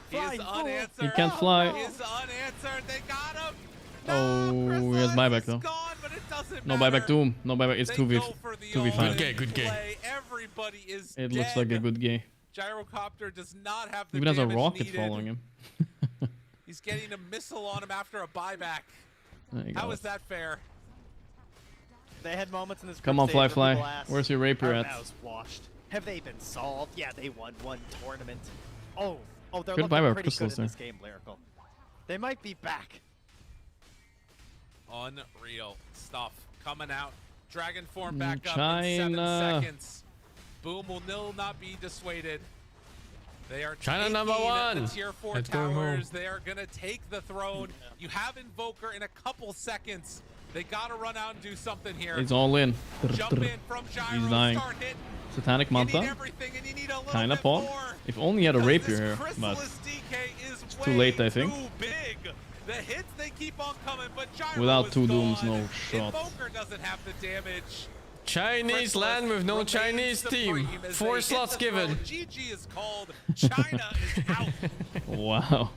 He is unanswered. He can't fly. He is unanswered. They got him. Oh, he has buyback though. Gone, but it doesn't No matter. buyback to him. No buyback. It's They 2v. go for the 2v5. ultimate Good good game. play. Everybody is It looks dead. like a good game. Gyrocopter does not have the Even has a damage rocket needed. following him. He's getting a missile on him after a buyback. There you How go. is that fair? They had moments in this Come group on, stage where Fly. people asked, Where's your rapier "Are at?" vows washed? Have they been solved? Yeah, they won one tournament. Oh, they're Good looking buyback pretty good crystals in this there. game, Lyrical. They might be back. Unreal stuff coming out. Dragon form back up in 7 China. seconds. Boom will not be dissuaded. They are China taking number 1. the tier 4 Let's go home. towers. They are gonna take the throne. You have Invoker in a couple seconds. They gotta run out and do something here. He's all in. Jump in from Gyro, He's dying. start hit. Satanic You need Manta. everything and you need a little Kinda bit pawn. more. If only he had a Because rapier this here, but Chrysalis DK is it's too late, I think. too big. The hits they keep on coming, but Gyro Without is 2 gone. dooms, no shot. Invoker doesn't have the damage. Chinese land with no Remains Chinese team. supreme as 4 they hit slots the given. throne. GG is called. China is out. Wow.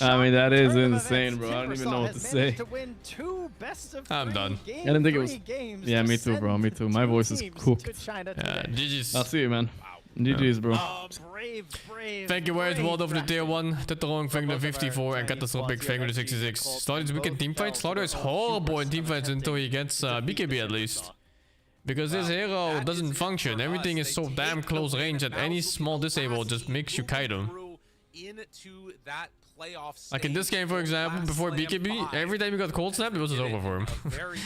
I mean, that is insane, bro. I don't even know what to say. To win 2 best of I'm 3 done. Game I didn't think it was. 3 games Yeah, to me too, bro. send Me too. My 2 voice is teams cooked. to China Yeah, today. GG's. I'll see you, man. GG's, bro. Brave. Thank you, Wade, World of the Tier 1, Tetrong, Fang the 54, and Catastrophic, Fang the 66. Slaughter is weak in teamfights. Slaughter is horrible in teamfights until he gets BKB at least. Because this hero doesn't function. Everything is so damn close range that any small disable just makes you kite him. Into that playoff Like in this game, for example, before BKB, every time you got cold snap, it was just over for him.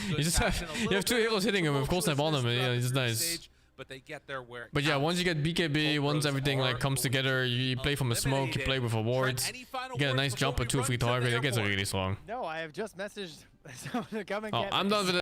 You just have 2 heroes hitting him with cold snap on him, and yeah, it's nice. But they get there where But yeah, once you get BKB, once everything like comes together, you play from a smoke, you play with awards, you get a nice jump or 2 free target, it gets really strong. No, I have just messaged someone to come and Oh, get I'm me. done with it.